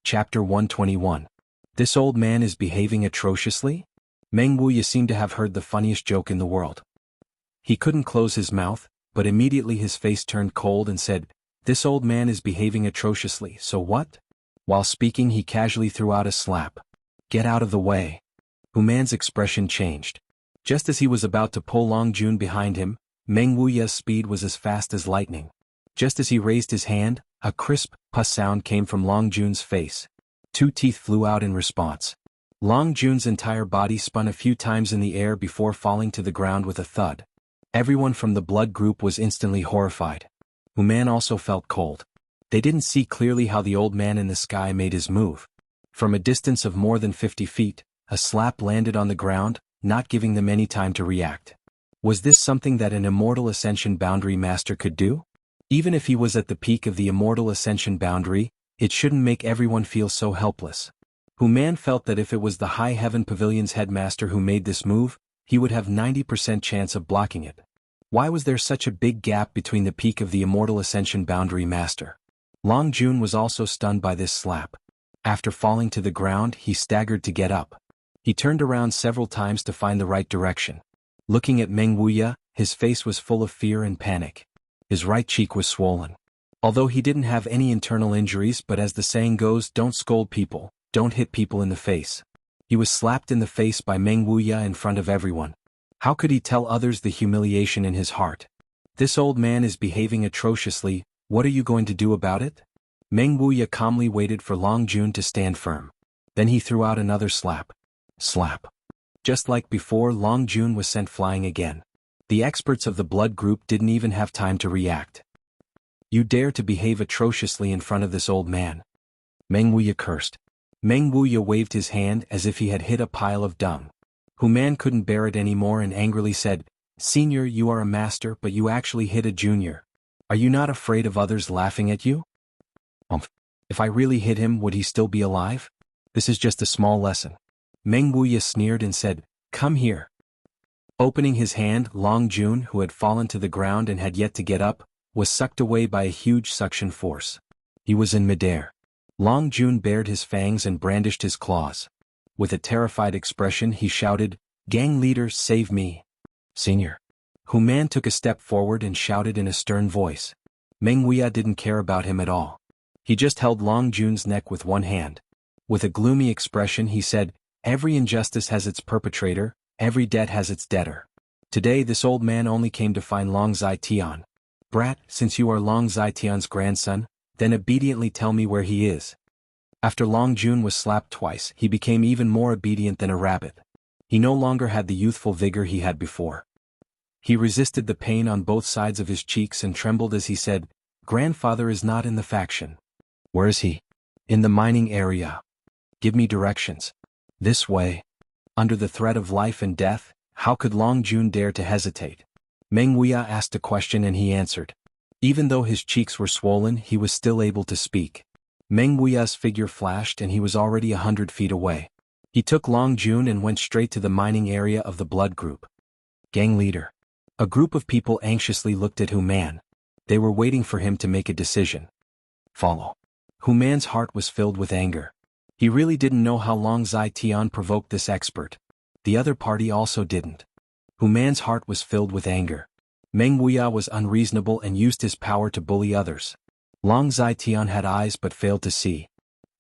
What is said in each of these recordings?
Chapter 121. This old man is behaving atrociously? Meng Wuya seemed to have heard the funniest joke in the world. He couldn't close his mouth, but immediately his face turned cold and said, "This old man is behaving atrociously, so what?" While speaking he casually threw out a slap. "Get out of the way." Hu Man's expression changed. Just as he was about to pull Long Jun behind him, Meng Wuya's speed was as fast as lightning. Just as he raised his hand, a crisp, puss sound came from Long Jun's face. 2 teeth flew out in response. Long Jun's entire body spun a few times in the air before falling to the ground with a thud. Everyone from the blood group was instantly horrified. Hu Man also felt cold. They didn't see clearly how the old man in the sky made his move. From a distance of more than 50 feet, a slap landed on the ground, not giving them any time to react. Was this something that an Immortal Ascension boundary master could do? Even if he was at the peak of the Immortal Ascension boundary, it shouldn't make everyone feel so helpless. Hu Man felt that if it was the High Heaven Pavilion's headmaster who made this move, he would have 90% chance of blocking it. Why was there such a big gap between the peak of the Immortal Ascension boundary master? Long Jun was also stunned by this slap. After falling to the ground, he staggered to get up. He turned around several times to find the right direction. Looking at Meng Wuya, his face was full of fear and panic. His right cheek was swollen. Although he didn't have any internal injuries, but as the saying goes, don't scold people, don't hit people in the face. He was slapped in the face by Meng Wuya in front of everyone. How could he tell others the humiliation in his heart? "This old man is behaving atrociously, what are you going to do about it?" Meng Wuya calmly waited for Long Jun to stand firm. Then he threw out another slap. Slap. Just like before, Long Jun was sent flying again. The experts of the blood group didn't even have time to react. "You dare to behave atrociously in front of this old man?" Meng Wuya cursed. Meng Wuya waved his hand as if he had hit a pile of dung. Hu Man couldn't bear it anymore and angrily said, "Senior, you are a master, but you actually hit a junior. Are you not afraid of others laughing at you?" If I really hit him, would he still be alive? This is just a small lesson." Meng Wuya sneered and said, "Come here." Opening his hand, Long Jun, who had fallen to the ground and had yet to get up, was sucked away by a huge suction force. He was in midair. Long Jun bared his fangs and brandished his claws. With a terrified expression he shouted, "Gang leader, save me." "Senior." Hu Man took a step forward and shouted in a stern voice. Meng Wuya didn't care about him at all. He just held Long Jun's neck with one hand. With a gloomy expression he said, "Every injustice has its perpetrator, every debt has its debtor. Today this old man only came to find Long Zai-Tian. Brat, since you are Long Zai-Tian's grandson, then obediently tell me where he is." After Long Jun was slapped twice, he became even more obedient than a rabbit. He no longer had the youthful vigor he had before. He resisted the pain on both sides of his cheeks and trembled as he said, "Grandfather is not in the faction." "Where is he?" "In the mining area." "Give me directions." "This way." Under the threat of life and death, how could Long Jun dare to hesitate? Meng Wuya asked a question and he answered. Even though his cheeks were swollen, he was still able to speak. Meng Wuya's figure flashed and he was already 100 feet away. He took Long Jun and went straight to the mining area of the blood group. "Gang leader." A group of people anxiously looked at Hu Man. They were waiting for him to make a decision. "Follow." Hu Man's heart was filled with anger. He really didn't know how Long Zai-Tian provoked this expert. The other party also didn't. Hu Man's heart was filled with anger. Meng Wuya was unreasonable and used his power to bully others. Long Zai-Tian had eyes but failed to see.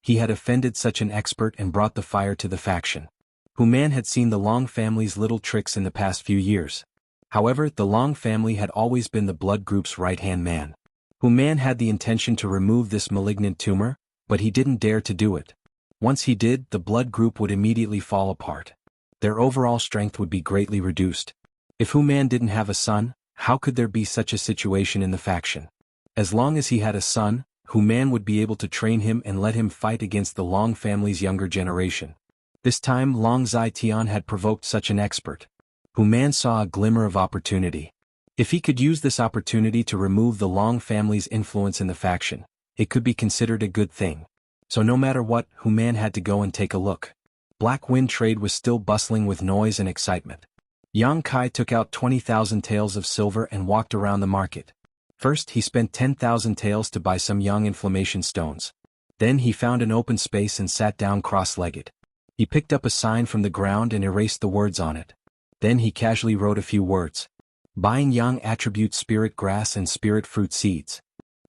He had offended such an expert and brought the fire to the faction. Hu Man had seen the Long family's little tricks in the past few years. However, the Long family had always been the blood group's right-hand man. Hu Man had the intention to remove this malignant tumor, but he didn't dare to do it. Once he did, the blood group would immediately fall apart. Their overall strength would be greatly reduced. If Hu Man didn't have a son, how could there be such a situation in the faction? As long as he had a son, Hu Man would be able to train him and let him fight against the Long family's younger generation. This time Long Zai-Tian had provoked such an expert. Hu Man saw a glimmer of opportunity. If he could use this opportunity to remove the Long family's influence in the faction, it could be considered a good thing. So no matter what, Hu Man had to go and take a look. Black Wind Trade was still bustling with noise and excitement. Yang Kai took out 20,000 taels of silver and walked around the market. First he spent 10,000 taels to buy some young inflammation stones. Then he found an open space and sat down cross-legged. He picked up a sign from the ground and erased the words on it. Then he casually wrote a few words. Buying Yang attribute spirit grass and spirit fruit seeds.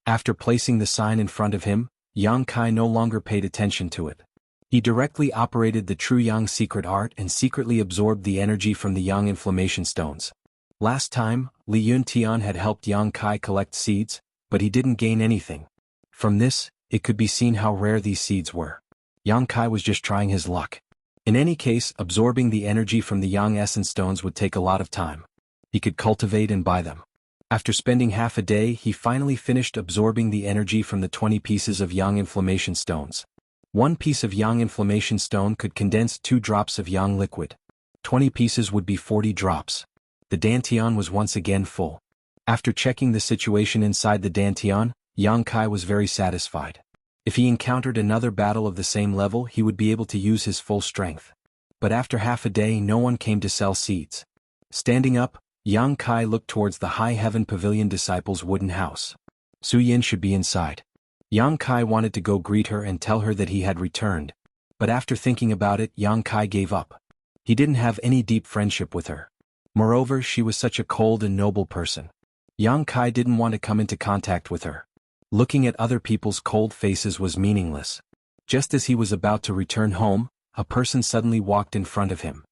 After placing the sign in front of him, Yang Kai no longer paid attention to it. He directly operated the true Yang secret art and secretly absorbed the energy from the Yang inflammation stones. Last time, Li Yuntian had helped Yang Kai collect seeds, but he didn't gain anything. From this, it could be seen how rare these seeds were. Yang Kai was just trying his luck. In any case, absorbing the energy from the Yang essence stones would take a lot of time. He could cultivate and buy them. After spending half a day, he finally finished absorbing the energy from the 20 pieces of Yang inflammation stones. One piece of Yang inflammation stone could condense 2 drops of Yang liquid. 20 pieces would be 40 drops. The dantian was once again full. After checking the situation inside the dantian, Yang Kai was very satisfied. If he encountered another battle of the same level, he would be able to use his full strength. But after half a day, no one came to sell seeds. Standing up, Yang Kai looked towards the High Heaven Pavilion disciples' wooden house. Su Yin should be inside. Yang Kai wanted to go greet her and tell her that he had returned. But after thinking about it, Yang Kai gave up. He didn't have any deep friendship with her. Moreover, she was such a cold and noble person. Yang Kai didn't want to come into contact with her. Looking at other people's cold faces was meaningless. Just as he was about to return home, a person suddenly walked in front of him.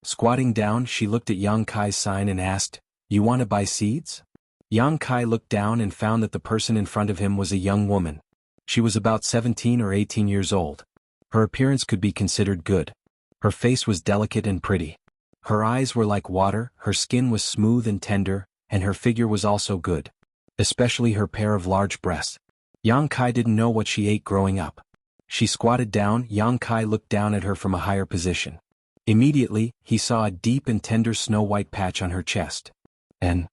Squatting down, she looked at Yang Kai's sign and asked, "You want to buy seeds?" Yang Kai looked down and found that the person in front of him was a young woman. She was about 17 or 18 years old. Her appearance could be considered good. Her face was delicate and pretty. Her eyes were like water, her skin was smooth and tender, and her figure was also good. Especially her pair of large breasts. Yang Kai didn't know what she ate growing up. She squatted down. Yang Kai looked down at her from a higher position. Immediately, he saw a deep and tender snow-white patch on her chest. And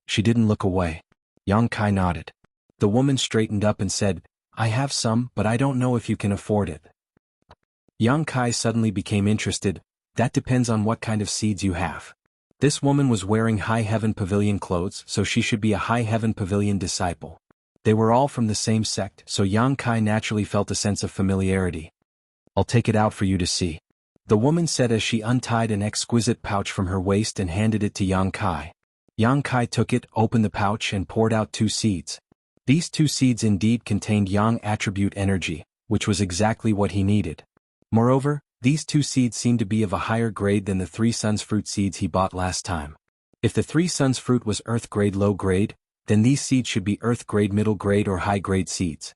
she didn't look away. Yang Kai nodded. The woman straightened up and said, "I have some, but I don't know if you can afford it." Yang Kai suddenly became interested. "That depends on what kind of seeds you have." This woman was wearing High Heaven Pavilion clothes, so she should be a High Heaven Pavilion disciple. They were all from the same sect, so Yang Kai naturally felt a sense of familiarity. "I'll take it out for you to see," the woman said as she untied an exquisite pouch from her waist and handed it to Yang Kai. Yang Kai took it, opened the pouch and poured out 2 seeds. These 2 seeds indeed contained Yang attribute energy, which was exactly what he needed. Moreover, these 2 seeds seemed to be of a higher grade than the 3 suns fruit seeds he bought last time. If the 3 suns fruit was earth grade low grade, then these seeds should be earth grade middle grade or high grade seeds.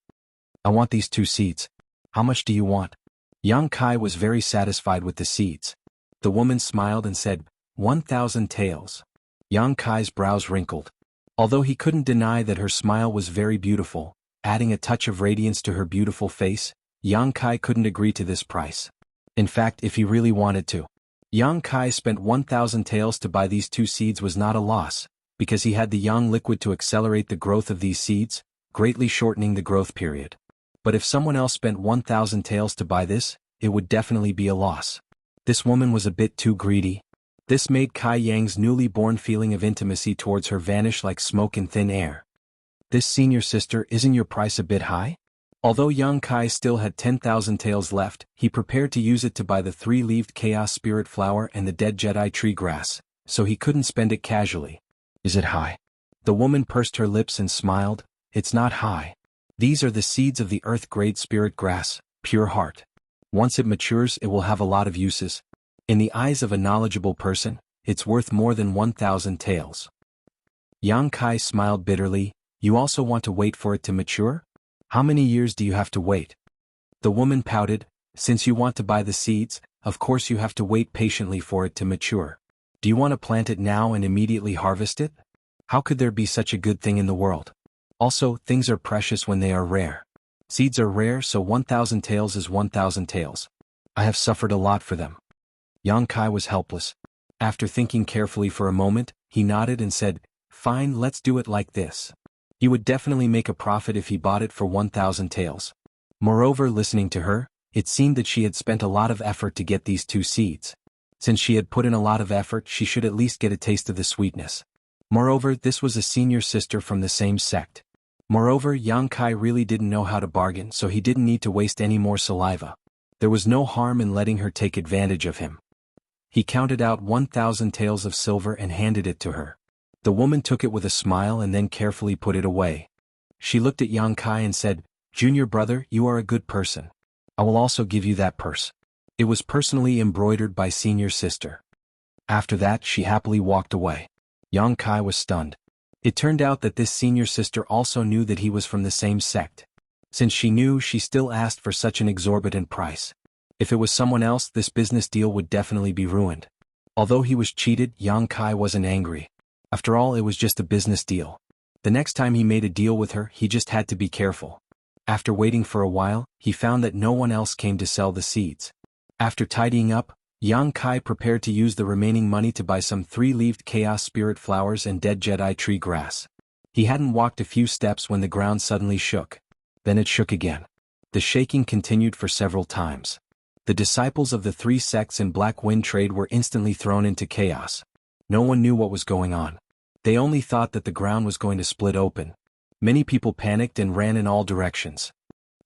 "I want these 2 seeds. How much do you want?" Yang Kai was very satisfied with the seeds. The woman smiled and said, 1,000 taels. Yang Kai's brows wrinkled. Although he couldn't deny that her smile was very beautiful, adding a touch of radiance to her beautiful face, Yang Kai couldn't agree to this price. In fact, if he really wanted to. Yang Kai spent 1,000 taels to buy these 2 seeds was not a loss, because he had the Yang liquid to accelerate the growth of these seeds, greatly shortening the growth period. But if someone else spent 1,000 taels to buy this, it would definitely be a loss. This woman was a bit too greedy. This made Kai Yang's newly born feeling of intimacy towards her vanish like smoke in thin air. "This senior sister, isn't your price a bit high?" Although Yang Kai still had 10,000 taels left, he prepared to use it to buy the 3-leaved Chaos Spirit Flower and the Dead Jedi Tree Grass, so he couldn't spend it casually. "Is it high?" The woman pursed her lips and smiled. "It's not high. These are the seeds of the Earth-grade Spirit Grass, Pure Heart. Once it matures, it will have a lot of uses. In the eyes of a knowledgeable person, it's worth more than 1,000 taels." Yang Kai smiled bitterly. "You also want to wait for it to mature? How many years do you have to wait?" The woman pouted. "Since you want to buy the seeds, of course you have to wait patiently for it to mature. Do you want to plant it now and immediately harvest it? How could there be such a good thing in the world? Also, things are precious when they are rare. Seeds are rare, so 1,000 taels is 1,000 taels. I have suffered a lot for them." Yang Kai was helpless. After thinking carefully for a moment, he nodded and said, "Fine, let's do it like this." He would definitely make a profit if he bought it for 1,000 taels. Moreover, listening to her, it seemed that she had spent a lot of effort to get these 2 seeds. Since she had put in a lot of effort, she should at least get a taste of the sweetness. Moreover, this was a senior sister from the same sect. Moreover, Yang Kai really didn't know how to bargain, so he didn't need to waste any more saliva. There was no harm in letting her take advantage of him. He counted out 1,000 taels of silver and handed it to her. The woman took it with a smile and then carefully put it away. She looked at Yang Kai and said, "Junior brother, you are a good person. I will also give you that purse. It was personally embroidered by senior sister." After that, she happily walked away. Yang Kai was stunned. It turned out that this senior sister also knew that he was from the same sect. Since she knew, she still asked for such an exorbitant price. If it was someone else, this business deal would definitely be ruined. Although he was cheated, Yang Kai wasn't angry. After all, it was just a business deal. The next time he made a deal with her, he just had to be careful. After waiting for a while, he found that no one else came to sell the seeds. After tidying up, Yang Kai prepared to use the remaining money to buy some 3-leaved chaos spirit flowers and dead Jedi tree grass. He hadn't walked a few steps when the ground suddenly shook. Then it shook again. The shaking continued for several times. The disciples of the 3 sects in Black Wind Trade were instantly thrown into chaos. No one knew what was going on. They only thought that the ground was going to split open. Many people panicked and ran in all directions.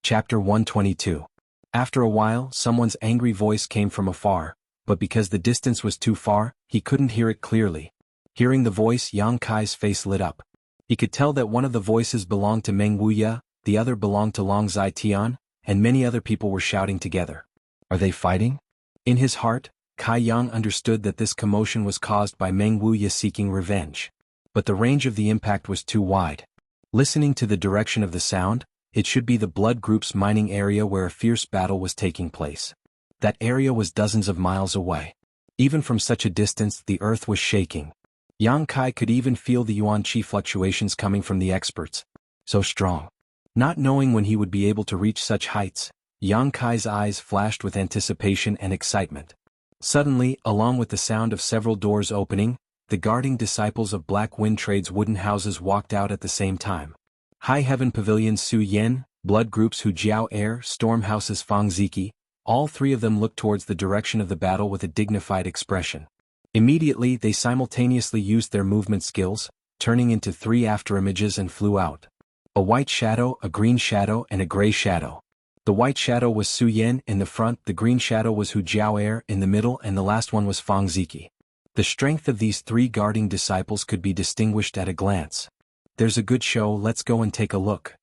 Chapter 122. After a while, someone's angry voice came from afar, but because the distance was too far, he couldn't hear it clearly. Hearing the voice, Yang Kai's face lit up. He could tell that one of the voices belonged to Meng Wuya, the other belonged to Long Zai Tian, and many other people were shouting together. Are they fighting? In his heart, Kai Yang understood that this commotion was caused by Meng Wuya seeking revenge. But the range of the impact was too wide. Listening to the direction of the sound, it should be the blood group's mining area where a fierce battle was taking place. That area was dozens of miles away. Even from such a distance, the earth was shaking. Yang Kai could even feel the yuan qi fluctuations coming from the experts. So strong. Not knowing when he would be able to reach such heights, Yang Kai's eyes flashed with anticipation and excitement. Suddenly, along with the sound of several doors opening, the guarding disciples of Black Wind Trade's wooden houses walked out at the same time. High Heaven Pavilion's Su Yen, Blood Group's Hu Jiao Air, Storm House's Fang Ziki, all 3 of them looked towards the direction of the battle with a dignified expression. Immediately, they simultaneously used their movement skills, turning into 3 afterimages and flew out. A white shadow, a green shadow, and a gray shadow. The white shadow was Su Yen in the front, the green shadow was Hu Jiao Air in the middle, and the last one was Fang Ziki. The strength of these 3 guarding disciples could be distinguished at a glance. There's a good show, let's go and take a look.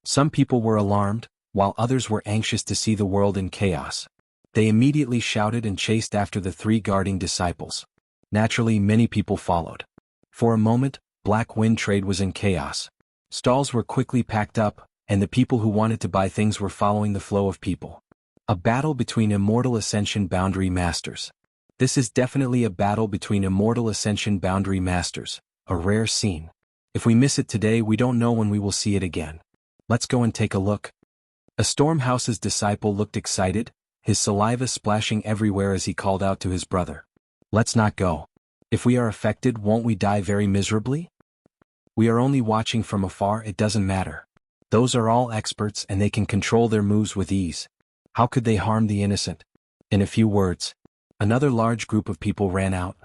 Some people were alarmed, while others were anxious to see the world in chaos. They immediately shouted and chased after the 3 guarding disciples. Naturally, many people followed. For a moment, Black Wind Trade was in chaos. Stalls were quickly packed up, and the people who wanted to buy things were following the flow of people. A battle between Immortal Ascension Boundary Masters. This is definitely a battle between Immortal Ascension Boundary Masters, a rare scene. If we miss it today, we don't know when we will see it again. Let's go and take a look. A Stormhouse's disciple looked excited, his saliva splashing everywhere as he called out to his brother. Let's not go. If we are affected, won't we die very miserably? We are only watching from afar, it doesn't matter. Those are all experts and they can control their moves with ease. How could they harm the innocent? In a few words, another large group of people ran out.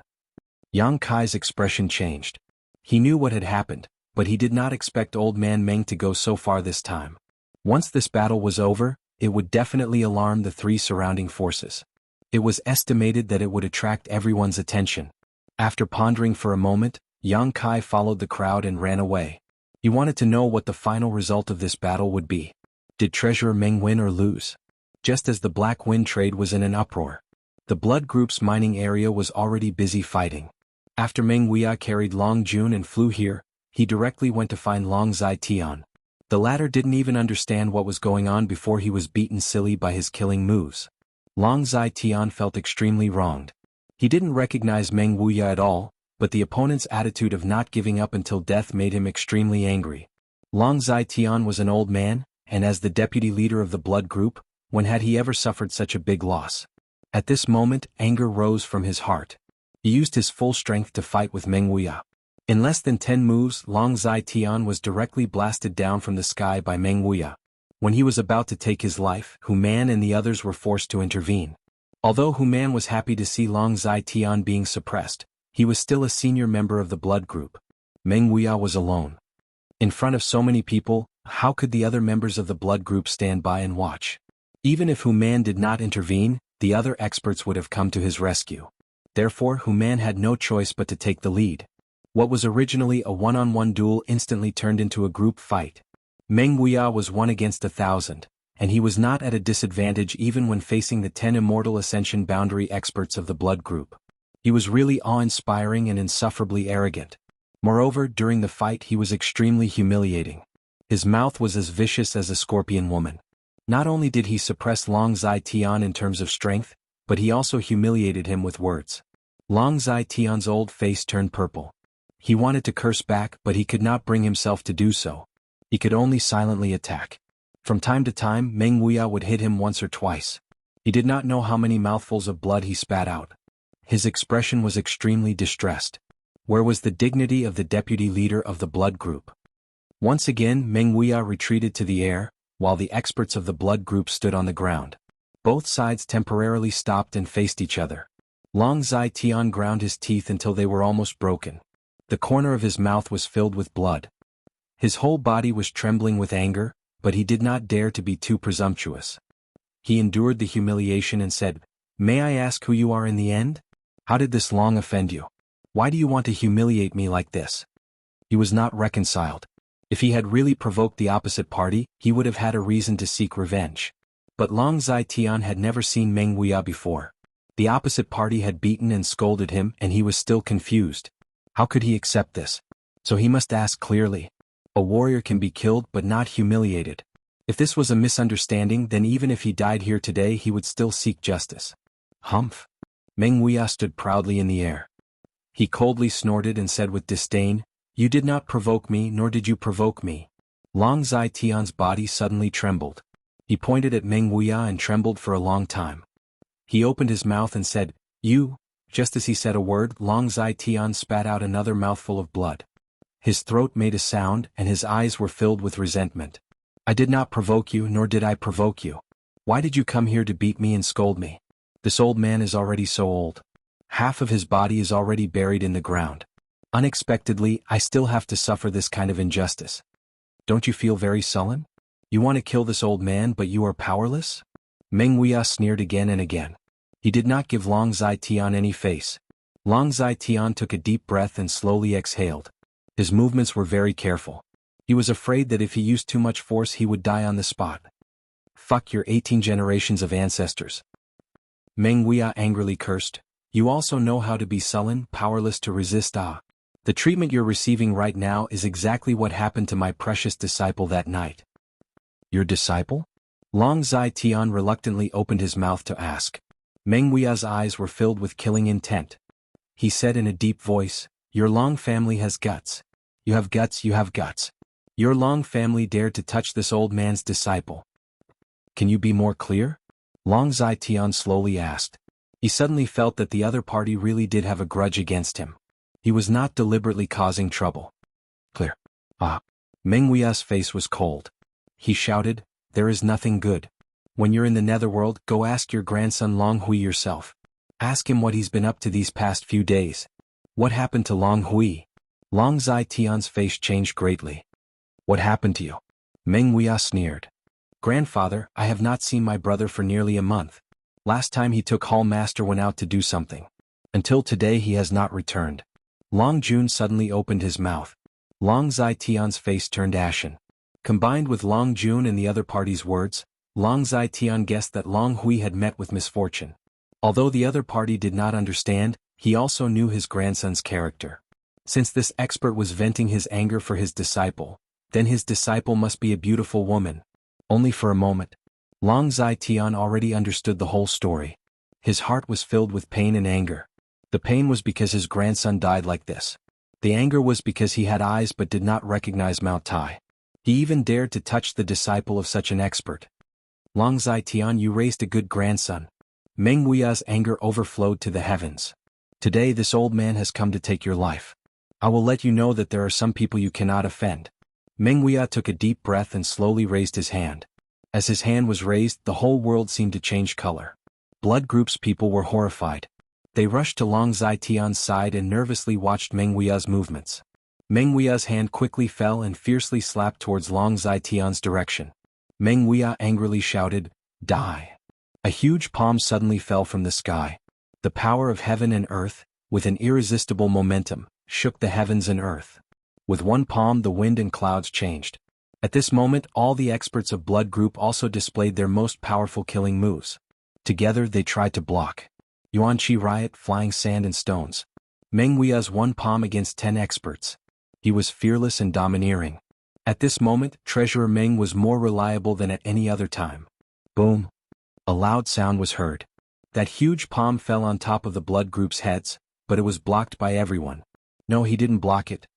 Yang Kai's expression changed. He knew what had happened, but he did not expect Old Man Meng to go so far this time. Once this battle was over, it would definitely alarm the 3 surrounding forces. It was estimated that it would attract everyone's attention. After pondering for a moment, Yang Kai followed the crowd and ran away. He wanted to know what the final result of this battle would be. Did Treasurer Meng win or lose? Just as the Black Wind Trade was in an uproar, the Blood Group's mining area was already busy fighting. After Meng Wuya carried Long Jun and flew here, he directly went to find Long Zai Tian. The latter didn't even understand what was going on before he was beaten silly by his killing moves. Long Zai Tian felt extremely wronged. He didn't recognize Meng Wuya at all, but the opponent's attitude of not giving up until death made him extremely angry. Long Zai Tian was an old man, and as the deputy leader of the Blood Group, when had he ever suffered such a big loss? At this moment, anger rose from his heart. He used his full strength to fight with Meng Wuya. In less than 10 moves, Long Zai Tian was directly blasted down from the sky by Meng Wuya. When he was about to take his life, Hu Man and the others were forced to intervene. Although Hu Man was happy to see Long Zai Tian being suppressed, he was still a senior member of the Blood Group. Meng Wuya was alone. In front of so many people, how could the other members of the blood group stand by and watch? Even if Hu Man did not intervene, the other experts would have come to his rescue. Therefore, Hu Man had no choice but to take the lead. What was originally a one-on-one duel instantly turned into a group fight. Meng Wuya was 1 against 1,000, and he was not at a disadvantage even when facing the 10 immortal ascension boundary experts of the blood group. He was really awe-inspiring and insufferably arrogant. Moreover, during the fight he was extremely humiliating. His mouth was as vicious as a scorpion woman. Not only did he suppress Long Zai Tian in terms of strength, but he also humiliated him with words. Long Zai Tian's old face turned purple. He wanted to curse back, but he could not bring himself to do so. He could only silently attack. From time to time, Meng Wuya would hit him once or twice. He did not know how many mouthfuls of blood he spat out. His expression was extremely distressed. Where was the dignity of the deputy leader of the blood group? Once again, Meng Wuya retreated to the air, while the experts of the blood group stood on the ground. Both sides temporarily stopped and faced each other. Long Zai Tian ground his teeth until they were almost broken. The corner of his mouth was filled with blood. His whole body was trembling with anger, but he did not dare to be too presumptuous. He endured the humiliation and said, "May I ask who you are in the end? How did this Long offend you? Why do you want to humiliate me like this?" He was not reconciled. If he had really provoked the opposite party, he would have had a reason to seek revenge. But Long Zai Tian had never seen Meng Wuya before. The opposite party had beaten and scolded him, and he was still confused. How could he accept this? So he must ask clearly. A warrior can be killed but not humiliated. If this was a misunderstanding, then even if he died here today he would still seek justice. Humph. Meng Wuya stood proudly in the air. He coldly snorted and said with disdain, "You did not provoke me, nor did you provoke me." Long Zai Tian's body suddenly trembled. He pointed at Meng Wuya and trembled for a long time. He opened his mouth and said, "You." Just as he said a word, Long Zai Tian spat out another mouthful of blood. His throat made a sound and his eyes were filled with resentment. "I did not provoke you, nor did I provoke you. Why did you come here to beat me and scold me? This old man is already so old. Half of his body is already buried in the ground. Unexpectedly, I still have to suffer this kind of injustice. Don't you feel very sullen? You want to kill this old man but you are powerless?" Meng Wuya sneered again and again. He did not give Long Zai Tian any face. Long Zai Tian took a deep breath and slowly exhaled. His movements were very careful. He was afraid that if he used too much force he would die on the spot. "Fuck your 18 generations of ancestors." Meng Wuya angrily cursed. "You also know how to be sullen, powerless to resist. The treatment you're receiving right now is exactly what happened to my precious disciple that night." "Your disciple?" Long Zai Tian reluctantly opened his mouth to ask. Meng Wuya's eyes were filled with killing intent. He said in a deep voice, "Your Long family has guts. You have guts, you have guts. Your Long family dared to touch this old man's disciple. Can you be more clear?" Long Zai Tian slowly asked. He suddenly felt that the other party really did have a grudge against him. He was not deliberately causing trouble. "Clear." Meng Wuya's face was cold. He shouted, "There is nothing good. When you're in the netherworld, go ask your grandson Long Hui yourself. Ask him what he's been up to these past few days. What happened to Long Hui?" Long Zai Tian's face changed greatly. "What happened to you?" Meng Wuya sneered. "Grandfather, I have not seen my brother for nearly a month. Last time he took Hall Master went out to do something. Until today he has not returned." Long Jun suddenly opened his mouth. Long Zai Tian's face turned ashen. Combined with Long Jun and the other party's words, Long Zai Tian guessed that Long Hui had met with misfortune. Although the other party did not understand, he also knew his grandson's character. Since this expert was venting his anger for his disciple, then his disciple must be a beautiful woman. Only for a moment. Long Zai Tian already understood the whole story. His heart was filled with pain and anger. The pain was because his grandson died like this. The anger was because he had eyes but did not recognize Mount Tai. He even dared to touch the disciple of such an expert. "Long Zai Tian, you raised a good grandson." Meng Wuya's anger overflowed to the heavens. "Today this old man has come to take your life. I will let you know that there are some people you cannot offend." Meng Wuya took a deep breath and slowly raised his hand. As his hand was raised, the whole world seemed to change color. Blood Group's people were horrified. They rushed to Long Zai Tian's side and nervously watched Meng Wuya's movements. Meng Wuya's hand quickly fell and fiercely slapped towards Long Zitian's direction. Meng Wuya angrily shouted, "Die!" A huge palm suddenly fell from the sky. The power of heaven and earth, with an irresistible momentum, shook the heavens and earth. With one palm the wind and clouds changed. At this moment all the experts of Blood Group also displayed their most powerful killing moves. Together they tried to block. Yuan-Chi riot, flying sand and stones. Meng Wuya's one palm against 10 experts. He was fearless and domineering. At this moment, Treasurer Meng was more reliable than at any other time. Boom! A loud sound was heard. That huge palm fell on top of the Blood Group's heads, but it was blocked by everyone. No, he didn't block it.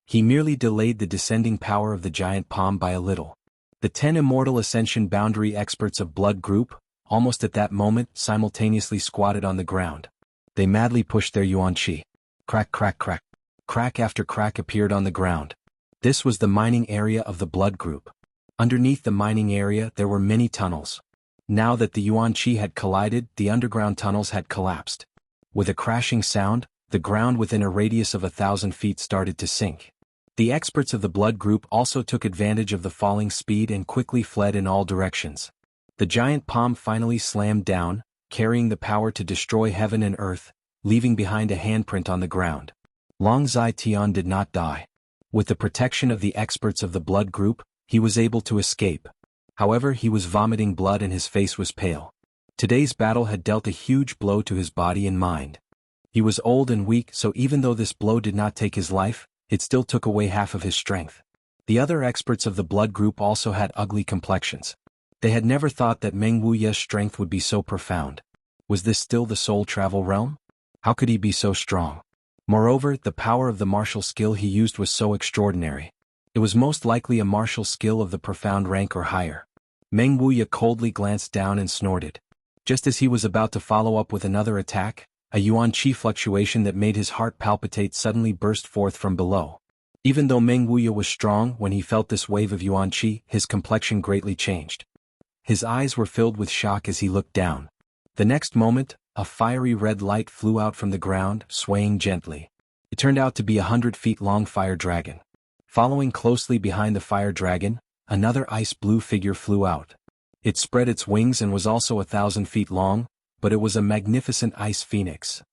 He merely delayed the descending power of the giant palm by a little. The 10 immortal ascension boundary experts of Blood Group, almost at that moment, simultaneously squatted on the ground. They madly pushed their Yuan-Chi. Crack, crack, crack. Crack after crack appeared on the ground. This was the mining area of the Blood Group. Underneath the mining area there were many tunnels. Now that the Yuan-Chi had collided, the underground tunnels had collapsed. With a crashing sound, the ground within a radius of 1,000 feet started to sink. The experts of the Blood Group also took advantage of the falling speed and quickly fled in all directions. The giant palm finally slammed down, carrying the power to destroy heaven and earth, leaving behind a handprint on the ground. Long Zitian did not die. With the protection of the experts of the Blood Group, he was able to escape. However, he was vomiting blood and his face was pale. Today's battle had dealt a huge blow to his body and mind. He was old and weak, so even though this blow did not take his life, it still took away half of his strength. The other experts of the Blood Group also had ugly complexions. They had never thought that Meng Wuya's strength would be so profound. Was this still the soul travel realm? How could he be so strong? Moreover, the power of the martial skill he used was so extraordinary. It was most likely a martial skill of the profound rank or higher. Meng Wuya coldly glanced down and snorted. Just as he was about to follow up with another attack, a Yuan-Chi fluctuation that made his heart palpitate suddenly burst forth from below. Even though Meng Wuya was strong, when he felt this wave of Yuan-Chi, his complexion greatly changed. His eyes were filled with shock as he looked down. The next moment, a fiery red light flew out from the ground, swaying gently. It turned out to be 100 feet long fire dragon. Following closely behind the fire dragon, another ice blue figure flew out. It spread its wings and was also 1,000 feet long, but it was a magnificent ice phoenix.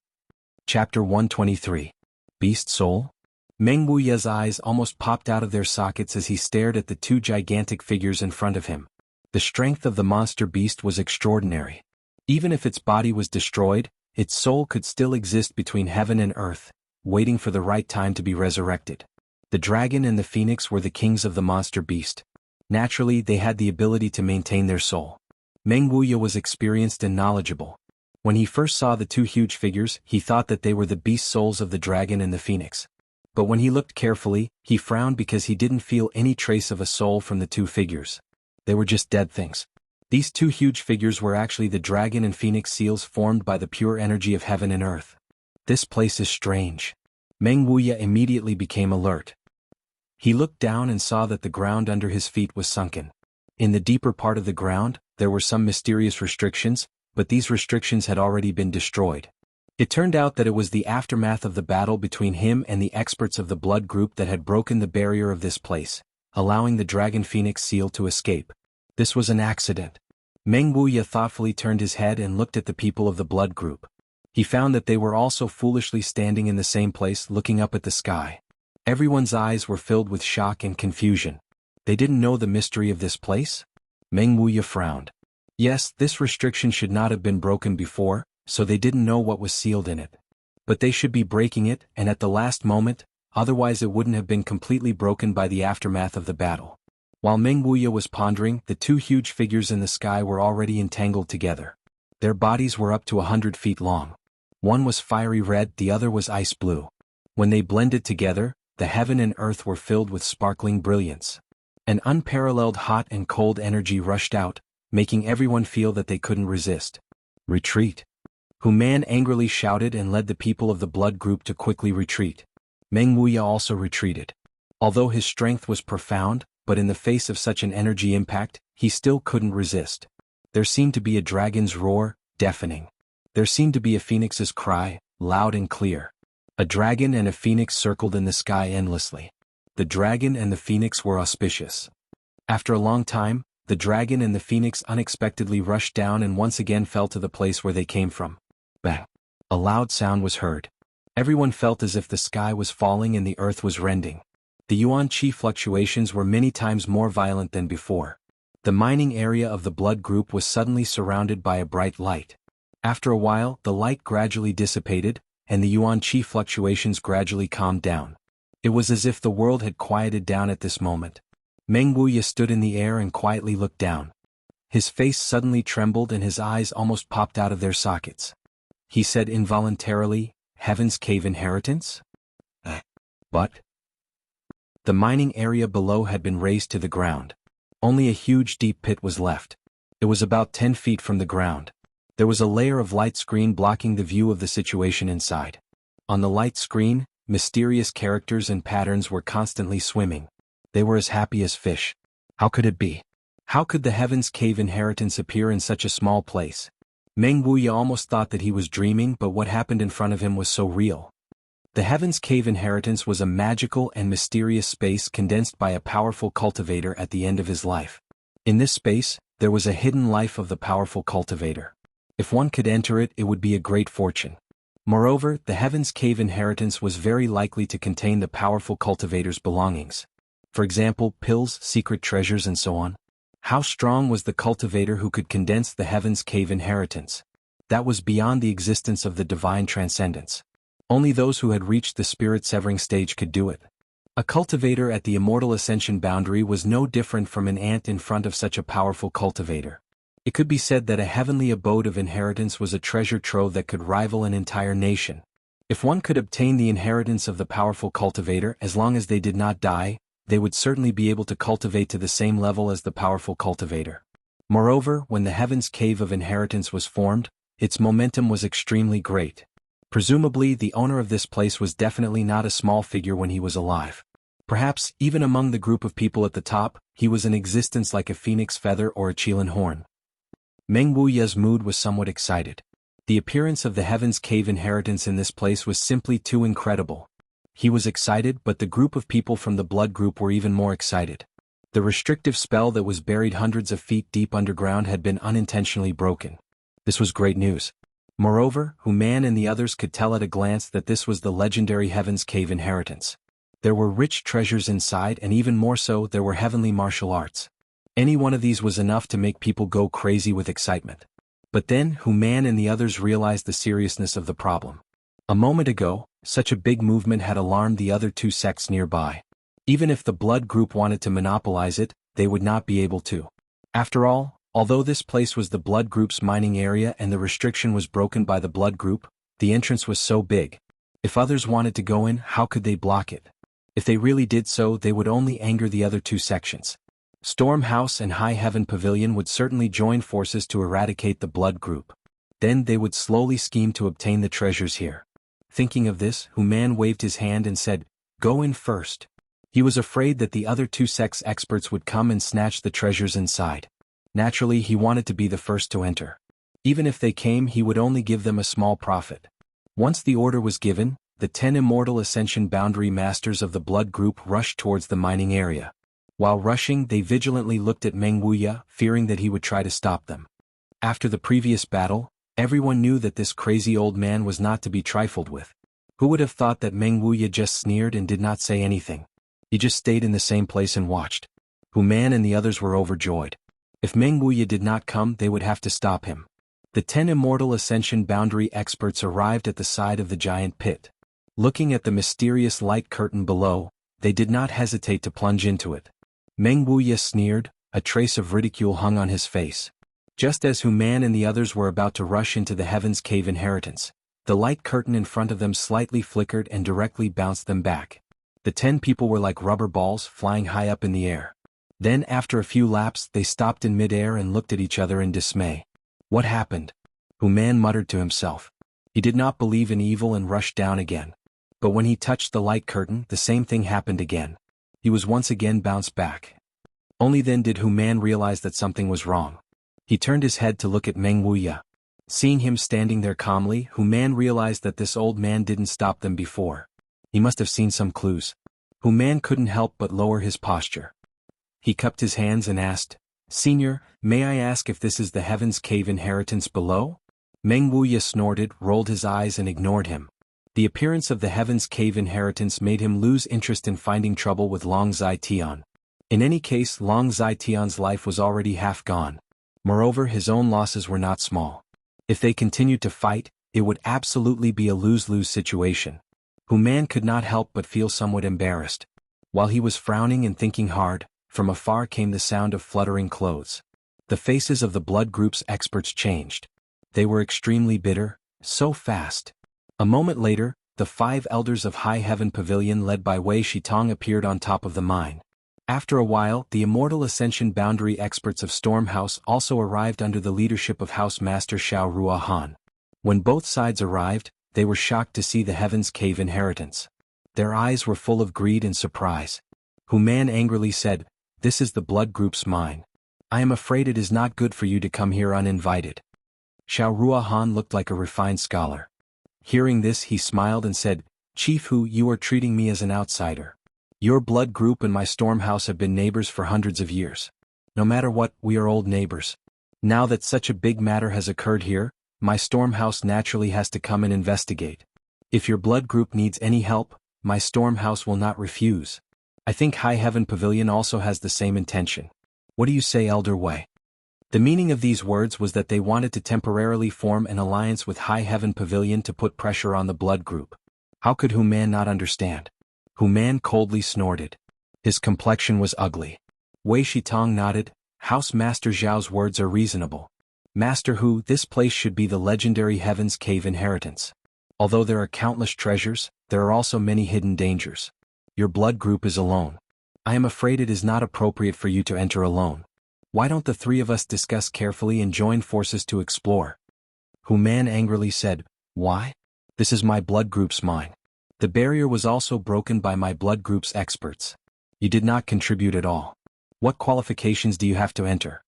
Chapter 123. Beast Soul? Meng Wuya's eyes almost popped out of their sockets as he stared at the two gigantic figures in front of him. The strength of the monster beast was extraordinary. Even if its body was destroyed, its soul could still exist between heaven and earth, waiting for the right time to be resurrected. The dragon and the phoenix were the kings of the monster beast. Naturally, they had the ability to maintain their soul. Meng Wuya was experienced and knowledgeable. When he first saw the two huge figures, he thought that they were the beast souls of the dragon and the phoenix. But when he looked carefully, he frowned because he didn't feel any trace of a soul from the two figures. They were just dead things. These two huge figures were actually the dragon and phoenix seals formed by the pure energy of heaven and earth. This place is strange. Meng Wuya immediately became alert. He looked down and saw that the ground under his feet was sunken. In the deeper part of the ground, there were some mysterious restrictions, but these restrictions had already been destroyed. It turned out that it was the aftermath of the battle between him and the experts of the Blood Group that had broken the barrier of this place, allowing the dragon phoenix seal to escape. This was an accident. Meng Wuya thoughtfully turned his head and looked at the people of the Blood Group. He found that they were also foolishly standing in the same place looking up at the sky. Everyone's eyes were filled with shock and confusion. They didn't know the mystery of this place? Meng Wuya frowned. Yes, this restriction should not have been broken before, so they didn't know what was sealed in it. But they should be breaking it, and at the last moment, otherwise it wouldn't have been completely broken by the aftermath of the battle. While Meng Wuya was pondering, the two huge figures in the sky were already entangled together. Their bodies were up to 100 feet long. One was fiery red, the other was ice blue. When they blended together, the heaven and earth were filled with sparkling brilliance. An unparalleled hot and cold energy rushed out, making everyone feel that they couldn't resist. Retreat! Man angrily shouted and led the people of the Blood Group to quickly retreat. Meng Wuya also retreated. Although his strength was profound, but in the face of such an energy impact, he still couldn't resist. There seemed to be a dragon's roar, deafening. There seemed to be a phoenix's cry, loud and clear. A dragon and a phoenix circled in the sky endlessly. The dragon and the phoenix were auspicious. After a long time, the dragon and the phoenix unexpectedly rushed down and once again fell to the place where they came from. Bang! A loud sound was heard. Everyone felt as if the sky was falling and the earth was rending. The yuan qi fluctuations were many times more violent than before. The mining area of the blood group was suddenly surrounded by a bright light. After a while, the light gradually dissipated, and the yuan qi fluctuations gradually calmed down. It was as if the world had quieted down at this moment. Meng Wuya stood in the air and quietly looked down. His face suddenly trembled and his eyes almost popped out of their sockets. He said involuntarily, "Heaven's Cave inheritance?" But the mining area below had been razed to the ground. Only a huge deep pit was left. It was about 10 feet from the ground. There was a layer of light screen blocking the view of the situation inside. On the light screen, mysterious characters and patterns were constantly swimming. They were as happy as fish. How could it be? How could the Heaven's Cave inheritance appear in such a small place? Meng Wuya almost thought that he was dreaming, but what happened in front of him was so real. The Heaven's Cave inheritance was a magical and mysterious space condensed by a powerful cultivator at the end of his life. In this space, there was a hidden life of the powerful cultivator. If one could enter it, it would be a great fortune. Moreover, the Heaven's Cave inheritance was very likely to contain the powerful cultivator's belongings. For example, pills, secret treasures and so on. How strong was the cultivator who could condense the Heaven's Cave inheritance? That was beyond the existence of the divine transcendence. Only those who had reached the spirit-severing stage could do it. A cultivator at the immortal ascension boundary was no different from an ant in front of such a powerful cultivator. It could be said that a heavenly abode of inheritance was a treasure trove that could rival an entire nation. If one could obtain the inheritance of the powerful cultivator as long as they did not die, they would certainly be able to cultivate to the same level as the powerful cultivator. Moreover, when the Heaven's Cave of inheritance was formed, its momentum was extremely great. Presumably, the owner of this place was definitely not a small figure when he was alive. Perhaps, even among the group of people at the top, he was in existence like a phoenix feather or a Qilin horn. Meng Wuya's mood was somewhat excited. The appearance of the Heaven's Cave inheritance in this place was simply too incredible. He was excited, but the group of people from the blood group were even more excited. The restrictive spell that was buried hundreds of feet deep underground had been unintentionally broken. This was great news. Moreover, Human and the others could tell at a glance that this was the legendary Heaven's Cave inheritance. There were rich treasures inside, and even more so, there were heavenly martial arts. Any one of these was enough to make people go crazy with excitement. But then, Human and the others realized the seriousness of the problem. A moment ago, such a big movement had alarmed the other two sects nearby. Even if the blood group wanted to monopolize it, they would not be able to. After all, although this place was the blood group's mining area and the restriction was broken by the blood group, the entrance was so big. If others wanted to go in, how could they block it? If they really did so, they would only anger the other two sections. Storm House and High Heaven Pavilion would certainly join forces to eradicate the blood group. Then they would slowly scheme to obtain the treasures here. Thinking of this, Human waved his hand and said, "Go in first." He was afraid that the other two sects experts would come and snatch the treasures inside. Naturally, he wanted to be the first to enter. Even if they came, he would only give them a small profit. Once the order was given, the 10 immortal ascension boundary masters of the blood group rushed towards the mining area. While rushing, they vigilantly looked at Meng Wuya, fearing that he would try to stop them. After the previous battle, everyone knew that this crazy old man was not to be trifled with. Who would have thought that Meng Wuya just sneered and did not say anything? He just stayed in the same place and watched. Human and the others were overjoyed. If Meng Wuya did not come, they would have to stop him. The 10 immortal ascension boundary experts arrived at the side of the giant pit. Looking at the mysterious light curtain below, they did not hesitate to plunge into it. Meng Wuya sneered, a trace of ridicule hung on his face. Just as Human and the others were about to rush into the Heaven's Cave inheritance, the light curtain in front of them slightly flickered and directly bounced them back. The 10 people were like rubber balls flying high up in the air. Then after a few laps, they stopped in midair and looked at each other in dismay. What happened? Human muttered to himself. He did not believe in evil and rushed down again. But when he touched the light curtain, the same thing happened again. He was once again bounced back. Only then did Human realize that something was wrong. He turned his head to look at Meng Wuya. Seeing him standing there calmly, Hu Man realized that this old man didn't stop them before. He must have seen some clues. Hu Man couldn't help but lower his posture. He cupped his hands and asked, "Senior, may I ask if this is the Heaven's Cave inheritance below?" Meng Wuya snorted, rolled his eyes and ignored him. The appearance of the Heaven's Cave inheritance made him lose interest in finding trouble with Long Zai Tian. In any case, Long Zai Tian's life was already half gone. Moreover, his own losses were not small. If they continued to fight, it would absolutely be a lose-lose situation. Hu Man could not help but feel somewhat embarrassed. While he was frowning and thinking hard, from afar came the sound of fluttering clothes. The faces of the blood group's experts changed. They were extremely bitter, so fast. A moment later, the 5 elders of High Heaven Pavilion led by Wei Shitong appeared on top of the mine. After a while, the Immortal Ascension Boundary experts of Storm House also arrived under the leadership of House Master Xiao Rua Han. When both sides arrived, they were shocked to see the Heaven's Cave inheritance. Their eyes were full of greed and surprise. Hu Man angrily said, "This is the blood group's mine. I am afraid it is not good for you to come here uninvited." Xiao Rua Han looked like a refined scholar. Hearing this, he smiled and said, "Chief Hu, you are treating me as an outsider. Your blood group and my storm house have been neighbors for hundreds of years. No matter what, we are old neighbors. Now that such a big matter has occurred here, my storm house naturally has to come and investigate. If your blood group needs any help, my storm house will not refuse. I think High Heaven Pavilion also has the same intention. What do you say, Elder Wei?" The meaning of these words was that they wanted to temporarily form an alliance with High Heaven Pavilion to put pressure on the blood group. How could Hu Man not understand? Hu Man coldly snorted. His complexion was ugly. Wei Shitong nodded. "House Master Zhao's words are reasonable. Master Hu, this place should be the legendary Heaven's Cave inheritance. Although there are countless treasures, there are also many hidden dangers. Your blood group is alone. I am afraid it is not appropriate for you to enter alone. Why don't the 3 of us discuss carefully and join forces to explore?" Hu Man angrily said, "Why? This is my blood group's mine. The barrier was also broken by my blood group's experts. You did not contribute at all. What qualifications do you have to enter?"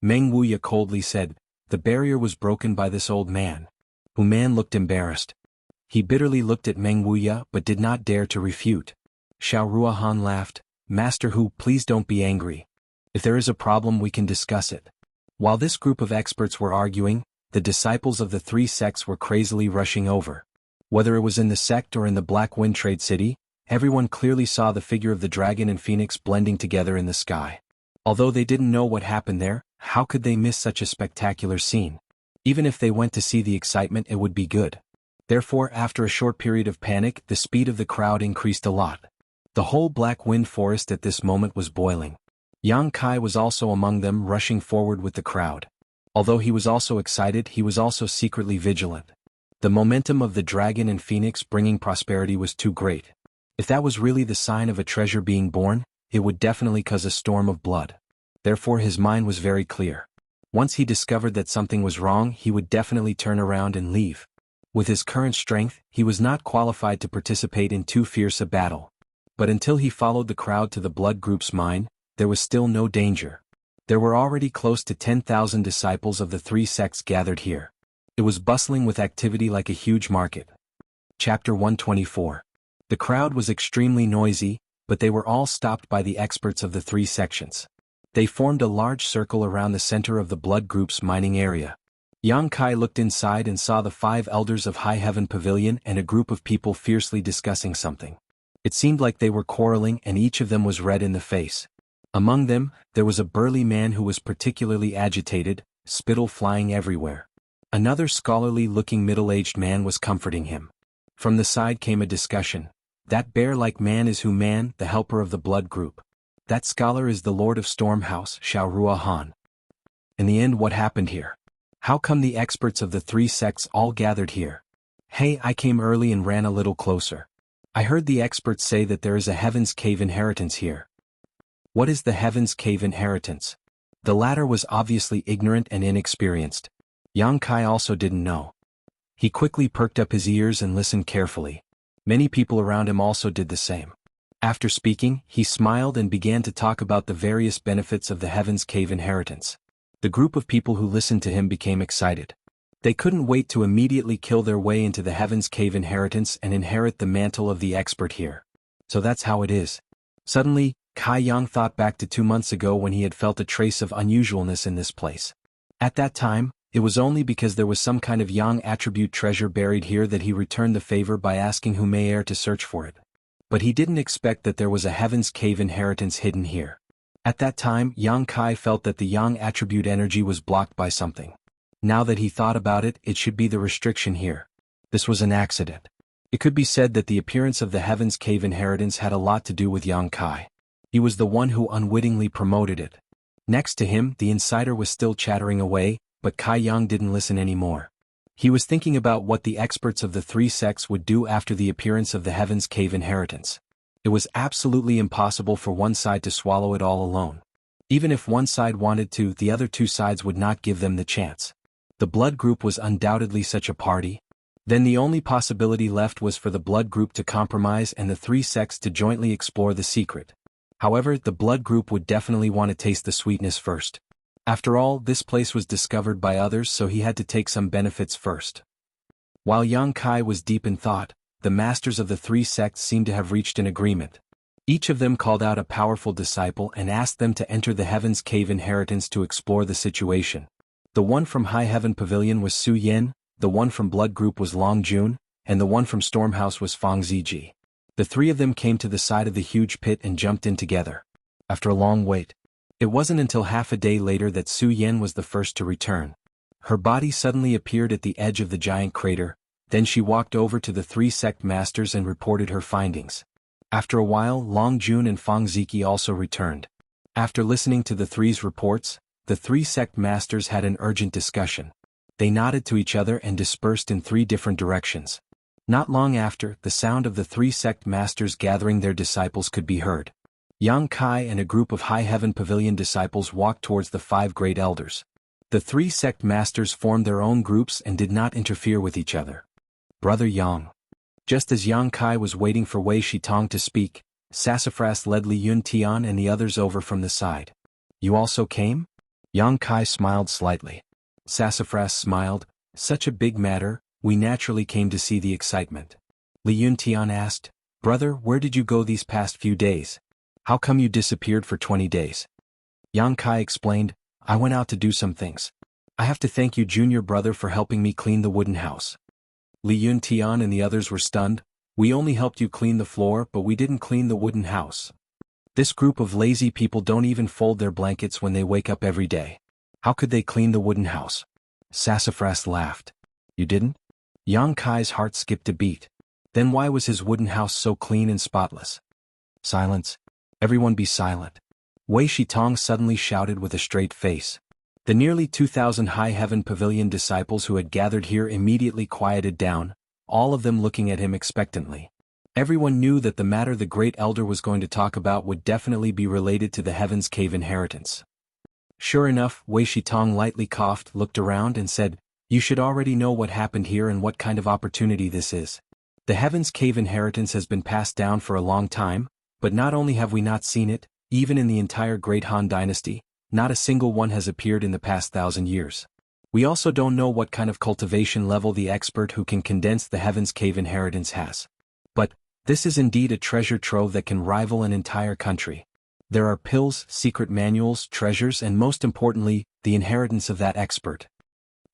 Meng Wuya coldly said, "The barrier was broken by this old man." Hu Man looked embarrassed. He bitterly looked at Meng Wuya but did not dare to refute. Xiao Rua Han laughed, "Master Hu, please don't be angry. If there is a problem we can discuss it." While this group of experts were arguing, the disciples of the 3 sects were crazily rushing over. Whether it was in the sect or in the Black Wind Trade City, everyone clearly saw the figure of the dragon and phoenix blending together in the sky. Although they didn't know what happened there, how could they miss such a spectacular scene? Even if they went to see the excitement, it would be good. Therefore, after a short period of panic, the speed of the crowd increased a lot. The whole Black Wind Forest at this moment was boiling. Yang Kai was also among them, rushing forward with the crowd. Although he was also excited, he was also secretly vigilant. The momentum of the dragon and phoenix bringing prosperity was too great. If that was really the sign of a treasure being born, it would definitely cause a storm of blood. Therefore his mind was very clear. Once he discovered that something was wrong, he would definitely turn around and leave. With his current strength, he was not qualified to participate in too fierce a battle. But until he followed the crowd to the blood group's mine, there was still no danger. There were already close to 10,000 disciples of the 3 sects gathered here. It was bustling with activity like a huge market. Chapter 124. The crowd was extremely noisy, but they were all stopped by the experts of the 3 sections. They formed a large circle around the center of the blood group's mining area. Yang Kai looked inside and saw the 5 elders of High Heaven Pavilion and a group of people fiercely discussing something. It seemed like they were quarreling and each of them was red in the face. Among them, there was a burly man who was particularly agitated, spittle flying everywhere. Another scholarly-looking middle-aged man was comforting him. From the side came a discussion. That bear-like man is Hu Man, the helper of the blood group. That scholar is the Lord of Storm House, Xiao Rua Han. In the end, what happened here? How come the experts of the 3 sects all gathered here? Hey, I came early and ran a little closer. I heard the experts say that there is a Heaven's Cave inheritance here. What is the Heaven's Cave inheritance? The latter was obviously ignorant and inexperienced. Yang Kai also didn't know. He quickly perked up his ears and listened carefully. Many people around him also did the same. After speaking, he smiled and began to talk about the various benefits of the Heaven's Cave inheritance. The group of people who listened to him became excited. They couldn't wait to immediately kill their way into the Heaven's Cave inheritance and inherit the mantle of the expert here. So that's how it is. Suddenly, Kai Yang thought back to 2 months ago when he had felt a trace of unusualness in this place. At that time, it was only because there was some kind of Yang attribute treasure buried here that he returned the favor by asking Hu Mei'er to search for it. But he didn't expect that there was a Heaven's Cave inheritance hidden here. At that time, Yang Kai felt that the Yang attribute energy was blocked by something. Now that he thought about it, it should be the restriction here. This was an accident. It could be said that the appearance of the Heaven's Cave inheritance had a lot to do with Yang Kai. He was the one who unwittingly promoted it. Next to him, the insider was still chattering away, but Kai Yang didn't listen anymore. He was thinking about what the experts of the 3 sects would do after the appearance of the Heaven's Cave inheritance. It was absolutely impossible for one side to swallow it all alone. Even if one side wanted to, the other 2 sides would not give them the chance. The blood group was undoubtedly such a party. Then the only possibility left was for the blood group to compromise and the 3 sects to jointly explore the secret. However, the blood group would definitely want to taste the sweetness first. After all, this place was discovered by others, so he had to take some benefits first. While Yang Kai was deep in thought, the masters of the 3 sects seemed to have reached an agreement. Each of them called out a powerful disciple and asked them to enter the Heaven's Cave inheritance to explore the situation. The one from High Heaven Pavilion was Su Yin, the one from Blood Group was Long Jun, and the one from Stormhouse was Fang Ziji. The 3 of them came to the side of the huge pit and jumped in together. After a long wait, it wasn't until half a day later that Su Yin was the first to return. Her body suddenly appeared at the edge of the giant crater, then she walked over to the 3 sect masters and reported her findings. After a while, Long Jun and Fang Ziki also returned. After listening to the 3's reports, the 3 sect masters had an urgent discussion. They nodded to each other and dispersed in 3 different directions. Not long after, the sound of the 3 sect masters gathering their disciples could be heard. Yang Kai and a group of High Heaven Pavilion disciples walked towards the 5 great elders. The 3 sect masters formed their own groups and did not interfere with each other. Brother Yang. Just as Yang Kai was waiting for Wei Shitong to speak, Sassafras led Li Yun Tian and the others over from the side. You also came? Yang Kai smiled slightly. Sassafras smiled. Such a big matter, we naturally came to see the excitement. Li Yun Tian asked, Brother, where did you go these past few days? How come you disappeared for 20 days? Yang Kai explained, I went out to do some things. I have to thank you, junior brother, for helping me clean the wooden house. Li Yun Tian and the others were stunned. We only helped you clean the floor, but we didn't clean the wooden house. This group of lazy people don't even fold their blankets when they wake up every day. How could they clean the wooden house? Sassafras laughed. You didn't? Yang Kai's heart skipped a beat. Then why was his wooden house so clean and spotless? Silence. Everyone be silent. Wei Shitong suddenly shouted with a straight face. The nearly 2,000 High Heaven Pavilion disciples who had gathered here immediately quieted down, all of them looking at him expectantly. Everyone knew that the matter the Great Elder was going to talk about would definitely be related to the Heaven's Cave inheritance. Sure enough, Wei Shitong lightly coughed, looked around and said, You should already know what happened here and what kind of opportunity this is. The Heaven's Cave inheritance has been passed down for a long time, but not only have we not seen it, even in the entire Great Han Dynasty, not a single one has appeared in the past 1,000 years. We also don't know what kind of cultivation level the expert who can condense the Heaven's Cave inheritance has. But this is indeed a treasure trove that can rival an entire country. There are pills, secret manuals, treasures, and most importantly, the inheritance of that expert.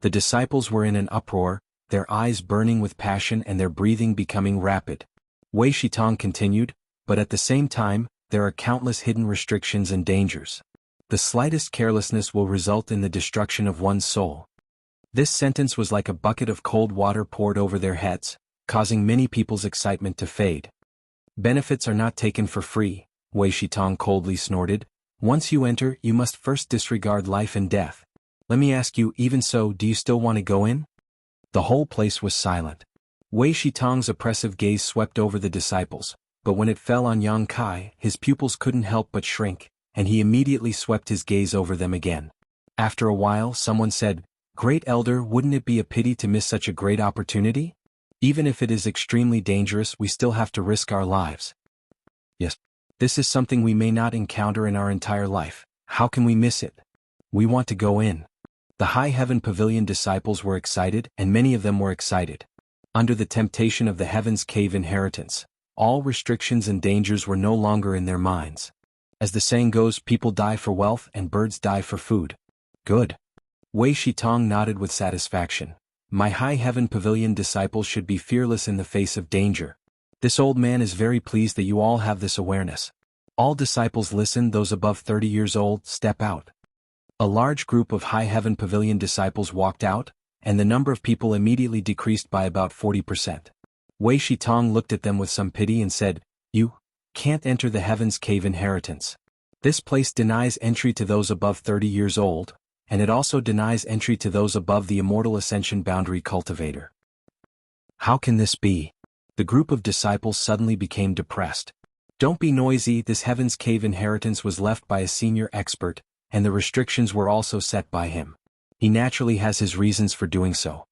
The disciples were in an uproar, their eyes burning with passion and their breathing becoming rapid. Wei Shitong continued, but at the same time, there are countless hidden restrictions and dangers. The slightest carelessness will result in the destruction of one's soul. This sentence was like a bucket of cold water poured over their heads, causing many people's excitement to fade. Benefits are not taken for free, Wei Shitong coldly snorted. Once you enter, you must first disregard life and death. Let me ask you, even so, do you still want to go in? The whole place was silent. Wei Shitong's oppressive gaze swept over the disciples, but when it fell on Yang Kai, his pupils couldn't help but shrink, and he immediately swept his gaze over them again. After a while, someone said, Great Elder, wouldn't it be a pity to miss such a great opportunity? Even if it is extremely dangerous, we still have to risk our lives. Yes. This is something we may not encounter in our entire life. How can we miss it? We want to go in. The High Heaven Pavilion disciples were excited, and many of them were excited. Under the temptation of the Heaven's Cave inheritance, all restrictions and dangers were no longer in their minds. As the saying goes, people die for wealth and birds die for food. Good. Wei Shitong nodded with satisfaction. My High Heaven Pavilion disciples should be fearless in the face of danger. This old man is very pleased that you all have this awareness. All disciples listen. Those above 30 years old, step out. A large group of High Heaven Pavilion disciples walked out, and the number of people immediately decreased by about 40%. Wei Shitong looked at them with some pity and said, "You can't enter the Heaven's Cave inheritance. This place denies entry to those above 30 years old, and it also denies entry to those above the Immortal Ascension boundary cultivator." How can this be? The group of disciples suddenly became depressed. Don't be noisy. This Heaven's Cave inheritance was left by a senior expert, and the restrictions were also set by him. He naturally has his reasons for doing so.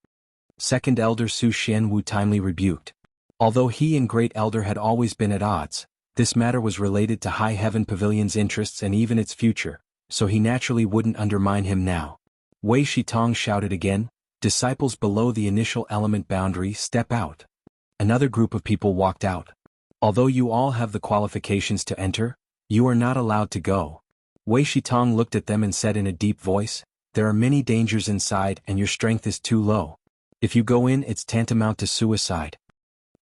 Second Elder Su Xianwu timely rebuked. Although he and Great Elder had always been at odds, this matter was related to High Heaven Pavilion's interests and even its future, so he naturally wouldn't undermine him now. Wei Shitong shouted again, "Disciples below the initial element boundary, step out." Another group of people walked out. Although you all have the qualifications to enter, you are not allowed to go. Wei Shitong looked at them and said in a deep voice, "There are many dangers inside and your strength is too low. If you go in, it's tantamount to suicide."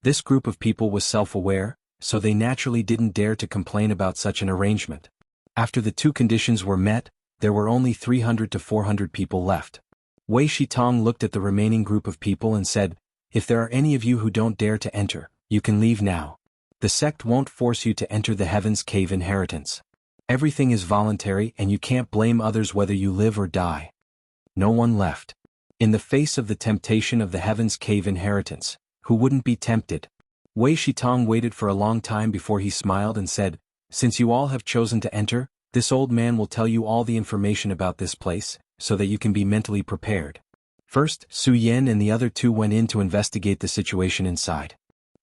This group of people was self-aware, so they naturally didn't dare to complain about such an arrangement. After the two conditions were met, there were only 300 to 400 people left. Wei Shitong looked at the remaining group of people and said, "If there are any of you who don't dare to enter, you can leave now. The sect won't force you to enter the Heaven's Cave inheritance. Everything is voluntary and you can't blame others whether you live or die." No one left. In the face of the temptation of the Heaven's Cave inheritance, who wouldn't be tempted? Wei Shitong waited for a long time before he smiled and said, "Since you all have chosen to enter, this old man will tell you all the information about this place, so that you can be mentally prepared." First, Su Yen and the other two went in to investigate the situation inside.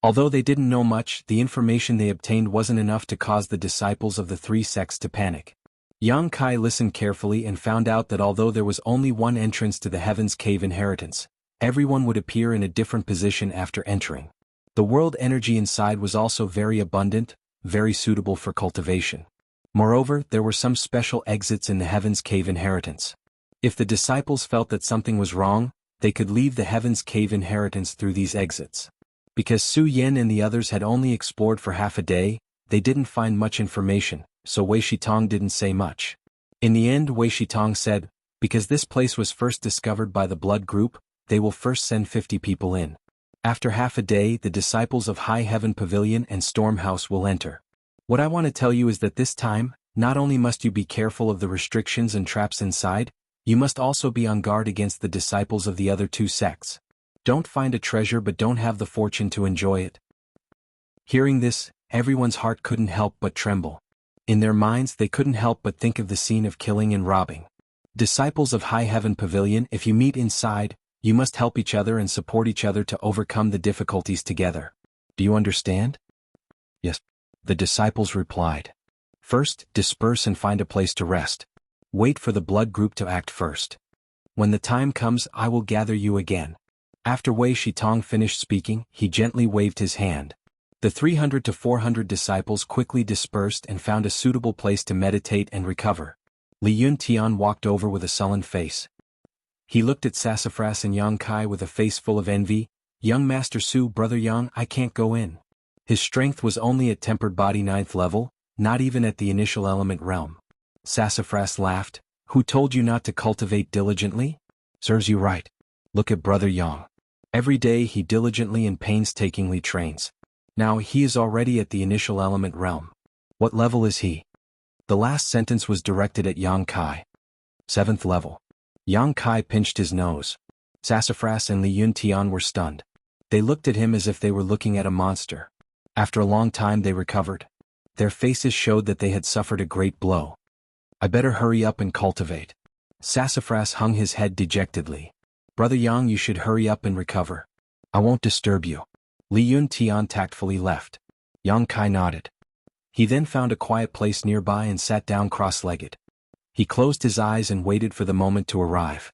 Although they didn't know much, the information they obtained wasn't enough to cause the disciples of the three sects to panic. Yang Kai listened carefully and found out that although there was only one entrance to the Heaven's Cave inheritance, everyone would appear in a different position after entering. The world energy inside was also very abundant, very suitable for cultivation. Moreover, there were some special exits in the Heaven's Cave inheritance. If the disciples felt that something was wrong, they could leave the Heaven's Cave inheritance through these exits. Because Su Yen and the others had only explored for half a day, they didn't find much information, so Wei Shitong didn't say much. In the end, Wei Shitong said, "Because this place was first discovered by the blood group, they will first send 50 people in. After half a day, the disciples of High Heaven Pavilion and Stormhouse will enter. What I want to tell you is that this time, not only must you be careful of the restrictions and traps inside, you must also be on guard against the disciples of the other two sects. Don't find a treasure but don't have the fortune to enjoy it." Hearing this, everyone's heart couldn't help but tremble. In their minds they couldn't help but think of the scene of killing and robbing. Disciples of High Heaven Pavilion, if you meet inside, you must help each other and support each other to overcome the difficulties together. Do you understand? Yes, the disciples replied. First, disperse and find a place to rest. Wait for the blood group to act first. When the time comes, I will gather you again. After Wei Shitong finished speaking, he gently waved his hand. The 300 to 400 disciples quickly dispersed and found a suitable place to meditate and recover. Li Yuntian walked over with a sullen face. He looked at Sassafras and Yang Kai with a face full of envy. "Young Master Su, Brother Yang, I can't go in." His strength was only at tempered body 9th level, not even at the initial element realm. Sassafras laughed. "Who told you not to cultivate diligently? Serves you right. Look at Brother Yang. Every day he diligently and painstakingly trains. Now he is already at the initial element realm. What level is he?" The last sentence was directed at Yang Kai. 7th level. Yang Kai pinched his nose. Sassafras and Li Yuntian were stunned. They looked at him as if they were looking at a monster. After a long time they recovered. Their faces showed that they had suffered a great blow. "I better hurry up and cultivate." Sassafras hung his head dejectedly. "Brother Yang, you should hurry up and recover. I won't disturb you." Li Yuntian tactfully left. Yang Kai nodded. He then found a quiet place nearby and sat down cross-legged. He closed his eyes and waited for the moment to arrive.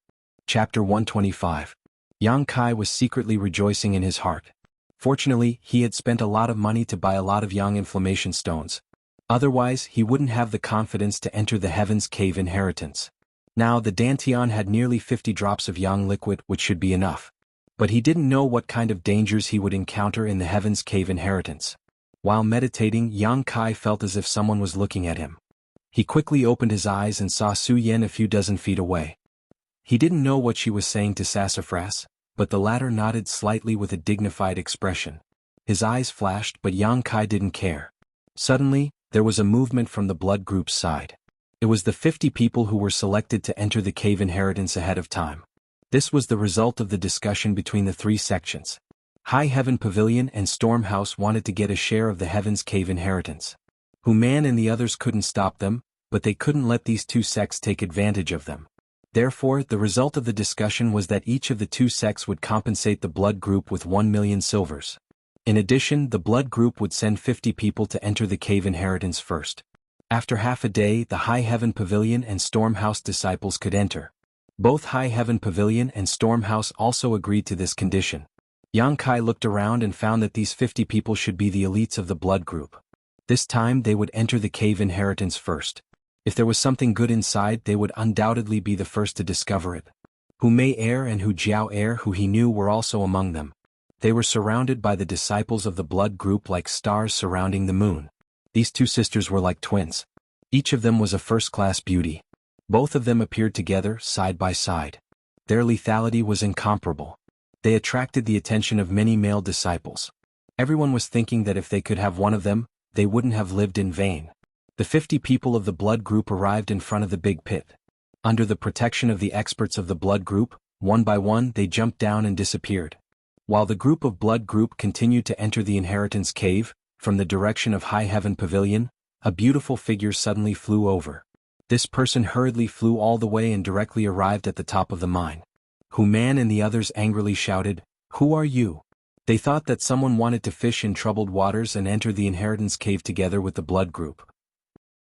Chapter 125. Yang Kai was secretly rejoicing in his heart. Fortunately, he had spent a lot of money to buy a lot of Yang inflammation stones. Otherwise, he wouldn't have the confidence to enter the Heaven's Cave inheritance. Now the Dantian had nearly 50 drops of Yang liquid, which should be enough. But he didn't know what kind of dangers he would encounter in the Heaven's Cave inheritance. While meditating, Yang Kai felt as if someone was looking at him. He quickly opened his eyes and saw Su Yen a few dozen feet away. He didn't know what she was saying to Sassafras, but the latter nodded slightly with a dignified expression. His eyes flashed, but Yang Kai didn't care. Suddenly, there was a movement from the blood group's side. It was the 50 people who were selected to enter the cave inheritance ahead of time. This was the result of the discussion between the three sections. High Heaven Pavilion and Storm House wanted to get a share of the Heaven's Cave inheritance. Human and the others couldn't stop them, but they couldn't let these two sects take advantage of them. Therefore, the result of the discussion was that each of the two sects would compensate the blood group with 1 million silvers. In addition, the blood group would send 50 people to enter the cave inheritance first. After half a day, the High Heaven Pavilion and Storm House disciples could enter. Both High Heaven Pavilion and Storm House also agreed to this condition. Yang Kai looked around and found that these 50 people should be the elites of the blood group. This time they would enter the cave inheritance first. If there was something good inside, they would undoubtedly be the first to discover it. Hu Mei Air and Hu Jiao Air, who he knew, were also among them. They were surrounded by the disciples of the blood group like stars surrounding the moon. These two sisters were like twins. Each of them was a first-class beauty. Both of them appeared together, side by side. Their lethality was incomparable. They attracted the attention of many male disciples. Everyone was thinking that if they could have one of them, they wouldn't have lived in vain. The 50 people of the blood group arrived in front of the big pit. Under the protection of the experts of the blood group, one by one they jumped down and disappeared. While the group of blood group continued to enter the inheritance cave, from the direction of High Heaven Pavilion, a beautiful figure suddenly flew over. This person hurriedly flew all the way and directly arrived at the top of the mine. Human and the others angrily shouted, "Who are you?" They thought that someone wanted to fish in troubled waters and enter the inheritance cave together with the blood group.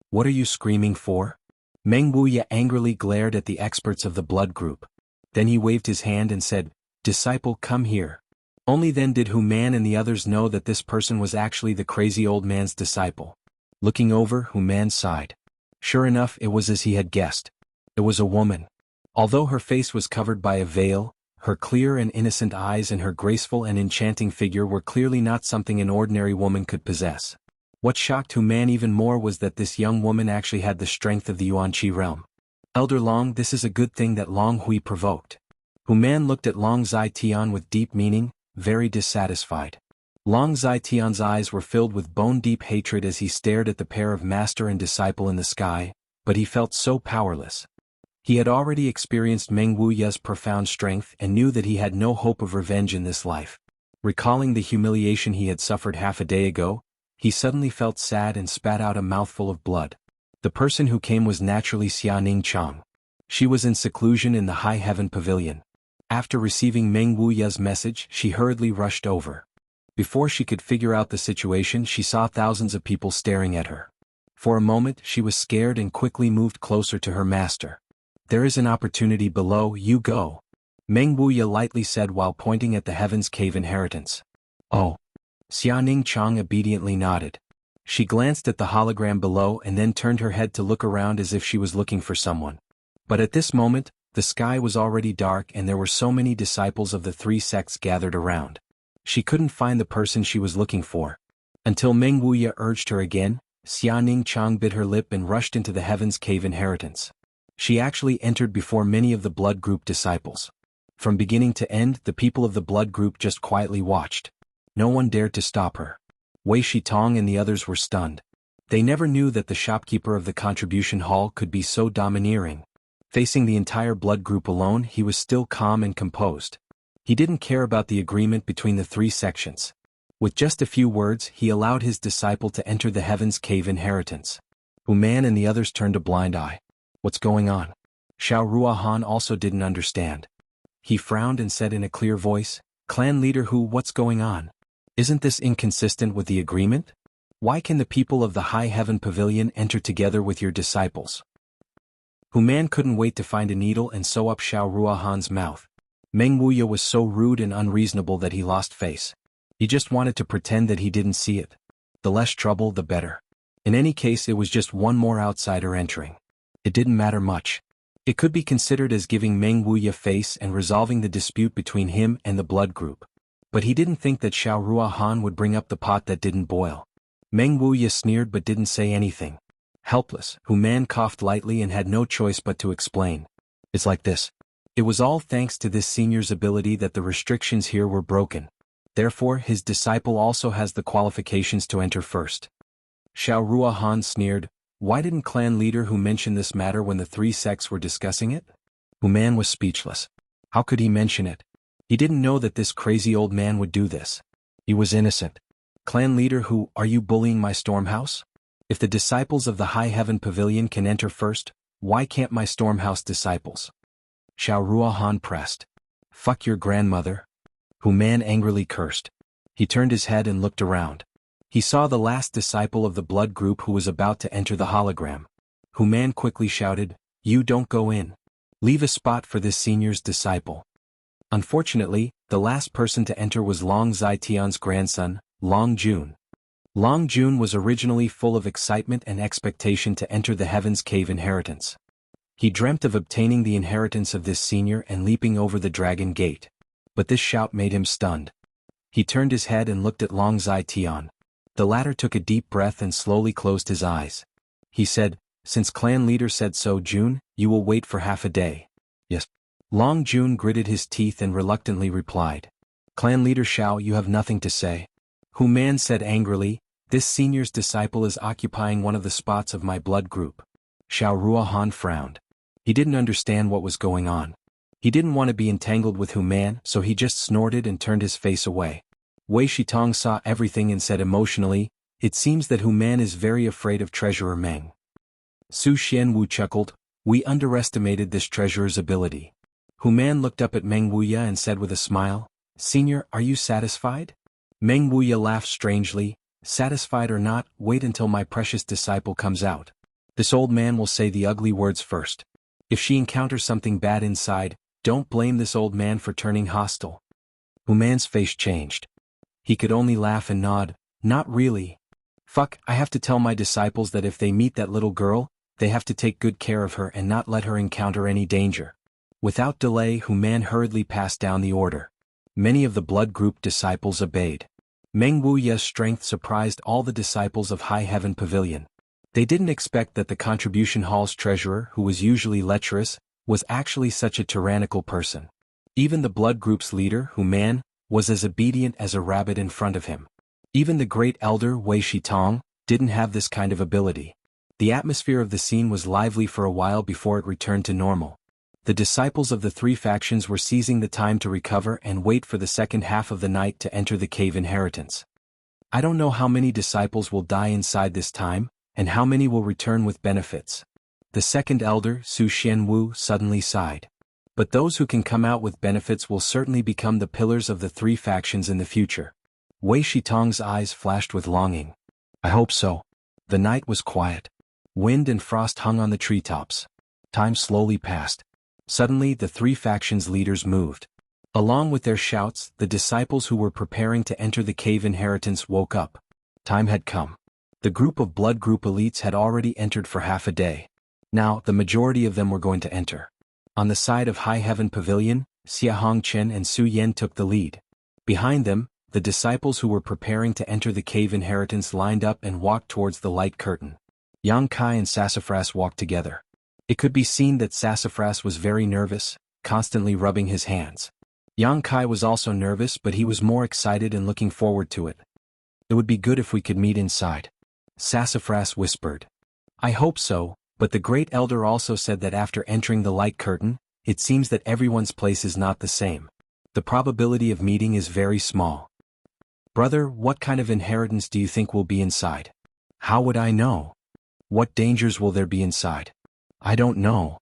"What are you screaming for?" Meng Wuya angrily glared at the experts of the blood group. Then he waved his hand and said, "Disciple, come here." Only then did Human and the others know that this person was actually the crazy old man's disciple. Looking over, Human sighed. Sure enough, it was as he had guessed. It was a woman. Although her face was covered by a veil, her clear and innocent eyes and her graceful and enchanting figure were clearly not something an ordinary woman could possess. What shocked Human even more was that this young woman actually had the strength of the Yuanqi realm. "Elder Long, this is a good thing that Long Hui provoked." Human looked at Long Zai-Tian with deep meaning, very dissatisfied. Long Zai-Tian's eyes were filled with bone-deep hatred as he stared at the pair of master and disciple in the sky, but he felt so powerless. He had already experienced Meng Wuya's profound strength and knew that he had no hope of revenge in this life. Recalling the humiliation he had suffered half a day ago, he suddenly felt sad and spat out a mouthful of blood. The person who came was naturally Xia Ning Chang. She was in seclusion in the High Heaven Pavilion. After receiving Meng Wuya's message, she hurriedly rushed over. Before she could figure out the situation, she saw thousands of people staring at her. For a moment, she was scared and quickly moved closer to her master. "There is an opportunity below, you go," Meng Wuya lightly said while pointing at the Heaven's Cave inheritance. "Oh." Xia Ning Chang obediently nodded. She glanced at the hologram below and then turned her head to look around as if she was looking for someone. But at this moment, the sky was already dark and there were so many disciples of the three sects gathered around. She couldn't find the person she was looking for. Until Meng Wuya urged her again, Xia Ning Chang bit her lip and rushed into the Heaven's Cave inheritance. She actually entered before many of the blood group disciples. From beginning to end, the people of the blood group just quietly watched. No one dared to stop her. Wei Shitong and the others were stunned. They never knew that the shopkeeper of the contribution hall could be so domineering. Facing the entire blood group alone, he was still calm and composed. He didn't care about the agreement between the three sections. With just a few words, he allowed his disciple to enter the Heaven's Cave inheritance. Human and the others turned a blind eye. What's going on? Xiao Ruahan also didn't understand. He frowned and said in a clear voice, "Clan leader Hu, what's going on? Isn't this inconsistent with the agreement? Why can the people of the High Heaven Pavilion enter together with your disciples?" Hu Man couldn't wait to find a needle and sew up Xiao Ruahan's mouth. Meng Wuya was so rude and unreasonable that he lost face. He just wanted to pretend that he didn't see it. The less trouble, the better. In any case, it was just one more outsider entering. It didn't matter much. It could be considered as giving Meng Wuya face and resolving the dispute between him and the blood group. But he didn't think that Xiao Ruahan would bring up the pot that didn't boil. Meng Wuya sneered but didn't say anything. Helpless, Hu Man coughed lightly and had no choice but to explain. It's like this. It was all thanks to this senior's ability that the restrictions here were broken. Therefore, his disciple also has the qualifications to enter first. Xiao Ruahan sneered. Why didn't clan leader Hu mention this matter when the three sects were discussing it? Hu Man was speechless. How could he mention it? He didn't know that this crazy old man would do this. He was innocent. Clan leader Hu, are you bullying my stormhouse? If the disciples of the High Heaven Pavilion can enter first, why can't my stormhouse disciples? Xiao Ruahan pressed. Fuck your grandmother. Hu Man angrily cursed. He turned his head and looked around. He saw the last disciple of the blood group who was about to enter the hologram. Hu Man quickly shouted, You don't go in. Leave a spot for this senior's disciple. Unfortunately, the last person to enter was Long Zitian's grandson, Long Jun. Long Jun was originally full of excitement and expectation to enter the Heaven's Cave inheritance. He dreamt of obtaining the inheritance of this senior and leaping over the dragon gate. But this shout made him stunned. He turned his head and looked at Long Zitian. The latter took a deep breath and slowly closed his eyes. He said, Since clan leader said so, Jun, you will wait for half a day. Yes. Long Jun gritted his teeth and reluctantly replied. Clan leader Xiao, you have nothing to say. Hu Man said angrily, This senior's disciple is occupying one of the spots of my blood group. Xiao Ruahan frowned. He didn't understand what was going on. He didn't want to be entangled with Hu Man, so he just snorted and turned his face away. Wei Shitong saw everything and said emotionally, It seems that Hu Man is very afraid of Treasurer Meng. Su Xianwu chuckled, We underestimated this treasurer's ability. Hu Man looked up at Meng Wuya and said with a smile, Senior, are you satisfied? Meng Wuya laughed strangely, Satisfied or not, wait until my precious disciple comes out. This old man will say the ugly words first. If she encounters something bad inside, don't blame this old man for turning hostile. Hu Man's face changed. He could only laugh and nod, Not really. Fuck, I have to tell my disciples that if they meet that little girl, they have to take good care of her and not let her encounter any danger. Without delay, Hu Man hurriedly passed down the order. Many of the blood group disciples obeyed. Meng Wuya's strength surprised all the disciples of High Heaven Pavilion. They didn't expect that the contribution hall's treasurer, who was usually lecherous, was actually such a tyrannical person. Even the blood group's leader, Hu Man, was as obedient as a rabbit in front of him. Even the great elder Wei Shitong didn't have this kind of ability. The atmosphere of the scene was lively for a while before it returned to normal. The disciples of the three factions were seizing the time to recover and wait for the second half of the night to enter the cave inheritance. I don't know how many disciples will die inside this time, and how many will return with benefits. The second elder, Su Xianwu, suddenly sighed. But those who can come out with benefits will certainly become the pillars of the three factions in the future. Wei Shitong's eyes flashed with longing. I hope so. The night was quiet. Wind and frost hung on the treetops. Time slowly passed. Suddenly the three factions' leaders moved. Along with their shouts, the disciples who were preparing to enter the cave inheritance woke up. Time had come. The group of blood group elites had already entered for half a day. Now, the majority of them were going to enter. On the side of High Heaven Pavilion, Xia Hongchen and Su Yan took the lead. Behind them, the disciples who were preparing to enter the cave inheritance lined up and walked towards the light curtain. Yang Kai and Sassafras walked together. It could be seen that Sassafras was very nervous, constantly rubbing his hands. Yang Kai was also nervous, but he was more excited and looking forward to it. It would be good if we could meet inside. Sassafras whispered. I hope so, but the great elder also said that after entering the light curtain, it seems that everyone's place is not the same. The probability of meeting is very small. Brother, what kind of inheritance do you think will be inside? How would I know? What dangers will there be inside? I don't know.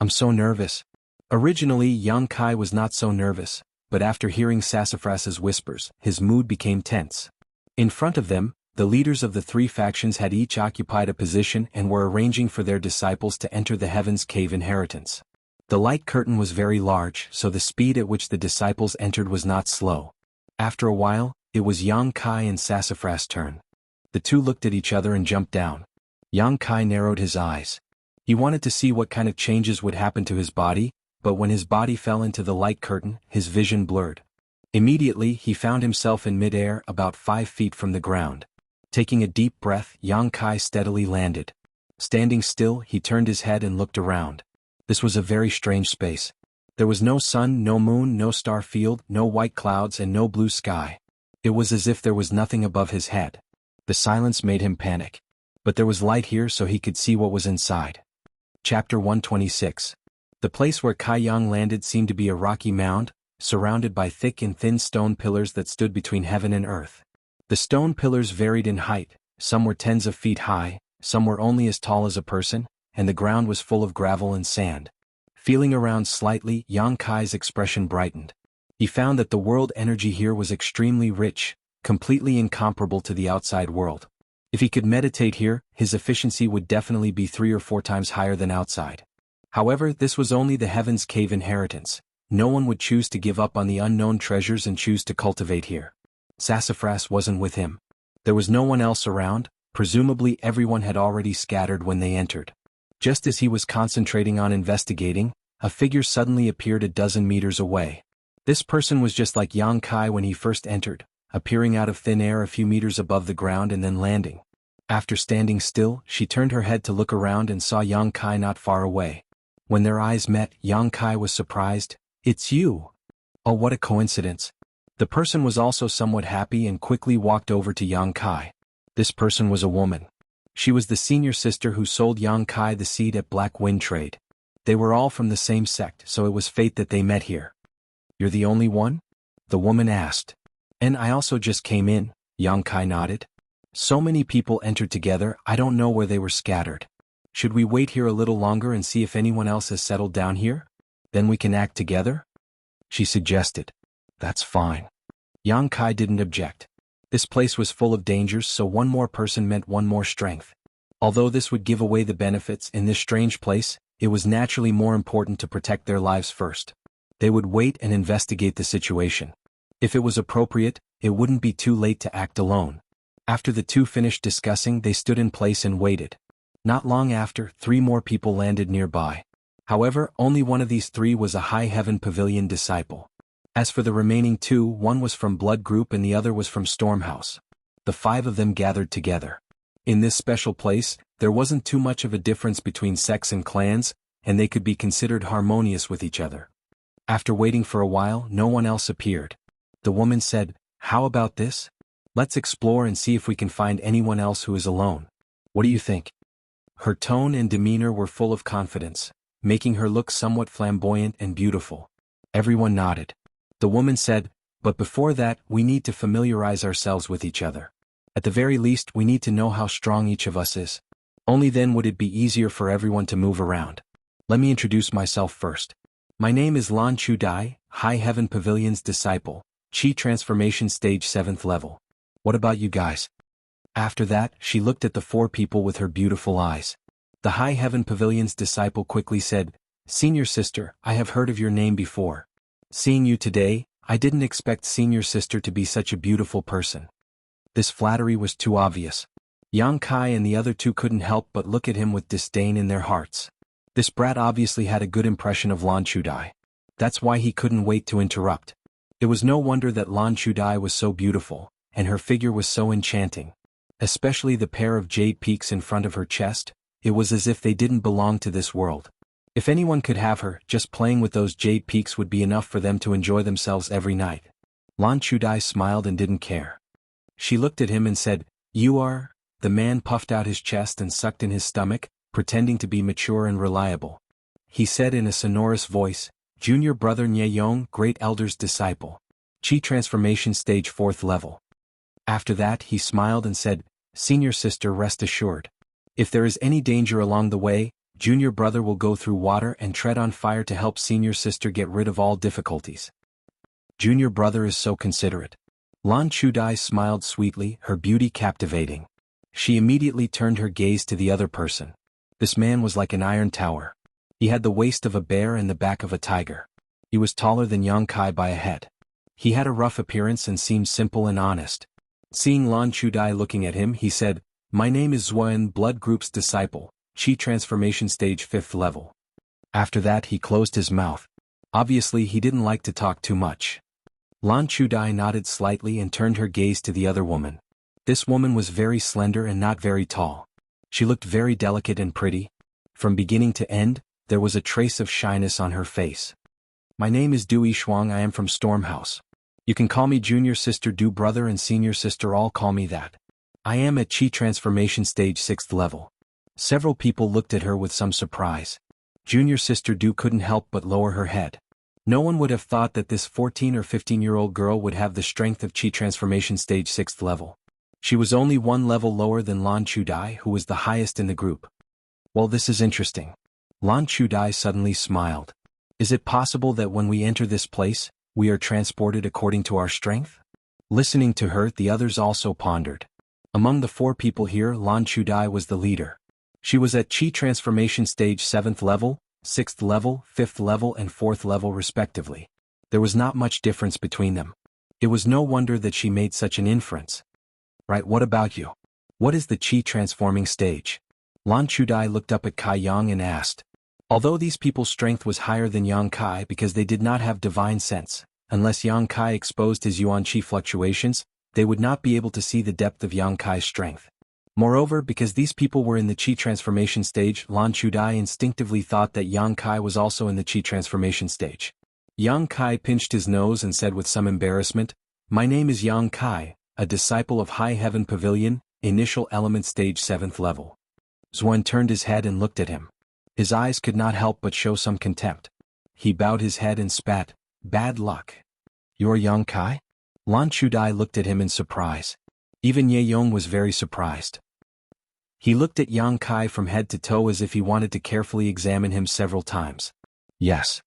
I'm so nervous. Originally, Yang Kai was not so nervous, but after hearing Sassafras's whispers, his mood became tense. In front of them, The leaders of the three factions had each occupied a position and were arranging for their disciples to enter the Heaven's Cave inheritance. The light curtain was very large, so the speed at which the disciples entered was not slow. After a while, it was Yang Kai and Sassafras' turn. The two looked at each other and jumped down. Yang Kai narrowed his eyes. He wanted to see what kind of changes would happen to his body, but when his body fell into the light curtain, his vision blurred. Immediately, he found himself in midair about 5 feet from the ground. Taking a deep breath, Yang Kai steadily landed. Standing still, he turned his head and looked around. This was a very strange space. There was no sun, no moon, no star field, no white clouds and no blue sky. It was as if there was nothing above his head. The silence made him panic. But there was light here so he could see what was inside. Chapter 126. The place where Kai Yang landed seemed to be a rocky mound, surrounded by thick and thin stone pillars that stood between heaven and earth. The stone pillars varied in height, some were tens of feet high, some were only as tall as a person, and the ground was full of gravel and sand. Feeling around slightly, Yang Kai's expression brightened. He found that the world energy here was extremely rich, completely incomparable to the outside world. If he could meditate here, his efficiency would definitely be 3 or 4 times higher than outside. However, this was only the Heaven's Cave inheritance. No one would choose to give up on the unknown treasures and choose to cultivate here. Sassafras wasn't with him. There was no one else around, presumably everyone had already scattered when they entered. Just as he was concentrating on investigating, a figure suddenly appeared a dozen meters away. This person was just like Yang Kai when he first entered, appearing out of thin air a few meters above the ground and then landing. After standing still, she turned her head to look around and saw Yang Kai not far away. When their eyes met, Yang Kai was surprised. "It's you!" "Oh, what a coincidence." The person was also somewhat happy and quickly walked over to Yang Kai. This person was a woman. She was the senior sister who sold Yang Kai the seed at Black Wind Trade. They were all from the same sect, so it was fate that they met here. "You're the only one?" the woman asked. "And I also just came in," Yang Kai nodded. "So many people entered together, I don't know where they were scattered. Should we wait here a little longer and see if anyone else has settled down here? Then we can act together?" she suggested. "That's fine." Yang Kai didn't object. This place was full of dangers, so one more person meant one more strength. Although this would give away the benefits in this strange place, it was naturally more important to protect their lives first. They would wait and investigate the situation. If it was appropriate, it wouldn't be too late to act alone. After the two finished discussing, they stood in place and waited. Not long after, 3 more people landed nearby. However, only one of these 3 was a High Heaven Pavilion disciple. As for the remaining 2, one was from Blood Group and the other was from Stormhouse. The 5 of them gathered together. In this special place, there wasn't too much of a difference between sects and clans, and they could be considered harmonious with each other. After waiting for a while, no one else appeared. The woman said, "How about this? Let's explore and see if we can find anyone else who is alone. What do you think?" Her tone and demeanor were full of confidence, making her look somewhat flamboyant and beautiful. Everyone nodded. The woman said, "But before that, we need to familiarize ourselves with each other. At the very least, we need to know how strong each of us is. Only then would it be easier for everyone to move around. Let me introduce myself first. My name is Lan Chu Dai, High Heaven Pavilion's disciple, Chi Transformation Stage 7th level. What about you guys?" After that, she looked at the 4 people with her beautiful eyes. The High Heaven Pavilion's disciple quickly said, "Senior sister, I have heard of your name before. Seeing you today, I didn't expect senior sister to be such a beautiful person." This flattery was too obvious. Yang Kai and the other 2 couldn't help but look at him with disdain in their hearts. This brat obviously had a good impression of Lan Chudai. That's why he couldn't wait to interrupt. It was no wonder that Lan Chudai was so beautiful, and her figure was so enchanting. Especially the pair of jade peaks in front of her chest, it was as if they didn't belong to this world. If anyone could have her, just playing with those jade peaks would be enough for them to enjoy themselves every night. Lan Chudai smiled and didn't care. She looked at him and said, "You are?" The man puffed out his chest and sucked in his stomach, pretending to be mature and reliable. He said in a sonorous voice, "Junior brother Nye Yong, Great Elder's disciple. Chi Transformation Stage 4th level." After that, he smiled and said, "Senior sister, rest assured. If there is any danger along the way, Junior brother will go through water and tread on fire to help senior sister get rid of all difficulties." Junior brother is so considerate. Lan Chudai smiled sweetly, her beauty captivating. She immediately turned her gaze to the other person. This man was like an iron tower. He had the waist of a bear and the back of a tiger. He was taller than Yang Kai by a head. He had a rough appearance and seemed simple and honest. Seeing Lan Chudai looking at him, he said, "My name is Zuan, Blood Group's disciple, Qi Transformation Stage 5th level." After that he closed his mouth. Obviously he didn't like to talk too much. Lan Chudai nodded slightly and turned her gaze to the other woman. This woman was very slender and not very tall. She looked very delicate and pretty. From beginning to end, there was a trace of shyness on her face. "My name is Du Yishuang, I am from Stormhouse. You can call me junior sister Du, brother and senior sister, all call me that. I am at Qi Transformation Stage 6th level." Several people looked at her with some surprise. Junior sister Du couldn't help but lower her head. No one would have thought that this 14 or 15-year-old girl would have the strength of Qi Transformation Stage 6th level. She was only one level lower than Lan Chudai, who was the highest in the group. "Well, this is interesting." Lan Chudai suddenly smiled. "Is it possible that when we enter this place, we are transported according to our strength?" Listening to her, the others also pondered. Among the 4 people here, Lan Chudai was the leader. She was at Qi Transformation Stage 7th level, 6th level, 5th level and 4th level respectively. There was not much difference between them. It was no wonder that she made such an inference. "Right, what about you? What is the Qi transforming stage?" Lan Chudai looked up at Kai Yang and asked. Although these people's strength was higher than Yang Kai because they did not have divine sense, unless Yang Kai exposed his Yuan Qi fluctuations, they would not be able to see the depth of Yang Kai's strength. Moreover, because these people were in the Qi transformation stage, Lan Chudai instinctively thought that Yang Kai was also in the Qi transformation stage. Yang Kai pinched his nose and said with some embarrassment, "My name is Yang Kai, a disciple of High Heaven Pavilion, Initial Element Stage 7th level." Zuan turned his head and looked at him. His eyes could not help but show some contempt. He bowed his head and spat, "Bad luck." "You're Yang Kai?" Lan Chudai looked at him in surprise. Even Ye Yong was very surprised. He looked at Yang Kai from head to toe as if he wanted to carefully examine him several times. "Yes."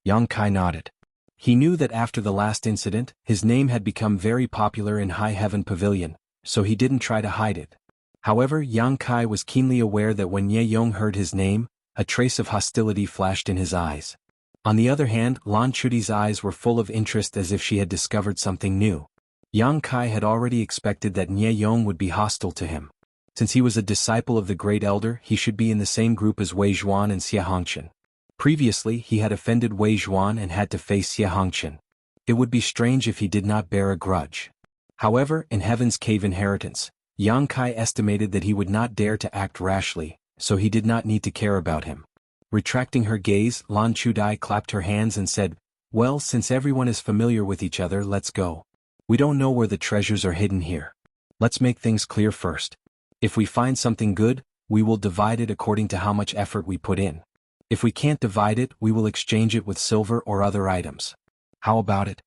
Yang Kai nodded. He knew that after the last incident, his name had become very popular in High Heaven Pavilion, so he didn't try to hide it. However, Yang Kai was keenly aware that when Ye Yong heard his name, a trace of hostility flashed in his eyes. On the other hand, Lan Chudai's eyes were full of interest as if she had discovered something new. Yang Kai had already expected that Ye Yong would be hostile to him. Since he was a disciple of the Great Elder, he should be in the same group as Wei Zhuan and Xie Hongqian. Previously, he had offended Wei Zhuan and had to face Xie Hongqian. It would be strange if he did not bear a grudge. However, in Heaven's Cave Inheritance, Yang Kai estimated that he would not dare to act rashly, so he did not need to care about him. Retracting her gaze, Lan Chudai clapped her hands and said, "Well, since everyone is familiar with each other, let's go. We don't know where the treasures are hidden here. Let's make things clear first. If we find something good, we will divide it according to how much effort we put in. If we can't divide it, we will exchange it with silver or other items. How about it?"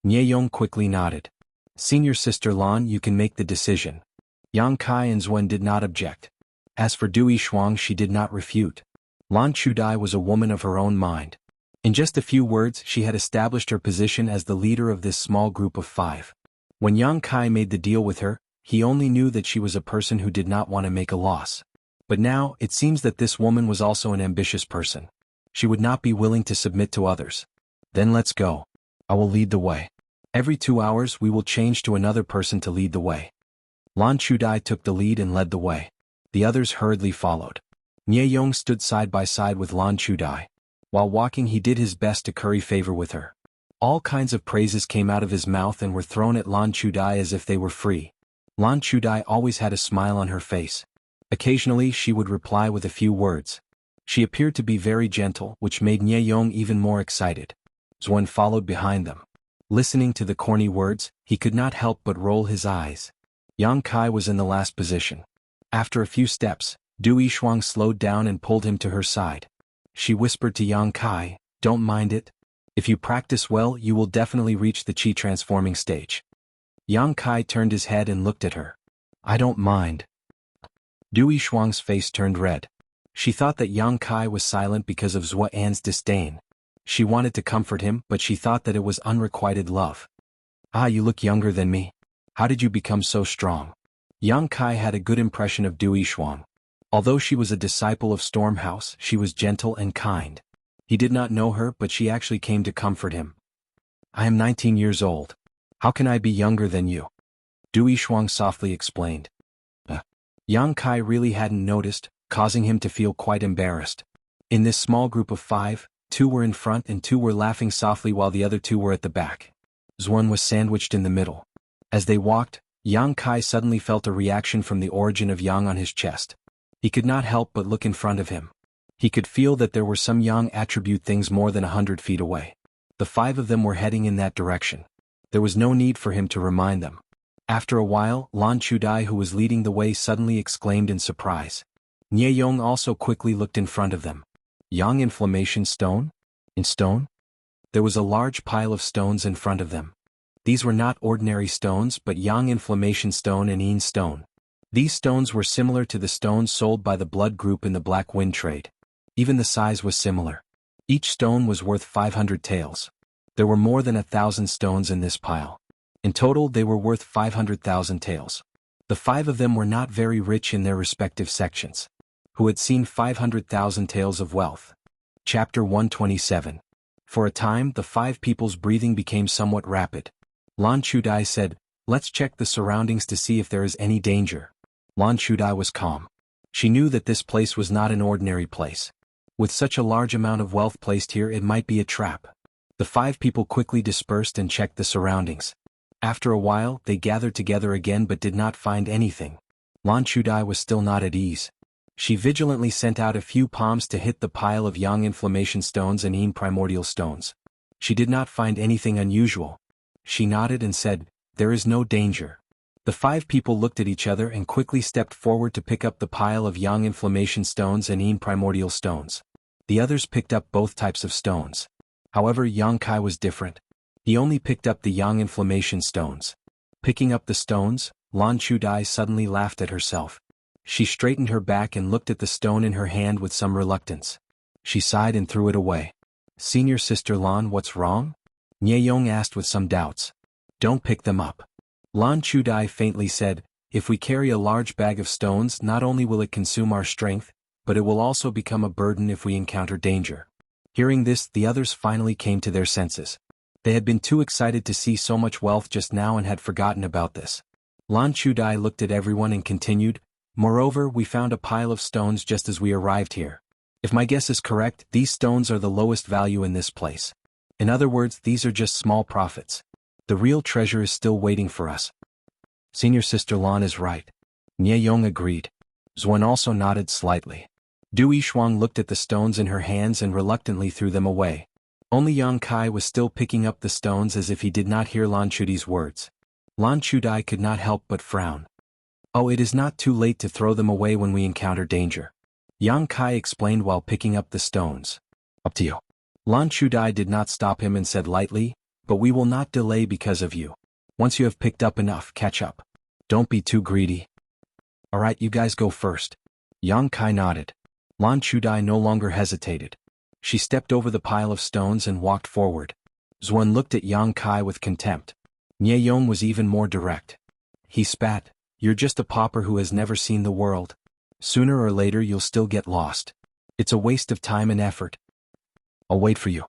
Nye Yong quickly nodded. "Senior sister Lan, you can make the decision." Yang Kai and Zuan did not object. As for Du Yishuang, she did not refute. Lan Chudai was a woman of her own mind. In just a few words, she had established her position as the leader of this small group of 5. When Yang Kai made the deal with her, he only knew that she was a person who did not want to make a loss. But now, it seems that this woman was also an ambitious person. She would not be willing to submit to others. "Then let's go. I will lead the way. Every 2 hours we will change to another person to lead the way." Lan Chudai took the lead and led the way. The others hurriedly followed. Nye Yong stood side by side with Lan Chudai. While walking, he did his best to curry favor with her. All kinds of praises came out of his mouth and were thrown at Lan Chudai as if they were free. Lan Chudai always had a smile on her face. Occasionally she would reply with a few words. She appeared to be very gentle, which made Nye Yong even more excited. Zuan followed behind them. Listening to the corny words, he could not help but roll his eyes. Yang Kai was in the last position. After a few steps, Du Yishuang slowed down and pulled him to her side. She whispered to Yang Kai, "Don't mind it. If you practice well, you will definitely reach the Qi transforming stage." Yang Kai turned his head and looked at her. "I don't mind." Du Yishuang's face turned red. She thought that Yang Kai was silent because of Zuan's disdain. She wanted to comfort him, but she thought that it was unrequited love. Ah, you look younger than me. How did you become so strong? Yang Kai had a good impression of Dui Shuang. Although she was a disciple of Stormhouse, she was gentle and kind. He did not know her, but she actually came to comfort him. I am 19 years old. How can I be younger than you? Dui Shuang softly explained. Yang Kai really hadn't noticed, causing him to feel quite embarrassed. In this small group of 5, 2 were in front and 2 were laughing softly while the other 2 were at the back. Xuan was sandwiched in the middle. As they walked, Yang Kai suddenly felt a reaction from the origin of Yang on his chest. He could not help but look in front of him. He could feel that there were some Yang attribute things more than 100 feet away. The 5 of them were heading in that direction. There was no need for him to remind them. After a while, Lan Chudai, who was leading the way, suddenly exclaimed in surprise. Nie Yong also quickly looked in front of them. Yang Inflammation Stone? In stone? There was a large pile of stones in front of them. These were not ordinary stones but Yang Inflammation Stone and Yin Stone. These stones were similar to the stones sold by the Blood Group in the Black Wind trade. Even the size was similar. Each stone was worth 500 taels. There were more than 1,000 stones in this pile. In total they were worth 500,000 taels. The 5 of them were not very rich in their respective sections. Who had seen 500,000 taels of wealth? Chapter 127. For a time the 5 people's breathing became somewhat rapid. Lan Chudai said, "Let's check the surroundings to see if there is any danger." Lan Chudai was calm. She knew that this place was not an ordinary place. With such a large amount of wealth placed here, it might be a trap. The 5 people quickly dispersed and checked the surroundings. After a while, they gathered together again but did not find anything. Lan Chudai was still not at ease. She vigilantly sent out a few palms to hit the pile of Yang Inflammation Stones and Yin Primordial Stones. She did not find anything unusual. She nodded and said, "There is no danger." The 5 people looked at each other and quickly stepped forward to pick up the pile of Yang Inflammation Stones and Yin Primordial Stones. The others picked up both types of stones. However, Yang Kai was different. He only picked up the Yang Inflammation Stones. Picking up the stones, Lan Chudai suddenly laughed at herself. She straightened her back and looked at the stone in her hand with some reluctance. She sighed and threw it away. "Senior Sister Lan, what's wrong?" Nie Yong asked with some doubts. "Don't pick them up." Lan Chudai faintly said, "If we carry a large bag of stones, not only will it consume our strength, but it will also become a burden if we encounter danger." Hearing this, the others finally came to their senses. They had been too excited to see so much wealth just now and had forgotten about this. Lan Chudai looked at everyone and continued, "Moreover, we found a pile of stones just as we arrived here. If my guess is correct, these stones are the lowest value in this place. In other words, these are just small profits. The real treasure is still waiting for us." Senior Sister Lan is right. Nie Yong agreed. Xuan also nodded slightly. Dui Shuang looked at the stones in her hands and reluctantly threw them away. Only Yang Kai was still picking up the stones as if he did not hear Lan Chudai's words. Lan Chudai could not help but frown. "Oh, it is not too late to throw them away when we encounter danger," Yang Kai explained while picking up the stones. "Up to you." Lan Chudai did not stop him and said lightly, "But we will not delay because of you. Once you have picked up enough, catch up. Don't be too greedy." "Alright, you guys go first." Yang Kai nodded. Lan Chudai no longer hesitated. She stepped over the pile of stones and walked forward. Xuan looked at Yang Kai with contempt. Nie Yong was even more direct. He spat, "You're just a pauper who has never seen the world. Sooner or later you'll still get lost. It's a waste of time and effort." "I'll wait for you,"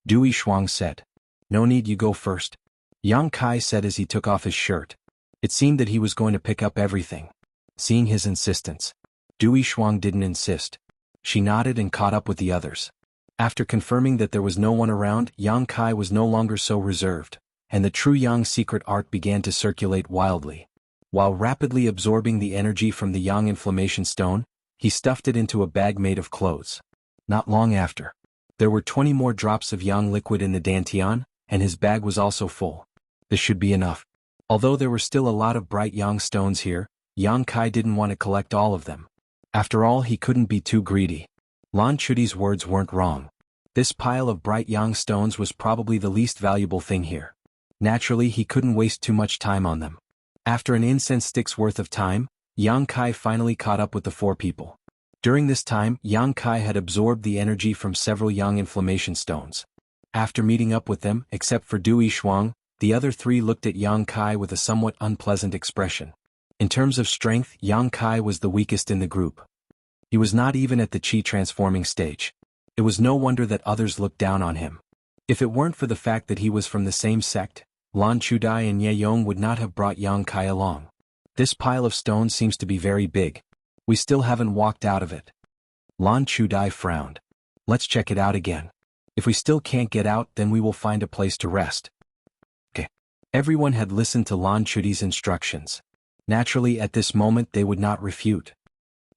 Dui Shuang said. "No need, you go first," Yang Kai said as he took off his shirt. It seemed that he was going to pick up everything. Seeing his insistence, Dui Shuang didn't insist. She nodded and caught up with the others. After confirming that there was no one around, Yang Kai was no longer so reserved, and the true Yang secret art began to circulate wildly. While rapidly absorbing the energy from the Yang Inflammation Stone, he stuffed it into a bag made of clothes. Not long after, there were 20 more drops of Yang liquid in the dantian, and his bag was also full. This should be enough. Although there were still a lot of bright Yang stones here, Yang Kai didn't want to collect all of them. After all, he couldn't be too greedy. Lan Chudai's words weren't wrong. This pile of bright Yang stones was probably the least valuable thing here. Naturally, he couldn't waste too much time on them. After an incense stick's worth of time, Yang Kai finally caught up with the 4 people. During this time, Yang Kai had absorbed the energy from several Yang Inflammation Stones. After meeting up with them, except for Dui Shuang, The other three looked at Yang Kai with a somewhat unpleasant expression. In terms of strength, Yang Kai was the weakest in the group. He was not even at the chi transforming stage. It was no wonder that others looked down on him. If it weren't for the fact that he was from the same sect, Lan Chudai and Ye Yong would not have brought Yang Kai along. This pile of stone seems to be very big. We still haven't walked out of it. Lan Chudai frowned. Let's check it out again. If we still can't get out, then we will find a place to rest. Okay. Everyone had listened to Lan Chudai's instructions. Naturally, at this moment they would not refute.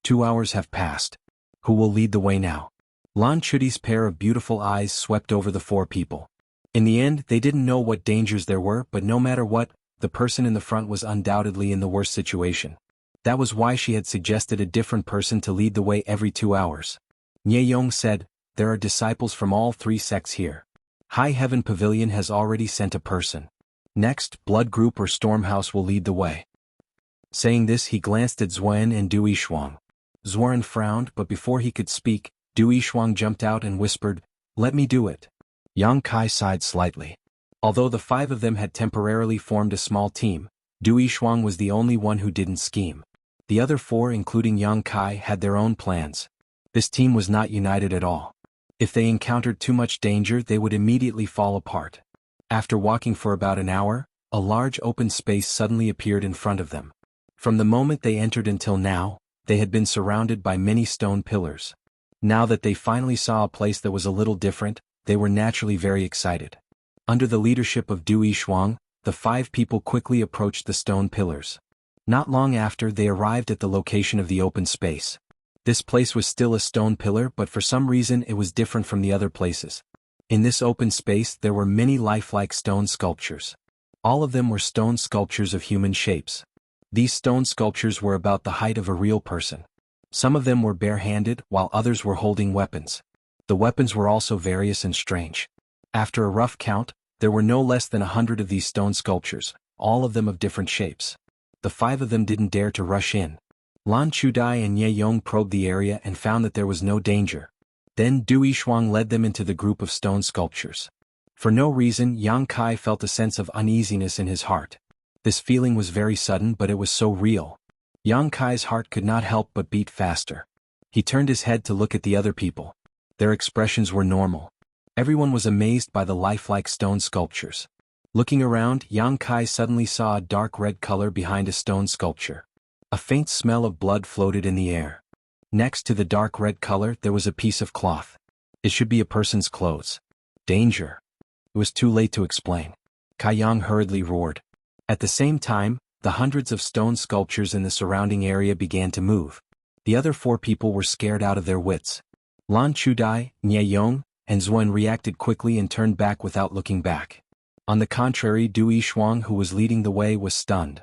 2 hours have passed. Who will lead the way now? Lan Chudai's pair of beautiful eyes swept over the 4 people. In the end, they didn't know what dangers there were, but no matter what, the person in the front was undoubtedly in the worst situation. That was why she had suggested a different person to lead the way every 2 hours. Nye Yong said, "There are disciples from all 3 sects here. High Heaven Pavilion has already sent a person. Next, Blood Group or Stormhouse will lead the way." Saying this, he glanced at Zuen and Du Yishuang. Zuan frowned, but before he could speak, Du Yishuang jumped out and whispered, "Let me do it." Yang Kai sighed slightly. Although the 5 of them had temporarily formed a small team, Du Yishuang was the only one who didn't scheme. The other 4, including Yang Kai, had their own plans. This team was not united at all. If they encountered too much danger, they would immediately fall apart. After walking for about an hour, a large open space suddenly appeared in front of them. From the moment they entered until now, they had been surrounded by many stone pillars. Now that they finally saw a place that was a little different, they were naturally very excited. Under the leadership of Du Yishuang, the 5 people quickly approached the stone pillars. Not long after, they arrived at the location of the open space. This place was still a stone pillar, but for some reason it was different from the other places. In this open space there were many lifelike stone sculptures. All of them were stone sculptures of human shapes. These stone sculptures were about the height of a real person. Some of them were bare-handed, while others were holding weapons. The weapons were also various and strange. After a rough count, there were no less than 100 of these stone sculptures, all of them of different shapes. The 5 of them didn't dare to rush in. Lan Chudai and Ye Yong probed the area and found that there was no danger. Then Du Yishuang led them into the group of stone sculptures. For no reason, Yang Kai felt a sense of uneasiness in his heart. This feeling was very sudden, but it was so real. Yang Kai's heart could not help but beat faster. He turned his head to look at the other people. Their expressions were normal. Everyone was amazed by the lifelike stone sculptures. Looking around, Yang Kai suddenly saw a dark red color behind a stone sculpture. A faint smell of blood floated in the air. Next to the dark red color there was a piece of cloth. It should be a person's clothes. Danger. It was too late to explain. Kai Yang hurriedly roared. At the same time, the hundreds of stone sculptures in the surrounding area began to move. The other 4 people were scared out of their wits. Lan Chudai, Nye Yong, and Zuen reacted quickly and turned back without looking back. On the contrary, Du Yishuang, who was leading the way, was stunned.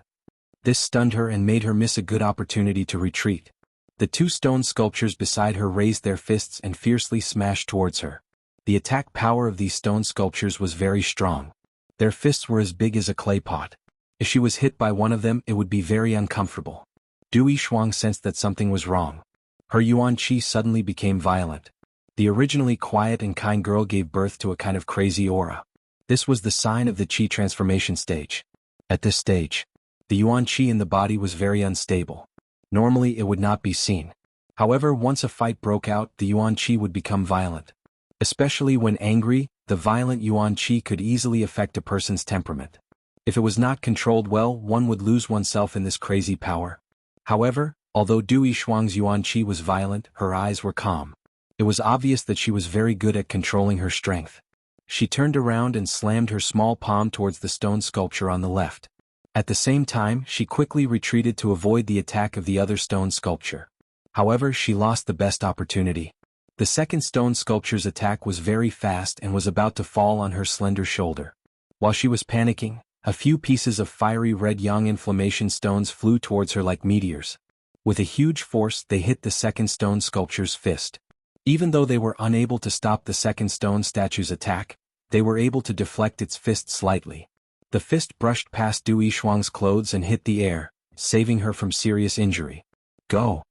This stunned her and made her miss a good opportunity to retreat. The 2 stone sculptures beside her raised their fists and fiercely smashed towards her. The attack power of these stone sculptures was very strong. Their fists were as big as a clay pot. If she was hit by one of them, it would be very uncomfortable. Du Yishuang sensed that something was wrong. Her yuan qi suddenly became violent. The originally quiet and kind girl gave birth to a kind of crazy aura. This was the sign of the qi transformation stage. At this stage, the yuan qi in the body was very unstable. Normally it would not be seen. However, once a fight broke out, the yuan qi would become violent. Especially when angry, the violent yuan qi could easily affect a person's temperament. If it was not controlled well, one would lose oneself in this crazy power. However, although Du Yishuang's yuan qi was violent, her eyes were calm. It was obvious that she was very good at controlling her strength. She turned around and slammed her small palm towards the stone sculpture on the left. At the same time, she quickly retreated to avoid the attack of the other stone sculpture. However, she lost the best opportunity. The second stone sculpture's attack was very fast and was about to fall on her slender shoulder. While she was panicking, a few pieces of fiery red yang inflammation stones flew towards her like meteors. With a huge force, they hit the second stone sculpture's fist. Even though they were unable to stop the second stone statue's attack, they were able to deflect its fist slightly. The fist brushed past Du Yishuang's clothes and hit the air, saving her from serious injury. "Go!"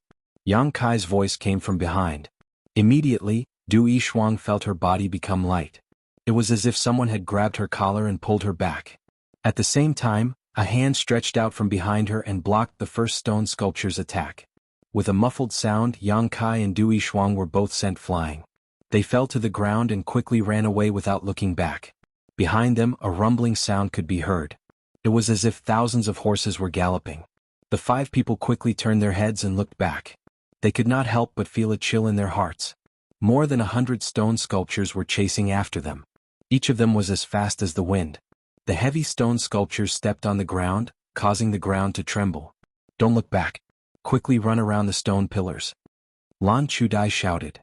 Yang Kai's voice came from behind. Immediately, Du Yishuang felt her body become light. It was as if someone had grabbed her collar and pulled her back. At the same time, a hand stretched out from behind her and blocked the first stone sculpture's attack. With a muffled sound, Yang Kai and Dui Shuang were both sent flying. They fell to the ground and quickly ran away without looking back. Behind them, a rumbling sound could be heard. It was as if thousands of horses were galloping. The 5 people quickly turned their heads and looked back. They could not help but feel a chill in their hearts. More than 100 stone sculptures were chasing after them. Each of them was as fast as the wind. The heavy stone sculptures stepped on the ground, causing the ground to tremble. "Don't look back. Quickly run around the stone pillars," Lan Chudai shouted.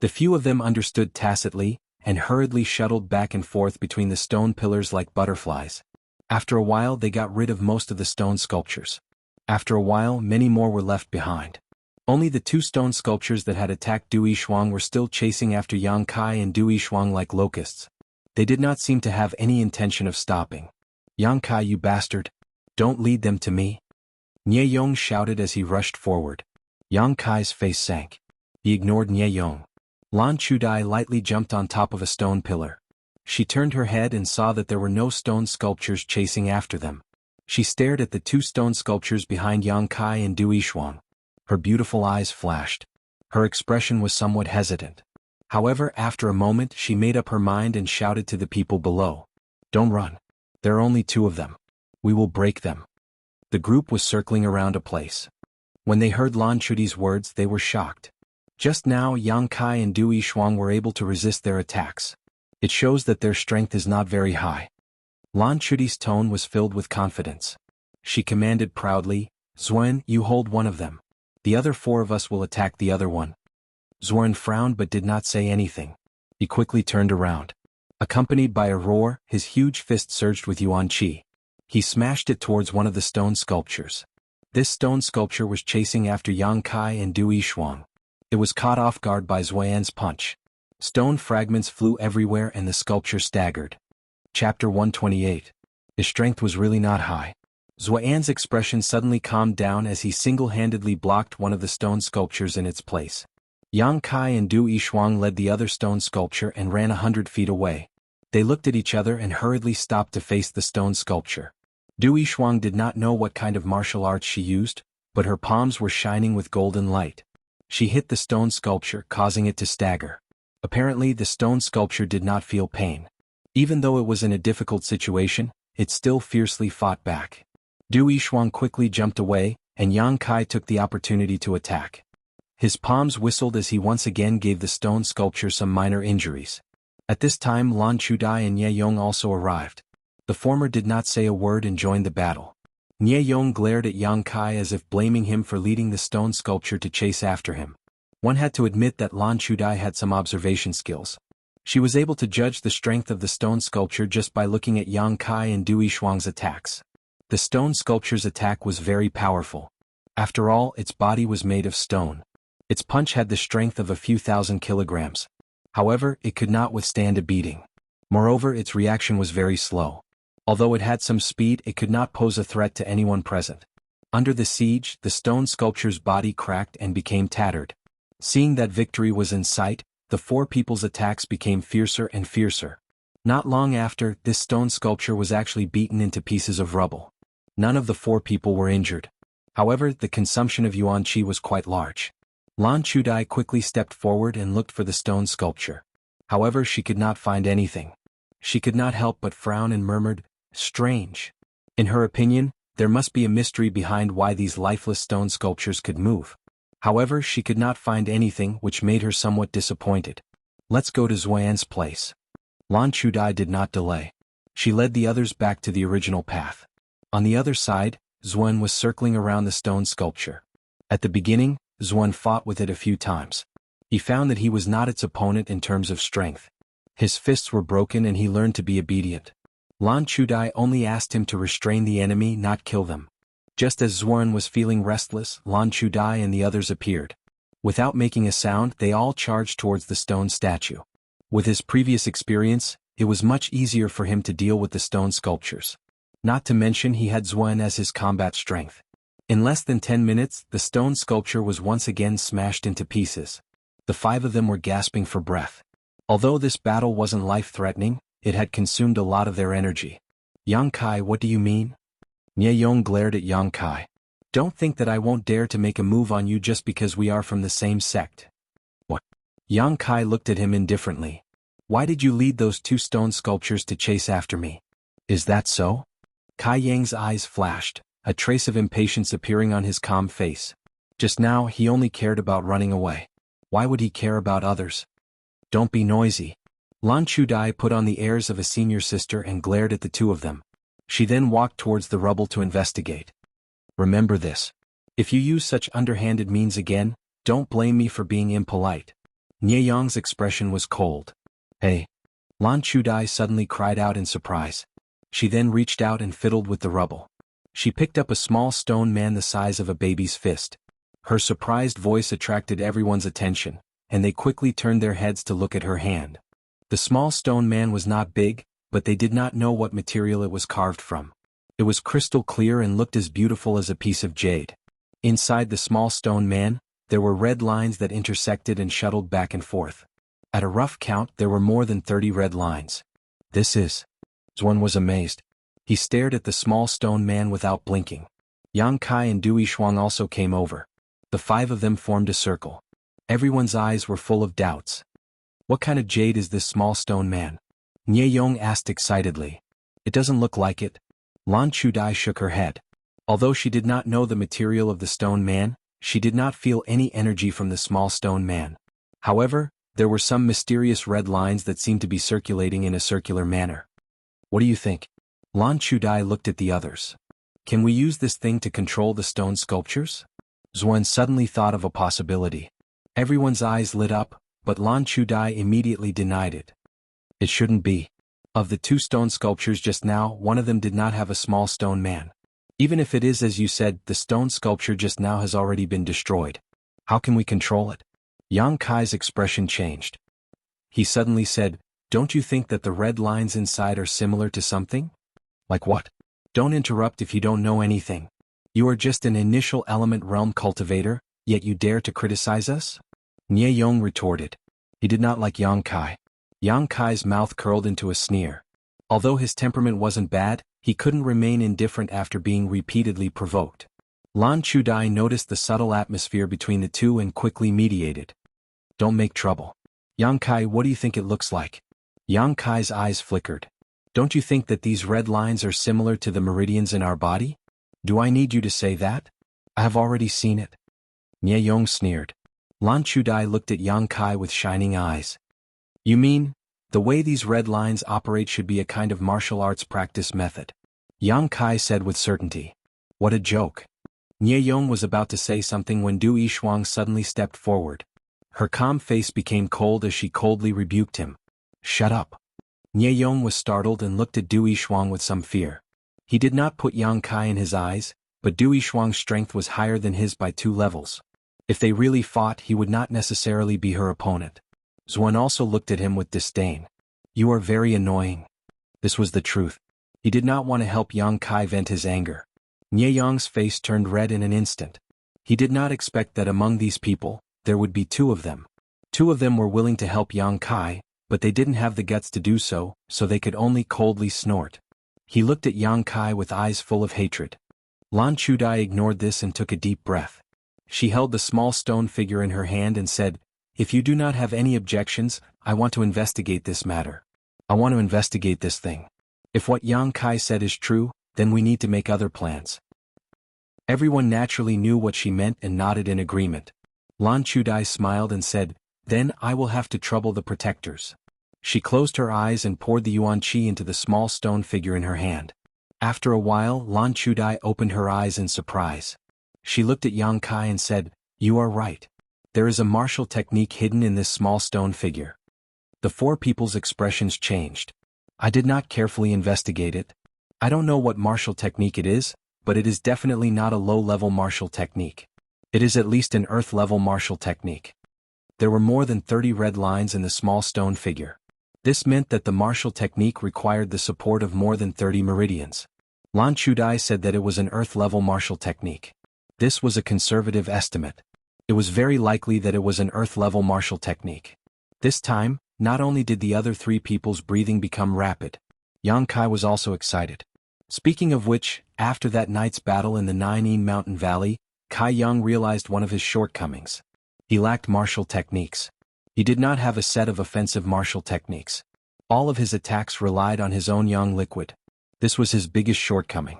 The few of them understood tacitly, and hurriedly shuttled back and forth between the stone pillars like butterflies. After a while they got rid of most of the stone sculptures. After a while many more were left behind. Only the 2 stone sculptures that had attacked Dui Shuang were still chasing after Yang Kai and Dui Shuang like locusts. They did not seem to have any intention of stopping. "Yang Kai, you bastard! Don't lead them to me!" Nie Yong shouted as he rushed forward. Yang Kai's face sank. He ignored Nie Yong. Lan Chudai lightly jumped on top of a stone pillar. She turned her head and saw that there were no stone sculptures chasing after them. She stared at the 2 stone sculptures behind Yang Kai and Dui Shuang. Her beautiful eyes flashed. Her expression was somewhat hesitant. However, after a moment she made up her mind and shouted to the people below. "Don't run. There are only 2 of them. We will break them." The group was circling around a place. When they heard Lan Chudi's words they were shocked. Just now Yang Kai and Dui Shuang were able to resist their attacks. It shows that their strength is not very high. Lan Chudi's tone was filled with confidence. She commanded proudly, "Zuen, you hold one of them. The other 4 of us will attack the other one." Zuen frowned but did not say anything. He quickly turned around. Accompanied by a roar, his huge fist surged with yuan qi. He smashed it towards one of the stone sculptures. This stone sculpture was chasing after Yang Kai and Dui Shuang. It was caught off guard by Zuan's punch. Stone fragments flew everywhere and the sculpture staggered. Chapter 128. His strength was really not high. Zuan's expression suddenly calmed down as he single-handedly blocked one of the stone sculptures in its place. Yang Kai and Dui Shuang led the other stone sculpture and ran 100 feet away. They looked at each other and hurriedly stopped to face the stone sculpture. Dui Shuang did not know what kind of martial arts she used, but her palms were shining with golden light. She hit the stone sculpture, causing it to stagger. Apparently the stone sculpture did not feel pain. Even though it was in a difficult situation, it still fiercely fought back. Dui Shuang quickly jumped away, and Yang Kai took the opportunity to attack. His palms whistled as he once again gave the stone sculpture some minor injuries. At this time Lan Chudai and Nie Yong also arrived. The former did not say a word and joined the battle. Nie Yong glared at Yang Kai as if blaming him for leading the stone sculpture to chase after him. One had to admit that Lan Chudai had some observation skills. She was able to judge the strength of the stone sculpture just by looking at Yang Kai and Dui Shuang's attacks. The stone sculpture's attack was very powerful. After all, its body was made of stone. Its punch had the strength of a few thousand kilograms. However, it could not withstand a beating. Moreover, its reaction was very slow. Although it had some speed, it could not pose a threat to anyone present. Under the siege, the stone sculpture's body cracked and became tattered. Seeing that victory was in sight, the 4 people's attacks became fiercer and fiercer. Not long after, this stone sculpture was actually beaten into pieces of rubble. None of the 4 people were injured. However, the consumption of yuan qi was quite large. Lan Chudai quickly stepped forward and looked for the stone sculpture. However, she could not find anything. She could not help but frown and murmured, "Strange." In her opinion, there must be a mystery behind why these lifeless stone sculptures could move. However, she could not find anything, which made her somewhat disappointed. "Let's go to Zuan's place." Lan Chudai did not delay. She led the others back to the original path. On the other side, Zuan was circling around the stone sculpture. At the beginning, Zuan fought with it a few times. He found that he was not its opponent in terms of strength. His fists were broken and he learned to be obedient. Lan Chudai only asked him to restrain the enemy, not kill them. Just as Zuan was feeling restless, Lan Chudai and the others appeared. Without making a sound, they all charged towards the stone statue. With his previous experience, it was much easier for him to deal with the stone sculptures. Not to mention he had Zuan as his combat strength. In less than 10 minutes, the stone sculpture was once again smashed into pieces. The 5 of them were gasping for breath. Although this battle wasn't life-threatening, it had consumed a lot of their energy. Yang Kai, what do you mean? Nie Yong glared at Yang Kai. Don't think that I won't dare to make a move on you just because we are from the same sect. What? Yang Kai looked at him indifferently. Why did you lead those 2 stone sculptures to chase after me? Is that so? Kai Yang's eyes flashed, a trace of impatience appearing on his calm face. Just now he only cared about running away. Why would he care about others? Don't be noisy. Lan Chudai put on the airs of a senior sister and glared at the 2 of them. She then walked towards the rubble to investigate. Remember this. If you use such underhanded means again, don't blame me for being impolite. Nie Yong's expression was cold. Hey! Lan Chudai suddenly cried out in surprise. She then reached out and fiddled with the rubble. She picked up a small stone man the size of a baby's fist. Her surprised voice attracted everyone's attention, and they quickly turned their heads to look at her hand. The small stone man was not big, but they did not know what material it was carved from. It was crystal clear and looked as beautiful as a piece of jade. Inside the small stone man, there were red lines that intersected and shuttled back and forth. At a rough count, there were more than 30 red lines. This is... Zhuan was amazed. He stared at the small stone man without blinking. Yang Kai and Du Yishuang also came over. The 5 of them formed a circle. Everyone's eyes were full of doubts. What kind of jade is this small stone man? Nie Yong asked excitedly. It doesn't look like it. Lan Chudai shook her head. Although she did not know the material of the stone man, she did not feel any energy from the small stone man. However, there were some mysterious red lines that seemed to be circulating in a circular manner. What do you think? Lan Chudai looked at the others. Can we use this thing to control the stone sculptures? Zhuan suddenly thought of a possibility. Everyone's eyes lit up, but Lan Chudai immediately denied it. It shouldn't be. Of the 2 stone sculptures just now, one of them did not have a small stone man. Even if it is as you said, the stone sculpture just now has already been destroyed. How can we control it? Yang Kai's expression changed. He suddenly said, don't you think that the red lines inside are similar to something? Like what? Don't interrupt if you don't know anything. You are just an initial element realm cultivator, yet you dare to criticize us? Nie Yong retorted. He did not like Yang Kai. Yang Kai's mouth curled into a sneer. Although his temperament wasn't bad, he couldn't remain indifferent after being repeatedly provoked. Lan Chudai noticed the subtle atmosphere between the 2 and quickly mediated. Don't make trouble. Yang Kai, what do you think it looks like? Yang Kai's eyes flickered. Don't you think that these red lines are similar to the meridians in our body? Do I need you to say that? I have already seen it. Nie Yong sneered. Lan Chudai looked at Yang Kai with shining eyes. You mean, the way these red lines operate should be a kind of martial arts practice method? Yang Kai said with certainty. What a joke. Nie Yong was about to say something when Du Yishuang suddenly stepped forward. Her calm face became cold as she coldly rebuked him. Shut up. Nie Yong was startled and looked at Du Yishuang with some fear. He did not put Yang Kai in his eyes, but Du Yishuang's strength was higher than his by 2 levels. If they really fought, he would not necessarily be her opponent. Zhuan also looked at him with disdain. You are very annoying. This was the truth. He did not want to help Yang Kai vent his anger. Nie Yong's face turned red in an instant. He did not expect that among these people, there would be 2 of them. 2 of them were willing to help Yang Kai, but they didn't have the guts to do so, so they could only coldly snort. He looked at Yang Kai with eyes full of hatred. Lan Chudai ignored this and took a deep breath. She held the small stone figure in her hand and said, If you do not have any objections, I want to investigate this matter. I want to investigate this thing. If what Yang Kai said is true, then we need to make other plans. Everyone naturally knew what she meant and nodded in agreement. Lan Chudai smiled and said, Then I will have to trouble the protectors. She closed her eyes and poured the yuan qi into the small stone figure in her hand. After a while, Lan Chudai opened her eyes in surprise. She looked at Yang Kai and said, You are right. There is a martial technique hidden in this small stone figure. The 4 people's expressions changed. I did not carefully investigate it. I don't know what martial technique it is, but it is definitely not a low-level martial technique. It is at least an earth-level martial technique. There were more than 30 red lines in the small stone figure. This meant that the martial technique required the support of more than 30 meridians. Lan Chudai said that it was an earth-level martial technique. This was a conservative estimate. It was very likely that it was an earth-level martial technique. This time, not only did the other 3 people's breathing become rapid, Yang Kai was also excited. Speaking of which, after that night's battle in the Ninein Mountain Valley, Kai Yang realized one of his shortcomings. He lacked martial techniques. He did not have a set of offensive martial techniques. All of his attacks relied on his own yang liquid. This was his biggest shortcoming.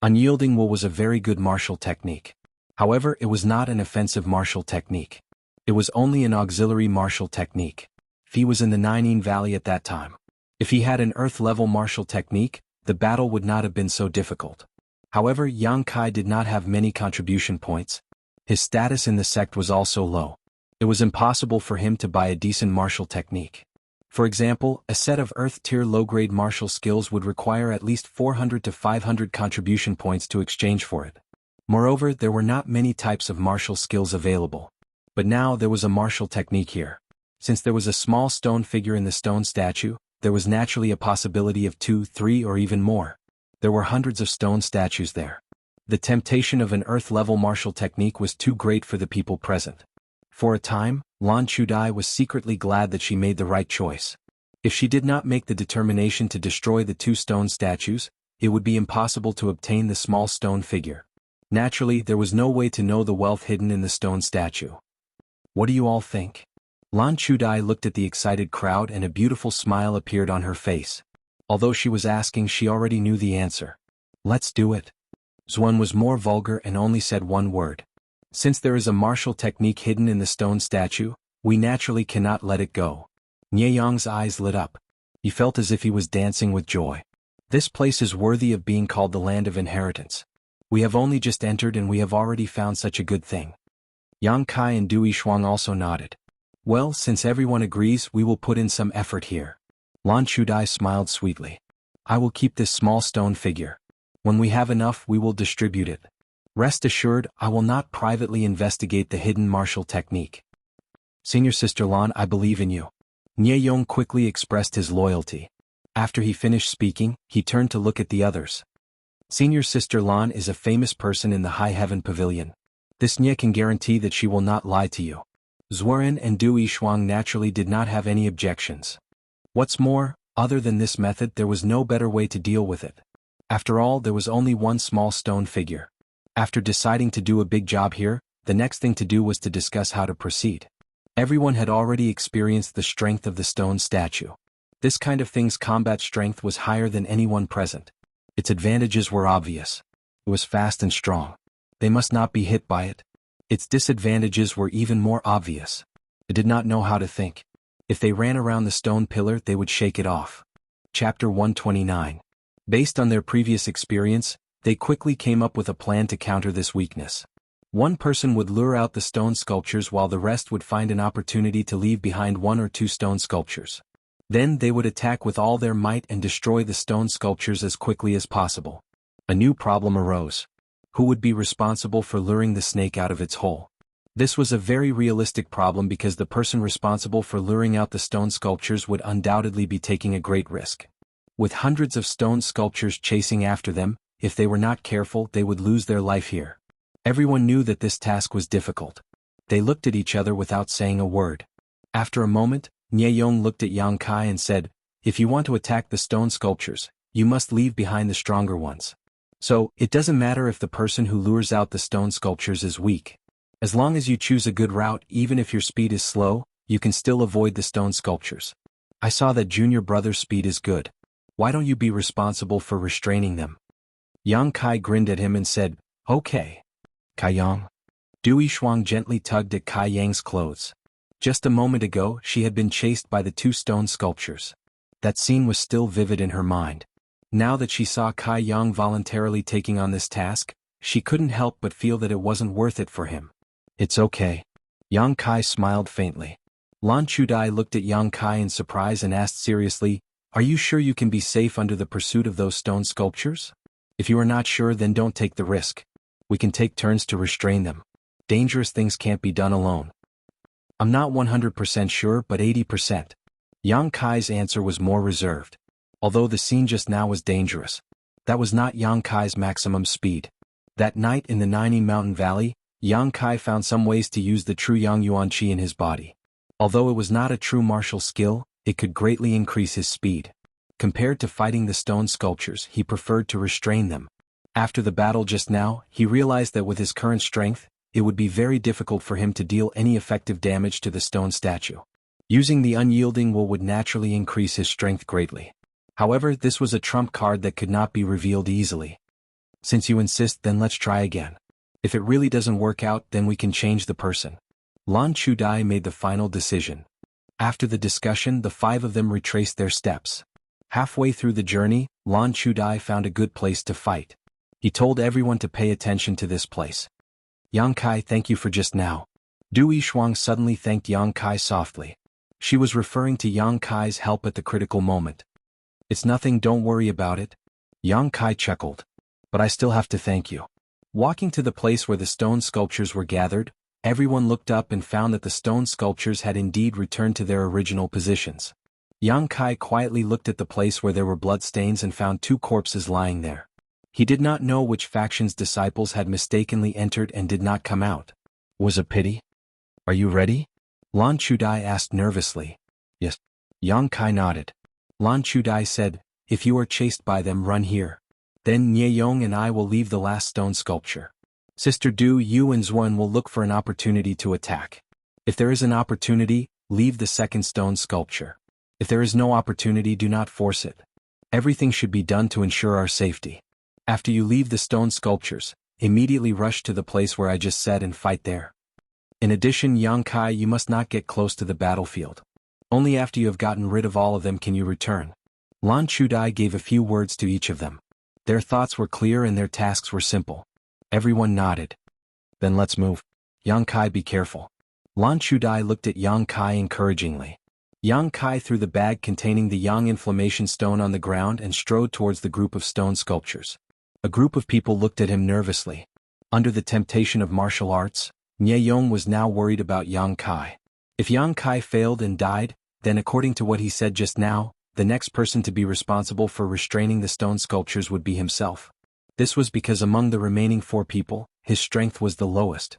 Unyielding Will was a very good martial technique. However, it was not an offensive martial technique. It was only an auxiliary martial technique. He was in the Ninein Valley at that time. If he had an earth-level martial technique, the battle would not have been so difficult. However, Yang Kai did not have many contribution points. His status in the sect was also low. It was impossible for him to buy a decent martial technique. For example, a set of Earth-tier low-grade martial skills would require at least 400 to 500 contribution points to exchange for it. Moreover, there were not many types of martial skills available. But now there was a martial technique here. Since there was a small stone figure in the stone statue, there was naturally a possibility of 2, 3 or even more. There were hundreds of stone statues there. The temptation of an earth-level martial technique was too great for the people present. For a time, Lan Chudai was secretly glad that she made the right choice. If she did not make the determination to destroy the 2 stone statues, it would be impossible to obtain the small stone figure. Naturally, there was no way to know the wealth hidden in the stone statue. What do you all think? Lan Chudai looked at the excited crowd and a beautiful smile appeared on her face. Although she was asking, she already knew the answer. Let's do it. Xuan was more vulgar and only said one word. Since there is a martial technique hidden in the stone statue, we naturally cannot let it go. Nie Yang's eyes lit up. He felt as if he was dancing with joy. This place is worthy of being called the land of inheritance. We have only just entered and we have already found such a good thing. Yang Kai and Dui Shuang also nodded. Well, since everyone agrees, we will put in some effort here. Lan Chudai smiled sweetly. I will keep this small stone figure. When we have enough, we will distribute it. Rest assured, I will not privately investigate the hidden martial technique. Senior Sister Lan, I believe in you. Nie Yong quickly expressed his loyalty. After he finished speaking, he turned to look at the others. Senior Sister Lan is a famous person in the High Heaven Pavilion. This Nie can guarantee that she will not lie to you. Zuoren and Du Yishuang naturally did not have any objections. What's more, other than this method, there was no better way to deal with it. After all, there was only one small stone figure. After deciding to do a big job here, the next thing to do was to discuss how to proceed. Everyone had already experienced the strength of the stone statue. This kind of thing's combat strength was higher than anyone present. Its advantages were obvious. It was fast and strong. They must not be hit by it. Its disadvantages were even more obvious. It did not know how to think. If they ran around the stone pillar, they would shake it off. Chapter 129. Based on their previous experience, they quickly came up with a plan to counter this weakness. One person would lure out the stone sculptures while the rest would find an opportunity to leave behind 1 or 2 stone sculptures. Then they would attack with all their might and destroy the stone sculptures as quickly as possible. A new problem arose. Who would be responsible for luring the snake out of its hole? This was a very realistic problem because the person responsible for luring out the stone sculptures would undoubtedly be taking a great risk. With hundreds of stone sculptures chasing after them, if they were not careful, they would lose their life here. Everyone knew that this task was difficult. They looked at each other without saying a word. After a moment, Nie Yong looked at Yang Kai and said, if you want to attack the stone sculptures, you must leave behind the stronger ones. So, it doesn't matter if the person who lures out the stone sculptures is weak. As long as you choose a good route, even if your speed is slow, you can still avoid the stone sculptures. I saw that junior brother's speed is good. Why don't you be responsible for restraining them? Yang Kai grinned at him and said, okay. Kai Yang. Dui Shuang gently tugged at Kai Yang's clothes. Just a moment ago, she had been chased by the 2 stone sculptures. That scene was still vivid in her mind. Now that she saw Kai Yang voluntarily taking on this task, she couldn't help but feel that it wasn't worth it for him. It's okay. Yang Kai smiled faintly. Lan Chudai looked at Yang Kai in surprise and asked seriously, are you sure you can be safe under the pursuit of those stone sculptures? If you are not sure, then don't take the risk. We can take turns to restrain them. Dangerous things can't be done alone. I'm not 100% sure, but 80%. Yang Kai's answer was more reserved. Although the scene just now was dangerous, that was not Yang Kai's maximum speed. That night in the Ninein Mountain Valley, Yang Kai found some ways to use the true Yang Yuan Qi in his body. Although it was not a true martial skill, it could greatly increase his speed. Compared to fighting the stone sculptures, he preferred to restrain them. After the battle just now, he realized that with his current strength, it would be very difficult for him to deal any effective damage to the stone statue. Using the unyielding will would naturally increase his strength greatly. However, this was a trump card that could not be revealed easily. Since you insist, then let's try again. If it really doesn't work out, then we can change the person. Lan Chudai made the final decision. After the discussion, the 5 of them retraced their steps. Halfway through the journey, Lan Chudai found a good place to fight. He told everyone to pay attention to this place. Yang Kai, thank you for just now. Du Yishuang suddenly thanked Yang Kai softly. She was referring to Yang Kai's help at the critical moment. It's nothing, don't worry about it. Yang Kai chuckled. But I still have to thank you. Walking to the place where the stone sculptures were gathered, everyone looked up and found that the stone sculptures had indeed returned to their original positions. Yang Kai quietly looked at the place where there were bloodstains and found 2 corpses lying there. He did not know which faction's disciples had mistakenly entered and did not come out. Was a pity? Are you ready? Lan Chudai asked nervously. Yes. Yang Kai nodded. Lan Chudai said, if you are chased by them, run here. Then Nye Yong and I will leave the last stone sculpture. Sister Du, you and Zhuan will look for an opportunity to attack. If there is an opportunity, leave the second stone sculpture. If there is no opportunity, do not force it. Everything should be done to ensure our safety. After you leave the stone sculptures, immediately rush to the place where I just said and fight there. In addition, Yang Kai, you must not get close to the battlefield. Only after you have gotten rid of all of them can you return. Lan Chudai gave a few words to each of them. Their thoughts were clear and their tasks were simple. Everyone nodded. Then let's move. Yang Kai, be careful. Lan Chudai looked at Yang Kai encouragingly. Yang Kai threw the bag containing the Yang inflammation stone on the ground and strode towards the group of stone sculptures. A group of people looked at him nervously. Under the temptation of martial arts, Nye Yong was now worried about Yang Kai. If Yang Kai failed and died, then according to what he said just now, the next person to be responsible for restraining the stone sculptures would be himself. This was because among the remaining 4 people, his strength was the lowest.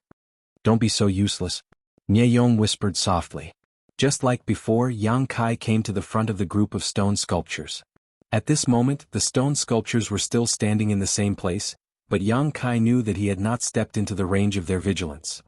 Don't be so useless. Nye Yong whispered softly. Just like before, Yang Kai came to the front of the group of stone sculptures. At this moment, the stone sculptures were still standing in the same place, but Yang Kai knew that he had not stepped into the range of their vigilance.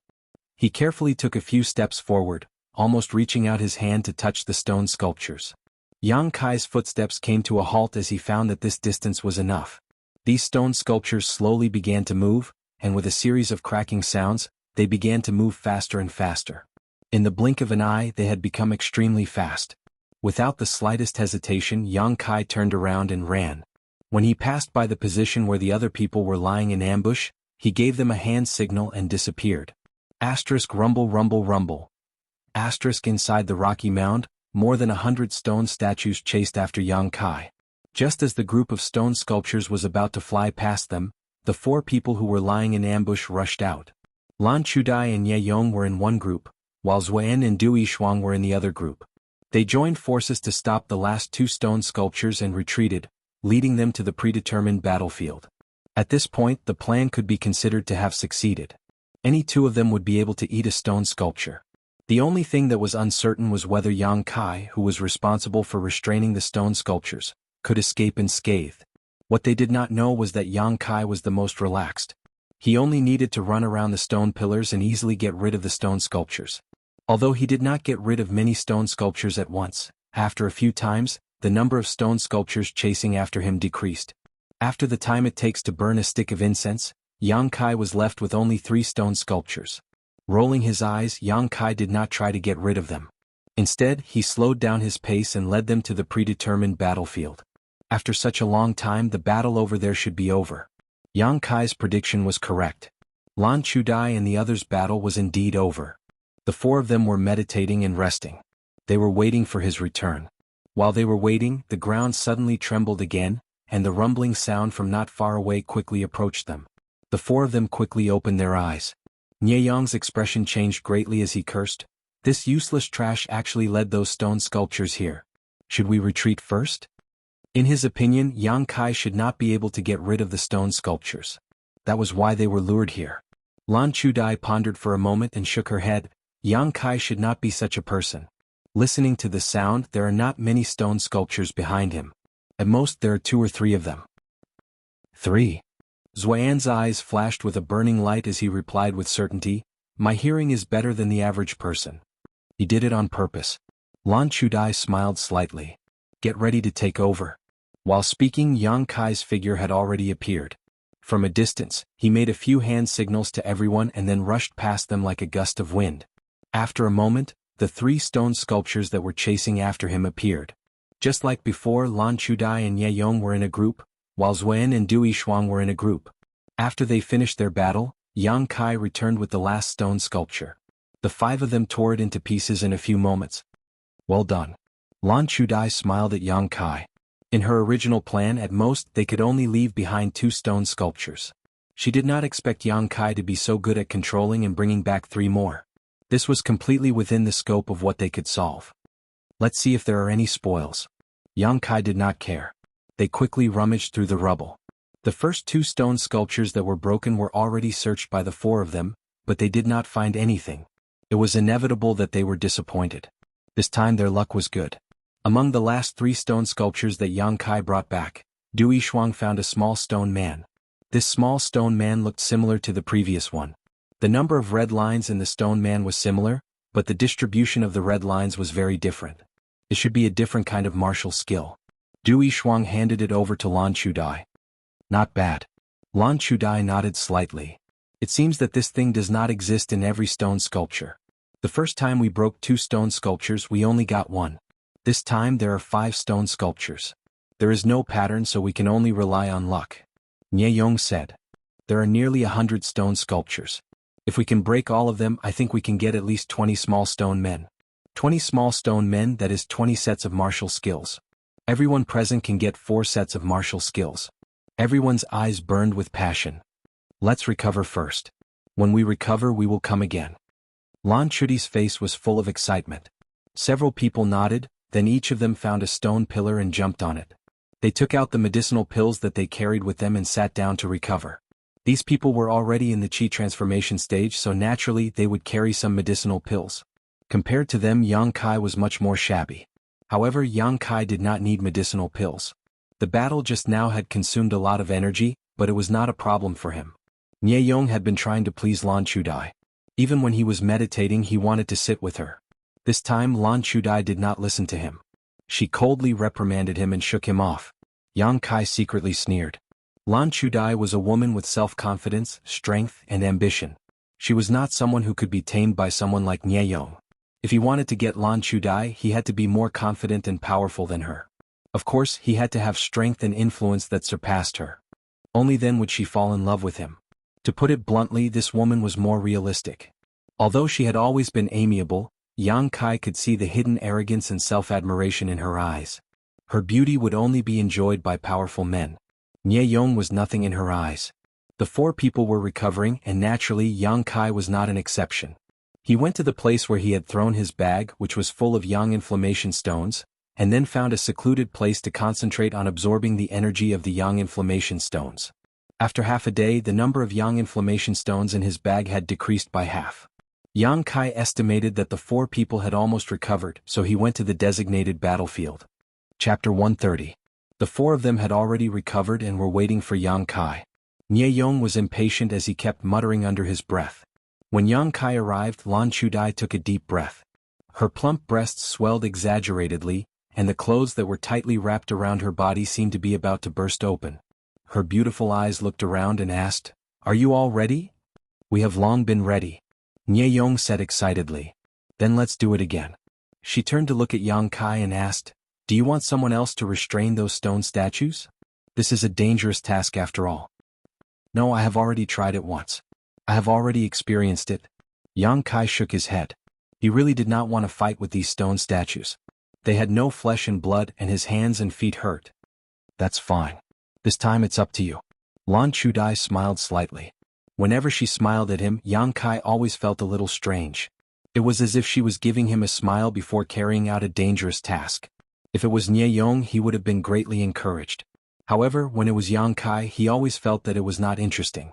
He carefully took a few steps forward, almost reaching out his hand to touch the stone sculptures. Yang Kai's footsteps came to a halt as he found that this distance was enough. These stone sculptures slowly began to move, and with a series of cracking sounds, they began to move faster and faster. In the blink of an eye, they had become extremely fast. Without the slightest hesitation, Yang Kai turned around and ran. When he passed by the position where the other people were lying in ambush, he gave them a hand signal and disappeared. Asterisk rumble rumble rumble. Asterisk inside the rocky mound, more than 100 stone statues chased after Yang Kai. Just as the group of stone sculptures was about to fly past them, the 4 people who were lying in ambush rushed out. Lan Chudai and Ye Yong were in one group, while Zhuan and Du Yishuang were in the other group. They joined forces to stop the last 2 stone sculptures and retreated, leading them to the predetermined battlefield. At this point, the plan could be considered to have succeeded. Any 2 of them would be able to eat a stone sculpture. The only thing that was uncertain was whether Yang Kai, who was responsible for restraining the stone sculptures, could escape unscathed. What they did not know was that Yang Kai was the most relaxed. He only needed to run around the stone pillars and easily get rid of the stone sculptures. Although he did not get rid of many stone sculptures at once, after a few times, the number of stone sculptures chasing after him decreased. After the time it takes to burn a stick of incense, Yang Kai was left with only 3 stone sculptures. Rolling his eyes, Yang Kai did not try to get rid of them. Instead, he slowed down his pace and led them to the predetermined battlefield. After such a long time, the battle over there should be over. Yang Kai's prediction was correct. Lan Chudai and the others' battle was indeed over. The 4 of them were meditating and resting. They were waiting for his return. While they were waiting, the ground suddenly trembled again, and the rumbling sound from not far away quickly approached them. The 4 of them quickly opened their eyes. Nye Yong's expression changed greatly as he cursed. This useless trash actually led those stone sculptures here. Should we retreat first? In his opinion, Yang Kai should not be able to get rid of the stone sculptures. That was why they were lured here. Lan Chudai pondered for a moment and shook her head. Yang Kai should not be such a person. Listening to the sound, there are not many stone sculptures behind him. At most there are 2 or 3 of them. 3. Xuan's eyes flashed with a burning light as he replied with certainty, "My hearing is better than the average person." He did it on purpose. Lan Chudai smiled slightly. "Get ready to take over." While speaking, Yang Kai's figure had already appeared. From a distance, he made a few hand signals to everyone and then rushed past them like a gust of wind. After a moment, the 3 stone sculptures that were chasing after him appeared. Just like before, Lan Chudai and Ye Yong were in a group, while Xuan and Dui Shuang were in a group. After they finished their battle, Yang Kai returned with the last stone sculpture. The 5 of them tore it into pieces in a few moments. "Well done." Lan Chudai smiled at Yang Kai. In her original plan, at most they could only leave behind 2 stone sculptures. She did not expect Yang Kai to be so good at controlling and bringing back 3 more. This was completely within the scope of what they could solve. "Let's see if there are any spoils." Yang Kai did not care. They quickly rummaged through the rubble. The first 2 stone sculptures that were broken were already searched by the 4 of them, but they did not find anything. It was inevitable that they were disappointed. This time their luck was good. Among the last 3 stone sculptures that Yang Kai brought back, Dui Shuang found a small stone man. This small stone man looked similar to the previous one. The number of red lines in the stone man was similar, but the distribution of the red lines was very different. It should be a different kind of martial skill. Dui Shuang handed it over to Lan Chudai. "Not bad." Lan Chudai nodded slightly. "It seems that this thing does not exist in every stone sculpture. The first time we broke 2 stone sculptures we only got 1. This time there are 5 stone sculptures. There is no pattern, so we can only rely on luck." Nye Yong said. "There are nearly 100 stone sculptures. If we can break all of them, I think we can get at least 20 small stone men. 20 small stone men, that is 20 sets of martial skills. Everyone present can get 4 sets of martial skills." Everyone's eyes burned with passion. "Let's recover first. When we recover we will come again." Lan Chudi's face was full of excitement. Several people nodded, then each of them found a stone pillar and jumped on it. They took out the medicinal pills that they carried with them and sat down to recover. These people were already in the Qi transformation stage, so naturally they would carry some medicinal pills. Compared to them, Yang Kai was much more shabby. However, Yang Kai did not need medicinal pills. The battle just now had consumed a lot of energy, but it was not a problem for him. Nye Yong had been trying to please Lan Chudai. Even when he was meditating, he wanted to sit with her. This time Lan Chudai did not listen to him. She coldly reprimanded him and shook him off. Yang Kai secretly sneered. Lan Chudai was a woman with self-confidence, strength, and ambition. She was not someone who could be tamed by someone like Nye Yong. If he wanted to get Lan Chudai, he had to be more confident and powerful than her. Of course, he had to have strength and influence that surpassed her. Only then would she fall in love with him. To put it bluntly, this woman was more realistic. Although she had always been amiable, Yang Kai could see the hidden arrogance and self-admiration in her eyes. Her beauty would only be enjoyed by powerful men. Nye Yong was nothing in her eyes. The 4 people were recovering, and naturally Yang Kai was not an exception. He went to the place where he had thrown his bag, which was full of yang inflammation stones, and then found a secluded place to concentrate on absorbing the energy of the yang inflammation stones. After half a day, the number of yang inflammation stones in his bag had decreased by half. Yang Kai estimated that the 4 people had almost recovered, so he went to the designated battlefield. Chapter 130. The 4 of them had already recovered and were waiting for Yang Kai. Nye Yong was impatient as he kept muttering under his breath. When Yang Kai arrived, Lan Chudai took a deep breath. Her plump breasts swelled exaggeratedly, and the clothes that were tightly wrapped around her body seemed to be about to burst open. Her beautiful eyes looked around and asked, "Are you all ready?" "We have long been ready," Nye Yong said excitedly. "Then let's do it again." She turned to look at Yang Kai and asked, "Do you want someone else to restrain those stone statues? This is a dangerous task after all." "No, I have already tried it once. I have already experienced it." Yang Kai shook his head. He really did not want to fight with these stone statues. They had no flesh and blood, and his hands and feet hurt. "That's fine. This time it's up to you." Lan Chudai smiled slightly. Whenever she smiled at him, Yang Kai always felt a little strange. It was as if she was giving him a smile before carrying out a dangerous task. If it was Nye Yong, he would have been greatly encouraged. However, when it was Yang Kai, he always felt that it was not interesting.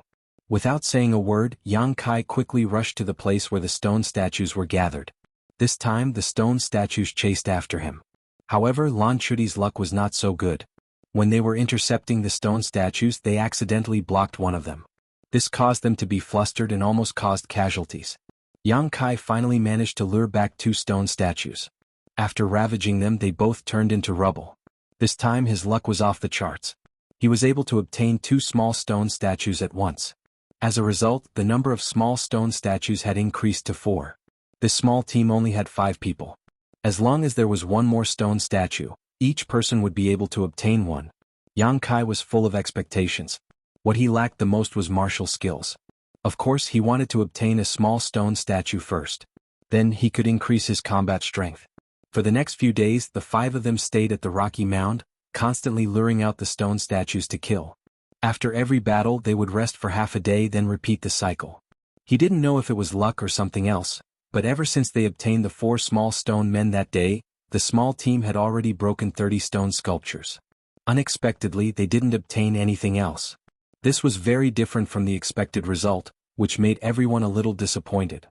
Without saying a word, Yang Kai quickly rushed to the place where the stone statues were gathered. This time the stone statues chased after him. However, Lan Chudi's luck was not so good. When they were intercepting the stone statues, they accidentally blocked one of them. This caused them to be flustered and almost caused casualties. Yang Kai finally managed to lure back 2 stone statues. After ravaging them, they both turned into rubble. This time his luck was off the charts. He was able to obtain 2 small stone statues at once. As a result, the number of small stone statues had increased to 4. This small team only had 5 people. As long as there was one more stone statue, each person would be able to obtain one. Yang Kai was full of expectations. What he lacked the most was martial skills. Of course, he wanted to obtain a small stone statue first. Then he could increase his combat strength. For the next few days, the 5 of them stayed at the rocky mound, constantly luring out the stone statues to kill. After every battle, they would rest for half a day, then repeat the cycle. He didn't know if it was luck or something else, but ever since they obtained the 4 small stone men that day, the small team had already broken 30 stone sculptures. Unexpectedly, they didn't obtain anything else. This was very different from the expected result, which made everyone a little disappointed.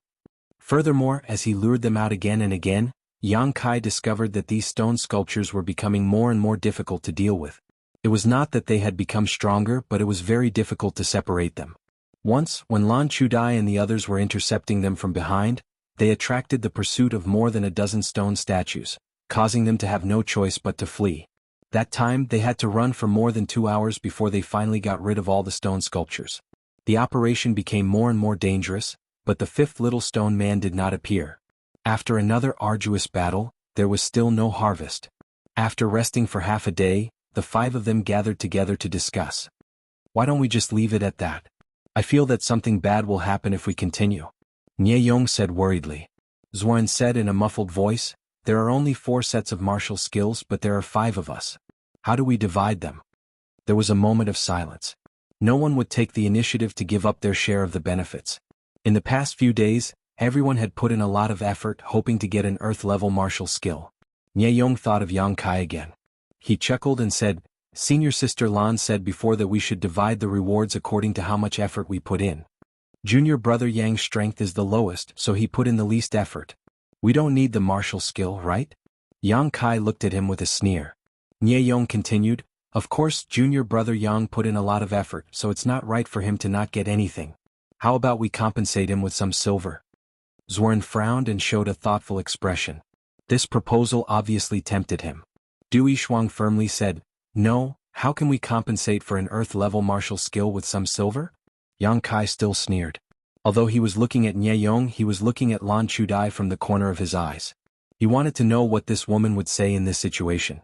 Furthermore, as he lured them out again and again, Yang Kai discovered that these stone sculptures were becoming more and more difficult to deal with. It was not that they had become stronger, but it was very difficult to separate them. Once, when Lan Chudai and the others were intercepting them from behind, they attracted the pursuit of more than a dozen stone statues, causing them to have no choice but to flee. That time, they had to run for more than 2 hours before they finally got rid of all the stone sculptures. The operation became more and more dangerous, but the 5th little stone man did not appear. After another arduous battle, there was still no harvest. After resting for half a day, the 5 of them gathered together to discuss. Why don't we just leave it at that? I feel that something bad will happen if we continue. Nie Yong said worriedly. Zuan said in a muffled voice, there are only 4 sets of martial skills, but there are 5 of us. How do we divide them? There was a moment of silence. No one would take the initiative to give up their share of the benefits. In the past few days, everyone had put in a lot of effort hoping to get an Earth-level martial skill. Nie Yong thought of Yang Kai again. He chuckled and said, Senior Sister Lan said before that we should divide the rewards according to how much effort we put in. Junior brother Yang's strength is the lowest, so he put in the least effort. We don't need the martial skill, right? Yang Kai looked at him with a sneer. Nie Yong continued, of course junior brother Yang put in a lot of effort, so it's not right for him to not get anything. How about we compensate him with some silver? Zuan frowned and showed a thoughtful expression. This proposal obviously tempted him. Du Yishuang firmly said, no, how can we compensate for an Earth-level martial skill with some silver? Yang Kai still sneered. Although he was looking at Nie Yong, he was looking at Lan Chudai from the corner of his eyes. He wanted to know what this woman would say in this situation.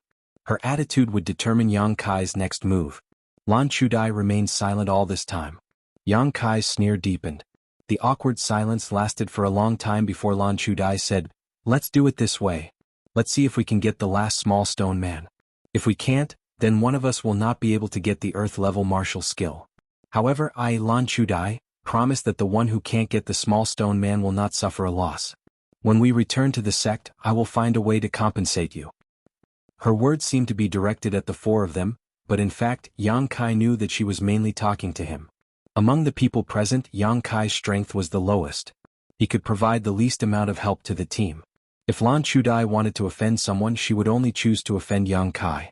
Her attitude would determine Yang Kai's next move. Lan Chudai remained silent all this time. Yang Kai's sneer deepened. The awkward silence lasted for a long time before Lan Chudai said, let's do it this way. Let's see if we can get the last small stone man. If we can't, then one of us will not be able to get the Earth-level martial skill. However, I, Lan Chudai, promise that the one who can't get the small stone man will not suffer a loss. When we return to the sect, I will find a way to compensate you. Her words seemed to be directed at the 4 of them, but in fact, Yang Kai knew that she was mainly talking to him. Among the people present, Yang Kai's strength was the lowest. He could provide the least amount of help to the team. If Lan Chudai wanted to offend someone, she would only choose to offend Yang Kai.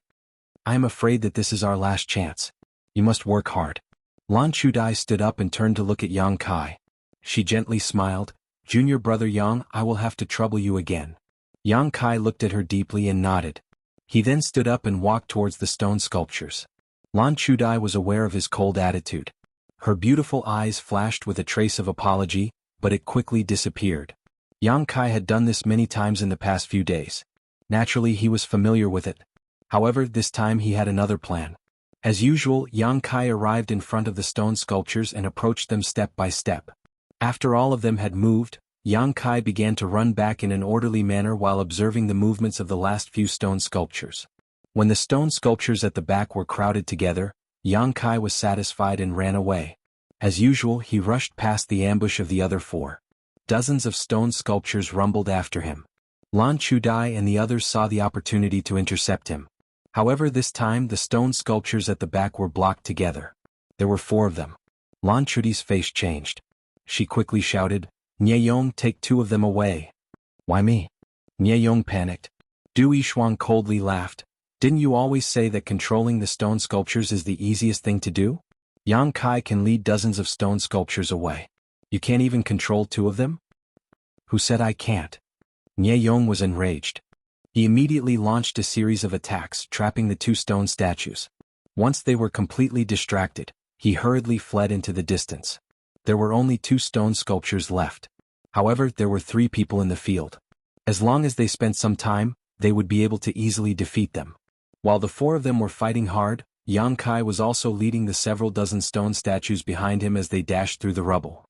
I am afraid that this is our last chance. You must work hard. Lan Chudai stood up and turned to look at Yang Kai. She gently smiled, Junior brother Yang, I will have to trouble you again. Yang Kai looked at her deeply and nodded. He then stood up and walked towards the stone sculptures. Lan Chudai was aware of his cold attitude. Her beautiful eyes flashed with a trace of apology, but it quickly disappeared. Yang Kai had done this many times in the past few days. Naturally, he was familiar with it. However, this time he had another plan. As usual, Yang Kai arrived in front of the stone sculptures and approached them step by step. After all of them had moved, Yang Kai began to run back in an orderly manner while observing the movements of the last few stone sculptures. When the stone sculptures at the back were crowded together, Yang Kai was satisfied and ran away. As usual, he rushed past the ambush of the other 4. Dozens of stone sculptures rumbled after him. Lan Chudai and the others saw the opportunity to intercept him. However, this time the stone sculptures at the back were blocked together. There were 4 of them. Lan Chudai's face changed. She quickly shouted, Nie Yong, take 2 of them away. Why me? Nie Yong panicked. Du Yishuang coldly laughed. Didn't you always say that controlling the stone sculptures is the easiest thing to do? Yang Kai can lead dozens of stone sculptures away. You can't even control 2 of them? Who said I can't? Nye Yong was enraged. He immediately launched a series of attacks, trapping the 2 stone statues. Once they were completely distracted, he hurriedly fled into the distance. There were only 2 stone sculptures left. However, there were 3 people in the field. As long as they spent some time, they would be able to easily defeat them. While the 4 of them were fighting hard, Yang Kai was also leading the several dozen stone statues behind him as they dashed through the rubble.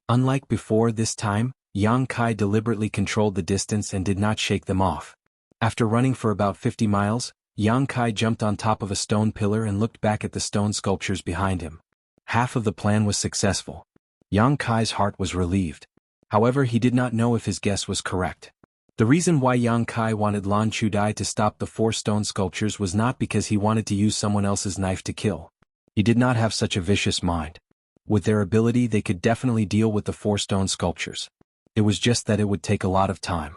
Unlike before, this time, Yang Kai deliberately controlled the distance and did not shake them off. After running for about 50 miles, Yang Kai jumped on top of a stone pillar and looked back at the stone sculptures behind him. Half of the plan was successful. Yang Kai's heart was relieved. However, he did not know if his guess was correct. The reason why Yang Kai wanted Lan Chudai to stop the 4 stone sculptures was not because he wanted to use someone else's knife to kill. He did not have such a vicious mind. With their ability, they could definitely deal with the 4 stone sculptures. It was just that it would take a lot of time.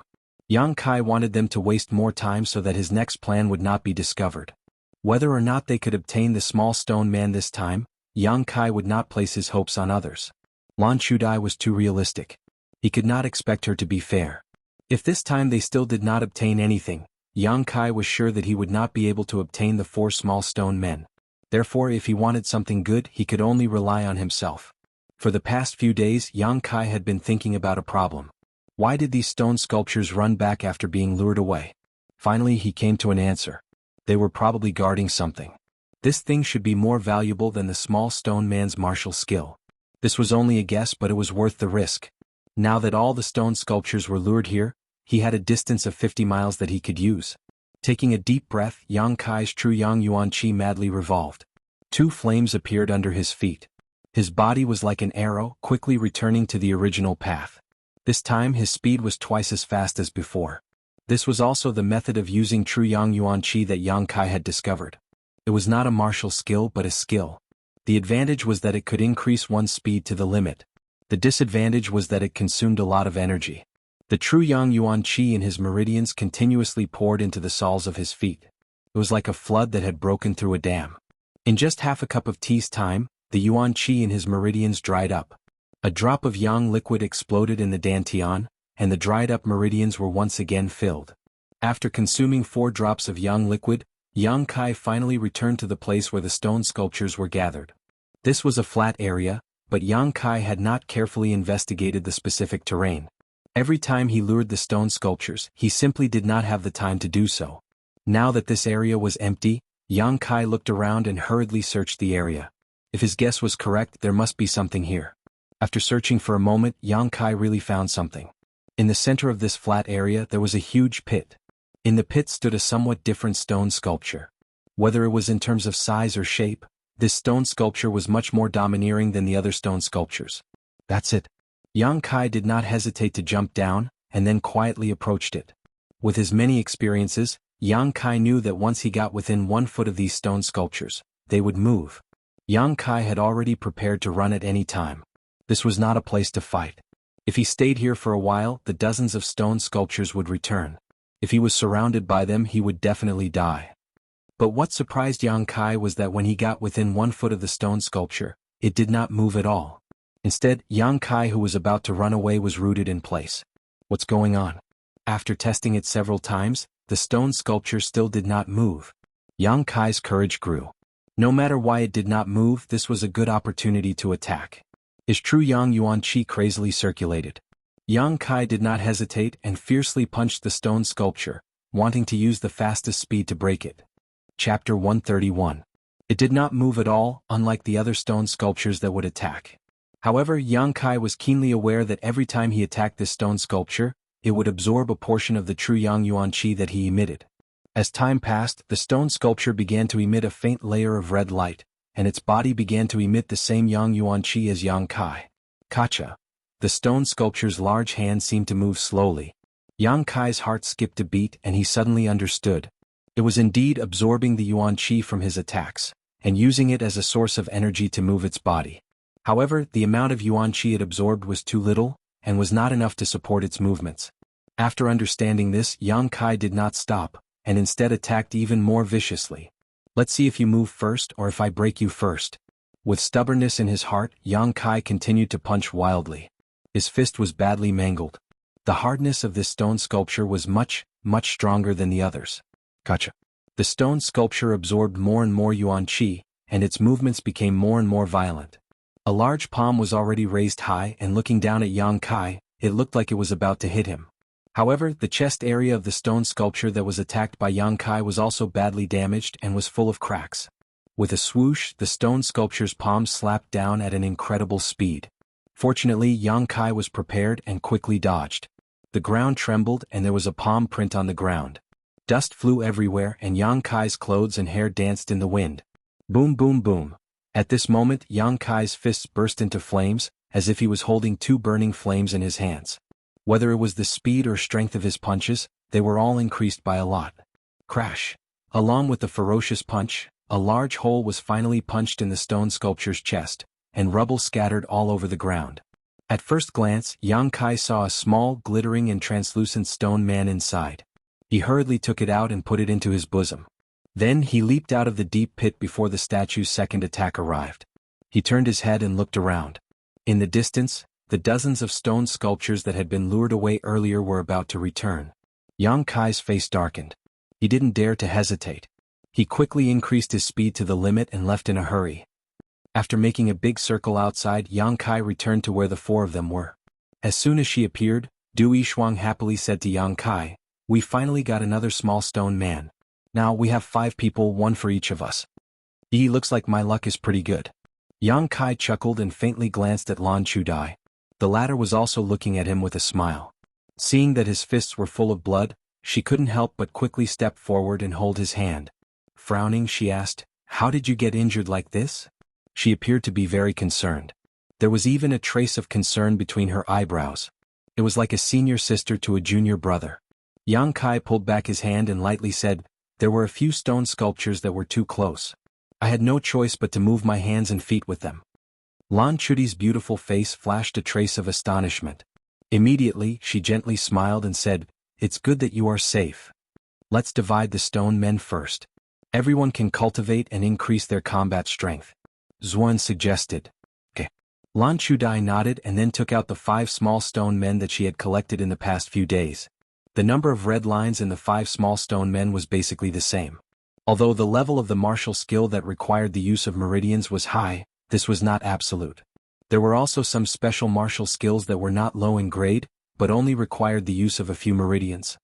Yang Kai wanted them to waste more time so that his next plan would not be discovered. Whether or not they could obtain the small stone man this time, Yang Kai would not place his hopes on others. Lan Chudai was too realistic. He could not expect her to be fair. If this time they still did not obtain anything, Yang Kai was sure that he would not be able to obtain the 4 small stone men. Therefore, if he wanted something good, he could only rely on himself. For the past few days, Yang Kai had been thinking about a problem. Why did these stone sculptures run back after being lured away? Finally, he came to an answer. They were probably guarding something. This thing should be more valuable than the small stone man's martial skill. This was only a guess, but it was worth the risk. Now that all the stone sculptures were lured here, he had a distance of 50 miles that he could use. Taking a deep breath, Yang Kai's true Yang Yuan Qi madly revolved. 2 flames appeared under his feet. His body was like an arrow, quickly returning to the original path. This time his speed was twice as fast as before. This was also the method of using true Yang Yuan Qi that Yang Kai had discovered. It was not a martial skill but a skill. The advantage was that it could increase one's speed to the limit. The disadvantage was that it consumed a lot of energy. The true Yang Yuan Qi in his meridians continuously poured into the soles of his feet. It was like a flood that had broken through a dam. In just half a cup of tea's time, the Yuan Qi in his meridians dried up. A drop of Yang liquid exploded in the dantian, and the dried-up meridians were once again filled. After consuming 4 drops of Yang liquid, Yang Kai finally returned to the place where the stone sculptures were gathered. This was a flat area, but Yang Kai had not carefully investigated the specific terrain. Every time he lured the stone sculptures, he simply did not have the time to do so. Now that this area was empty, Yang Kai looked around and hurriedly searched the area. If his guess was correct, there must be something here. After searching for a moment, Yang Kai really found something. In the center of this flat area there was a huge pit. In the pit stood a somewhat different stone sculpture. Whether it was in terms of size or shape, this stone sculpture was much more domineering than the other stone sculptures. That's it. Yang Kai did not hesitate to jump down, and then quietly approached it. With his many experiences, Yang Kai knew that once he got within 1 foot of these stone sculptures, they would move. Yang Kai had already prepared to run at any time. This was not a place to fight. If he stayed here for a while, the dozens of stone sculptures would return. If he was surrounded by them, he would definitely die. But what surprised Yang Kai was that when he got within 1 foot of the stone sculpture, it did not move at all. Instead, Yang Kai, who was about to run away, was rooted in place. What's going on? After testing it several times, the stone sculpture still did not move. Yang Kai's courage grew. No matter why it did not move, this was a good opportunity to attack. His true Yang Yuan Qi crazily circulated. Yang Kai did not hesitate and fiercely punched the stone sculpture, wanting to use the fastest speed to break it. Chapter 131. It did not move at all, unlike the other stone sculptures that would attack. However, Yang Kai was keenly aware that every time he attacked this stone sculpture, it would absorb a portion of the true Yang Yuan Qi that he emitted. As time passed, the stone sculpture began to emit a faint layer of red light, and its body began to emit the same Yang Yuan Qi as Yang Kai. Kacha. The stone sculpture's large hand seemed to move slowly. Yang Kai's heart skipped a beat and he suddenly understood. It was indeed absorbing the Yuan Qi from his attacks, and using it as a source of energy to move its body. However, the amount of Yuan Qi it absorbed was too little, and was not enough to support its movements. After understanding this, Yang Kai did not stop, and instead attacked even more viciously. Let's see if you move first or if I break you first. With stubbornness in his heart, Yang Kai continued to punch wildly. His fist was badly mangled. The hardness of this stone sculpture was much stronger than the others. Gotcha. The stone sculpture absorbed more and more yuan qi, and its movements became more and more violent. A large palm was already raised high, and looking down at Yang Kai, it looked like it was about to hit him. However, the chest area of the stone sculpture that was attacked by Yang Kai was also badly damaged and was full of cracks. With a swoosh, the stone sculpture's palm slapped down at an incredible speed. Fortunately, Yang Kai was prepared and quickly dodged. The ground trembled and there was a palm print on the ground. Dust flew everywhere and Yang Kai's clothes and hair danced in the wind. Boom boom boom. At this moment, Yang Kai's fists burst into flames, as if he was holding two burning flames in his hands. Whether it was the speed or strength of his punches, they were all increased by a lot. Crash. Along with the ferocious punch, a large hole was finally punched in the stone sculpture's chest, and rubble scattered all over the ground. At first glance, Yang Kai saw a small, glittering and translucent stone man inside. He hurriedly took it out and put it into his bosom. Then he leaped out of the deep pit before the statue's second attack arrived. He turned his head and looked around. In the distance, the dozens of stone sculptures that had been lured away earlier were about to return. Yang Kai's face darkened. He didn't dare to hesitate. He quickly increased his speed to the limit and left in a hurry. After making a big circle outside, Yang Kai returned to where the four of them were. As soon as she appeared, Du Yishuang happily said to Yang Kai, "We finally got another small stone man. Now we have 5 people, 1 for each of us. He looks like my luck is pretty good." Yang Kai chuckled and faintly glanced at Lan Chudai. The latter was also looking at him with a smile. Seeing that his fists were full of blood, she couldn't help but quickly step forward and hold his hand. Frowning, she asked, "How did you get injured like this?" She appeared to be very concerned. There was even a trace of concern between her eyebrows. It was like a senior sister to a junior brother. Yang Kai pulled back his hand and lightly said, "There were a few stone sculptures that were too close. I had no choice but to move my hands and feet with them." Lan Chudi's beautiful face flashed a trace of astonishment. Immediately, she gently smiled and said, "It's good that you are safe. Let's divide the stone men first. Everyone can cultivate and increase their combat strength," Zuan suggested. "Okay." Lan Chudai nodded and then took out the 5 small stone men that she had collected in the past few days. The number of red lines in the 5 small stone men was basically the same. Although the level of the martial skill that required the use of meridians was high, this was not absolute. There were also some special martial skills that were not low in grade, but only required the use of a few meridians.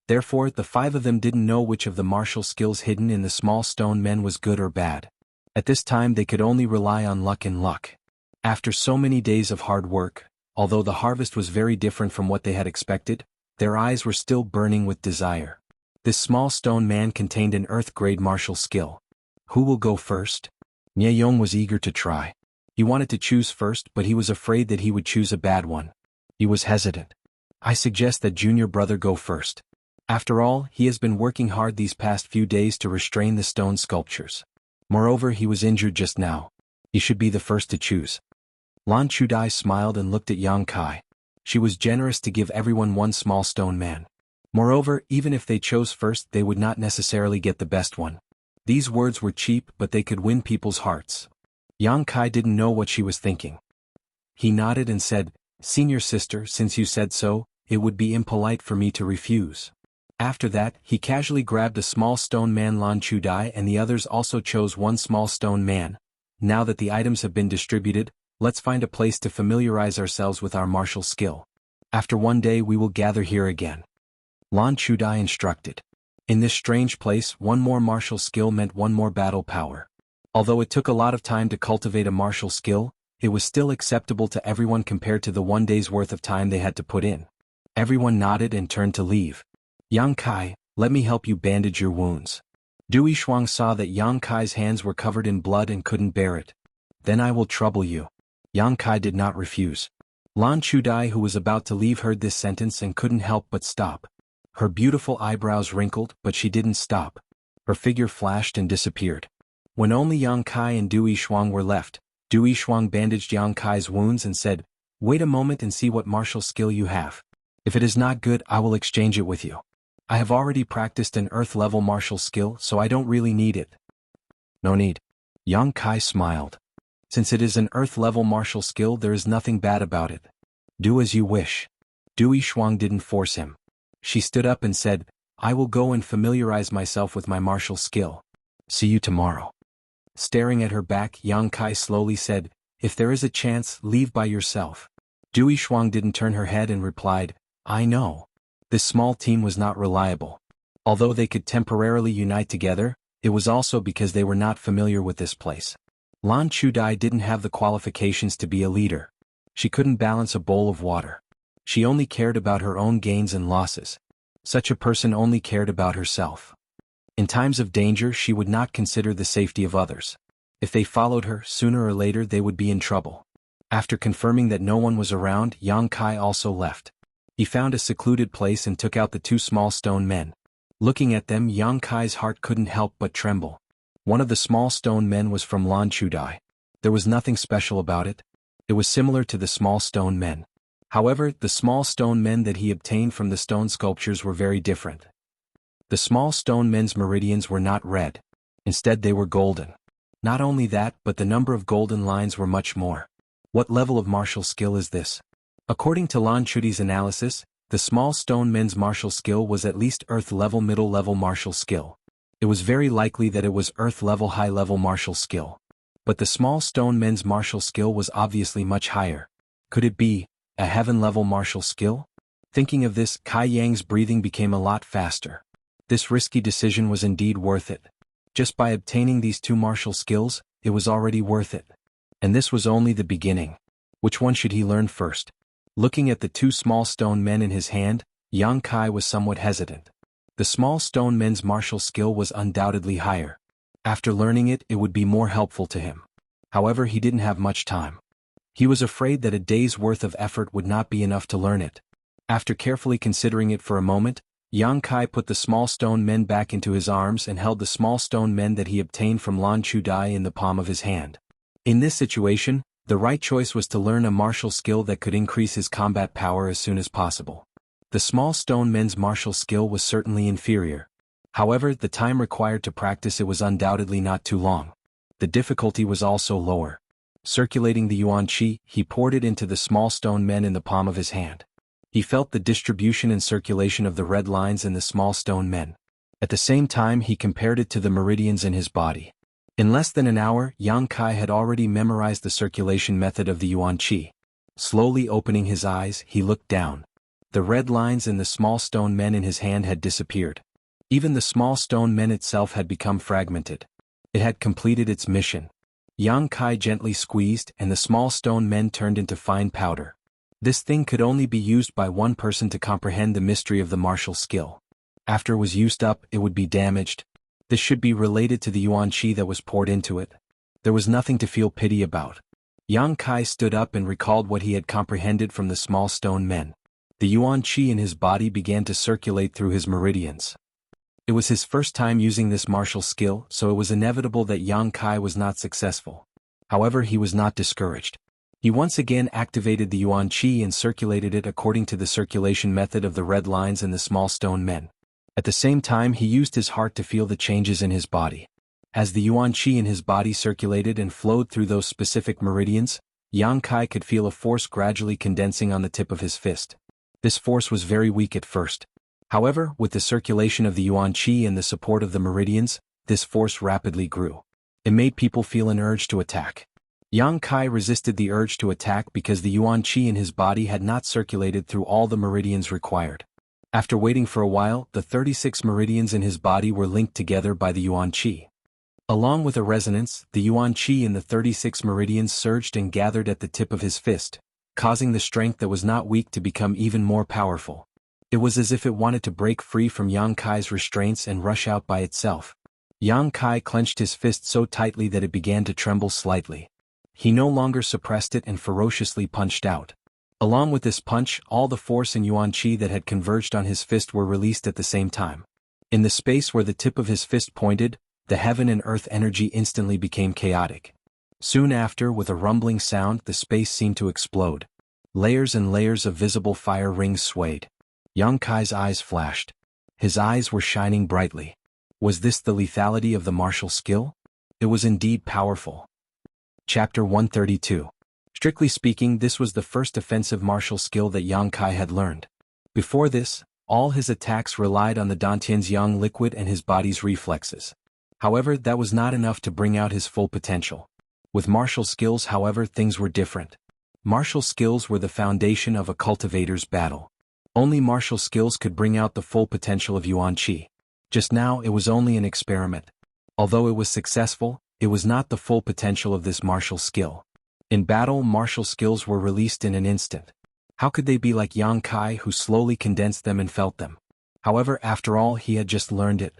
Therefore, the 5 of them didn't know which of the martial skills hidden in the small stone men was good or bad. At this time they could only rely on luck and luck. After so many days of hard work, although the harvest was very different from what they had expected, their eyes were still burning with desire. This small stone man contained an earth-grade martial skill. Who will go first? Nye Yong was eager to try. He wanted to choose first, but he was afraid that he would choose a bad one. He was hesitant. "I suggest that junior brother go first. After all, he has been working hard these past few days to restrain the stone sculptures. Moreover, he was injured just now. He should be the first to choose." Lan Chudai smiled and looked at Yang Kai. She was generous to give everyone 1 small stone man. Moreover, even if they chose first, they would not necessarily get the best one. These words were cheap, but they could win people's hearts. Yang Kai didn't know what she was thinking. He nodded and said, "Senior sister, since you said so, it would be impolite for me to refuse." After that, he casually grabbed a small stone man. Lan Chudai and the others also chose 1 small stone man. "Now that the items have been distributed, let's find a place to familiarize ourselves with our martial skill. After 1 day we will gather here again," Lan Chudai instructed. In this strange place, 1 more martial skill meant 1 more battle power. Although it took a lot of time to cultivate a martial skill, it was still acceptable to everyone compared to the 1 day's worth of time they had to put in. Everyone nodded and turned to leave. "Yang Kai, let me help you bandage your wounds." Du Yishuang saw that Yang Kai's hands were covered in blood and couldn't bear it. "Then I will trouble you." Yang Kai did not refuse. Lan Chudai, who was about to leave, heard this sentence and couldn't help but stop. Her beautiful eyebrows wrinkled, but she didn't stop. Her figure flashed and disappeared. When only Yang Kai and Du Yishuang were left, Du Yishuang bandaged Yang Kai's wounds and said, "Wait a moment and see what martial skill you have. If it is not good, I will exchange it with you." I have already practiced an earth-level martial skill, so I don't really need it. No need. Yang Kai smiled. Since it is an earth-level martial skill, there is nothing bad about it. Do as you wish. Dui Shuang didn't force him. She stood up and said, I will go and familiarize myself with my martial skill. See you tomorrow. Staring at her back, Yang Kai slowly said, if there is a chance, leave by yourself. Dui Shuang didn't turn her head and replied, I know. This small team was not reliable. Although they could temporarily unite together, it was also because they were not familiar with this place. Lan Chudai didn't have the qualifications to be a leader. She couldn't balance a bowl of water. She only cared about her own gains and losses. Such a person only cared about herself. In times of danger, she would not consider the safety of others. If they followed her, sooner or later they would be in trouble. After confirming that no one was around, Yang Kai also left. He found a secluded place and took out the two small stone men. Looking at them, Yang Kai's heart couldn't help but tremble. One of the small stone men was from Lan Chudai. There was nothing special about it. It was similar to the small stone men. However, the small stone men that he obtained from the stone sculptures were very different. The small stone men's meridians were not red. Instead, they were golden. Not only that, but the number of golden lines were much more. What level of martial skill is this? According to Lan Chudai's analysis, the small stone men's martial skill was at least earth-level middle-level martial skill. It was very likely that it was earth-level high-level martial skill. But the small stone men's martial skill was obviously much higher. Could it be a heaven-level martial skill? Thinking of this, Kai Yang's breathing became a lot faster. This risky decision was indeed worth it. Just by obtaining these two martial skills, it was already worth it. And this was only the beginning. Which one should he learn first? Looking at the two small stone men in his hand, Yang Kai was somewhat hesitant. The small stone men's martial skill was undoubtedly higher. After learning it, it would be more helpful to him. However, he didn't have much time. He was afraid that a day's worth of effort would not be enough to learn it. After carefully considering it for a moment, Yang Kai put the small stone men back into his arms and held the small stone men that he obtained from Lan Chudai in the palm of his hand. In this situation, the right choice was to learn a martial skill that could increase his combat power as soon as possible. The small stone men's martial skill was certainly inferior. However, the time required to practice it was undoubtedly not too long. The difficulty was also lower. Circulating the yuan qi, he poured it into the small stone men in the palm of his hand. He felt the distribution and circulation of the red lines in the small stone men. At the same time, he compared it to the meridians in his body. In less than an hour, Yang Kai had already memorized the circulation method of the yuan qi. Slowly opening his eyes, he looked down. The red lines in the small stone men in his hand had disappeared. Even the small stone men itself had become fragmented. It had completed its mission. Yang Kai gently squeezed, and the small stone men turned into fine powder. This thing could only be used by one person to comprehend the mystery of the martial skill. After it was used up, it would be damaged. This should be related to the yuan qi that was poured into it. There was nothing to feel pity about. Yang Kai stood up and recalled what he had comprehended from the small stone men. The yuan qi in his body began to circulate through his meridians. It was his first time using this martial skill, so it was inevitable that Yang Kai was not successful. However, he was not discouraged. He once again activated the yuan qi and circulated it according to the circulation method of the red lines and the small stone men. At the same time, he used his heart to feel the changes in his body. As the yuan qi in his body circulated and flowed through those specific meridians, Yang Kai could feel a force gradually condensing on the tip of his fist. This force was very weak at first. However, with the circulation of the yuan qi and the support of the meridians, this force rapidly grew. It made people feel an urge to attack. Yang Kai resisted the urge to attack because the yuan qi in his body had not circulated through all the meridians required. After waiting for a while, the 36 meridians in his body were linked together by the yuan qi. Along with a resonance, the yuan qi in the 36 meridians surged and gathered at the tip of his fist, causing the strength that was not weak to become even more powerful. It was as if it wanted to break free from Yang Kai's restraints and rush out by itself. Yang Kai clenched his fist so tightly that it began to tremble slightly. He no longer suppressed it and ferociously punched out. Along with this punch, all the force and yuan qi that had converged on his fist were released at the same time. In the space where the tip of his fist pointed, the heaven and earth energy instantly became chaotic. Soon after, with a rumbling sound, the space seemed to explode. Layers and layers of visible fire rings swayed. Yang Kai's eyes flashed. His eyes were shining brightly. Was this the lethality of the martial skill? It was indeed powerful. Chapter 132. Strictly speaking, this was the first offensive martial skill that Yang Kai had learned. Before this, all his attacks relied on the Dantian's yang liquid and his body's reflexes. However, that was not enough to bring out his full potential. With martial skills, however, things were different. Martial skills were the foundation of a cultivator's battle. Only martial skills could bring out the full potential of Yuan Qi. Just now, it was only an experiment. Although it was successful, it was not the full potential of this martial skill. In battle, martial skills were released in an instant. How could they be like Yang Kai, who slowly condensed them and felt them? However, after all, he had just learned it.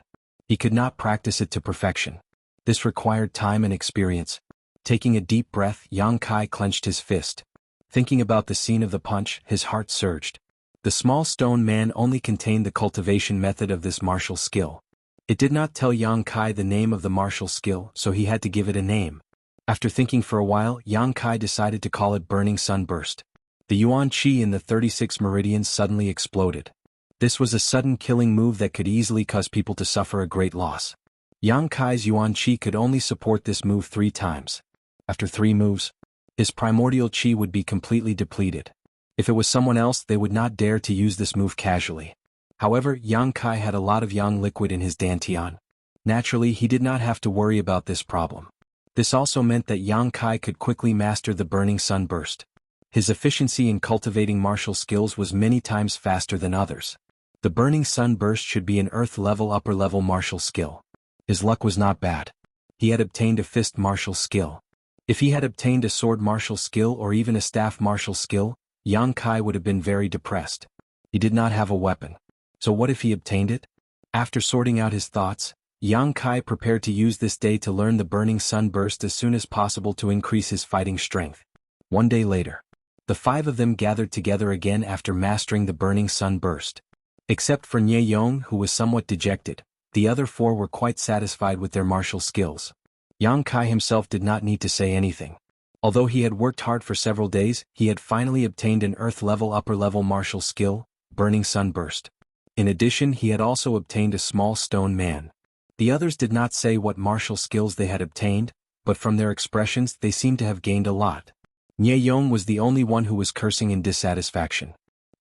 He could not practice it to perfection. This required time and experience. Taking a deep breath, Yang Kai clenched his fist. Thinking about the scene of the punch, his heart surged. The small stone man only contained the cultivation method of this martial skill. It did not tell Yang Kai the name of the martial skill, so he had to give it a name. After thinking for a while, Yang Kai decided to call it Burning Sunburst. The Yuan Qi in the 36 meridians suddenly exploded. This was a sudden killing move that could easily cause people to suffer a great loss. Yang Kai's Yuan Qi could only support this move 3 times. After 3 moves, his primordial Qi would be completely depleted. If it was someone else, they would not dare to use this move casually. However, Yang Kai had a lot of yang liquid in his dantian. Naturally, he did not have to worry about this problem. This also meant that Yang Kai could quickly master the Burning Sunburst. His efficiency in cultivating martial skills was many times faster than others. The Burning Sunburst should be an earth-level upper-level martial skill. His luck was not bad. He had obtained a fist martial skill. If he had obtained a sword martial skill or even a staff martial skill, Yang Kai would have been very depressed. He did not have a weapon. So what if he obtained it? After sorting out his thoughts, Yang Kai prepared to use this day to learn the Burning Sunburst as soon as possible to increase his fighting strength. One day later, the 5 of them gathered together again after mastering the Burning Sunburst. Except for Nie Yong, who was somewhat dejected, the other 4 were quite satisfied with their martial skills. Yang Kai himself did not need to say anything. Although he had worked hard for several days, he had finally obtained an earth-level upper-level martial skill, Burning Sunburst. In addition, he had also obtained a small stone man. The others did not say what martial skills they had obtained, but from their expressions they seemed to have gained a lot. Nie Yong was the only one who was cursing in dissatisfaction.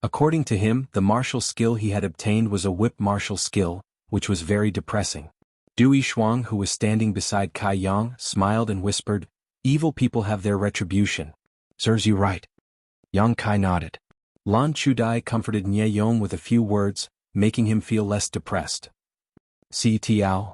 According to him, the martial skill he had obtained was a whip martial skill, which was very depressing. Dui Shuang, who was standing beside Kai Yang, smiled and whispered, "Evil people have their retribution. Serves you right." Yang Kai nodded. Lan Chudai comforted Nie Yong with a few words, making him feel less depressed. "Si Tiao?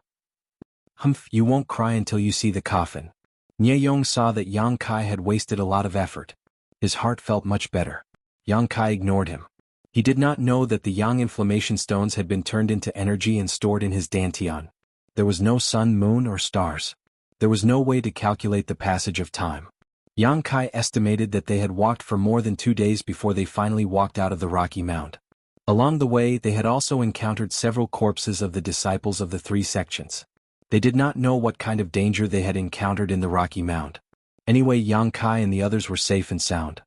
Humph, you won't cry until you see the coffin." Nie Yong saw that Yang Kai had wasted a lot of effort. His heart felt much better. Yang Kai ignored him. He did not know that the yang inflammation stones had been turned into energy and stored in his dantian. There was no sun, moon, or stars. There was no way to calculate the passage of time. Yang Kai estimated that they had walked for more than 2 days before they finally walked out of the rocky mound. Along the way, they had also encountered several corpses of the disciples of the 3 sections. They did not know what kind of danger they had encountered in the rocky mound. Anyway, Yang Kai and the others were safe and sound.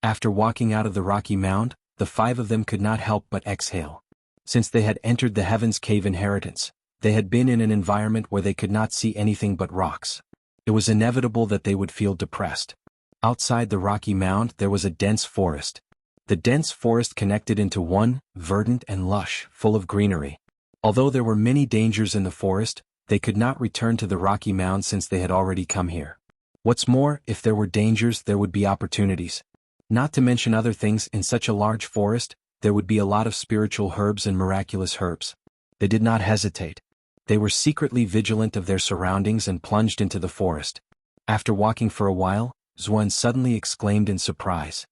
After walking out of the rocky mound, the 5 of them could not help but exhale. Since they had entered the Heaven's Cave Inheritance, they had been in an environment where they could not see anything but rocks. It was inevitable that they would feel depressed. Outside the rocky mound there was a dense forest. The dense forest connected into one, verdant and lush, full of greenery. Although there were many dangers in the forest, they could not return to the rocky mound since they had already come here. What's more, if there were dangers, there would be opportunities. Not to mention other things, in such a large forest, there would be a lot of spiritual herbs and miraculous herbs. They did not hesitate. They were secretly vigilant of their surroundings and plunged into the forest. After walking for a while, Xuan suddenly exclaimed in surprise.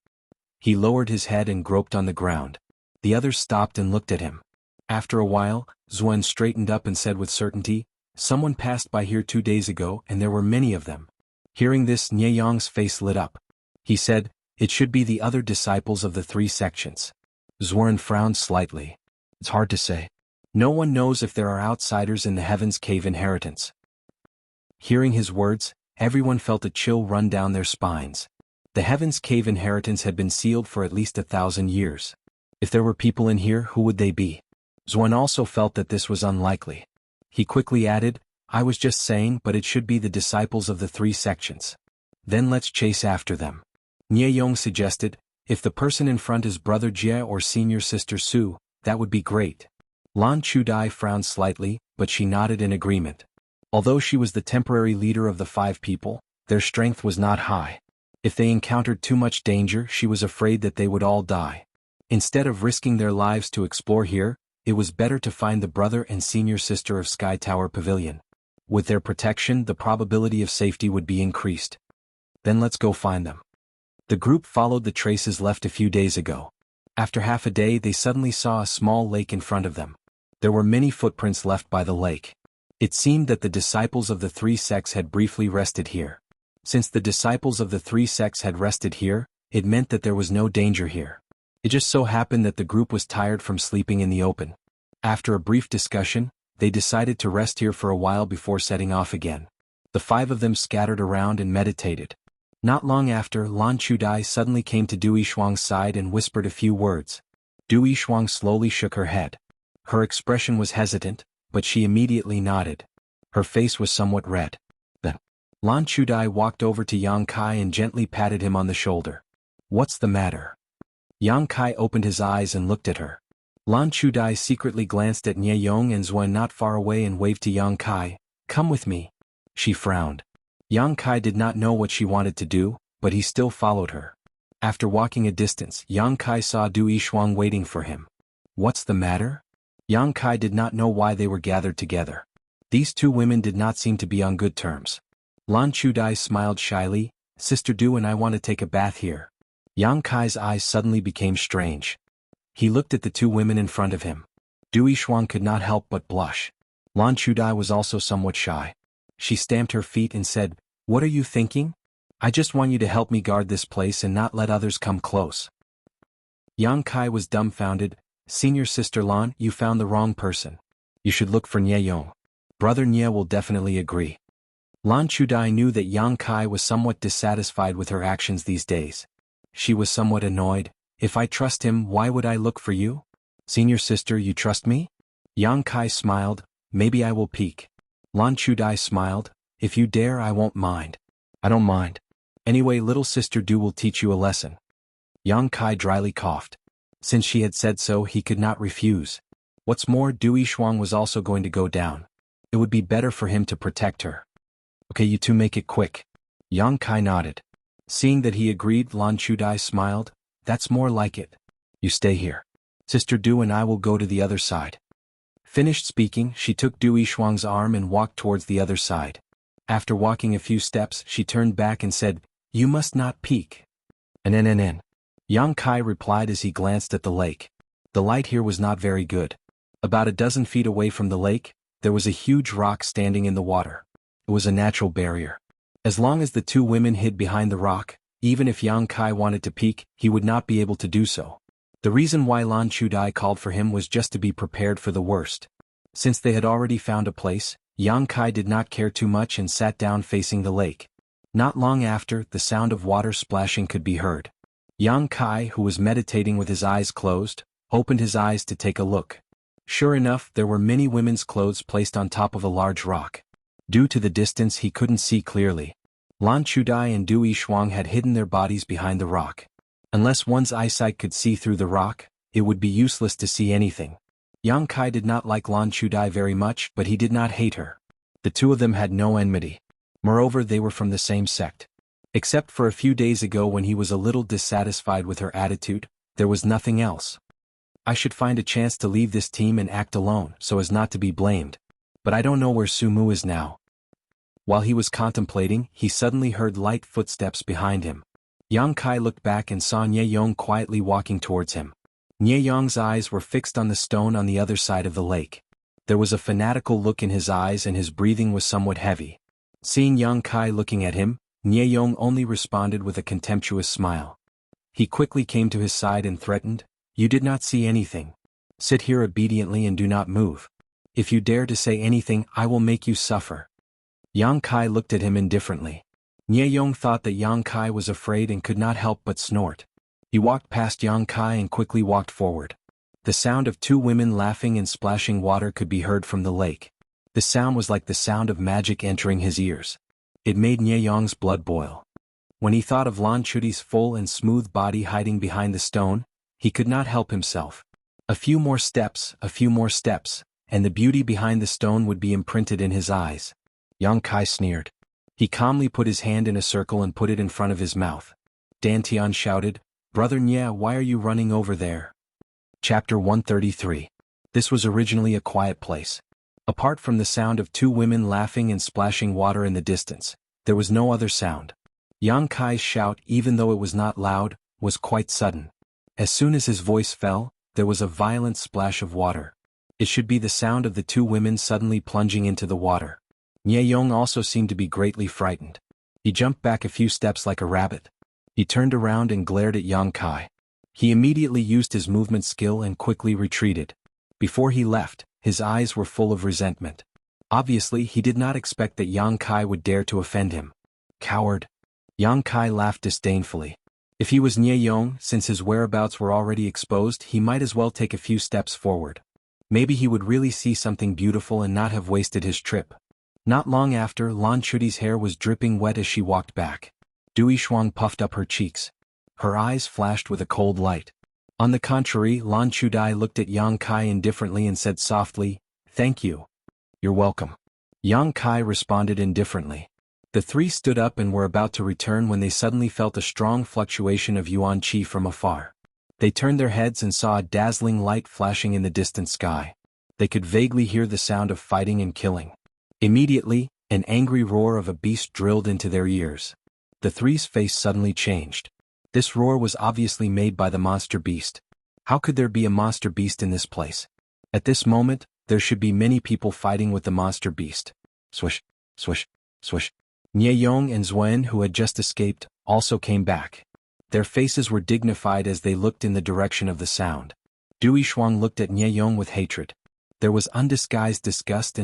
He lowered his head and groped on the ground. The others stopped and looked at him. After a while, Xuan straightened up and said with certainty, "Someone passed by here 2 days ago and there were many of them." Hearing this, Nie Yong's face lit up. He said, "It should be the other disciples of the 3 sections." Xuan frowned slightly. "It's hard to say. No one knows if there are outsiders in the Heaven's Cave Inheritance." Hearing his words, everyone felt a chill run down their spines. The Heaven's Cave Inheritance had been sealed for at least 1,000 years. If there were people in here, who would they be? Xuan also felt that this was unlikely. He quickly added, I was just saying, but it should be the disciples of the 3 sections. Then let's chase after them. Nie Yong suggested, if the person in front is Brother Jie or Senior Sister Su, that would be great. Lan Chudai frowned slightly, but she nodded in agreement. Although she was the temporary leader of the 5 people, their strength was not high. If they encountered too much danger, she was afraid that they would all die. Instead of risking their lives to explore here, it was better to find the brother and senior sister of Sky Tower Pavilion. With their protection, the probability of safety would be increased. Then let's go find them. The group followed the traces left a few days ago. After half a day, they suddenly saw a small lake in front of them. There were many footprints left by the lake. It seemed that the disciples of the 3 sects had briefly rested here. Since the disciples of the 3 sects had rested here, it meant that there was no danger here. It just so happened that the group was tired from sleeping in the open. After a brief discussion, they decided to rest here for a while before setting off again. The 5 of them scattered around and meditated. Not long after, Lan Chudai suddenly came to Du Yishuang's side and whispered a few words. Du Yishuang slowly shook her head. Her expression was hesitant, but she immediately nodded. Her face was somewhat red. Then, Lan Chudai walked over to Yang Kai and gently patted him on the shoulder. What's the matter? Yang Kai opened his eyes and looked at her. Lan Chudai secretly glanced at Nie Yong and Xuan not far away and waved to Yang Kai. Come with me. She frowned. Yang Kai did not know what she wanted to do, but he still followed her. After walking a distance, Yang Kai saw Du Yishuang waiting for him. What's the matter? Yang Kai did not know why they were gathered together. These 2 women did not seem to be on good terms. Lan Chudai smiled shyly. Sister Du and I want to take a bath here. Yang Kai's eyes suddenly became strange. He looked at the 2 women in front of him. Du Yishuang could not help but blush. Lan Chudai was also somewhat shy. She stamped her feet and said, What are you thinking? I just want you to help me guard this place and not let others come close. Yang Kai was dumbfounded. Senior Sister Lan, you found the wrong person. You should look for Nie Yong. Brother Nie will definitely agree. Lan Chudai knew that Yang Kai was somewhat dissatisfied with her actions these days. She was somewhat annoyed. If I trust him, why would I look for you? Senior Sister, you trust me? Yang Kai smiled. Maybe I will peek. Lan Chudai smiled. If you dare, I won't mind. I don't mind. Anyway, little Sister Du will teach you a lesson. Yang Kai dryly coughed. Since she had said so, he could not refuse. What's more, Du Yishuang was also going to go down. It would be better for him to protect her. Okay, you 2 make it quick. Yang Kai nodded. Seeing that he agreed, Lan Chudai smiled. That's more like it. You stay here. Sister Du and I will go to the other side. Finished speaking, she took Du Yishuang's arm and walked towards the other side. After walking a few steps, she turned back and said, You must not peek. NNNN. Yang Kai replied as he glanced at the lake. The light here was not very good. About a dozen feet away from the lake, there was a huge rock standing in the water. It was a natural barrier. As long as the 2 women hid behind the rock, even if Yang Kai wanted to peek, he would not be able to do so. The reason why Lan Chudai called for him was just to be prepared for the worst. Since they had already found a place, Yang Kai did not care too much and sat down facing the lake. Not long after, the sound of water splashing could be heard. Yang Kai, who was meditating with his eyes closed, opened his eyes to take a look. Sure enough, there were many women's clothes placed on top of a large rock. Due to the distance, he couldn't see clearly. Lan Chudai and Du Yishuang had hidden their bodies behind the rock. Unless one's eyesight could see through the rock, it would be useless to see anything. Yang Kai did not like Lan Chudai very much, but he did not hate her. The 2 of them had no enmity. Moreover, they were from the same sect. Except for a few days ago when he was a little dissatisfied with her attitude, there was nothing else. I should find a chance to leave this team and act alone so as not to be blamed. But I don't know where Su Mu is now. While he was contemplating, he suddenly heard light footsteps behind him. Yang Kai looked back and saw Nie Yong quietly walking towards him. Nie Yong's eyes were fixed on the stone on the other side of the lake. There was a fanatical look in his eyes and his breathing was somewhat heavy. Seeing Yang Kai looking at him, Nie Yong only responded with a contemptuous smile. He quickly came to his side and threatened, You did not see anything. Sit here obediently and do not move. If you dare to say anything, I will make you suffer. Yang Kai looked at him indifferently. Nie Yong thought that Yang Kai was afraid and could not help but snort. He walked past Yang Kai and quickly walked forward. The sound of two women laughing and splashing water could be heard from the lake. The sound was like the sound of magic entering his ears. It made Nie Yong's blood boil. When he thought of Lan Chuti's full and smooth body hiding behind the stone, he could not help himself. A few more steps, and the beauty behind the stone would be imprinted in his eyes. Yang Kai sneered. He calmly put his hand in a circle and put it in front of his mouth. Dan Tian shouted, "Brother Nye, why are you running over there?" Chapter 133. This was originally a quiet place. Apart from the sound of two women laughing and splashing water in the distance, there was no other sound. Yang Kai's shout, even though it was not loud, was quite sudden. As soon as his voice fell, there was a violent splash of water. It should be the sound of the two women suddenly plunging into the water. Nye Yong also seemed to be greatly frightened. He jumped back a few steps like a rabbit. He turned around and glared at Yang Kai. He immediately used his movement skill and quickly retreated. Before he left, his eyes were full of resentment. Obviously, he did not expect that Yang Kai would dare to offend him. Coward. Yang Kai laughed disdainfully. If he was Nye Yong, since his whereabouts were already exposed, he might as well take a few steps forward. Maybe he would really see something beautiful and not have wasted his trip. Not long after, Lan Chuti's hair was dripping wet as she walked back. Dui Shuang puffed up her cheeks. Her eyes flashed with a cold light. On the contrary, Lan Chudai looked at Yang Kai indifferently and said softly, "Thank you." "You're welcome." Yang Kai responded indifferently. The three stood up and were about to return when they suddenly felt a strong fluctuation of yuan qi from afar. They turned their heads and saw a dazzling light flashing in the distant sky. They could vaguely hear the sound of fighting and killing. Immediately, an angry roar of a beast drilled into their ears. The three's face suddenly changed. This roar was obviously made by the monster beast. How could there be a monster beast in this place? At this moment, there should be many people fighting with the monster beast. Swish, swish, swish. Nye Yong and Zuen, who had just escaped, also came back. Their faces were dignified as they looked in the direction of the sound. Dui Shuang looked at Nye Yong with hatred. There was undisguised disgust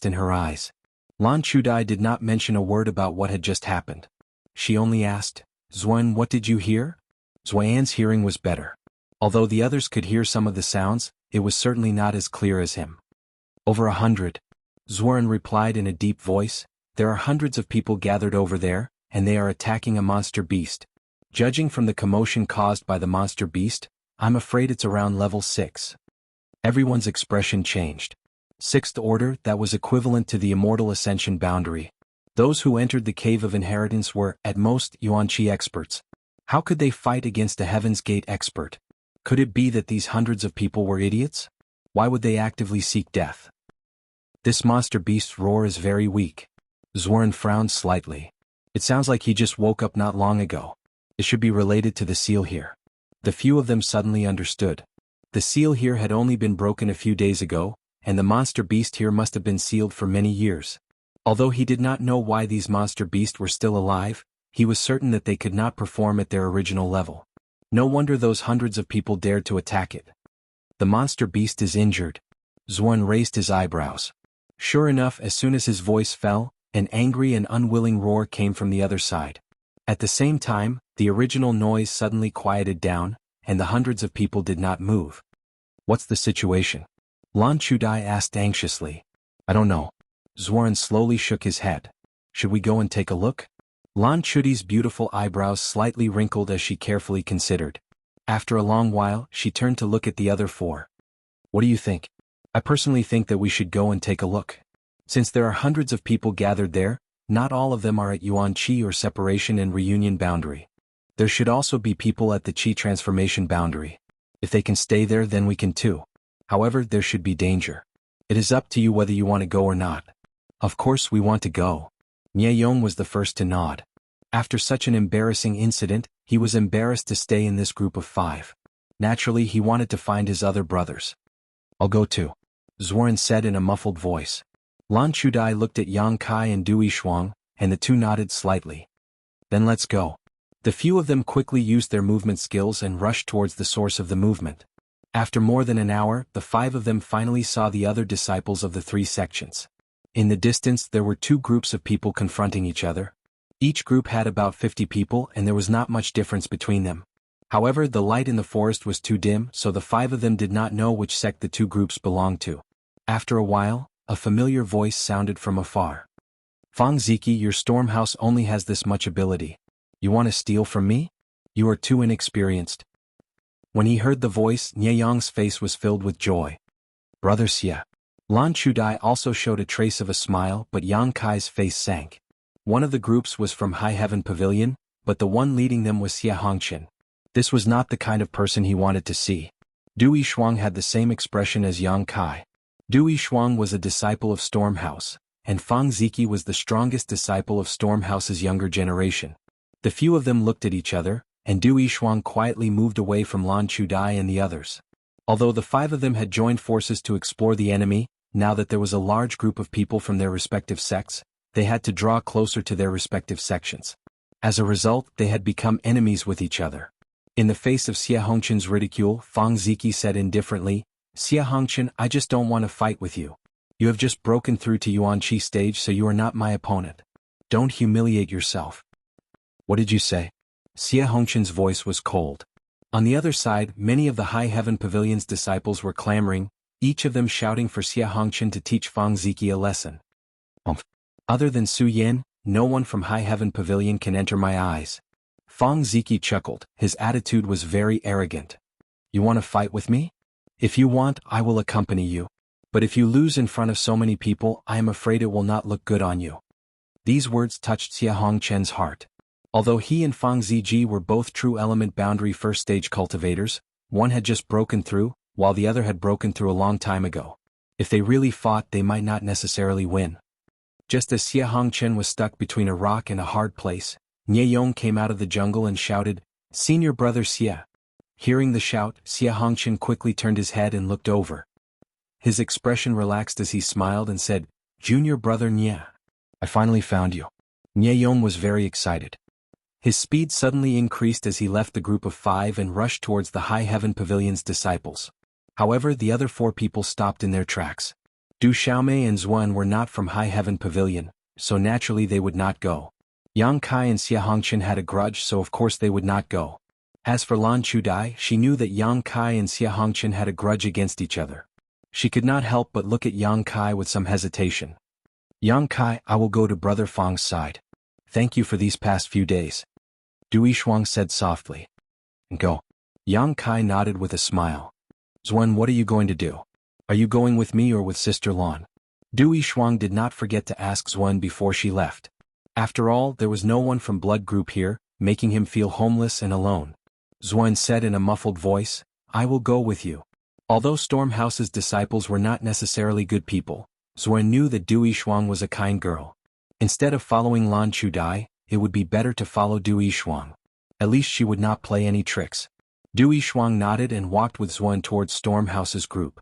in her eyes. Lan Chudai did not mention a word about what had just happened. She only asked, "Zuen, what did you hear?" Zuan's hearing was better. Although the others could hear some of the sounds, it was certainly not as clear as him. "Over 100. Zuen replied in a deep voice. "There are hundreds of people gathered over there, and they are attacking a monster beast. Judging from the commotion caused by the monster beast, I'm afraid it's around level 6. Everyone's expression changed. Sixth order, that was equivalent to the immortal ascension boundary. Those who entered the Cave of Inheritance were, at most, yuan qi experts. How could they fight against a Heaven's Gate expert? Could it be that these hundreds of people were idiots? Why would they actively seek death? This monster beast's roar is very weak." Zuen frowned slightly. "It sounds like he just woke up not long ago. It should be related to the seal here." The few of them suddenly understood. The seal here had only been broken a few days ago, and the monster beast here must have been sealed for many years. Although he did not know why these monster beasts were still alive, he was certain that they could not perform at their original level. No wonder those hundreds of people dared to attack it. "The monster beast is injured." Zuen raised his eyebrows. Sure enough, as soon as his voice fell, an angry and unwilling roar came from the other side. At the same time, the original noise suddenly quieted down, and the hundreds of people did not move. "What's the situation?" Lan Chudai asked anxiously. "I don't know." Zuen slowly shook his head. "Should we go and take a look?" Lan Chuti's beautiful eyebrows slightly wrinkled as she carefully considered. After a long while, she turned to look at the other four. "What do you think?" "I personally think that we should go and take a look. Since there are hundreds of people gathered there, not all of them are at yuan qi or separation and reunion boundary. There should also be people at the qi transformation boundary. If they can stay there, then we can too. However, there should be danger. It is up to you whether you want to go or not." "Of course we want to go." Nye Yong was the first to nod. After such an embarrassing incident, he was embarrassed to stay in this group of 5. Naturally, he wanted to find his other brothers. "I'll go too," Zuen said in a muffled voice. Lan Chudai looked at Yang Kai and Dui Shuang, and the two nodded slightly. "Then let's go." The few of them quickly used their movement skills and rushed towards the source of the movement. After more than an hour, the 5 of them finally saw the other disciples of the 3 sections. In the distance, there were 2 groups of people confronting each other. Each group had about 50 people, and there was not much difference between them. However, the light in the forest was too dim, so the five of them did not know which sect the two groups belonged to. After a while, a familiar voice sounded from afar. Fang Ziki, your storm house only has this much ability. You want to steal from me? You are too inexperienced. When he heard the voice, Nie Yong's face was filled with joy. Brother Xia. Lan Chudai also showed a trace of a smile, but Yang Kai's face sank. One of the groups was from High Heaven Pavilion, but the one leading them was Xia Hongqin. This was not the kind of person he wanted to see. Du Yishuang had the same expression as Yang Kai. Du Yishuang was a disciple of Stormhouse, and Fang Ziki was the strongest disciple of Stormhouse's younger generation. The few of them looked at each other, and Du Yishuang quietly moved away from Lan Chudai and the others. Although the five of them had joined forces to explore the enemy, now that there was a large group of people from their respective sects, they had to draw closer to their respective sections. As a result, they had become enemies with each other. In the face of Xia Hongqin's ridicule, Fang Ziki said indifferently, Xia Hongqin, I just don't want to fight with you. You have just broken through to Yuanqi stage, so you are not my opponent. Don't humiliate yourself. What did you say? Xia Hongqin's voice was cold. On the other side, many of the High Heaven Pavilion's disciples were clamoring, each of them shouting for Xia Hongqin to teach Fang Ziki a lesson. Other than Su Yin, no one from High Heaven Pavilion can enter my eyes. Fang Ziki chuckled, his attitude was very arrogant. You want to fight with me? If you want, I will accompany you. But if you lose in front of so many people, I am afraid it will not look good on you. These words touched Xia Hongqian's heart. Although he and Fang Ziji were both true element boundary first stage cultivators, one had just broken through, while the other had broken through a long time ago. If they really fought, they might not necessarily win. Just as Xia Hongqian was stuck between a rock and a hard place, Nie Yong came out of the jungle and shouted, Senior brother Xia. Hearing the shout, Xia Hongqian quickly turned his head and looked over. His expression relaxed as he smiled and said, Junior brother Nie. I finally found you. Nie Yong was very excited. His speed suddenly increased as he left the group of five and rushed towards the High Heaven Pavilion's disciples. However, the other four people stopped in their tracks. Du Xiaomei and Zuan were not from High Heaven Pavilion, so naturally they would not go. Yang Kai and Xia Hongqin had a grudge, so of course they would not go. As for Lan Chudai, she knew that Yang Kai and Xia Hongqin had a grudge against each other. She could not help but look at Yang Kai with some hesitation. Yang Kai, I will go to Brother Fang's side. Thank you for these past few days. Du Yishuang said softly. Go. Yang Kai nodded with a smile. Zuan, what are you going to do? Are you going with me or with Sister Lan? Du Yishuang did not forget to ask Zuan before she left. After all, there was no one from blood group here, making him feel homeless and alone. Zuan said in a muffled voice, I will go with you. Although Stormhouse's disciples were not necessarily good people, Zuan knew that Du Yishuang was a kind girl. Instead of following Lan Chudai, it would be better to follow Du Yishuang. At least she would not play any tricks. Du Yishuang nodded and walked with Zuan towards Stormhouse's group.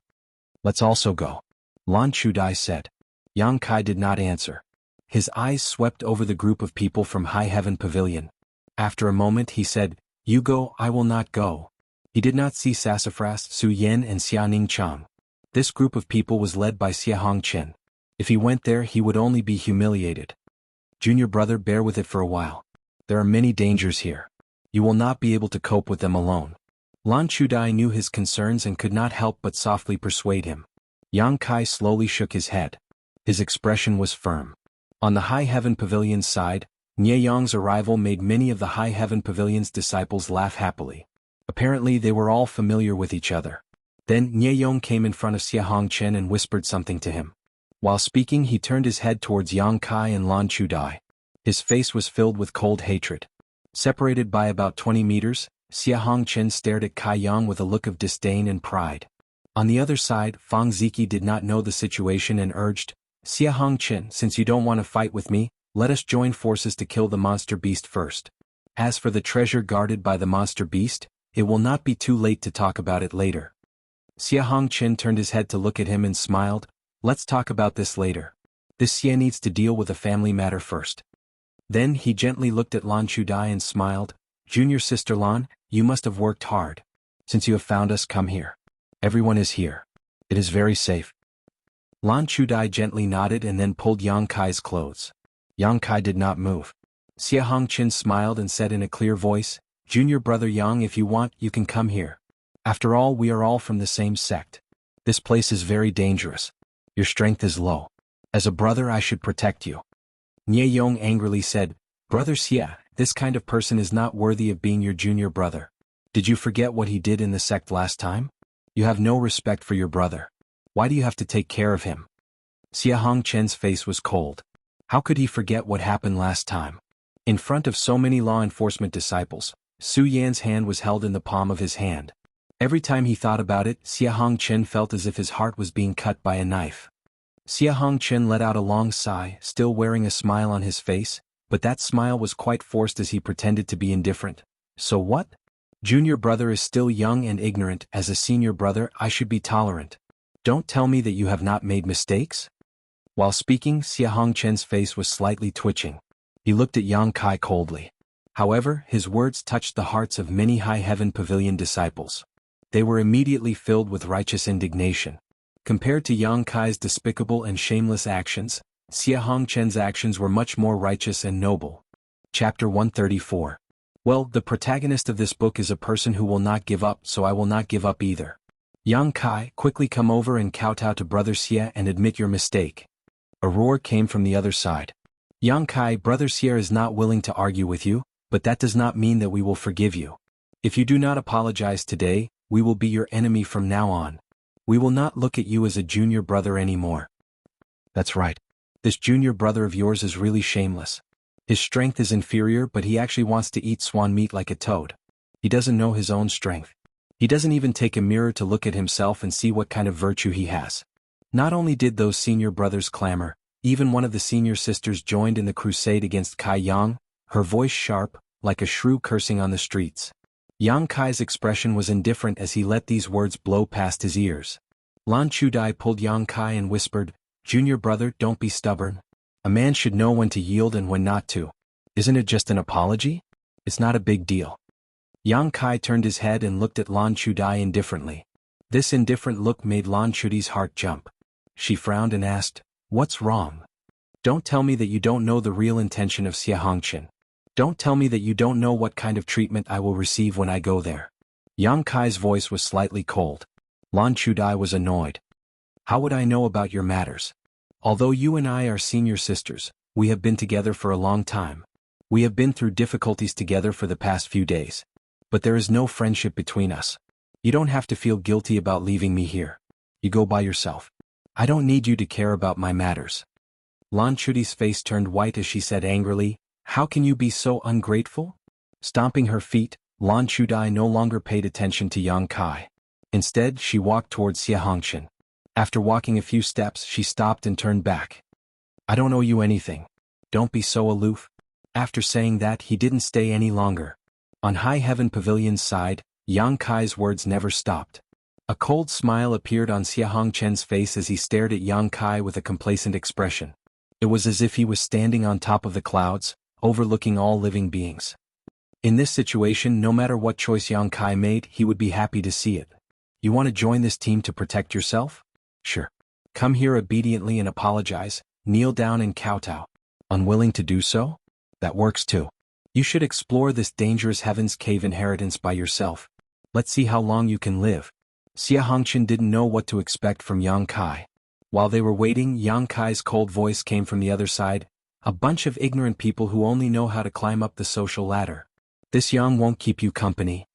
Let's also go. Lan Chudai said. Yang Kai did not answer. His eyes swept over the group of people from High Heaven Pavilion. After a moment he said, You go, I will not go. He did not see Sassafras, Su Yin and Xia Ningqiang. This group of people was led by Xia Hongqin. If he went there he would only be humiliated. Junior brother, bear with it for a while. There are many dangers here. You will not be able to cope with them alone. Lan Chudai knew his concerns and could not help but softly persuade him. Yang Kai slowly shook his head. His expression was firm. On the High Heaven Pavilion's side, Nie Yong's arrival made many of the High Heaven Pavilion's disciples laugh happily. Apparently they were all familiar with each other. Then Nie Yong came in front of Xia Hongqian and whispered something to him. While speaking he turned his head towards Yang Kai and Lan Chudai. His face was filled with cold hatred. Separated by about 20 meters, Xia Hongqian stared at Kai Yang with a look of disdain and pride. On the other side, Fang Ziki did not know the situation and urged, Xia Hongqian, since you don't want to fight with me, let us join forces to kill the monster beast first. As for the treasure guarded by the monster beast, it will not be too late to talk about it later. Xia Hongqian turned his head to look at him and smiled, let's talk about this later. This Xia needs to deal with a family matter first. Then he gently looked at Lan Chudai and smiled, Junior Sister Lan, you must have worked hard. Since you have found us, come here. Everyone is here. It is very safe. Lan Chudai gently nodded and then pulled Yang Kai's clothes. Yang Kai did not move. Xia Hongqin smiled and said in a clear voice, Junior brother Yang, if you want, you can come here. After all, we are all from the same sect. This place is very dangerous. Your strength is low. As a brother, I should protect you. Nie Yong angrily said, Brother Xia, this kind of person is not worthy of being your junior brother. Did you forget what he did in the sect last time? You have no respect for your brother. Why do you have to take care of him? Xia Hongchen's face was cold. How could he forget what happened last time? In front of so many law enforcement disciples, Su Yan's hand was held in the palm of his hand. Every time he thought about it, Xia Hongchen felt as if his heart was being cut by a knife. Xia Hongchen let out a long sigh, still wearing a smile on his face, but that smile was quite forced as he pretended to be indifferent. So what? Junior brother is still young and ignorant. As a senior brother, I should be tolerant. Don't tell me that you have not made mistakes? While speaking, Xia Hongchen's face was slightly twitching. He looked at Yang Kai coldly. However, his words touched the hearts of many High Heaven Pavilion disciples. They were immediately filled with righteous indignation. Compared to Yang Kai's despicable and shameless actions, Xia Hongchen's actions were much more righteous and noble. Chapter 134. Well, the protagonist of this book is a person who will not give up, so I will not give up either. Yang Kai, quickly come over and kowtow to Brother Xia and admit your mistake. A roar came from the other side. Yang Kai, Brother Xia is not willing to argue with you, but that does not mean that we will forgive you. If you do not apologize today, we will be your enemy from now on. We will not look at you as a junior brother anymore. That's right. This junior brother of yours is really shameless. His strength is inferior, but he actually wants to eat swan meat like a toad. He doesn't know his own strength. He doesn't even take a mirror to look at himself and see what kind of virtue he has. Not only did those senior brothers clamor, even one of the senior sisters joined in the crusade against Kai Yang, her voice sharp, like a shrew cursing on the streets. Yang Kai's expression was indifferent as he let these words blow past his ears. Lan Chudai pulled Yang Kai and whispered, Junior brother, don't be stubborn. A man should know when to yield and when not to. Isn't it just an apology? It's not a big deal. Yang Kai turned his head and looked at Lan Chudai indifferently. This indifferent look made Lan Chudai's heart jump. She frowned and asked, What's wrong? Don't tell me that you don't know the real intention of Xia Hongchen. Don't tell me that you don't know what kind of treatment I will receive when I go there. Yang Kai's voice was slightly cold. Lan Chudai was annoyed. How would I know about your matters? Although you and I are senior sisters, we have been together for a long time. We have been through difficulties together for the past few days. But there is no friendship between us. You don't have to feel guilty about leaving me here. You go by yourself. I don't need you to care about my matters. Lan Chudai's face turned white as she said angrily, How can you be so ungrateful? Stomping her feet, Lan Chudai no longer paid attention to Yang Kai. Instead, she walked towards Xia Hongchen. After walking a few steps, she stopped and turned back. I don't owe you anything. Don't be so aloof. After saying that, he didn't stay any longer. On High Heaven Pavilion's side, Yang Kai's words never stopped. A cold smile appeared on Xia Hongchen's face as he stared at Yang Kai with a complacent expression. It was as if he was standing on top of the clouds, overlooking all living beings. In this situation, no matter what choice Yang Kai made, he would be happy to see it. You want to join this team to protect yourself? Sure. Come here obediently and apologize, kneel down and kowtow. Unwilling to do so? That works too. You should explore this dangerous Heaven's Cave inheritance by yourself. Let's see how long you can live. Xia Hongchen didn't know what to expect from Yang Kai. While they were waiting, Yang Kai's cold voice came from the other side. A bunch of ignorant people who only know how to climb up the social ladder. This Yang won't keep you company.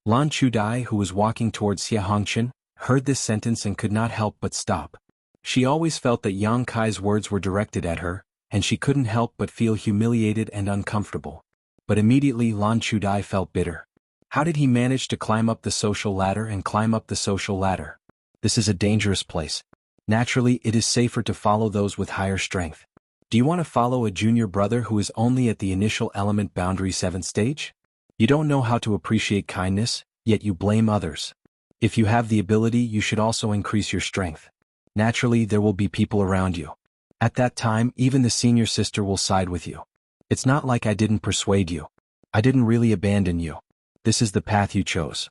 Lan Chudai, who was walking towards Xia Hongchen, heard this sentence and could not help but stop. She always felt that Yang Kai's words were directed at her, and she couldn't help but feel humiliated and uncomfortable. But immediately Lan Chudai felt bitter. How did he manage to climb up the social ladder and climb up the social ladder? This is a dangerous place. Naturally, it is safer to follow those with higher strength. Do you want to follow a junior brother who is only at the initial element boundary 7th stage? You don't know how to appreciate kindness, yet you blame others. If you have the ability, you should also increase your strength. Naturally, there will be people around you. At that time, even the senior sister will side with you. It's not like I didn't persuade you. I didn't really abandon you. This is the path you chose.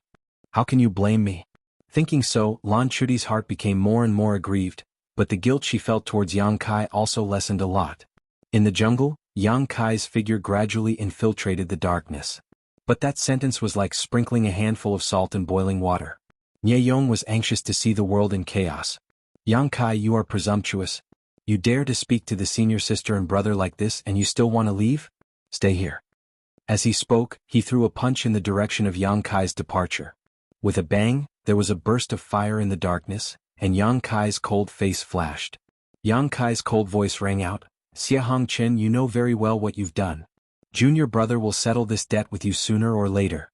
How can you blame me? Thinking so, Lan Chudai's heart became more and more aggrieved, but the guilt she felt towards Yang Kai also lessened a lot. In the jungle, Yang Kai's figure gradually infiltrated the darkness. But that sentence was like sprinkling a handful of salt in boiling water. Nie Yong was anxious to see the world in chaos. Yang Kai, you are presumptuous. You dare to speak to the senior sister and brother like this and you still want to leave? Stay here. As he spoke, he threw a punch in the direction of Yang Kai's departure. With a bang, there was a burst of fire in the darkness, and Yang Kai's cold face flashed. Yang Kai's cold voice rang out, Xia Hongchen, you know very well what you've done. Junior brother will settle this debt with you sooner or later.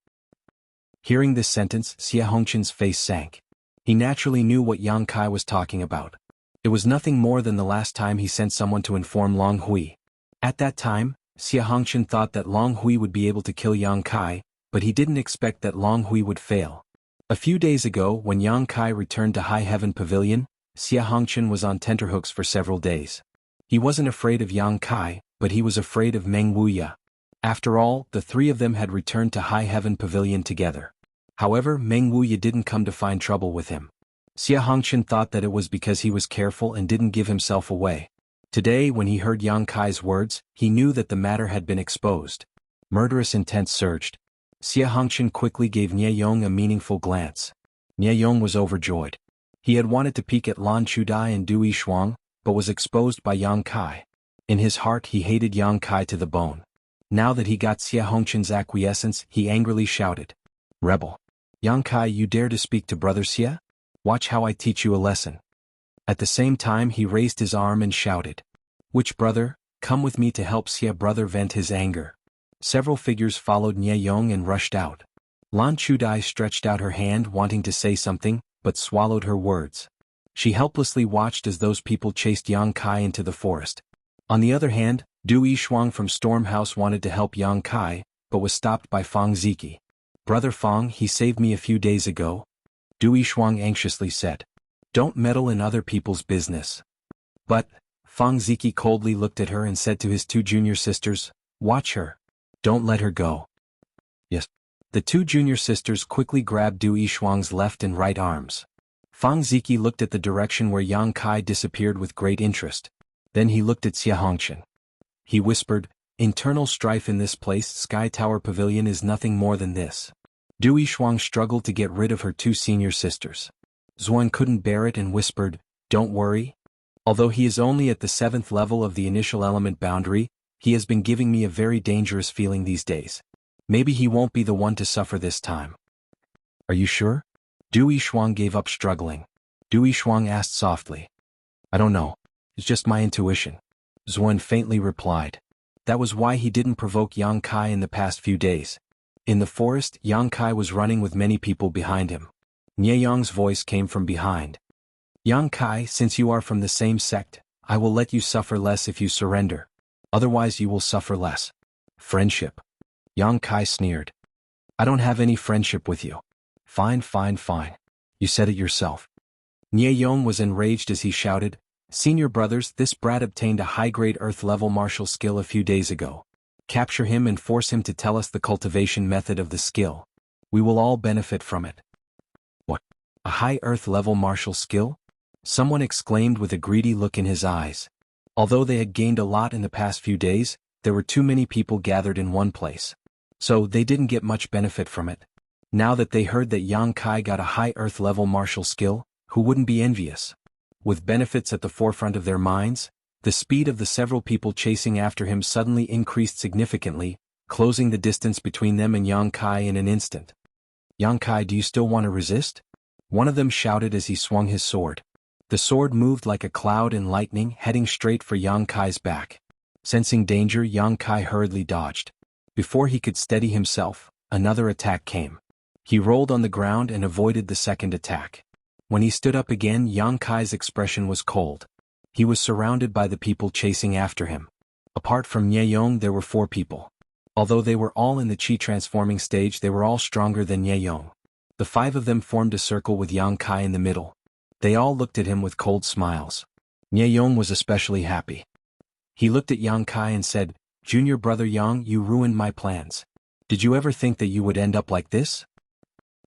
Hearing this sentence, Xia Hongchen's face sank. He naturally knew what Yang Kai was talking about. It was nothing more than the last time he sent someone to inform Long Hui. At that time, Xia Hongchen thought that Long Hui would be able to kill Yang Kai, but he didn't expect that Long Hui would fail. A few days ago, when Yang Kai returned to High Heaven Pavilion, Xia Hongchen was on tenterhooks for several days. He wasn't afraid of Yang Kai, but he was afraid of Meng Wuya. After all, the three of them had returned to High Heaven Pavilion together. However, Meng Wuya didn't come to find trouble with him. Xia Hongchen thought that it was because he was careful and didn't give himself away. Today, when he heard Yang Kai's words, he knew that the matter had been exposed. Murderous intent surged. Xia Hongchen quickly gave Nie Yong a meaningful glance. Nie Yong was overjoyed. He had wanted to peek at Lan Chudai and Du Yishuang, but was exposed by Yang Kai. In his heart he hated Yang Kai to the bone. Now that he got Xia Hongchen's acquiescence, he angrily shouted, Rebel! Yang Kai, you dare to speak to Brother Xia? Watch how I teach you a lesson. At the same time he raised his arm and shouted, Which brother? Come with me to help Xia brother vent his anger. Several figures followed Nie Yong and rushed out. Lan Chudai stretched out her hand wanting to say something, but swallowed her words. She helplessly watched as those people chased Yang Kai into the forest. On the other hand, Du Yishuang from Storm House wanted to help Yang Kai, but was stopped by Fang Ziki. Brother Fang, he saved me a few days ago. Du Yishuang anxiously said. Don't meddle in other people's business. But, Fang Ziki coldly looked at her and said to his two junior sisters, Watch her. Don't let her go. Yes. The two junior sisters quickly grabbed Du Yishuang's left and right arms. Fang Ziki looked at the direction where Yang Kai disappeared with great interest. Then he looked at Xia Hongchen. He whispered, Internal strife in this place, Sky Tower Pavilion is nothing more than this. Du Yishuang struggled to get rid of her two senior sisters. Xuan couldn't bear it and whispered, Don't worry. Although he is only at the 7th level of the initial element boundary, he has been giving me a very dangerous feeling these days. Maybe he won't be the one to suffer this time. Are you sure? Du Yishuang gave up struggling. Du Yishuang asked softly. I don't know. It's just my intuition. Xuan faintly replied. That was why he didn't provoke Yang Kai in the past few days. In the forest, Yang Kai was running with many people behind him. Nie Yong's voice came from behind. Yang Kai, since you are from the same sect, I will let you suffer less if you surrender. Otherwise you will suffer less. Friendship. Yang Kai sneered. I don't have any friendship with you. Fine. You said it yourself. Nie Yong was enraged as he shouted, Senior brothers, this brat obtained a high-grade Earth-level martial skill a few days ago. Capture him and force him to tell us the cultivation method of the skill. We will all benefit from it. What? A high Earth-level martial skill? Someone exclaimed with a greedy look in his eyes. Although they had gained a lot in the past few days, there were too many people gathered in one place. So they didn't get much benefit from it. Now that they heard that Yang Kai got a high Earth-level martial skill, who wouldn't be envious? With benefits at the forefront of their minds, the speed of the several people chasing after him suddenly increased significantly, closing the distance between them and Yang Kai in an instant. Yang Kai, do you still want to resist? One of them shouted as he swung his sword. The sword moved like a cloud and lightning, heading straight for Yang Kai's back. Sensing danger, Yang Kai hurriedly dodged. Before he could steady himself, another attack came. He rolled on the ground and avoided the second attack. When he stood up again, Yang Kai's expression was cold. He was surrounded by the people chasing after him. Apart from Nie Yong, there were 4 people. Although they were all in the Qi transforming stage, they were all stronger than Nie Yong. The 5 of them formed a circle with Yang Kai in the middle. They all looked at him with cold smiles. Nie Yong was especially happy. He looked at Yang Kai and said, Junior brother Yang, you ruined my plans. Did you ever think that you would end up like this?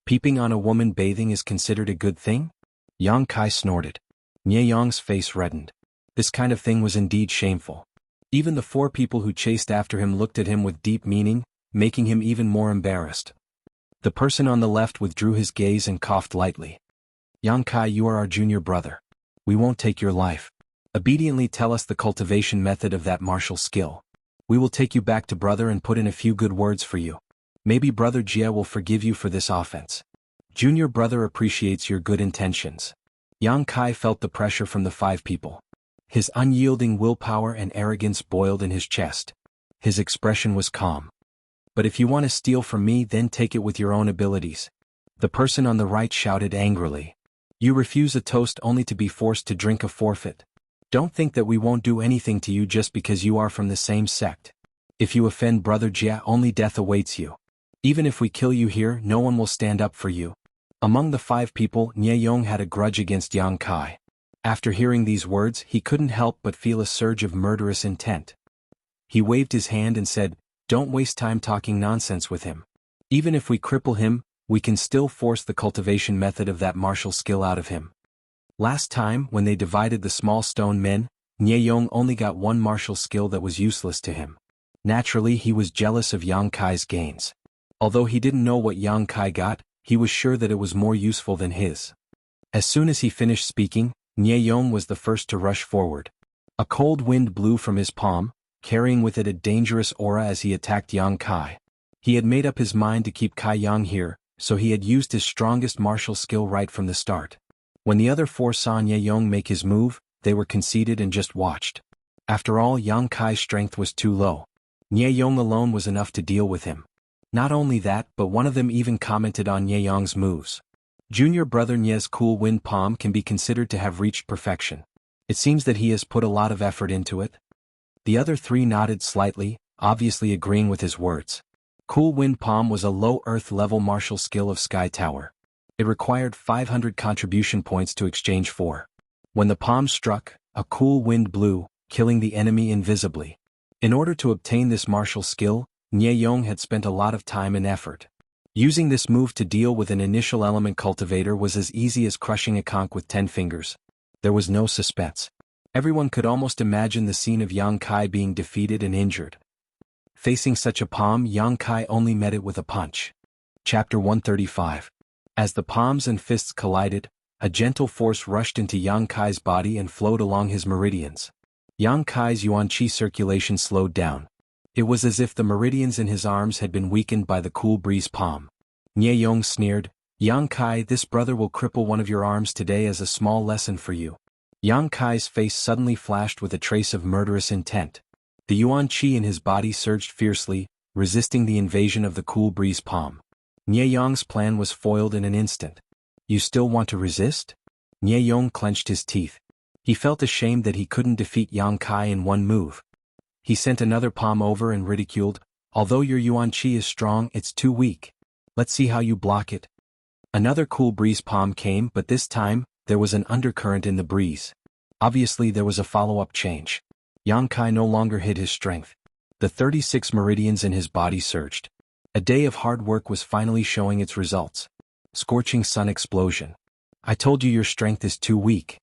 Peeping on a woman bathing is considered a good thing? Yang Kai snorted. Nie Yong's face reddened. This kind of thing was indeed shameful. Even the 4 people who chased after him looked at him with deep meaning, making him even more embarrassed. The person on the left withdrew his gaze and coughed lightly. Yang Kai, you are our junior brother. We won't take your life. Obediently tell us the cultivation method of that martial skill. We will take you back to brother and put in a few good words for you. Maybe brother Jia will forgive you for this offense. Junior brother appreciates your good intentions. Yang Kai felt the pressure from the 5 people. His unyielding willpower and arrogance boiled in his chest. His expression was calm. But if you want to steal from me, then take it with your own abilities. The person on the right shouted angrily. You refuse a toast only to be forced to drink a forfeit. Don't think that we won't do anything to you just because you are from the same sect. If you offend brother Jia, only death awaits you. Even if we kill you here, no one will stand up for you. Among the 5 people, Nie Yong had a grudge against Yang Kai. After hearing these words, he couldn't help but feel a surge of murderous intent. He waved his hand and said, don't waste time talking nonsense with him. Even if we cripple him, we can still force the cultivation method of that martial skill out of him. Last time, when they divided the small stone men, Nie Yong only got one martial skill that was useless to him. Naturally, he was jealous of Yang Kai's gains. Although he didn't know what Yang Kai got, he was sure that it was more useful than his. As soon as he finished speaking, Nie Yong was the first to rush forward. A cold wind blew from his palm, carrying with it a dangerous aura as he attacked Yang Kai. He had made up his mind to keep Kai Yang here, so he had used his strongest martial skill right from the start. When the other 4 saw Nie Yong make his move, they were conceited and just watched. After all, Yang Kai's strength was too low. Nie Yong alone was enough to deal with him. Not only that, but one of them even commented on Nie Yong's moves. Junior brother Nie's cool wind palm can be considered to have reached perfection. It seems that he has put a lot of effort into it. The other 3 nodded slightly, obviously agreeing with his words. Cool wind palm was a low earth-level martial skill of Sky Tower. It required 500 contribution points to exchange for. When the palm struck, a cool wind blew, killing the enemy invisibly. In order to obtain this martial skill, Nie Yong had spent a lot of time and effort. Using this move to deal with an initial element cultivator was as easy as crushing a conch with 10 fingers. There was no suspense. Everyone could almost imagine the scene of Yang Kai being defeated and injured. Facing such a palm, Yang Kai only met it with a punch. Chapter 135. As the palms and fists collided, a gentle force rushed into Yang Kai's body and flowed along his meridians. Yang Kai's yuan qi circulation slowed down. It was as if the meridians in his arms had been weakened by the cool breeze palm. Nie Yong sneered, Yang Kai, this brother will cripple one of your arms today as a small lesson for you. Yang Kai's face suddenly flashed with a trace of murderous intent. The yuan qi in his body surged fiercely, resisting the invasion of the cool breeze palm. Nie Yong's plan was foiled in an instant. You still want to resist? Nie Yong clenched his teeth. He felt ashamed that he couldn't defeat Yang Kai in one move. He sent another palm over and ridiculed, although your yuan qi is strong, it's too weak. Let's see how you block it. Another cool breeze palm came, but this time, there was an undercurrent in the breeze. Obviously there was a follow-up change. Yang Kai no longer hid his strength. The 36 meridians in his body surged. A day of hard work was finally showing its results. Scorching sun explosion. I told you your strength is too weak.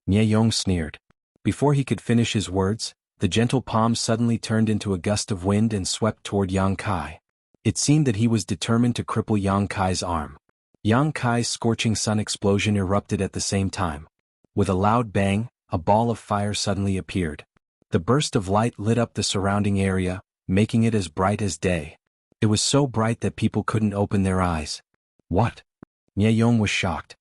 Nie Yong sneered. Before he could finish his words, the gentle palm suddenly turned into a gust of wind and swept toward Yang Kai. It seemed that he was determined to cripple Yang Kai's arm. Yang Kai's scorching sun explosion erupted at the same time. With a loud bang, a ball of fire suddenly appeared. The burst of light lit up the surrounding area, making it as bright as day. It was so bright that people couldn't open their eyes. What? Nie Yong was shocked.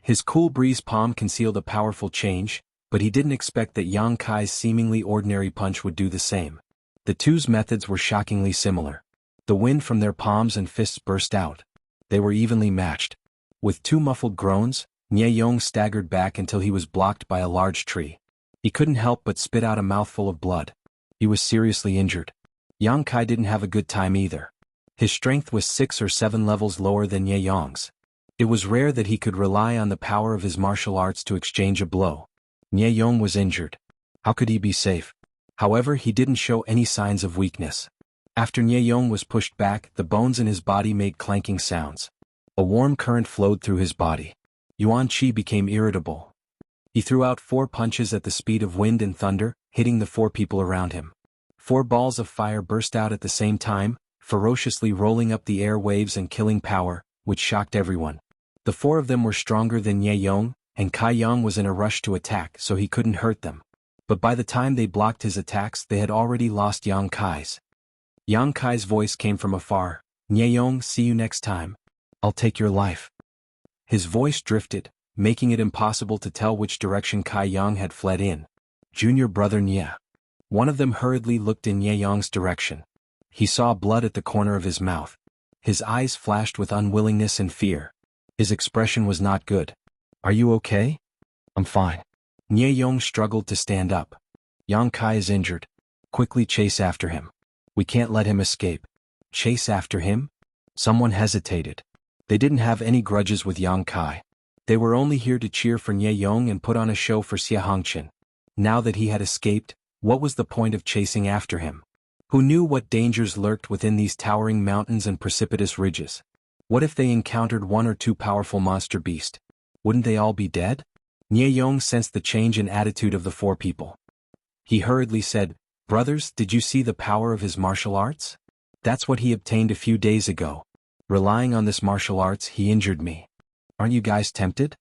His cool breeze palm concealed a powerful change, but he didn't expect that Yang Kai's seemingly ordinary punch would do the same. The two's methods were shockingly similar. The wind from their palms and fists burst out. They were evenly matched. With 2 muffled groans, Nie Yong staggered back until he was blocked by a large tree. He couldn't help but spit out a mouthful of blood. He was seriously injured. Yang Kai didn't have a good time either. His strength was 6 or 7 levels lower than Nie Yong's. It was rare that he could rely on the power of his martial arts to exchange a blow. Nie Yong was injured. How could he be safe? However, he didn't show any signs of weakness. After Nie Yong was pushed back, the bones in his body made clanking sounds. A warm current flowed through his body. Yuan Qi became irritable. He threw out 4 punches at the speed of wind and thunder, hitting the 4 people around him. 4 balls of fire burst out at the same time, ferociously rolling up the air waves and killing power, which shocked everyone. The four of them were stronger than Ye Yong, and Kai Yang was in a rush to attack so he couldn't hurt them. But by the time they blocked his attacks they had already lost Yang Kai's. Yang Kai's voice came from afar, "Ye Yong, see you next time. I'll take your life." His voice drifted, making it impossible to tell which direction Kai Yang had fled in. Junior brother Nye. One of them hurriedly looked in Ye Yong's direction. He saw blood at the corner of his mouth. His eyes flashed with unwillingness and fear. His expression was not good. "Are you okay?" "I'm fine." Nye Yong struggled to stand up. "Yang Kai is injured. Quickly chase after him. We can't let him escape." Chase after him? Someone hesitated. They didn't have any grudges with Yang Kai. They were only here to cheer for Nye Yong and put on a show for Xia Hongqin. Now that he had escaped, what was the point of chasing after him? Who knew what dangers lurked within these towering mountains and precipitous ridges? What if they encountered one or two powerful monster beasts? Wouldn't they all be dead? Nye Yong sensed the change in attitude of the four people. He hurriedly said, "Brothers, did you see the power of his martial arts? That's what he obtained a few days ago. Relying on this martial arts he injured me. Aren't you guys tempted?"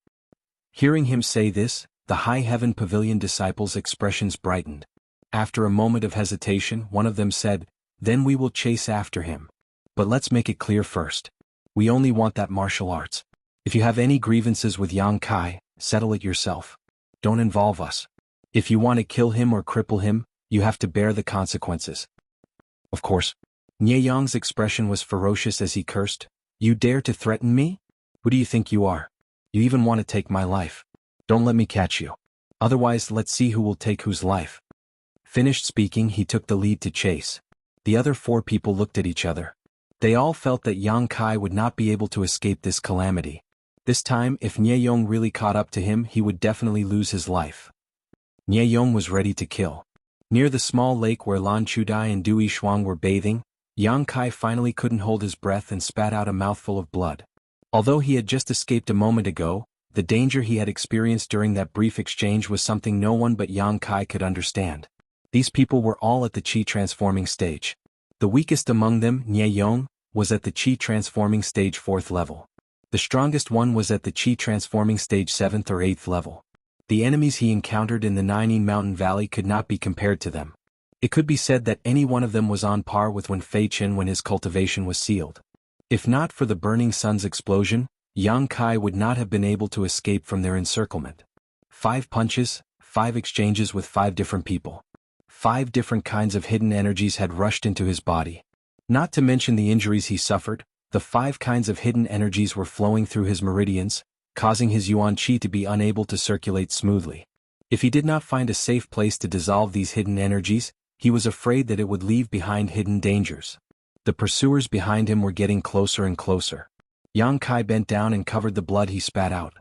Hearing him say this, the High Heaven Pavilion disciples' expressions brightened. After a moment of hesitation, one of them said, "Then we will chase after him. But let's make it clear first. We only want that martial arts. If you have any grievances with Yang Kai, settle it yourself. Don't involve us. If you want to kill him or cripple him, you have to bear the consequences." Of course. Nye Yong's expression was ferocious as he cursed. "You dare to threaten me? Who do you think you are? You even want to take my life. Don't let me catch you. Otherwise let's see who will take whose life." Finished speaking, he took the lead to chase. The other four people looked at each other. They all felt that Yang Kai would not be able to escape this calamity. This time, if Nye Yong really caught up to him, he would definitely lose his life. Nye Yong was ready to kill. Near the small lake where Lan Chudai and Du Yishuang were bathing, Yang Kai finally couldn't hold his breath and spat out a mouthful of blood. Although he had just escaped a moment ago, the danger he had experienced during that brief exchange was something no one but Yang Kai could understand. These people were all at the Qi transforming stage. The weakest among them, Nye Yong, was at the Qi transforming stage 4th level. The strongest one was at the Qi transforming stage 7th or 8th level. The enemies he encountered in the Nining Mountain Valley could not be compared to them. It could be said that any one of them was on par with Wen Feiqian when his cultivation was sealed. If not for the Burning Sun's explosion, Yang Kai would not have been able to escape from their encirclement. 5 punches, 5 exchanges with 5 different people. 5 different kinds of hidden energies had rushed into his body. Not to mention the injuries he suffered, the 5 kinds of hidden energies were flowing through his meridians, causing his Yuan Qi to be unable to circulate smoothly. If he did not find a safe place to dissolve these hidden energies, he was afraid that it would leave behind hidden dangers. The pursuers behind him were getting closer and closer. Yang Kai bent down and covered the blood he spat out.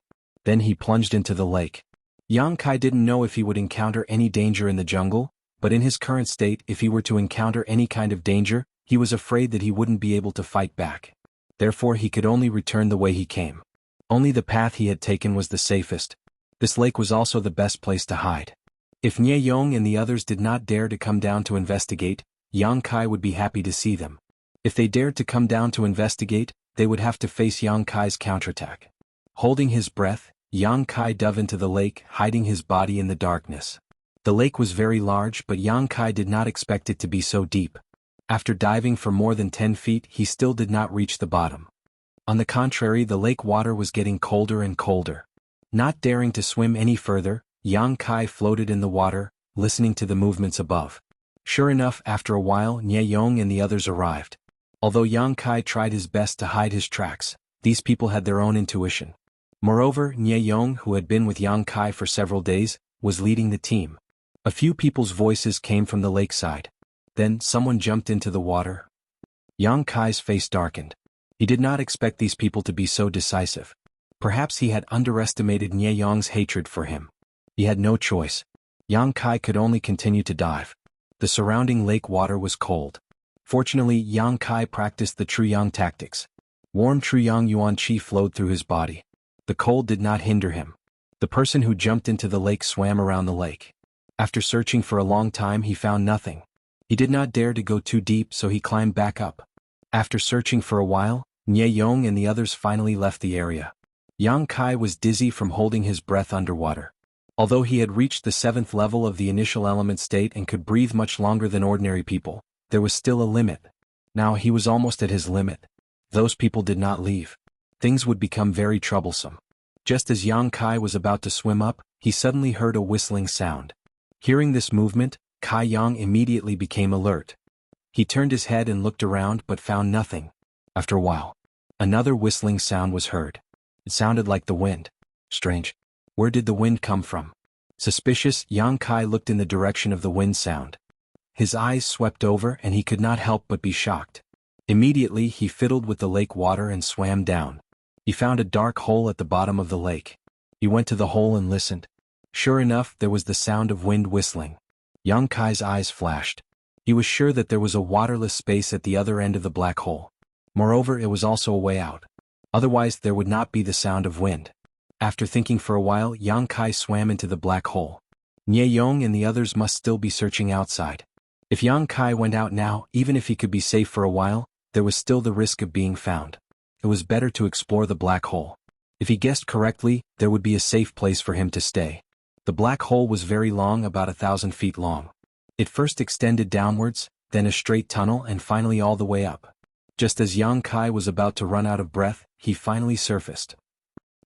Then he plunged into the lake. Yang Kai didn't know if he would encounter any danger in the jungle, but in his current state, if he were to encounter any kind of danger, he was afraid that he wouldn't be able to fight back. Therefore he could only return the way he came. Only the path he had taken was the safest. This lake was also the best place to hide. If Nye Yong and the others did not dare to come down to investigate, Yang Kai would be happy to see them. If they dared to come down to investigate, they would have to face Yang Kai's counterattack. Holding his breath, Yang Kai dove into the lake, hiding his body in the darkness. The lake was very large, but Yang Kai did not expect it to be so deep. After diving for more than 10 feet, he still did not reach the bottom. On the contrary, the lake water was getting colder and colder. Not daring to swim any further, Yang Kai floated in the water, listening to the movements above. Sure enough, after a while, Nye Yong and the others arrived. Although Yang Kai tried his best to hide his tracks, these people had their own intuition. Moreover, Nye Yong, who had been with Yang Kai for several days, was leading the team. A few people's voices came from the lakeside. Then, someone jumped into the water. Yang Kai's face darkened. He did not expect these people to be so decisive. Perhaps he had underestimated Nye Yong's hatred for him. He had no choice. Yang Kai could only continue to dive. The surrounding lake water was cold. Fortunately, Yang Kai practiced the True Yang tactics. Warm True Yang Yuan Qi flowed through his body. The cold did not hinder him. The person who jumped into the lake swam around the lake. After searching for a long time, he found nothing. He did not dare to go too deep, so he climbed back up. After searching for a while, Nye Yong and the others finally left the area. Yang Kai was dizzy from holding his breath underwater. Although he had reached the 7th level of the initial element state and could breathe much longer than ordinary people, there was still a limit. Now he was almost at his limit. Those people did not leave. Things would become very troublesome. Just as Yang Kai was about to swim up, he suddenly heard a whistling sound. Hearing this movement, Kai Yang immediately became alert. He turned his head and looked around but found nothing. After a while, another whistling sound was heard. It sounded like the wind. Strange. Where did the wind come from? Suspicious, Yang Kai looked in the direction of the wind sound. His eyes swept over and he could not help but be shocked. Immediately he fiddled with the lake water and swam down. He found a dark hole at the bottom of the lake. He went to the hole and listened. Sure enough, there was the sound of wind whistling. Yang Kai's eyes flashed. He was sure that there was a waterless space at the other end of the black hole. Moreover, it was also a way out. Otherwise, there would not be the sound of wind. After thinking for a while, Yang Kai swam into the black hole. Nye Yong and the others must still be searching outside. If Yang Kai went out now, even if he could be safe for a while, there was still the risk of being found. It was better to explore the black hole. If he guessed correctly, there would be a safe place for him to stay. The black hole was very long, about 1,000 feet long. It first extended downwards, then a straight tunnel and finally all the way up. Just as Yang Kai was about to run out of breath, he finally surfaced.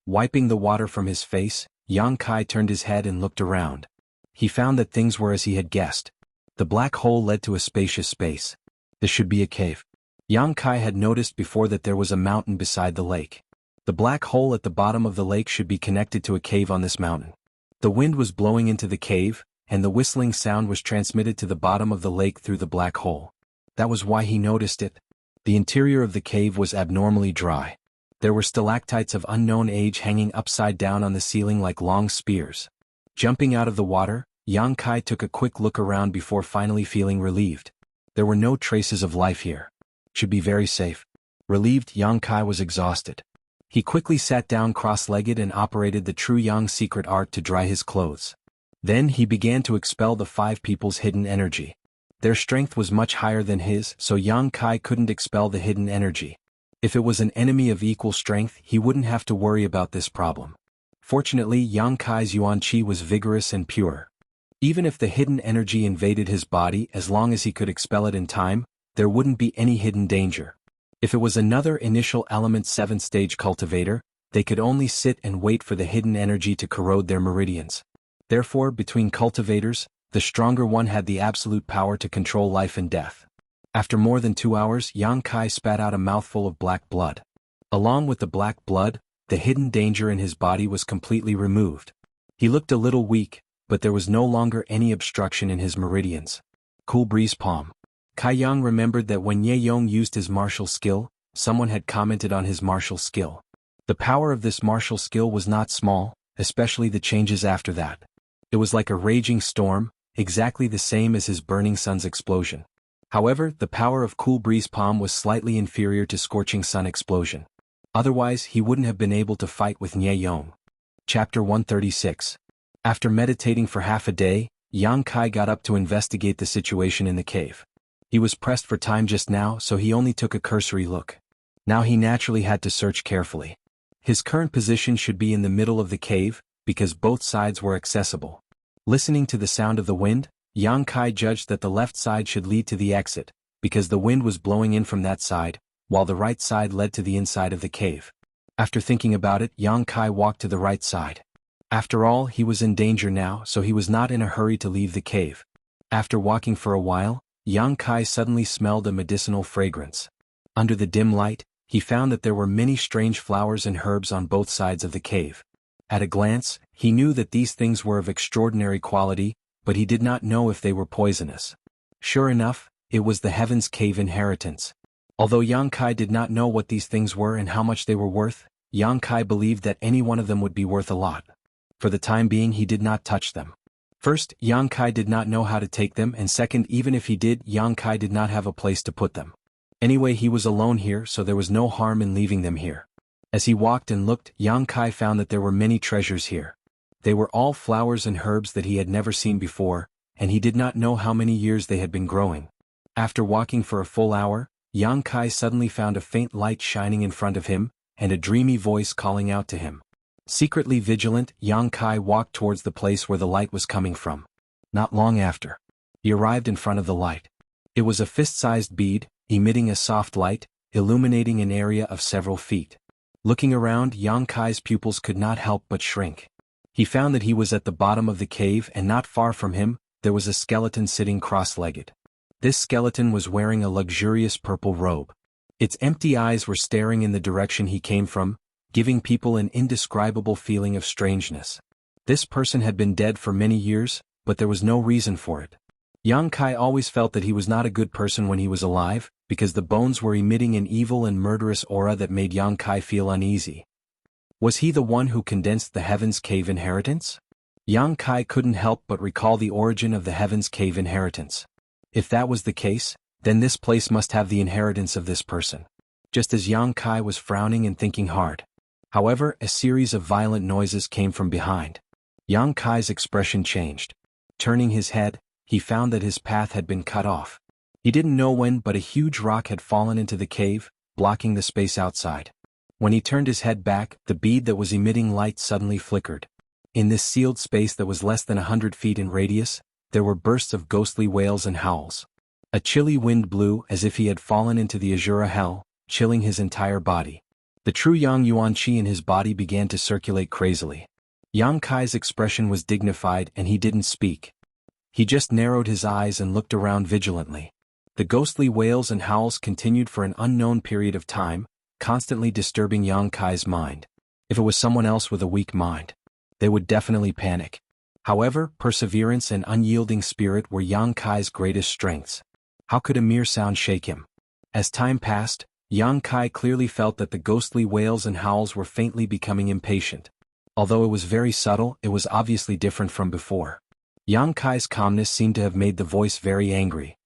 Wiping the water from his face, Yang Kai turned his head and looked around. He found that things were as he had guessed. The black hole led to a spacious space. This should be a cave. Yang Kai had noticed before that there was a mountain beside the lake. The black hole at the bottom of the lake should be connected to a cave on this mountain. The wind was blowing into the cave, and the whistling sound was transmitted to the bottom of the lake through the black hole. That was why he noticed it. The interior of the cave was abnormally dry. There were stalactites of unknown age hanging upside down on the ceiling like long spears. Jumping out of the water, Yang Kai took a quick look around before finally feeling relieved. There were no traces of life here. Should be very safe. Relieved, Yang Kai was exhausted. He quickly sat down cross-legged and operated the true Yang secret art to dry his clothes. Then he began to expel the 5 people's hidden energy. Their strength was much higher than his, so Yang Kai couldn't expel the hidden energy. If it was an enemy of equal strength, he wouldn't have to worry about this problem. Fortunately, Yang Kai's Yuan Qi was vigorous and pure. Even if the hidden energy invaded his body, as long as he could expel it in time, there wouldn't be any hidden danger. If it was another initial element 7th stage cultivator, they could only sit and wait for the hidden energy to corrode their meridians. Therefore, between cultivators, the stronger one had the absolute power to control life and death. After more than 2 hours, Yang Kai spat out a mouthful of black blood. Along with the black blood, the hidden danger in his body was completely removed. He looked a little weak, but there was no longer any obstruction in his meridians. Cool breeze palm. Kai Yang remembered that when Ye Yong used his martial skill, someone had commented on his martial skill. The power of this martial skill was not small, especially the changes after that. It was like a raging storm, exactly the same as his burning sun's explosion. However, the power of cool breeze palm was slightly inferior to scorching sun explosion. Otherwise, he wouldn't have been able to fight with Nye Yong. Chapter 136. After meditating for half a day, Yang Kai got up to investigate the situation in the cave. He was pressed for time just now, so he only took a cursory look. Now he naturally had to search carefully. His current position should be in the middle of the cave, because both sides were accessible. Listening to the sound of the wind, Yang Kai judged that the left side should lead to the exit, because the wind was blowing in from that side, while the right side led to the inside of the cave. After thinking about it, Yang Kai walked to the right side. After all, he was in danger now, so he was not in a hurry to leave the cave. After walking for a while, Yang Kai suddenly smelled a medicinal fragrance. Under the dim light, he found that there were many strange flowers and herbs on both sides of the cave. At a glance, he knew that these things were of extraordinary quality, but he did not know if they were poisonous. Sure enough, it was the Heaven's Cave inheritance. Although Yang Kai did not know what these things were and how much they were worth, Yang Kai believed that any one of them would be worth a lot. For the time being, he did not touch them. First, Yang Kai did not know how to take them, and second, even if he did, Yang Kai did not have a place to put them. Anyway, he was alone here, so there was no harm in leaving them here. As he walked and looked, Yang Kai found that there were many treasures here. They were all flowers and herbs that he had never seen before, and he did not know how many years they had been growing. After walking for a full hour, Yang Kai suddenly found a faint light shining in front of him, and a dreamy voice calling out to him. Secretly vigilant, Yang Kai walked towards the place where the light was coming from. Not long after, he arrived in front of the light. It was a fist-sized bead, emitting a soft light, illuminating an area of several feet. Looking around, Yang Kai's pupils could not help but shrink. He found that he was at the bottom of the cave, and not far from him, there was a skeleton sitting cross-legged. This skeleton was wearing a luxurious purple robe. Its empty eyes were staring in the direction he came from, giving people an indescribable feeling of strangeness. This person had been dead for many years, but there was no reason for it. Yang Kai always felt that he was not a good person when he was alive, because the bones were emitting an evil and murderous aura that made Yang Kai feel uneasy. Was he the one who condensed the Heaven's Cave inheritance? Yang Kai couldn't help but recall the origin of the Heaven's Cave inheritance. If that was the case, then this place must have the inheritance of this person. Just as Yang Kai was frowning and thinking hard. However, a series of violent noises came from behind. Yang Kai's expression changed. Turning his head, he found that his path had been cut off. He didn't know when, but a huge rock had fallen into the cave, blocking the space outside. When he turned his head back, the bead that was emitting light suddenly flickered. In this sealed space that was less than 100 feet in radius, there were bursts of ghostly wails and howls. A chilly wind blew as if he had fallen into the Azura hell, chilling his entire body. The true Yang Yuan Qi in his body began to circulate crazily. Yang Kai's expression was dignified and he didn't speak. He just narrowed his eyes and looked around vigilantly. The ghostly wails and howls continued for an unknown period of time, constantly disturbing Yang Kai's mind. If it was someone else with a weak mind, they would definitely panic. However, perseverance and unyielding spirit were Yang Kai's greatest strengths. How could a mere sound shake him? As time passed, Yang Kai clearly felt that the ghostly wails and howls were faintly becoming impatient. Although it was very subtle, it was obviously different from before. Yang Kai's calmness seemed to have made the voice very angry.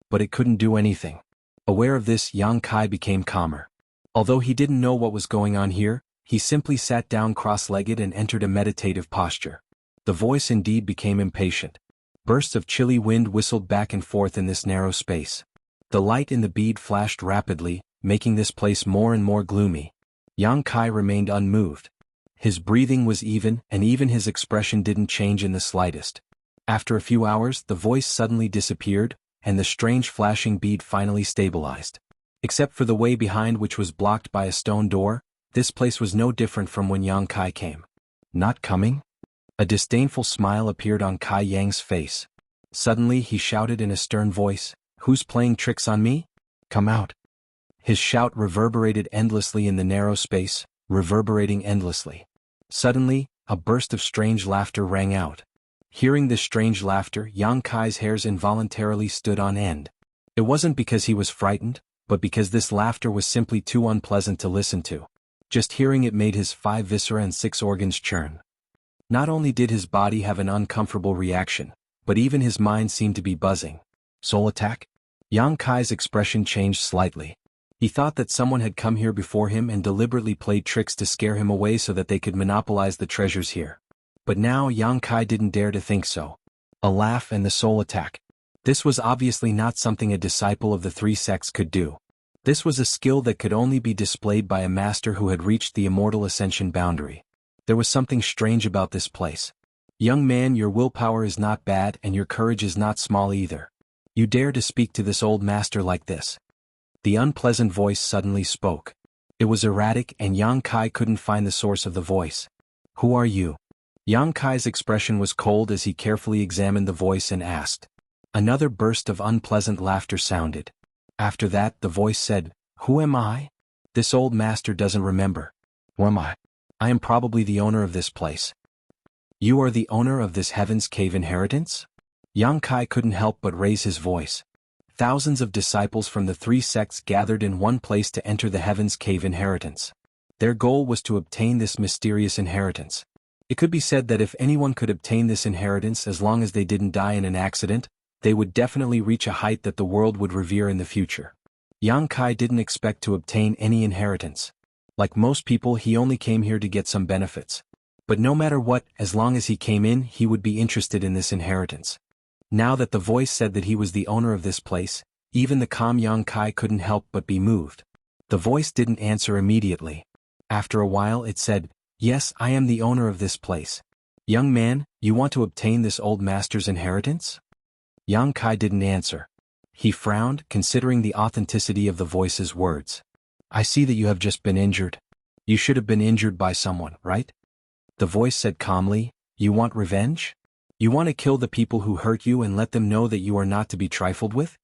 But it couldn't do anything. Aware of this, Yang Kai became calmer. Although he didn't know what was going on here, he simply sat down cross-legged and entered a meditative posture. The voice indeed became impatient. Bursts of chilly wind whistled back and forth in this narrow space. The light in the bead flashed rapidly, making this place more and more gloomy. Yang Kai remained unmoved. His breathing was even, and even his expression didn't change in the slightest. After a few hours, the voice suddenly disappeared, and the strange flashing bead finally stabilized. Except for the way behind, which was blocked by a stone door, this place was no different from when Yang Kai came. Not coming? A disdainful smile appeared on Kai Yang's face. Suddenly he shouted in a stern voice, "Who's playing tricks on me? Come out." His shout reverberated endlessly in the narrow space, reverberating endlessly. Suddenly, a burst of strange laughter rang out. Hearing this strange laughter, Yang Kai's hairs involuntarily stood on end. It wasn't because he was frightened, but because this laughter was simply too unpleasant to listen to. Just hearing it made his 5 viscera and 6 organs churn. Not only did his body have an uncomfortable reaction, but even his mind seemed to be buzzing. Soul attack? Yang Kai's expression changed slightly. He thought that someone had come here before him and deliberately played tricks to scare him away so that they could monopolize the treasures here. But now Yang Kai didn't dare to think so. A laugh and the soul attack. This was obviously not something a disciple of the 3 sects could do. This was a skill that could only be displayed by a master who had reached the immortal ascension boundary. There was something strange about this place. Young man, your willpower is not bad and your courage is not small either. You dare to speak to this old master like this? The unpleasant voice suddenly spoke. It was erratic and Yang Kai couldn't find the source of the voice. Who are you? Yang Kai's expression was cold as he carefully examined the voice and asked. Another burst of unpleasant laughter sounded. After that, the voice said, "Who am I? This old master doesn't remember. Who am I? I am probably the owner of this place." You are the owner of this Heaven's Cave inheritance? Yang Kai couldn't help but raise his voice. Thousands of disciples from the 3 sects gathered in one place to enter the Heaven's Cave inheritance. Their goal was to obtain this mysterious inheritance. It could be said that if anyone could obtain this inheritance as long as they didn't die in an accident, they would definitely reach a height that the world would revere in the future. Yang Kai didn't expect to obtain any inheritance. Like most people, he only came here to get some benefits. But no matter what, as long as he came in, he would be interested in this inheritance. Now that the voice said that he was the owner of this place, Even the calm Yang Kai couldn't help but be moved. The voice didn't answer immediately. After a while it said, "Yes, I am the owner of this place. Young man, you want to obtain this old master's inheritance?" Yang Kai didn't answer. He frowned, considering the authenticity of the voice's words. "I see that you have just been injured. You should have been injured by someone, right?" The voice said calmly, "You want revenge? You want to kill the people who hurt you and let them know that you are not to be trifled with?"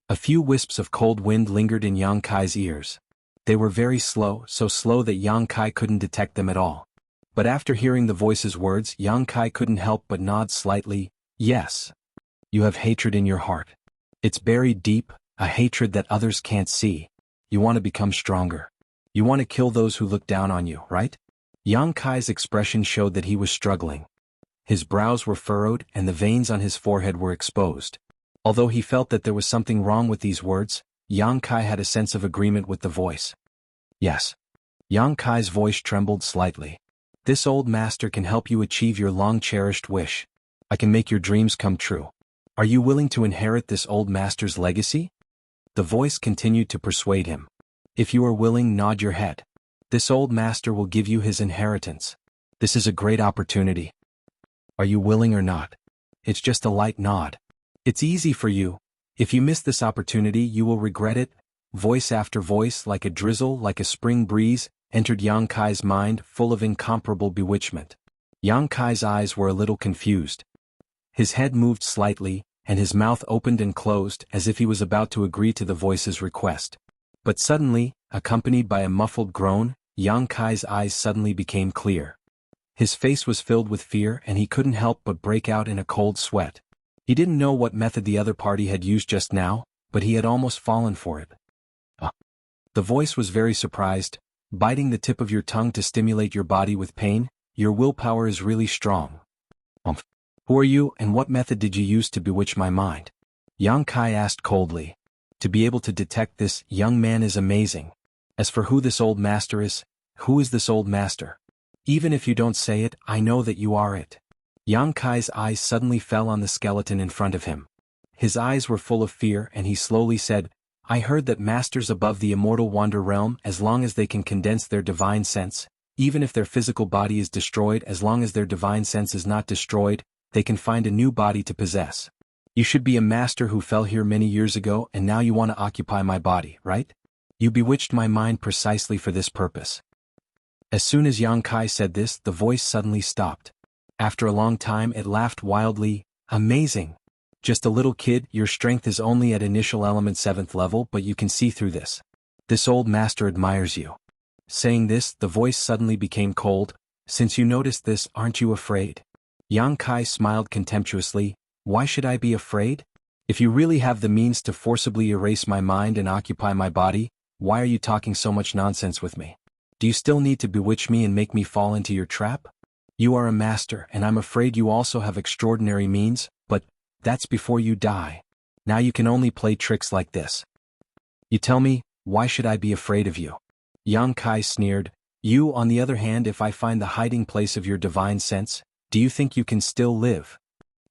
A few wisps of cold wind lingered in Yang Kai's ears. They were very slow, so slow that Yang Kai couldn't detect them at all. But after hearing the voice's words, Yang Kai couldn't help but nod slightly. "Yes. You have hatred in your heart. It's buried deep, a hatred that others can't see. You want to become stronger. You want to kill those who look down on you, right?" Yang Kai's expression showed that he was struggling. His brows were furrowed and the veins on his forehead were exposed. Although he felt that there was something wrong with these words, Yang Kai had a sense of agreement with the voice. "Yes." Yang Kai's voice trembled slightly. "This old master can help you achieve your long-cherished wish. I can make your dreams come true. Are you willing to inherit this old master's legacy?" The voice continued to persuade him. "If you are willing, nod your head. This old master will give you his inheritance. This is a great opportunity. Are you willing or not?" It's just a light nod. "It's easy for you. If you miss this opportunity, you will regret it." Voice after voice, like a drizzle, like a spring breeze, entered Yang Kai's mind, full of incomparable bewitchment. Yang Kai's eyes were a little confused. His head moved slightly, and his mouth opened and closed as if he was about to agree to the voice's request. But suddenly, accompanied by a muffled groan, Yang Kai's eyes suddenly became clear. His face was filled with fear and he couldn't help but break out in a cold sweat. He didn't know what method the other party had used just now, but he had almost fallen for it. The voice was very surprised. "Biting the tip of your tongue to stimulate your body with pain? Your willpower is really strong. Who are you and what method did you use to bewitch my mind?" Yang Kai asked coldly. "To be able to detect this, young man, is amazing. As for who this old master is, who is this old master? Even if you don't say it, I know that you are it." Yang Kai's eyes suddenly fell on the skeleton in front of him. His eyes were full of fear and he slowly said, "I heard that masters above the immortal wander realm as long as they can condense their divine sense, even if their physical body is destroyed, as long as their divine sense is not destroyed, they can find a new body to possess. You should be a master who fell here many years ago and now you want to occupy my body, right? You bewitched my mind precisely for this purpose." As soon as Yang Kai said this, the voice suddenly stopped. After a long time it laughed wildly. "Amazing! Just a little kid, your strength is only at initial element 7th level, but you can see through this. This old master admires you." Saying this, the voice suddenly became cold. "Since you noticed this, aren't you afraid?" Yang Kai smiled contemptuously. "Why should I be afraid? If you really have the means to forcibly erase my mind and occupy my body, why are you talking so much nonsense with me? Do you still need to bewitch me and make me fall into your trap? You are a master and I'm afraid you also have extraordinary means, but that's before you die. Now you can only play tricks like this. You tell me, why should I be afraid of you?" Yang Kai sneered. "You, on the other hand, if I find the hiding place of your divine sense, do you think you can still live?"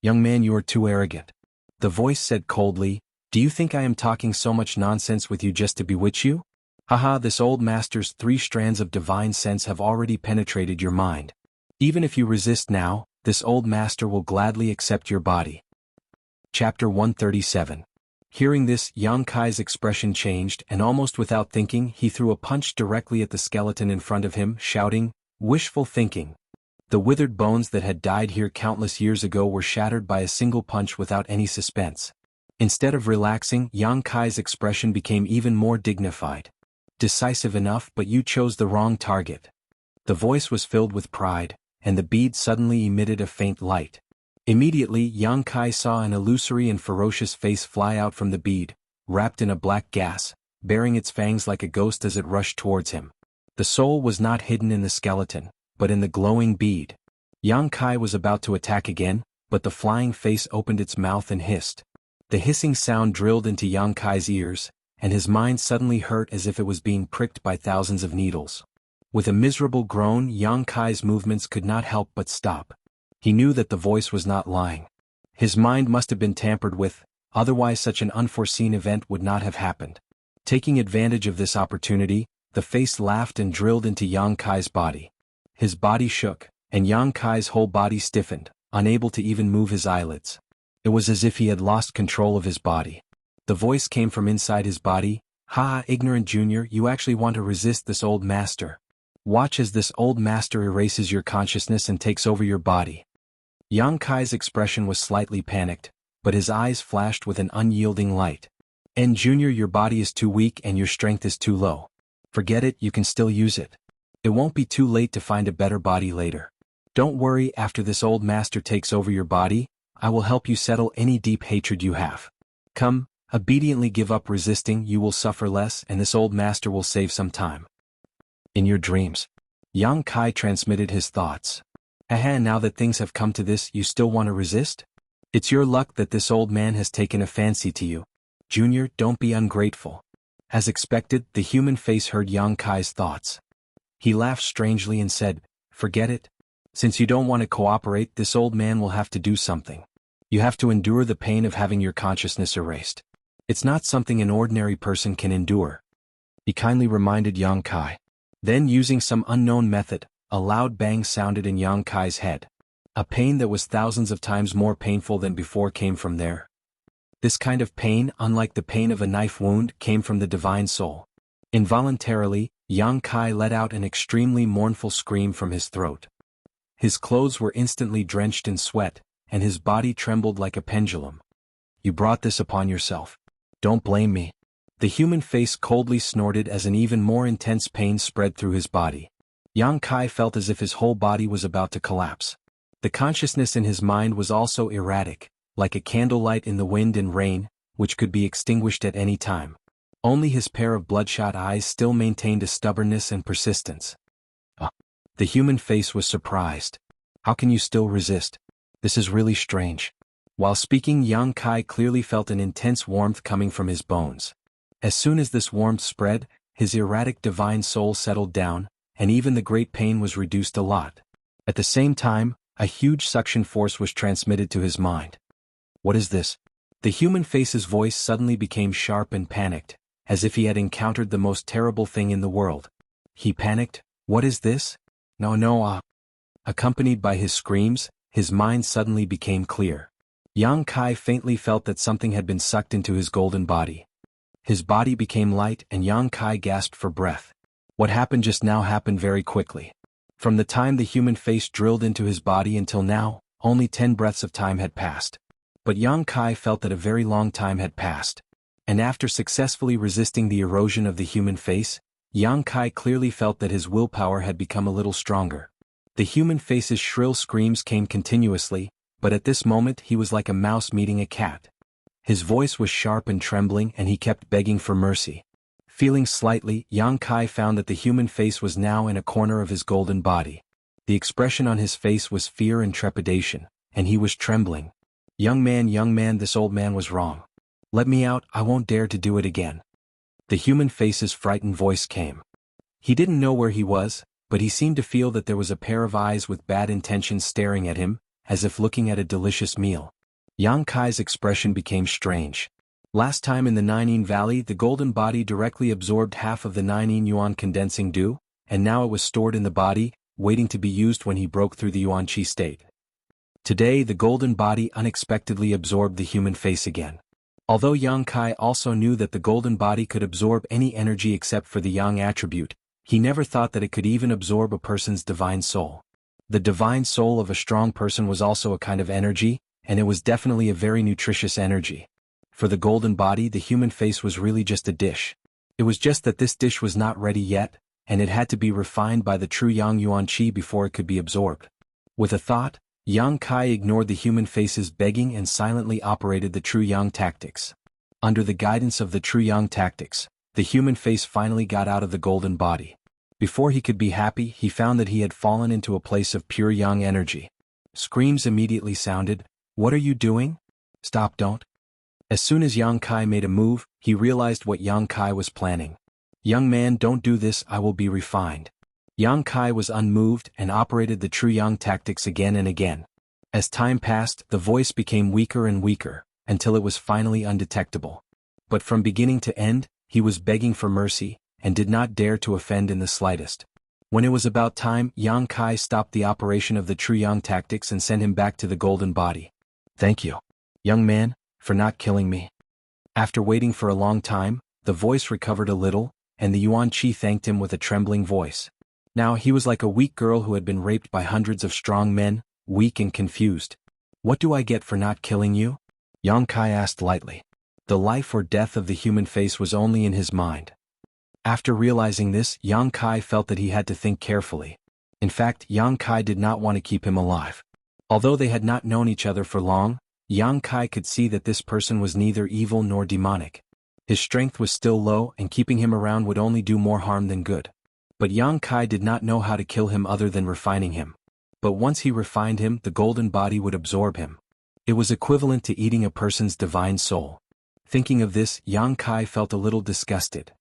"Young man, you are too arrogant." The voice said coldly. "Do you think I am talking so much nonsense with you just to bewitch you? Haha, this old master's 3 strands of divine sense have already penetrated your mind. Even if you resist now, this old master will gladly accept your body." Chapter 137. Hearing this, Yang Kai's expression changed and almost without thinking he threw a punch directly at the skeleton in front of him, shouting, "Wishful thinking." The withered bones that had died here countless years ago were shattered by a single punch without any suspense. Instead of relaxing, Yang Kai's expression became even more dignified. "Decisive enough, but you chose the wrong target." The voice was filled with pride, and the bead suddenly emitted a faint light. Immediately Yang Kai saw an illusory and ferocious face fly out from the bead, wrapped in a black gas, bearing its fangs like a ghost as it rushed towards him. The soul was not hidden in the skeleton, but in the glowing bead. Yang Kai was about to attack again, but the flying face opened its mouth and hissed. The hissing sound drilled into Yang Kai's ears, and his mind suddenly hurt as if it was being pricked by thousands of needles. With a miserable groan, Yang Kai's movements could not help but stop. He knew that the voice was not lying. His mind must have been tampered with, Otherwise such an unforeseen event would not have happened. Taking advantage of this opportunity, the face laughed and drilled into Yang Kai's body. His body shook, and Yang Kai's whole body stiffened, unable to even move his eyelids. It was as if he had lost control of his body. The voice came from inside his body. "Ha, ignorant junior, you actually want to resist this old master. Watch as this old master erases your consciousness and takes over your body." Yang Kai's expression was slightly panicked, but his eyes flashed with an unyielding light. "And junior, your body is too weak and your strength is too low. Forget it, you can still use it. It won't be too late to find a better body later. Don't worry, after this old master takes over your body, I will help you settle any deep hatred you have. Come, obediently give up resisting, you will suffer less and this old master will save some time." In your dreams. Yang Kai transmitted his thoughts. "Aha, now that things have come to this, you still want to resist? It's your luck that this old man has taken a fancy to you. Junior, don't be ungrateful." As expected, the human face heard Yang Kai's thoughts. He laughed strangely and said, "Forget it. Since you don't want to cooperate, this old man will have to do something. You have to endure the pain of having your consciousness erased. It's not something an ordinary person can endure." He kindly reminded Yang Kai. Then, using some unknown method, a loud bang sounded in Yang Kai's head. A pain that was thousands of times more painful than before came from there. This kind of pain, unlike the pain of a knife wound, came from the divine soul. Involuntarily, Yang Kai let out an extremely mournful scream from his throat. His clothes were instantly drenched in sweat, and his body trembled like a pendulum. "You brought this upon yourself. Don't blame me." The human face coldly snorted as an even more intense pain spread through his body. Yang Kai felt as if his whole body was about to collapse. The consciousness in his mind was also erratic, like a candlelight in the wind and rain, which could be extinguished at any time. Only his pair of bloodshot eyes still maintained a stubbornness and persistence. The human face was surprised. "How can you still resist? This is really strange." While speaking, Yang Kai clearly felt an intense warmth coming from his bones. As soon as this warmth spread, his erratic divine soul settled down, and even the great pain was reduced a lot. At the same time, a huge suction force was transmitted to his mind. "What is this?" The human face's voice suddenly became sharp and panicked, as if he had encountered the most terrible thing in the world. He panicked, "What is this? No. Accompanied by his screams, his mind suddenly became clear. Yang Kai faintly felt that something had been sucked into his golden body. His body became light and Yang Kai gasped for breath. What happened just now happened very quickly. From the time the human face drilled into his body until now, only 10 breaths of time had passed. But Yang Kai felt that a very long time had passed. And after successfully resisting the erosion of the human face, Yang Kai clearly felt that his willpower had become a little stronger. The human face's shrill screams came continuously, but at this moment he was like a mouse meeting a cat. His voice was sharp and trembling and he kept begging for mercy. Feeling slightly, Yang Kai found that the human face was now in a corner of his golden body. The expression on his face was fear and trepidation, and he was trembling. Young man, this old man was wrong. Let me out, I won't dare to do it again." The human face's frightened voice came. He didn't know where he was, but he seemed to feel that there was a pair of eyes with bad intentions staring at him, as if looking at a delicious meal. Yang Kai's expression became strange. Last time in the Ninein Valley, the golden body directly absorbed half of the Ninein Yuan condensing dew, and now it was stored in the body, waiting to be used when he broke through the Yuan Qi state. Today, the golden body unexpectedly absorbed the human face again. Although Yang Kai also knew that the golden body could absorb any energy except for the Yang attribute, he never thought that it could even absorb a person's divine soul. The divine soul of a strong person was also a kind of energy, and it was definitely a very nutritious energy. For the golden body, the human face was really just a dish. It was just that this dish was not ready yet, and it had to be refined by the true Yang Yuan Qi before it could be absorbed. With a thought, Yang Kai ignored the human face's begging and silently operated the true Yang tactics. Under the guidance of the true Yang tactics, the human face finally got out of the golden body. Before he could be happy, he found that he had fallen into a place of pure Yang energy. Screams immediately sounded. "What are you doing? Stop, don't." As soon as Yang Kai made a move, he realized what Yang Kai was planning. "Young man, don't do this, I will be refined." Yang Kai was unmoved and operated the true Yang tactics again and again. As time passed, the voice became weaker and weaker, until it was finally undetectable. But from beginning to end, he was begging for mercy, and did not dare to offend in the slightest. When it was about time, Yang Kai stopped the operation of the true Yang tactics and sent him back to the golden body. "Thank you, young man, for not killing me." After waiting for a long time, the voice recovered a little, and the Yuan Qi thanked him with a trembling voice. Now he was like a weak girl who had been raped by hundreds of strong men, weak and confused. "What do I get for not killing you?" Yang Kai asked lightly. The life or death of the human face was only in his mind. After realizing this, Yang Kai felt that he had to think carefully. In fact, Yang Kai did not want to keep him alive. Although they had not known each other for long, Yang Kai could see that this person was neither evil nor demonic. His strength was still low, and keeping him around would only do more harm than good. But Yang Kai did not know how to kill him other than refining him. But once he refined him, the golden body would absorb him. It was equivalent to eating a person's divine soul. Thinking of this, Yang Kai felt a little disgusted.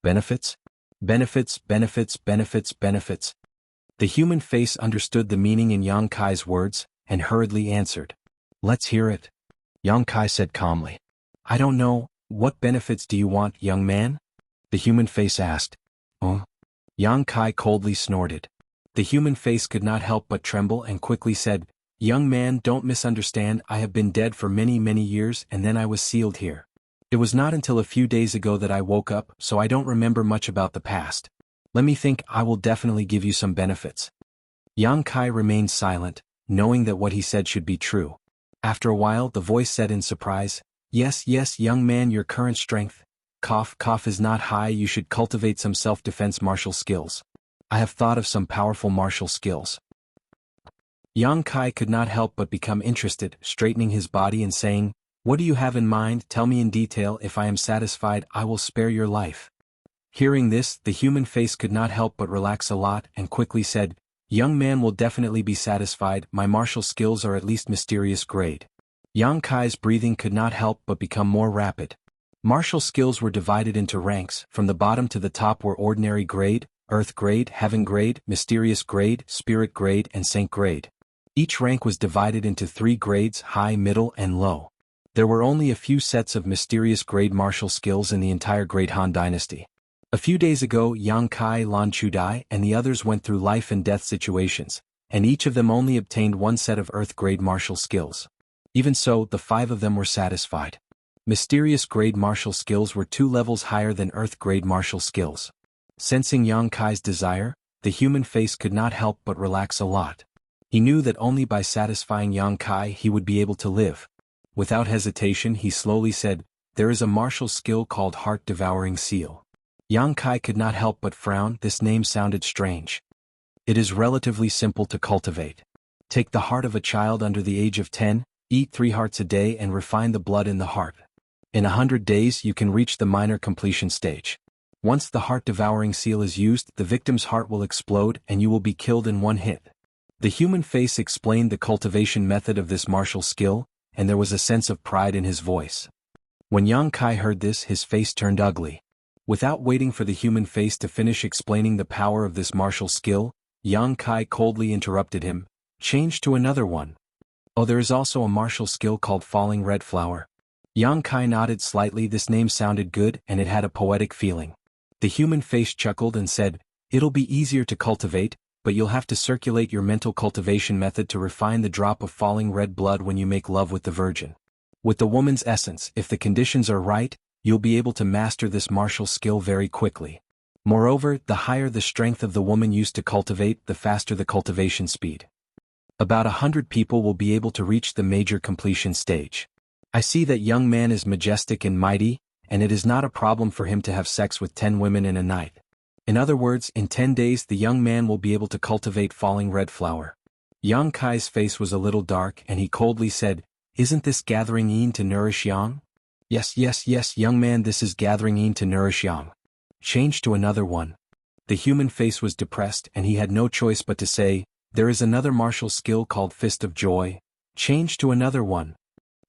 Benefits? Benefits, benefits, benefits, benefits. The human face understood the meaning in Yang Kai's words, and hurriedly answered. "Let's hear it." Yang Kai said calmly. "I don't know, what benefits do you want, young man?" The human face asked. "Oh?" Yang Kai coldly snorted. The human face could not help but tremble and quickly said, "Young man, don't misunderstand, I have been dead for many, many years, and then I was sealed here. It was not until a few days ago that I woke up, so I don't remember much about the past. Let me think, I will definitely give you some benefits." Yang Kai remained silent, knowing that what he said should be true. After a while, the voice said in surprise, "Yes, yes, young man, your current strength, cough, is not high. You should cultivate some self-defense martial skills. I have thought of some powerful martial skills." Yang Kai could not help but become interested, straightening his body and saying, "What do you have in mind? Tell me in detail. If I am satisfied, I will spare your life." Hearing this, the human face could not help but relax a lot and quickly said, "Young man will definitely be satisfied. My martial skills are at least mysterious grade." Yang Kai's breathing could not help but become more rapid. Martial skills were divided into ranks. From the bottom to the top were ordinary grade, earth grade, heaven grade, mysterious grade, spirit grade, and saint grade. Each rank was divided into 3 grades: high, middle, and low. There were only a few sets of mysterious grade martial skills in the entire Great Han Dynasty. A few days ago, Yang Kai, Lan Chudai, and the others went through life and death situations, and each of them only obtained 1 set of earth grade martial skills. Even so, the 5 of them were satisfied. Mysterious grade martial skills were 2 levels higher than earth grade martial skills. Sensing Yang Kai's desire, the human face could not help but relax a lot. He knew that only by satisfying Yang Kai he would be able to live. Without hesitation, he slowly said, "There is a martial skill called Heart-Devouring Seal." Yang Kai could not help but frown. This name sounded strange. "It is relatively simple to cultivate. Take the heart of a child under the age of 10, eat 3 hearts a day and refine the blood in the heart. In 100 days you can reach the minor completion stage. Once the Heart-Devouring Seal is used, the victim's heart will explode and you will be killed in 1 hit." The human face explained the cultivation method of this martial skill, and there was a sense of pride in his voice. When Yang Kai heard this, his face turned ugly. Without waiting for the human face to finish explaining the power of this martial skill, Yang Kai coldly interrupted him, "Change to another one. Oh, there is also a martial skill called Falling Red Flower." Yang Kai nodded slightly. This name sounded good and it had a poetic feeling. The human face chuckled and said, "It'll be easier to cultivate, but you'll have to circulate your mental cultivation method to refine the drop of falling red blood when you make love with the virgin. With the woman's essence, if the conditions are right, you'll be able to master this martial skill very quickly. Moreover, the higher the strength of the woman used to cultivate, the faster the cultivation speed. About 100 people will be able to reach the major completion stage. I see that young man is majestic and mighty, and it is not a problem for him to have sex with 10 women in a night. In other words, in 10 days the young man will be able to cultivate Falling Red Flower." Yang Kai's face was a little dark and he coldly said, "Isn't this gathering yin to nourish yang?" Yes, young man, this is gathering yin to nourish yang. Change to another one." The human face was depressed and he had no choice but to say, "There is another martial skill called Fist of Joy. Change to another one."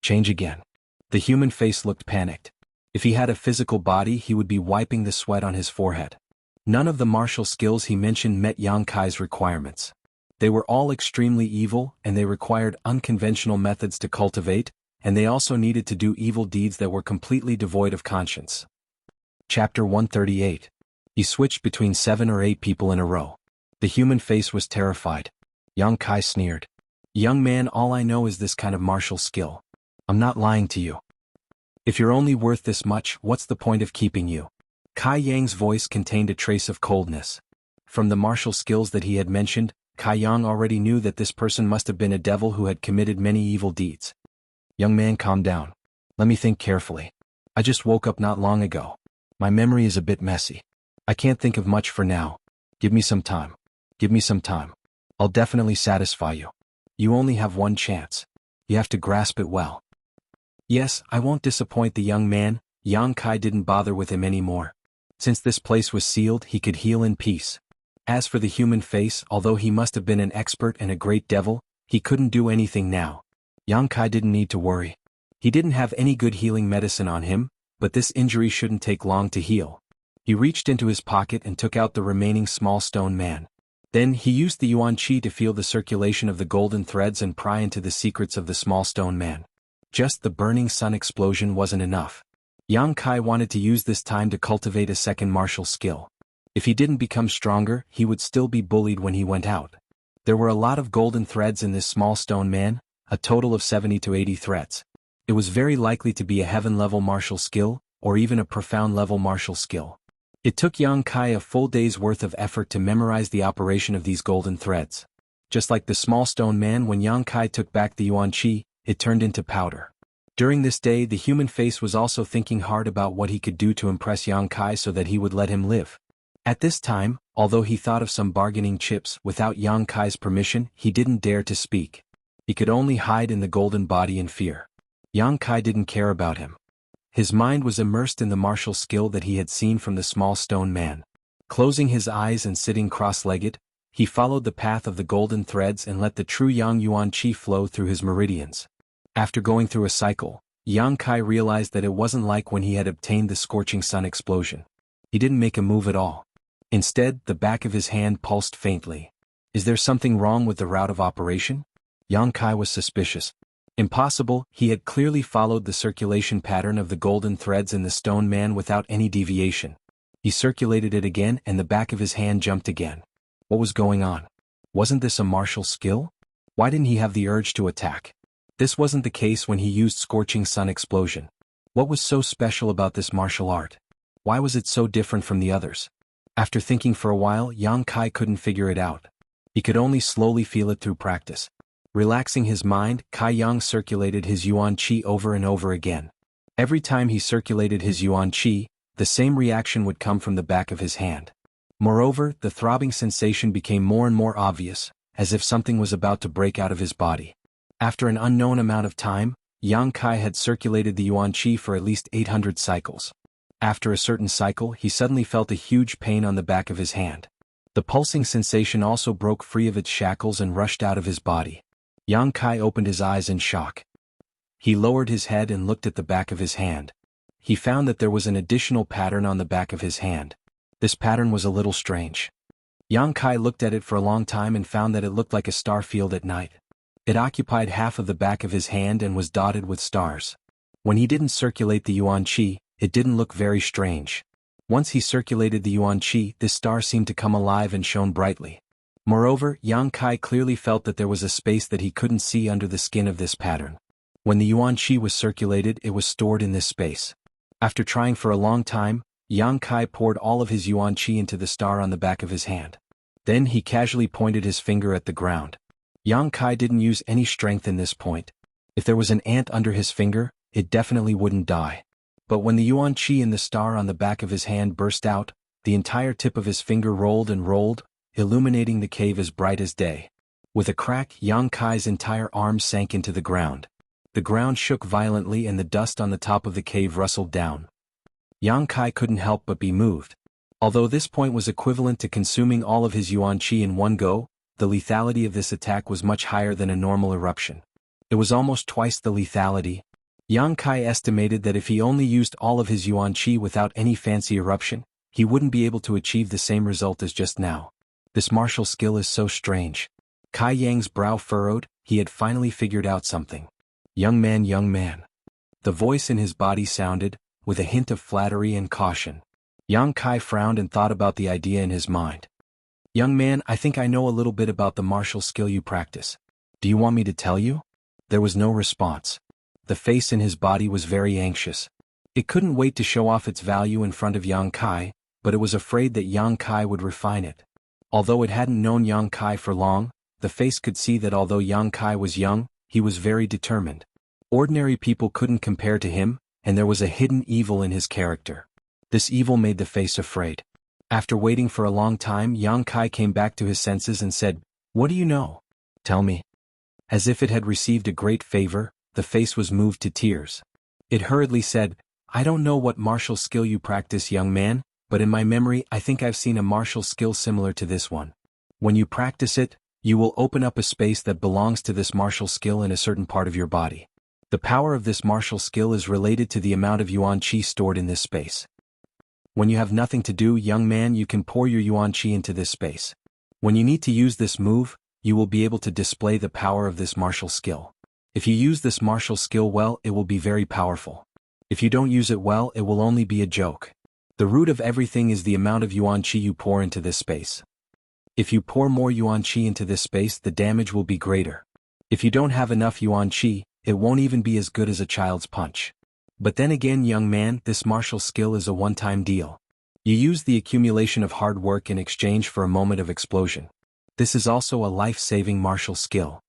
Change again. The human face looked panicked. If he had a physical body, he would be wiping the sweat on his forehead. None of the martial skills he mentioned met Yang Kai's requirements. They were all extremely evil, and they required unconventional methods to cultivate, and they also needed to do evil deeds that were completely devoid of conscience. Chapter 138. He switched between 7 or 8 people in a row. The human face was terrified. Yang Kai sneered. Young man, all I know is this kind of martial skill. I'm not lying to you. If you're only worth this much, what's the point of keeping you? Kai Yang's voice contained a trace of coldness. From the martial skills that he had mentioned, Kai Yang already knew that this person must have been a devil who had committed many evil deeds. Young man, calm down. Let me think carefully. I just woke up not long ago. My memory is a bit messy. I can't think of much for now. Give me some time. Give me some time. I'll definitely satisfy you. You only have one chance. You have to grasp it well. Yes, I won't disappoint the young man. Yang Kai didn't bother with him anymore. Since this place was sealed, he could heal in peace. As for the human face, although he must have been an expert and a great devil, he couldn't do anything now. Yang Kai didn't need to worry. He didn't have any good healing medicine on him, but this injury shouldn't take long to heal. He reached into his pocket and took out the remaining small stone man. Then he used the Yuan Qi to feel the circulation of the golden threads and pry into the secrets of the small stone man. Just the burning sun explosion wasn't enough. Yang Kai wanted to use this time to cultivate a second martial skill. If he didn't become stronger, he would still be bullied when he went out. There were a lot of golden threads in this small stone man, a total of 70 to 80 threads. It was very likely to be a heaven-level martial skill, or even a profound-level martial skill. It took Yang Kai a full day's worth of effort to memorize the operation of these golden threads. Just like the small stone man, when Yang Kai took back the Yuan Qi, it turned into powder. During this day, the human face was also thinking hard about what he could do to impress Yang Kai so that he would let him live. At this time, although he thought of some bargaining chips, without Yang Kai's permission, he didn't dare to speak. He could only hide in the golden body in fear. Yang Kai didn't care about him. His mind was immersed in the martial skill that he had seen from the small stone man. Closing his eyes and sitting cross-legged, he followed the path of the golden threads and let the true Yang Yuan Qi flow through his meridians. After going through a cycle, Yang Kai realized that it wasn't like when he had obtained the scorching sun explosion. He didn't make a move at all. Instead, the back of his hand pulsed faintly. Is there something wrong with the route of operation? Yang Kai was suspicious. Impossible, he had clearly followed the circulation pattern of the golden threads in the stone man without any deviation. He circulated it again and the back of his hand jumped again. What was going on? Wasn't this a martial skill? Why didn't he have the urge to attack? This wasn't the case when he used scorching sun explosion. What was so special about this martial art? Why was it so different from the others? After thinking for a while, Yang Kai couldn't figure it out. He could only slowly feel it through practice. Relaxing his mind, Kai Yang circulated his Yuan Qi over and over again. Every time he circulated his Yuan Qi, the same reaction would come from the back of his hand. Moreover, the throbbing sensation became more and more obvious, as if something was about to break out of his body. After an unknown amount of time, Yang Kai had circulated the Yuan Qi for at least 800 cycles. After a certain cycle, he suddenly felt a huge pain on the back of his hand. The pulsing sensation also broke free of its shackles and rushed out of his body. Yang Kai opened his eyes in shock. He lowered his head and looked at the back of his hand. He found that there was an additional pattern on the back of his hand. This pattern was a little strange. Yang Kai looked at it for a long time and found that it looked like a star field at night. It occupied half of the back of his hand and was dotted with stars. When he didn't circulate the Yuan Qi, it didn't look very strange. Once he circulated the Yuan Qi, this star seemed to come alive and shone brightly. Moreover, Yang Kai clearly felt that there was a space that he couldn't see under the skin of this pattern. When the Yuan Qi was circulated, it was stored in this space. After trying for a long time, Yang Kai poured all of his Yuan Qi into the star on the back of his hand. Then he casually pointed his finger at the ground. Yang Kai didn't use any strength in this point. If there was an ant under his finger, it definitely wouldn't die. But when the Yuan Qi in the star on the back of his hand burst out, the entire tip of his finger rolled and rolled, illuminating the cave as bright as day. With a crack, Yang Kai's entire arm sank into the ground. The ground shook violently and the dust on the top of the cave rustled down. Yang Kai couldn't help but be moved. Although this point was equivalent to consuming all of his Yuan Qi in one go, the lethality of this attack was much higher than a normal eruption. It was almost twice the lethality. Yang Kai estimated that if he only used all of his Yuan Qi without any fancy eruption, he wouldn't be able to achieve the same result as just now. This martial skill is so strange. Kai Yang's brow furrowed, he had finally figured out something. Young man, young man. The voice in his body sounded, with a hint of flattery and caution. Yang Kai frowned and thought about the idea in his mind. Young man, I think I know a little bit about the martial skill you practice. Do you want me to tell you? There was no response. The face in his body was very anxious. It couldn't wait to show off its value in front of Yang Kai, but it was afraid that Yang Kai would refine it. Although it hadn't known Yang Kai for long, the face could see that although Yang Kai was young, he was very determined. Ordinary people couldn't compare to him, and there was a hidden evil in his character. This evil made the face afraid. After waiting for a long time, Yang Kai came back to his senses and said, "What do you know? Tell me." As if it had received a great favor, the face was moved to tears. It hurriedly said, "I don't know what martial skill you practice, young man, but in my memory I think I've seen a martial skill similar to this one. When you practice it, you will open up a space that belongs to this martial skill in a certain part of your body. The power of this martial skill is related to the amount of yuan qi stored in this space. When you have nothing to do, young man, you can pour your yuan qi into this space. When you need to use this move, you will be able to display the power of this martial skill. If you use this martial skill well, it will be very powerful. If you don't use it well, it will only be a joke. The root of everything is the amount of yuan qi you pour into this space. If you pour more yuan qi into this space, the damage will be greater. If you don't have enough yuan qi, it won't even be as good as a child's punch. But then again, young man, this martial skill is a one-time deal. You use the accumulation of hard work in exchange for a moment of explosion. This is also a life-saving martial skill."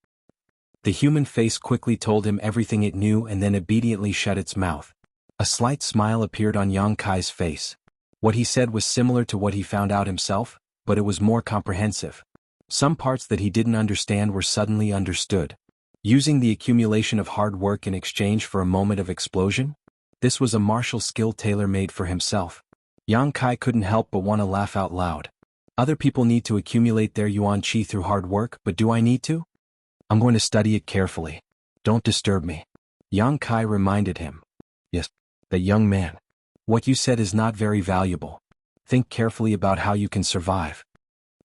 The human face quickly told him everything it knew and then obediently shut its mouth. A slight smile appeared on Yang Kai's face. What he said was similar to what he found out himself, but it was more comprehensive. Some parts that he didn't understand were suddenly understood. Using the accumulation of hard work in exchange for a moment of explosion? This was a martial skill tailor-made for himself. Yang Kai couldn't help but want to laugh out loud. Other people need to accumulate their yuan qi through hard work, but do I need to? I'm going to study it carefully. Don't disturb me. Yang Kai reminded him. Yes, the young man. What you said is not very valuable. Think carefully about how you can survive.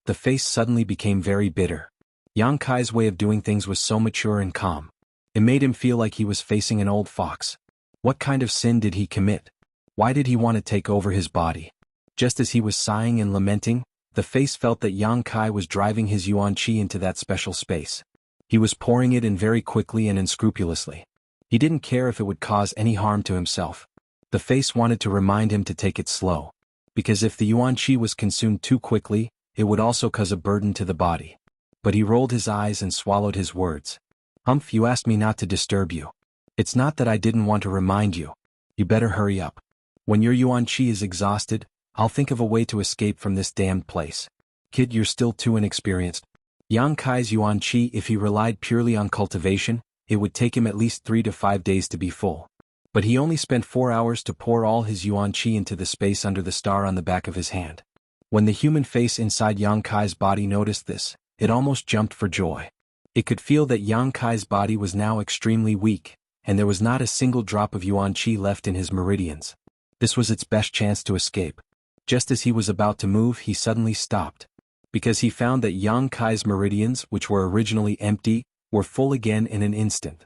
The face suddenly became very bitter. Yang Kai's way of doing things was so mature and calm. It made him feel like he was facing an old fox. What kind of sin did he commit? Why did he want to take over his body? Just as he was sighing and lamenting, the face felt that Yang Kai was driving his yuan qi into that special space. He was pouring it in very quickly and unscrupulously. He didn't care if it would cause any harm to himself. The face wanted to remind him to take it slow. Because if the yuan qi was consumed too quickly, it would also cause a burden to the body. But he rolled his eyes and swallowed his words. "Humph, you asked me not to disturb you. It's not that I didn't want to remind you. You better hurry up. When your yuan qi is exhausted, I'll think of a way to escape from this damned place. Kid, you're still too inexperienced." Yang Kai's yuan qi, if he relied purely on cultivation, it would take him at least 3 to 5 days to be full. But he only spent 4 hours to pour all his yuan qi into the space under the star on the back of his hand. When the human face inside Yang Kai's body noticed this, it almost jumped for joy. It could feel that Yang Kai's body was now extremely weak, and there was not a single drop of yuan qi left in his meridians. This was its best chance to escape. Just as he was about to move, he suddenly stopped. Because he found that Yang Kai's meridians, which were originally empty, were full again in an instant.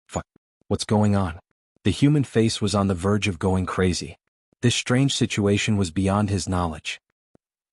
Fuck. What's going on? The human face was on the verge of going crazy. This strange situation was beyond his knowledge.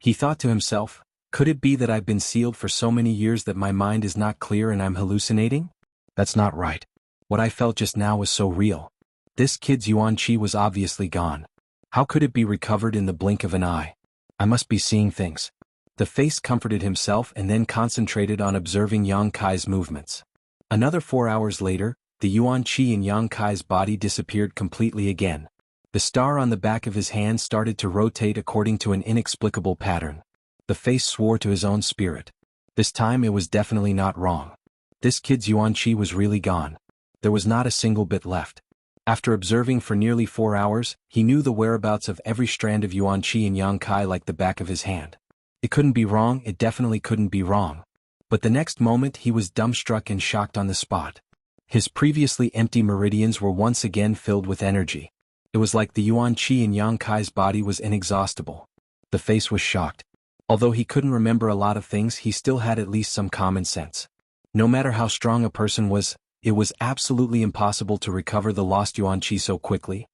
He thought to himself, could it be that I've been sealed for so many years that my mind is not clear and I'm hallucinating? That's not right. What I felt just now was so real. This kid's yuan qi was obviously gone. How could it be recovered in the blink of an eye? I must be seeing things. The face comforted himself and then concentrated on observing Yang Kai's movements. Another 4 hours later, the yuan qi in Yang Kai's body disappeared completely again. The star on the back of his hand started to rotate according to an inexplicable pattern. The face swore to his own spirit. This time it was definitely not wrong. This kid's yuan qi was really gone. There was not a single bit left. After observing for nearly 4 hours, he knew the whereabouts of every strand of yuan qi in Yang Kai like the back of his hand. It couldn't be wrong, it definitely couldn't be wrong. But the next moment he was dumbstruck and shocked on the spot. His previously empty meridians were once again filled with energy. It was like the yuan qi in Yang Kai's body was inexhaustible. The face was shocked. Although he couldn't remember a lot of things, he still had at least some common sense. No matter how strong a person was, It was absolutely impossible to recover the lost yuan qi so quickly.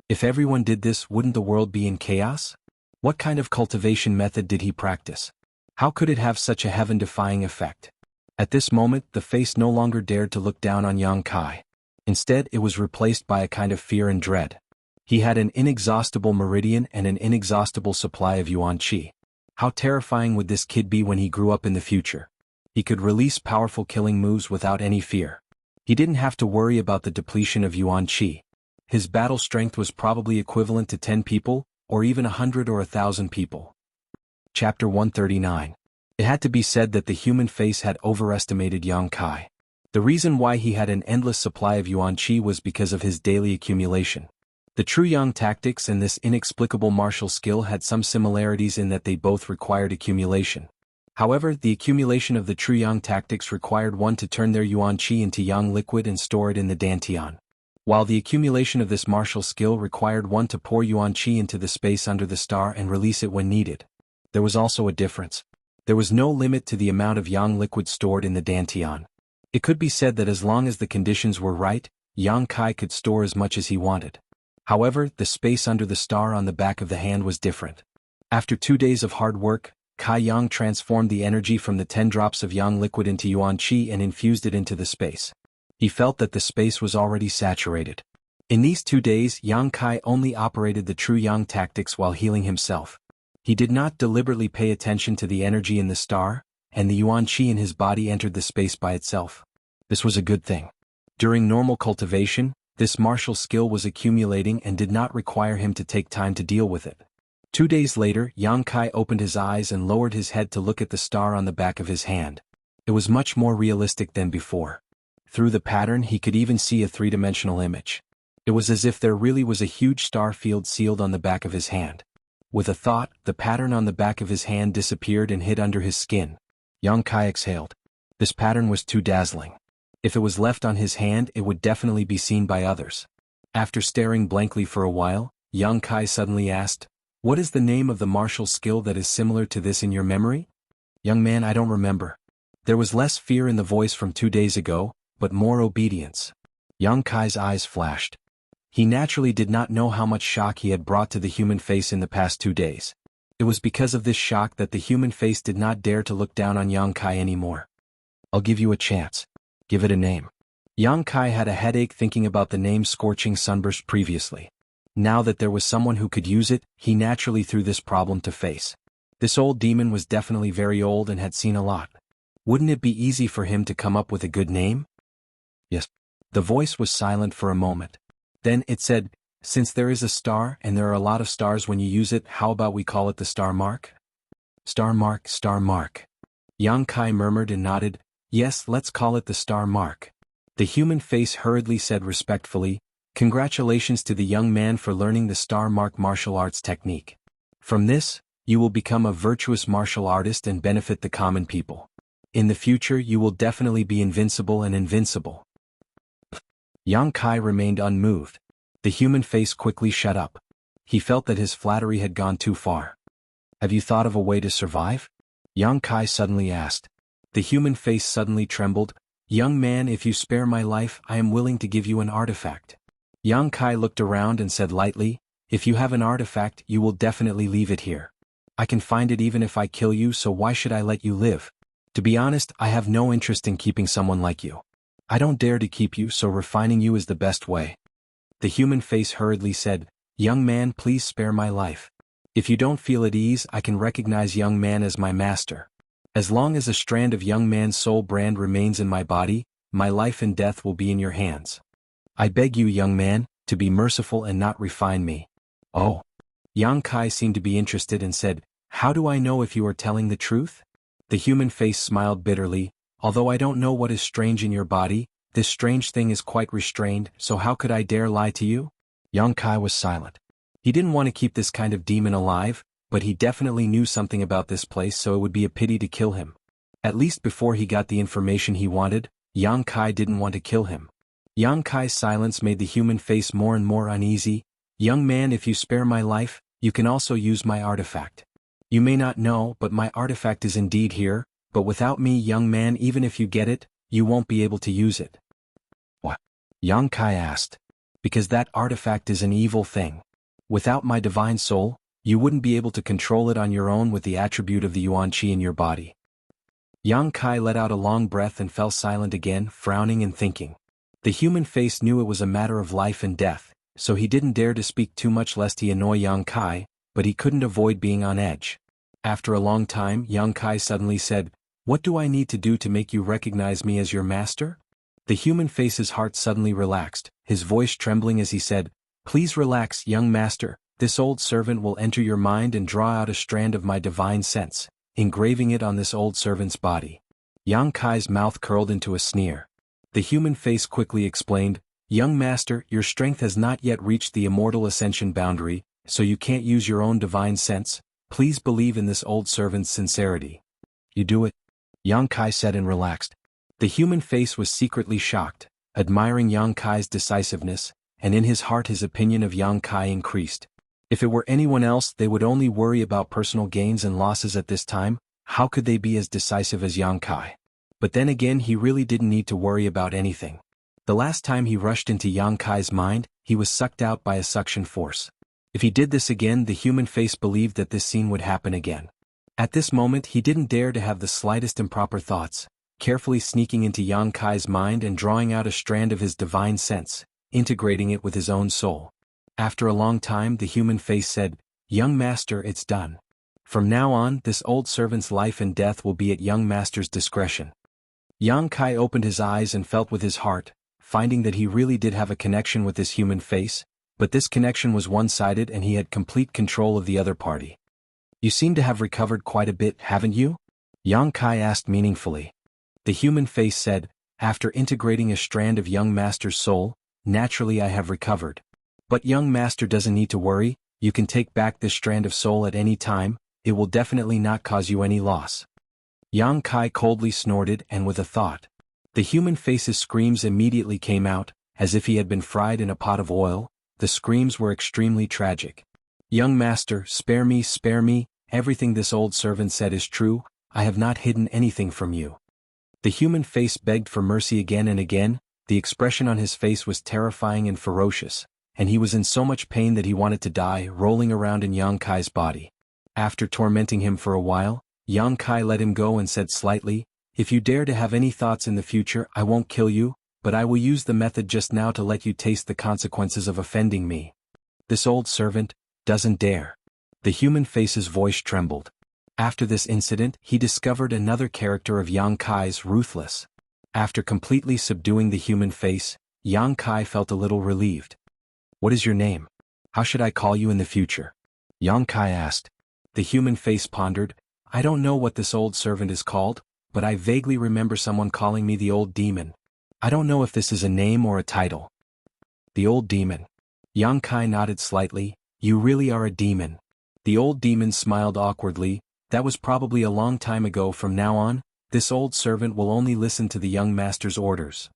If everyone did this, wouldn't the world be in chaos? What kind of cultivation method did he practice? How could it have such a heaven-defying effect? At this moment, the face no longer dared to look down on Yang Kai. Instead, it was replaced by a kind of fear and dread. He had an inexhaustible meridian and an inexhaustible supply of yuan qi. How terrifying would this kid be when he grew up in the future? He could release powerful killing moves without any fear. He didn't have to worry about the depletion of yuan qi. His battle strength was probably equivalent to 10 people, or even 100 or 1,000 people. Chapter 139. It had to be said that the human face had overestimated Yang Kai. The reason why he had an endless supply of yuan qi was because of his daily accumulation. The true Yang tactics and this inexplicable martial skill had some similarities in that they both required accumulation. However, the accumulation of the true Yang tactics required one to turn their yuan qi into Yang liquid and store it in the dantian, while the accumulation of this martial skill required one to pour yuan qi into the space under the star and release it when needed. There was also a difference. There was no limit to the amount of Yang liquid stored in the dantian. It could be said that as long as the conditions were right, Yang Kai could store as much as he wanted. However, the space under the star on the back of the hand was different. After 2 days of hard work, Kai Yang transformed the energy from the 10 drops of Yang liquid into yuan qi and infused it into the space. He felt that the space was already saturated. In these 2 days, Yang Kai only operated the true Yang tactics while healing himself. He did not deliberately pay attention to the energy in the star, and the yuan qi in his body entered the space by itself. This was a good thing. During normal cultivation, this martial skill was accumulating and did not require him to take time to deal with it. 2 days later, Yang Kai opened his eyes and lowered his head to look at the star on the back of his hand. It was much more realistic than before. Through the pattern, he could even see a 3-dimensional image. It was as if there really was a huge star field sealed on the back of his hand. With a thought, the pattern on the back of his hand disappeared and hid under his skin. Yang Kai exhaled. This pattern was too dazzling. If it was left on his hand, it would definitely be seen by others. After staring blankly for a while, Yang Kai suddenly asked, "What is the name of the martial skill that is similar to this in your memory?" "Young man, I don't remember." There was less fear in the voice from 2 days ago, but more obedience. Yang Kai's eyes flashed. He naturally did not know how much shock he had brought to the human face in the past 2 days. It was because of this shock that the human face did not dare to look down on Yang Kai anymore. "I'll give you a chance. Give it a name." Yang Kai had a headache thinking about the name Scorching Sunburst previously. Now that there was someone who could use it, he naturally threw this problem to face. This old demon was definitely very old and had seen a lot. Wouldn't it be easy for him to come up with a good name? Yes. The voice was silent for a moment. Then it said, "Since there is a star and there are a lot of stars when you use it, how about we call it the star mark?" "Star mark, star mark." Yang Kai murmured and nodded. "Yes, let's call it the star mark." The human face hurriedly said respectfully, "Congratulations to the young man for learning the star mark martial arts technique. From this, you will become a virtuous martial artist and benefit the common people. In the future you will definitely be invincible and invincible." Yang Kai remained unmoved. The human face quickly shut up. He felt that his flattery had gone too far. "Have you thought of a way to survive?" Yang Kai suddenly asked. The human face suddenly trembled. "Young man, if you spare my life, I am willing to give you an artifact." Yang Kai looked around and said lightly, "If you have an artifact, you will definitely leave it here. I can find it even if I kill you, so why should I let you live? To be honest, I have no interest in keeping someone like you. I don't dare to keep you, so refining you is the best way." The human face hurriedly said, "Young man, please spare my life. If you don't feel at ease, I can recognize young man as my master. As long as a strand of young man's soul brand remains in my body, my life and death will be in your hands. I beg you, young man, to be merciful and not refine me." "Oh." Yang Kai seemed to be interested and said, "How do I know if you are telling the truth?" The human face smiled bitterly. "Although I don't know what is strange in your body, this strange thing is quite restrained, so how could I dare lie to you?" Yang Kai was silent. He didn't want to keep this kind of demon alive, but he definitely knew something about this place, so it would be a pity to kill him. At least before he got the information he wanted, Yang Kai didn't want to kill him. Yang Kai's silence made the human face more and more uneasy. "Young man, if you spare my life, you can also use my artifact. You may not know, but my artifact is indeed here, but without me, young man, even if you get it, you won't be able to use it." Yang Kai asked. Because that artifact is an evil thing. Without my divine soul, you wouldn't be able to control it on your own with the attribute of the Yuan Qi in your body. Yang Kai let out a long breath and fell silent again, frowning and thinking. The human face knew it was a matter of life and death, so he didn't dare to speak too much lest he annoy Yang Kai, but he couldn't avoid being on edge. After a long time, Yang Kai suddenly said, "What do I need to do to make you recognize me as your master?" The human face's heart suddenly relaxed, his voice trembling as he said, "Please relax, young master. This old servant will enter your mind and draw out a strand of my divine sense, engraving it on this old servant's body." Yang Kai's mouth curled into a sneer. The human face quickly explained, "Young master, your strength has not yet reached the immortal ascension boundary, so you can't use your own divine sense. Please believe in this old servant's sincerity." "You do it?" Yang Kai said and relaxed. The human face was secretly shocked, admiring Yang Kai's decisiveness, and in his heart his opinion of Yang Kai increased. If it were anyone else, they would only worry about personal gains and losses at this time. How could they be as decisive as Yang Kai? But then again, he really didn't need to worry about anything. The last time he rushed into Yang Kai's mind, he was sucked out by a suction force. If he did this again, the human face believed that this scene would happen again. At this moment, he didn't dare to have the slightest improper thoughts, carefully sneaking into Yang Kai's mind and drawing out a strand of his divine sense, integrating it with his own soul. After a long time, the human face said, "Young master, it's done. From now on, this old servant's life and death will be at young master's discretion." Yang Kai opened his eyes and felt with his heart, finding that he really did have a connection with this human face, but this connection was one-sided and he had complete control of the other party. "You seem to have recovered quite a bit, haven't you?" Yang Kai asked meaningfully. The human face said, "After integrating a strand of young master's soul, naturally I have recovered. But young master doesn't need to worry, you can take back this strand of soul at any time, it will definitely not cause you any loss." Yang Kai coldly snorted and with a thought. The human face's screams immediately came out, as if he had been fried in a pot of oil. The screams were extremely tragic. "Young master, spare me, everything this old servant said is true, I have not hidden anything from you." The human face begged for mercy again and again, the expression on his face was terrifying and ferocious, and he was in so much pain that he wanted to die, rolling around in Yang Kai's body. After tormenting him for a while, Yang Kai let him go and said slightly, "If you dare to have any thoughts in the future, I won't kill you, but I will use the method just now to let you taste the consequences of offending me. This old servant doesn't dare." The human face's voice trembled. After this incident, he discovered another character of Yang Kai's, ruthless. After completely subduing the human face, Yang Kai felt a little relieved. "What is your name? How should I call you in the future?" Yang Kai asked. The human face pondered, "I don't know what this old servant is called, but I vaguely remember someone calling me the old demon. I don't know if this is a name or a title." "The old demon." Yang Kai nodded slightly, "You really are a demon." The old demon smiled awkwardly, "That was probably a long time ago. From now on, this old servant will only listen to the young master's orders."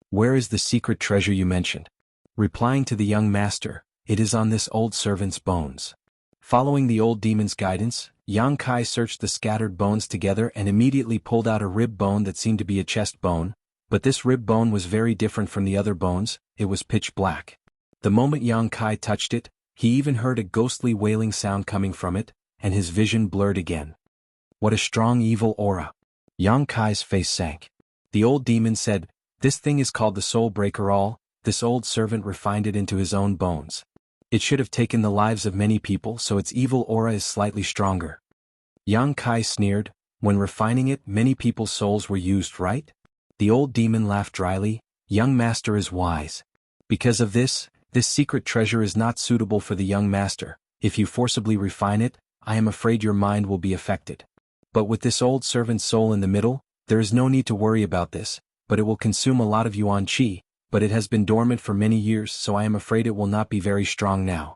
"Where is the secret treasure you mentioned?" Replying to the young master, "It is on this old servant's bones." Following the old demon's guidance, Yang Kai searched the scattered bones together and immediately pulled out a rib bone that seemed to be a chest bone, but this rib bone was very different from the other bones, it was pitch black. The moment Yang Kai touched it, he even heard a ghostly wailing sound coming from it, and his vision blurred again. "What a strong evil aura." Yang Kai's face sank. The old demon said, "This thing is called the Soul Breaker All. This old servant refined it into his own bones. It should have taken the lives of many people, so its evil aura is slightly stronger." Yang Kai sneered, "When refining it, many people's souls were used, right?" The old demon laughed dryly, "Young master is wise. Because of this secret treasure is not suitable for the young master. If you forcibly refine it, I am afraid your mind will be affected. But with this old servant's soul in the middle, there is no need to worry about this, but it will consume a lot of Yuan Qi, but it has been dormant for many years, so I am afraid it will not be very strong now."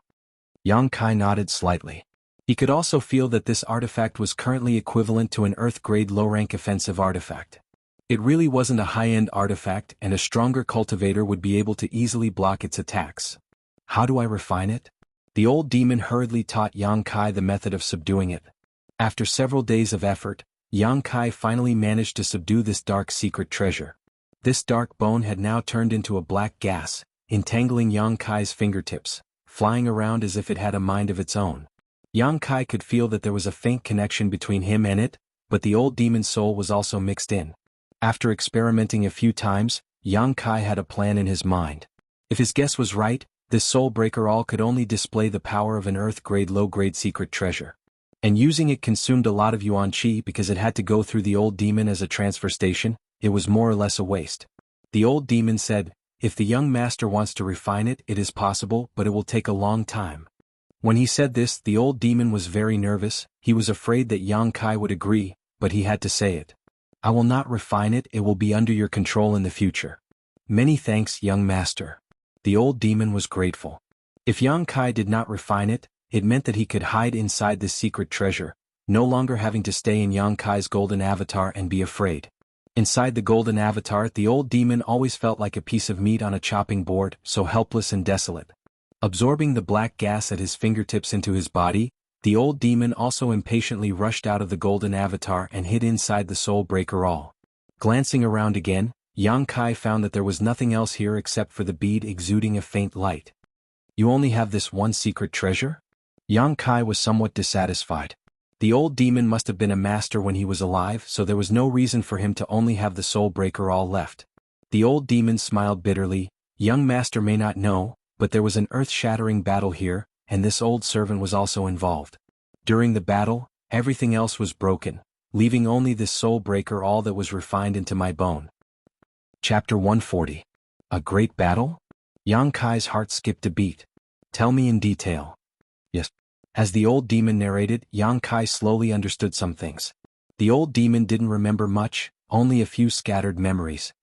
Yang Kai nodded slightly. He could also feel that this artifact was currently equivalent to an Earth-grade low-rank offensive artifact. It really wasn't a high-end artifact, and a stronger cultivator would be able to easily block its attacks. "How do I refine it?" The old demon hurriedly taught Yang Kai the method of subduing it. After several days of effort, Yang Kai finally managed to subdue this dark secret treasure. This dark bone had now turned into a black gas, entangling Yang Kai's fingertips, flying around as if it had a mind of its own. Yang Kai could feel that there was a faint connection between him and it, but the old demon's soul was also mixed in. After experimenting a few times, Yang Kai had a plan in his mind. If his guess was right, this soul breaker all could only display the power of an earth-grade low-grade secret treasure. And using it consumed a lot of yuan qi because it had to go through the old demon as a transfer station. It was more or less a waste. The old demon said, "If the young master wants to refine it, it is possible, but it will take a long time." When he said this, the old demon was very nervous. He was afraid that Yang Kai would agree, but he had to say it. "I will not refine it, it will be under your control in the future." "Many thanks, young master." The old demon was grateful. If Yang Kai did not refine it, it meant that he could hide inside this secret treasure, no longer having to stay in Yang Kai's golden avatar and be afraid. Inside the golden avatar, the old demon always felt like a piece of meat on a chopping board, so helpless and desolate. Absorbing the black gas at his fingertips into his body, the old demon also impatiently rushed out of the golden avatar and hid inside the soul breaker all. Glancing around again, Yang Kai found that there was nothing else here except for the bead exuding a faint light. "You only have this one secret treasure?" Yang Kai was somewhat dissatisfied. The old demon must have been a master when he was alive, so there was no reason for him to only have the soul breaker all left. The old demon smiled bitterly. "Young master may not know, but there was an earth-shattering battle here, and this old servant was also involved. During the battle, everything else was broken, leaving only this soul breaker all that was refined into my bone." Chapter 140. A Great Battle? Yang Kai's heart skipped a beat. "Tell me in detail." "Yes." As the old demon narrated, Yang Kai slowly understood some things. The old demon didn't remember much, only a few scattered memories.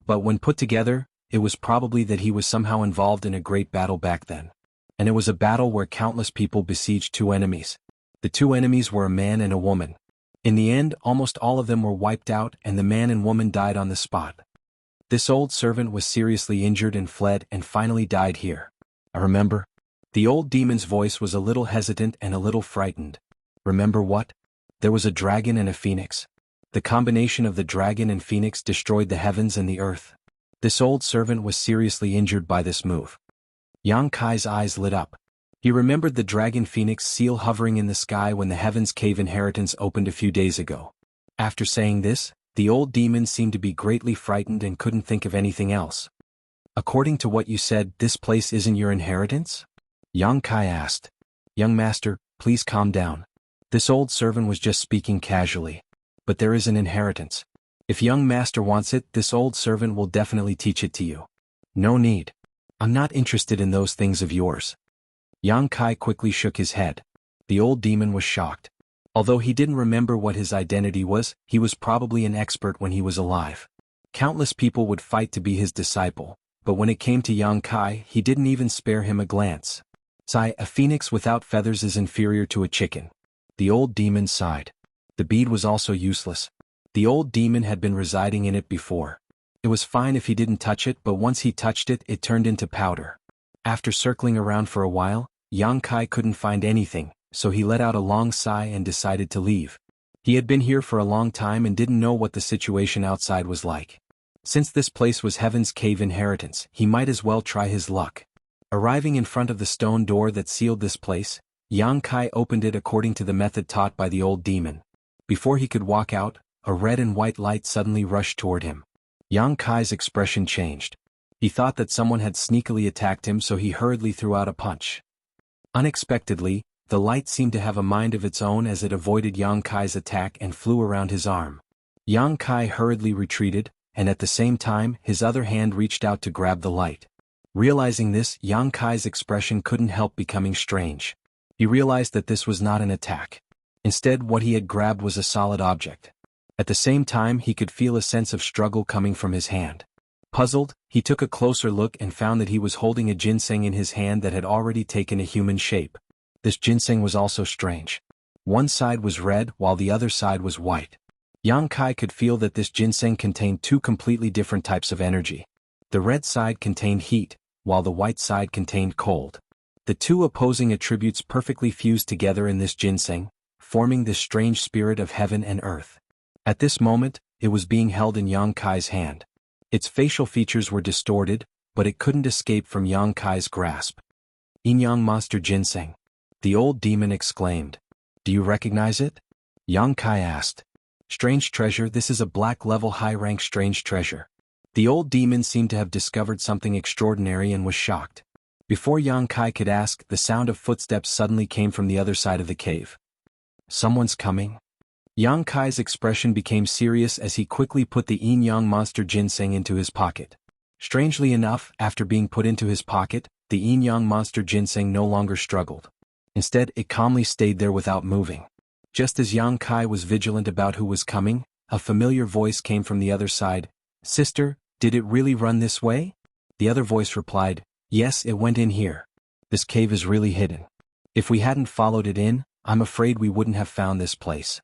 But when put together, it was probably that he was somehow involved in a great battle back then. And it was a battle where countless people besieged two enemies. The two enemies were a man and a woman. In the end, almost all of them were wiped out and the man and woman died on the spot. This old servant was seriously injured and fled and finally died here. "I remember." The old demon's voice was a little hesitant and a little frightened. "Remember what?" "There was a dragon and a phoenix. The combination of the dragon and phoenix destroyed the heavens and the earth. This old servant was seriously injured by this move." Yang Kai's eyes lit up. He remembered the dragon phoenix seal hovering in the sky when the Heaven's Cave inheritance opened a few days ago. After saying this, the old demon seemed to be greatly frightened and couldn't think of anything else. "According to what you said, this place isn't your inheritance?" Yang Kai asked. "Young master, please calm down." This old servant was just speaking casually. "But there is an inheritance. If young master wants it, this old servant will definitely teach it to you." "No need. I'm not interested in those things of yours." Yang Kai quickly shook his head. The old demon was shocked. Although he didn't remember what his identity was, he was probably an expert when he was alive. Countless people would fight to be his disciple, but when it came to Yang Kai, he didn't even spare him a glance. "A phoenix without feathers is inferior to a chicken." The old demon sighed. The bead was also useless. The old demon had been residing in it before. It was fine if he didn't touch it, but once he touched it, it turned into powder. After circling around for a while, Yang Kai couldn't find anything, so he let out a long sigh and decided to leave. He had been here for a long time and didn't know what the situation outside was like. Since this place was Heaven's Cave inheritance, he might as well try his luck. Arriving in front of the stone door that sealed this place, Yang Kai opened it according to the method taught by the old demon. Before he could walk out, a red and white light suddenly rushed toward him. Yang Kai's expression changed. He thought that someone had sneakily attacked him, so he hurriedly threw out a punch. Unexpectedly, the light seemed to have a mind of its own as it avoided Yang Kai's attack and flew around his arm. Yang Kai hurriedly retreated, and at the same time his other hand reached out to grab the light. Realizing this, Yang Kai's expression couldn't help becoming strange. He realized that this was not an attack. Instead, what he had grabbed was a solid object. At the same time, he could feel a sense of struggle coming from his hand. Puzzled, he took a closer look and found that he was holding a ginseng in his hand that had already taken a human shape. This ginseng was also strange. One side was red while the other side was white. Yang Kai could feel that this ginseng contained two completely different types of energy. The red side contained heat, while the white side contained cold. The two opposing attributes perfectly fused together in this ginseng, forming this strange spirit of heaven and earth. At this moment, it was being held in Yang Kai's hand. Its facial features were distorted, but it couldn't escape from Yang Kai's grasp. Yin-Yang Monster Ginseng. The old demon exclaimed. Do you recognize it? Yang Kai asked. Strange treasure, this is a black-level high-rank strange treasure. The old demon seemed to have discovered something extraordinary and was shocked. Before Yang Kai could ask, the sound of footsteps suddenly came from the other side of the cave. Someone's coming? Yang Kai's expression became serious as he quickly put the Yin-Yang Monster Ginseng into his pocket. Strangely enough, after being put into his pocket, the Yin-Yang Monster Ginseng no longer struggled. Instead, it calmly stayed there without moving. Just as Yang Kai was vigilant about who was coming, a familiar voice came from the other side. Sister, did it really run this way? The other voice replied, yes, it went in here. This cave is really hidden. If we hadn't followed it in, I'm afraid we wouldn't have found this place.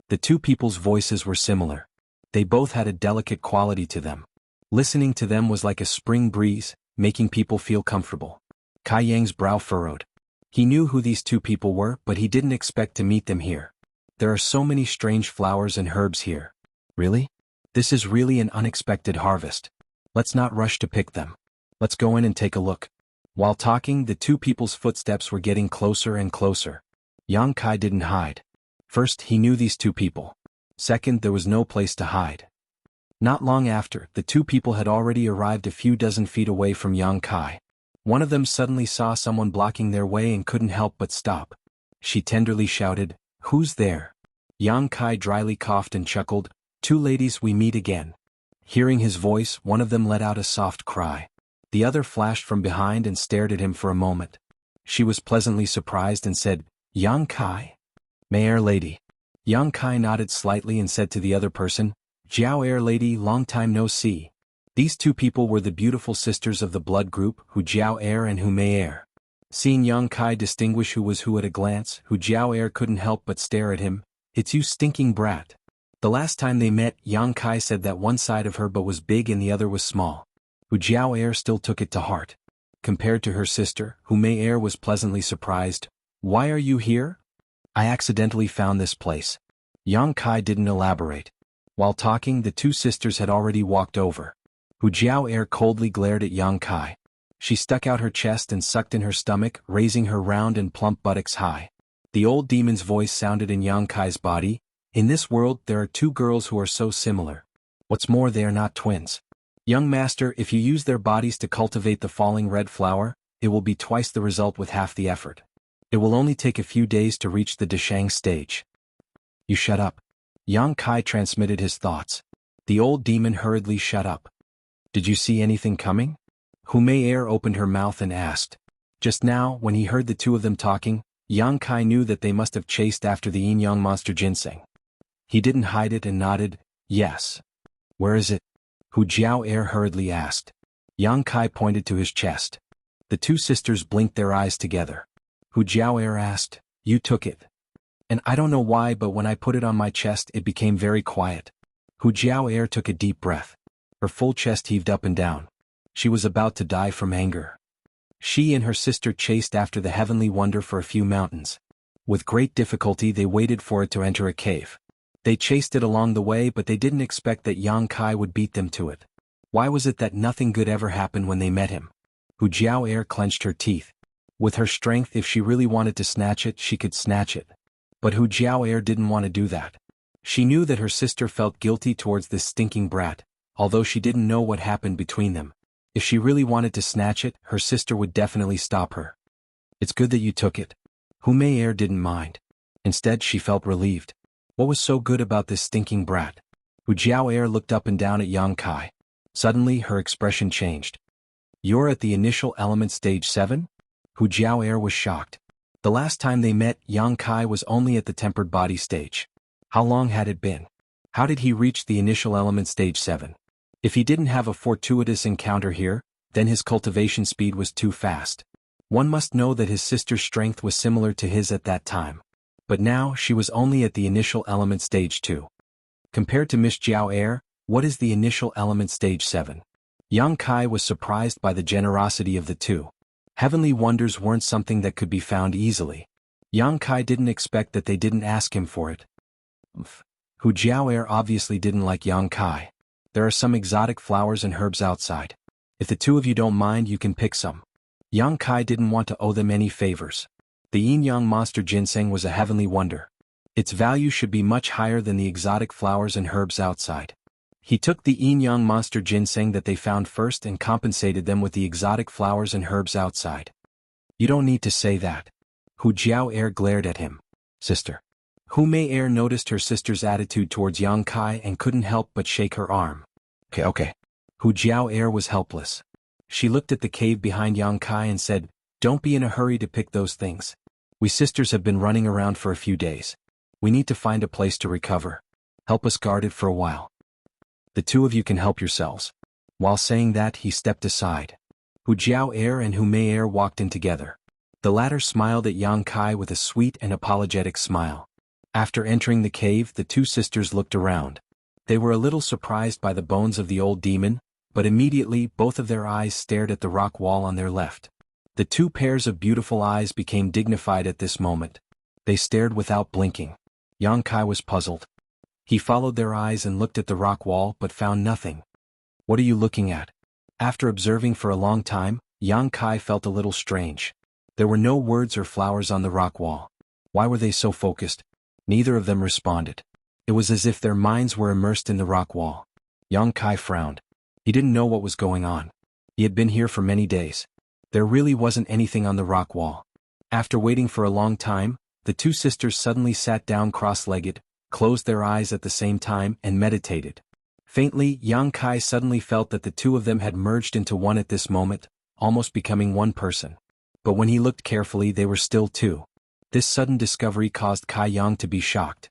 The two people's voices were similar. They both had a delicate quality to them. Listening to them was like a spring breeze, making people feel comfortable. Kai Yang's brow furrowed. He knew who these two people were, but he didn't expect to meet them here. There are so many strange flowers and herbs here. Really? This is really an unexpected harvest. Let's not rush to pick them. Let's go in and take a look. While talking, the two people's footsteps were getting closer and closer. Yang Kai didn't hide. First, he knew these two people. Second, there was no place to hide. Not long after, the two people had already arrived a few dozen feet away from Yang Kai. One of them suddenly saw someone blocking their way and couldn't help but stop. She tenderly shouted, "Who's there?" Yang Kai dryly coughed and chuckled, "Two ladies, we meet again." Hearing his voice, one of them let out a soft cry. The other flashed from behind and stared at him for a moment. She was pleasantly surprised and said, "Yang Kai?" "Mayor lady." Yang Kai nodded slightly and said to the other person, "Jiao Air lady, long time no see." These two people were the beautiful sisters of the blood group, Hu Jiao Air and Hu Mei Air. Seeing Yang Kai distinguish who was who at a glance, Hu Jiao Air couldn't help but stare at him. "It's you stinking brat." The last time they met, Yang Kai said that one side of her butt was big and the other was small. Hu Jiao Air still took it to heart. Compared to her sister, Hu Mei Air was pleasantly surprised. "Why are you here?" "I accidentally found this place." Yang Kai didn't elaborate. While talking, the two sisters had already walked over. Hu Jiao Air coldly glared at Yang Kai. She stuck out her chest and sucked in her stomach, raising her round and plump buttocks high. The old demon's voice sounded in Yang Kai's body. "In this world, there are two girls who are so similar. What's more, they are not twins. Young master, if you use their bodies to cultivate the falling red flower, it will be twice the result with half the effort. It will only take a few days to reach the Deshang stage." "You shut up." Yang Kai transmitted his thoughts. The old demon hurriedly shut up. "Did you see anything coming?" Hu Mei Air opened her mouth and asked. Just now, when he heard the two of them talking, Yang Kai knew that they must have chased after the Yin-Yang Monster Ginseng. He didn't hide it and nodded, "Yes." "Where is it?" Hu Jiao Air hurriedly asked. Yang Kai pointed to his chest. The two sisters blinked their eyes together. Hu Jiao Air asked, "You took it?" "And I don't know why, but when I put it on my chest it became very quiet." Hu Jiao Air took a deep breath. Her full chest heaved up and down. She was about to die from anger. She and her sister chased after the heavenly wonder for a few mountains. With great difficulty they waited for it to enter a cave. They chased it along the way, but they didn't expect that Yang Kai would beat them to it. Why was it that nothing good ever happened when they met him? Hu Jiao Air clenched her teeth. With her strength, if she really wanted to snatch it, she could snatch it. But Hu Jiao Air didn't want to do that. She knew that her sister felt guilty towards this stinking brat, although she didn't know what happened between them. If she really wanted to snatch it, her sister would definitely stop her. "It's good that you took it." Hu Mei Air didn't mind. Instead, she felt relieved. What was so good about this stinking brat? Hu Jiao Air looked up and down at Yang Kai. Suddenly, her expression changed. "You're at the initial element stage 7? Hu Jiao Air was shocked. The last time they met, Yang Kai was only at the tempered body stage. How long had it been? How did he reach the initial element stage 7? If he didn't have a fortuitous encounter here, then his cultivation speed was too fast. One must know that his sister's strength was similar to his at that time. But now, she was only at the initial element stage 2. Compared to Miss Jiao Air, what is the initial element stage 7? Yang Kai was surprised by the generosity of the two. Heavenly wonders weren't something that could be found easily. Yang Kai didn't expect that they didn't ask him for it. Hu Jiao Air obviously didn't like Yang Kai. There are some exotic flowers and herbs outside. If the two of you don't mind, you can pick some. Yang Kai didn't want to owe them any favors. The yin-yang monster ginseng was a heavenly wonder. Its value should be much higher than the exotic flowers and herbs outside. He took the yin-yang monster ginseng that they found first and compensated them with the exotic flowers and herbs outside. You don't need to say that. Hu Jiao glared at him. Sister. Hu Mei noticed her sister's attitude towards Yang Kai and couldn't help but shake her arm. Okay. Hu Jiao was helpless. She looked at the cave behind Yang Kai and said, "Don't be in a hurry to pick those things. We sisters have been running around for a few days. We need to find a place to recover. Help us guard it for a while. The two of you can help yourselves." While saying that, he stepped aside. Hu Jiao and Hu Mei walked in together. The latter smiled at Yang Kai with a sweet and apologetic smile. After entering the cave, the two sisters looked around. They were a little surprised by the bones of the old demon, but immediately both of their eyes stared at the rock wall on their left. The two pairs of beautiful eyes became dignified at this moment. They stared without blinking. Yang Kai was puzzled. He followed their eyes and looked at the rock wall but found nothing. "What are you looking at?" After observing for a long time, Yang Kai felt a little strange. There were no words or flowers on the rock wall. Why were they so focused? Neither of them responded. It was as if their minds were immersed in the rock wall. Yang Kai frowned. He didn't know what was going on. He had been here for many days. There really wasn't anything on the rock wall. After waiting for a long time, the two sisters suddenly sat down cross-legged, closed their eyes at the same time, and meditated. Faintly, Yang Kai suddenly felt that the two of them had merged into one at this moment, almost becoming one person. But when he looked carefully, they were still two. This sudden discovery caused Kai Yang to be shocked.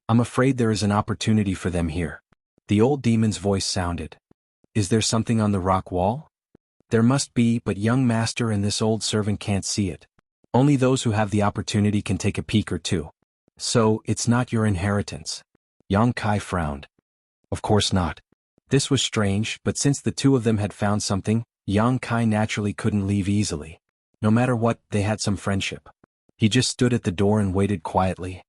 "I'm afraid there is an opportunity for them here." The old demon's voice sounded. "Is there something on the rock wall?" "There must be, but young master and this old servant can't see it. Only those who have the opportunity can take a peek or two. So, it's not your inheritance." Yang Kai frowned. Of course not. This was strange, but since the two of them had found something, Yang Kai naturally couldn't leave easily. No matter what, they had some friendship. He just stood at the door and waited quietly.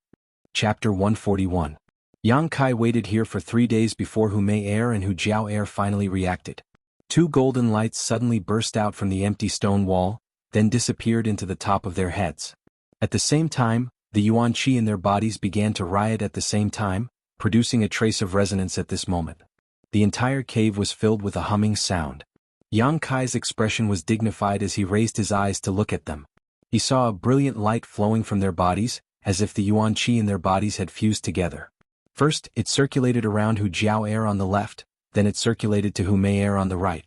Chapter 141. Yang Kai waited here for 3 days before Hu Mei and Hu Jiao finally reacted. Two golden lights suddenly burst out from the empty stone wall, then disappeared into the top of their heads. At the same time, the yuan qi in their bodies began to riot at the same time, producing a trace of resonance at this moment. The entire cave was filled with a humming sound. Yang Kai's expression was dignified as he raised his eyes to look at them. He saw a brilliant light flowing from their bodies, as if the yuan qi in their bodies had fused together. First, it circulated around Hu Jiao on the left, then it circulated to Hu Mei on the right.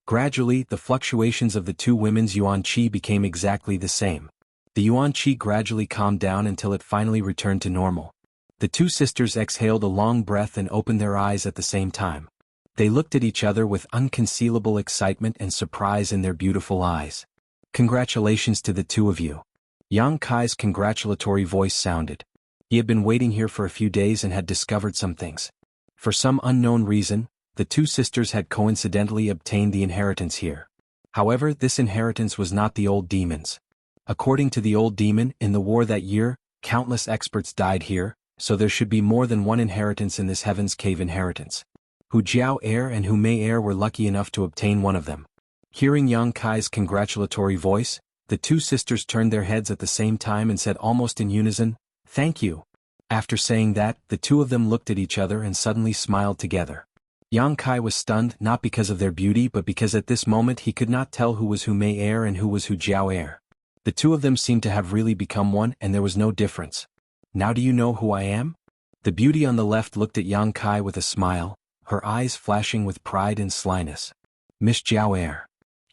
Gradually, the fluctuations of the two women's yuan qi became exactly the same. The yuan qi gradually calmed down until it finally returned to normal. The two sisters exhaled a long breath and opened their eyes at the same time. They looked at each other with unconcealable excitement and surprise in their beautiful eyes. "Congratulations to the two of you." Yang Kai's congratulatory voice sounded. He had been waiting here for a few days and had discovered some things. For some unknown reason, the two sisters had coincidentally obtained the inheritance here. However, this inheritance was not the old demon's. According to the old demon, in the war that year, countless experts died here, so there should be more than one inheritance in this Heaven's Cave inheritance. Hu Jiao and Hu Mei were lucky enough to obtain one of them. Hearing Yang Kai's congratulatory voice, the two sisters turned their heads at the same time and said almost in unison, "Thank you." After saying that, the two of them looked at each other and suddenly smiled together. Yang Kai was stunned not because of their beauty but because at this moment he could not tell who was Hu Mei and who was Hu Jiao. The two of them seemed to have really become one and there was no difference. "Now do you know who I am?" The beauty on the left looked at Yang Kai with a smile, her eyes flashing with pride and slyness. "Miss Jiao."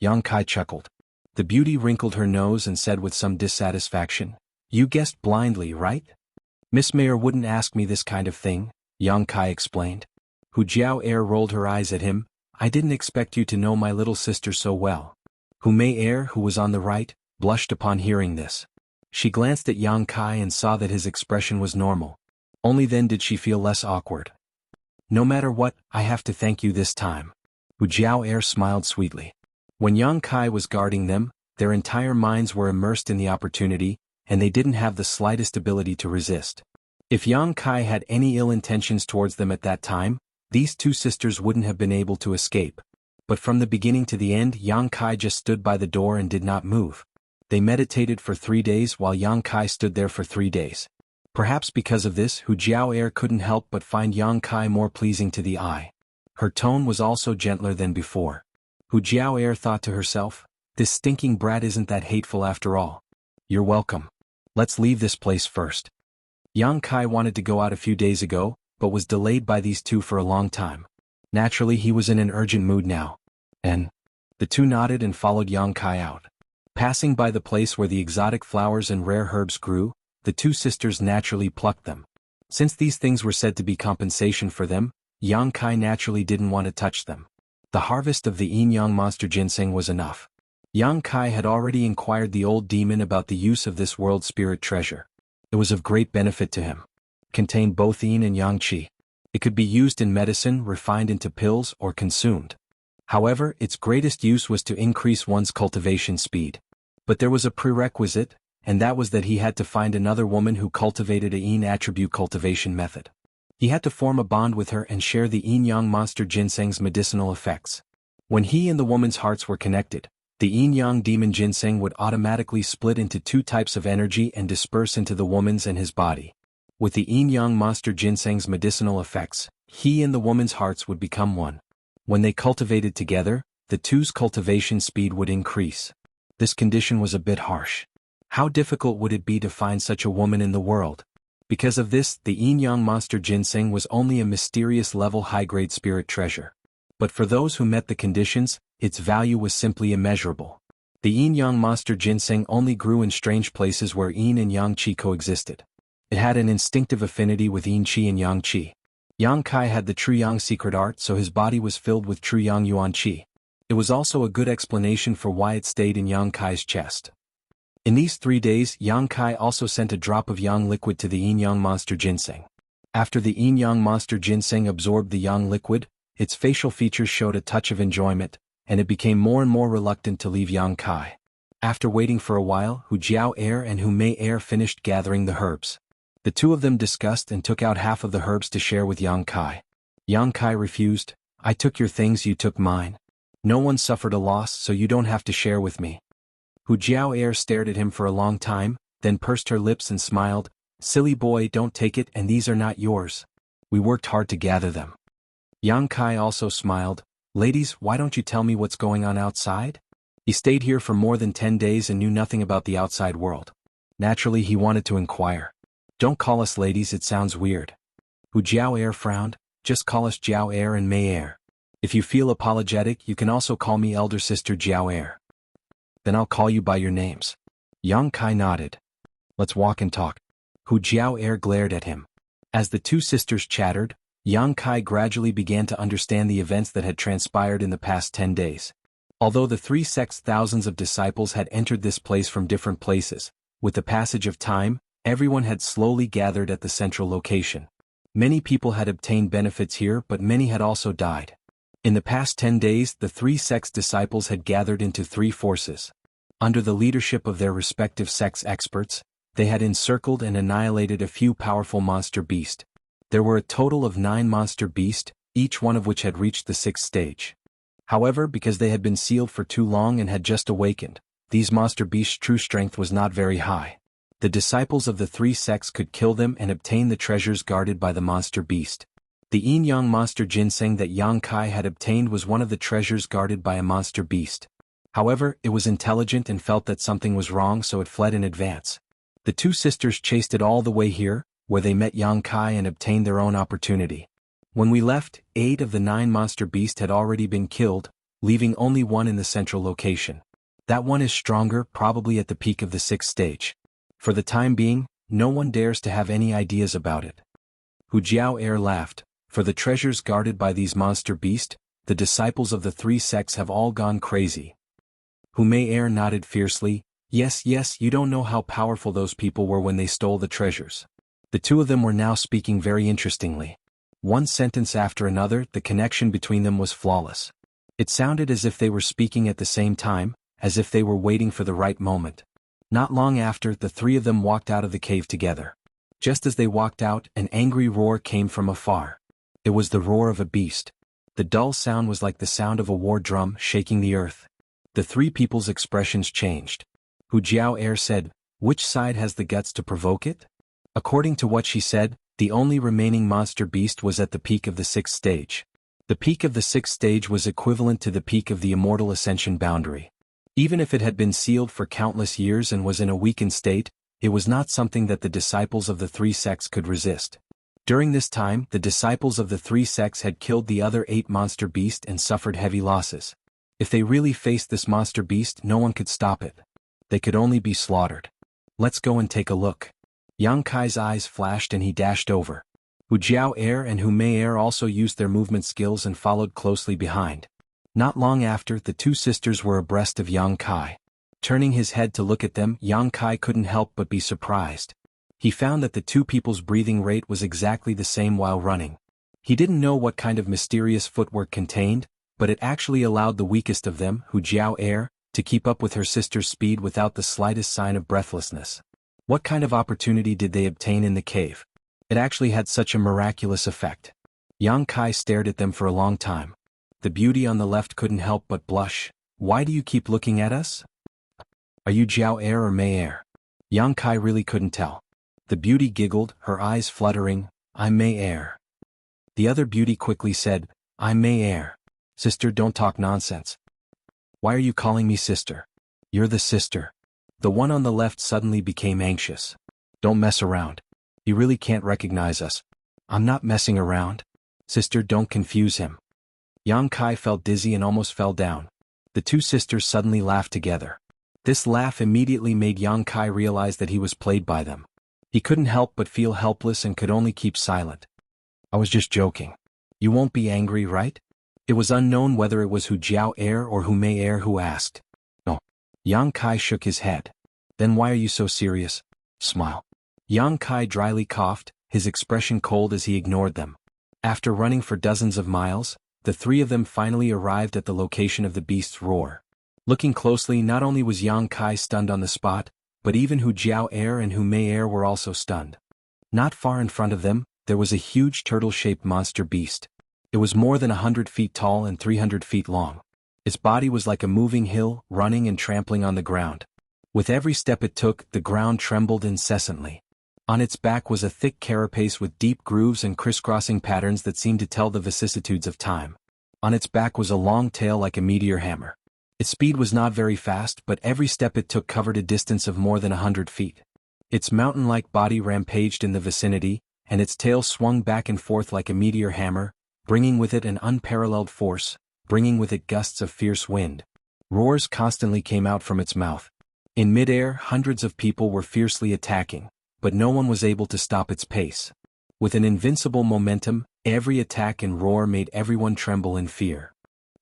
Yang Kai chuckled. The beauty wrinkled her nose and said with some dissatisfaction, "You guessed blindly, right?" "Miss Mayer wouldn't ask me this kind of thing," Yang Kai explained. Hu Jiao rolled her eyes at him. "I didn't expect you to know my little sister so well." Hu Mei who was on the right, blushed upon hearing this. She glanced at Yang Kai and saw that his expression was normal. Only then did she feel less awkward. "No matter what, I have to thank you this time." Hu Jiao smiled sweetly. When Yang Kai was guarding them, their entire minds were immersed in the opportunity, and they didn't have the slightest ability to resist. If Yang Kai had any ill intentions towards them at that time, these two sisters wouldn't have been able to escape. But from the beginning to the end, Yang Kai just stood by the door and did not move. They meditated for 3 days while Yang Kai stood there for 3 days. Perhaps because of this, Hu Jiao couldn't help but find Yang Kai more pleasing to the eye. Her tone was also gentler than before. Hu Jiao thought to herself, this stinking brat isn't that hateful after all. You're welcome. Let's leave this place first. Yang Kai wanted to go out a few days ago, but was delayed by these two for a long time. Naturally, he was in an urgent mood now. And the two nodded and followed Yang Kai out. Passing by the place where the exotic flowers and rare herbs grew, the two sisters naturally plucked them. Since these things were said to be compensation for them, Yang Kai naturally didn't want to touch them. The harvest of the yin-yang monster ginseng was enough. Yang Kai had already inquired the old demon about the use of this world spirit treasure. It was of great benefit to him. It contained both yin and yang qi. It could be used in medicine, refined into pills, or consumed. However, its greatest use was to increase one's cultivation speed. But there was a prerequisite, and that was that he had to find another woman who cultivated a yin attribute cultivation method. He had to form a bond with her and share the yin-yang monster ginseng's medicinal effects. When he and the woman's hearts were connected, the yin-yang demon ginseng would automatically split into 2 types of energy and disperse into the woman's and his body. With the yin-yang monster ginseng's medicinal effects, he and the woman's hearts would become one. When they cultivated together, the two's cultivation speed would increase. This condition was a bit harsh. How difficult would it be to find such a woman in the world? Because of this, the yin-yang monster ginseng was only a mysterious level high-grade spirit treasure. But for those who met the conditions, its value was simply immeasurable. The yin-yang monster ginseng only grew in strange places where yin and yang qi coexisted. It had an instinctive affinity with yin qi and yang qi. Yang Kai had the true yang secret art, so his body was filled with true yang yuan qi. It was also a good explanation for why it stayed in Yang Kai's chest. In these 3 days, Yang Kai also sent a drop of yang liquid to the yin-yang monster ginseng. After the yin-yang monster ginseng absorbed the yang liquid, its facial features showed a touch of enjoyment, and it became more and more reluctant to leave Yang Kai. After waiting for a while, Hu Jiao and Hu Mei finished gathering the herbs. The two of them discussed and took out half of the herbs to share with Yang Kai. Yang Kai refused. I took your things, you took mine. No one suffered a loss, so you don't have to share with me. Hu Jiao stared at him for a long time, then pursed her lips and smiled. Silly boy, don't take it, and these are not yours. We worked hard to gather them. Yang Kai also smiled. Ladies, why don't you tell me what's going on outside? He stayed here for more than 10 days and knew nothing about the outside world. Naturally, he wanted to inquire. Don't call us ladies, it sounds weird. Hu Jiao frowned. Just call us Jiao and Mei. If you feel apologetic, you can also call me elder sister Jiao. Then I'll call you by your names. Yang Kai nodded. Let's walk and talk. Hu Jiao glared at him. As the two sisters chattered, Yang Kai gradually began to understand the events that had transpired in the past 10 days. Although the 3 sects' thousands of disciples had entered this place from different places, with the passage of time, everyone had slowly gathered at the central location. Many people had obtained benefits here, but many had also died. In the past 10 days, the 3 sects' disciples had gathered into 3 forces. Under the leadership of their respective sects' experts, they had encircled and annihilated a few powerful monster beasts. There were a total of 9 monster beasts, each one of which had reached the 6th stage. However, because they had been sealed for too long and had just awakened, these monster beasts' true strength was not very high. The disciples of the 3 sects could kill them and obtain the treasures guarded by the monster beast. The yin-yang monster ginseng that Yang Kai had obtained was one of the treasures guarded by a monster beast. However, it was intelligent and felt that something was wrong, so it fled in advance. The 2 sisters chased it all the way here, where they met Yang Kai and obtained their own opportunity. When we left, 8 of the 9 monster beasts had already been killed, leaving only one in the central location. That one is stronger, probably at the peak of the 6th stage. For the time being, no one dares to have any ideas about it. Hu Jiao laughed. For the treasures guarded by these monster beasts, the disciples of the 3 sects have all gone crazy. Hu Mei nodded fiercely. Yes, you don't know how powerful those people were when they stole the treasures. The two of them were now speaking very interestingly. One sentence after another, the connection between them was flawless. It sounded as if they were speaking at the same time, as if they were waiting for the right moment. Not long after, the 3 of them walked out of the cave together. Just as they walked out, an angry roar came from afar. It was the roar of a beast. The dull sound was like the sound of a war drum shaking the earth. The three people's expressions changed. Hu Jiao said, "Which side has the guts to provoke it?" According to what she said, the only remaining monster beast was at the peak of the 6th stage. The peak of the 6th stage was equivalent to the peak of the immortal ascension boundary. Even if it had been sealed for countless years and was in a weakened state, it was not something that the disciples of the three sects could resist. During this time, the disciples of the three sects had killed the other 8 monster beasts and suffered heavy losses. If they really faced this monster beast, no one could stop it. They could only be slaughtered. "Let's go and take a look." Yang Kai's eyes flashed and he dashed over. Hu Jiao and Hu Mei also used their movement skills and followed closely behind. Not long after, the two sisters were abreast of Yang Kai. Turning his head to look at them, Yang Kai couldn't help but be surprised. He found that the two people's breathing rate was exactly the same while running. He didn't know what kind of mysterious footwork contained, but it actually allowed the weakest of them, Hu Jiao to keep up with her sister's speed without the slightest sign of breathlessness. What kind of opportunity did they obtain in the cave? It actually had such a miraculous effect. Yang Kai stared at them for a long time. The beauty on the left couldn't help but blush. "Why do you keep looking at us? Are you Jiao or Mei?" Yang Kai really couldn't tell. The beauty giggled, her eyes fluttering. "I'm Mei." The other beauty quickly said, "I'm Mei." "Sister, don't talk nonsense. Why are you calling me sister? You're the sister." The one on the left suddenly became anxious. "Don't mess around. He really can't recognize us." "I'm not messing around. Sister, don't confuse him." Yang Kai felt dizzy and almost fell down. The two sisters suddenly laughed together. This laugh immediately made Yang Kai realize that he was played by them. He couldn't help but feel helpless and could only keep silent. "I was just joking. You won't be angry, right?" It was unknown whether it was Hu Jiao or Hu Mei who asked. "No." Yang Kai shook his head. "Then why are you so serious? Smile." Yang Kai dryly coughed, his expression cold as he ignored them. After running for dozens of miles, the three of them finally arrived at the location of the beast's roar. Looking closely, not only was Yang Kai stunned on the spot, but even Hu Jiao and Hu Mei were also stunned. Not far in front of them, there was a huge turtle-shaped monster beast. It was more than 100 feet tall and 300 feet long. Its body was like a moving hill, running and trampling on the ground. With every step it took, the ground trembled incessantly. On its back was a thick carapace with deep grooves and crisscrossing patterns that seemed to tell the vicissitudes of time. On its back was a long tail like a meteor hammer. Its speed was not very fast, but every step it took covered a distance of more than 100 feet. Its mountain-like body rampaged in the vicinity, and its tail swung back and forth like a meteor hammer, bringing with it an unparalleled force, bringing with it gusts of fierce wind. Roars constantly came out from its mouth. In midair, hundreds of people were fiercely attacking, but no one was able to stop its pace. With an invincible momentum, every attack and roar made everyone tremble in fear.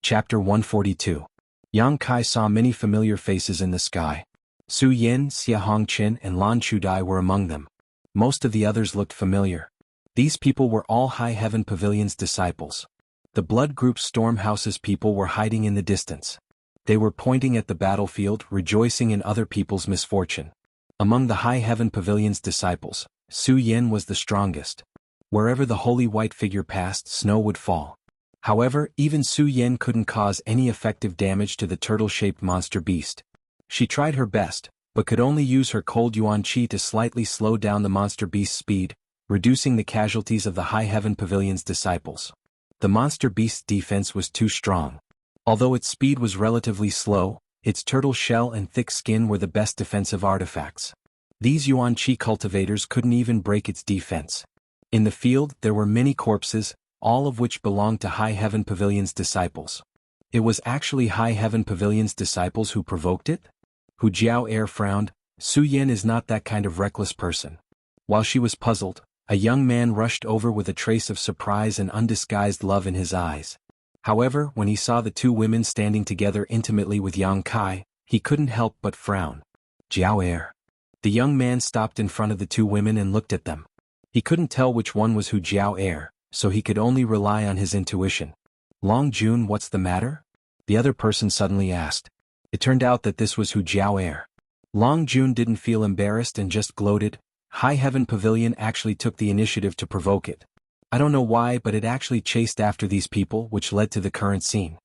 Chapter 142. Yang Kai saw many familiar faces in the sky. Su Yin, Xia Hongqin, and Lan Chudai were among them. Most of the others looked familiar. These people were all High Heaven Pavilion's disciples. The Blood Group's Stormhouse's people were hiding in the distance. They were pointing at the battlefield, rejoicing in other people's misfortune. Among the High Heaven Pavilion's disciples, Su Yin was the strongest. Wherever the holy white figure passed, snow would fall. However, even Su Yin couldn't cause any effective damage to the turtle-shaped monster beast. She tried her best, but could only use her cold yuan qi to slightly slow down the monster beast's speed, reducing the casualties of the High Heaven Pavilion's disciples. The monster beast's defense was too strong. Although its speed was relatively slow, its turtle shell and thick skin were the best defensive artifacts. These yuan qi cultivators couldn't even break its defense. In the field, there were many corpses, all of which belonged to High Heaven Pavilion's disciples. It was actually High Heaven Pavilion's disciples who provoked it? Hu Jiao frowned. Su Yin is not that kind of reckless person. While she was puzzled, a young man rushed over with a trace of surprise and undisguised love in his eyes. However, when he saw the two women standing together intimately with Yang Kai, he couldn't help but frown. "Jiao." The young man stopped in front of the two women and looked at them. He couldn't tell which one was Hu Jiao, so he could only rely on his intuition. "Long Jun, what's the matter?" the other person suddenly asked. It turned out that this was Hu Jiao. Long Jun didn't feel embarrassed and just gloated. High Heaven Pavilion actually took the initiative to provoke it. I don't know why, but it actually chased after these people, which led to the current scene.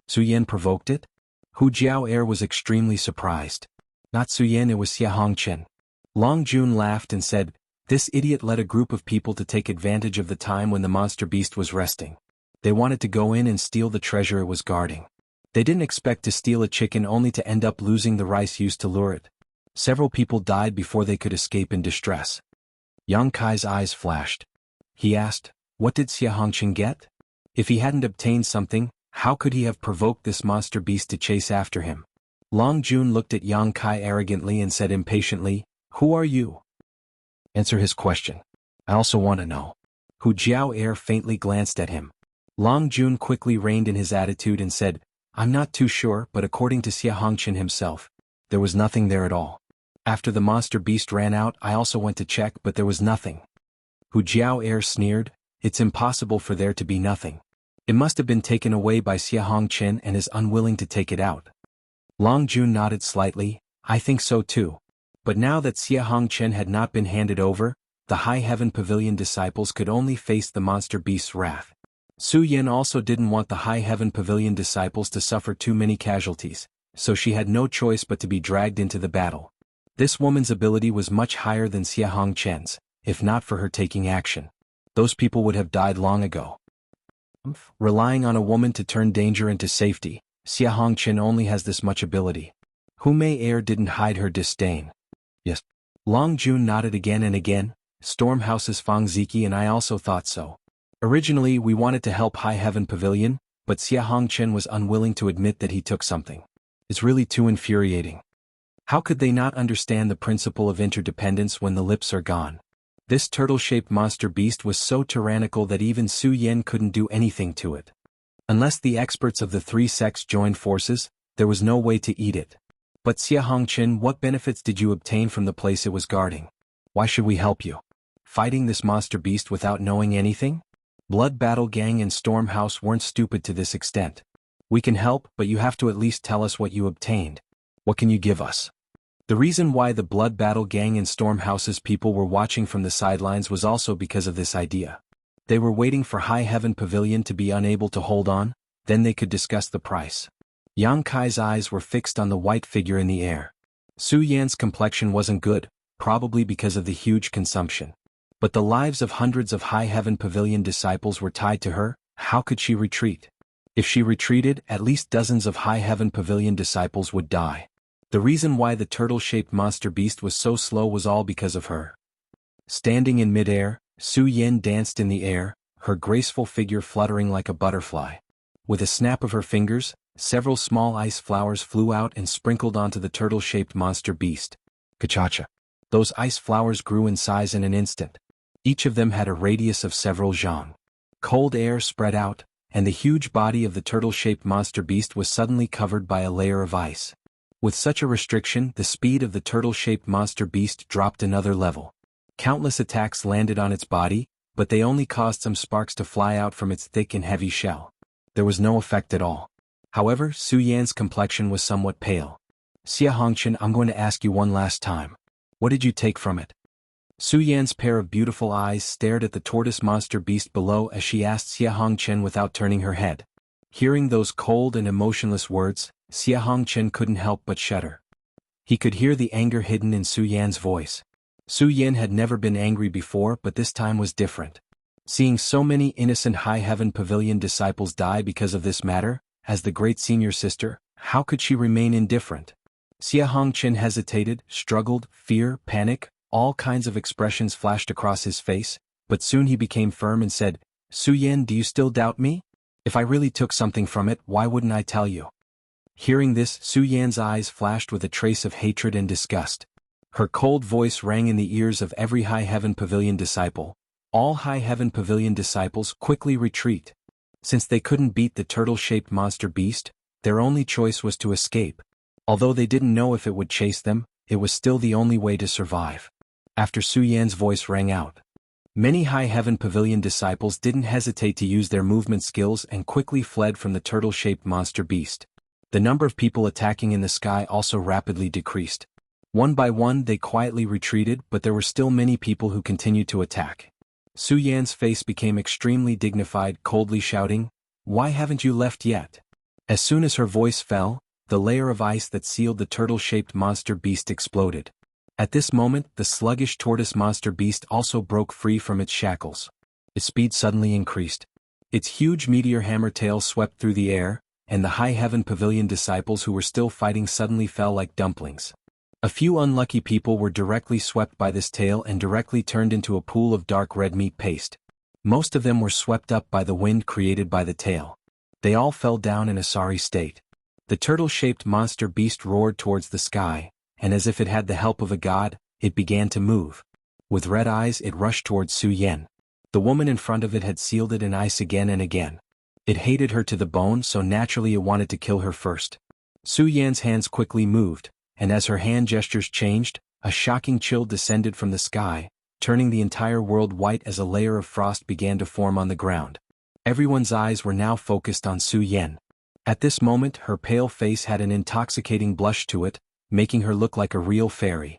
Su Yan provoked it? Hu Jiao was extremely surprised. Not Su Yan, it was Xia Hongqian. Long Jun laughed and said, "This idiot led a group of people to take advantage of the time when the monster beast was resting. They wanted to go in and steal the treasure it was guarding. They didn't expect to steal a chicken only to end up losing the rice used to lure it. Several people died before they could escape in distress." Yang Kai's eyes flashed. He asked, "What did Xia Hongqian get? If he hadn't obtained something, how could he have provoked this monster beast to chase after him?" Long Jun looked at Yang Kai arrogantly and said impatiently, "Who are you? Answer his question. I also want to know." Hu Jiao faintly glanced at him. Long Jun quickly reined in his attitude and said, "I'm not too sure, but according to Xia Hongqian himself, there was nothing there at all. After the monster beast ran out, I also went to check, but there was nothing." Hu Jiao sneered, "It's impossible for there to be nothing. It must have been taken away by Xia Hongqian and is unwilling to take it out." Long Jun nodded slightly, "I think so too. But now that Xia Hongqian had not been handed over, the High Heaven Pavilion disciples could only face the monster beast's wrath. Su Yan also didn't want the High Heaven Pavilion disciples to suffer too many casualties, so she had no choice but to be dragged into the battle. This woman's ability was much higher than Xia Hongqian's. If not for her taking action, those people would have died long ago. Relying on a woman to turn danger into safety, Xia Hongqian only has this much ability. Hu Mei didn't hide her disdain. Yes. Long Jun nodded again and again. Stormhouse's Fang Ziki and I also thought so. Originally we wanted to help High Heaven Pavilion, but Xia Hongqian was unwilling to admit that he took something. It's really too infuriating. How could they not understand the principle of interdependence when the lips are gone? This turtle-shaped monster beast was so tyrannical that even Su Yan couldn't do anything to it. Unless the experts of the three sects joined forces, there was no way to eat it. But Xia Hongqian, what benefits did you obtain from the place it was guarding? Why should we help you? Fighting this monster beast without knowing anything? Blood Battle Gang and Stormhouse weren't stupid to this extent. We can help, but you have to at least tell us what you obtained. What can you give us? The reason why the Blood Battle Gang and Stormhouse's people were watching from the sidelines was also because of this idea. They were waiting for High Heaven Pavilion to be unable to hold on, then they could discuss the price. Yang Kai's eyes were fixed on the white figure in the air. Su Yan's complexion wasn't good, probably because of the huge consumption. But the lives of hundreds of High Heaven Pavilion disciples were tied to her. How could she retreat? If she retreated, at least dozens of High Heaven Pavilion disciples would die. The reason why the turtle-shaped monster beast was so slow was all because of her. Standing in midair, Su Yan danced in the air, her graceful figure fluttering like a butterfly. With a snap of her fingers, several small ice flowers flew out and sprinkled onto the turtle-shaped monster beast. Kachacha. Those ice flowers grew in size in an instant. Each of them had a radius of several zhang. Cold air spread out, and the huge body of the turtle-shaped monster beast was suddenly covered by a layer of ice. With such a restriction, the speed of the turtle-shaped monster beast dropped another level. Countless attacks landed on its body, but they only caused some sparks to fly out from its thick and heavy shell. There was no effect at all. However, Su Yan's complexion was somewhat pale. Xia Hongqian, I'm going to ask you one last time. What did you take from it? Su Yan's pair of beautiful eyes stared at the tortoise monster beast below as she asked Xia Hongqian without turning her head. Hearing those cold and emotionless words, Xia Hongqian couldn't help but shudder. He could hear the anger hidden in Su Yan's voice. Su Yan had never been angry before, but this time was different. Seeing so many innocent High Heaven Pavilion disciples die because of this matter, as the great senior sister, how could she remain indifferent? Xia Hongqian hesitated, struggled, fear, panic, all kinds of expressions flashed across his face, but soon he became firm and said, "Su Yan, do you still doubt me? If I really took something from it, why wouldn't I tell you?" Hearing this, Su Yan's eyes flashed with a trace of hatred and disgust. Her cold voice rang in the ears of every High Heaven Pavilion disciple. All High Heaven Pavilion disciples quickly retreat. Since they couldn't beat the turtle-shaped monster beast, their only choice was to escape. Although they didn't know if it would chase them, it was still the only way to survive. After Su Yan's voice rang out, many High Heaven Pavilion disciples didn't hesitate to use their movement skills and quickly fled from the turtle-shaped monster beast. The number of people attacking in the sky also rapidly decreased. One by one they quietly retreated, but there were still many people who continued to attack. Su Yan's face became extremely dignified, coldly shouting, "Why haven't you left yet?" As soon as her voice fell, the layer of ice that sealed the turtle-shaped monster beast exploded. At this moment, the sluggish tortoise monster beast also broke free from its shackles. Its speed suddenly increased. Its huge meteor hammer tail swept through the air, and the High Heaven Pavilion disciples who were still fighting suddenly fell like dumplings. A few unlucky people were directly swept by this tail and directly turned into a pool of dark red meat paste. Most of them were swept up by the wind created by the tail. They all fell down in a sorry state. The turtle-shaped monster beast roared towards the sky, and as if it had the help of a god, it began to move. With red eyes it rushed towards Su Yan. The woman in front of it had sealed it in ice again and again. It hated her to the bone, so naturally it wanted to kill her first. Su Yan's hands quickly moved, and as her hand gestures changed, a shocking chill descended from the sky, turning the entire world white as a layer of frost began to form on the ground. Everyone's eyes were now focused on Su Yan. At this moment her pale face had an intoxicating blush to it, making her look like a real fairy.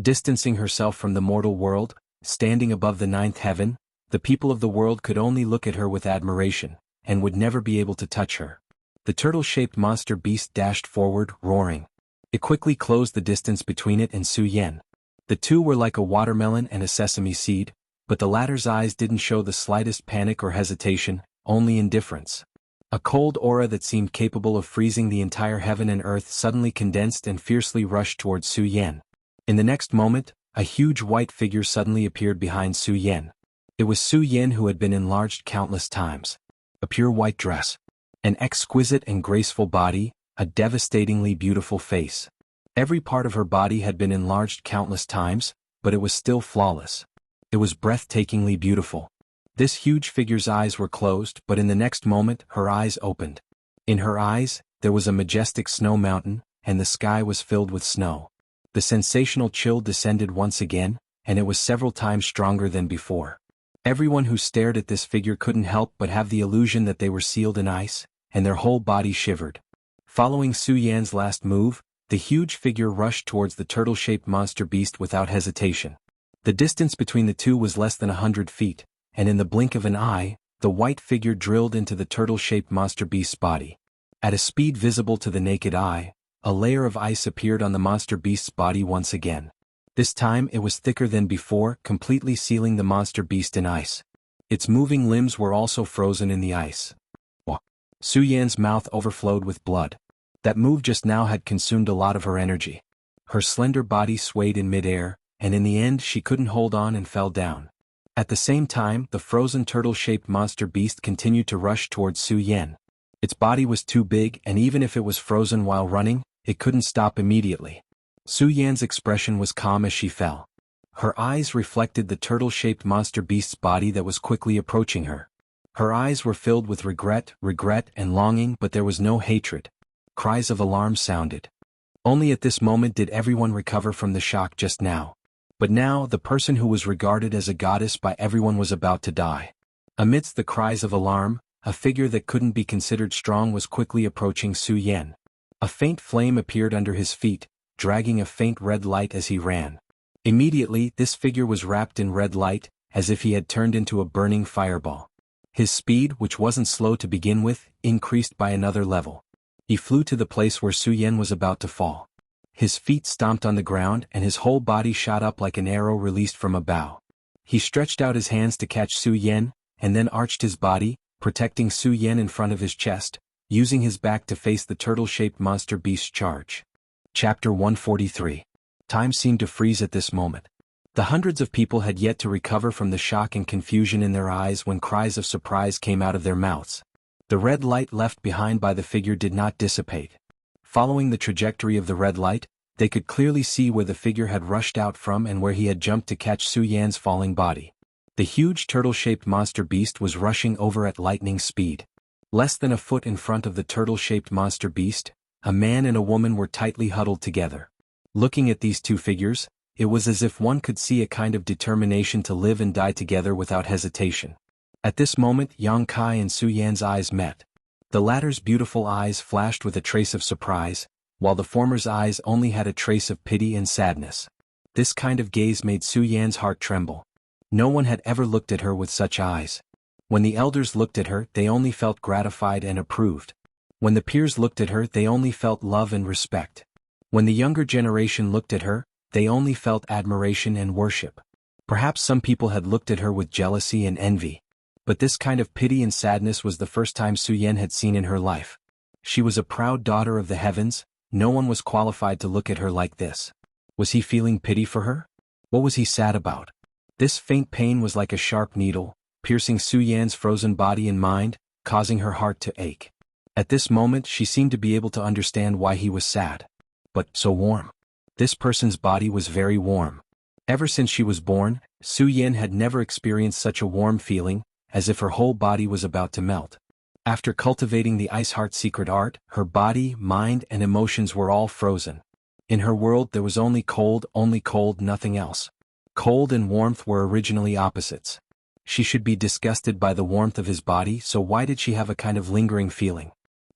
Distancing herself from the mortal world, standing above the ninth heaven, the people of the world could only look at her with admiration, and would never be able to touch her. The turtle-shaped monster beast dashed forward, roaring. It quickly closed the distance between it and Su Yan. The two were like a watermelon and a sesame seed, but the latter's eyes didn't show the slightest panic or hesitation, only indifference. A cold aura that seemed capable of freezing the entire heaven and earth suddenly condensed and fiercely rushed towards Su Yan. In the next moment, a huge white figure suddenly appeared behind Su Yan. It was Su Yan, who had been enlarged countless times. A pure white dress. An exquisite and graceful body, a devastatingly beautiful face. Every part of her body had been enlarged countless times, but it was still flawless. It was breathtakingly beautiful. This huge figure's eyes were closed, but in the next moment her eyes opened. In her eyes, there was a majestic snow mountain, and the sky was filled with snow. The sensational chill descended once again, and it was several times stronger than before. Everyone who stared at this figure couldn't help but have the illusion that they were sealed in ice, and their whole body shivered. Following Su Yan's last move, the huge figure rushed towards the turtle-shaped monster beast without hesitation. The distance between the two was less than 100 feet, and in the blink of an eye, the white figure drilled into the turtle-shaped monster beast's body. At a speed visible to the naked eye, a layer of ice appeared on the monster beast's body once again. This time it was thicker than before, completely sealing the monster beast in ice. Its moving limbs were also frozen in the ice. Su Yan's mouth overflowed with blood. That move just now had consumed a lot of her energy. Her slender body swayed in midair, and in the end she couldn't hold on and fell down. At the same time, the frozen turtle-shaped monster beast continued to rush towards Su Yan. Its body was too big, and even if it was frozen while running, it couldn't stop immediately. Su Yan's expression was calm as she fell. Her eyes reflected the turtle-shaped monster beast's body that was quickly approaching her. Her eyes were filled with regret, and longing, but there was no hatred. Cries of alarm sounded. Only at this moment did everyone recover from the shock just now. But now, the person who was regarded as a goddess by everyone was about to die. Amidst the cries of alarm, a figure that couldn't be considered strong was quickly approaching Su Yan. A faint flame appeared under his feet, dragging a faint red light as he ran. Immediately, this figure was wrapped in red light, as if he had turned into a burning fireball. His speed, which wasn't slow to begin with, increased by another level. He flew to the place where Su Yan was about to fall. His feet stomped on the ground and his whole body shot up like an arrow released from a bow. He stretched out his hands to catch Su Yan, and then arched his body, protecting Su Yan in front of his chest, using his back to face the turtle-shaped monster beast's charge. Chapter 143. Time seemed to freeze at this moment. The hundreds of people had yet to recover from the shock and confusion in their eyes when cries of surprise came out of their mouths. The red light left behind by the figure did not dissipate. Following the trajectory of the red light, they could clearly see where the figure had rushed out from and where he had jumped to catch Su Yan's falling body. The huge turtle-shaped monster beast was rushing over at lightning speed. Less than a foot in front of the turtle-shaped monster beast, a man and a woman were tightly huddled together. Looking at these two figures, it was as if one could see a kind of determination to live and die together without hesitation. At this moment, Yang Kai and Su Yan's eyes met. The latter's beautiful eyes flashed with a trace of surprise, while the former's eyes only had a trace of pity and sadness. This kind of gaze made Su Yan's heart tremble. No one had ever looked at her with such eyes. When the elders looked at her, they only felt gratified and approved. When the peers looked at her, they only felt love and respect. When the younger generation looked at her, they only felt admiration and worship. Perhaps some people had looked at her with jealousy and envy. But this kind of pity and sadness was the first time Su Yan had seen in her life. She was a proud daughter of the heavens. No one was qualified to look at her like this. Was he feeling pity for her? What was he sad about? This faint pain was like a sharp needle, piercing Su Yan's frozen body and mind, causing her heart to ache. At this moment she seemed to be able to understand why he was sad. But so warm. This person's body was very warm. Ever since she was born, Su Yan had never experienced such a warm feeling, as if her whole body was about to melt. After cultivating the Ice Heart secret art, her body, mind, and emotions were all frozen. In her world there was only cold, nothing else. Cold and warmth were originally opposites. She should be disgusted by the warmth of his body, so why did she have a kind of lingering feeling?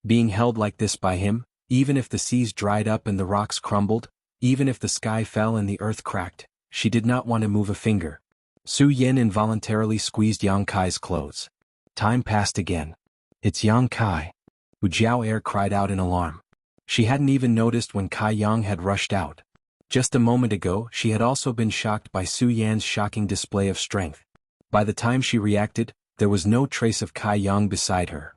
Being held like this by him, even if the seas dried up and the rocks crumbled, even if the sky fell and the earth cracked, she did not want to move a finger. Su Yan involuntarily squeezed Yang Kai's clothes. Time passed again. It's Yang Kai. Wu Jiao cried out in alarm. She hadn't even noticed when Kai Yang had rushed out. Just a moment ago she had also been shocked by Su Yan's shocking display of strength. By the time she reacted, there was no trace of Kai Yang beside her.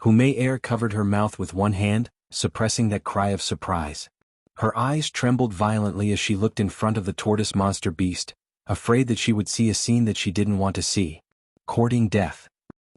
Hu Mei covered her mouth with one hand, suppressing that cry of surprise. Her eyes trembled violently as she looked in front of the tortoise monster beast, afraid that she would see a scene that she didn't want to see. Courting death.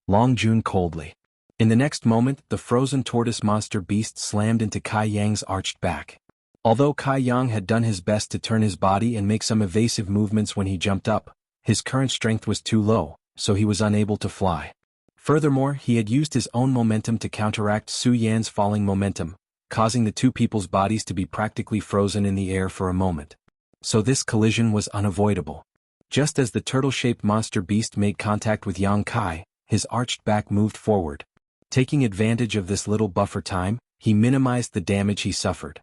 Long Jun coldly. In the next moment, the frozen tortoise monster beast slammed into Kai Yang's arched back. Although Kai Yang had done his best to turn his body and make some evasive movements when he jumped up, his current strength was too low, so he was unable to fly. Furthermore, he had used his own momentum to counteract Su Yan's falling momentum, causing the two people's bodies to be practically frozen in the air for a moment. So this collision was unavoidable. Just as the turtle-shaped monster beast made contact with Yang Kai, his arched back moved forward. Taking advantage of this little buffer time, he minimized the damage he suffered.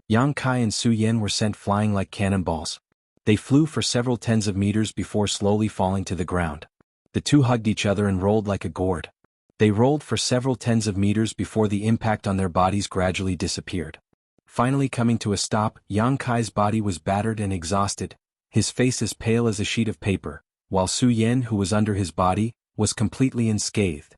Yang Kai and Su Yan were sent flying like cannonballs. They flew for several tens of meters before slowly falling to the ground. The two hugged each other and rolled like a gourd. They rolled for several tens of meters before the impact on their bodies gradually disappeared. Finally coming to a stop, Yang Kai's body was battered and exhausted, his face as pale as a sheet of paper, while Su Yan, who was under his body, was completely unscathed.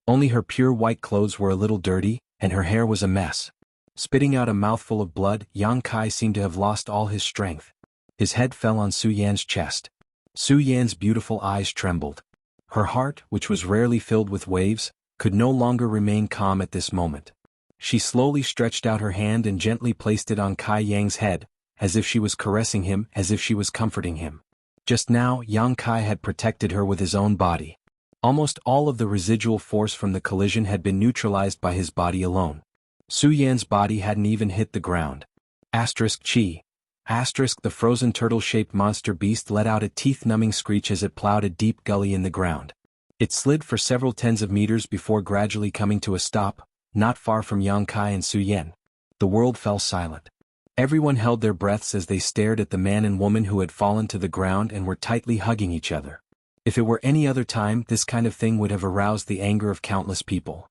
Only her pure white clothes were a little dirty, and her hair was a mess. Spitting out a mouthful of blood, Yang Kai seemed to have lost all his strength. His head fell on Su Yan's chest. Su Yan's beautiful eyes trembled. Her heart, which was rarely filled with waves, could no longer remain calm at this moment. She slowly stretched out her hand and gently placed it on Kai Yang's head, as if she was caressing him, as if she was comforting him. Just now, Yang Kai had protected her with his own body. Almost all of the residual force from the collision had been neutralized by his body alone. Su Yan's body hadn't even hit the ground. Chi. The frozen turtle-shaped monster beast let out a teeth-numbing screech as it plowed a deep gully in the ground. It slid for several tens of meters before gradually coming to a stop, not far from Yang Kai and Su Yan. The world fell silent. Everyone held their breaths as they stared at the man and woman who had fallen to the ground and were tightly hugging each other. If it were any other time, this kind of thing would have aroused the anger of countless people.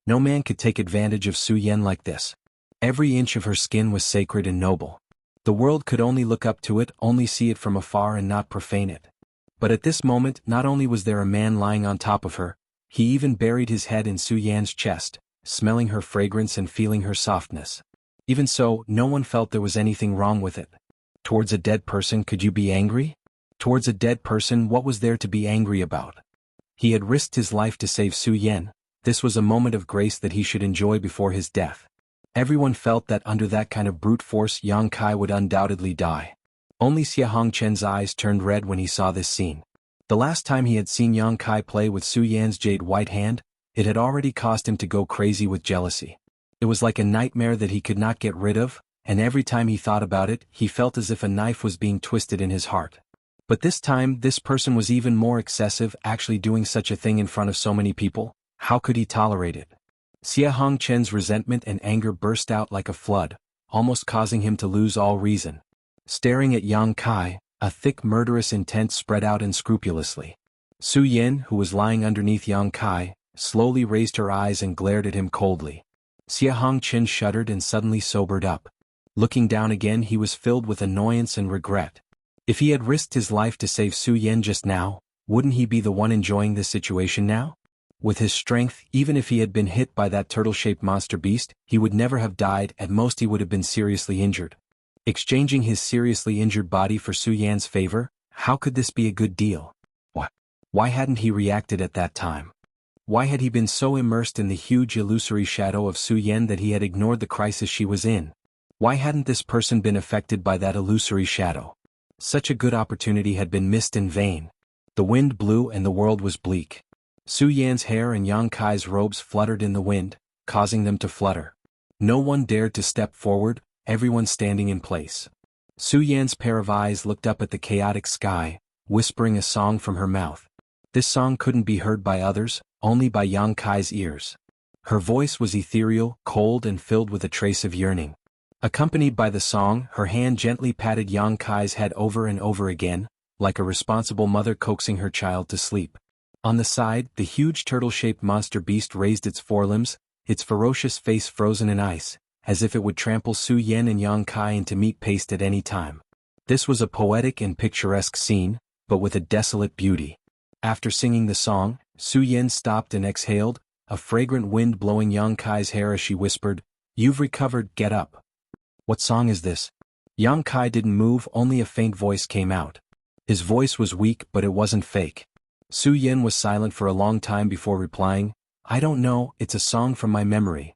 No man could take advantage of Su Yan like this. Every inch of her skin was sacred and noble. The world could only look up to it, only see it from afar and not profane it. But at this moment, not only was there a man lying on top of her, he even buried his head in Su Yan's chest, smelling her fragrance and feeling her softness. Even so, no one felt there was anything wrong with it. Towards a dead person, could you be angry? Towards a dead person, what was there to be angry about? He had risked his life to save Su Yan. This was a moment of grace that he should enjoy before his death. Everyone felt that under that kind of brute force Yang Kai would undoubtedly die. Only Xia Hongchen's eyes turned red when he saw this scene. The last time he had seen Yang Kai play with Su Yan's jade white hand, it had already caused him to go crazy with jealousy. It was like a nightmare that he could not get rid of, and every time he thought about it, he felt as if a knife was being twisted in his heart. But this time, this person was even more excessive, actually doing such a thing in front of so many people. How could he tolerate it? Xia Hongchen's resentment and anger burst out like a flood, almost causing him to lose all reason. Staring at Yang Kai, A thick murderous intent spread out unscrupulously. Su Yin, who was lying underneath Yang Kai, slowly raised her eyes and glared at him coldly. Xia Hongqin shuddered and suddenly sobered up. Looking down again, he was filled with annoyance and regret. If he had risked his life to save Su Yin just now, wouldn't he be the one enjoying this situation now? With his strength, even if he had been hit by that turtle-shaped monster beast, he would never have died. At most he would have been seriously injured. Exchanging his seriously injured body for Su Yan's favor, how could this be a good deal? Why hadn't he reacted at that time? Why had he been so immersed in the huge illusory shadow of Su Yan that he had ignored the crisis she was in? Why hadn't this person been affected by that illusory shadow? Such a good opportunity had been missed in vain. The wind blew and the world was bleak. Su Yan's hair and Yang Kai's robes fluttered in the wind, causing them to flutter. No one dared to step forward, everyone standing in place. Su Yan's pair of eyes looked up at the chaotic sky, whispering a song from her mouth. This song couldn't be heard by others, only by Yang Kai's ears. Her voice was ethereal, cold and filled with a trace of yearning. Accompanied by the song, her hand gently patted Yang Kai's head over and over again, like a responsible mother coaxing her child to sleep. On the side, the huge turtle-shaped monster beast raised its forelimbs, its ferocious face frozen in ice, as if it would trample Su Yan and Yang Kai into meat paste at any time. This was a poetic and picturesque scene, but with a desolate beauty. After singing the song, Su Yan stopped and exhaled, a fragrant wind blowing Yang Kai's hair as she whispered, "You've recovered, get up." "What song is this?" Yang Kai didn't move, only a faint voice came out. His voice was weak, but it wasn't fake. Su Yan was silent for a long time before replying, "I don't know, it's a song from my memory."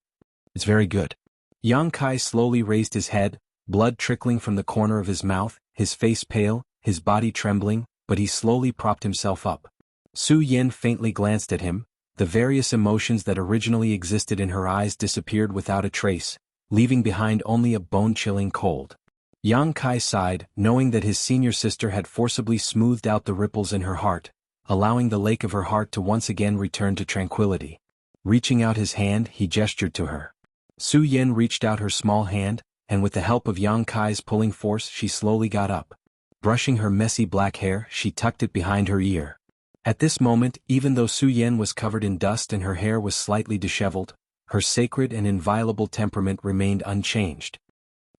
"It's very good." Yang Kai slowly raised his head, blood trickling from the corner of his mouth, his face pale, his body trembling, but he slowly propped himself up. Su Yan faintly glanced at him. The various emotions that originally existed in her eyes disappeared without a trace, leaving behind only a bone-chilling cold. Yang Kai sighed, knowing that his senior sister had forcibly smoothed out the ripples in her heart, allowing the lake of her heart to once again return to tranquility. Reaching out his hand, he gestured to her. Su Yan reached out her small hand, and with the help of Yang Kai's pulling force, she slowly got up. Brushing her messy black hair, she tucked it behind her ear. At this moment, even though Su Yan was covered in dust and her hair was slightly disheveled, her sacred and inviolable temperament remained unchanged.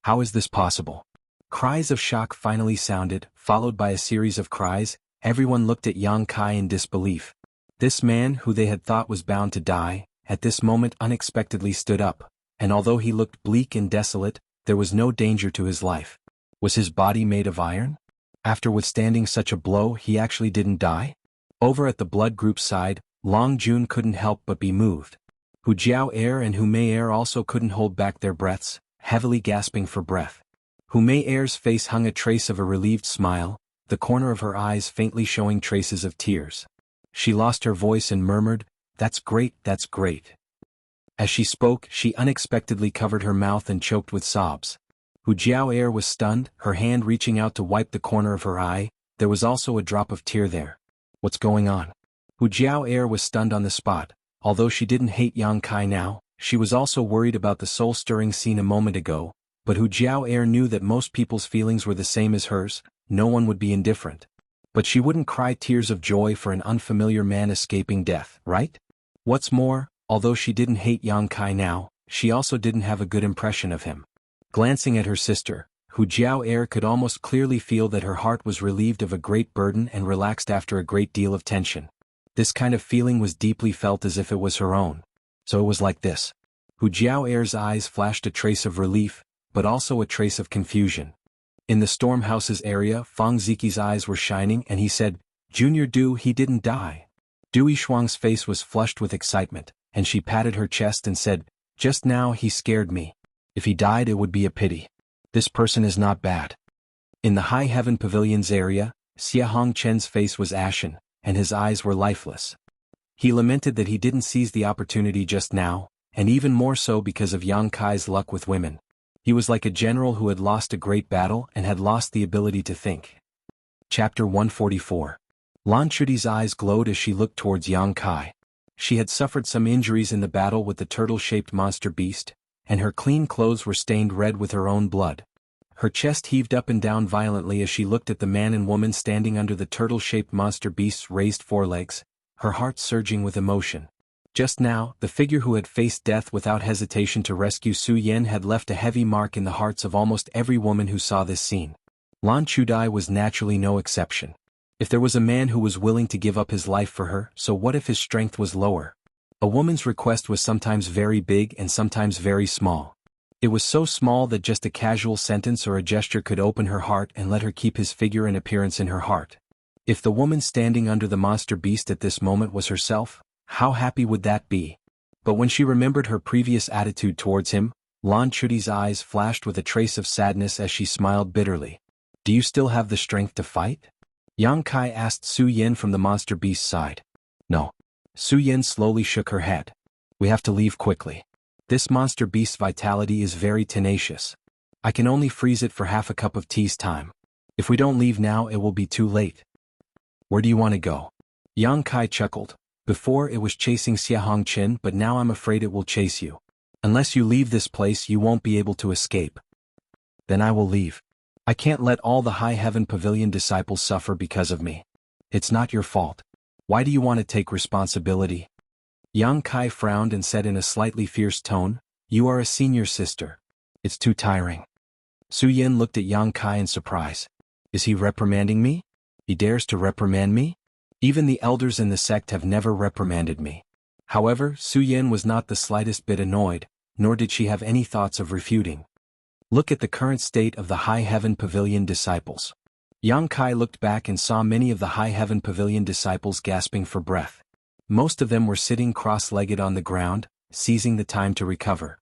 How is this possible? Cries of shock finally sounded, followed by a series of cries. Everyone looked at Yang Kai in disbelief. This man, who they had thought was bound to die, at this moment unexpectedly stood up, and although he looked bleak and desolate, there was no danger to his life. Was his body made of iron? After withstanding such a blow, he actually didn't die? Over at the blood group's side, Long Jun couldn't help but be moved. Hu Jiao Air and Hu Mei Air also couldn't hold back their breaths, heavily gasping for breath. Hu Mei Air's face hung a trace of a relieved smile, the corner of her eyes faintly showing traces of tears. She lost her voice and murmured, "That's great, that's great." As she spoke, she unexpectedly covered her mouth and choked with sobs. Hu Jiao Air was stunned, her hand reaching out to wipe the corner of her eye. There was also a drop of tear there. What's going on? Hu Jiao Air was stunned on the spot. Although she didn't hate Yang Kai now, she was also worried about the soul-stirring scene a moment ago, but Hu Jiao Air knew that most people's feelings were the same as hers. No one would be indifferent. But she wouldn't cry tears of joy for an unfamiliar man escaping death, right? What's more, although she didn't hate Yang Kai now, she also didn't have a good impression of him. Glancing at her sister, Hu Jiao Air could almost clearly feel that her heart was relieved of a great burden and relaxed after a great deal of tension. This kind of feeling was deeply felt as if it was her own. So it was like this. Hu Jiao Air's eyes flashed a trace of relief, but also a trace of confusion. In the Stormhouse's area, Fang Ziqi's eyes were shining and he said, "Junior Du, he didn't die." Dui Shuang's face was flushed with excitement, and she patted her chest and said, "Just now he scared me. If he died it would be a pity. This person is not bad." In the High Heaven Pavilion's area, Xia Hongchen's face was ashen, and his eyes were lifeless. He lamented that he didn't seize the opportunity just now, and even more so because of Yang Kai's luck with women. He was like a general who had lost a great battle and had lost the ability to think. Chapter 144. Lan Chudi's eyes glowed as she looked towards Yang Kai. She had suffered some injuries in the battle with the turtle-shaped monster beast, and her clean clothes were stained red with her own blood. Her chest heaved up and down violently as she looked at the man and woman standing under the turtle-shaped monster beast's raised forelegs, her heart surging with emotion. Just now, the figure who had faced death without hesitation to rescue Su Yen had left a heavy mark in the hearts of almost every woman who saw this scene. Lan Chudai was naturally no exception. If there was a man who was willing to give up his life for her, so what if his strength was lower? A woman's request was sometimes very big and sometimes very small. It was so small that just a casual sentence or a gesture could open her heart and let her keep his figure and appearance in her heart. If the woman standing under the monster beast at this moment was herself, how happy would that be? But when she remembered her previous attitude towards him, Lan Chudi's eyes flashed with a trace of sadness as she smiled bitterly. Do you still have the strength to fight? Yang Kai asked Su Yen from the monster beast's side. No. Su Yen slowly shook her head. We have to leave quickly. This monster beast's vitality is very tenacious. I can only freeze it for half a cup of tea's time. If we don't leave now, it will be too late. Where do you want to go? Yang Kai chuckled. Before it was chasing Xia Hongqin, but now I'm afraid it will chase you. Unless you leave this place, you won't be able to escape. Then I will leave. I can't let all the High Heaven Pavilion disciples suffer because of me. It's not your fault. Why do you want to take responsibility? Yang Kai frowned and said in a slightly fierce tone, You are a senior sister. It's too tiring. Su Yen looked at Yang Kai in surprise. Is he reprimanding me? He dares to reprimand me? Even the elders in the sect have never reprimanded me. However, Su Yen was not the slightest bit annoyed, nor did she have any thoughts of refuting. Look at the current state of the High Heaven Pavilion disciples. Yang Kai looked back and saw many of the High Heaven Pavilion disciples gasping for breath. Most of them were sitting cross-legged on the ground, seizing the time to recover.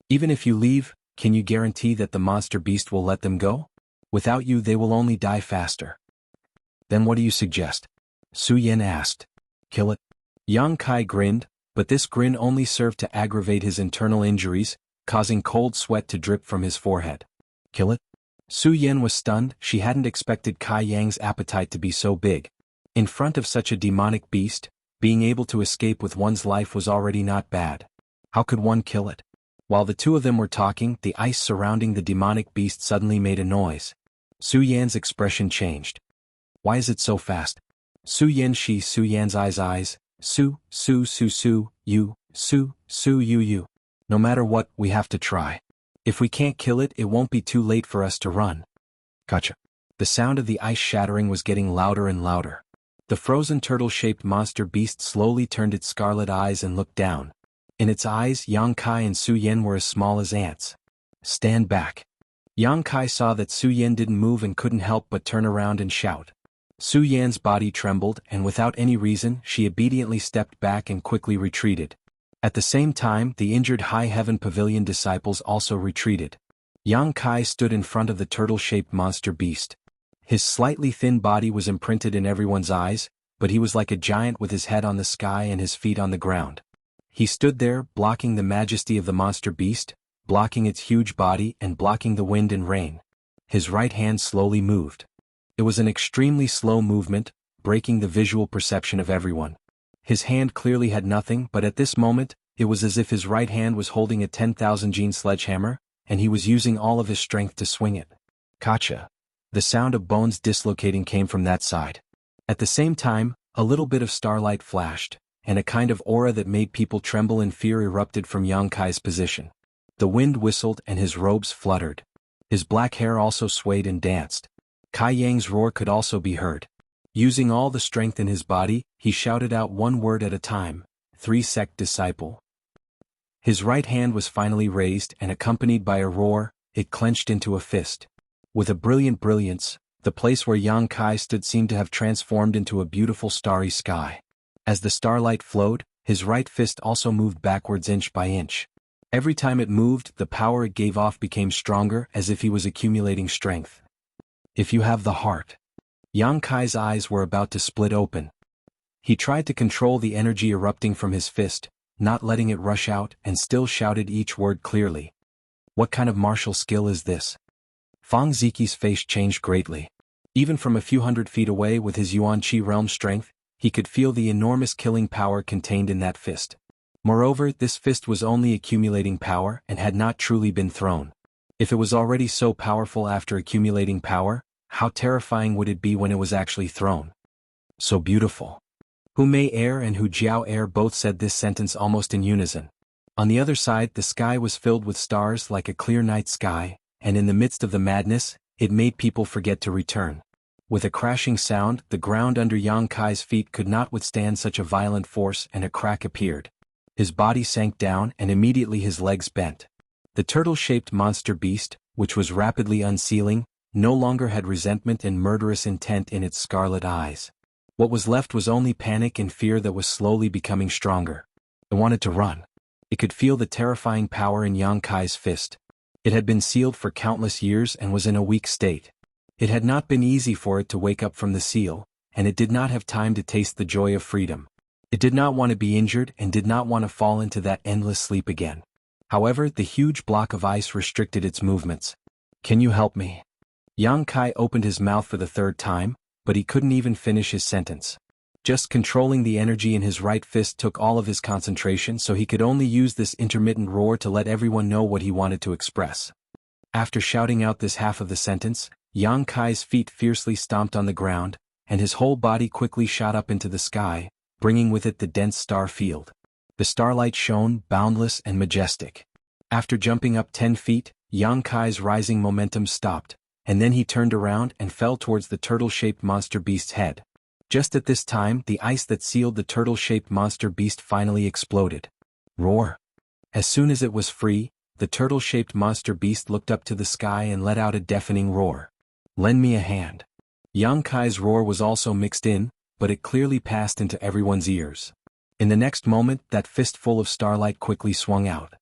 Even if you leave, can you guarantee that the monster beast will let them go? Without you, they will only die faster. Then what do you suggest? Su Yen asked. Kill it. Yang Kai grinned, but this grin only served to aggravate his internal injuries, causing cold sweat to drip from his forehead. Kill it? Su Yen was stunned. She hadn't expected Kai Yang's appetite to be so big. In front of such a demonic beast, being able to escape with one's life was already not bad. How could one kill it? While the two of them were talking, the ice surrounding the demonic beast suddenly made a noise. Su Yan's expression changed. Why is it so fast? Su Yan's eyes, you. No matter what, we have to try. If we can't kill it, it won't be too late for us to run. Gotcha. The sound of the ice shattering was getting louder and louder. The frozen turtle-shaped monster beast slowly turned its scarlet eyes and looked down. In its eyes, Yang Kai and Su Yen were as small as ants. Stand back. Yang Kai saw that Su Yen didn't move and couldn't help but turn around and shout. Su Yan's body trembled, and without any reason, she obediently stepped back and quickly retreated. At the same time, the injured High Heaven Pavilion disciples also retreated. Yang Kai stood in front of the turtle-shaped monster beast. His slightly thin body was imprinted in everyone's eyes, but he was like a giant with his head on the sky and his feet on the ground. He stood there, blocking the majesty of the monster beast, blocking its huge body and blocking the wind and rain. His right hand slowly moved. It was an extremely slow movement, breaking the visual perception of everyone. His hand clearly had nothing, but at this moment, it was as if his right hand was holding a 10,000 gene sledgehammer, and he was using all of his strength to swing it. Gotcha. The sound of bones dislocating came from that side. At the same time, a little bit of starlight flashed, and a kind of aura that made people tremble in fear erupted from Yang Kai's position. The wind whistled and his robes fluttered. His black hair also swayed and danced. Kai Yang's roar could also be heard. Using all the strength in his body, he shouted out one word at a time, 3 sect disciple. His right hand was finally raised and accompanied by a roar, it clenched into a fist. With a brilliant brilliance, the place where Yang Kai stood seemed to have transformed into a beautiful starry sky. As the starlight flowed, his right fist also moved backwards inch by inch. Every time it moved, the power it gave off became stronger as if he was accumulating strength. If you have the heart. Yang Kai's eyes were about to split open. He tried to control the energy erupting from his fist, not letting it rush out, and still shouted each word clearly. What kind of martial skill is this? Fang Ziqi's face changed greatly. Even from a few hundred feet away with his Yuan Qi realm strength, he could feel the enormous killing power contained in that fist. Moreover, this fist was only accumulating power and had not truly been thrown. If it was already so powerful after accumulating power, how terrifying would it be when it was actually thrown? So beautiful. Hu Mei Er and Hu Jiao Er both said this sentence almost in unison. On the other side, the sky was filled with stars like a clear night sky, and in the midst of the madness, it made people forget to return. With a crashing sound, the ground under Yang Kai's feet could not withstand such a violent force, and a crack appeared. His body sank down and immediately his legs bent. The turtle-shaped monster beast, which was rapidly unsealing, no longer had resentment and murderous intent in its scarlet eyes. What was left was only panic and fear that was slowly becoming stronger. It wanted to run. It could feel the terrifying power in Yang Kai's fist. It had been sealed for countless years and was in a weak state. It had not been easy for it to wake up from the seal, and it did not have time to taste the joy of freedom. It did not want to be injured and did not want to fall into that endless sleep again. However, the huge block of ice restricted its movements. "Can you help me?" Yang Kai opened his mouth for the third time, but he couldn't even finish his sentence. Just controlling the energy in his right fist took all of his concentration, so he could only use this intermittent roar to let everyone know what he wanted to express. After shouting out this half of the sentence, Yang Kai's feet fiercely stomped on the ground, and his whole body quickly shot up into the sky, bringing with it the dense star field. The starlight shone, boundless and majestic. After jumping up 10 feet, Yang Kai's rising momentum stopped, and then he turned around and fell towards the turtle-shaped monster beast's head. Just at this time, the ice that sealed the turtle-shaped monster beast finally exploded. Roar! As soon as it was free, the turtle-shaped monster beast looked up to the sky and let out a deafening roar. "Lend me a hand." Yang Kai's roar was also mixed in, but it clearly passed into everyone's ears. In the next moment, that fistful of starlight quickly swung out.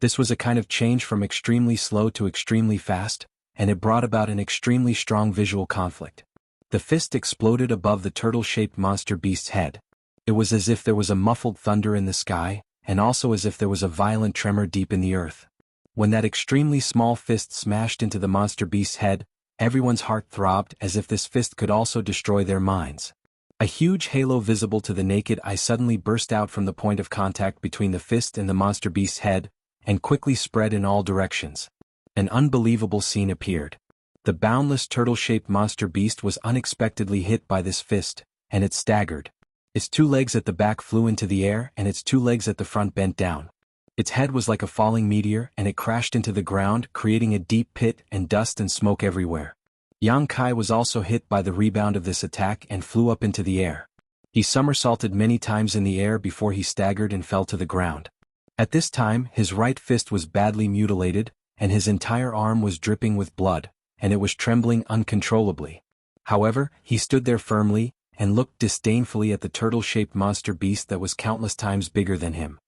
This was a kind of change from extremely slow to extremely fast, and it brought about an extremely strong visual conflict. The fist exploded above the turtle-shaped monster beast's head. It was as if there was a muffled thunder in the sky, and also as if there was a violent tremor deep in the earth. When that extremely small fist smashed into the monster beast's head, everyone's heart throbbed as if this fist could also destroy their minds. A huge halo visible to the naked eye suddenly burst out from the point of contact between the fist and the monster beast's head, and quickly spread in all directions. An unbelievable scene appeared. The boundless turtle-shaped monster beast was unexpectedly hit by this fist, and it staggered. Its 2 legs at the back flew into the air and its 2 legs at the front bent down. Its head was like a falling meteor and it crashed into the ground, creating a deep pit and dust and smoke everywhere. Yang Kai was also hit by the rebound of this attack and flew up into the air. He somersaulted many times in the air before he staggered and fell to the ground. At this time, his right fist was badly mutilated, and his entire arm was dripping with blood, and it was trembling uncontrollably. However, he stood there firmly, and looked disdainfully at the turtle-shaped monster beast that was countless times bigger than him.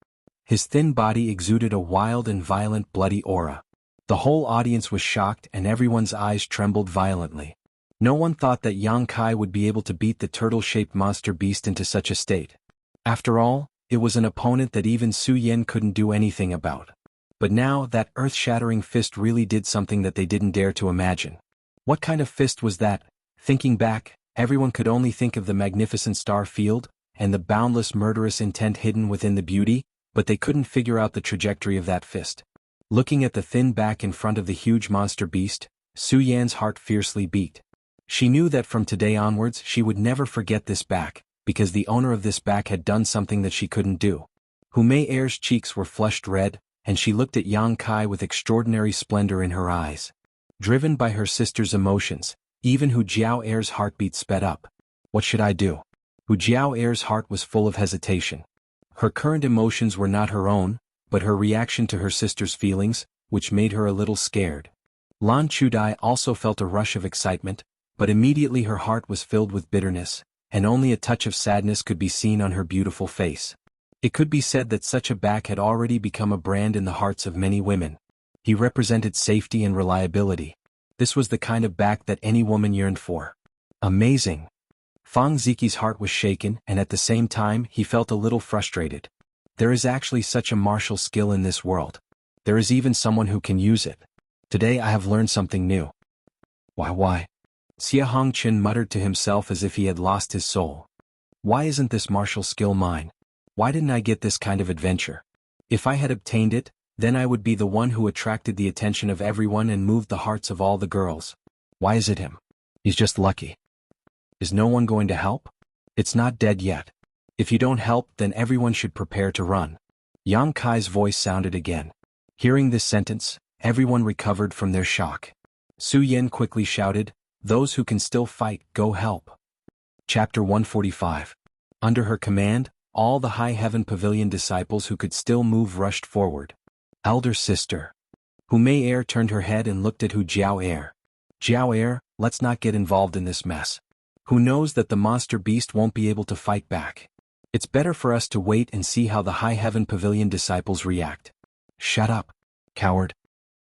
His thin body exuded a wild and violent bloody aura. The whole audience was shocked and everyone's eyes trembled violently. No one thought that Yang Kai would be able to beat the turtle-shaped monster beast into such a state. After all, it was an opponent that even Su Yen couldn't do anything about. But now, that earth-shattering fist really did something that they didn't dare to imagine. What kind of fist was that? Thinking back, everyone could only think of the magnificent star field, and the boundless murderous intent hidden within the beauty, but they couldn't figure out the trajectory of that fist. Looking at the thin back in front of the huge monster beast, Su Yan's heart fiercely beat. She knew that from today onwards she would never forget this back, because the owner of this back had done something that she couldn't do. Hu Mei Er's cheeks were flushed red, and she looked at Yang Kai with extraordinary splendor in her eyes. Driven by her sister's emotions, even Hu Jiao Er's heartbeat sped up. What should I do? Hu Jiao Er's heart was full of hesitation. Her current emotions were not her own, but her reaction to her sister's feelings, which made her a little scared. Lan Chudai also felt a rush of excitement, but immediately her heart was filled with bitterness, and only a touch of sadness could be seen on her beautiful face. It could be said that such a back had already become a brand in the hearts of many women. He represented safety and reliability. This was the kind of back that any woman yearned for. Amazing! Fang Ziqi's heart was shaken, and at the same time he felt a little frustrated. There is actually such a martial skill in this world. There is even someone who can use it. Today I have learned something new. Why? Xia Hongqin muttered to himself as if he had lost his soul. Why isn't this martial skill mine? Why didn't I get this kind of adventure? If I had obtained it, Then I would be the one who attracted the attention of everyone and moved the hearts of all the girls. Why is it him? He's just lucky. Is no one going to help? It's not dead yet. If you don't help, then everyone should prepare to run. Yang Kai's voice sounded again. Hearing this sentence, everyone recovered from their shock. Su Yin quickly shouted, "Those who can still fight, go help." Chapter 145. Under her command, all the High Heaven Pavilion disciples who could still move rushed forward. Elder sister. Hu Mei Er turned her head and looked at Hu Jiao Er. Jiao Er, let's not get involved in this mess. Who knows that the monster beast won't be able to fight back? It's better for us to wait and see how the High Heaven Pavilion disciples react. Shut up, coward.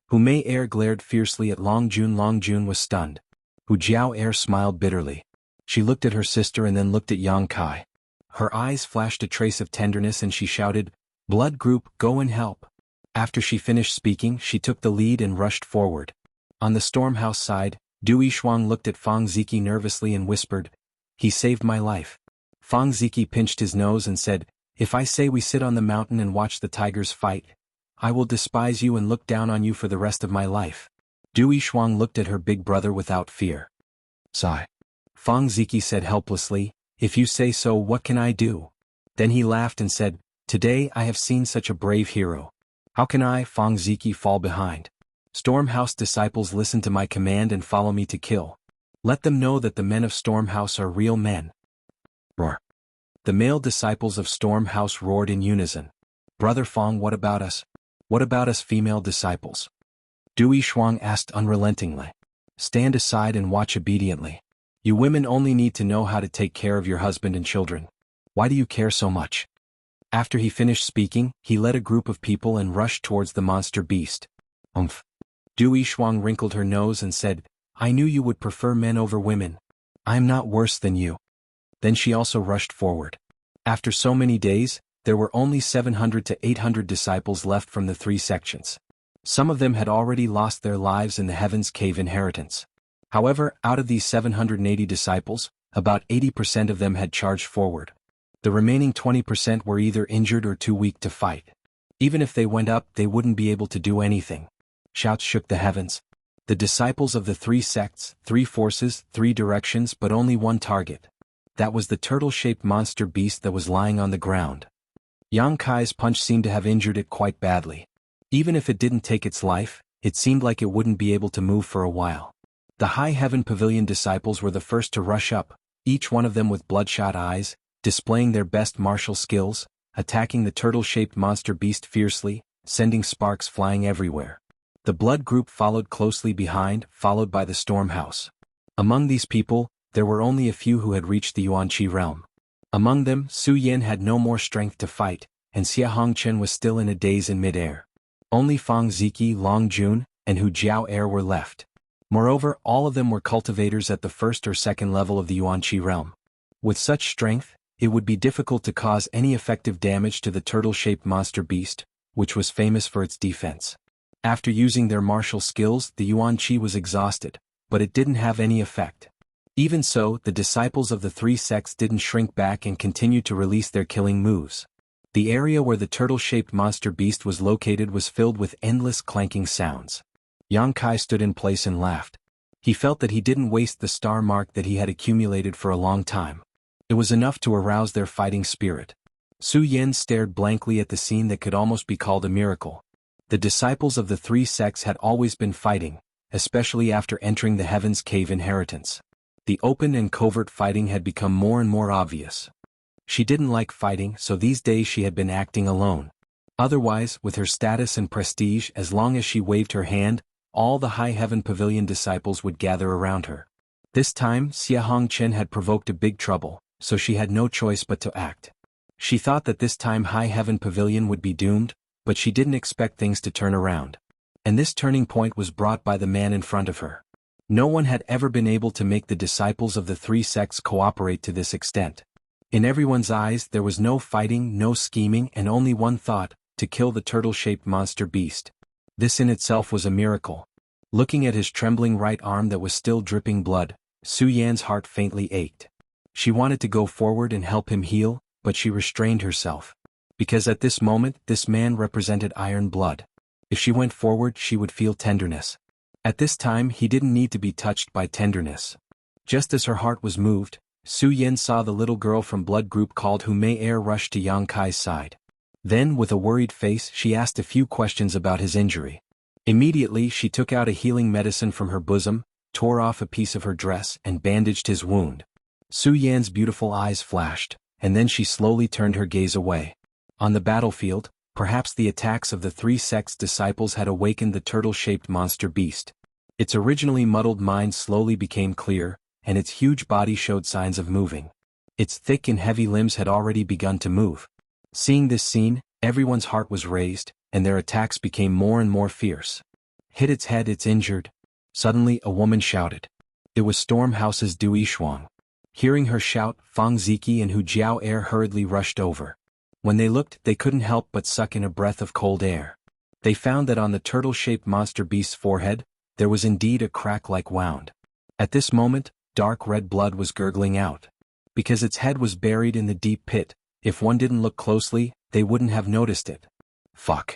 Hu Mei Er glared fiercely at Long Jun. Long Jun was stunned. Hu Jiao Er smiled bitterly. She looked at her sister and then looked at Yang Kai. Her eyes flashed a trace of tenderness and she shouted, "Blood group, go and help." After she finished speaking, she took the lead and rushed forward. On the Stormhouse side, Du Yishuang looked at Fang Ziki nervously and whispered, "He saved my life." Fang Ziki pinched his nose and said, "If I say we sit on the mountain and watch the tigers fight, I will despise you and look down on you for the rest of my life." Du Yishuang looked at her big brother without fear. Sigh. Fang Ziki said helplessly, "If you say so, what can I do?" Then he laughed and said, "Today I have seen such a brave hero. How can I, Fang Ziki, fall behind? Stormhouse disciples listen to my command and follow me to kill. Let them know that the men of Stormhouse are real men." Roar. The male disciples of Stormhouse roared in unison. "Brother Fang, what about us? What about us female disciples?" Du Yishuang asked unrelentingly. "Stand aside and watch obediently. You women only need to know how to take care of your husband and children. Why do you care so much?" After he finished speaking, he led a group of people and rushed towards the monster beast. "Umph." Du Yishuang wrinkled her nose and said, "I knew you would prefer men over women. I am not worse than you." Then she also rushed forward. After so many days, there were only 700 to 800 disciples left from the three sections. Some of them had already lost their lives in the Heaven's Cave inheritance. However, out of these 780 disciples, about 80% of them had charged forward. The remaining 20% were either injured or too weak to fight. Even if they went up, they wouldn't be able to do anything. Shouts shook the heavens. The disciples of the three sects, three forces, three directions, but only one target. That was the turtle-shaped monster beast that was lying on the ground. Yang Kai's punch seemed to have injured it quite badly. Even if it didn't take its life, it seemed like it wouldn't be able to move for a while. The High Heaven Pavilion disciples were the first to rush up, each one of them with bloodshot eyes, displaying their best martial skills, attacking the turtle-shaped monster beast fiercely, sending sparks flying everywhere. The blood group followed closely behind, followed by the Stormhouse. Among these people, there were only a few who had reached the Yuanqi realm. Among them, Su Yin had no more strength to fight, and Xia Hongchen was still in a daze in midair. Only Fang Ziki, Long Jun, and Hu Jiao Er were left. Moreover, all of them were cultivators at the first or second level of the Yuanqi realm. With such strength, it would be difficult to cause any effective damage to the turtle-shaped monster beast, which was famous for its defense. After using their martial skills, the Yuanqi was exhausted, but it didn't have any effect. Even so, the disciples of the three sects didn't shrink back and continued to release their killing moves. The area where the turtle-shaped monster beast was located was filled with endless clanking sounds. Yang Kai stood in place and laughed. He felt that he didn't waste the star mark that he had accumulated for a long time. It was enough to arouse their fighting spirit. Su Yin stared blankly at the scene that could almost be called a miracle. The disciples of the three sects had always been fighting, especially after entering the Heaven's Cave inheritance. The open and covert fighting had become more and more obvious. She didn't like fighting, so these days she had been acting alone. Otherwise, with her status and prestige, as long as she waved her hand, all the High Heaven Pavilion disciples would gather around her. This time, Xia Hongchen had provoked a big trouble, so she had no choice but to act. She thought that this time High Heaven Pavilion would be doomed, but she didn't expect things to turn around. And this turning point was brought by the man in front of her. No one had ever been able to make the disciples of the three sects cooperate to this extent. In everyone's eyes there was no fighting, no scheming, and only one thought, to kill the turtle-shaped monster beast. This in itself was a miracle. Looking at his trembling right arm that was still dripping blood, Su Yan's heart faintly ached. She wanted to go forward and help him heal, but she restrained herself. Because at this moment, this man represented iron blood. If she went forward, she would feel tenderness. At this time, he didn't need to be touched by tenderness. Just as her heart was moved, Su Yen saw the little girl from blood group called Hu Mei Er rush to Yang Kai's side. Then, with a worried face, she asked a few questions about his injury. Immediately, she took out a healing medicine from her bosom, tore off a piece of her dress, and bandaged his wound. Su Yan's beautiful eyes flashed, and then she slowly turned her gaze away. On the battlefield, perhaps the attacks of the three sect's disciples had awakened the turtle-shaped monster beast. Its originally muddled mind slowly became clear, and its huge body showed signs of moving. Its thick and heavy limbs had already begun to move. Seeing this scene, everyone's heart was raised, and their attacks became more and more fierce. Hit its head, it's injured. Suddenly a woman shouted. It was Stormhouse's Du Yishuang. Hearing her shout, Fang Ziki and Hu Jiao Er hurriedly rushed over. When they looked, they couldn't help but suck in a breath of cold air. They found that on the turtle-shaped monster beast's forehead, there was indeed a crack-like wound. At this moment, dark red blood was gurgling out. Because its head was buried in the deep pit, if one didn't look closely, they wouldn't have noticed it. Fuck.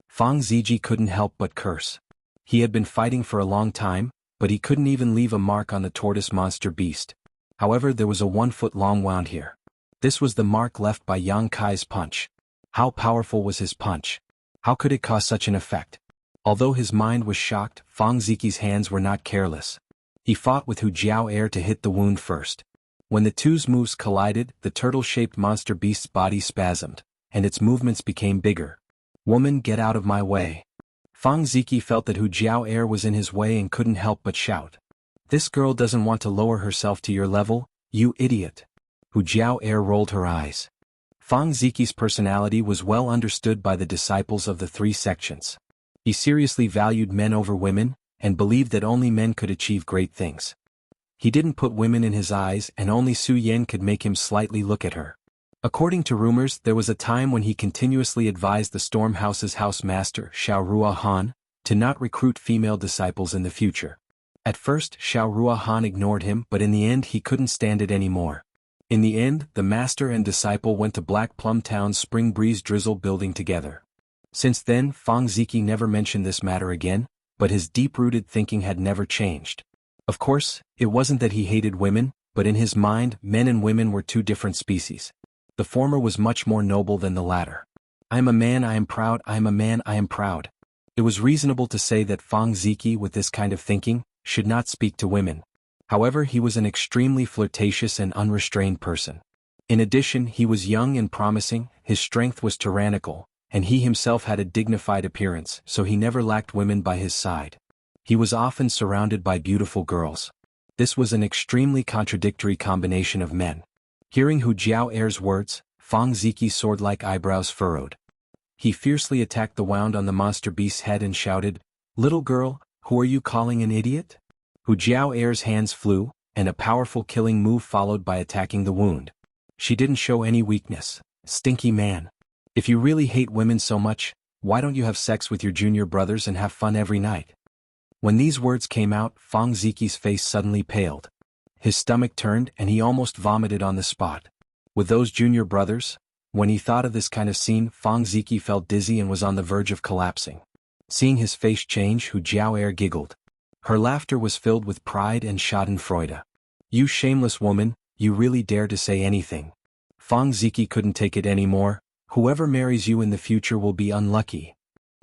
Fang Ziji couldn't help but curse. He had been fighting for a long time, but he couldn't even leave a mark on the tortoise monster beast. However, there was a 1-foot-long wound here. This was the mark left by Yang Kai's punch. How powerful was his punch? How could it cause such an effect? Although his mind was shocked, Fang Ziki's hands were not careless. He fought with Hu Jiao Er to hit the wound first. When the two's moves collided, the turtle-shaped monster beast's body spasmed, and its movements became bigger. Woman, get out of my way. Fang Ziki felt that Hu Jiao Er was in his way and couldn't help but shout. This girl doesn't want to lower herself to your level, you idiot. Hu Jiao Er rolled her eyes. Fang Ziki's personality was well understood by the disciples of the three sections. He seriously valued men over women, and believed that only men could achieve great things. He didn't put women in his eyes, and only Su Yen could make him slightly look at her. According to rumors, there was a time when he continuously advised the Stormhouse's house master, Xiao Rua Han, to not recruit female disciples in the future. At first, Xiao Rua Han ignored him, but in the end he couldn't stand it anymore. In the end, the master and disciple went to Black Plum Town's Spring Breeze Drizzle building together. Since then, Fang Ziki never mentioned this matter again, but his deep-rooted thinking had never changed. Of course, it wasn't that he hated women, but in his mind, men and women were two different species. The former was much more noble than the latter. I am a man, I am proud, I am a man, I am proud. It was reasonable to say that Fang Ziki, with this kind of thinking, should not speak to women. However, he was an extremely flirtatious and unrestrained person. In addition, he was young and promising, his strength was tyrannical, and he himself had a dignified appearance, so he never lacked women by his side. He was often surrounded by beautiful girls. This was an extremely contradictory combination of men. Hearing Hu Jiao Er's words, Fang Ziki's sword-like eyebrows furrowed. He fiercely attacked the wound on the monster beast's head and shouted, "Little girl, who are you calling an idiot?" Hu Jiao Er's hands flew, and a powerful killing move followed by attacking the wound. She didn't show any weakness. Stinky man. If you really hate women so much, why don't you have sex with your junior brothers and have fun every night? When these words came out, Fang Ziki's face suddenly paled. His stomach turned and he almost vomited on the spot. With those junior brothers? When he thought of this kind of scene, Fang Ziki felt dizzy and was on the verge of collapsing. Seeing his face change, Hu Jiao Er giggled. Her laughter was filled with pride and schadenfreude. You shameless woman, you really dare to say anything. Fang Ziki couldn't take it anymore. Whoever marries you in the future will be unlucky.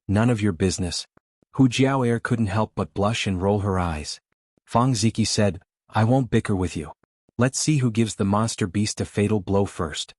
None of your business. Hu Jiao Er couldn't help but blush and roll her eyes. Fang Ziki said, I won't bicker with you. Let's see who gives the monster beast a fatal blow first.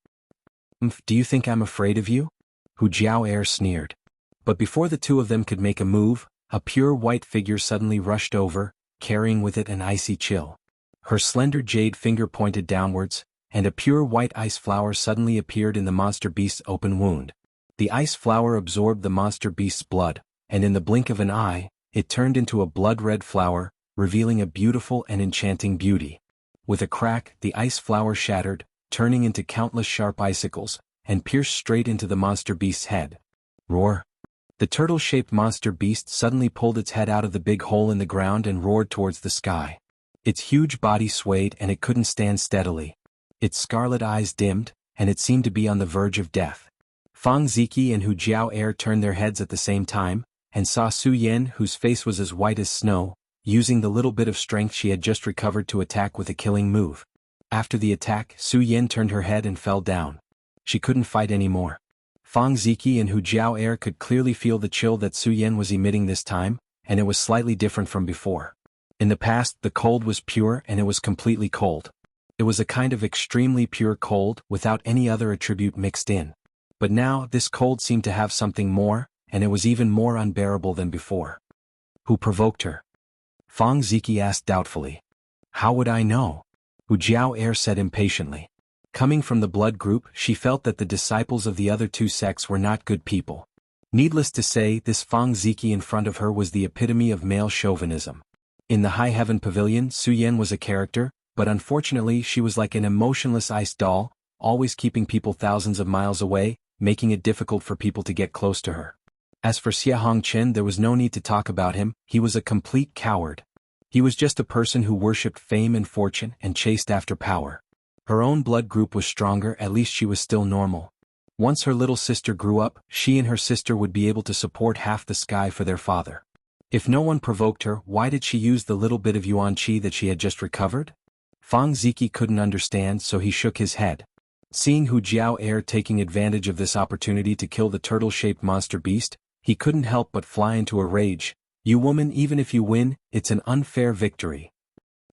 Do you think I'm afraid of you? Hu Jiao Er sneered. But before the two of them could make a move, a pure white figure suddenly rushed over, carrying with it an icy chill. Her slender jade finger pointed downwards, and a pure white ice flower suddenly appeared in the monster beast's open wound. The ice flower absorbed the monster beast's blood, and in the blink of an eye, it turned into a blood-red flower, revealing a beautiful and enchanting beauty. With a crack, the ice flower shattered, turning into countless sharp icicles, and pierced straight into the monster beast's head. Roar! The turtle-shaped monster beast suddenly pulled its head out of the big hole in the ground and roared towards the sky. Its huge body swayed and it couldn't stand steadily. Its scarlet eyes dimmed, and it seemed to be on the verge of death. Fang Ziki and Hu Jiao Er turned their heads at the same time, and saw Su Yan, whose face was as white as snow, using the little bit of strength she had just recovered to attack with a killing move. After the attack, Su Yan turned her head and fell down. She couldn't fight anymore. Fang Ziki and Hu Jiao Air could clearly feel the chill that Su Yan was emitting this time, and it was slightly different from before. In the past, the cold was pure and it was completely cold. It was a kind of extremely pure cold without any other attribute mixed in. But now, this cold seemed to have something more, and it was even more unbearable than before. Who provoked her? Fang Ziki asked doubtfully. How would I know? Hu Jiao Air said impatiently. Coming from the blood group, she felt that the disciples of the other two sects were not good people. Needless to say, this Fang Ziki in front of her was the epitome of male chauvinism. In the High Heaven Pavilion, Su Yan was a character, but unfortunately she was like an emotionless ice doll, always keeping people thousands of miles away, making it difficult for people to get close to her. As for Xia Hongchen, there was no need to talk about him, he was a complete coward. He was just a person who worshipped fame and fortune and chased after power. Her own blood group was stronger, at least she was still normal. Once her little sister grew up, she and her sister would be able to support half the sky for their father. If no one provoked her, why did she use the little bit of yuan qi that she had just recovered? Fang Ziki couldn't understand, so he shook his head. Seeing Hu Jiao Air taking advantage of this opportunity to kill the turtle-shaped monster beast, he couldn't help but fly into a rage. You woman, even if you win, it's an unfair victory.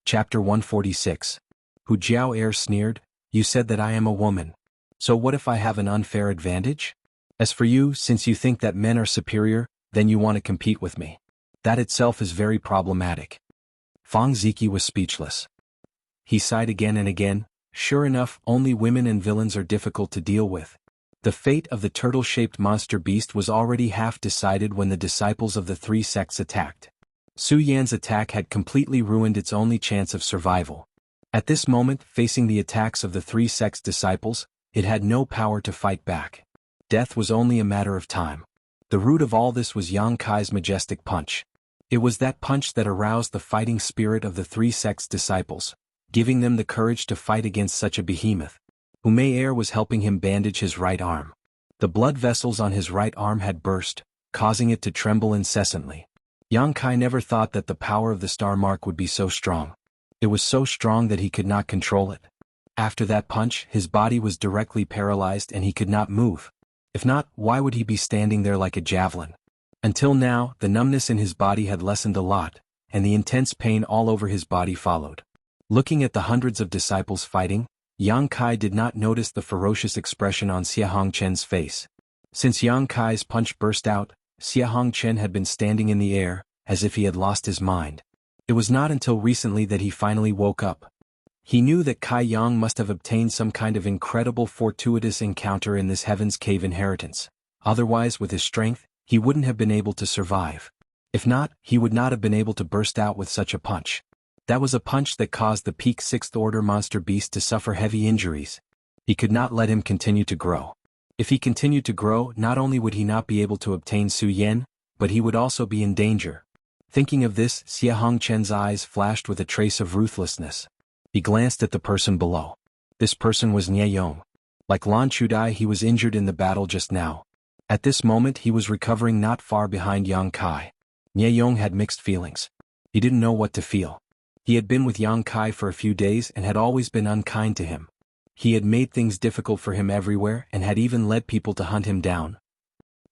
Chapter 146. Hu Jiao Air sneered, You said that I am a woman. So what if I have an unfair advantage? As for you, since you think that men are superior, then you want to compete with me. That itself is very problematic. Fang Ziki was speechless. He sighed again and again. Sure enough, only women and villains are difficult to deal with. The fate of the turtle-shaped monster beast was already half decided when the disciples of the three sects attacked. Su Yan's attack had completely ruined its only chance of survival. At this moment, facing the attacks of the three sects' disciples, it had no power to fight back. Death was only a matter of time. The root of all this was Yang Kai's majestic punch. It was that punch that aroused the fighting spirit of the three sects' disciples, giving them the courage to fight against such a behemoth. Air was helping him bandage his right arm. The blood vessels on his right arm had burst, causing it to tremble incessantly. Yang Kai never thought that the power of the star mark would be so strong. It was so strong that he could not control it. After that punch, his body was directly paralyzed and he could not move. If not, why would he be standing there like a javelin? Until now, the numbness in his body had lessened a lot, and the intense pain all over his body followed. Looking at the hundreds of disciples fighting, Yang Kai did not notice the ferocious expression on Xia Hongchen's face. Since Yang Kai's punch burst out, Xia Hongchen had been standing in the air, as if he had lost his mind. It was not until recently that he finally woke up. He knew that Kai Yang must have obtained some kind of incredible fortuitous encounter in this Heaven's Cave inheritance. Otherwise, with his strength, he wouldn't have been able to survive. If not, he would not have been able to burst out with such a punch. That was a punch that caused the peak 6th order monster beast to suffer heavy injuries. He could not let him continue to grow. If he continued to grow, not only would he not be able to obtain Su Yan, but he would also be in danger. Thinking of this, Xia Hongchen's eyes flashed with a trace of ruthlessness. He glanced at the person below. This person was Nie Yong. Like Lan Chudai, he was injured in the battle just now. At this moment he was recovering not far behind Yang Kai. Nie Yong had mixed feelings. He didn't know what to feel. He had been with Yang Kai for a few days and had always been unkind to him. He had made things difficult for him everywhere and had even led people to hunt him down.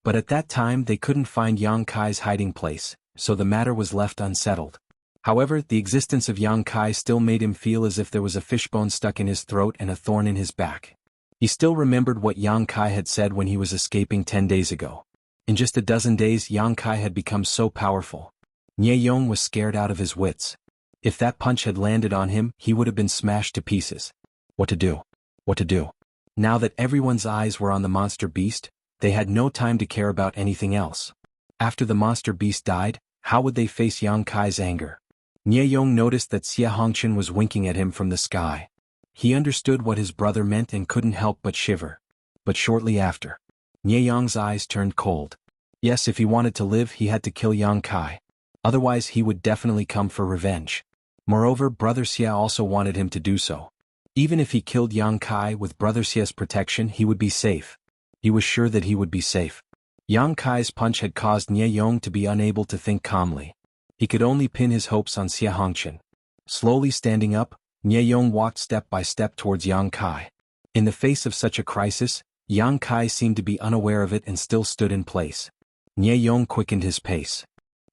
But at that time they couldn't find Yang Kai's hiding place, so the matter was left unsettled. However, the existence of Yang Kai still made him feel as if there was a fishbone stuck in his throat and a thorn in his back. He still remembered what Yang Kai had said when he was escaping 10 days ago. In just a dozen days Yang Kai had become so powerful. Nie Yong was scared out of his wits. If that punch had landed on him, he would have been smashed to pieces. What to do? What to do? Now that everyone's eyes were on the monster beast, they had no time to care about anything else. After the monster beast died, how would they face Yang Kai's anger? Nie Yong noticed that Xia Hongchen was winking at him from the sky. He understood what his brother meant and couldn't help but shiver. But shortly after, Nie Yong's eyes turned cold. Yes, if he wanted to live, he had to kill Yang Kai. Otherwise he would definitely come for revenge. Moreover, Brother Xia also wanted him to do so. Even if he killed Yang Kai with Brother Xia's protection, he would be safe. He was sure that he would be safe. Yang Kai's punch had caused Nie Yong to be unable to think calmly. He could only pin his hopes on Xia Hongqian. Slowly standing up, Nie Yong walked step by step towards Yang Kai. In the face of such a crisis, Yang Kai seemed to be unaware of it and still stood in place. Nie Yong quickened his pace.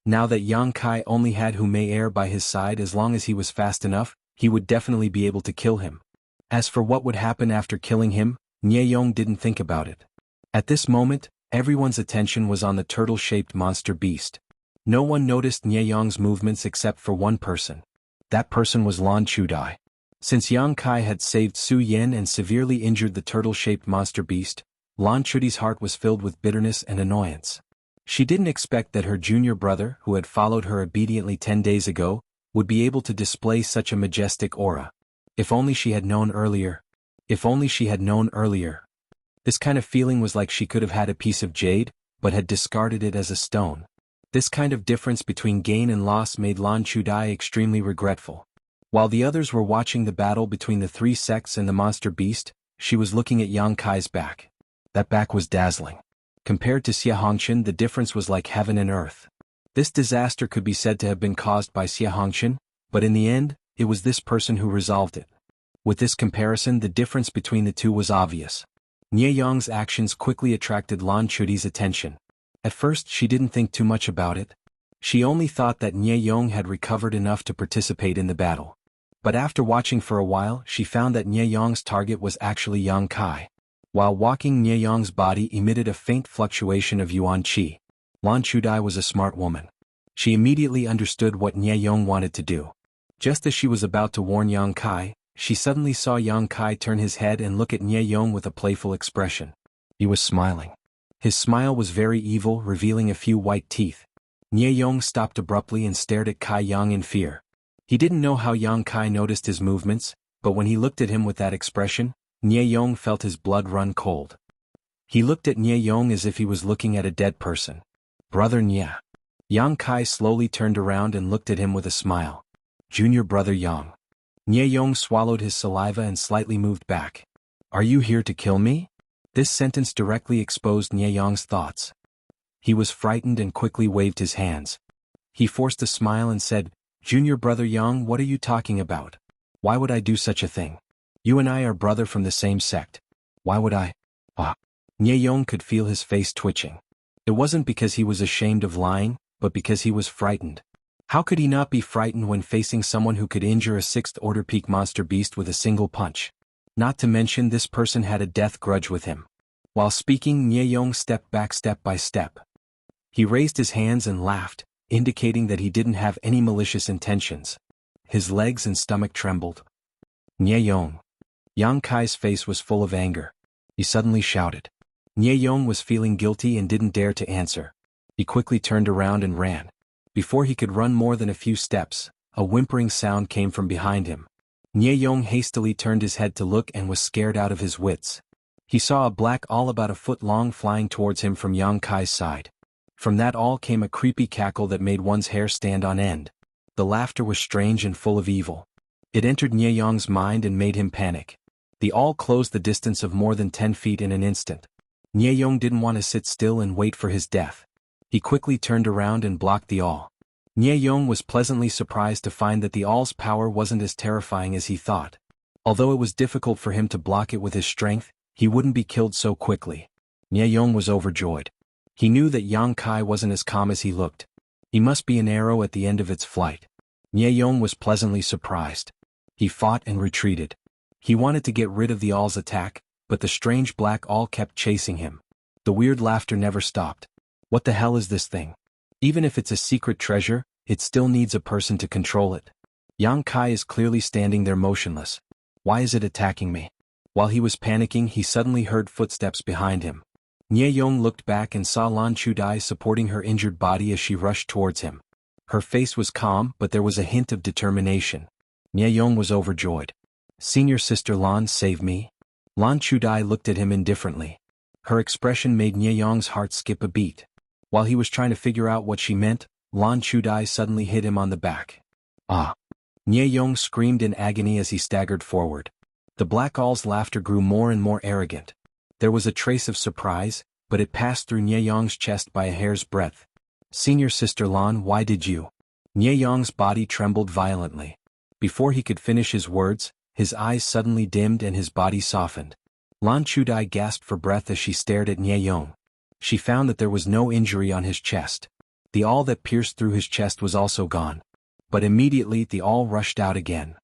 Now that Yang Kai only had Hu Mei Er by his side, as long as he was fast enough, he would definitely be able to kill him. As for what would happen after killing him, Nie Yong didn't think about it. At this moment, everyone's attention was on the turtle-shaped monster beast. No one noticed Nie Yong's movements except for one person. That person was Lan Chudai. Since Yang Kai had saved Su Yen and severely injured the turtle-shaped monster beast, Lan Chudai's heart was filled with bitterness and annoyance. She didn't expect that her junior brother, who had followed her obediently 10 days ago, would be able to display such a majestic aura. If only she had known earlier. If only she had known earlier. This kind of feeling was like she could have had a piece of jade, but had discarded it as a stone. This kind of difference between gain and loss made Lan Chudai extremely regretful. While the others were watching the battle between the three sects and the monster beast, she was looking at Yang Kai's back. That back was dazzling. Compared to Xia Hongqian, the difference was like heaven and earth. This disaster could be said to have been caused by Xia Hongqian, but in the end, it was this person who resolved it. With this comparison, the difference between the two was obvious. Nie Yong's actions quickly attracted Lan Chudai's attention. At first, she didn't think too much about it. She only thought that Nie Yong had recovered enough to participate in the battle. But after watching for a while, she found that Nie Yong's target was actually Yang Kai. While walking, Nie Yong's body emitted a faint fluctuation of yuan qi. Lan Chudai was a smart woman. She immediately understood what Nie Yong wanted to do. Just as she was about to warn Yang Kai, she suddenly saw Yang Kai turn his head and look at Nie Yong with a playful expression. He was smiling. His smile was very evil, revealing a few white teeth. Nie Yong stopped abruptly and stared at Kai Yang in fear. He didn't know how Yang Kai noticed his movements, but when he looked at him with that expression, Nie Yong felt his blood run cold. He looked at Nie Yong as if he was looking at a dead person. Brother Nie. Yang Kai slowly turned around and looked at him with a smile. Junior brother Yang. Nie Yong swallowed his saliva and slightly moved back. Are you here to kill me? This sentence directly exposed Nie Yong's thoughts. He was frightened and quickly waved his hands. He forced a smile and said, Junior brother Yang, what are you talking about? Why would I do such a thing? You and I are brother from the same sect. Why would I? Nie Yong could feel his face twitching. It wasn't because he was ashamed of lying, but because he was frightened. How could he not be frightened when facing someone who could injure a sixth-order peak monster beast with a single punch? Not to mention this person had a death grudge with him. While speaking, Nie Yong stepped back step by step. He raised his hands and laughed, indicating that he didn't have any malicious intentions. His legs and stomach trembled. Nie Yong. Yang Kai's face was full of anger. He suddenly shouted. Nie Yong was feeling guilty and didn't dare to answer. He quickly turned around and ran. Before he could run more than a few steps, a whimpering sound came from behind him. Nie Yong hastily turned his head to look and was scared out of his wits. He saw a black awl about a foot long flying towards him from Yang Kai's side. From that awl came a creepy cackle that made one's hair stand on end. The laughter was strange and full of evil. It entered Nie Yong's mind and made him panic. The awl closed the distance of more than 10 feet in an instant. Nie Yong didn't want to sit still and wait for his death. He quickly turned around and blocked the awl. Nie Yong was pleasantly surprised to find that the awl's power wasn't as terrifying as he thought. Although it was difficult for him to block it with his strength, he wouldn't be killed so quickly. Nie Yong was overjoyed. He knew that Yang Kai wasn't as calm as he looked. He must be an arrow at the end of its flight. Nie Yong was pleasantly surprised. He fought and retreated. He wanted to get rid of the owl's attack, but the strange black owl kept chasing him. The weird laughter never stopped. What the hell is this thing? Even if it's a secret treasure, it still needs a person to control it. Yang Kai is clearly standing there motionless. Why is it attacking me? While he was panicking, he suddenly heard footsteps behind him. Nie Yong looked back and saw Lan Chudai supporting her injured body as she rushed towards him. Her face was calm, but there was a hint of determination. Nie Yong was overjoyed. Senior sister Lan, save me. Lan Chudai looked at him indifferently. Her expression made Nie Yong's heart skip a beat. While he was trying to figure out what she meant, Lan Chudai suddenly hit him on the back. Ah! Nie Yong screamed in agony as he staggered forward. The black owl's laughter grew more and more arrogant. There was a trace of surprise, but it passed through Nie Yong's chest by a hair's breadth. "Senior Sister Lan, why did you?" Nie Yong's body trembled violently. Before he could finish his words, his eyes suddenly dimmed and his body softened. Lan Chudai gasped for breath as she stared at Nie Yong. She found that there was no injury on his chest. The awl that pierced through his chest was also gone. But immediately the awl rushed out again.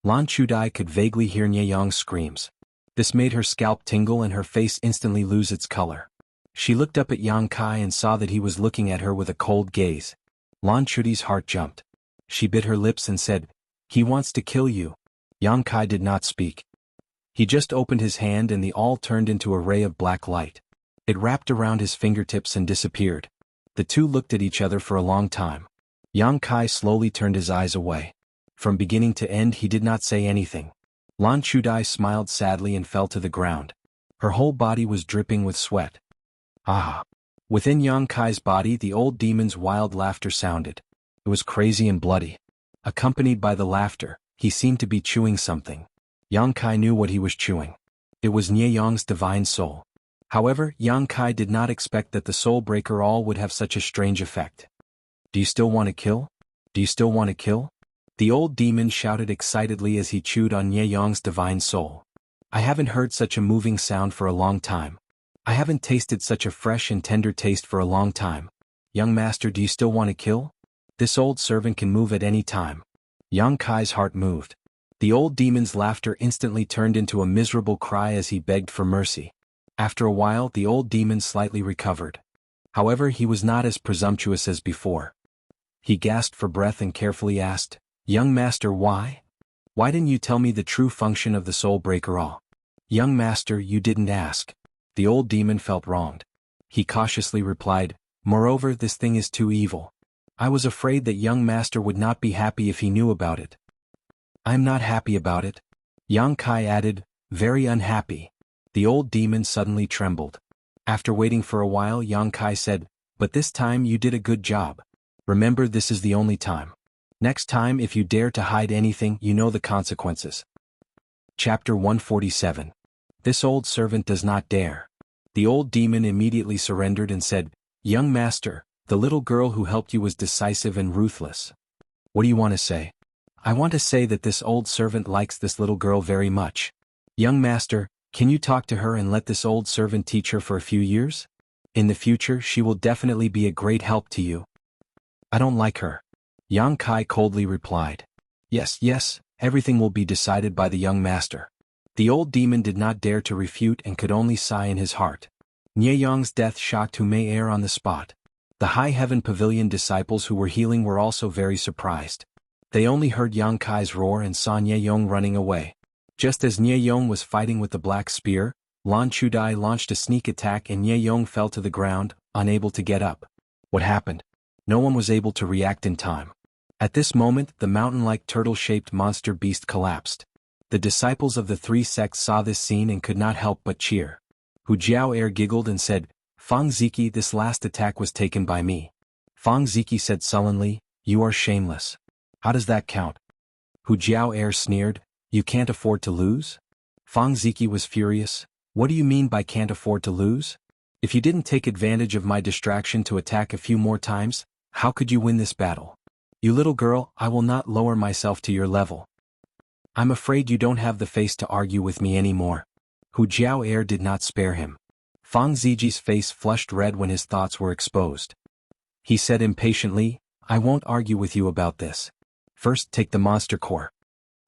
Lan Chudai could vaguely hear Nie Yong's screams. This made her scalp tingle and her face instantly lose its color. She looked up at Yang Kai and saw that he was looking at her with a cold gaze. Lan Chudai's heart jumped. She bit her lips and said, "He wants to kill you." Yang Kai did not speak. He just opened his hand and the awl turned into a ray of black light. It wrapped around his fingertips and disappeared. The two looked at each other for a long time. Yang Kai slowly turned his eyes away. From beginning to end he did not say anything. Lan Chudai smiled sadly and fell to the ground. Her whole body was dripping with sweat. Ah! Within Yang Kai's body the old demon's wild laughter sounded. It was crazy and bloody. Accompanied by the laughter, he seemed to be chewing something. Yang Kai knew what he was chewing. It was Nie Yong's divine soul. However, Yang Kai did not expect that the soul breaker awl would have such a strange effect. "Do you still want to kill? Do you still want to kill?" The old demon shouted excitedly as he chewed on Nie Yong's divine soul. "I haven't heard such a moving sound for a long time. I haven't tasted such a fresh and tender taste for a long time. Young master, do you still want to kill? This old servant can move at any time." Yang Kai's heart moved. The old demon's laughter instantly turned into a miserable cry as he begged for mercy. After a while the old demon slightly recovered. However, he was not as presumptuous as before. He gasped for breath and carefully asked, "Young master, why? Why didn't you tell me the true function of the soul breaker awl?" "Young master, you didn't ask." The old demon felt wronged. He cautiously replied, "Moreover, this thing is too evil. I was afraid that young master would not be happy if he knew about it." "I am not happy about it." Yang Kai added, "Very unhappy." The old demon suddenly trembled. After waiting for a while, Yang Kai said, "But this time you did a good job. Remember, this is the only time. Next time if you dare to hide anything, you know the consequences." Chapter 147. This old servant does not dare. The old demon immediately surrendered and said, "Young master, the little girl who helped you was decisive and ruthless." "What do you want to say?" "I want to say that this old servant likes this little girl very much. Young master, can you talk to her and let this old servant teach her for a few years? In the future she will definitely be a great help to you." "I don't like her." Yang Kai coldly replied. Yes, everything will be decided by the young master." The old demon did not dare to refute and could only sigh in his heart. Nie Yong's death shocked Hu Mei Er on the spot. The High Heaven Pavilion disciples who were healing were also very surprised. They only heard Yang Kai's roar and saw Nie Yong running away. Just as Nie Yong was fighting with the black spear, Lan Chudai launched a sneak attack and Nie Yong fell to the ground, unable to get up. What happened? No one was able to react in time. At this moment, the mountain-like turtle-shaped monster beast collapsed. The disciples of the three sects saw this scene and could not help but cheer. Hu Jiao giggled and said, "Fang Ziki, this last attack was taken by me." Fang Ziki said sullenly, "You are shameless. How does that count?" Hu Jiao sneered, "You can't afford to lose?" Fang Ziki was furious. "What do you mean by can't afford to lose? If you didn't take advantage of my distraction to attack a few more times, how could you win this battle? You little girl, I will not lower myself to your level. I'm afraid you don't have the face to argue with me anymore." Hu Jiao did not spare him. Fang Ziji's face flushed red when his thoughts were exposed. He said impatiently, "I won't argue with you about this. First, take the monster core."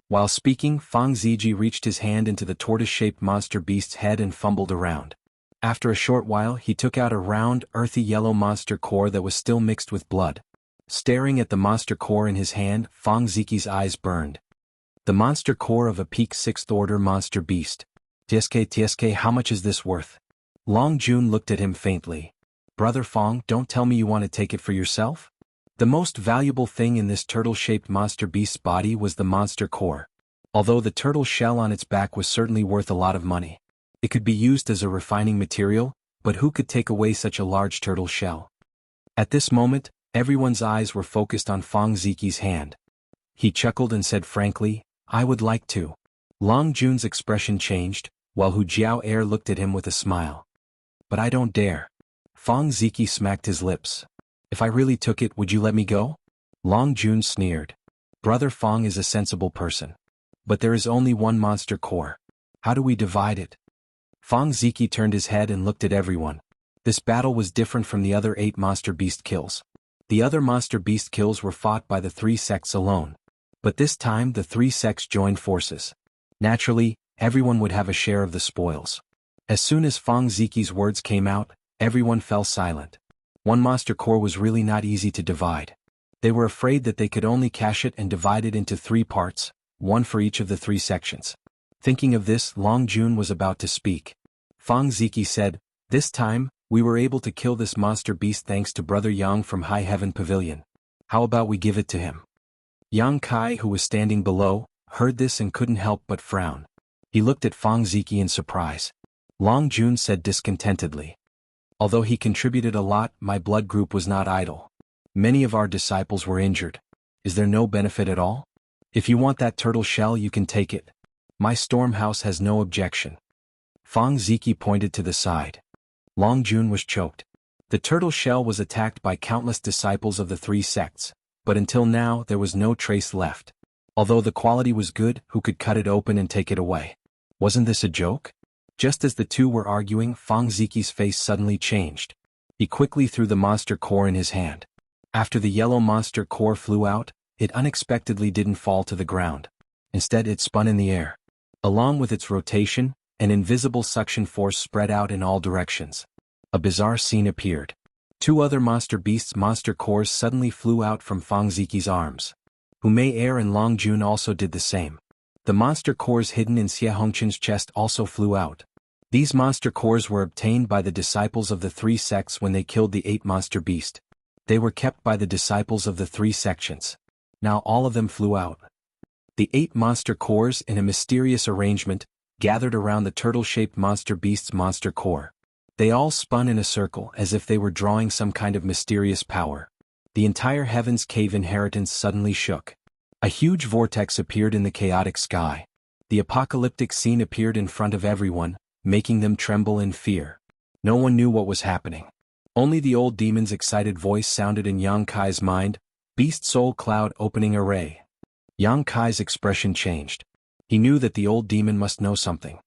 While speaking, Fang Ziji reached his hand into the tortoise-shaped monster beast's head and fumbled around. After a short while, he took out a round, earthy yellow monster core that was still mixed with blood. Staring at the monster core in his hand, Fang Ziki's eyes burned. The monster core of a peak 6th order monster beast. TSK, how much is this worth? Long Jun looked at him faintly. "Brother Fang, don't tell me you want to take it for yourself?" The most valuable thing in this turtle-shaped monster beast's body was the monster core. Although the turtle shell on its back was certainly worth a lot of money. It could be used as a refining material, but who could take away such a large turtle shell? At this moment, everyone's eyes were focused on Fang Ziki's hand. He chuckled and said frankly, "I would like to." Long Jun's expression changed, while Hu Jiao looked at him with a smile. but I don't dare. Fang Ziki smacked his lips. If I really took it, would you let me go? Long Jun sneered. Brother Fang is a sensible person. But there is only one monster core. How do we divide it? Fang Ziki turned his head and looked at everyone. This battle was different from the other 8 monster beast kills. The other monster beast kills were fought by the 3 sects alone. But this time the 3 sects joined forces. Naturally, everyone would have a share of the spoils. As soon as Fang Ziki's words came out, everyone fell silent. One monster core was really not easy to divide. They were afraid that they could only cache it and divide it into 3 parts, one for each of the 3 sections. Thinking of this, Long Jun was about to speak. Fang Ziki said, "This time, we were able to kill this monster beast thanks to Brother Yang from High Heaven Pavilion. How about we give it to him?" Yang Kai, who was standing below, heard this and couldn't help but frown. He looked at Fang Ziki in surprise. Long Jun said discontentedly, "Although he contributed a lot, my blood group was not idle. Many of our disciples were injured. Is there no benefit at all? If you want that turtle shell, you can take it. My storm house has no objection." Fang Ziki pointed to the side. Long Jun was choked. The turtle shell was attacked by countless disciples of the 3 sects, but until now there was no trace left. Although the quality was good, who could cut it open and take it away? Wasn't this a joke? Just as the two were arguing, Fang Ziki's face suddenly changed. He quickly threw the monster core in his hand. After the yellow monster core flew out, it unexpectedly didn't fall to the ground. Instead it spun in the air. Along with its rotation, an invisible suction force spread out in all directions. A bizarre scene appeared. 2 other monster beasts' monster cores suddenly flew out from Fang Ziki's arms. Humei Air and Long Jun also did the same. The monster cores hidden in Xie Hongqin's chest also flew out. These monster cores were obtained by the disciples of the 3 sects when they killed the 8 monster beast. They were kept by the disciples of the 3 sections. Now all of them flew out. The 8 monster cores, in a mysterious arrangement, gathered around the turtle-shaped monster beast's monster core. They all spun in a circle as if they were drawing some kind of mysterious power. The entire Heaven's Cave inheritance suddenly shook. A huge vortex appeared in the chaotic sky. The apocalyptic scene appeared in front of everyone, making them tremble in fear. No one knew what was happening. Only the old demon's excited voice sounded in Yang Kai's mind, "Beast Soul Cloud Opening Array." Yang Kai's expression changed. He knew that the old demon must know something.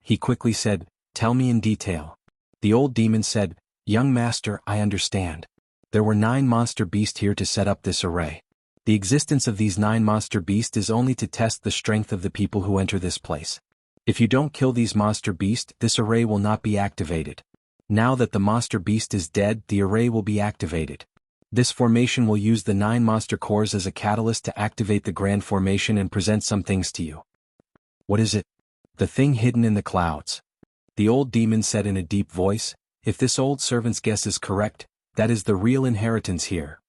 He quickly said, "Tell me in detail." The old demon said, "Young master, I understand. There were 9 monster beasts here to set up this array. The existence of these 9 monster beasts is only to test the strength of the people who enter this place. If you don't kill these monster beasts, this array will not be activated. Now that the monster beast is dead, the array will be activated. This formation will use the 9 monster cores as a catalyst to activate the grand formation and present some things to you." "What is it?" "The thing hidden in the clouds." The old demon said in a deep voice, "If this old servant's guess is correct, that is the real inheritance here."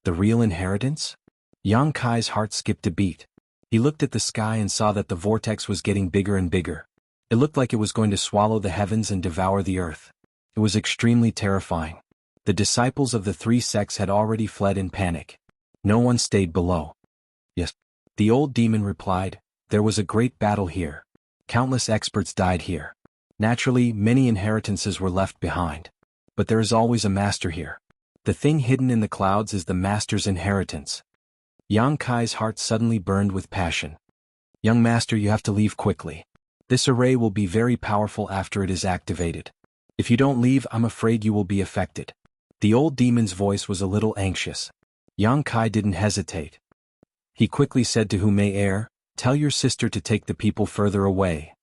"The real inheritance?" Yang Kai's heart skipped a beat. He looked at the sky and saw that the vortex was getting bigger and bigger. It looked like it was going to swallow the heavens and devour the earth. It was extremely terrifying. The disciples of the 3 sects had already fled in panic. No one stayed below. "Yes." The old demon replied, "There was a great battle here. Countless experts died here. Naturally, many inheritances were left behind. But there is always a master here. The thing hidden in the clouds is the master's inheritance." Yang Kai's heart suddenly burned with passion. "Young master, you have to leave quickly. This array will be very powerful after it is activated. If you don't leave, I'm afraid you will be affected." The old demon's voice was a little anxious. Yang Kai didn't hesitate. He quickly said to Humei Air, "Tell your sister to take the people further away."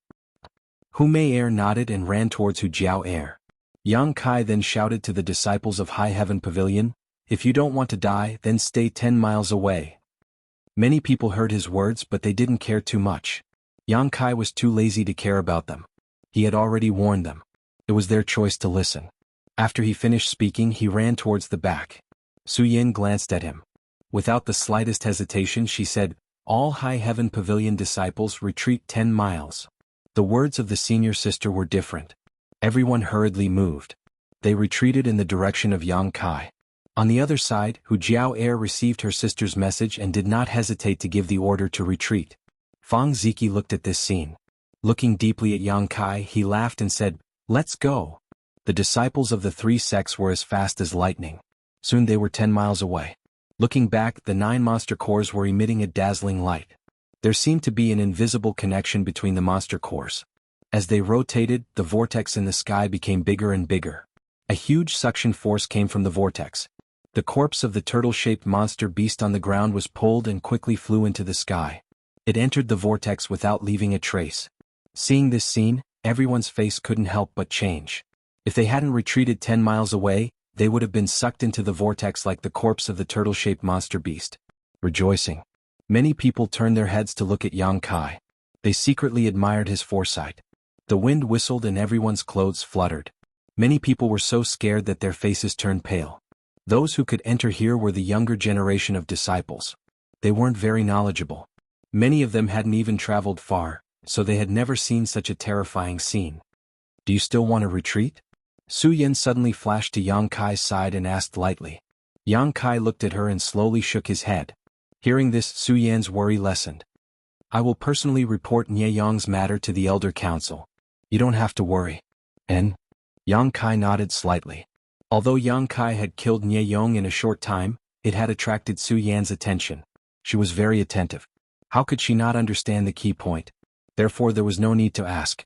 Humei Air nodded and ran towards Hujiao Air. Yang Kai then shouted to the disciples of High Heaven Pavilion, "If you don't want to die, then stay 10 miles away." Many people heard his words, but they didn't care too much. Yang Kai was too lazy to care about them. He had already warned them. It was their choice to listen. After he finished speaking, he ran towards the back. Su Yin glanced at him. Without the slightest hesitation, she said, "All High Heaven Pavilion disciples retreat 10 miles. The words of the senior sister were different. Everyone hurriedly moved. They retreated in the direction of Yang Kai. On the other side, Hujiao Air received her sister's message and did not hesitate to give the order to retreat. Fang Ziki looked at this scene. Looking deeply at Yang Kai, he laughed and said, "Let's go." The disciples of the three sects were as fast as lightning. Soon they were 10 miles away. Looking back, the 9 monster cores were emitting a dazzling light. There seemed to be an invisible connection between the monster cores. As they rotated, the vortex in the sky became bigger and bigger. A huge suction force came from the vortex. The corpse of the turtle-shaped monster beast on the ground was pulled and quickly flew into the sky. It entered the vortex without leaving a trace. Seeing this scene, everyone's face couldn't help but change. If they hadn't retreated 10 miles away, they would have been sucked into the vortex like the corpse of the turtle-shaped monster beast. Rejoicing. Many people turned their heads to look at Yang Kai. They secretly admired his foresight. The wind whistled and everyone's clothes fluttered. Many people were so scared that their faces turned pale. Those who could enter here were the younger generation of disciples. They weren't very knowledgeable. Many of them hadn't even traveled far, so they had never seen such a terrifying scene. Do you still want to retreat? Su Yan suddenly flashed to Yang Kai's side and asked lightly. Yang Kai looked at her and slowly shook his head. Hearing this, Su Yan's worry lessened. I will personally report Nie Yong's matter to the Elder Council. You don't have to worry. And? Yang Kai nodded slightly. Although Yang Kai had killed Nie Yong in a short time, it had attracted Su Yan's attention. She was very attentive. How could she not understand the key point? Therefore there was no need to ask.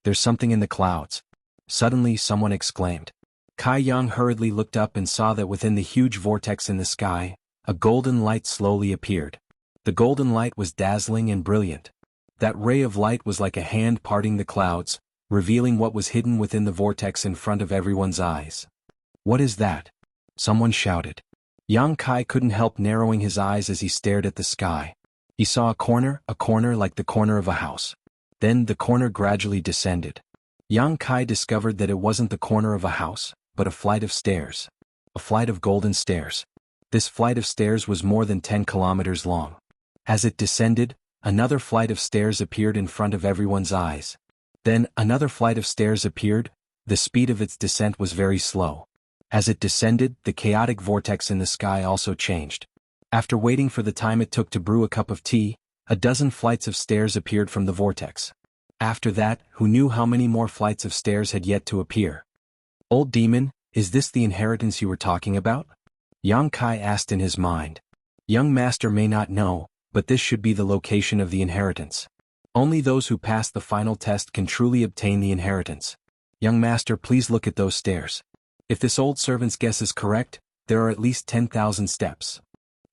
There's something in the clouds. Suddenly someone exclaimed. Kai Yang hurriedly looked up and saw that within the huge vortex in the sky, a golden light slowly appeared. The golden light was dazzling and brilliant. That ray of light was like a hand parting the clouds, revealing what was hidden within the vortex in front of everyone's eyes. What is that? Someone shouted. Yang Kai couldn't help narrowing his eyes as he stared at the sky. He saw a corner like the corner of a house. Then the corner gradually descended. Yang Kai discovered that it wasn't the corner of a house, but a flight of stairs. A flight of golden stairs. This flight of stairs was more than 10 kilometers long. As it descended, another flight of stairs appeared in front of everyone's eyes. Then another flight of stairs appeared. The speed of its descent was very slow. As it descended, the chaotic vortex in the sky also changed. After waiting for the time it took to brew a cup of tea, a dozen flights of stairs appeared from the vortex. After that, who knew how many more flights of stairs had yet to appear? Old demon, is this the inheritance you were talking about? Yang Kai asked in his mind. Young master may not know, but this should be the location of the inheritance. Only those who pass the final test can truly obtain the inheritance. Young master, please look at those stairs. If this old servant's guess is correct, there are at least 10,000 steps.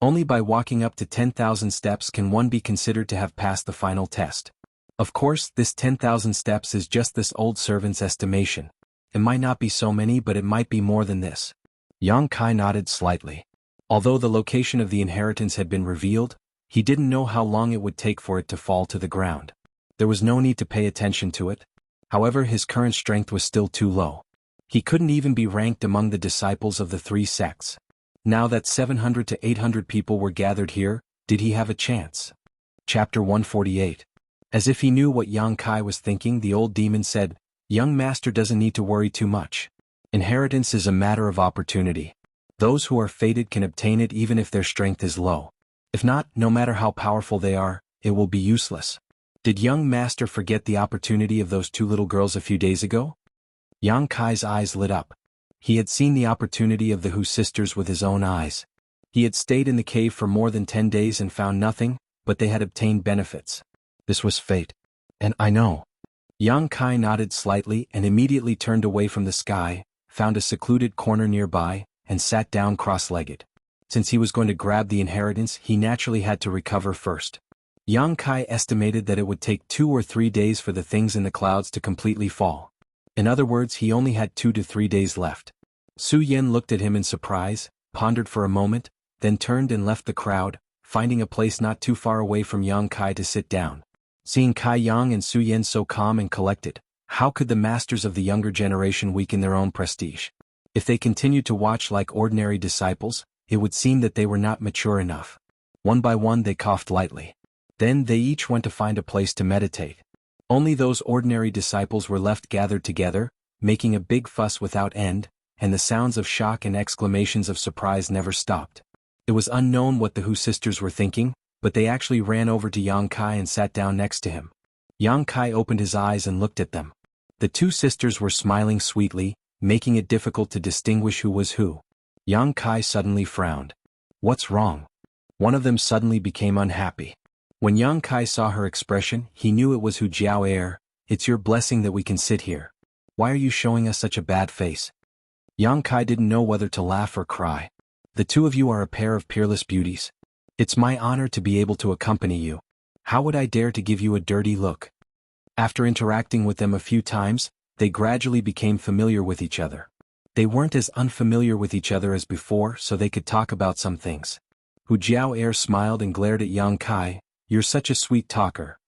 Only by walking up to 10,000 steps can one be considered to have passed the final test. Of course, this 10,000 steps is just this old servant's estimation. It might not be so many, but it might be more than this. Yang Kai nodded slightly. Although the location of the inheritance had been revealed, he didn't know how long it would take for it to fall to the ground. There was no need to pay attention to it. However, his current strength was still too low. He couldn't even be ranked among the disciples of the three sects. Now that 700 to 800 people were gathered here, did he have a chance? Chapter 148. As if he knew what Yang Kai was thinking, the old demon said, Young master doesn't need to worry too much. Inheritance is a matter of opportunity. Those who are fated can obtain it even if their strength is low. If not, no matter how powerful they are, it will be useless. Did young master forget the opportunity of those two little girls a few days ago? Yang Kai's eyes lit up. He had seen the opportunity of the Hu sisters with his own eyes. He had stayed in the cave for more than 10 days and found nothing, but they had obtained benefits. This was fate. And I know. Yang Kai nodded slightly and immediately turned away from the sky, found a secluded corner nearby, and sat down cross-legged. Since he was going to grab the inheritance, he naturally had to recover first. Yang Kai estimated that it would take 2 or 3 days for the things in the clouds to completely fall. In other words, he only had 2 to 3 days left. Su Yan looked at him in surprise, pondered for a moment, then turned and left the crowd, finding a place not too far away from Yang Kai to sit down. Seeing Kai Yang and Su Yan so calm and collected, how could the masters of the younger generation weaken their own prestige? If they continued to watch like ordinary disciples, it would seem that they were not mature enough. One by one they coughed lightly. Then they each went to find a place to meditate. Only those ordinary disciples were left gathered together, making a big fuss without end, and the sounds of shock and exclamations of surprise never stopped. It was unknown what the Hu sisters were thinking, but they actually ran over to Yang Kai and sat down next to him. Yang Kai opened his eyes and looked at them. The two sisters were smiling sweetly, making it difficult to distinguish who was who. Yang Kai suddenly frowned. What's wrong? One of them suddenly became unhappy. When Yang Kai saw her expression, he knew it was Hu Jiao. It's your blessing that we can sit here. Why are you showing us such a bad face? Yang Kai didn't know whether to laugh or cry. The two of you are a pair of peerless beauties. It's my honor to be able to accompany you. How would I dare to give you a dirty look? After interacting with them a few times, they gradually became familiar with each other. They weren't as unfamiliar with each other as before, so they could talk about some things. Hu Jiao smiled and glared at Yang Kai. You're such a sweet talker.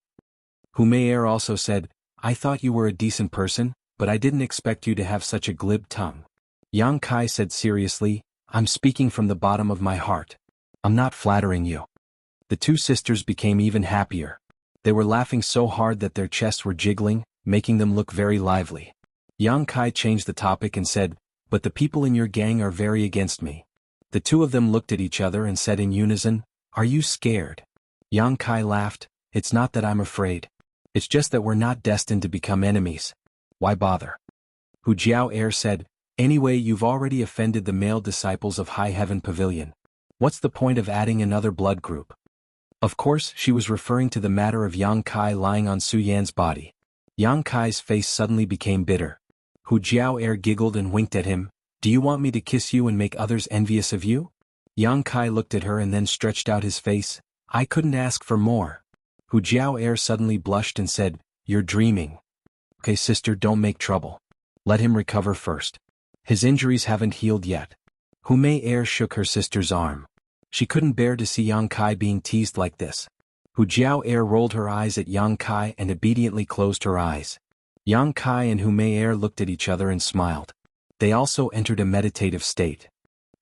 Hu Mei also said, I thought you were a decent person, but I didn't expect you to have such a glib tongue. Yang Kai said seriously, I'm speaking from the bottom of my heart. I'm not flattering you. The two sisters became even happier. They were laughing so hard that their chests were jiggling, making them look very lively. Yang Kai changed the topic and said, but the people in your gang are very against me. The two of them looked at each other and said in unison, Are you scared? Yang Kai laughed, It's not that I'm afraid. It's just that we're not destined to become enemies. Why bother? Hu Jiao said, Anyway, you've already offended the male disciples of High Heaven Pavilion. What's the point of adding another blood group? Of course, she was referring to the matter of Yang Kai lying on Su Yan's body. Yang Kai's face suddenly became bitter. Hu Jiao giggled and winked at him. Do you want me to kiss you and make others envious of you? Yang Kai looked at her and then stretched out his face. I couldn't ask for more. Hu Jiao suddenly blushed and said, You're dreaming. Okay sister, don't make trouble. Let him recover first. His injuries haven't healed yet. Hu Mei shook her sister's arm. She couldn't bear to see Yang Kai being teased like this. Hu Jiao rolled her eyes at Yang Kai and obediently closed her eyes. Yang Kai and Hu Mei looked at each other and smiled. They also entered a meditative state.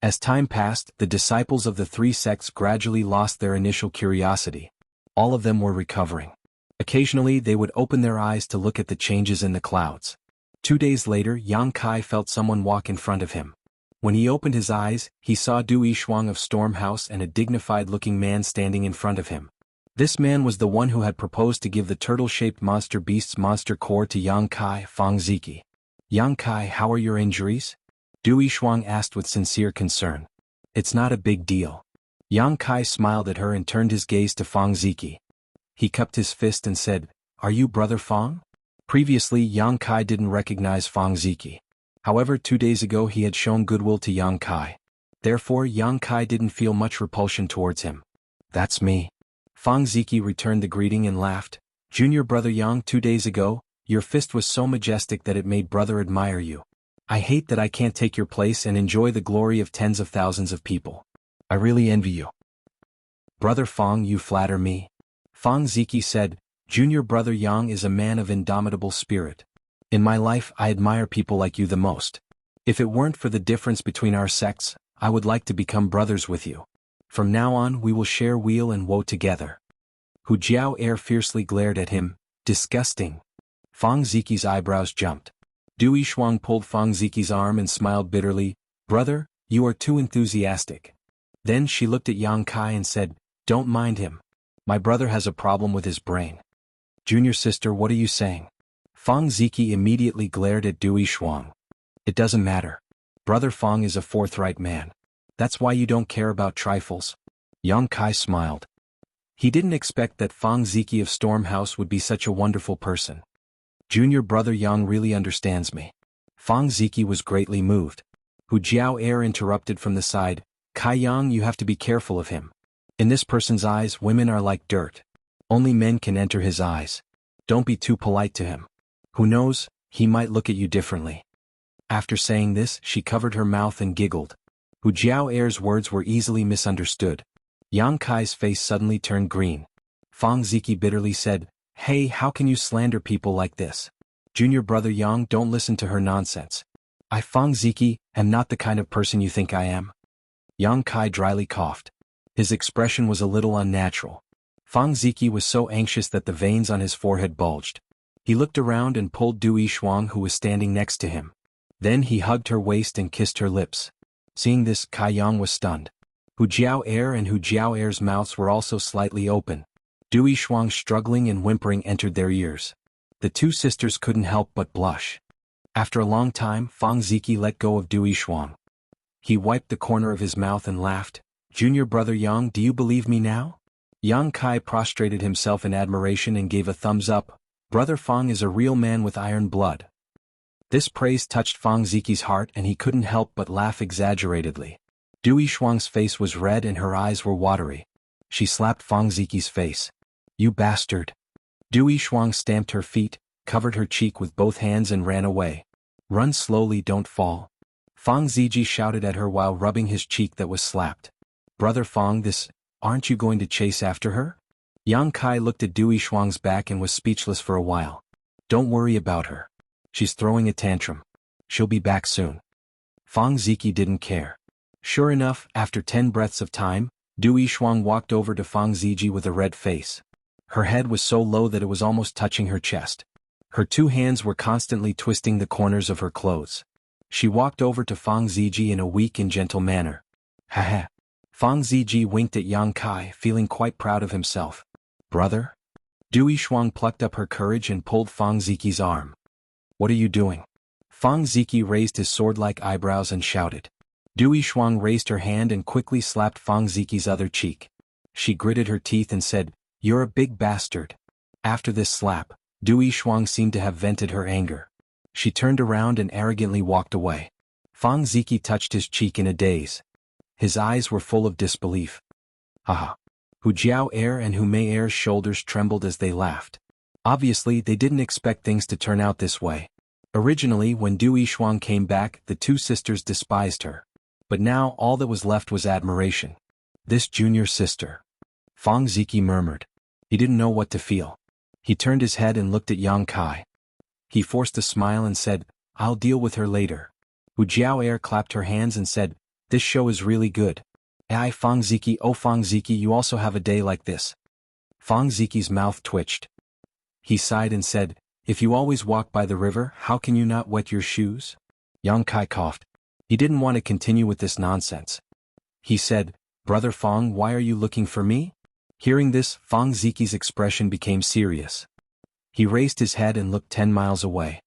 As time passed, the disciples of the three sects gradually lost their initial curiosity. All of them were recovering. Occasionally they would open their eyes to look at the changes in the clouds. 2 days later, Yang Kai felt someone walk in front of him. When he opened his eyes, he saw Du Yishuang of Storm House and a dignified-looking man standing in front of him. This man was the one who had proposed to give the turtle-shaped monster beast's monster core to Yang Kai, Fang Ziki. Yang Kai, how are your injuries? Du Yishuang asked with sincere concern. It's not a big deal. Yang Kai smiled at her and turned his gaze to Fang Ziki. He cupped his fist and said, Are you Brother Fang? Previously, Yang Kai didn't recognize Fang Ziki. However, 2 days ago he had shown goodwill to Yang Kai. Therefore, Yang Kai didn't feel much repulsion towards him. That's me. Fang Ziki returned the greeting and laughed. Junior Brother Yang, 2 days ago, your fist was so majestic that it made Brother admire you. I hate that I can't take your place and enjoy the glory of tens of thousands of people. I really envy you. Brother Fang, you flatter me. Fang Ziki said, Junior Brother Yang is a man of indomitable spirit. In my life, I admire people like you the most. If it weren't for the difference between our sects, I would like to become brothers with you. From now on, we will share weal and woe together. Hu Jiao fiercely glared at him. Disgusting. Fang Ziki's eyebrows jumped. Du Yishuang pulled Fang Ziki's arm and smiled bitterly. Brother, you are too enthusiastic. Then she looked at Yang Kai and said, Don't mind him. My brother has a problem with his brain. Junior sister, what are you saying? Fang Ziki immediately glared at Du Yishuang. It doesn't matter. Brother Fang is a forthright man. That's why you don't care about trifles. Yang Kai smiled. He didn't expect that Fang Ziki of Storm House would be such a wonderful person. Junior Brother Yang really understands me. Fang Ziki was greatly moved. Hu Jiao interrupted from the side. Kai Yang, you have to be careful of him. In this person's eyes, women are like dirt. Only men can enter his eyes. Don't be too polite to him. Who knows, he might look at you differently. After saying this, she covered her mouth and giggled. Hu Jiao's words were easily misunderstood. Yang Kai's face suddenly turned green. Fang Ziki bitterly said, Hey, how can you slander people like this? Junior Brother Yang, don't listen to her nonsense. I, Fang Ziki, am not the kind of person you think I am. Yang Kai dryly coughed. His expression was a little unnatural. Fang Ziki was so anxious that the veins on his forehead bulged. He looked around and pulled Du Yishuang, who was standing next to him. Then he hugged her waist and kissed her lips. Seeing this, Kai Yang was stunned. Hu Jiao and Hu Jiao's mouths were also slightly open. Du Yishuang struggling and whimpering entered their ears. The two sisters couldn't help but blush. After a long time, Fang Ziki let go of Dui Shuang. He wiped the corner of his mouth and laughed. Junior brother Yang, do you believe me now? Yang Kai prostrated himself in admiration and gave a thumbs up. Brother Fang is a real man with iron blood. This praise touched Fang Ziki's heart and he couldn't help but laugh exaggeratedly. Dui Shuang's face was red and her eyes were watery. She slapped Fang Ziki's face. You bastard. Dui Shuang stamped her feet, covered her cheek with both hands and ran away. Run slowly, don't fall. Fang Ziji shouted at her while rubbing his cheek that was slapped. Brother Fang, aren't you going to chase after her? Yang Kai looked at Dui Shuang's back and was speechless for a while. Don't worry about her. She's throwing a tantrum. She'll be back soon. Fang Ziki didn't care. Sure enough, after 10 breaths of time, Dui Shuang walked over to Fang Ziji with a red face. Her head was so low that it was almost touching her chest. Her 2 hands were constantly twisting the corners of her clothes. She walked over to Fang Ziji in a weak and gentle manner. Ha. Fang Ziji winked at Yang Kai, feeling quite proud of himself. Brother? Dui Shuang plucked up her courage and pulled Fang Ziki's arm. What are you doing? Fang Ziki raised his sword-like eyebrows and shouted. Dui Shuang raised her hand and quickly slapped Fang Ziki's other cheek. She gritted her teeth and said, You're a big bastard. After this slap, Dui Shuang seemed to have vented her anger. She turned around and arrogantly walked away. Fang Ziki touched his cheek in a daze. His eyes were full of disbelief. Haha. Hu Jiao Air and Hu Mei Air's shoulders trembled as they laughed. Obviously, they didn't expect things to turn out this way. Originally, when Dui Shuang came back, the 2 sisters despised her. But now all that was left was admiration. This junior sister. Fang Ziki murmured. He didn't know what to feel. He turned his head and looked at Yang Kai. He forced a smile and said, I'll deal with her later. Hu Jiao Air clapped her hands and said, This show is really good. Ai Fang Ziki, oh Fang Ziki, you also have a day like this. Fang Ziki's mouth twitched. He sighed and said, If you always walk by the river, how can you not wet your shoes? Yang Kai coughed. He didn't want to continue with this nonsense. He said, Brother Fang, why are you looking for me? Hearing this, Fang Ziki's expression became serious. He raised his head and looked 10 miles away.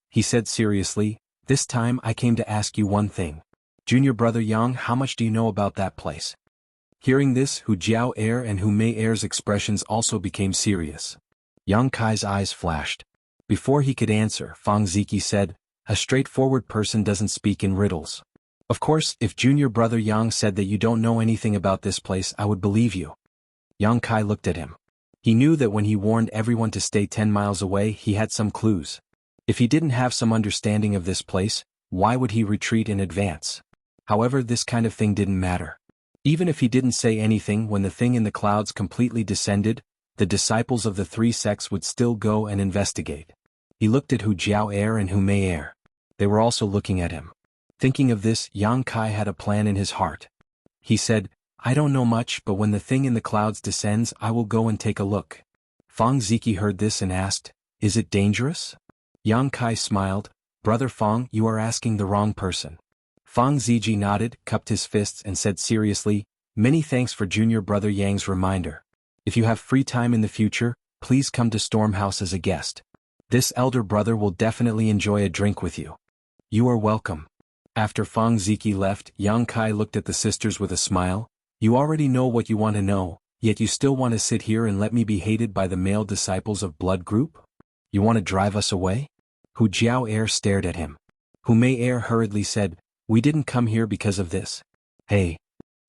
He said seriously, This time I came to ask you one thing. Junior brother Yang, how much do you know about that place? Hearing this, Hu Jiao Air and Hu Mei Air's expressions also became serious. Yang Kai's eyes flashed. Before he could answer, Fang Ziki said, A straightforward person doesn't speak in riddles. Of course, if junior brother Yang said that you don't know anything about this place, I would believe you. Yang Kai looked at him. He knew that when he warned everyone to stay 10 miles away, he had some clues. If he didn't have some understanding of this place, why would he retreat in advance? However, this kind of thing didn't matter. Even if he didn't say anything when the thing in the clouds completely descended, the disciples of the 3 sects would still go and investigate. He looked at Hu Jiao Air and Hu Mei Air. They were also looking at him. Thinking of this, Yang Kai had a plan in his heart. He said, I don't know much, but when the thing in the clouds descends, I will go and take a look. Fang Ziki heard this and asked, Is it dangerous? Yang Kai smiled, Brother Fang, you are asking the wrong person. Fang Ziji nodded, cupped his fists and said seriously, Many thanks for junior brother Yang's reminder. If you have free time in the future, please come to Storm House as a guest. This elder brother will definitely enjoy a drink with you. You are welcome. After Fang Ziki left, Yang Kai looked at the sisters with a smile. You already know what you want to know, yet you still want to sit here and let me be hated by the male disciples of Blood Group? You want to drive us away? Hu Jiao Air stared at him. Hu Mei Air hurriedly said, We didn't come here because of this. Hey.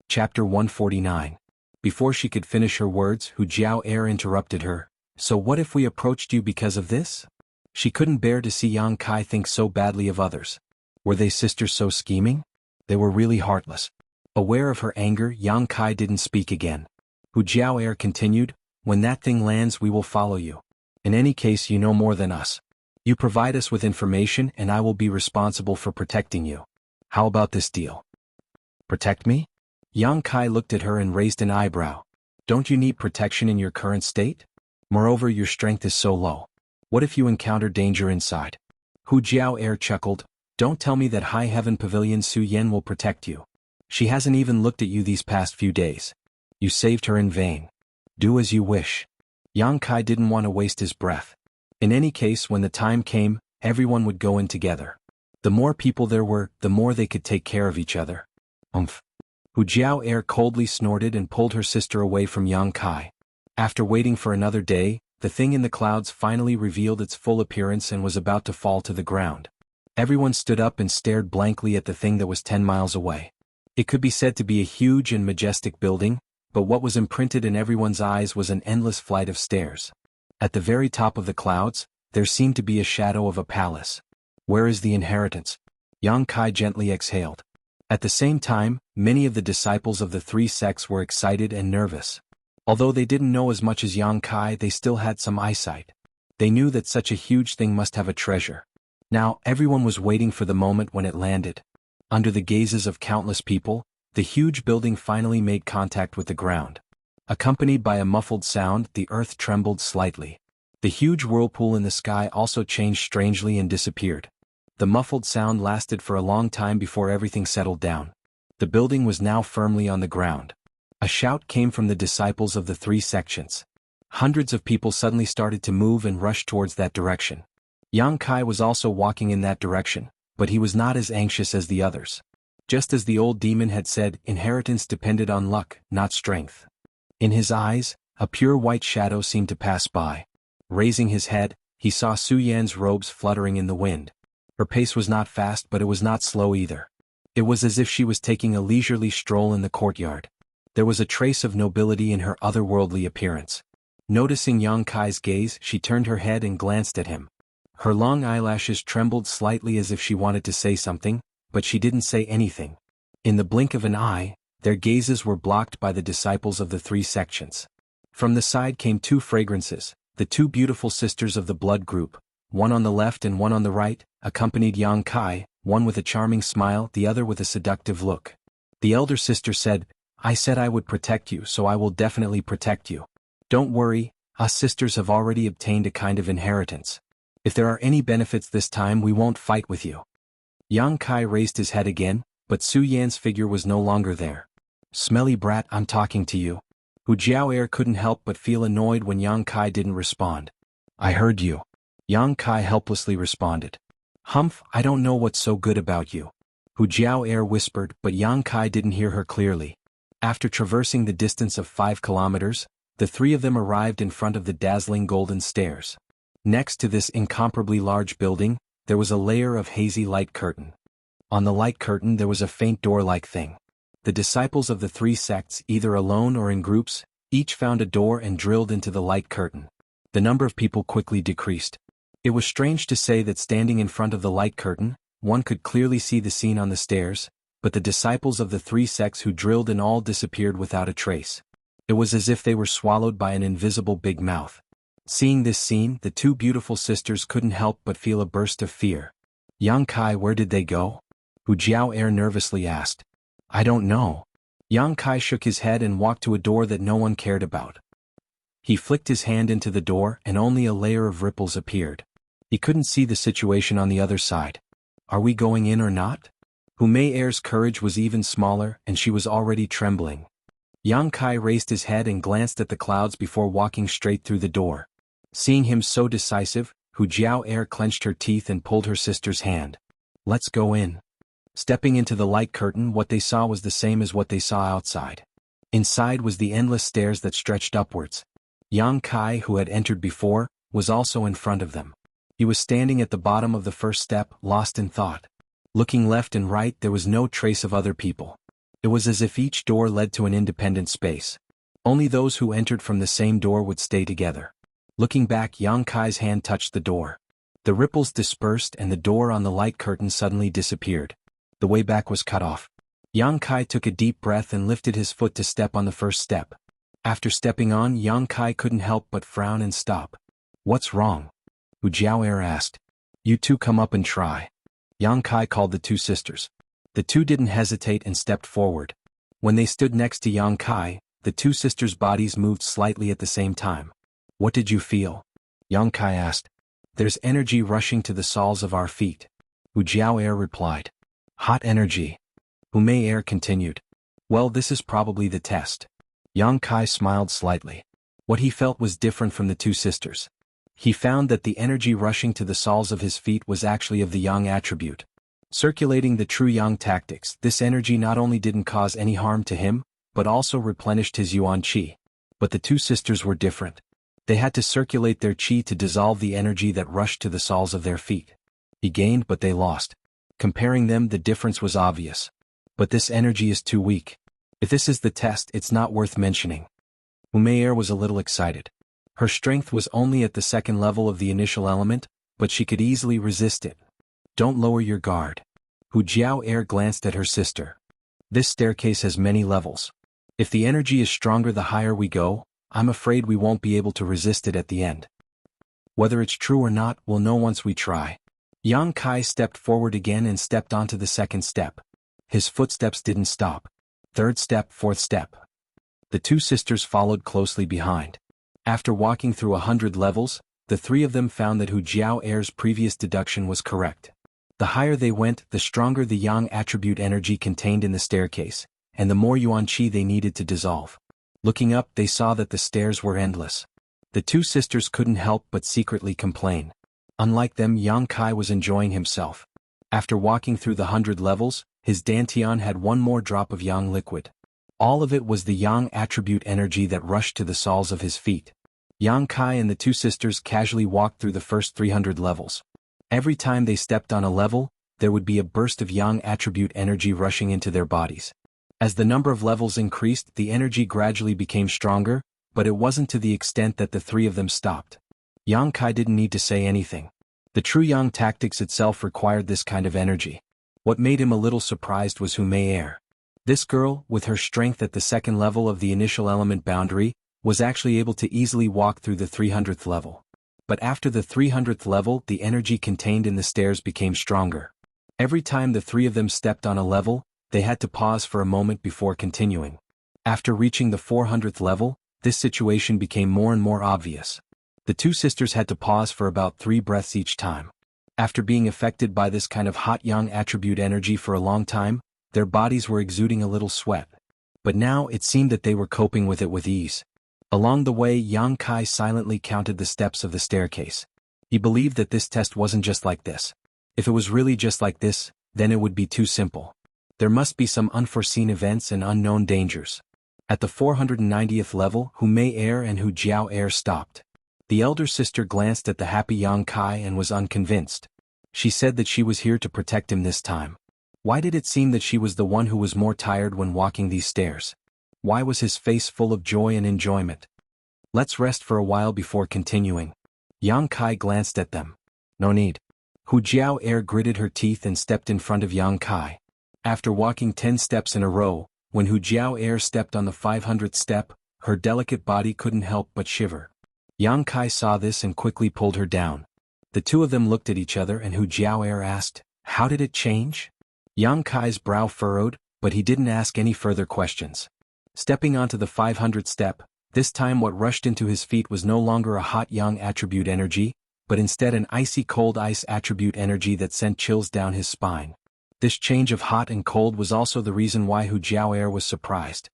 Chapter 149. Before she could finish her words, Hu Jiao Air interrupted her. So what if we approached you because of this? She couldn't bear to see Yang Kai think so badly of others. Were they sisters so scheming? They were really heartless. Aware of her anger, Yang Kai didn't speak again. Hu Jiao Air continued, When that thing lands, we will follow you. In any case, you know more than us. You provide us with information and I will be responsible for protecting you. How about this deal? Protect me? Yang Kai looked at her and raised an eyebrow. Don't you need protection in your current state? Moreover, your strength is so low. What if you encounter danger inside? Hu Jiao Air chuckled, Don't tell me that High Heaven Pavilion Su Yen will protect you. She hasn't even looked at you these past few days. You saved her in vain. Do as you wish. Yang Kai didn't want to waste his breath. In any case, when the time came, everyone would go in together. The more people there were, the more they could take care of each other. Umph. Hu Jiao coldly snorted and pulled her sister away from Yang Kai. After waiting for another day, the thing in the clouds finally revealed its full appearance and was about to fall to the ground. Everyone stood up and stared blankly at the thing that was 10 miles away. It could be said to be a huge and majestic building, but what was imprinted in everyone's eyes was an endless flight of stairs. At the very top of the clouds, there seemed to be a shadow of a palace. Where is the inheritance? Yang Kai gently exhaled. At the same time, many of the disciples of the three sects were excited and nervous. Although they didn't know as much as Yang Kai, they still had some eyesight. They knew that such a huge thing must have a treasure. Now, everyone was waiting for the moment when it landed. Under the gazes of countless people, the huge building finally made contact with the ground. Accompanied by a muffled sound, the earth trembled slightly. The huge whirlpool in the sky also changed strangely and disappeared. The muffled sound lasted for a long time before everything settled down. The building was now firmly on the ground. A shout came from the disciples of the three sections. Hundreds of people suddenly started to move and rush towards that direction. Yang Kai was also walking in that direction, but he was not as anxious as the others. Just as the old demon had said, inheritance depended on luck, not strength. In his eyes, a pure white shadow seemed to pass by. Raising his head, he saw Su Yan's robes fluttering in the wind. Her pace was not fast, but it was not slow either. It was as if she was taking a leisurely stroll in the courtyard. There was a trace of nobility in her otherworldly appearance. Noticing Yang Kai's gaze, she turned her head and glanced at him. Her long eyelashes trembled slightly as if she wanted to say something, but she didn't say anything. In the blink of an eye, their gazes were blocked by the disciples of the three sections. From the side came two fragrances, the two beautiful sisters of the blood group, one on the left and one on the right, accompanied Yang Kai, one with a charming smile, the other with a seductive look. The elder sister said, "I said I would protect you, so I will definitely protect you. Don't worry, us sisters have already obtained a kind of inheritance. If there are any benefits this time, we won't fight with you." Yang Kai raised his head again, but Su Yan's figure was no longer there. "Smelly brat, I'm talking to you." Hu Jiao couldn't help but feel annoyed when Yang Kai didn't respond. "I heard you." Yang Kai helplessly responded. "Humph, I don't know what's so good about you." Hu Jiao whispered, but Yang Kai didn't hear her clearly. After traversing the distance of 5 kilometers, the three of them arrived in front of the dazzling golden stairs. Next to this incomparably large building, there was a layer of hazy light curtain. On the light curtain there was a faint door-like thing. The disciples of the three sects, either alone or in groups, each found a door and drilled into the light curtain. The number of people quickly decreased. It was strange to say that standing in front of the light curtain, one could clearly see the scene on the stairs, but the disciples of the three sects who drilled in all disappeared without a trace. It was as if they were swallowed by an invisible big mouth. Seeing this scene, the two beautiful sisters couldn't help but feel a burst of fear. "Yang Kai, where did they go?" Hu Jiao nervously asked. "I don't know." Yang Kai shook his head and walked to a door that no one cared about. He flicked his hand into the door and only a layer of ripples appeared. He couldn't see the situation on the other side. "Are we going in or not?" Hu Mei's courage was even smaller and she was already trembling. Yang Kai raised his head and glanced at the clouds before walking straight through the door. Seeing him so decisive, Hu Jiao clenched her teeth and pulled her sister's hand. "Let's go in." Stepping into the light curtain, what they saw was the same as what they saw outside. Inside was the endless stairs that stretched upwards. Yang Kai, who had entered before, was also in front of them. He was standing at the bottom of the first step, lost in thought. Looking left and right, there was no trace of other people. It was as if each door led to an independent space. Only those who entered from the same door would stay together. Looking back, Yang Kai's hand touched the door. The ripples dispersed and the door on the light curtain suddenly disappeared. The way back was cut off. Yang Kai took a deep breath and lifted his foot to step on the first step. After stepping on, Yang Kai couldn't help but frown and stop. "What's wrong?" Hu Jiao asked. "You two come up and try." Yang Kai called the two sisters. The two didn't hesitate and stepped forward. When they stood next to Yang Kai, the two sisters' bodies moved slightly at the same time. "What did you feel?" Yang Kai asked. "There's energy rushing to the soles of our feet." Hu Jiao replied. "Hot energy." Hu Mei continued. "Well, this is probably the test." Yang Kai smiled slightly. What he felt was different from the two sisters. He found that the energy rushing to the soles of his feet was actually of the yang attribute. Circulating the true yang tactics, this energy not only didn't cause any harm to him, but also replenished his yuan qi. But the two sisters were different. They had to circulate their qi to dissolve the energy that rushed to the soles of their feet. He gained but they lost. Comparing them, the difference was obvious. But this energy is too weak. If this is the test, it's not worth mentioning. Umair was a little excited. Her strength was only at the second level of the initial element, but she could easily resist it. Don't lower your guard. Hu Jiao glanced at her sister. This staircase has many levels. If the energy is stronger the higher we go, I'm afraid we won't be able to resist it at the end. Whether it's true or not, we'll know once we try. Yang Kai stepped forward again and stepped onto the second step. His footsteps didn't stop. Third step, fourth step. The two sisters followed closely behind. After walking through 100 levels, the three of them found that Hu Jiao's previous deduction was correct. The higher they went, the stronger the yang attribute energy contained in the staircase, and the more yuan qi they needed to dissolve. Looking up, they saw that the stairs were endless. The two sisters couldn't help but secretly complain. Unlike them, Yang Kai was enjoying himself. After walking through the 100 levels, his dantian had one more drop of yang liquid. All of it was the yang attribute energy that rushed to the soles of his feet. Yang Kai and the two sisters casually walked through the first 300 levels. Every time they stepped on a level, there would be a burst of yang attribute energy rushing into their bodies. As the number of levels increased, the energy gradually became stronger, but it wasn't to the extent that the three of them stopped. Yang Kai didn't need to say anything. The true yang tactics itself required this kind of energy. What made him a little surprised was Hu Mei. This girl, with her strength at the second level of the initial element boundary, was actually able to easily walk through the 300th level. But after the 300th level, the energy contained in the stairs became stronger. Every time the three of them stepped on a level, they had to pause for a moment before continuing. After reaching the 400th level, this situation became more and more obvious. The two sisters had to pause for about 3 breaths each time. After being affected by this kind of hot yang attribute energy for a long time, their bodies were exuding a little sweat. But now it seemed that they were coping with it with ease. Along the way, Yang Kai silently counted the steps of the staircase. He believed that this test wasn't just like this. If it was really just like this, then it would be too simple. There must be some unforeseen events and unknown dangers. At the 490th level, Hu Mei and Hu Jiao stopped. The elder sister glanced at the happy Yang Kai and was unconvinced. She said that she was here to protect him this time. Why did it seem that she was the one who was more tired when walking these stairs? Why was his face full of joy and enjoyment? Let's rest for a while before continuing. Yang Kai glanced at them. No need. Hu Jiao gritted her teeth and stepped in front of Yang Kai. After walking 10 steps in a row, when Hu Jiao stepped on the 500th step, her delicate body couldn't help but shiver. Yang Kai saw this and quickly pulled her down. The two of them looked at each other and Hu Jiao asked, "How did it change?" Yang Kai's brow furrowed, but he didn't ask any further questions. Stepping onto the 500th step, this time what rushed into his feet was no longer a hot yang attribute energy, but instead an icy cold ice attribute energy that sent chills down his spine. This change of hot and cold was also the reason why Hu Jiao was surprised.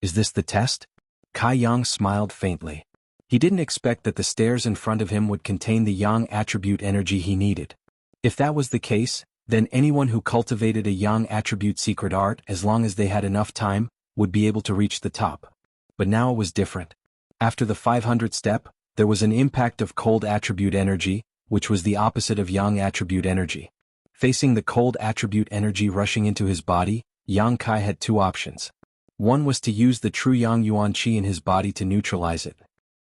Is this the test? Kai Yang smiled faintly. He didn't expect that the stairs in front of him would contain the yang attribute energy he needed. If that was the case, then anyone who cultivated a yang attribute secret art, as long as they had enough time, would be able to reach the top. But now it was different. After the 500th step, there was an impact of cold attribute energy, which was the opposite of yang attribute energy. Facing the cold attribute energy rushing into his body, Yang Kai had two options. One was to use the true yang yuan qi in his body to neutralize it.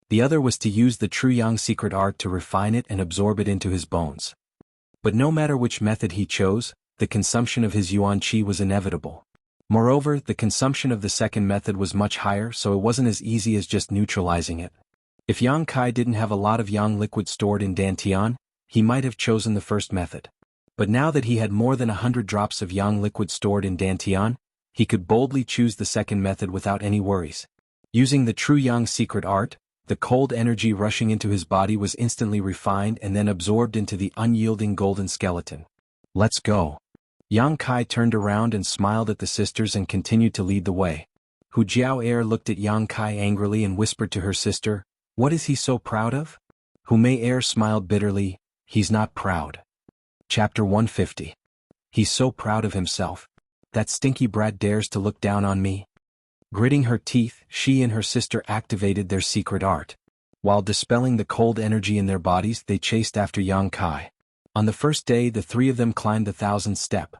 The other was to use the true yang secret art to refine it and absorb it into his bones. But no matter which method he chose, the consumption of his yuan qi was inevitable. Moreover, the consumption of the second method was much higher, so it wasn't as easy as just neutralizing it. If Yang Kai didn't have a lot of yang liquid stored in dantian, he might have chosen the first method. But now that he had more than 100 drops of yang liquid stored in dantian, he could boldly choose the second method without any worries. Using the true yang secret art, the cold energy rushing into his body was instantly refined and then absorbed into the unyielding golden skeleton. Let's go. Yang Kai turned around and smiled at the sisters and continued to lead the way. Hu Jiao looked at Yang Kai angrily and whispered to her sister, "What is he so proud of?" Mei Er smiled bitterly. He's not proud. Chapter 150. He's so proud of himself. That stinky brat dares to look down on me. Gritting her teeth, she and her sister activated their secret art. While dispelling the cold energy in their bodies, they chased after Yang Kai. On the first day, the three of them climbed the 1,000th step.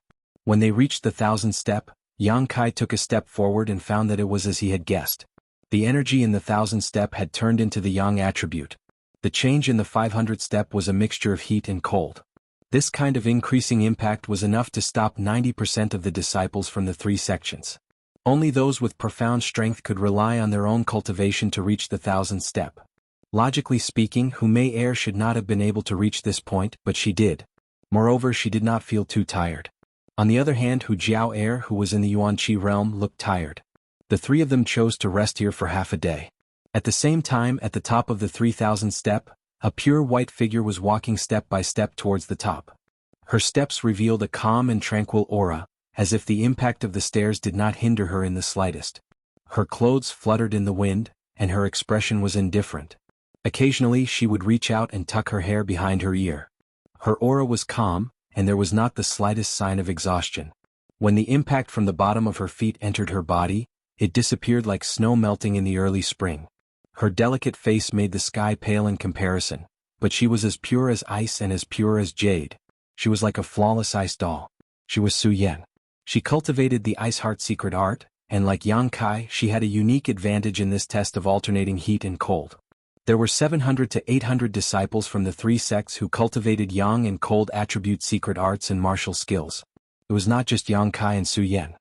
When they reached the 1,000th step, Yang Kai took a step forward and found that it was as he had guessed. The energy in the 1,000th step had turned into the Yang attribute. The change in the 500th step was a mixture of heat and cold. This kind of increasing impact was enough to stop 90% of the disciples from the three sections. Only those with profound strength could rely on their own cultivation to reach the 1,000th step. Logically speaking, Mei Er should not have been able to reach this point, but she did. Moreover, she did not feel too tired. On the other hand, Jiao Er, who was in the Yuanqi realm, looked tired. The three of them chose to rest here for half a day. At the same time, at the top of the 3,000th step, a pure white figure was walking step by step towards the top. Her steps revealed a calm and tranquil aura, as if the impact of the stairs did not hinder her in the slightest. Her clothes fluttered in the wind, and her expression was indifferent. Occasionally she would reach out and tuck her hair behind her ear. Her aura was calm, and there was not the slightest sign of exhaustion. When the impact from the bottom of her feet entered her body, it disappeared like snow melting in the early spring. Her delicate face made the sky pale in comparison, but she was as pure as ice and as pure as jade. She was like a flawless ice doll. She was Su Yan. She cultivated the Ice Heart secret art, and like Yang Kai, she had a unique advantage in this test of alternating heat and cold. There were 700 to 800 disciples from the three sects who cultivated yang and cold attribute secret arts and martial skills. It was not just Yang Kai and Su Yan.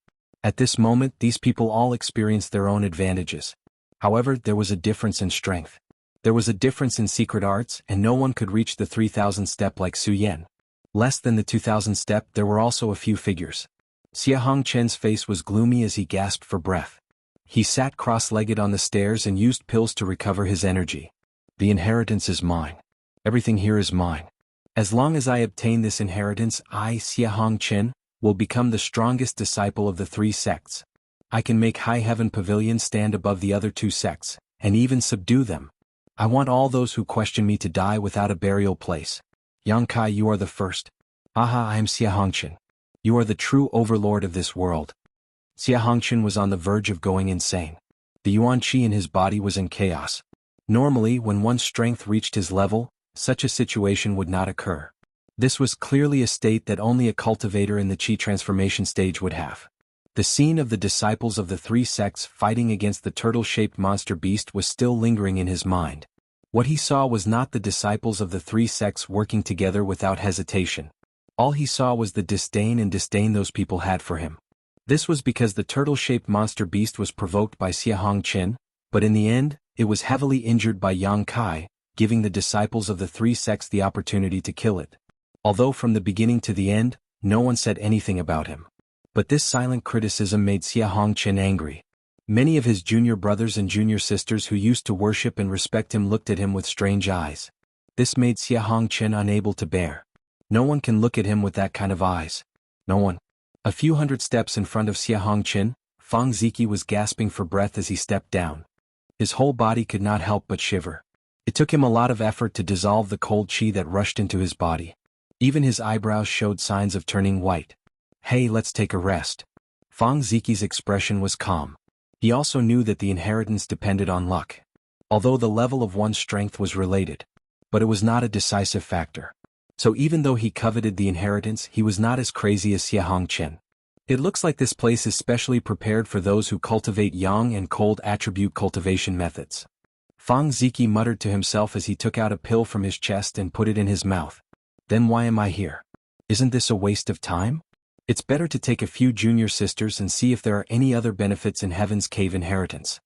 At this moment, these people all experienced their own advantages. However, there was a difference in strength. There was a difference in secret arts, and no one could reach the 3,000th step like Su Yan. Less than the 2,000th step, there were also a few figures. Xia Hongchen's face was gloomy as he gasped for breath. He sat cross-legged on the stairs and used pills to recover his energy. The inheritance is mine. Everything here is mine. As long as I obtain this inheritance, I, Xia Hongchen, will become the strongest disciple of the three sects. I can make High Heaven Pavilion stand above the other two sects, and even subdue them. I want all those who question me to die without a burial place. Yang Kai, you are the first. Aha, I am Xia Hongchen. You are the true overlord of this world. Xia Hongchen was on the verge of going insane. The Yuan Qi in his body was in chaos. Normally, when one's strength reached his level, such a situation would not occur. This was clearly a state that only a cultivator in the Qi transformation stage would have. The scene of the disciples of the three sects fighting against the turtle-shaped monster beast was still lingering in his mind. What he saw was not the disciples of the three sects working together without hesitation. All he saw was the disdain those people had for him. This was because the turtle-shaped monster beast was provoked by Xia Hongchen, but in the end, it was heavily injured by Yang Kai, giving the disciples of the three sects the opportunity to kill it. Although from the beginning to the end, no one said anything about him. But this silent criticism made Xia Hongchen angry. Many of his junior brothers and junior sisters who used to worship and respect him looked at him with strange eyes. This made Xia Hongchen unable to bear. No one can look at him with that kind of eyes. No one. A few hundred steps in front of Xia Hongchen, Fang Ziki was gasping for breath as he stepped down. His whole body could not help but shiver. It took him a lot of effort to dissolve the cold qi that rushed into his body. Even his eyebrows showed signs of turning white. Hey, let's take a rest. Fang Ziki's expression was calm. He also knew that the inheritance depended on luck. Although the level of one's strength was related. But it was not a decisive factor. So even though he coveted the inheritance, he was not as crazy as Xia Hongchen. It looks like this place is specially prepared for those who cultivate yang and cold attribute cultivation methods. Fang Ziki muttered to himself as he took out a pill from his chest and put it in his mouth. Then why am I here? Isn't this a waste of time? It's better to take a few junior sisters and see if there are any other benefits in Heaven's Cave inheritance.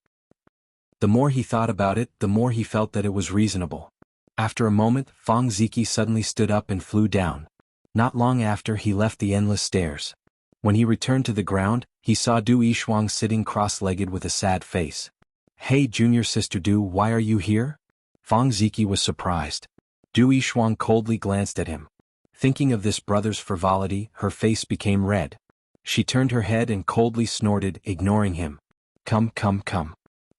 The more he thought about it, the more he felt that it was reasonable. After a moment, Fang Ziki suddenly stood up and flew down. Not long after, he left the endless stairs. When he returned to the ground, he saw Du Yishuang sitting cross-legged with a sad face. Hey junior sister Du, why are you here? Fang Ziki was surprised. Du Yishuang coldly glanced at him. Thinking of this brother's frivolity, her face became red. She turned her head and coldly snorted, ignoring him. Come.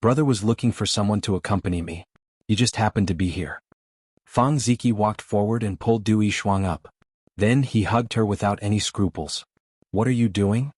Brother was looking for someone to accompany me. You just happened to be here. Fang Ziki walked forward and pulled Du Yishuang up. Then he hugged her without any scruples. "What are you doing?"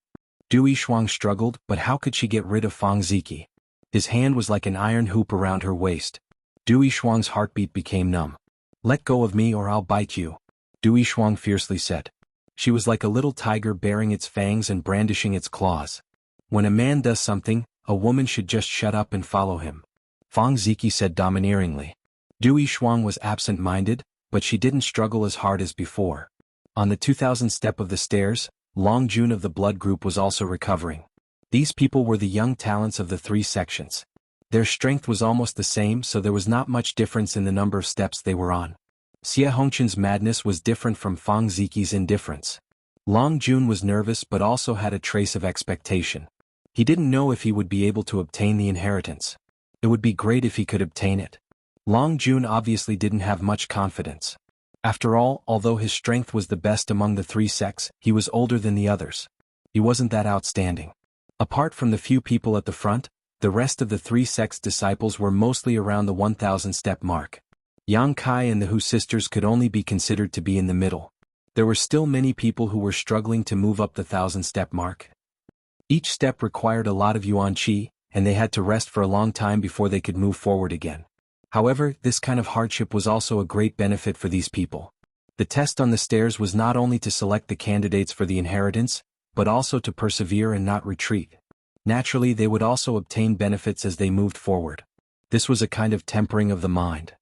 Du Yishuang struggled, but how could she get rid of Fang Ziki? His hand was like an iron hoop around her waist. Du Yishuang's heartbeat became numb. "Let go of me or I'll bite you," Du Yishuang fiercely said. She was like a little tiger baring its fangs and brandishing its claws. When a man does something, a woman should just shut up and follow him, Fang Ziki said domineeringly. Du Yishuang was absent-minded, but she didn't struggle as hard as before. On the 2000th step of the stairs, Long Jun of the blood group was also recovering. These people were the young talents of the three sections. Their strength was almost the same, so there was not much difference in the number of steps they were on. Xie Hongchen's madness was different from Fang Ziki's indifference. Long Jun was nervous but also had a trace of expectation. He didn't know if he would be able to obtain the inheritance. It would be great if he could obtain it. Long Jun obviously didn't have much confidence. After all, although his strength was the best among the three sects, he was older than the others. He wasn't that outstanding. Apart from the few people at the front, the rest of the three sects' disciples were mostly around the 1000-step mark. Yang Kai and the Hu sisters could only be considered to be in the middle. There were still many people who were struggling to move up the 1000-step mark. Each step required a lot of yuan qi, and they had to rest for a long time before they could move forward again. However, this kind of hardship was also a great benefit for these people. The test on the stairs was not only to select the candidates for the inheritance, but also to persevere and not retreat. Naturally, they would also obtain benefits as they moved forward. This was a kind of tempering of the mind.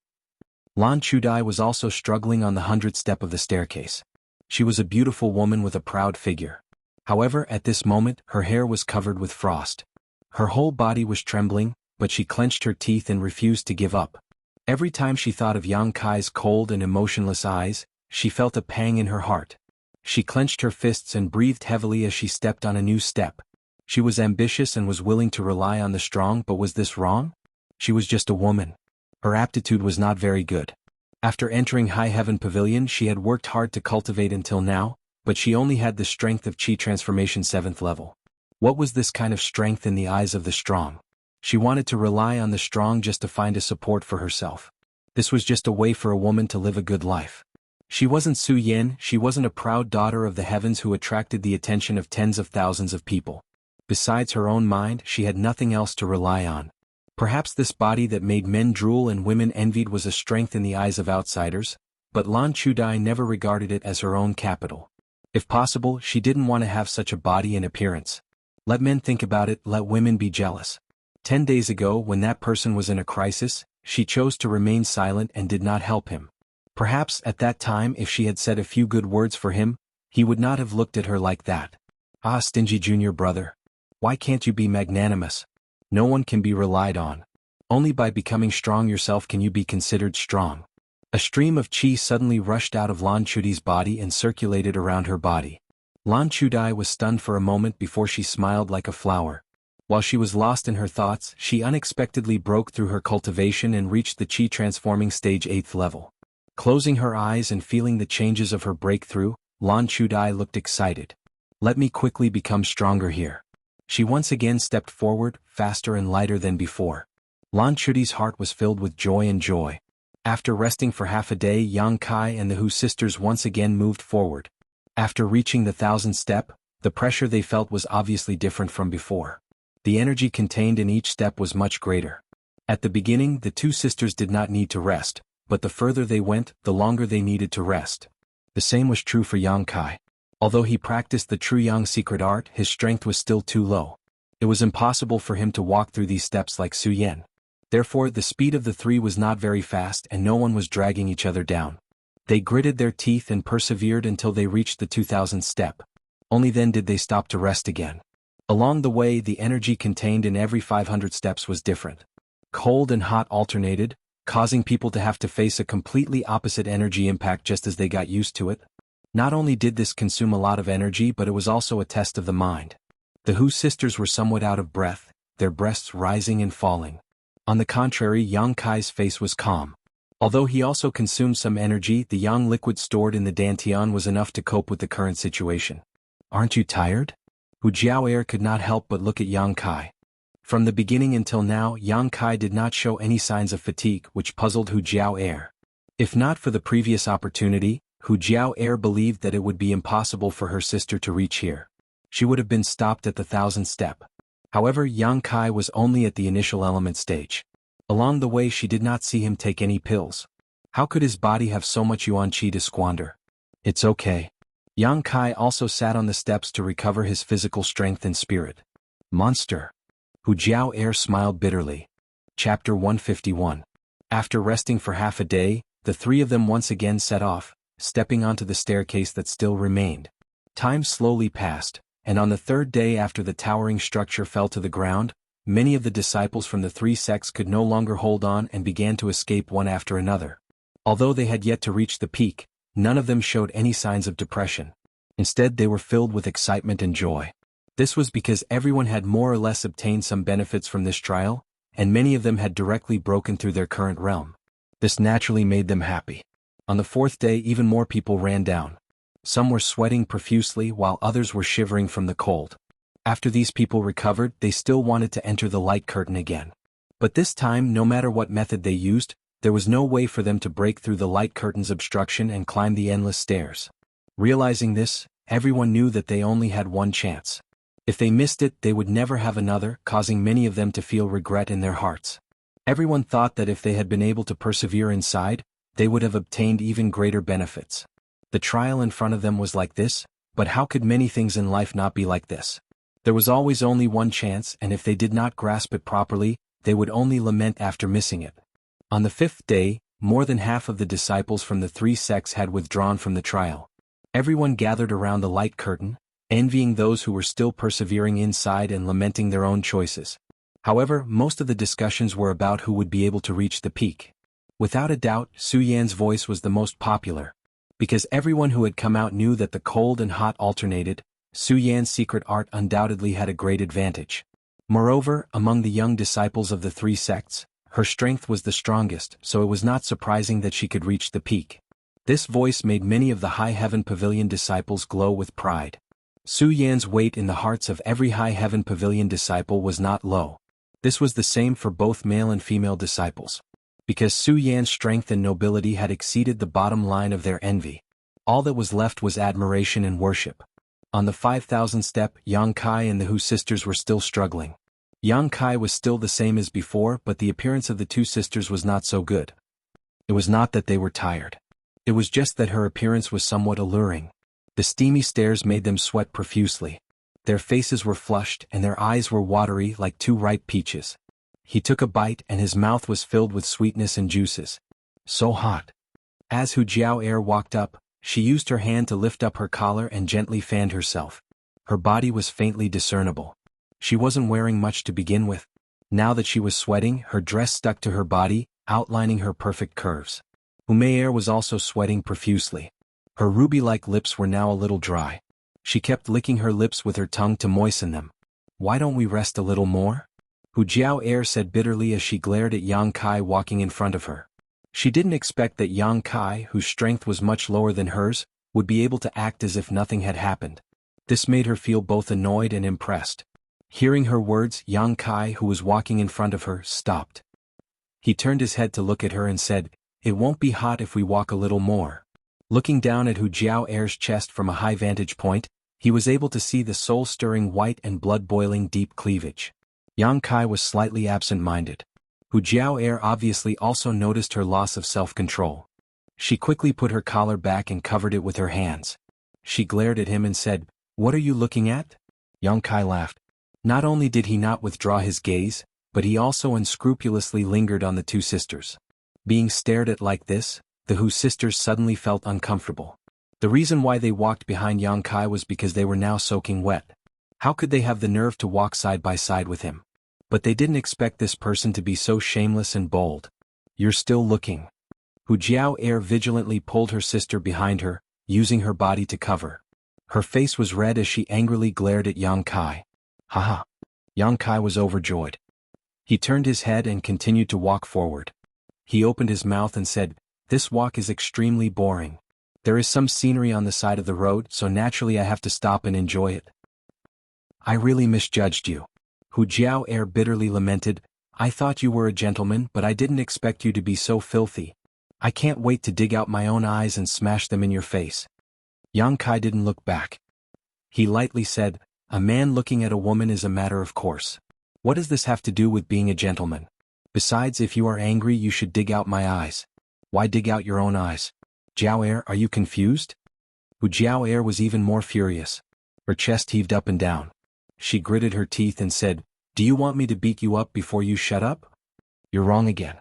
Lan Chudai was also struggling on the 100th step of the staircase. She was a beautiful woman with a proud figure. However, at this moment, her hair was covered with frost. Her whole body was trembling, but she clenched her teeth and refused to give up. Every time she thought of Yang Kai's cold and emotionless eyes, she felt a pang in her heart. She clenched her fists and breathed heavily as she stepped on a new step. She was ambitious and was willing to rely on the strong, but was this wrong? She was just a woman. Her aptitude was not very good. After entering High Heaven Pavilion, she had worked hard to cultivate until now, but she only had the strength of Qi Transformation 7th level. What was this kind of strength in the eyes of the strong? She wanted to rely on the strong just to find a support for herself. This was just a way for a woman to live a good life. She wasn't Su Yen, she wasn't a proud daughter of the heavens who attracted the attention of tens of thousands of people. Besides her own mind, she had nothing else to rely on. Perhaps this body that made men drool and women envied was a strength in the eyes of outsiders, but Lan Chudai never regarded it as her own capital. If possible, she didn't want to have such a body and appearance. Let men think about it, let women be jealous. 10 days ago, when that person was in a crisis, she chose to remain silent and did not help him. Perhaps at that time, if she had said a few good words for him, he would not have looked at her like that. Ah, stingy junior brother. Why can't you be magnanimous? No one can be relied on. Only by becoming strong yourself can you be considered strong. A stream of qi suddenly rushed out of Lan Chudi's body and circulated around her body. Lan Chudai was stunned for a moment before she smiled like a flower. While she was lost in her thoughts, she unexpectedly broke through her cultivation and reached the qi transforming stage 8th level. Closing her eyes and feeling the changes of her breakthrough, Lan Chudai looked excited. Let me quickly become stronger here. She once again stepped forward, faster and lighter than before. Lan Chudi's heart was filled with joy. After resting for half a day, Yang Kai and the Hu sisters once again moved forward. After reaching the 1000th step, the pressure they felt was obviously different from before. The energy contained in each step was much greater. At the beginning, the two sisters did not need to rest, but the further they went, the longer they needed to rest. The same was true for Yang Kai. Although he practiced the true Yang secret art, his strength was still too low. It was impossible for him to walk through these steps like Su Yen. Therefore, the speed of the three was not very fast and no one was dragging each other down. They gritted their teeth and persevered until they reached the 2000th step. Only then did they stop to rest again. Along the way, the energy contained in every 500 steps was different. Cold and hot alternated, causing people to have to face a completely opposite energy impact just as they got used to it. Not only did this consume a lot of energy, but it was also a test of the mind. The Hu sisters were somewhat out of breath, their breasts rising and falling. On the contrary, Yang Kai's face was calm. Although he also consumed some energy, the yang liquid stored in the dantian was enough to cope with the current situation. Aren't you tired? Hu Jiao'er could not help but look at Yang Kai. From the beginning until now, Yang Kai did not show any signs of fatigue, which puzzled Hu Jiao'er. If not for the previous opportunity, Hu Jiao believed that it would be impossible for her sister to reach here. She would have been stopped at the 1000th step. However, Yang Kai was only at the initial element stage. Along the way she did not see him take any pills. How could his body have so much yuan qi to squander? It's okay. Yang Kai also sat on the steps to recover his physical strength and spirit. Monster. Hu Jiao smiled bitterly. Chapter 151. After resting for half a day, the three of them once again set off, stepping onto the staircase that still remained. Time slowly passed, and on the third day after the towering structure fell to the ground, many of the disciples from the three sects could no longer hold on and began to escape one after another. Although they had yet to reach the peak, none of them showed any signs of depression. Instead, they were filled with excitement and joy. This was because everyone had more or less obtained some benefits from this trial, and many of them had directly broken through their current realm. This naturally made them happy. On the fourth day, even more people ran down. Some were sweating profusely while others were shivering from the cold. After these people recovered, they still wanted to enter the light curtain again. But this time, no matter what method they used, there was no way for them to break through the light curtain's obstruction and climb the endless stairs. Realizing this, everyone knew that they only had one chance. If they missed it, they would never have another, causing many of them to feel regret in their hearts. Everyone thought that if they had been able to persevere inside, they would have obtained even greater benefits. The trial in front of them was like this, but how could many things in life not be like this? There was always only one chance, and if they did not grasp it properly, they would only lament after missing it. On the fifth day, more than half of the disciples from the three sects had withdrawn from the trial. Everyone gathered around the light curtain, envying those who were still persevering inside and lamenting their own choices. However, most of the discussions were about who would be able to reach the peak. Without a doubt, Su Yan's voice was the most popular. Because everyone who had come out knew that the cold and hot alternated, Su Yan's secret art undoubtedly had a great advantage. Moreover, among the young disciples of the three sects, her strength was the strongest, so it was not surprising that she could reach the peak. This voice made many of the High Heaven Pavilion disciples glow with pride. Su Yan's weight in the hearts of every High Heaven Pavilion disciple was not low. This was the same for both male and female disciples. Because Su Yan's strength and nobility had exceeded the bottom line of their envy, all that was left was admiration and worship. On the 5000th step, Yang Kai and the Hu sisters were still struggling. Yang Kai was still the same as before, but the appearance of the two sisters was not so good. It was not that they were tired. It was just that her appearance was somewhat alluring. The steamy stairs made them sweat profusely. Their faces were flushed and their eyes were watery like two ripe peaches. He took a bite and his mouth was filled with sweetness and juices. So hot. As Hu Jiao walked up, she used her hand to lift up her collar and gently fanned herself. Her body was faintly discernible. She wasn't wearing much to begin with. Now that she was sweating, her dress stuck to her body, outlining her perfect curves. Umair was also sweating profusely. Her ruby-like lips were now a little dry. She kept licking her lips with her tongue to moisten them. Why don't we rest a little more? Hu Jiao said bitterly as she glared at Yang Kai walking in front of her. She didn't expect that Yang Kai, whose strength was much lower than hers, would be able to act as if nothing had happened. This made her feel both annoyed and impressed. Hearing her words, Yang Kai, who was walking in front of her, stopped. He turned his head to look at her and said, "It won't be hot if we walk a little more." Looking down at Hu Jiao's chest from a high vantage point, he was able to see the soul-stirring white and blood-boiling deep cleavage. Yang Kai was slightly absent-minded. Hu Jiao obviously also noticed her loss of self-control. She quickly put her collar back and covered it with her hands. She glared at him and said, "What are you looking at?" Yang Kai laughed. Not only did he not withdraw his gaze, but he also unscrupulously lingered on the two sisters. Being stared at like this, the Hu sisters suddenly felt uncomfortable. The reason why they walked behind Yang Kai was because they were now soaking wet. How could they have the nerve to walk side by side with him? But they didn't expect this person to be so shameless and bold. "You're still looking." Hu Jiao vigilantly pulled her sister behind her, using her body to cover. Her face was red as she angrily glared at Yang Kai. Haha. Yang Kai was overjoyed. He turned his head and continued to walk forward. He opened his mouth and said, "This walk is extremely boring. There is some scenery on the side of the road, so naturally I have to stop and enjoy it." "I really misjudged you." Hu Jiao bitterly lamented, "I thought you were a gentleman, but I didn't expect you to be so filthy. I can't wait to dig out my own eyes and smash them in your face. Yang Kai didn't look back. He lightly said, a man looking at a woman is a matter of course. What does this have to do with being a gentleman? Besides, if you are angry, you should dig out my eyes. Why dig out your own eyes? Jiao Er, are you confused? Hu Jiao Er was even more furious. Her chest heaved up and down. She gritted her teeth and said, do you want me to beat you up before you shut up? You're wrong again.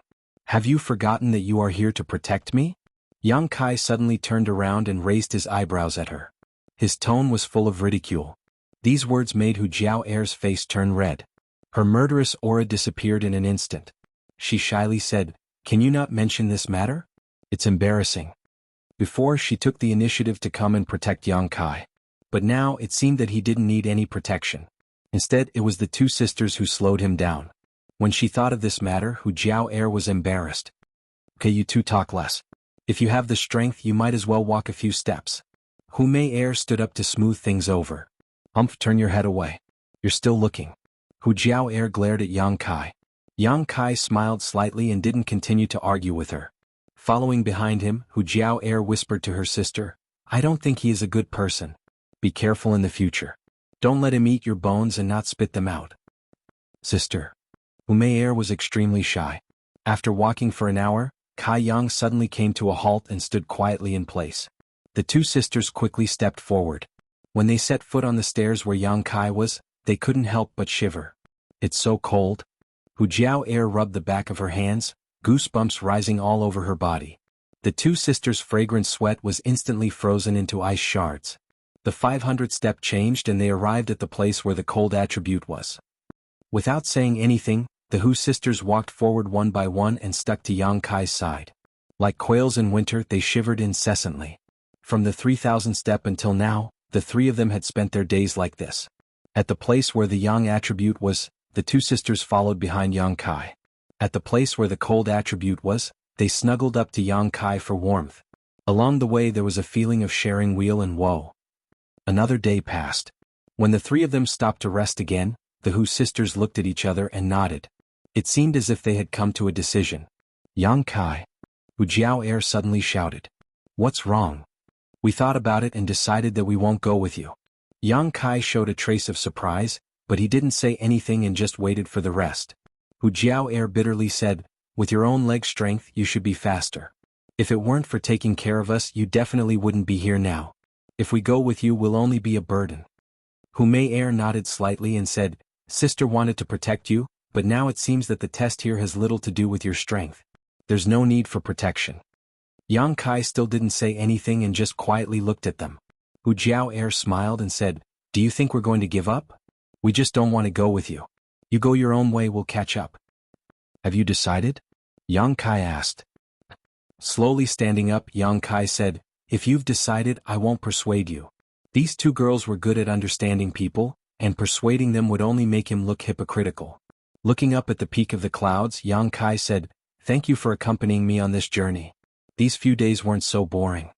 Have you forgotten that you are here to protect me? Yang Kai suddenly turned around and raised his eyebrows at her. His tone was full of ridicule. These words made Hu Jiao Er's face turn red. Her murderous aura disappeared in an instant. She shyly said, can you not mention this matter? It's embarrassing. Before, she took the initiative to come and protect Yang Kai. But now, it seemed that he didn't need any protection. Instead, it was the two sisters who slowed him down. When she thought of this matter, Hu Jiao Er was embarrassed. Okay, you two talk less. If you have the strength, you might as well walk a few steps. Hu Mei Er stood up to smooth things over. Humph, turn your head away. You're still looking. Hu Jiao Er glared at Yang Kai. Yang Kai smiled slightly and didn't continue to argue with her. Following behind him, Hu Jiao Er whispered to her sister, I don't think he is a good person. Be careful in the future. Don't let him eat your bones and not spit them out. Sister. Hu Mei Er was extremely shy. After walking for an hour, Kai Yang suddenly came to a halt and stood quietly in place. The two sisters quickly stepped forward. When they set foot on the stairs where Yang Kai was, they couldn't help but shiver. It's so cold. Hu Jiao Er rubbed the back of her hands, goosebumps rising all over her body. The two sisters' fragrant sweat was instantly frozen into ice shards. The 500 step changed and they arrived at the place where the cold attribute was. Without saying anything, the Hu sisters walked forward one by one and stuck to Yang Kai's side. Like quails in winter, they shivered incessantly. From the 3000 step until now, the three of them had spent their days like this. At the place where the Yang attribute was, the two sisters followed behind Yang Kai. At the place where the cold attribute was, they snuggled up to Yang Kai for warmth. Along the way there was a feeling of sharing weal and woe. Another day passed. When the three of them stopped to rest again, the Hu sisters looked at each other and nodded. It seemed as if they had come to a decision. Yang Kai. Hu Jiao Er suddenly shouted. What's wrong? We thought about it and decided that we won't go with you. Yang Kai showed a trace of surprise, but he didn't say anything and just waited for the rest. Hu Jiao Er bitterly said, with your own leg strength you should be faster. If it weren't for taking care of us, you definitely wouldn't be here now. If we go with you, we'll only be a burden. Hu Mei Er nodded slightly and said, Sister wanted to protect you, but now it seems that the test here has little to do with your strength. There's no need for protection. Yang Kai still didn't say anything and just quietly looked at them. Hu Jiao Er smiled and said, do you think we're going to give up? We just don't want to go with you. You go your own way, we'll catch up. Have you decided? Yang Kai asked. Slowly standing up, Yang Kai said, if you've decided, I won't persuade you. These two girls were good at understanding people, and persuading them would only make him look hypocritical. Looking up at the peak of the clouds, Yang Kai said, thank you for accompanying me on this journey. These few days weren't so boring.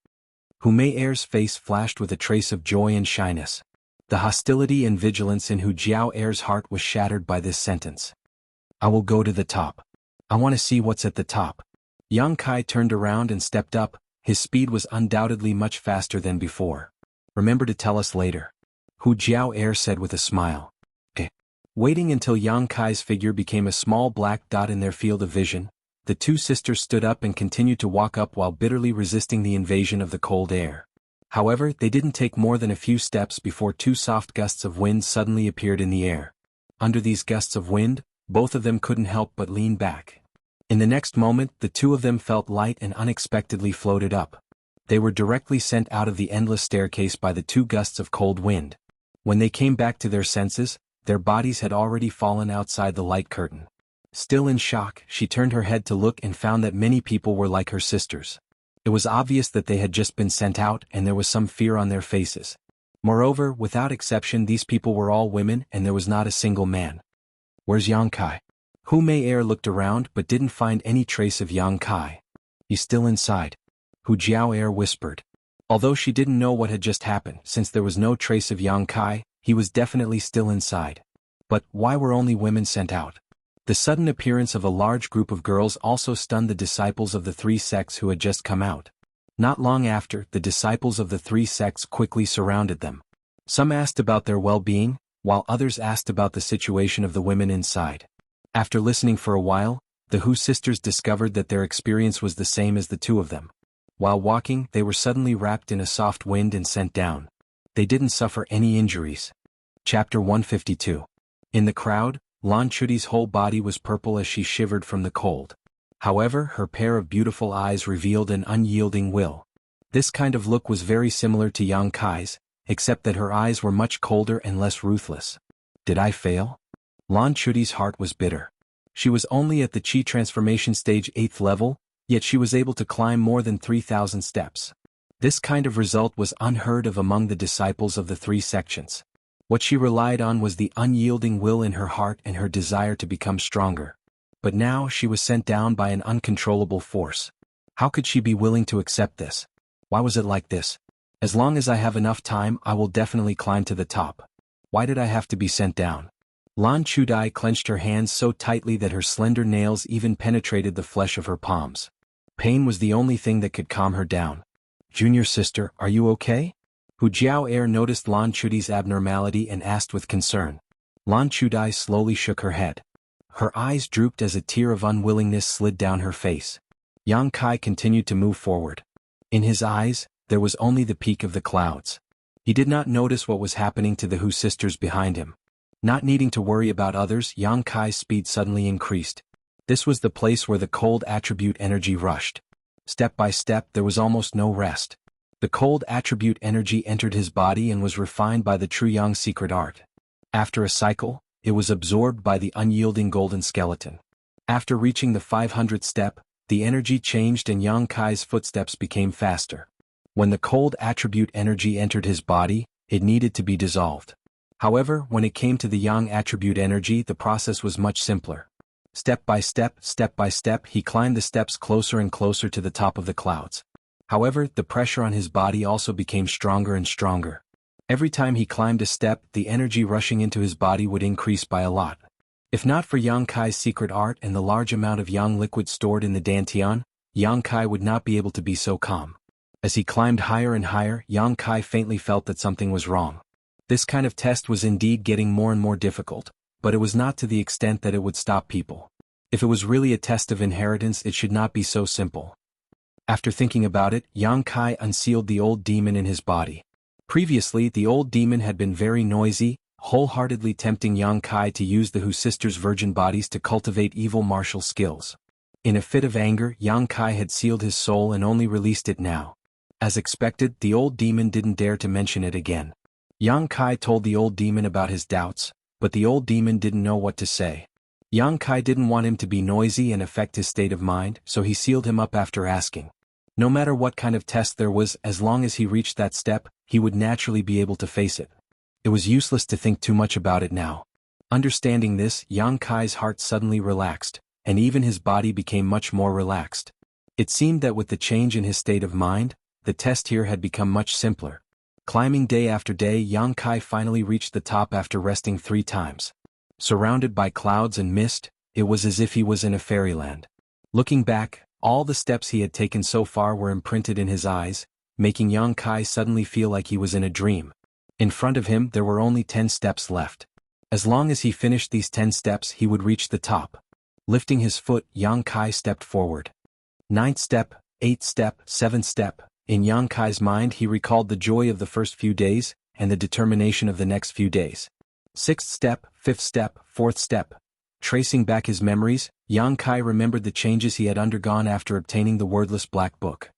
Hu Mei Er's face flashed with a trace of joy and shyness. The hostility and vigilance in Hu Jiao Er's heart was shattered by this sentence. I will go to the top. I want to see what's at the top. Yang Kai turned around and stepped up. His speed was undoubtedly much faster than before. Remember to tell us later. Hu Jiao Er said with a smile. Waiting until Yang Kai's figure became a small black dot in their field of vision, the two sisters stood up and continued to walk up while bitterly resisting the invasion of the cold air. However, they didn't take more than a few steps before two soft gusts of wind suddenly appeared in the air. Under these gusts of wind, both of them couldn't help but lean back. In the next moment, the two of them felt light and unexpectedly floated up. They were directly sent out of the endless staircase by the two gusts of cold wind. When they came back to their senses, their bodies had already fallen outside the light curtain. Still in shock, she turned her head to look and found that many people were like her sisters. It was obvious that they had just been sent out and there was some fear on their faces. Moreover, without exception, these people were all women and there was not a single man. Where's Yang Kai? Hu Mei Er looked around but didn't find any trace of Yang Kai. He's still inside. Hu Jiao Er whispered. Although she didn't know what had just happened, since there was no trace of Yang Kai, he was definitely still inside. But why were only women sent out? The sudden appearance of a large group of girls also stunned the disciples of the three sects who had just come out. Not long after, the disciples of the three sects quickly surrounded them. Some asked about their well-being, while others asked about the situation of the women inside. After listening for a while, the Hu sisters discovered that their experience was the same as the two of them. While walking, they were suddenly wrapped in a soft wind and sent down. They didn't suffer any injuries. Chapter 152. In the crowd, Lan Chuti's whole body was purple as she shivered from the cold. However, her pair of beautiful eyes revealed an unyielding will. This kind of look was very similar to Yang Kai's, except that her eyes were much colder and less ruthless. Did I fail? Lan Chuti's heart was bitter. She was only at the Qi transformation stage 8th level, yet she was able to climb more than 3,000 steps. This kind of result was unheard of among the disciples of the three sections. What she relied on was the unyielding will in her heart and her desire to become stronger. But now she was sent down by an uncontrollable force. How could she be willing to accept this? Why was it like this? As long as I have enough time, I will definitely climb to the top. Why did I have to be sent down? Lan Chudai clenched her hands so tightly that her slender nails even penetrated the flesh of her palms. Pain was the only thing that could calm her down. Junior sister, are you okay? Hu Jiao noticed Lan Chuti's abnormality and asked with concern. Lan Chudai slowly shook her head. Her eyes drooped as a tear of unwillingness slid down her face. Yang Kai continued to move forward. In his eyes, there was only the peak of the clouds. He did not notice what was happening to the Hu sisters behind him. Not needing to worry about others, Yang Kai's speed suddenly increased. This was the place where the cold attribute energy rushed. Step by step, there was almost no rest. The cold attribute energy entered his body and was refined by the true Yang secret art. After a cycle, it was absorbed by the unyielding golden skeleton. After reaching the 500th step, the energy changed and Yang Kai's footsteps became faster. When the cold attribute energy entered his body, it needed to be dissolved. However, when it came to the Yang attribute energy, the process was much simpler. Step by step, he climbed the steps closer and closer to the top of the clouds. However, the pressure on his body also became stronger and stronger. Every time he climbed a step, the energy rushing into his body would increase by a lot. If not for Yang Kai's secret art and the large amount of Yang liquid stored in the Dantian, Yang Kai would not be able to be so calm. As he climbed higher and higher, Yang Kai faintly felt that something was wrong. This kind of test was indeed getting more and more difficult, but it was not to the extent that it would stop people. If it was really a test of inheritance, it should not be so simple. After thinking about it, Yang Kai unsealed the old demon in his body. Previously, the old demon had been very noisy, wholeheartedly tempting Yang Kai to use the Hu sisters' virgin bodies to cultivate evil martial skills. In a fit of anger, Yang Kai had sealed his soul and only released it now. As expected, the old demon didn't dare to mention it again. Yang Kai told the old demon about his doubts, but the old demon didn't know what to say. Yang Kai didn't want him to be noisy and affect his state of mind, so he sealed him up after asking. No matter what kind of test there was, as long as he reached that step, he would naturally be able to face it. It was useless to think too much about it now. Understanding this, Yang Kai's heart suddenly relaxed, and even his body became much more relaxed. It seemed that with the change in his state of mind, the test here had become much simpler. Climbing day after day, Yang Kai finally reached the top after resting 3 times. Surrounded by clouds and mist, it was as if he was in a fairyland. Looking back, all the steps he had taken so far were imprinted in his eyes, making Yang Kai suddenly feel like he was in a dream. In front of him there were only 10 steps left. As long as he finished these 10 steps, he would reach the top. Lifting his foot, Yang Kai stepped forward. 9th step, 8th step, 7th step. In Yang Kai's mind he recalled the joy of the first few days, and the determination of the next few days. 6th step, 5th step, 4th step. Tracing back his memories, Yang Kai remembered the changes he had undergone after obtaining the wordless black book.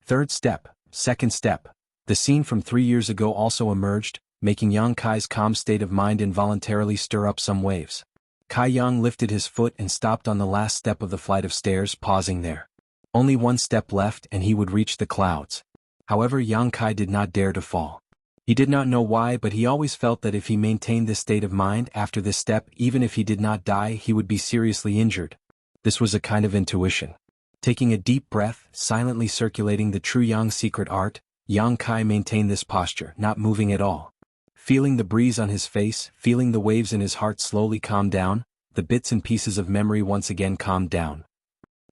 3rd step, 2nd step. The scene from 3 years ago also emerged, making Yang Kai's calm state of mind involuntarily stir up some waves. Kai Yang lifted his foot and stopped on the last step of the flight of stairs, pausing there. Only 1 step left and he would reach the clouds. However, Yang Kai did not dare to fall. He did not know why, but he always felt that if he maintained this state of mind after this step, even if he did not die, he would be seriously injured. This was a kind of intuition. Taking a deep breath, silently circulating the true Yang secret art, Yang Kai maintained this posture, not moving at all. Feeling the breeze on his face, feeling the waves in his heart slowly calm down, the bits and pieces of memory once again calmed down.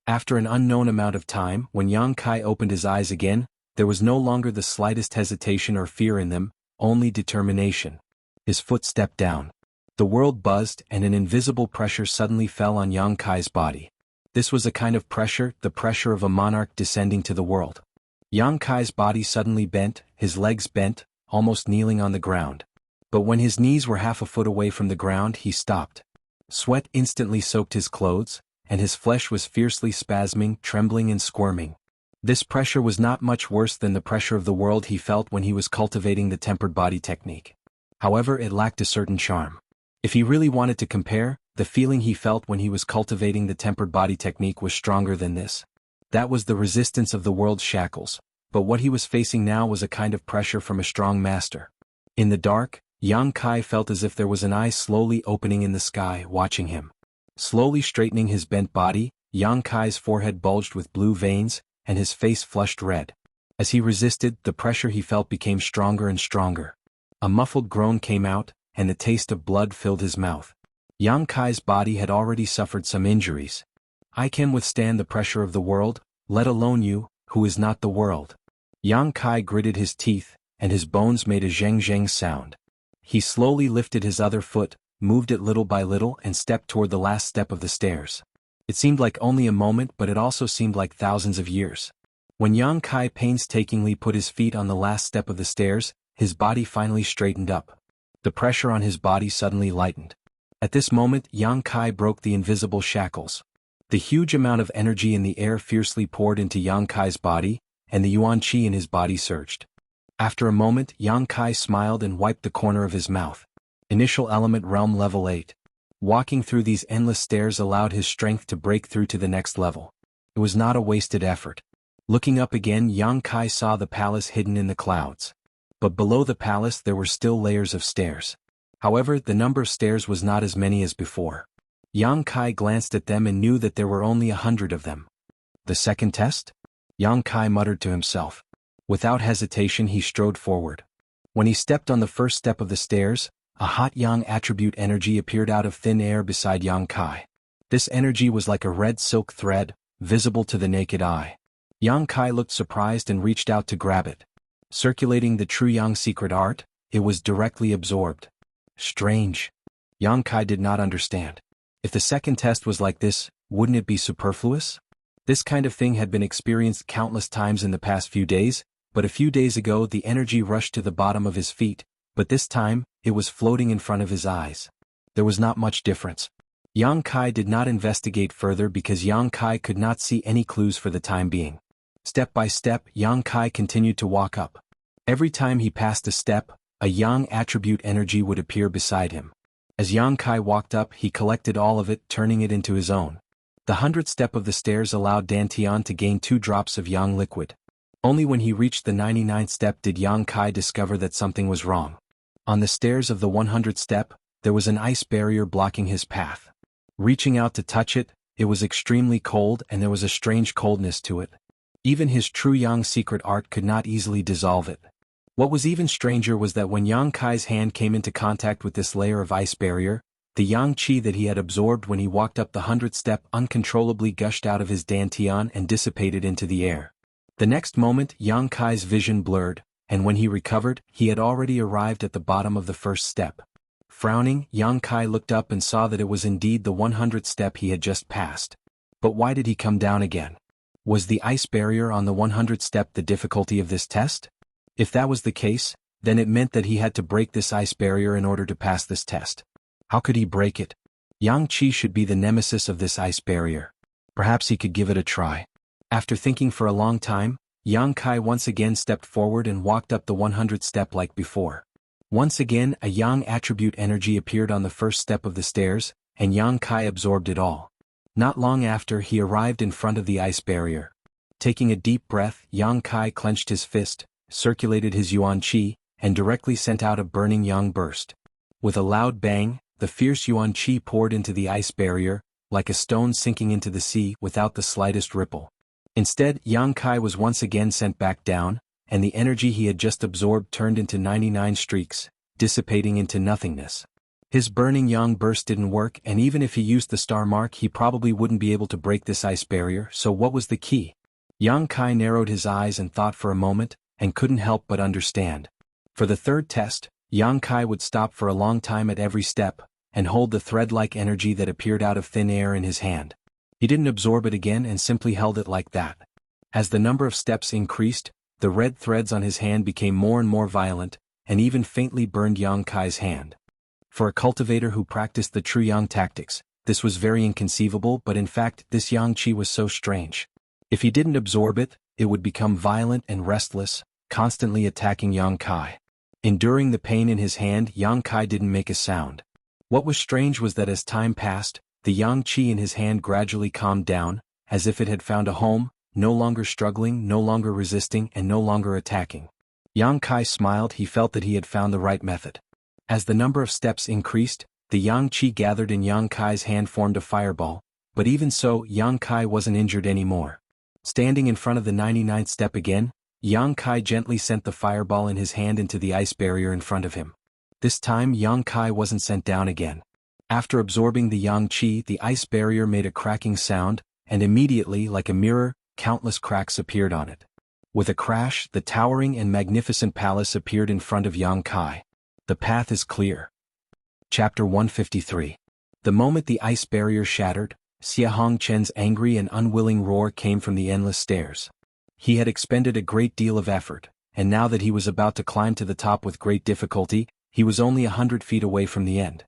After an unknown amount of time, when Yang Kai opened his eyes again, there was no longer the slightest hesitation or fear in them, only determination. His foot stepped down. The world buzzed and an invisible pressure suddenly fell on Yang Kai's body. This was a kind of pressure, the pressure of a monarch descending to the world. Yang Kai's body suddenly bent, his legs bent, almost kneeling on the ground. But when his knees were half a foot away from the ground, he stopped. Sweat instantly soaked his clothes, and his flesh was fiercely spasming, trembling and squirming. This pressure was not much worse than the pressure of the world he felt when he was cultivating the tempered body technique. However, it lacked a certain charm. If he really wanted to compare, the feeling he felt when he was cultivating the tempered body technique was stronger than this. That was the resistance of the world's shackles, but what he was facing now was a kind of pressure from a strong master. In the dark, Yang Kai felt as if there was an eye slowly opening in the sky, watching him. Slowly straightening his bent body, Yang Kai's forehead bulged with blue veins, and his face flushed red. As he resisted, the pressure he felt became stronger and stronger. A muffled groan came out, and the taste of blood filled his mouth. Yang Kai's body had already suffered some injuries. I can withstand the pressure of the world, let alone you, who is not the world. Yang Kai gritted his teeth, and his bones made a zheng-zheng sound. He slowly lifted his other foot, moved it little by little and stepped toward the last step of the stairs. It seemed like only a moment, but it also seemed like thousands of years. When Yang Kai painstakingly put his feet on the last step of the stairs, his body finally straightened up. The pressure on his body suddenly lightened. At this moment, Yang Kai broke the invisible shackles. The huge amount of energy in the air fiercely poured into Yang Kai's body, and the yuan qi in his body surged. After a moment, Yang Kai smiled and wiped the corner of his mouth. Initial element realm level 8. Walking through these endless stairs allowed his strength to break through to the next level. It was not a wasted effort. Looking up again, Yang Kai saw the palace hidden in the clouds. But below the palace there were still layers of stairs. However, the number of stairs was not as many as before. Yang Kai glanced at them and knew that there were only 100 of them. The second test? Yang Kai muttered to himself. Without hesitation he strode forward. When he stepped on the first step of the stairs, a hot yang attribute energy appeared out of thin air beside Yang Kai. This energy was like a red silk thread, visible to the naked eye. Yang Kai looked surprised and reached out to grab it. Circulating the true yang secret art, it was directly absorbed. Strange. Yang Kai did not understand. If the second test was like this, wouldn't it be superfluous? This kind of thing had been experienced countless times in the past few days, but a few days ago the energy rushed to the bottom of his feet, but this time, it was floating in front of his eyes. There was not much difference. Yang Kai did not investigate further because Yang Kai could not see any clues for the time being. Step by step, Yang Kai continued to walk up. Every time he passed a step, a yang attribute energy would appear beside him. As Yang Kai walked up, he collected all of it, turning it into his own. The 100th step of the stairs allowed Dantian to gain 2 drops of yang liquid. Only when he reached the 99th step did Yang Kai discover that something was wrong. On the stairs of the 100th step, there was an ice barrier blocking his path. Reaching out to touch it, it was extremely cold and there was a strange coldness to it. Even his true yang secret art could not easily dissolve it. What was even stranger was that when Yang Kai's hand came into contact with this layer of ice barrier, the yang qi that he had absorbed when he walked up the 100th step uncontrollably gushed out of his dantian and dissipated into the air. The next moment, Yang Kai's vision blurred, and when he recovered, he had already arrived at the bottom of the first step. Frowning, Yang Kai looked up and saw that it was indeed the 100th step he had just passed. But why did he come down again? Was the ice barrier on the 100th step the difficulty of this test? If that was the case, then it meant that he had to break this ice barrier in order to pass this test. How could he break it? Yang Qi should be the nemesis of this ice barrier. Perhaps he could give it a try. After thinking for a long time, Yang Kai once again stepped forward and walked up the 100th step like before. Once again, a yang attribute energy appeared on the first step of the stairs, and Yang Kai absorbed it all. Not long after, he arrived in front of the ice barrier. Taking a deep breath, Yang Kai clenched his fist, circulated his yuan qi, and directly sent out a burning yang burst. With a loud bang, the fierce yuan qi poured into the ice barrier, like a stone sinking into the sea without the slightest ripple. Instead, Yang Kai was once again sent back down, and the energy he had just absorbed turned into 99 streaks, dissipating into nothingness. His burning yang burst didn't work, and even if he used the star mark he probably wouldn't be able to break this ice barrier, so what was the key? Yang Kai narrowed his eyes and thought for a moment, and couldn't help but understand. For the third test, Yang Kai would stop for a long time at every step, and hold the thread-like energy that appeared out of thin air in his hand. He didn't absorb it again and simply held it like that. As the number of steps increased, the red threads on his hand became more and more violent, and even faintly burned Yang Kai's hand. For a cultivator who practiced the true yang tactics, this was very inconceivable, but in fact this yang qi was so strange. If he didn't absorb it, it would become violent and restless, constantly attacking Yang Kai. Enduring the pain in his hand, Yang Kai didn't make a sound. What was strange was that as time passed, the yang qi in his hand gradually calmed down, as if it had found a home, no longer struggling, no longer resisting, and no longer attacking. Yang Kai smiled. He felt that he had found the right method. As the number of steps increased, the yang qi gathered in Yang Kai's hand formed a fireball, but even so, Yang Kai wasn't injured anymore. Standing in front of the 99th step again, Yang Kai gently sent the fireball in his hand into the ice barrier in front of him. This time Yang Kai wasn't sent down again. After absorbing the yang qi, the ice barrier made a cracking sound, and immediately, like a mirror, countless cracks appeared on it. With a crash, the towering and magnificent palace appeared in front of Yang Kai. The path is clear. Chapter 153. The moment the ice barrier shattered, Xia Hongchen's angry and unwilling roar came from the endless stairs. He had expended a great deal of effort, and now that he was about to climb to the top with great difficulty, he was only 100 feet away from the end.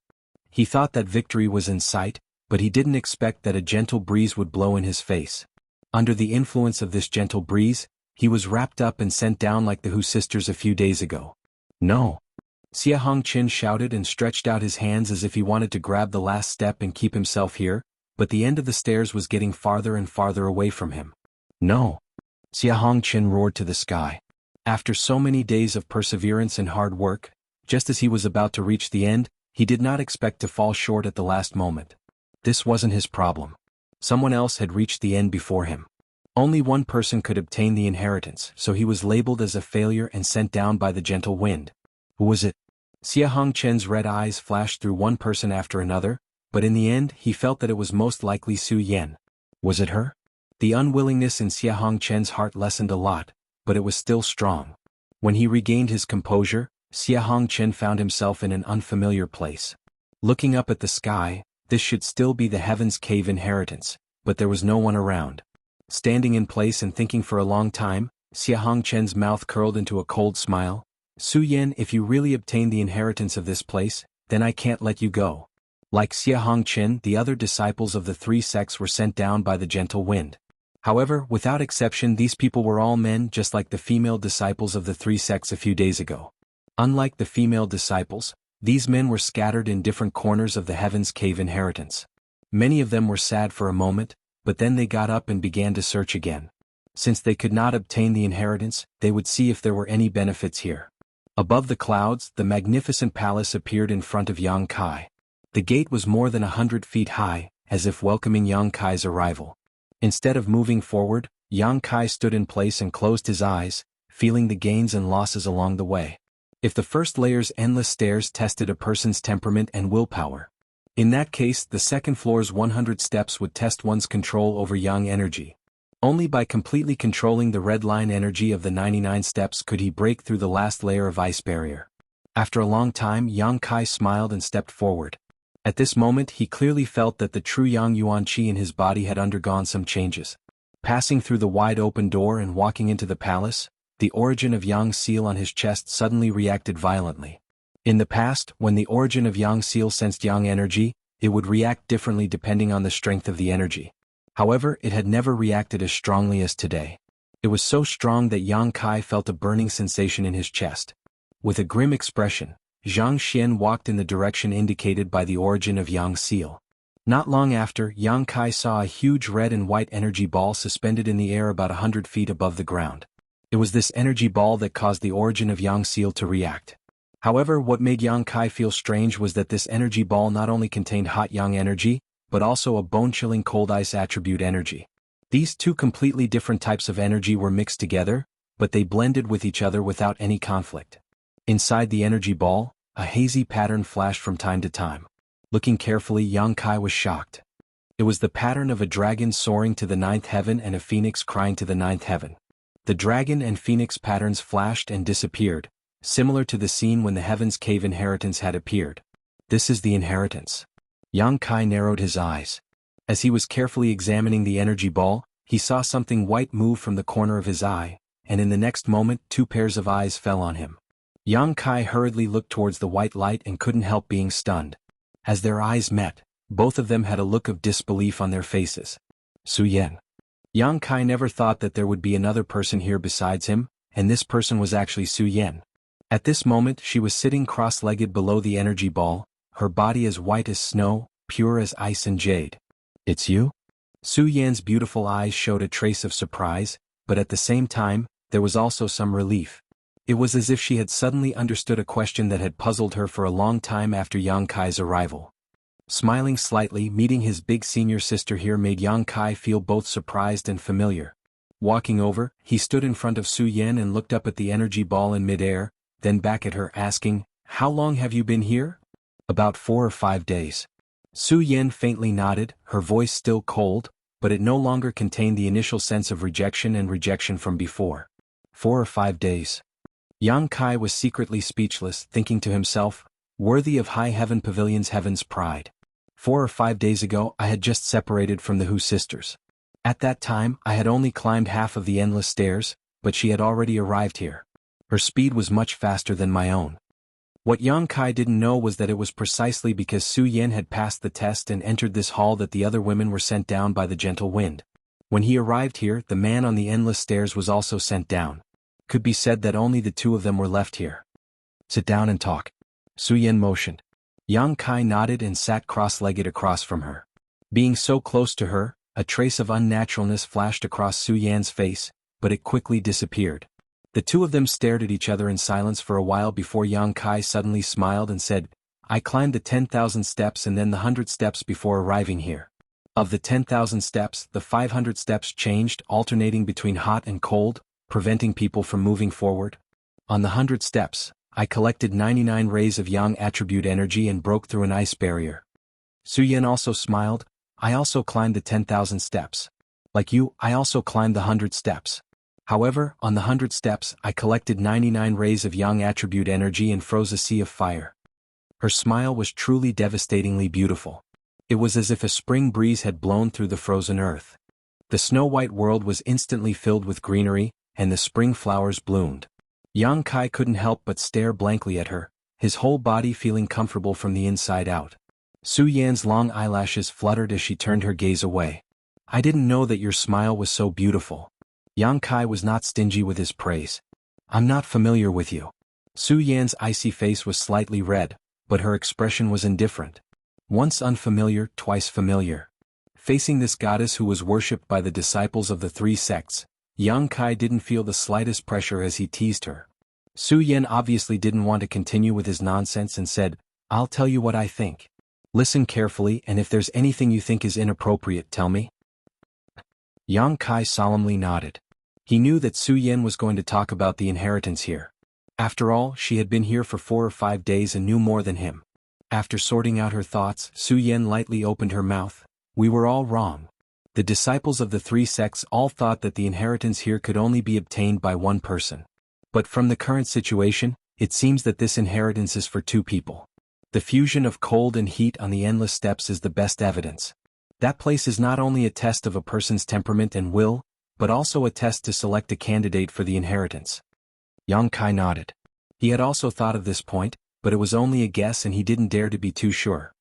He thought that victory was in sight, but he didn't expect that a gentle breeze would blow in his face. Under the influence of this gentle breeze, he was wrapped up and sent down like the Hu sisters a few days ago. No! Xia Hongchen shouted and stretched out his hands as if he wanted to grab the last step and keep himself here, but the end of the stairs was getting farther and farther away from him. No! Xia Hongchen roared to the sky. After so many days of perseverance and hard work, just as he was about to reach the end, he did not expect to fall short at the last moment. This wasn't his problem. Someone else had reached the end before him. Only one person could obtain the inheritance, so he was labeled as a failure and sent down by the gentle wind. Who was it? Xia Hongchen's red eyes flashed through one person after another, but in the end he felt that it was most likely Su Yan. Was it her? The unwillingness in Xia Hongchen's heart lessened a lot, but it was still strong. When he regained his composure, Xia Hongchen found himself in an unfamiliar place. Looking up at the sky, this should still be the Heaven's Cave inheritance, but there was no one around. Standing in place and thinking for a long time, Xia Hongchen's mouth curled into a cold smile. Su Yan, if you really obtain the inheritance of this place, then I can't let you go. Like Xia Hongchen, the other disciples of the three sects were sent down by the gentle wind. However, without exception, these people were all men, just like the female disciples of the three sects a few days ago. Unlike the female disciples, these men were scattered in different corners of the Heaven's Cave inheritance. Many of them were sad for a moment, but then they got up and began to search again. Since they could not obtain the inheritance, they would see if there were any benefits here. Above the clouds, the magnificent palace appeared in front of Yang Kai. The gate was more than 100 feet high, as if welcoming Yang Kai's arrival. Instead of moving forward, Yang Kai stood in place and closed his eyes, feeling the gains and losses along the way. If the first layer's endless stairs tested a person's temperament and willpower, in that case the second floor's 100 steps would test one's control over yang energy. Only by completely controlling the red line energy of the 99 steps could he break through the last layer of ice barrier. After a long time, Yang Kai smiled and stepped forward. At this moment he clearly felt that the true Yang Yuan Qi in his body had undergone some changes. Passing through the wide open door and walking into the palace, the origin of Yang seal on his chest suddenly reacted violently. In the past, when the origin of Yang seal sensed Yang energy, it would react differently depending on the strength of the energy. However, it had never reacted as strongly as today. It was so strong that Yang Kai felt a burning sensation in his chest. With a grim expression, Zhang Xian walked in the direction indicated by the origin of Yang seal. Not long after, Yang Kai saw a huge red and white energy ball suspended in the air about 100 feet above the ground. It was this energy ball that caused the origin of Yang seal to react. However, what made Yang Kai feel strange was that this energy ball not only contained hot Yang energy, but also a bone-chilling cold ice attribute energy. These two completely different types of energy were mixed together, but they blended with each other without any conflict. Inside the energy ball, A hazy pattern flashed from time to time. Looking carefully, Yang Kai was shocked. It was the pattern of a dragon soaring to the ninth heaven and a phoenix crying to the ninth heaven. The dragon and phoenix patterns flashed and disappeared, similar to the scene when the Heaven's Cave inheritance had appeared. This is the inheritance. Yang Kai narrowed his eyes. As he was carefully examining the energy ball, he saw something white move from the corner of his eye, and in the next moment 2 pairs of eyes fell on him. Yang Kai hurriedly looked towards the white light and couldn't help being stunned. As their eyes met, both of them had a look of disbelief on their faces. Su Yan. Yang Kai never thought that there would be another person here besides him, and this person was actually Su Yan. At this moment she was sitting cross-legged below the energy ball, her body as white as snow, pure as ice and jade. It's you? Su Yan's beautiful eyes showed a trace of surprise, but at the same time, there was also some relief. It was as if she had suddenly understood a question that had puzzled her for a long time after Yang Kai's arrival. Smiling slightly, meeting his big senior sister here made Yang Kai feel both surprised and familiar. Walking over, he stood in front of Su Yan and looked up at the energy ball in midair, then back at her asking, "How long have you been here?" "About 4 or 5 days. Su Yan faintly nodded, her voice still cold, but it no longer contained the initial sense of rejection from before. 4 or 5 days. Yang Kai was secretly speechless, thinking to himself, worthy of High Heaven Pavilion's heaven's pride. 4 or 5 days ago I had just separated from the Hu sisters. At that time I had only climbed half of the endless stairs, but she had already arrived here. Her speed was much faster than my own. What Yang Kai didn't know was that it was precisely because Su Yan had passed the test and entered this hall that the other women were sent down by the gentle wind. When he arrived here, the man on the endless stairs was also sent down. Could be said that only the 2 of them were left here. "Sit down and talk." Su Yan motioned. Yang Kai nodded and sat cross-legged across from her. Being so close to her, a trace of unnaturalness flashed across Su Yan's face, but it quickly disappeared. The 2 of them stared at each other in silence for a while before Yang Kai suddenly smiled and said, "I climbed the 10,000 steps and then the 100 steps before arriving here. Of the 10,000 steps, the 500 steps changed, alternating between hot and cold, preventing people from moving forward. On the 100 steps, I collected 99 rays of Yang attribute energy and broke through an ice barrier." Su Yan also smiled. "I also climbed the 10,000 steps. Like you, I also climbed the 100 steps. However, on the 100 steps, I collected 99 rays of Yang attribute energy and froze a sea of fire." Her smile was truly devastatingly beautiful. It was as if a spring breeze had blown through the frozen earth. The snow-white world was instantly filled with greenery, and the spring flowers bloomed. Yang Kai couldn't help but stare blankly at her, his whole body feeling comfortable from the inside out. Su Yan's long eyelashes fluttered as she turned her gaze away. "I didn't know that your smile was so beautiful." Yang Kai was not stingy with his praise. "I'm not familiar with you." Su Yan's icy face was slightly red, but her expression was indifferent. Once unfamiliar, twice familiar. Facing this goddess who was worshipped by the disciples of the 3 sects, Yang Kai didn't feel the slightest pressure as he teased her. Su Yan obviously didn't want to continue with his nonsense and said, "I'll tell you what I think. Listen carefully, and if there's anything you think is inappropriate, tell me." Yang Kai solemnly nodded. He knew that Su Yan was going to talk about the inheritance here. After all, she had been here for 4 or 5 days and knew more than him. After sorting out her thoughts, Su Yan lightly opened her mouth. "We were all wrong. The disciples of the 3 sects all thought that the inheritance here could only be obtained by one person. But from the current situation, it seems that this inheritance is for 2 people. The fusion of cold and heat on the endless steps is the best evidence. That place is not only a test of a person's temperament and will, but also a test to select a candidate for the inheritance." Yang Kai nodded. He had also thought of this point, but it was only a guess and he didn't dare to be too sure.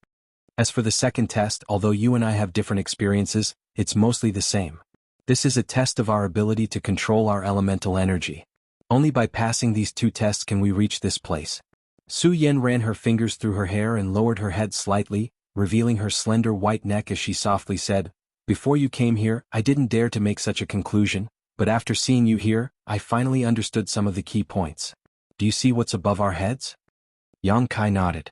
"As for the second test, although you and I have different experiences, it's mostly the same. This is a test of our ability to control our elemental energy. Only by passing these 2 tests can we reach this place." Su Yan ran her fingers through her hair and lowered her head slightly, revealing her slender white neck as she softly said, "Before you came here, I didn't dare to make such a conclusion, but after seeing you here, I finally understood some of the key points. Do you see what's above our heads?" Yang Kai nodded.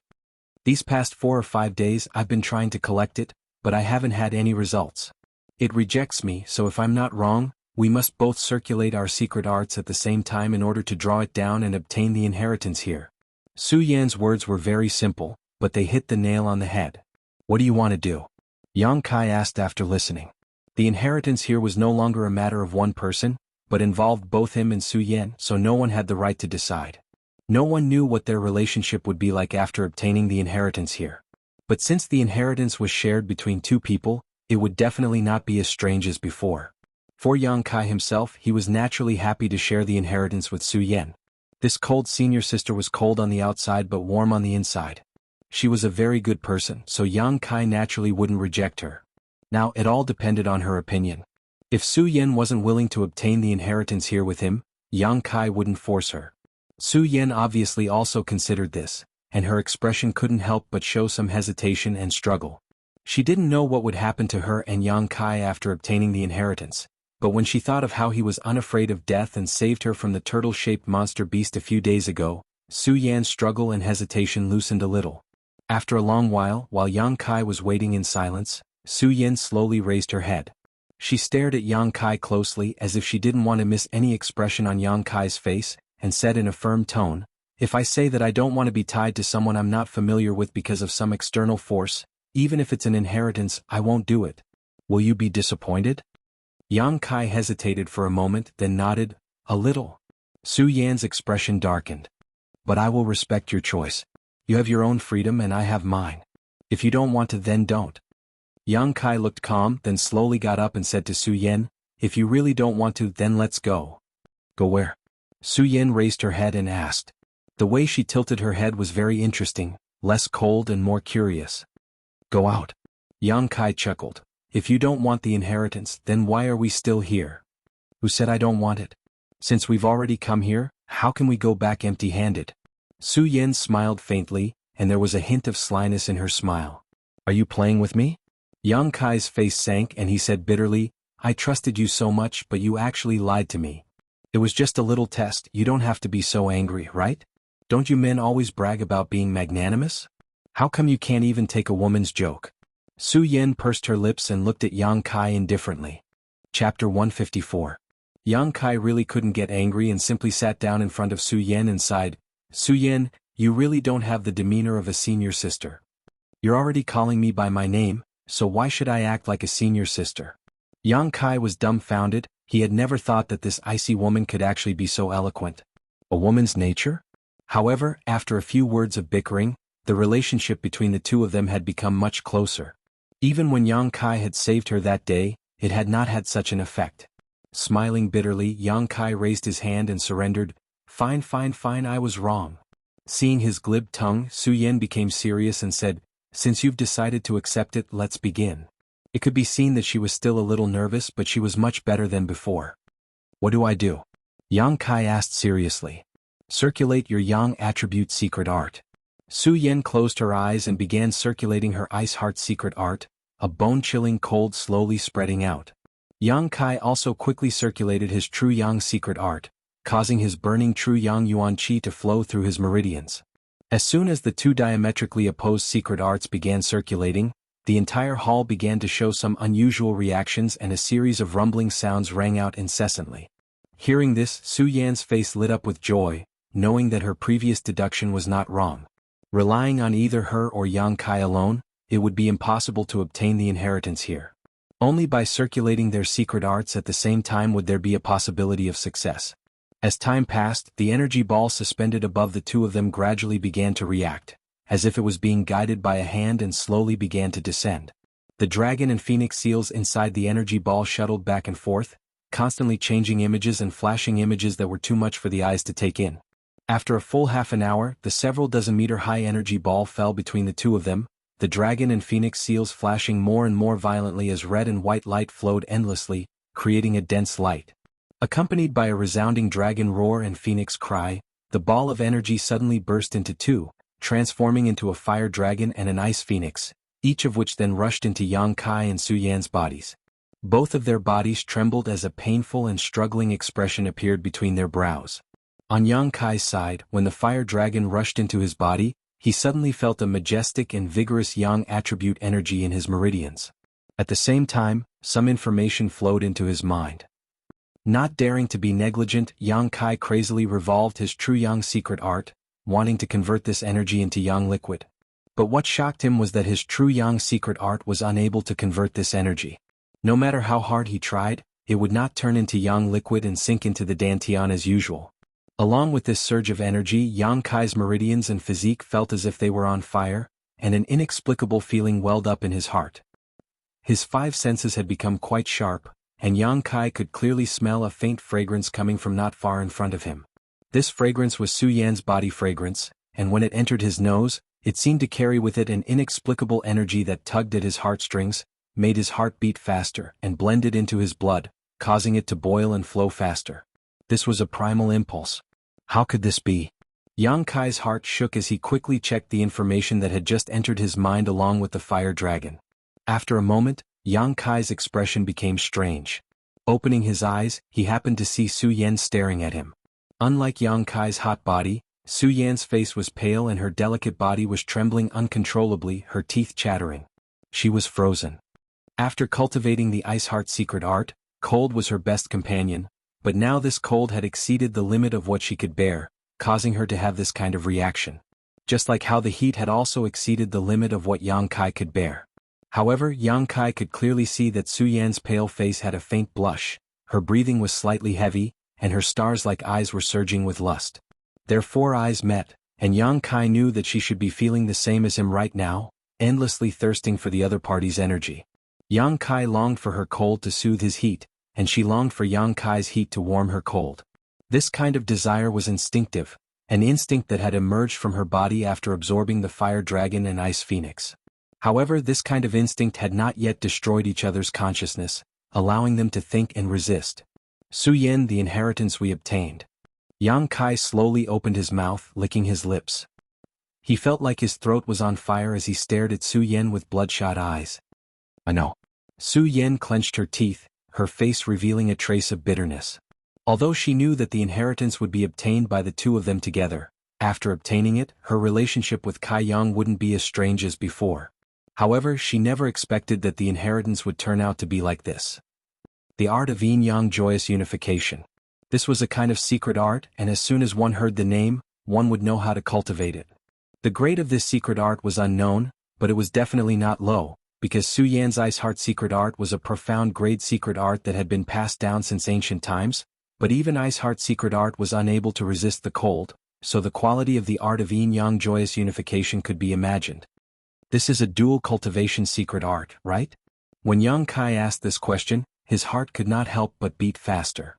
"These past 4 or 5 days I've been trying to collect it, but I haven't had any results. It rejects me, so if I'm not wrong, we must both circulate our secret arts at the same time in order to draw it down and obtain the inheritance here." Su Yan's words were very simple, but they hit the nail on the head. What do you want to do? Yang Kai asked after listening. The inheritance here was no longer a matter of one person, but involved both him and Su Yan, so no one had the right to decide. No one knew what their relationship would be like after obtaining the inheritance here. But since the inheritance was shared between two people, it would definitely not be as strange as before. For Yang Kai himself, he was naturally happy to share the inheritance with Su Yan. This cold senior sister was cold on the outside but warm on the inside. She was a very good person, so Yang Kai naturally wouldn't reject her. Now, it all depended on her opinion. If Su Yan wasn't willing to obtain the inheritance here with him, Yang Kai wouldn't force her. Su Yan obviously also considered this, and her expression couldn't help but show some hesitation and struggle. She didn't know what would happen to her and Yang Kai after obtaining the inheritance, but when she thought of how he was unafraid of death and saved her from the turtle-shaped monster beast a few days ago, Su Yan's struggle and hesitation loosened a little. After a long while Yang Kai was waiting in silence, Su Yan slowly raised her head. She stared at Yang Kai closely as if she didn't want to miss any expression on Yang Kai's face, and said in a firm tone, "If I say that I don't want to be tied to someone I'm not familiar with because of some external force, even if it's an inheritance, I won't do it. Will you be disappointed?" Yang Kai hesitated for a moment, then nodded, a little. Su Yan's expression darkened. "But I will respect your choice. You have your own freedom and I have mine. If you don't want to, then don't." Yang Kai looked calm, then slowly got up and said to Su Yan, "If you really don't want to, then let's go." "Go where?" Su Yan raised her head and asked. The way she tilted her head was very interesting, less cold and more curious. "Go out." Yang Kai chuckled. "If you don't want the inheritance, then why are we still here?" "Who said I don't want it? Since we've already come here, how can we go back empty-handed?" Su Yan smiled faintly, and there was a hint of slyness in her smile. "Are you playing with me?" Yang Kai's face sank and he said bitterly, "I trusted you so much, but you actually lied to me. It was just a little test. You don't have to be so angry, right? Don't you men always brag about being magnanimous? How come you can't even take a woman's joke?" Su Yan pursed her lips and looked at Yang Kai indifferently. Chapter 154. Yang Kai really couldn't get angry and simply sat down in front of Su Yan and sighed, "Su Yan, you really don't have the demeanor of a senior sister. You're already calling me by my name, so why should I act like a senior sister?" Yang Kai was dumbfounded. He had never thought that this icy woman could actually be so eloquent. A woman's nature? However, after a few words of bickering, the relationship between the two of them had become much closer. Even when Yang Kai had saved her that day, it had not had such an effect. Smiling bitterly, Yang Kai raised his hand and surrendered, Fine, I was wrong." Seeing his glib tongue, Su Yan became serious and said, "Since you've decided to accept it, let's begin." It could be seen that she was still a little nervous, but she was much better than before. "What do I do?" Yang Kai asked seriously. "Circulate your Yang attribute secret art." Su Yan closed her eyes and began circulating her ice heart secret art, a bone-chilling cold slowly spreading out. Yang Kai also quickly circulated his true Yang secret art, causing his burning true Yang Yuan Qi to flow through his meridians. As soon as the two diametrically opposed secret arts began circulating, the entire hall began to show some unusual reactions and a series of rumbling sounds rang out incessantly. Hearing this, Su Yan's face lit up with joy, knowing that her previous deduction was not wrong. Relying on either her or Yang Kai alone, it would be impossible to obtain the inheritance here. Only by circulating their secret arts at the same time would there be a possibility of success. As time passed, the energy ball suspended above the two of them gradually began to react, as if it was being guided by a hand, and slowly began to descend. The dragon and phoenix seals inside the energy ball shuttled back and forth, constantly changing images and flashing images that were too much for the eyes to take in. After a full half an hour, the several dozen meter high energy ball fell between the two of them, the dragon and phoenix seals flashing more and more violently as red and white light flowed endlessly, creating a dense light. Accompanied by a resounding dragon roar and phoenix cry, the ball of energy suddenly burst into two, transforming into a fire dragon and an ice phoenix, each of which then rushed into Yang Kai and Su Yan's bodies. Both of their bodies trembled as a painful and struggling expression appeared between their brows. On Yang Kai's side, when the fire dragon rushed into his body, he suddenly felt a majestic and vigorous Yang attribute energy in his meridians. At the same time, some information flowed into his mind. Not daring to be negligent, Yang Kai crazily revolved his true Yang secret art, wanting to convert this energy into yang liquid. But what shocked him was that his true yang secret art was unable to convert this energy. No matter how hard he tried, it would not turn into yang liquid and sink into the dantian as usual. Along with this surge of energy, Yang Kai's meridians and physique felt as if they were on fire, and an inexplicable feeling welled up in his heart. His 5 senses had become quite sharp, and Yang Kai could clearly smell a faint fragrance coming from not far in front of him. This fragrance was Su Yan's body fragrance, and when it entered his nose, it seemed to carry with it an inexplicable energy that tugged at his heartstrings, made his heart beat faster, and blended into his blood, causing it to boil and flow faster. This was a primal impulse. How could this be? Yang Kai's heart shook as he quickly checked the information that had just entered his mind along with the fire dragon. After a moment, Yang Kai's expression became strange. Opening his eyes, he happened to see Su Yan staring at him. Unlike Yang Kai's hot body, Su Yan's face was pale and her delicate body was trembling uncontrollably, her teeth chattering. She was frozen. After cultivating the Ice Heart secret art, cold was her best companion, but now this cold had exceeded the limit of what she could bear, causing her to have this kind of reaction. Just like how the heat had also exceeded the limit of what Yang Kai could bear. However, Yang Kai could clearly see that Su Yan's pale face had a faint blush, her breathing was slightly heavy, and her stars-like eyes were surging with lust. Their 4 eyes met, and Yang Kai knew that she should be feeling the same as him right now, endlessly thirsting for the other party's energy. Yang Kai longed for her cold to soothe his heat, and she longed for Yang Kai's heat to warm her cold. This kind of desire was instinctive, an instinct that had emerged from her body after absorbing the fire dragon and ice phoenix. However, this kind of instinct had not yet destroyed each other's consciousness, allowing them to think and resist. Su Yan, the inheritance we obtained. Yang Kai slowly opened his mouth, licking his lips. He felt like his throat was on fire as he stared at Su Yan with bloodshot eyes. I know. Su Yan clenched her teeth, her face revealing a trace of bitterness. Although she knew that the inheritance would be obtained by the 2 of them together, after obtaining it, her relationship with Kai Yang wouldn't be as strange as before. However, she never expected that the inheritance would turn out to be like this. The art of yin-yang joyous unification. This was a kind of secret art, and as soon as one heard the name, one would know how to cultivate it. The grade of this secret art was unknown, but it was definitely not low, because Su Yan's Ice Heart secret art was a profound grade secret art that had been passed down since ancient times, but even Ice Heart secret art was unable to resist the cold, so the quality of the art of yin-yang joyous unification could be imagined. This is a dual cultivation secret art, right? When Yang Kai asked this question, his heart could not help but beat faster.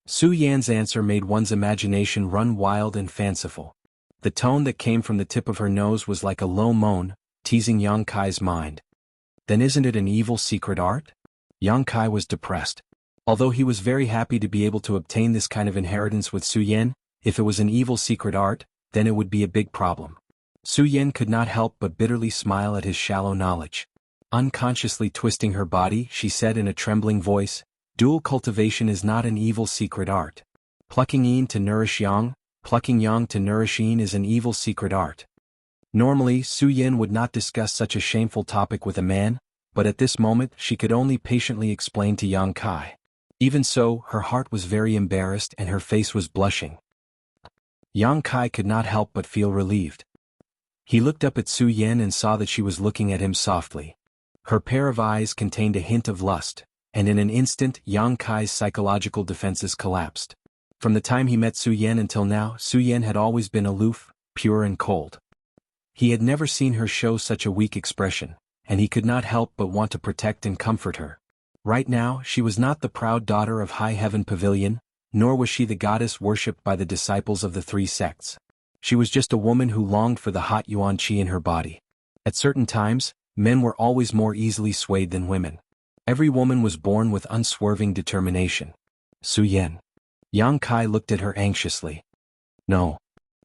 Su Yan's answer made one's imagination run wild and fanciful. The tone that came from the tip of her nose was like a low moan, teasing Yang Kai's mind. Then isn't it an evil secret art? Yang Kai was depressed. Although he was very happy to be able to obtain this kind of inheritance with Su Yan, if it was an evil secret art, then it would be a big problem. Su Yan could not help but bitterly smile at his shallow knowledge. Unconsciously twisting her body, she said in a trembling voice, "Dual cultivation is not an evil secret art. Plucking yin to nourish yang, plucking yang to nourish yin is an evil secret art." Normally, Su Yan would not discuss such a shameful topic with a man, but at this moment she could only patiently explain to Yang Kai. Even so, her heart was very embarrassed and her face was blushing. Yang Kai could not help but feel relieved. He looked up at Su Yan and saw that she was looking at him softly. Her pair of eyes contained a hint of lust, and in an instant Yang Kai's psychological defenses collapsed. From the time he met Su Yan until now, Su Yan had always been aloof, pure and cold. He had never seen her show such a weak expression, and he could not help but want to protect and comfort her. Right now, she was not the proud daughter of High Heaven Pavilion, nor was she the goddess worshipped by the disciples of the 3 sects. She was just a woman who longed for the hot yuan qi in her body. At certain times, men were always more easily swayed than women. Every woman was born with unswerving determination. Su Yan. Yang Kai looked at her anxiously. No.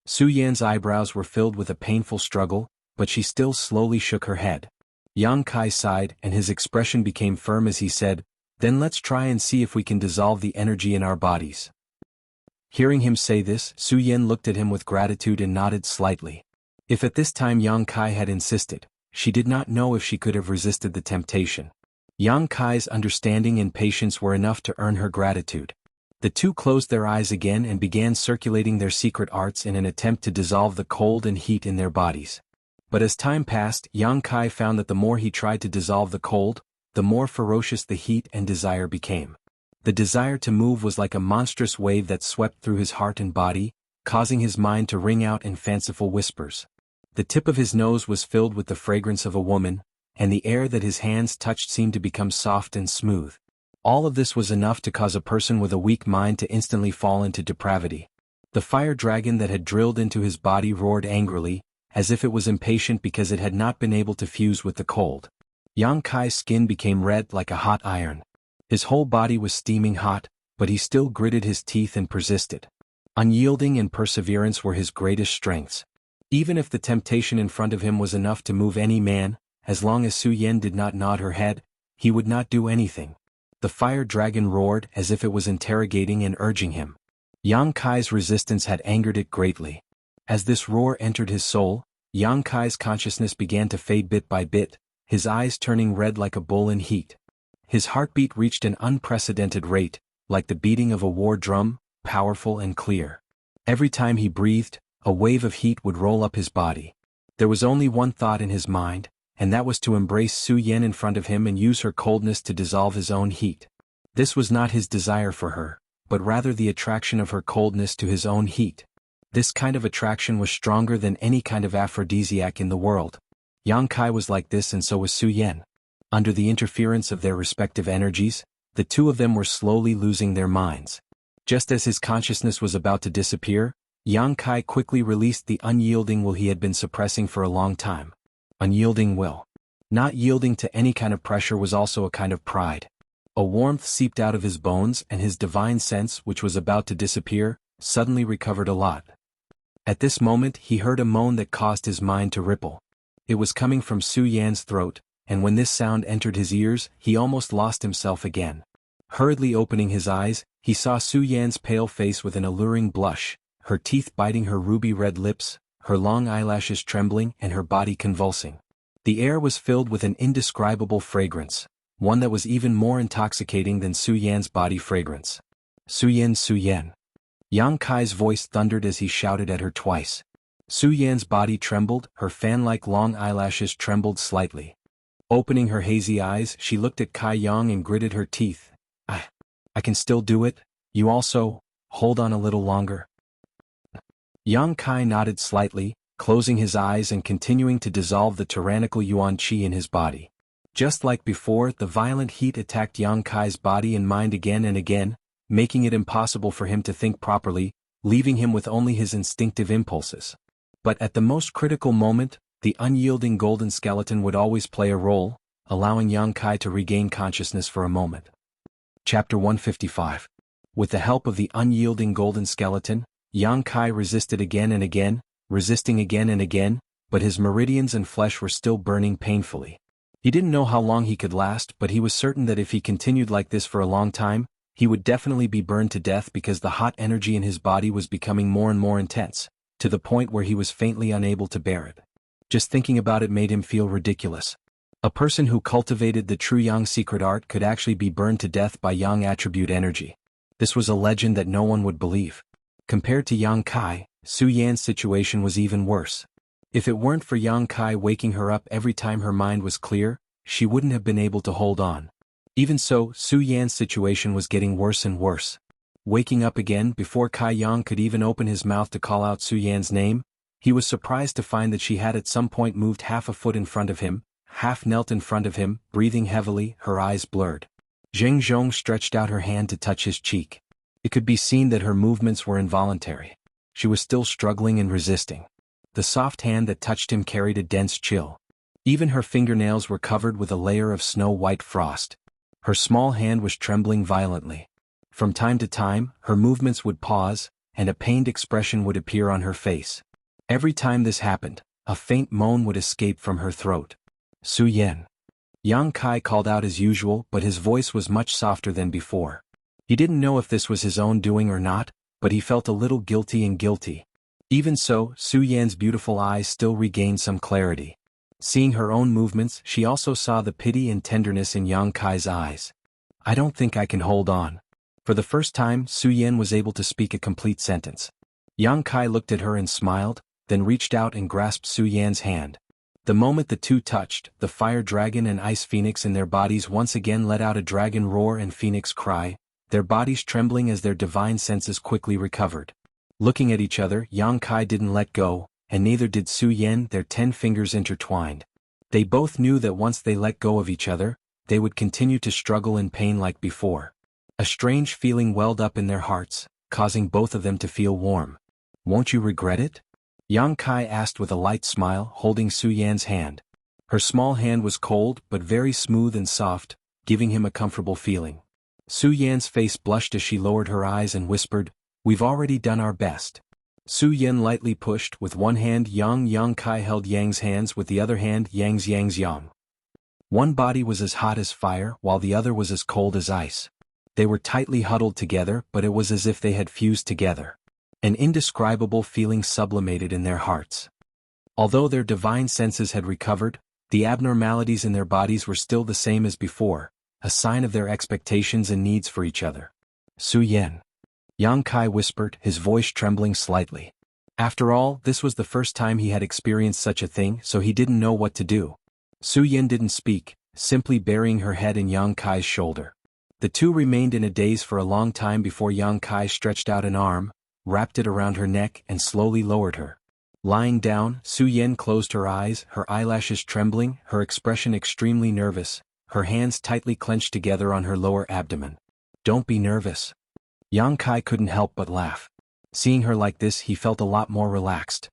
Su Yan's eyebrows were filled with a painful struggle, but she still slowly shook her head. Yang Kai sighed and his expression became firm as he said, "Then let's try and see if we can dissolve the energy in our bodies." Hearing him say this, Su Yan looked at him with gratitude and nodded slightly. If at this time Yang Kai had insisted, she did not know if she could have resisted the temptation. Yang Kai's understanding and patience were enough to earn her gratitude. The two closed their eyes again and began circulating their secret arts in an attempt to dissolve the cold and heat in their bodies. But as time passed, Yang Kai found that the more he tried to dissolve the cold, the more ferocious the heat and desire became. The desire to move was like a monstrous wave that swept through his heart and body, causing his mind to ring out in fanciful whispers. The tip of his nose was filled with the fragrance of a woman, and the air that his hands touched seemed to become soft and smooth. All of this was enough to cause a person with a weak mind to instantly fall into depravity. The fire dragon that had drilled into his body roared angrily, as if it was impatient because it had not been able to fuse with the cold. Yang Kai's skin became red like a hot iron. His whole body was steaming hot, but he still gritted his teeth and persisted. Unyielding and perseverance were his greatest strengths. Even if the temptation in front of him was enough to move any man, as long as Su Yan did not nod her head, he would not do anything. The fire dragon roared as if it was interrogating and urging him. Yang Kai's resistance had angered it greatly. As this roar entered his soul, Yang Kai's consciousness began to fade bit by bit, his eyes turning red like a bull in heat. His heartbeat reached an unprecedented rate, like the beating of a war drum, powerful and clear. Every time he breathed, a wave of heat would roll up his body. There was only one thought in his mind, and that was to embrace Su Yan in front of him and use her coldness to dissolve his own heat. This was not his desire for her, but rather the attraction of her coldness to his own heat. This kind of attraction was stronger than any kind of aphrodisiac in the world. Yang Kai was like this and so was Su Yan. Under the interference of their respective energies, the two of them were slowly losing their minds. Just as his consciousness was about to disappear, Yang Kai quickly released the unyielding will he had been suppressing for a long time. Unyielding will. Not yielding to any kind of pressure was also a kind of pride. A warmth seeped out of his bones and his divine sense, which was about to disappear, suddenly recovered a lot. At this moment he heard a moan that caused his mind to ripple. It was coming from Su Yan's throat, and when this sound entered his ears, he almost lost himself again. Hurriedly opening his eyes, he saw Su Yan's pale face with an alluring blush, her teeth biting her ruby-red lips, her long eyelashes trembling and her body convulsing. The air was filled with an indescribable fragrance, one that was even more intoxicating than Su Yan's body fragrance. Su Yan, Su Yan. Yang Kai's voice thundered as he shouted at her twice. Su Yan's body trembled, her fan-like long eyelashes trembled slightly. Opening her hazy eyes, she looked at Kai Yang and gritted her teeth. I can still do it, you also, hold on a little longer. Yang Kai nodded slightly, closing his eyes and continuing to dissolve the tyrannical yuan qi in his body. Just like before, the violent heat attacked Yang Kai's body and mind again and again, making it impossible for him to think properly, leaving him with only his instinctive impulses. But at the most critical moment, the unyielding golden skeleton would always play a role, allowing Yang Kai to regain consciousness for a moment. Chapter 155. With the help of the unyielding golden skeleton, Yang Kai resisted again and again, resisting again and again, but his meridians and flesh were still burning painfully. He didn't know how long he could last, but he was certain that if he continued like this for a long time, he would definitely be burned to death because the hot energy in his body was becoming more and more intense, to the point where he was faintly unable to bear it. Just thinking about it made him feel ridiculous. A person who cultivated the true Yang secret art could actually be burned to death by Yang attribute energy. This was a legend that no one would believe. Compared to Yang Kai, Su Yan's situation was even worse. If it weren't for Yang Kai waking her up every time her mind was clear, she wouldn't have been able to hold on. Even so, Su Yan's situation was getting worse and worse. Waking up again before Kai Yang could even open his mouth to call out Su Yan's name, he was surprised to find that she had at some point moved half a foot in front of him, half knelt in front of him, breathing heavily, her eyes blurred. Zheng Zhong stretched out her hand to touch his cheek. It could be seen that her movements were involuntary. She was still struggling and resisting. The soft hand that touched him carried a dense chill. Even her fingernails were covered with a layer of snow-white frost. Her small hand was trembling violently. From time to time, her movements would pause, and a pained expression would appear on her face. Every time this happened, a faint moan would escape from her throat. Su Yan. Yang Kai called out as usual, but his voice was much softer than before. He didn't know if this was his own doing or not, but he felt a little guilty. Even so, Su Yan's beautiful eyes still regained some clarity. Seeing her own movements, she also saw the pity and tenderness in Yang Kai's eyes. I don't think I can hold on. For the first time, Su Yan was able to speak a complete sentence. Yang Kai looked at her and smiled, then reached out and grasped Su Yan's hand. The moment the two touched, the fire dragon and ice phoenix in their bodies once again let out a dragon roar and phoenix cry, their bodies trembling as their divine senses quickly recovered. Looking at each other, Yang Kai didn't let go, and neither did Su Yan, their 10 fingers intertwined. They both knew that once they let go of each other, they would continue to struggle in pain like before. A strange feeling welled up in their hearts, causing both of them to feel warm. "Won't you regret it?" Yang Kai asked with a light smile, holding Su Yan's hand. Her small hand was cold but very smooth and soft, giving him a comfortable feeling. Su Yan's face blushed as she lowered her eyes and whispered, "We've already done our best." Su Yan lightly pushed. With one hand Yang Kai held Yang's hands, with the other hand Yang's Yang. One body was as hot as fire while the other was as cold as ice. They were tightly huddled together, but it was as if they had fused together. An indescribable feeling sublimated in their hearts. Although their divine senses had recovered, the abnormalities in their bodies were still the same as before, a sign of their expectations and needs for each other. "Su Yan," Yang Kai whispered, his voice trembling slightly. After all, this was the first time he had experienced such a thing, so he didn't know what to do. Su Yan didn't speak, simply burying her head in Yang Kai's shoulder. The two remained in a daze for a long time before Yang Kai stretched out an arm, wrapped it around her neck and slowly lowered her. Lying down, Su Yan closed her eyes, her eyelashes trembling, her expression extremely nervous, her hands tightly clenched together on her lower abdomen. "Don't be nervous." Yang Kai couldn't help but laugh. Seeing her like this, he felt a lot more relaxed.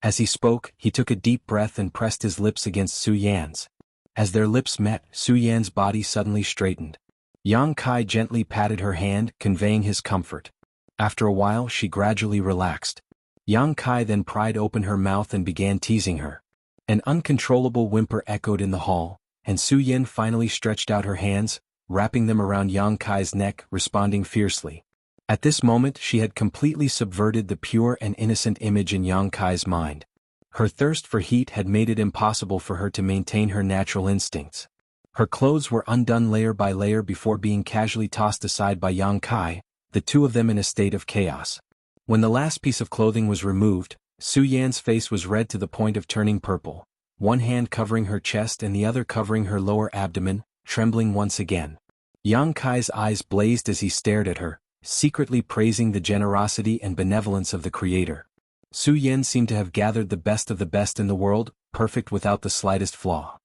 As he spoke, he took a deep breath and pressed his lips against Su Yan's. As their lips met, Su Yan's body suddenly straightened. Yang Kai gently patted her hand, conveying his comfort. After a while, she gradually relaxed. Yang Kai then pried open her mouth and began teasing her. An uncontrollable whimper echoed in the hall, and Su Yan finally stretched out her hands, wrapping them around Yang Kai's neck, responding fiercely. At this moment, she had completely subverted the pure and innocent image in Yang Kai's mind. Her thirst for heat had made it impossible for her to maintain her natural instincts. Her clothes were undone layer by layer before being casually tossed aside by Yang Kai, the two of them in a state of chaos. When the last piece of clothing was removed, Su Yan's face was red to the point of turning purple, one hand covering her chest and the other covering her lower abdomen, trembling once again. Yang Kai's eyes blazed as he stared at her, secretly praising the generosity and benevolence of the Creator. Su Yan seemed to have gathered the best of the best in the world, perfect without the slightest flaw.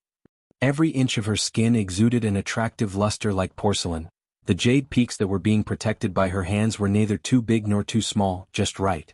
Every inch of her skin exuded an attractive luster like porcelain. The jade peaks that were being protected by her hands were neither too big nor too small, just right.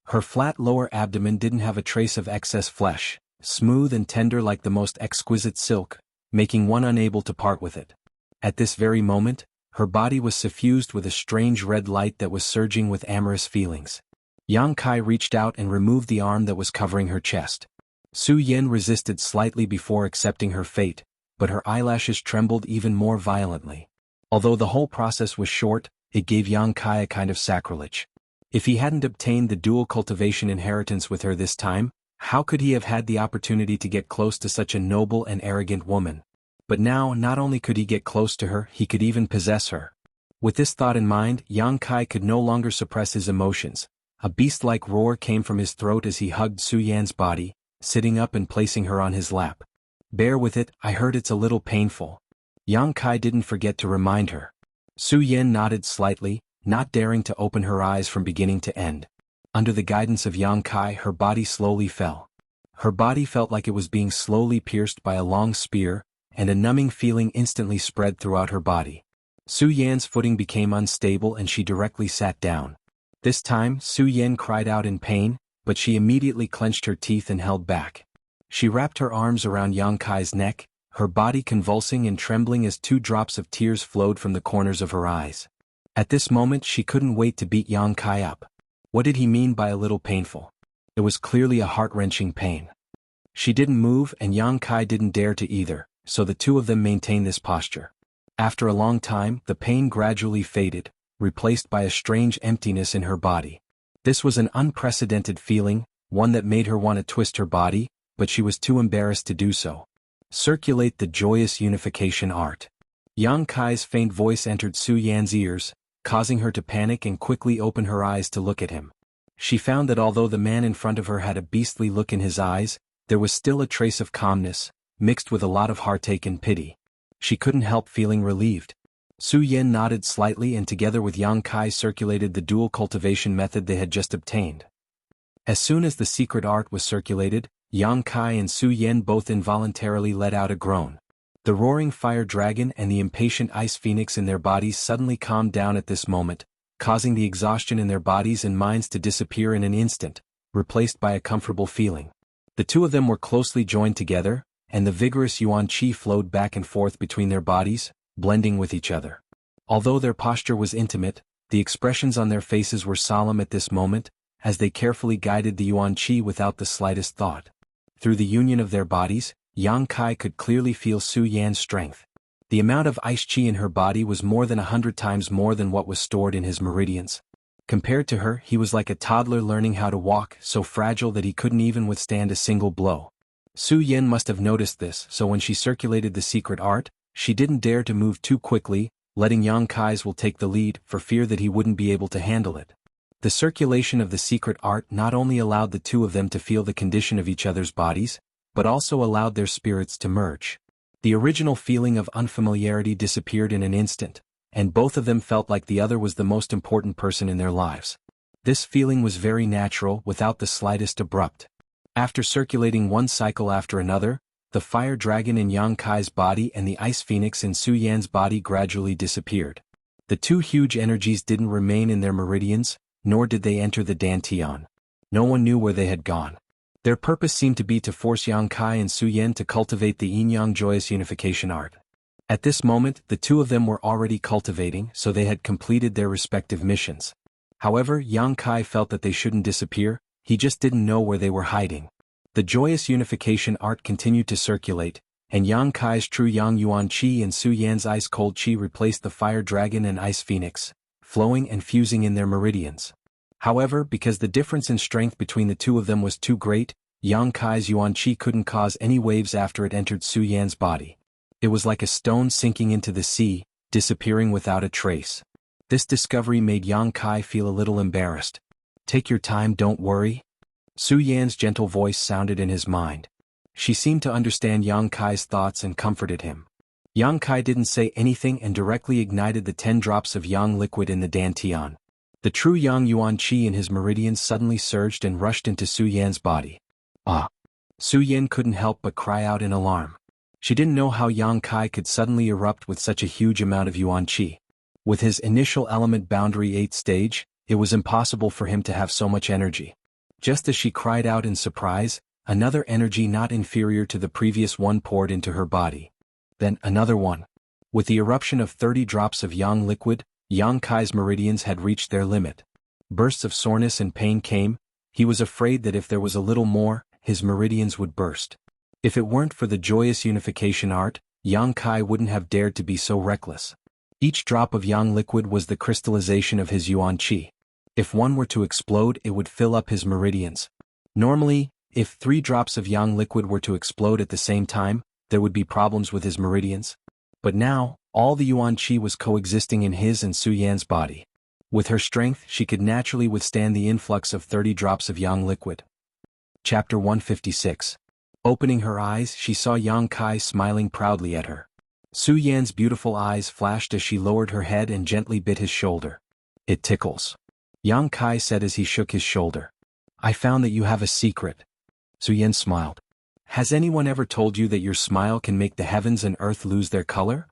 Her flat lower abdomen didn't have a trace of excess flesh, smooth and tender like the most exquisite silk, making one unable to part with it. At this very moment, her body was suffused with a strange red light that was surging with amorous feelings. Yang Kai reached out and removed the arm that was covering her chest. Su Yan resisted slightly before accepting her fate, but her eyelashes trembled even more violently. Although the whole process was short, it gave Yang Kai a kind of sacrilege. If he hadn't obtained the dual cultivation inheritance with her this time, how could he have had the opportunity to get close to such a noble and arrogant woman? But now, not only could he get close to her, he could even possess her. With this thought in mind, Yang Kai could no longer suppress his emotions. A beast-like roar came from his throat as he hugged Su Yan's body, sitting up and placing her on his lap. "Bear with it, I heard it's a little painful." Yang Kai didn't forget to remind her. Su Yan nodded slightly, not daring to open her eyes from beginning to end. Under the guidance of Yang Kai, her body slowly fell. Her body felt like it was being slowly pierced by a long spear, and a numbing feeling instantly spread throughout her body. Su Yan's footing became unstable and she directly sat down. This time, Su Yan cried out in pain, but she immediately clenched her teeth and held back. She wrapped her arms around Yang Kai's neck, her body convulsing and trembling as 2 drops of tears flowed from the corners of her eyes. At this moment she couldn't wait to beat Yang Kai up. What did he mean by a little painful? It was clearly a heart-wrenching pain. She didn't move and Yang Kai didn't dare to either, so the two of them maintained this posture. After a long time, the pain gradually faded, replaced by a strange emptiness in her body. This was an unprecedented feeling, one that made her want to twist her body, but she was too embarrassed to do so. "Circulate the joyous unification art." Yang Kai's faint voice entered Su Yan's ears, causing her to panic and quickly open her eyes to look at him. She found that although the man in front of her had a beastly look in his eyes, there was still a trace of calmness, mixed with a lot of heartache and pity. She couldn't help feeling relieved. Su Yan nodded slightly and together with Yang Kai circulated the dual cultivation method they had just obtained. As soon as the secret art was circulated, Yang Kai and Su Yan both involuntarily let out a groan. The roaring fire dragon and the impatient ice phoenix in their bodies suddenly calmed down at this moment, causing the exhaustion in their bodies and minds to disappear in an instant, replaced by a comfortable feeling. The two of them were closely joined together, and the vigorous yuan qi flowed back and forth between their bodies, blending with each other. Although their posture was intimate, the expressions on their faces were solemn at this moment, as they carefully guided the yuan qi without the slightest thought. Through the union of their bodies, Yang Kai could clearly feel Su Yan's strength. The amount of ice qi in her body was more than 100 times more than what was stored in his meridians. Compared to her, he was like a toddler learning how to walk, so fragile that he couldn't even withstand a single blow. Su Yan must have noticed this, so when she circulated the secret art, she didn't dare to move too quickly, letting Yang Kai's will take the lead, for fear that he wouldn't be able to handle it. The circulation of the secret art not only allowed the two of them to feel the condition of each other's bodies, but also allowed their spirits to merge. The original feeling of unfamiliarity disappeared in an instant, and both of them felt like the other was the most important person in their lives. This feeling was very natural, without the slightest abrupt. After circulating one cycle after another, the fire dragon in Yang Kai's body and the ice phoenix in Su Yan's body gradually disappeared. The two huge energies didn't remain in their meridians, nor did they enter the dantian. No one knew where they had gone. Their purpose seemed to be to force Yang Kai and Su Yan to cultivate the yin-yang joyous unification art. At this moment, the two of them were already cultivating, so they had completed their respective missions. However, Yang Kai felt that they shouldn't disappear, he just didn't know where they were hiding. The joyous unification art continued to circulate, and Yang Kai's true Yang Yuan Qi and Su Yan's ice-cold Qi replaced the fire dragon and ice phoenix, flowing and fusing in their meridians. However, because the difference in strength between the two of them was too great, Yang Kai's Yuan Qi couldn't cause any waves after it entered Su Yan's body. It was like a stone sinking into the sea, disappearing without a trace. This discovery made Yang Kai feel a little embarrassed. "Take your time, don't worry." Su Yan's gentle voice sounded in his mind. She seemed to understand Yang Kai's thoughts and comforted him. Yang Kai didn't say anything and directly ignited the 10 drops of yang liquid in the dantian. The true Yang Yuan Qi in his meridians suddenly surged and rushed into Su Yan's body. Ah! Su Yan couldn't help but cry out in alarm. She didn't know how Yang Kai could suddenly erupt with such a huge amount of Yuan Qi. With his initial element boundary 8th stage, it was impossible for him to have so much energy. Just as she cried out in surprise, another energy not inferior to the previous one poured into her body. Then another one. With the eruption of 30 drops of yang liquid, Yang Kai's meridians had reached their limit. Bursts of soreness and pain came. He was afraid that if there was a little more, his meridians would burst. If it weren't for the joyous unification art, Yang Kai wouldn't have dared to be so reckless. Each drop of yang liquid was the crystallization of his Yuan Qi. If one were to explode, it would fill up his meridians. Normally, if 3 drops of yang liquid were to explode at the same time, there would be problems with his meridians. But now, all the Yuan Qi was coexisting in his and Su Yan's body. With her strength, she could naturally withstand the influx of 30 drops of yang liquid. Chapter 156. Opening her eyes, she saw Yang Kai smiling proudly at her. Su Yan's beautiful eyes flashed as she lowered her head and gently bit his shoulder. "It tickles," Yang Kai said as he shook his shoulder. "I found that you have a secret." Su Yan smiled. "Has anyone ever told you that your smile can make the heavens and earth lose their color?"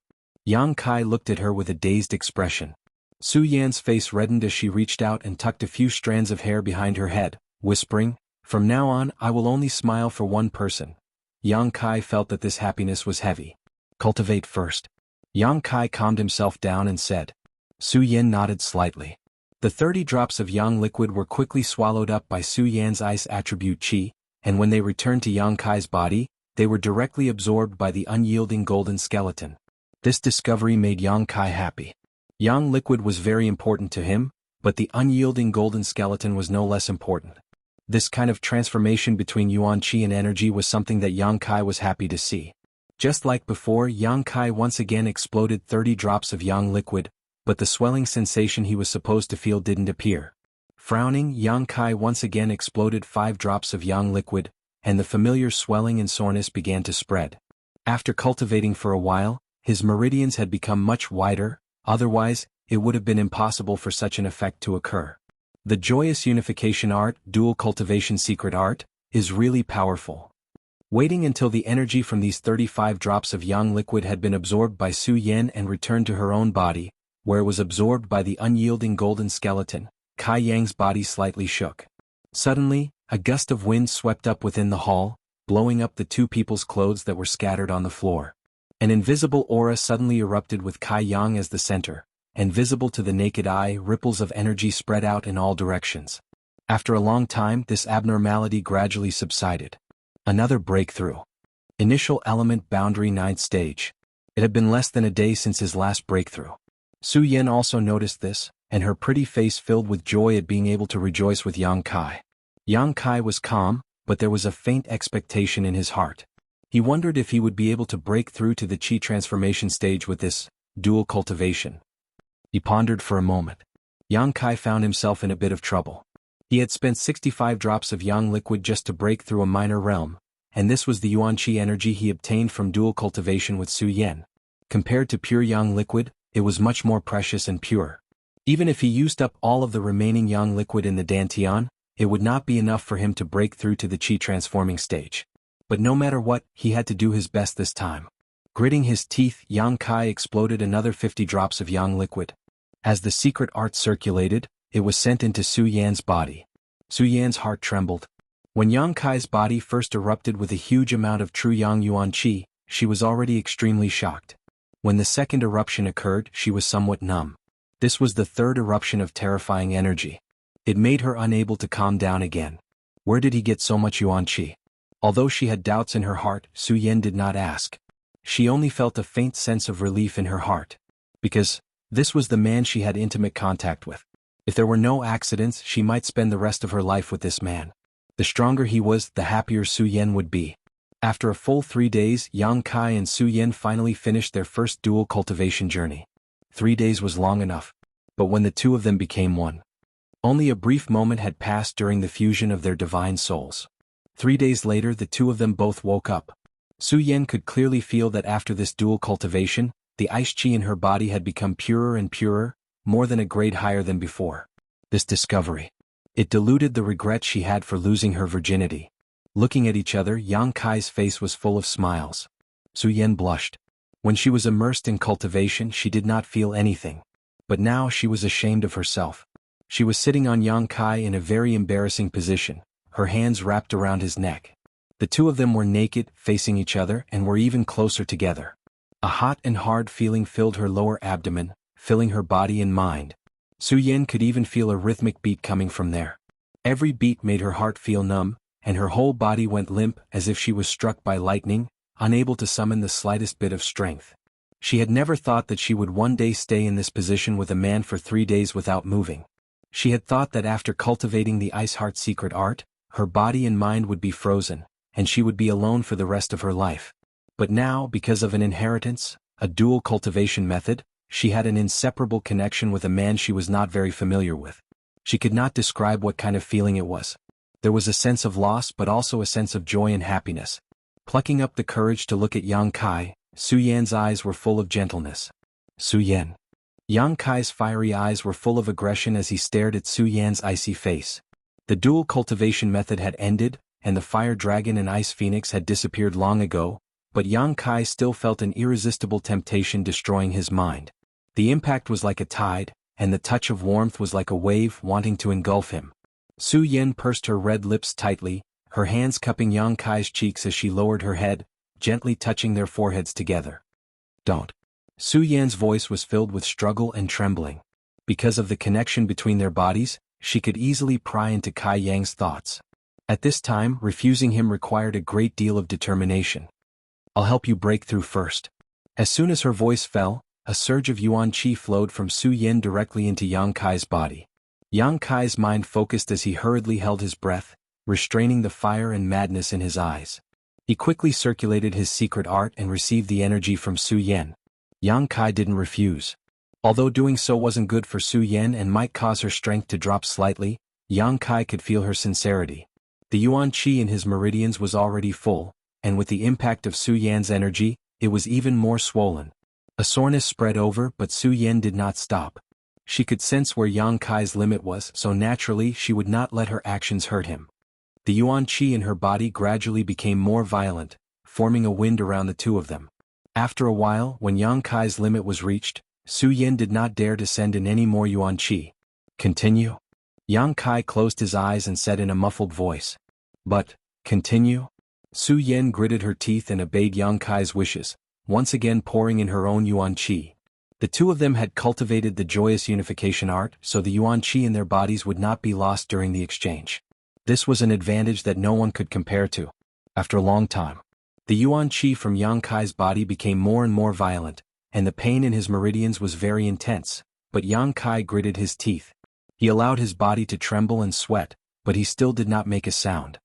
Yang Kai looked at her with a dazed expression. Su Yan's face reddened as she reached out and tucked a few strands of hair behind her head, whispering, "From now on, I will only smile for one person." Yang Kai felt that this happiness was heavy. "Cultivate first." Yang Kai calmed himself down and said. Su Yan nodded slightly. The 30 drops of yang liquid were quickly swallowed up by Su Yan's ice attribute Qi, and when they returned to Yang Kai's body, they were directly absorbed by the unyielding golden skeleton. This discovery made Yang Kai happy. Yang liquid was very important to him, but the unyielding golden skeleton was no less important. This kind of transformation between Yuan Qi and energy was something that Yang Kai was happy to see. Just like before, Yang Kai once again exploded 30 drops of yang liquid, but the swelling sensation he was supposed to feel didn't appear. Frowning, Yang Kai once again exploded 5 drops of yang liquid, and the familiar swelling and soreness began to spread. After cultivating for a while, his meridians had become much wider, otherwise, it would have been impossible for such an effect to occur. The joyous unification art, dual cultivation secret art, is really powerful. Waiting until the energy from these 35 drops of yang liquid had been absorbed by Su Yan and returned to her own body, where it was absorbed by the unyielding golden skeleton, Kai Yang's body slightly shook. Suddenly, a gust of wind swept up within the hall, blowing up the 2 people's clothes that were scattered on the floor. An invisible aura suddenly erupted with Kai Yang as the center, and visible to the naked eye, ripples of energy spread out in all directions. After a long time, this abnormality gradually subsided. Another breakthrough. Initial element boundary 9th stage. It had been less than a day since his last breakthrough. Su Yan also noticed this, and her pretty face filled with joy at being able to rejoice with Yang Kai. Yang Kai was calm, but there was a faint expectation in his heart. He wondered if he would be able to break through to the Qi transformation stage with this dual cultivation. He pondered for a moment. Yang Kai found himself in a bit of trouble. He had spent 65 drops of yang liquid just to break through a minor realm, and this was the yuan qi energy he obtained from dual cultivation with Su Yan. Compared to pure yang liquid, it was much more precious and pure. Even if he used up all of the remaining yang liquid in the dantian, it would not be enough for him to break through to the qi transforming stage. But no matter what, he had to do his best this time. Gritting his teeth, Yang Kai exploded another 50 drops of yang liquid. As the secret art circulated, it was sent into Su Yan's body. Su Yan's heart trembled. When Yang Kai's body first erupted with a huge amount of true yang yuan qi, she was already extremely shocked. When the second eruption occurred, she was somewhat numb. This was the third eruption of terrifying energy. It made her unable to calm down again. Where did he get so much yuan qi? Although she had doubts in her heart, Su Yan did not ask. She only felt a faint sense of relief in her heart. Because this was the man she had intimate contact with. If there were no accidents, she might spend the rest of her life with this man. The stronger he was, the happier Su Yan would be. After a full 3 days, Yang Kai and Su Yan finally finished their first dual cultivation journey. 3 days was long enough. But when the 2 of them became one, only a brief moment had passed during the fusion of their divine souls. 3 days later, the 2 of them both woke up. Su Yan could clearly feel that after this dual cultivation, the ice qi in her body had become purer and purer, more than a grade higher than before. This discovery. It diluted the regret she had for losing her virginity. Looking at each other, Yang Kai's face was full of smiles. Su Yan blushed. When she was immersed in cultivation, she did not feel anything. But now she was ashamed of herself. She was sitting on Yang Kai in a very embarrassing position, her hands wrapped around his neck. The 2 of them were naked, facing each other, and were even closer together. A hot and hard feeling filled her lower abdomen, filling her body and mind. Su Yan could even feel a rhythmic beat coming from there. Every beat made her heart feel numb, and her whole body went limp as if she was struck by lightning, unable to summon the slightest bit of strength. She had never thought that she would one day stay in this position with a man for 3 days without moving. She had thought that after cultivating the Ice Heart secret art, her body and mind would be frozen, and she would be alone for the rest of her life. But now, because of an inheritance, a dual cultivation method, she had an inseparable connection with a man she was not very familiar with. She could not describe what kind of feeling it was. There was a sense of loss but also a sense of joy and happiness. Plucking up the courage to look at Yang Kai, Su Yan's eyes were full of gentleness. Su Yan. Yang Kai's fiery eyes were full of aggression as he stared at Su Yan's icy face. The dual cultivation method had ended, and the fire dragon and ice phoenix had disappeared long ago, but Yang Kai still felt an irresistible temptation destroying his mind. The impact was like a tide, and the touch of warmth was like a wave wanting to engulf him. Su Yan pursed her red lips tightly, her hands cupping Yang Kai's cheeks as she lowered her head, gently touching their foreheads together. Don't. Su Yan's voice was filled with struggle and trembling. Because of the connection between their bodies, she could easily pry into Kai Yang's thoughts. At this time, refusing him required a great deal of determination. I'll help you break through first. As soon as her voice fell, a surge of yuan qi flowed from Su Yan directly into Yang Kai's body. Yang Kai's mind focused as he hurriedly held his breath, restraining the fire and madness in his eyes. He quickly circulated his secret art and received the energy from Su Yan. Yang Kai didn't refuse. Although doing so wasn't good for Su Yan and might cause her strength to drop slightly, Yang Kai could feel her sincerity. The Yuan Qi in his meridians was already full, and with the impact of Su Yan's energy, it was even more swollen. A soreness spread over, but Su Yan did not stop. She could sense where Yang Kai's limit was, so naturally she would not let her actions hurt him. The Yuan Qi in her body gradually became more violent, forming a wind around the two of them. After a while, when Yang Kai's limit was reached, Su Yan did not dare to send in any more Yuan Qi. Continue? Yang Kai closed his eyes and said in a muffled voice. But, continue? Su Yan gritted her teeth and obeyed Yang Kai's wishes, once again pouring in her own Yuan Qi. The two of them had cultivated the joyous unification art, so the Yuan Qi in their bodies would not be lost during the exchange. This was an advantage that no one could compare to. After a long time, the Yuan Qi from Yang Kai's body became more and more violent, and the pain in his meridians was very intense, but Yang Kai gritted his teeth. He allowed his body to tremble and sweat, but he still did not make a sound.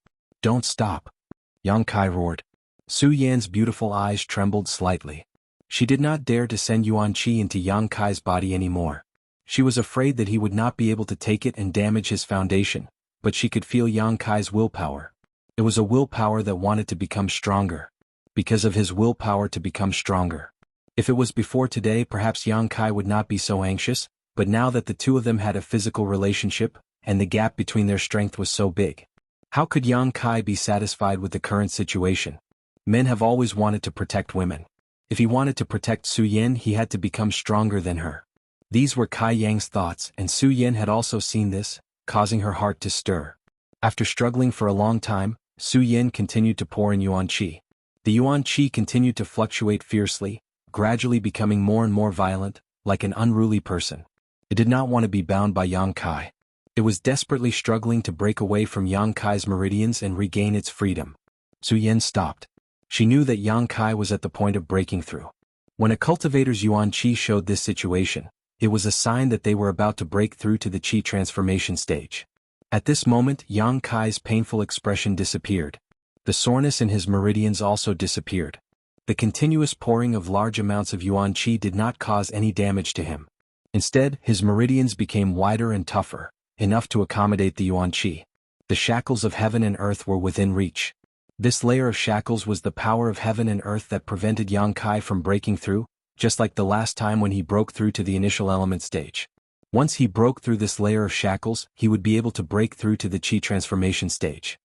Don't stop! Yang Kai roared. Su Yan's beautiful eyes trembled slightly. She did not dare to send Yuan Qi into Yang Kai's body anymore. She was afraid that he would not be able to take it and damage his foundation, but she could feel Yang Kai's willpower. It was a willpower that wanted to become stronger. Because of his willpower to become stronger. If it was before today, perhaps Yang Kai would not be so anxious, but now that the two of them had a physical relationship, and the gap between their strength was so big. How could Yang Kai be satisfied with the current situation? Men have always wanted to protect women. If he wanted to protect Su Yan, he had to become stronger than her. These were Kai Yang's thoughts, and Su Yan had also seen this, causing her heart to stir. After struggling for a long time, Su Yan continued to pour in Yuan Qi. The Yuan Qi continued to fluctuate fiercely, gradually becoming more and more violent, like an unruly person. It did not want to be bound by Yang Kai. It was desperately struggling to break away from Yang Kai's meridians and regain its freedom. Su Yan stopped. She knew that Yang Kai was at the point of breaking through. When a cultivator's Yuan Qi showed this situation, it was a sign that they were about to break through to the Qi transformation stage. At this moment, Yang Kai's painful expression disappeared. The soreness in his meridians also disappeared. The continuous pouring of large amounts of Yuan Qi did not cause any damage to him. Instead, his meridians became wider and tougher, enough to accommodate the Yuan Qi. The shackles of heaven and earth were within reach. This layer of shackles was the power of heaven and earth that prevented Yang Kai from breaking through, just like the last time when he broke through to the initial element stage. Once he broke through this layer of shackles, he would be able to break through to the Qi transformation stage.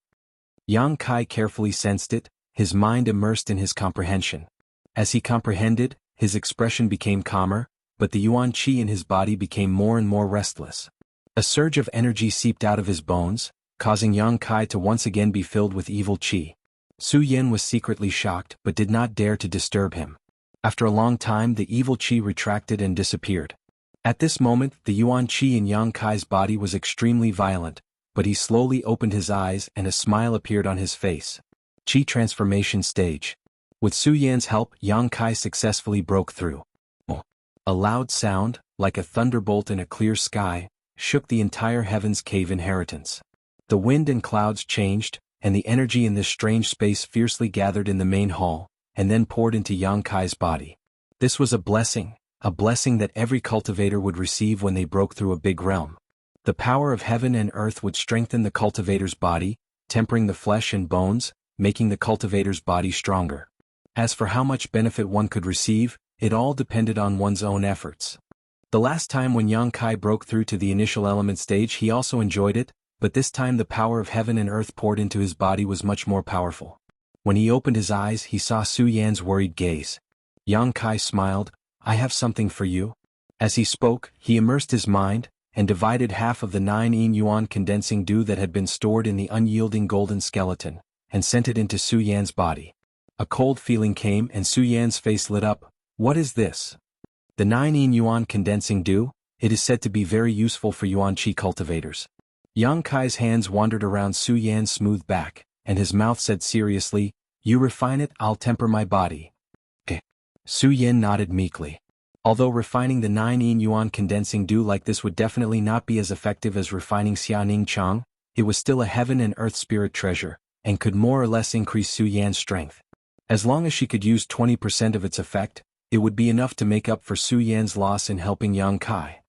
Yang Kai carefully sensed it, his mind immersed in his comprehension. As he comprehended, his expression became calmer, but the Yuan Qi in his body became more and more restless. A surge of energy seeped out of his bones, causing Yang Kai to once again be filled with evil Qi. Su Yan was secretly shocked but did not dare to disturb him. After a long time, the evil Qi retracted and disappeared. At this moment, the Yuan Qi in Yang Kai's body was extremely violent, but he slowly opened his eyes and a smile appeared on his face. Qi transformation stage. With Su Yan's help, Yang Kai successfully broke through. A loud sound, like a thunderbolt in a clear sky, shook the entire heaven's cave inheritance. The wind and clouds changed, and the energy in this strange space fiercely gathered in the main hall, and then poured into Yang Kai's body. This was a blessing that every cultivator would receive when they broke through a big realm. The power of heaven and earth would strengthen the cultivator's body, tempering the flesh and bones, making the cultivator's body stronger. As for how much benefit one could receive, it all depended on one's own efforts. The last time when Yang Kai broke through to the initial element stage, he also enjoyed it, but this time the power of heaven and earth poured into his body was much more powerful. When he opened his eyes, he saw Su Yan's worried gaze. Yang Kai smiled, "I have something for you." As he spoke, he immersed his mind, and divided half of the 9 yuan condensing dew that had been stored in the unyielding golden skeleton, and sent it into Su Yan's body. A cold feeling came and Su Yan's face lit up. "What is this?" The 9 yuan condensing dew, it is said to be very useful for Yuan Qi cultivators. Yang Kai's hands wandered around Su Yan's smooth back, and his mouth said seriously, "You refine it, I'll temper my body." Su Yan nodded meekly. Although refining the 9 yuan condensing dew like this would definitely not be as effective as refining Xianing Chang, it was still a heaven and earth spirit treasure, and could more or less increase Su Yan's strength. As long as she could use 20% of its effect, It would be enough to make up for Su Yan's loss in helping Yang Kai.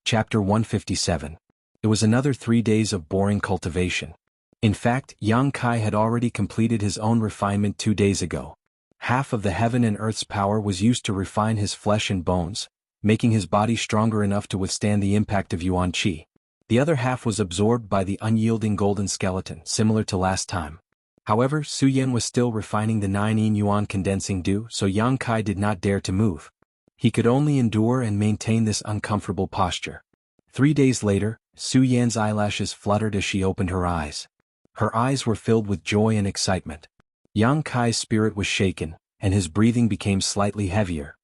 Chapter 157. It was another 3 days of boring cultivation. In fact, Yang Kai had already completed his own refinement 2 days ago. Half of the heaven and earth's power was used to refine his flesh and bones, making his body stronger enough to withstand the impact of Yuan Qi. The other half was absorbed by the unyielding golden skeleton, similar to last time. However, Su Yan was still refining the 9 yuan condensing dew, so Yang Kai did not dare to move. He could only endure and maintain this uncomfortable posture. 3 days later, Su Yan's eyelashes fluttered as she opened her eyes. Her eyes were filled with joy and excitement. Yang Kai's spirit was shaken, and his breathing became slightly heavier.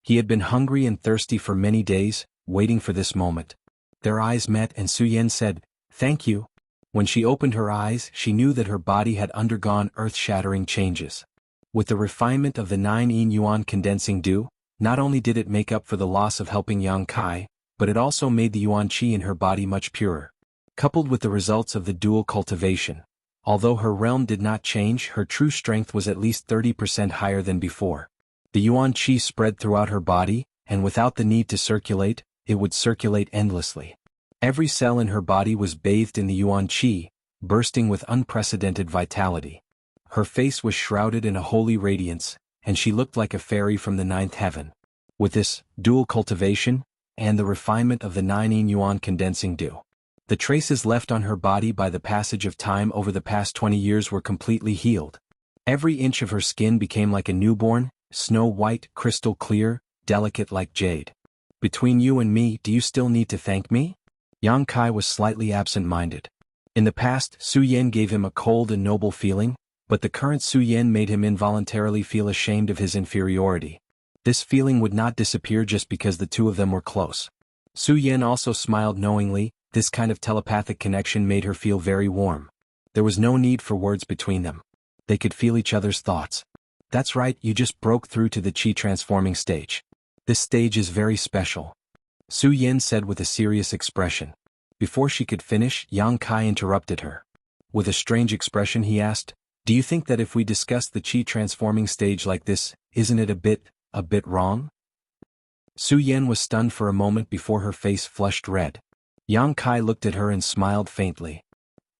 He had been hungry and thirsty for many days, waiting for this moment. Their eyes met and Su Yan said, "Thank you." When she opened her eyes, she knew that her body had undergone earth-shattering changes. With the refinement of the 9 yuan condensing dew, not only did it make up for the loss of helping Yang Kai, but it also made the Yuan Qi in her body much purer. Coupled with the results of the dual cultivation, although her realm did not change, her true strength was at least 30% higher than before. The Yuan Qi spread throughout her body, and without the need to circulate, it would circulate endlessly. Every cell in her body was bathed in the Yuan Qi, bursting with unprecedented vitality. Her face was shrouded in a holy radiance, and she looked like a fairy from the 9th heaven. With this dual cultivation, and the refinement of the 9 yuan condensing dew, the traces left on her body by the passage of time over the past 20 years were completely healed. Every inch of her skin became like a newborn, snow-white, crystal clear, delicate like jade. "Between you and me, do you still need to thank me?" Yang Kai was slightly absent-minded. In the past, Su Yan gave him a cold and noble feeling, but the current Su Yan made him involuntarily feel ashamed of his inferiority. This feeling would not disappear just because the two of them were close. Su Yan also smiled knowingly. This kind of telepathic connection made her feel very warm. There was no need for words between them. They could feel each other's thoughts. "That's right, you just broke through to the Qi transforming stage. This stage is very special," Su Yan said with a serious expression. Before she could finish, Yang Kai interrupted her. With a strange expression he asked, "Do you think that if we discuss the Qi transforming stage like this, isn't it a bit wrong?" Su Yan was stunned for a moment before her face flushed red. Yang Kai looked at her and smiled faintly.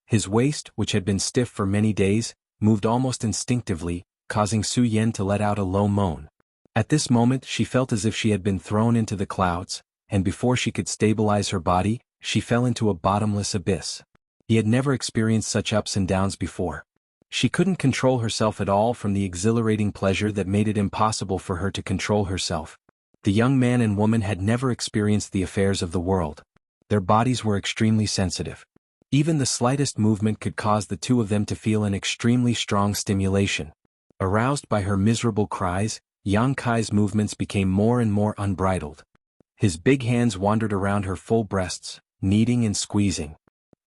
His waist, which had been stiff for many days, moved almost instinctively, causing Su Yan to let out a low moan. At this moment she felt as if she had been thrown into the clouds, and before she could stabilize her body, she fell into a bottomless abyss. He had never experienced such ups and downs before. She couldn't control herself at all from the exhilarating pleasure that made it impossible for her to control herself. The young man and woman had never experienced the affairs of the world. Their bodies were extremely sensitive. Even the slightest movement could cause the two of them to feel an extremely strong stimulation. Aroused by her miserable cries, Yang Kai's movements became more and more unbridled. His big hands wandered around her full breasts, kneading and squeezing.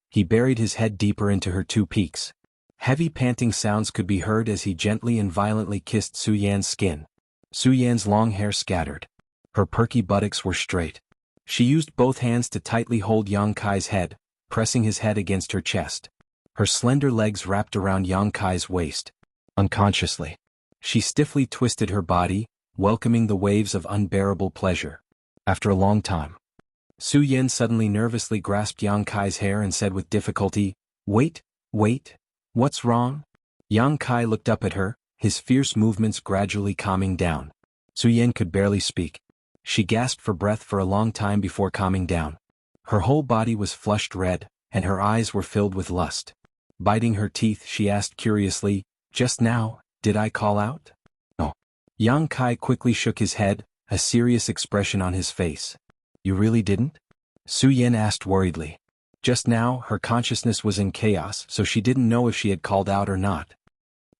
He buried his head deeper into her two peaks. Heavy panting sounds could be heard as he gently and violently kissed Su Yan's skin. Su Yan's long hair scattered. Her perky buttocks were straight. She used both hands to tightly hold Yang Kai's head, pressing his head against her chest. Her slender legs wrapped around Yang Kai's waist. Unconsciously, she stiffly twisted her body, welcoming the waves of unbearable pleasure. After a long time, Su Yan suddenly nervously grasped Yang Kai's hair and said with difficulty, wait, what's wrong?" Yang Kai looked up at her, his fierce movements gradually calming down. Su Yan could barely speak. She gasped for breath for a long time before calming down. Her whole body was flushed red, and her eyes were filled with lust. Biting her teeth, she asked curiously, "Just now, did I call out?" "No." Yang Kai quickly shook his head, a serious expression on his face. "You really didn't?" Su Yan asked worriedly. Just now, her consciousness was in chaos, so she didn't know if she had called out or not.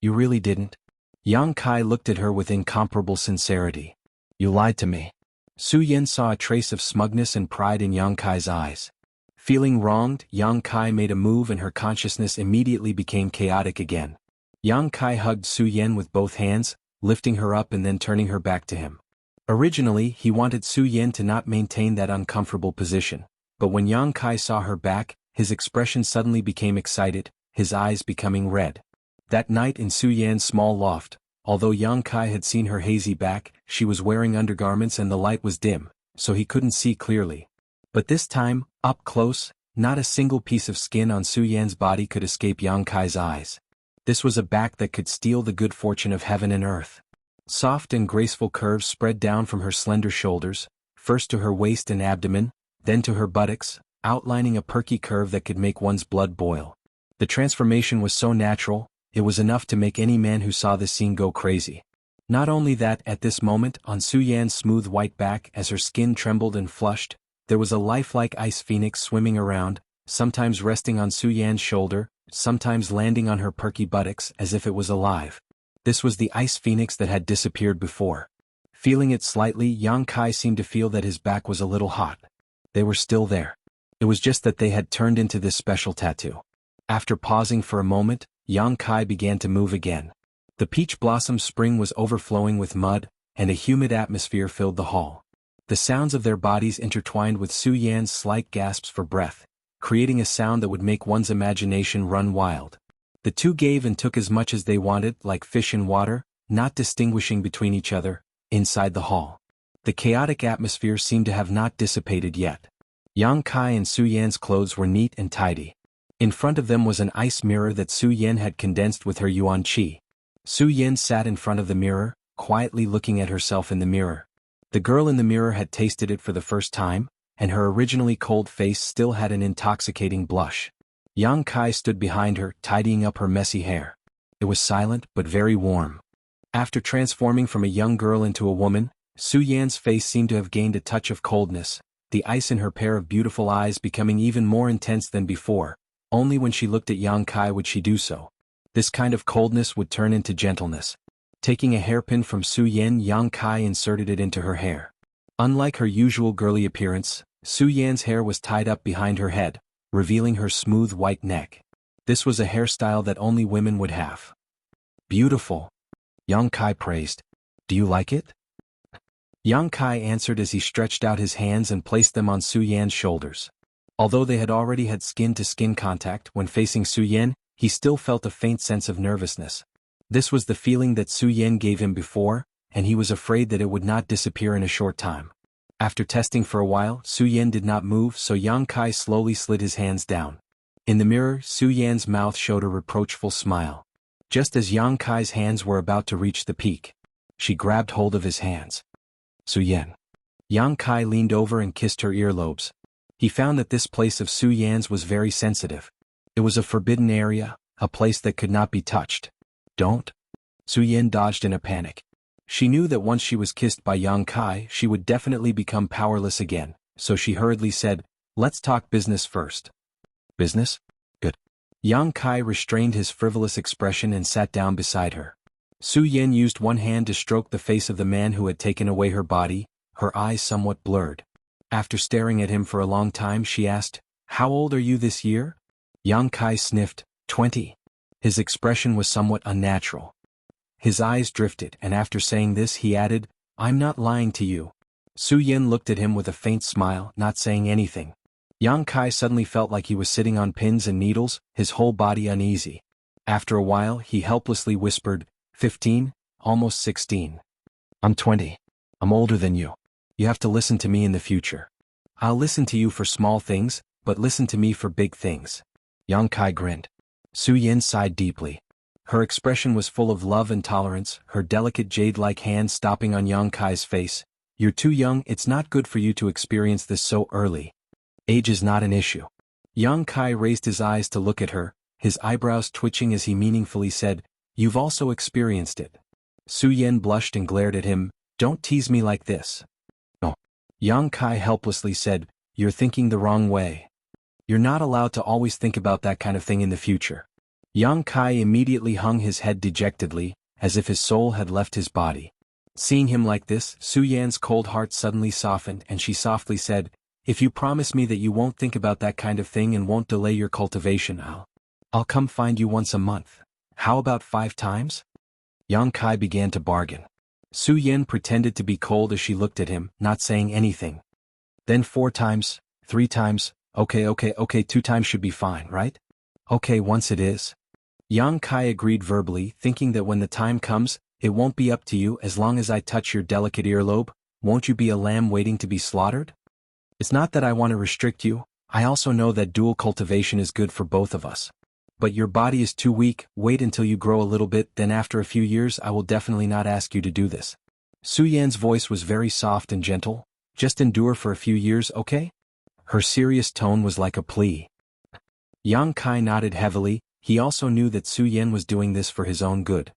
"You really didn't?" Yang Kai looked at her with incomparable sincerity. "You lied to me." Su Yan saw a trace of smugness and pride in Yang Kai's eyes. Feeling wronged, Yang Kai made a move and her consciousness immediately became chaotic again. Yang Kai hugged Su Yan with both hands, lifting her up and then turning her back to him. Originally, he wanted Su Yan to not maintain that uncomfortable position, but when Yang Kai saw her back, his expression suddenly became excited, his eyes becoming red. That night in Su Yan's small loft, Although Yang Kai had seen her hazy back, she was wearing undergarments and the light was dim, so he couldn't see clearly. But this time, up close, not a single piece of skin on Su Yan's body could escape Yang Kai's eyes. This was a back that could steal the good fortune of heaven and earth. Soft and graceful curves spread down from her slender shoulders, first to her waist and abdomen, then to her buttocks, outlining a perky curve that could make one's blood boil. The transformation was so natural, it was enough to make any man who saw this scene go crazy. Not only that, at this moment, on Su Yan's smooth white back, as her skin trembled and flushed, there was a lifelike ice phoenix swimming around, sometimes resting on Su Yan's shoulder, sometimes landing on her perky buttocks as if it was alive. This was the ice phoenix that had disappeared before. Feeling it slightly, Yang Kai seemed to feel that his back was a little hot. They were still there. It was just that they had turned into this special tattoo. After pausing for a moment, Yang Kai began to move again. The peach blossom spring was overflowing with mud, and a humid atmosphere filled the hall. The sounds of their bodies intertwined with Su Yan's slight gasps for breath, creating a sound that would make one's imagination run wild. The two gave and took as much as they wanted, like fish in water, not distinguishing between each other, inside the hall. The chaotic atmosphere seemed to have not dissipated yet. Yang Kai and Su Yan's clothes were neat and tidy. In front of them was an ice mirror that Su Yan had condensed with her yuan qi. Su Yan sat in front of the mirror, quietly looking at herself in the mirror. The girl in the mirror had tasted it for the first time, and her originally cold face still had an intoxicating blush. Yang Kai stood behind her, tidying up her messy hair. It was silent but very warm. After transforming from a young girl into a woman, Su Yan's face seemed to have gained a touch of coldness, the ice in her pair of beautiful eyes becoming even more intense than before. Only when she looked at Yang Kai would she do so. This kind of coldness would turn into gentleness. Taking a hairpin from Su Yan, Yang Kai inserted it into her hair. Unlike her usual girly appearance, Su Yan's hair was tied up behind her head, revealing her smooth white neck. This was a hairstyle that only women would have. Beautiful. Yang Kai praised. Do you like it? Yang Kai answered as he stretched out his hands and placed them on Su Yan's shoulders. Although they had already had skin-to-skin contact when facing Su Yan, he still felt a faint sense of nervousness. This was the feeling that Su Yan gave him before, and he was afraid that it would not disappear in a short time. After testing for a while, Su Yan did not move, so Yang Kai slowly slid his hands down. In the mirror, Su Yan's mouth showed a reproachful smile. Just as Yang Kai's hands were about to reach the peak, she grabbed hold of his hands. Su Yan. Yang Kai leaned over and kissed her earlobes. He found that this place of Su Yan's was very sensitive. It was a forbidden area, a place that could not be touched. Don't. Su Yan dodged in a panic. She knew that once she was kissed by Yang Kai, she would definitely become powerless again, so she hurriedly said, "Let's talk business first." Business? Good. Yang Kai restrained his frivolous expression and sat down beside her. Su Yan used one hand to stroke the face of the man who had taken away her body, her eyes somewhat blurred. After staring at him for a long time, she asked, "How old are you this year?" Yang Kai sniffed, 20. His expression was somewhat unnatural. His eyes drifted, and after saying this he added, "I'm not lying to you." Su Yan looked at him with a faint smile, not saying anything. Yang Kai suddenly felt like he was sitting on pins and needles, his whole body uneasy. After a while he helplessly whispered, 15, almost 16. I'm 20. I'm older than you. You have to listen to me in the future. I'll listen to you for small things, but listen to me for big things. Yang Kai grinned. Su Yan sighed deeply. Her expression was full of love and tolerance, her delicate jade-like hand stopping on Yang Kai's face. You're too young, it's not good for you to experience this so early. Age is not an issue. Yang Kai raised his eyes to look at her, his eyebrows twitching as he meaningfully said, You've also experienced it. Su Yan blushed and glared at him, Don't tease me like this. No. Yang Kai helplessly said, You're thinking the wrong way. You're not allowed to always think about that kind of thing in the future. Yang Kai immediately hung his head dejectedly, as if his soul had left his body. Seeing him like this, Su Yan's cold heart suddenly softened and she softly said, If you promise me that you won't think about that kind of thing and won't delay your cultivation, I'll come find you once a month. How about 5 times? Yang Kai began to bargain. Su Yan pretended to be cold as she looked at him, not saying anything. Then 4 times, 3 times, okay, 2 times should be fine, right? Okay, once it is. Yang Kai agreed verbally, thinking that when the time comes, it won't be up to you as long as I touch your delicate earlobe. Won't you be a lamb waiting to be slaughtered? It's not that I want to restrict you, I also know that dual cultivation is good for both of us. But your body is too weak, wait until you grow a little bit, then after a few years I will definitely not ask you to do this. Su Yan's voice was very soft and gentle. Just endure for a few years, okay? Her serious tone was like a plea. Yang Kai nodded heavily. He also knew that Su Yan was doing this for his own good.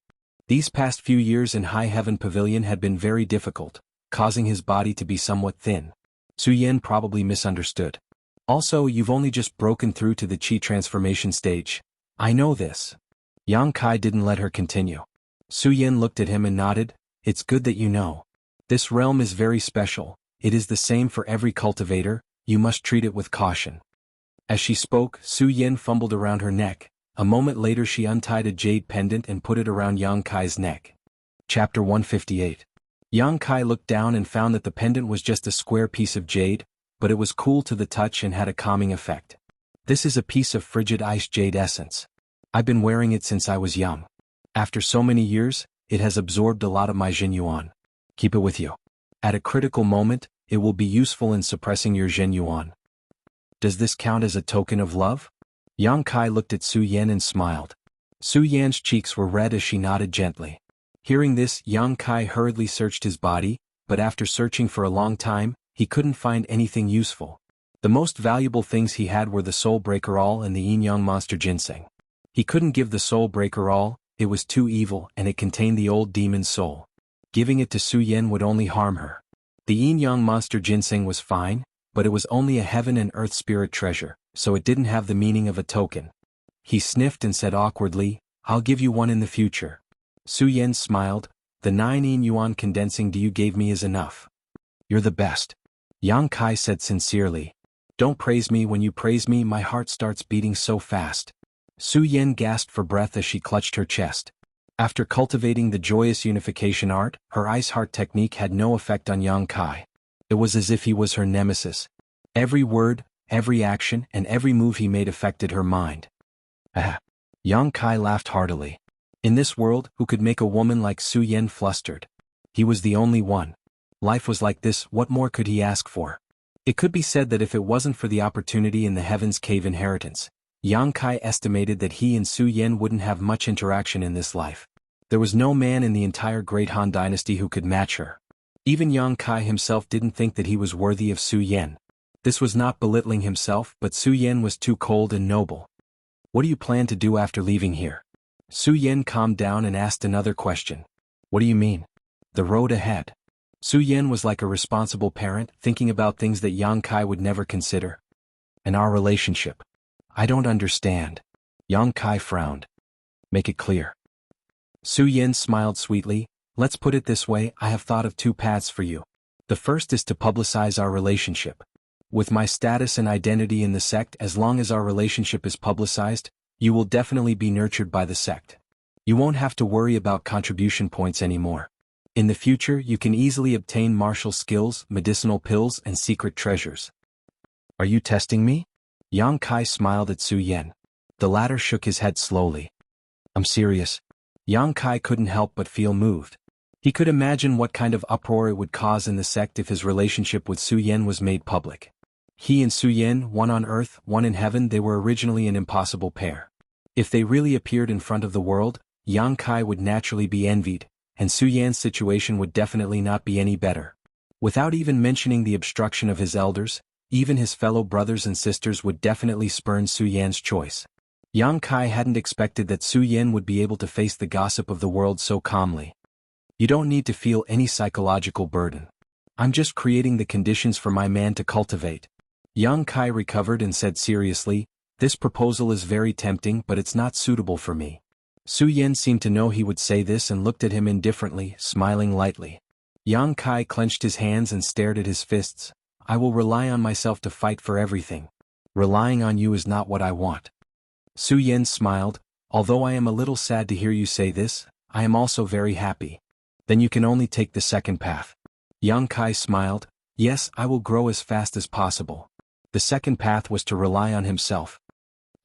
These past few years in High Heaven Pavilion had been very difficult, causing his body to be somewhat thin. Su Yan probably misunderstood. Also, you've only just broken through to the Qi transformation stage. I know this. Yang Kai didn't let her continue. Su Yan looked at him and nodded. It's good that you know. This realm is very special. It is the same for every cultivator. You must treat it with caution. As she spoke, Su Yan fumbled around her neck. A moment later she untied a jade pendant and put it around Yang Kai's neck. Chapter 158. Yang Kai looked down and found that the pendant was just a square piece of jade, but it was cool to the touch and had a calming effect. This is a piece of frigid ice jade essence. I've been wearing it since I was young. After so many years, it has absorbed a lot of my Zhen Yuan. Keep it with you. At a critical moment, it will be useful in suppressing your Zhen Yuan. Does this count as a token of love? Yang Kai looked at Su Yan and smiled. Su Yan's cheeks were red as she nodded gently. Hearing this, Yang Kai hurriedly searched his body, but after searching for a long time, he couldn't find anything useful. The most valuable things he had were the Soul Breaker All and the Yin-Yang Monster Ginseng. He couldn't give the Soul Breaker All, it was too evil and it contained the old demon's soul. Giving it to Su Yan would only harm her. The Yin-Yang Monster Ginseng was fine, but it was only a heaven and earth spirit treasure, so it didn't have the meaning of a token. He sniffed and said awkwardly, I'll give you one in the future. Su Yan smiled, the 9 Yin Yuan condensing you gave me is enough. You're the best. Yang Kai said sincerely. Don't praise me, when you praise me my heart starts beating so fast. Su Yan gasped for breath as she clutched her chest. After cultivating the joyous unification art, her ice heart technique had no effect on Yang Kai. It was as if he was her nemesis. Every word, every action, and every move he made affected her mind. Yang Kai laughed heartily. In this world, who could make a woman like Su Yan flustered? He was the only one. Life was like this, what more could he ask for? It could be said that if it wasn't for the opportunity in the Heaven's Cave inheritance, Yang Kai estimated that he and Su Yan wouldn't have much interaction in this life. There was no man in the entire Great Han Dynasty who could match her. Even Yang Kai himself didn't think that he was worthy of Su Yan. This was not belittling himself, but Su Yan was too cold and noble. What do you plan to do after leaving here? Su Yan calmed down and asked another question. What do you mean? The road ahead. Su Yan was like a responsible parent, thinking about things that Yang Kai would never consider. And our relationship. I don't understand. Yang Kai frowned. Make it clear. Su Yan smiled sweetly. Let's put it this way, I have thought of 2 paths for you. The first is to publicize our relationship. With my status and identity in the sect, as long as our relationship is publicized, you will definitely be nurtured by the sect. You won't have to worry about contribution points anymore. In the future, you can easily obtain martial skills, medicinal pills, and secret treasures. Are you testing me? Yang Kai smiled at Su Yan. The latter shook his head slowly. I'm serious. Yang Kai couldn't help but feel moved. He could imagine what kind of uproar it would cause in the sect if his relationship with Su Yan was made public. He and Su Yan, one on earth, one in heaven, they were originally an impossible pair. If they really appeared in front of the world, Yang Kai would naturally be envied, and Su Yan's situation would definitely not be any better. Without even mentioning the obstruction of his elders, even his fellow brothers and sisters would definitely spurn Su Yan's choice. Yang Kai hadn't expected that Su Yan would be able to face the gossip of the world so calmly. You don't need to feel any psychological burden. I'm just creating the conditions for my man to cultivate. Yang Kai recovered and said seriously, this proposal is very tempting but it's not suitable for me. Su Yan seemed to know he would say this and looked at him indifferently, smiling lightly. Yang Kai clenched his hands and stared at his fists. I will rely on myself to fight for everything. Relying on you is not what I want. Su Yan smiled, although I am a little sad to hear you say this, I am also very happy. Then you can only take the second path. Yang Kai smiled, yes, I will grow as fast as possible. The second path was to rely on himself.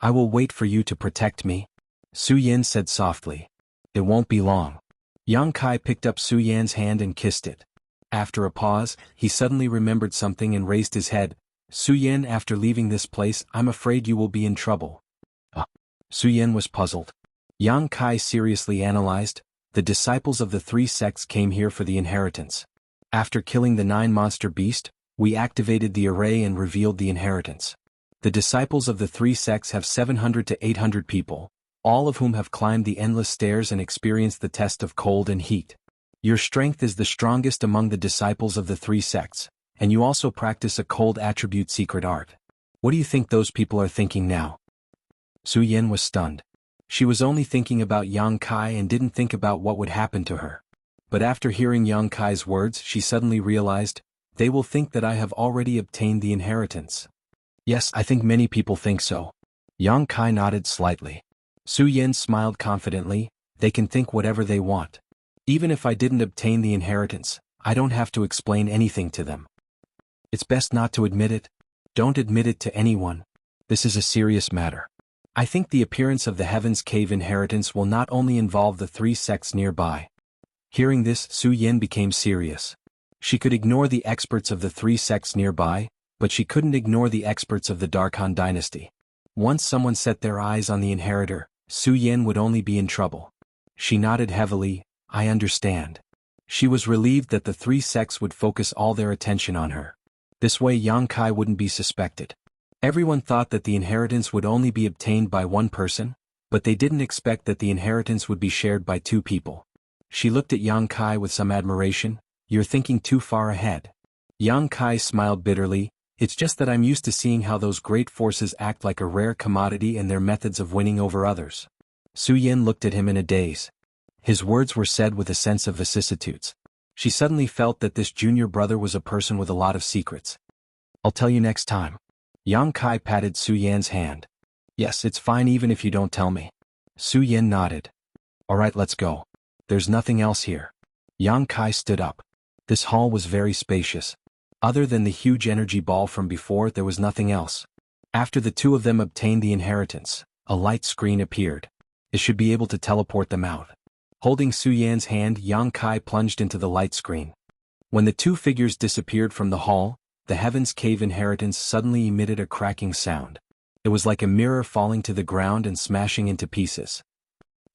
I will wait for you to protect me. Su Yan said softly. It won't be long. Yang Kai picked up Su Yan's hand and kissed it. After a pause, he suddenly remembered something and raised his head. Su Yan, after leaving this place, I'm afraid you will be in trouble. Su Yan was puzzled. Yang Kai seriously analyzed, the disciples of the three sects came here for the inheritance. After killing the 9-monster beast, we activated the array and revealed the inheritance. The disciples of the three sects have 700 to 800 people, all of whom have climbed the endless stairs and experienced the test of cold and heat. Your strength is the strongest among the disciples of the three sects, and you also practice a cold attribute secret art. What do you think those people are thinking now? Su Yan was stunned. She was only thinking about Yang Kai and didn't think about what would happen to her. But after hearing Yang Kai's words, she suddenly realized, they will think that I have already obtained the inheritance. Yes, I think many people think so. Yang Kai nodded slightly. Su Yan smiled confidently, they can think whatever they want. Even if I didn't obtain the inheritance, I don't have to explain anything to them. It's best not to admit it. Don't admit it to anyone. This is a serious matter. I think the appearance of the Heaven's Cave inheritance will not only involve the three sects nearby. Hearing this, Su Yan became serious. She could ignore the experts of the three sects nearby, but she couldn't ignore the experts of the Dark Han dynasty. Once someone set their eyes on the inheritor, Su Yan would only be in trouble. She nodded heavily, I understand. She was relieved that the three sects would focus all their attention on her. This way Yang Kai wouldn't be suspected. Everyone thought that the inheritance would only be obtained by one person, but they didn't expect that the inheritance would be shared by two people. She looked at Yang Kai with some admiration. You're thinking too far ahead. Yang Kai smiled bitterly, it's just that I'm used to seeing how those great forces act like a rare commodity and their methods of winning over others. Su Yan looked at him in a daze. His words were said with a sense of vicissitudes. She suddenly felt that this junior brother was a person with a lot of secrets. I'll tell you next time. Yang Kai patted Su Yan's hand. Yes, it's fine even if you don't tell me. Su Yan nodded. Alright, let's go. There's nothing else here. Yang Kai stood up. This hall was very spacious. Other than the huge energy ball from before, there was nothing else. After the two of them obtained the inheritance, a light screen appeared. It should be able to teleport them out. Holding Su Yan's hand, Yang Kai plunged into the light screen. When the two figures disappeared from the hall, the Heaven's Cave inheritance suddenly emitted a cracking sound. It was like a mirror falling to the ground and smashing into pieces.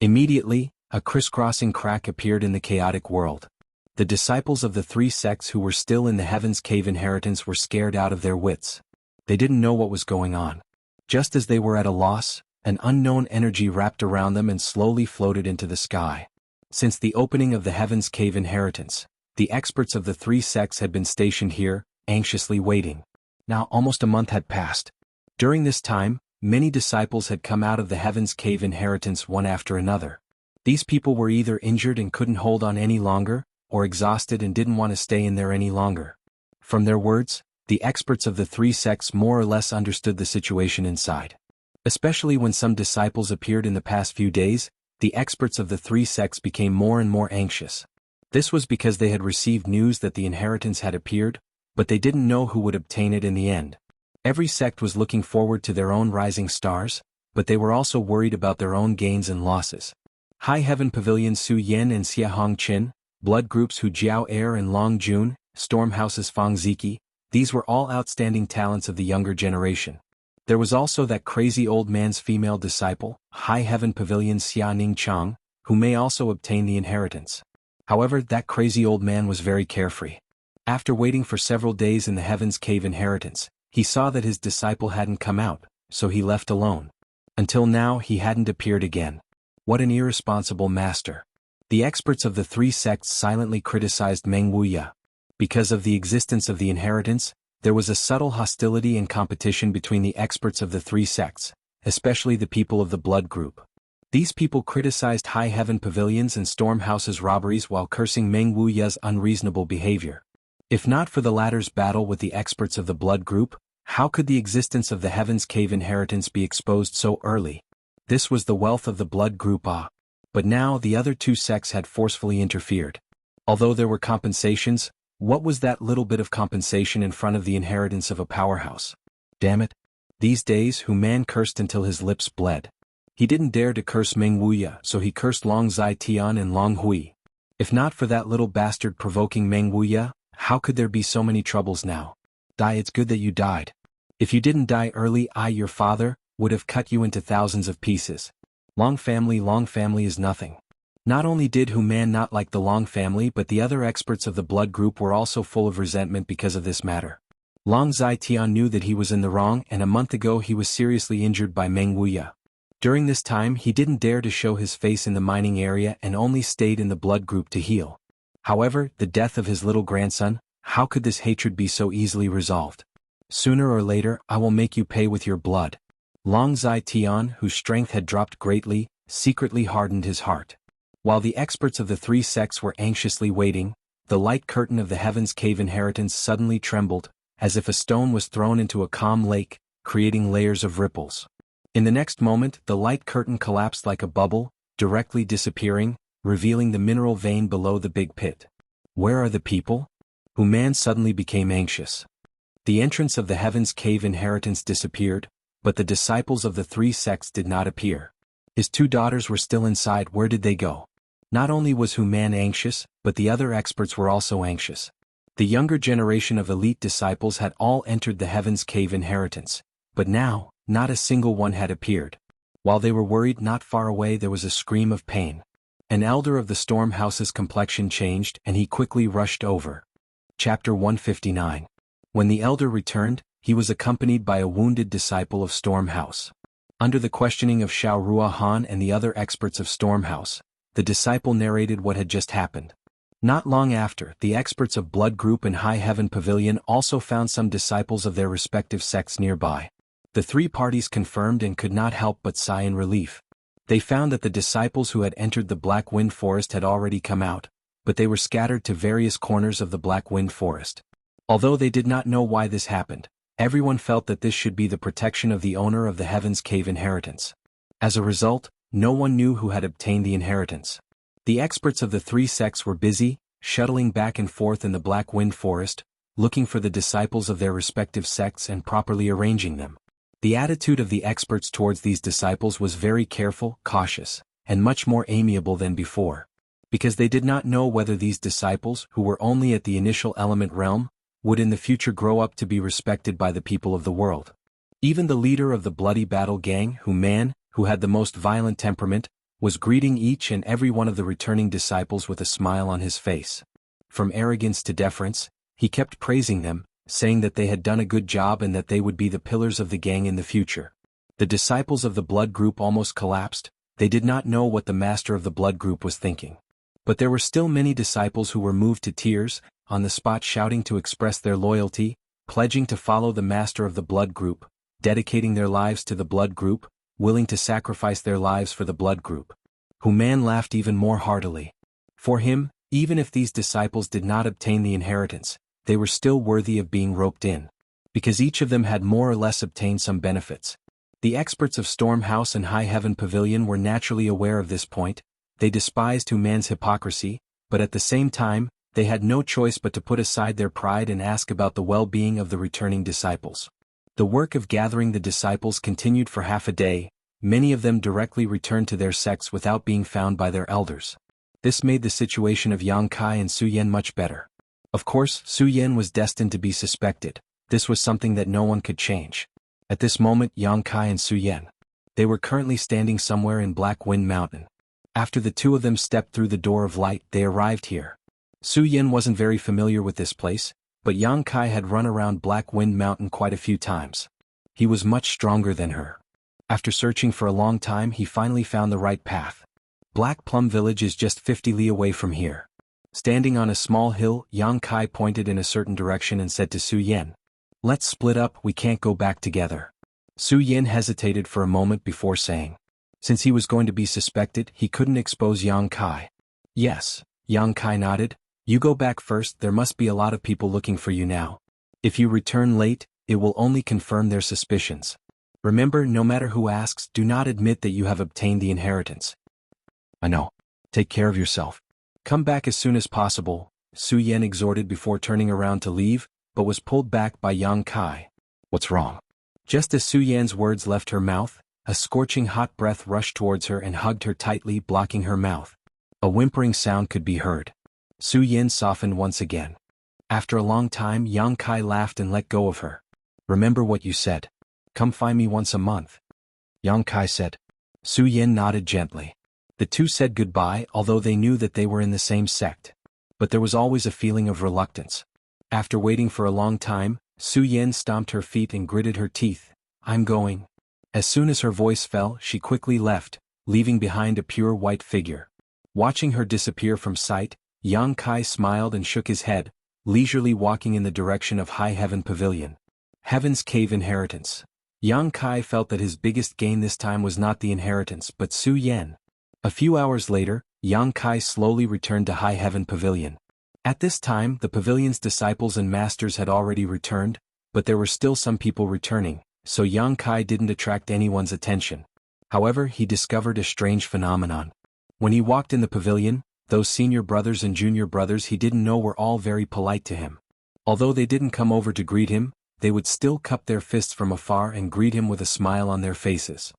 Immediately, a crisscrossing crack appeared in the chaotic world. The disciples of the three sects who were still in the Heaven's Cave inheritance were scared out of their wits. They didn't know what was going on. Just as they were at a loss, an unknown energy wrapped around them and slowly floated into the sky. Since the opening of the Heaven's Cave inheritance, the experts of the three sects had been stationed here, anxiously waiting. Now almost a month had passed. During this time, many disciples had come out of the Heaven's Cave inheritance one after another. These people were either injured and couldn't hold on any longer, or exhausted and didn't want to stay in there any longer. From their words, the experts of the three sects more or less understood the situation inside. Especially when some disciples appeared in the past few days, the experts of the three sects became more and more anxious. This was because they had received news that the inheritance had appeared, but they didn't know who would obtain it in the end. Every sect was looking forward to their own rising stars, but they were also worried about their own gains and losses. High Heaven Pavilion Su Yan and Xia Hong Qin, blood groups Hu Jiao Air and Long Jun, storm houses Fang Ziki, these were all outstanding talents of the younger generation. There was also that crazy old man's female disciple, High Heaven Pavilion Xia Ning Chang, who may also obtain the inheritance. However, that crazy old man was very carefree. After waiting for several days in the Heaven's Cave inheritance, he saw that his disciple hadn't come out, so he left alone. Until now he hadn't appeared again. What an irresponsible master. The experts of the three sects silently criticized Meng Wuya. Because of the existence of the inheritance, there was a subtle hostility and competition between the experts of the three sects, especially the people of the blood group. These people criticized High Heaven Pavilions and Storm Houses robberies while cursing Meng Wuya's unreasonable behavior. If not for the latter's battle with the experts of the blood group, how could the existence of the Heaven's Cave inheritance be exposed so early? This was the wealth of the blood group But now the other two sects had forcefully interfered. Although there were compensations, what was that little bit of compensation in front of the inheritance of a powerhouse? Damn it. These days Hu Man cursed until his lips bled. He didn't dare to curse Meng Wuya, so he cursed Long Zai Tian and Long Hui. If not for that little bastard provoking Meng Wuya, how could there be so many troubles now? Dai, it's good that you died. If you didn't die early, I, your father, would have cut you into thousands of pieces. Long family is nothing. Not only did Hu Man not like the Long family, but the other experts of the blood group were also full of resentment because of this matter. Long Zai-Tian knew that he was in the wrong, and a month ago he was seriously injured by Meng Wuya. During this time he didn't dare to show his face in the mining area and only stayed in the blood group to heal. However, the death of his little grandson, how could this hatred be so easily resolved? Sooner or later I will make you pay with your blood. Long Zai-Tian, whose strength had dropped greatly, secretly hardened his heart. While the experts of the three sects were anxiously waiting, the light curtain of the Heaven's Cave inheritance suddenly trembled, as if a stone was thrown into a calm lake, creating layers of ripples. In the next moment the light curtain collapsed like a bubble, directly disappearing, revealing the mineral vein below the big pit. Where are the people? Hu Man suddenly became anxious. The entrance of the Heaven's Cave inheritance disappeared, but the disciples of the three sects did not appear. His two daughters were still inside. Where did they go? Not only was Hu Man anxious, but the other experts were also anxious. The younger generation of elite disciples had all entered the Heaven's Cave inheritance, but now, not a single one had appeared. While they were worried, not far away there was a scream of pain. An elder of the Storm House's complexion changed and he quickly rushed over. Chapter 159. When the elder returned, he was accompanied by a wounded disciple of Storm House. Under the questioning of Xiao Rua Han and the other experts of Storm House, the disciple narrated what had just happened. Not long after, the experts of Blood Group and High Heaven Pavilion also found some disciples of their respective sects nearby. The three parties confirmed and could not help but sigh in relief. They found that the disciples who had entered the Black Wind Forest had already come out, but they were scattered to various corners of the Black Wind Forest. Although they did not know why this happened, everyone felt that this should be the protection of the owner of the Heaven's Cave inheritance. As a result, no one knew who had obtained the inheritance. The experts of the three sects were busy, shuttling back and forth in the Black Wind Forest, looking for the disciples of their respective sects and properly arranging them. The attitude of the experts towards these disciples was very careful, cautious, and much more amiable than before. Because they did not know whether these disciples, who were only at the initial element realm, would in the future grow up to be respected by the people of the world. Even the leader of the Bloody Battle Gang, Hu Man, who had the most violent temperament, was greeting each and every one of the returning disciples with a smile on his face. From arrogance to deference, he kept praising them, saying that they had done a good job and that they would be the pillars of the gang in the future. The disciples of the Blood Group almost collapsed. They did not know what the master of the Blood Group was thinking. But there were still many disciples who were moved to tears, on the spot shouting to express their loyalty, pledging to follow the master of the Blood Group, dedicating their lives to the Blood Group, willing to sacrifice their lives for the Blood Group. Hu Man laughed even more heartily. For him, even if these disciples did not obtain the inheritance, they were still worthy of being roped in. Because each of them had more or less obtained some benefits. The experts of Storm House and High Heaven Pavilion were naturally aware of this point. They despised Hu Man's hypocrisy, but at the same time, they had no choice but to put aside their pride and ask about the well-being of the returning disciples. The work of gathering the disciples continued for half a day. Many of them directly returned to their sects without being found by their elders. This made the situation of Yang Kai and Su Yan much better. Of course, Su Yan was destined to be suspected. This was something that no one could change. At this moment, Yang Kai and Su Yan. They were currently standing somewhere in Black Wind Mountain. After the two of them stepped through the door of light, they arrived here. Su Yan wasn't very familiar with this place, but Yang Kai had run around Black Wind Mountain quite a few times. He was much stronger than her. After searching for a long time, he finally found the right path. Black Plum Village is just 50 li away from here. Standing on a small hill, Yang Kai pointed in a certain direction and said to Su Yan, "Let's split up, we can't go back together." Su Yan hesitated for a moment before saying. Since he was going to be suspected, he couldn't expose Yang Kai. "Yes," Yang Kai nodded. "You go back first, there must be a lot of people looking for you now. If you return late, it will only confirm their suspicions. Remember, no matter who asks, do not admit that you have obtained the inheritance." "I know. Take care of yourself. Come back as soon as possible," Su Yan exhorted before turning around to leave, but was pulled back by Yang Kai. "What's wrong?" Just as Su Yan's words left her mouth, a scorching hot breath rushed towards her and hugged her tightly, blocking her mouth. A whimpering sound could be heard. Su Yin softened once again. After a long time, Yang Kai laughed and let go of her. Remember what you said. Come find me once a month. Yang Kai said. Su Yin nodded gently. The two said goodbye, although they knew that they were in the same sect. But there was always a feeling of reluctance. After waiting for a long time, Su Yin stomped her feet and gritted her teeth. I'm going. As soon as her voice fell, she quickly left, leaving behind a pure white figure. Watching her disappear from sight, Yang Kai smiled and shook his head, leisurely walking in the direction of High Heaven Pavilion. Heaven's Cave Inheritance. Yang Kai felt that his biggest gain this time was not the inheritance but Su Yin. A few hours later, Yang Kai slowly returned to High Heaven Pavilion. At this time, the pavilion's disciples and masters had already returned, but there were still some people returning, so Yang Kai didn't attract anyone's attention. However, he discovered a strange phenomenon. When he walked in the pavilion, those senior brothers and junior brothers he didn't know were all very polite to him. Although they didn't come over to greet him, they would still cup their fists from afar and greet him with a smile on their faces.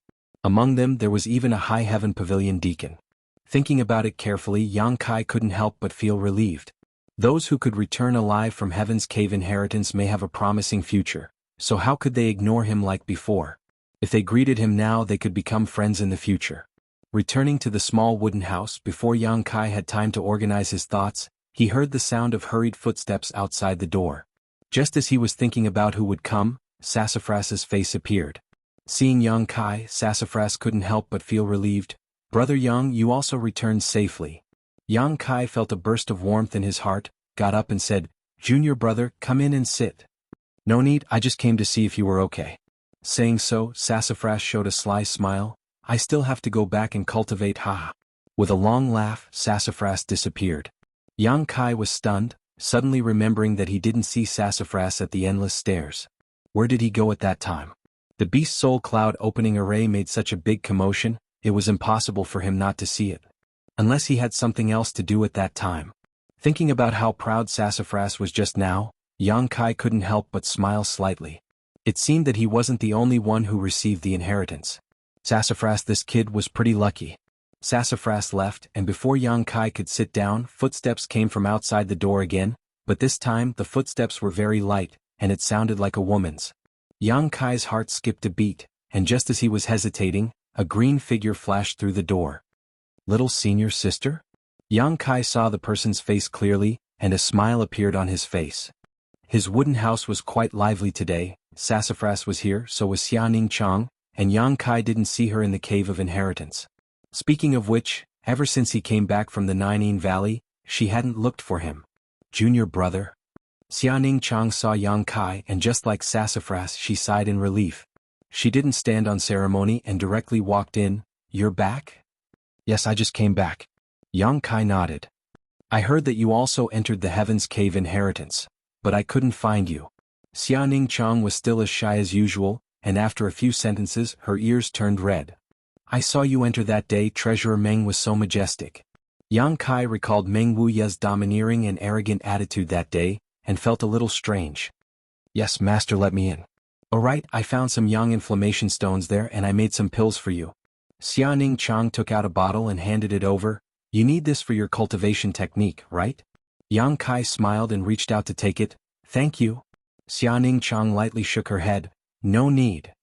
Among them there was even a High Heaven Pavilion deacon. Thinking about it carefully, Yang Kai couldn't help but feel relieved. Those who could return alive from Heaven's Cave Inheritance may have a promising future, so how could they ignore him like before? If they greeted him now, they could become friends in the future. Returning to the small wooden house, before Yang Kai had time to organize his thoughts, he heard the sound of hurried footsteps outside the door. Just as he was thinking about who would come, Sassafras's face appeared. Seeing Yang Kai, Sassafras couldn't help but feel relieved. Brother Yang, you also returned safely. Yang Kai felt a burst of warmth in his heart, got up and said, Junior brother, come in and sit. No need, I just came to see if you were okay. Saying so, Sassafras showed a sly smile. I still have to go back and cultivate, haha. With a long laugh, Sassafras disappeared. Yang Kai was stunned, suddenly remembering that he didn't see Sassafras at the endless stairs. Where did he go at that time? The Beast Soul Cloud opening array made such a big commotion, it was impossible for him not to see it. Unless he had something else to do at that time. Thinking about how proud Sassafras was just now, Yang Kai couldn't help but smile slightly. It seemed that he wasn't the only one who received the inheritance. Sassafras, this kid was pretty lucky. Sassafras left, and before Yang Kai could sit down, footsteps came from outside the door again, but this time the footsteps were very light, and it sounded like a woman's. Yang Kai's heart skipped a beat, and just as he was hesitating, a green figure flashed through the door. Little senior sister? Yang Kai saw the person's face clearly, and a smile appeared on his face. His wooden house was quite lively today. Sassafras was here, so was Xianing Chang, and Yang Kai didn't see her in the Cave of Inheritance. Speaking of which, ever since he came back from the Nining Valley, she hadn't looked for him. Junior brother? Xianing Chang saw Yang Kai, and just like Sassafras, she sighed in relief. She didn't stand on ceremony and directly walked in. You're back? Yes, I just came back. Yang Kai nodded. I heard that you also entered the Heaven's Cave Inheritance, but I couldn't find you. Xianing Chang was still as shy as usual, and after a few sentences, her ears turned red. I saw you enter that day. Treasurer Meng was so majestic. Yang Kai recalled Meng Wuya's domineering and arrogant attitude that day, and felt a little strange. Yes, master, let me in. Alright, I found some yang inflammation stones there and I made some pills for you. Xianing Chang took out a bottle and handed it over. You need this for your cultivation technique, right? Yang Kai smiled and reached out to take it. Thank you. Xianing Chang lightly shook her head. No need.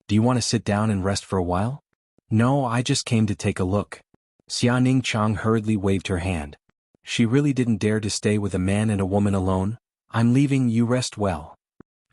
Do you want to sit down and rest for a while? No, I just came to take a look. Xianing Chang hurriedly waved her hand. She really didn't dare to stay with a man and a woman alone. I'm leaving, you rest well.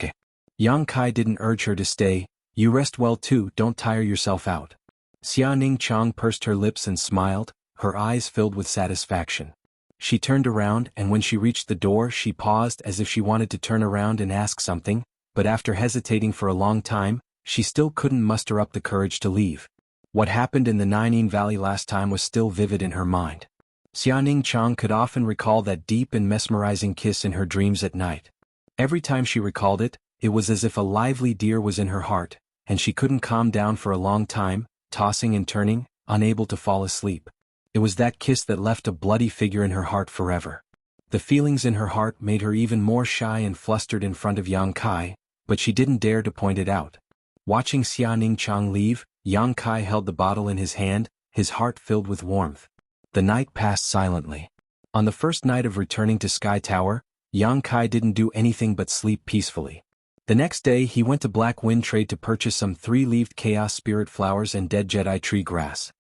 Okay. Yang Kai didn't urge her to stay. You rest well too, don't tire yourself out. Xianing Chang pursed her lips and smiled, her eyes filled with satisfaction. She turned around, and when she reached the door she paused as if she wanted to turn around and ask something, but after hesitating for a long time, she still couldn't muster up the courage to leave. What happened in the Nining Valley last time was still vivid in her mind. Xianing Chang could often recall that deep and mesmerizing kiss in her dreams at night. Every time she recalled it, it was as if a lively deer was in her heart, and she couldn't calm down for a long time, tossing and turning, unable to fall asleep. It was that kiss that left a bloody figure in her heart forever. The feelings in her heart made her even more shy and flustered in front of Yang Kai, but she didn't dare to point it out. Watching Xianing Chang leave, Yang Kai held the bottle in his hand, his heart filled with warmth. The night passed silently. On the first night of returning to Sky Tower, Yang Kai didn't do anything but sleep peacefully. The next day he went to Black Wind Trade to purchase some 3-leaved Chaos Spirit flowers and dead Jedi tree grass.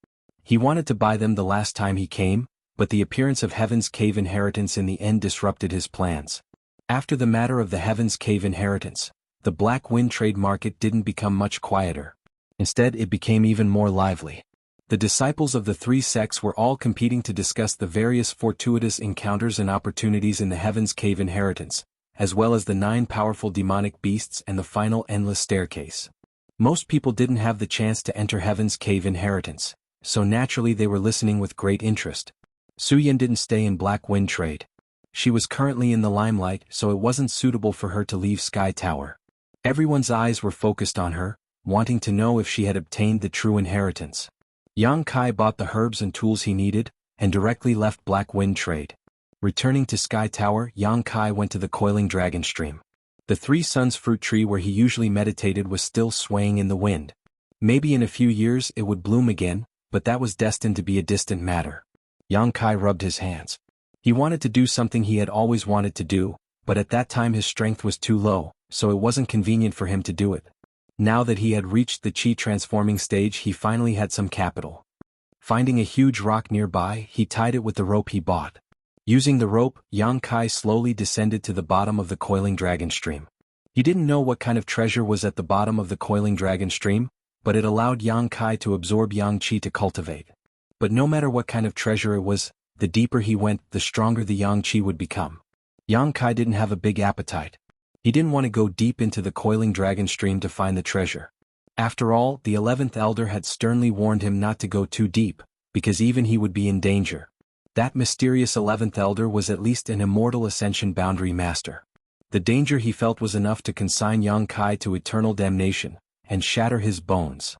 He wanted to buy them the last time he came, but the appearance of Heaven's Cave inheritance in the end disrupted his plans. After the matter of the Heaven's Cave inheritance, the Black Wind Trade market didn't become much quieter. Instead, it became even more lively. The disciples of the three sects were all competing to discuss the various fortuitous encounters and opportunities in the Heaven's Cave inheritance, as well as the 9 powerful demonic beasts and the final endless staircase. Most people didn't have the chance to enter Heaven's Cave inheritance, so naturally they were listening with great interest. Suyin didn't stay in Black Wind Trade. She was currently in the limelight, so it wasn't suitable for her to leave Sky Tower. Everyone's eyes were focused on her, wanting to know if she had obtained the true inheritance. Yang Kai bought the herbs and tools he needed, and directly left Black Wind Trade. Returning to Sky Tower, Yang Kai went to the Coiling Dragon Stream. The Three Suns fruit tree where he usually meditated was still swaying in the wind. Maybe in a few years it would bloom again, but that was destined to be a distant matter. Yang Kai rubbed his hands. He wanted to do something he had always wanted to do, but at that time his strength was too low, so it wasn't convenient for him to do it. Now that he had reached the Qi transforming stage, he finally had some capital. Finding a huge rock nearby, he tied it with the rope he bought. Using the rope, Yang Kai slowly descended to the bottom of the Coiling Dragon Stream. He didn't know what kind of treasure was at the bottom of the Coiling Dragon Stream, but it allowed Yang Kai to absorb Yang Qi to cultivate. But no matter what kind of treasure it was, the deeper he went, the stronger the Yang Qi would become. Yang Kai didn't have a big appetite. He didn't want to go deep into the Coiling Dragon Stream to find the treasure. After all, the 11th Elder had sternly warned him not to go too deep, because even he would be in danger. That mysterious 11th Elder was at least an immortal Ascension Boundary Master. The danger he felt was enough to consign Yang Kai to eternal damnation, and shatter his bones.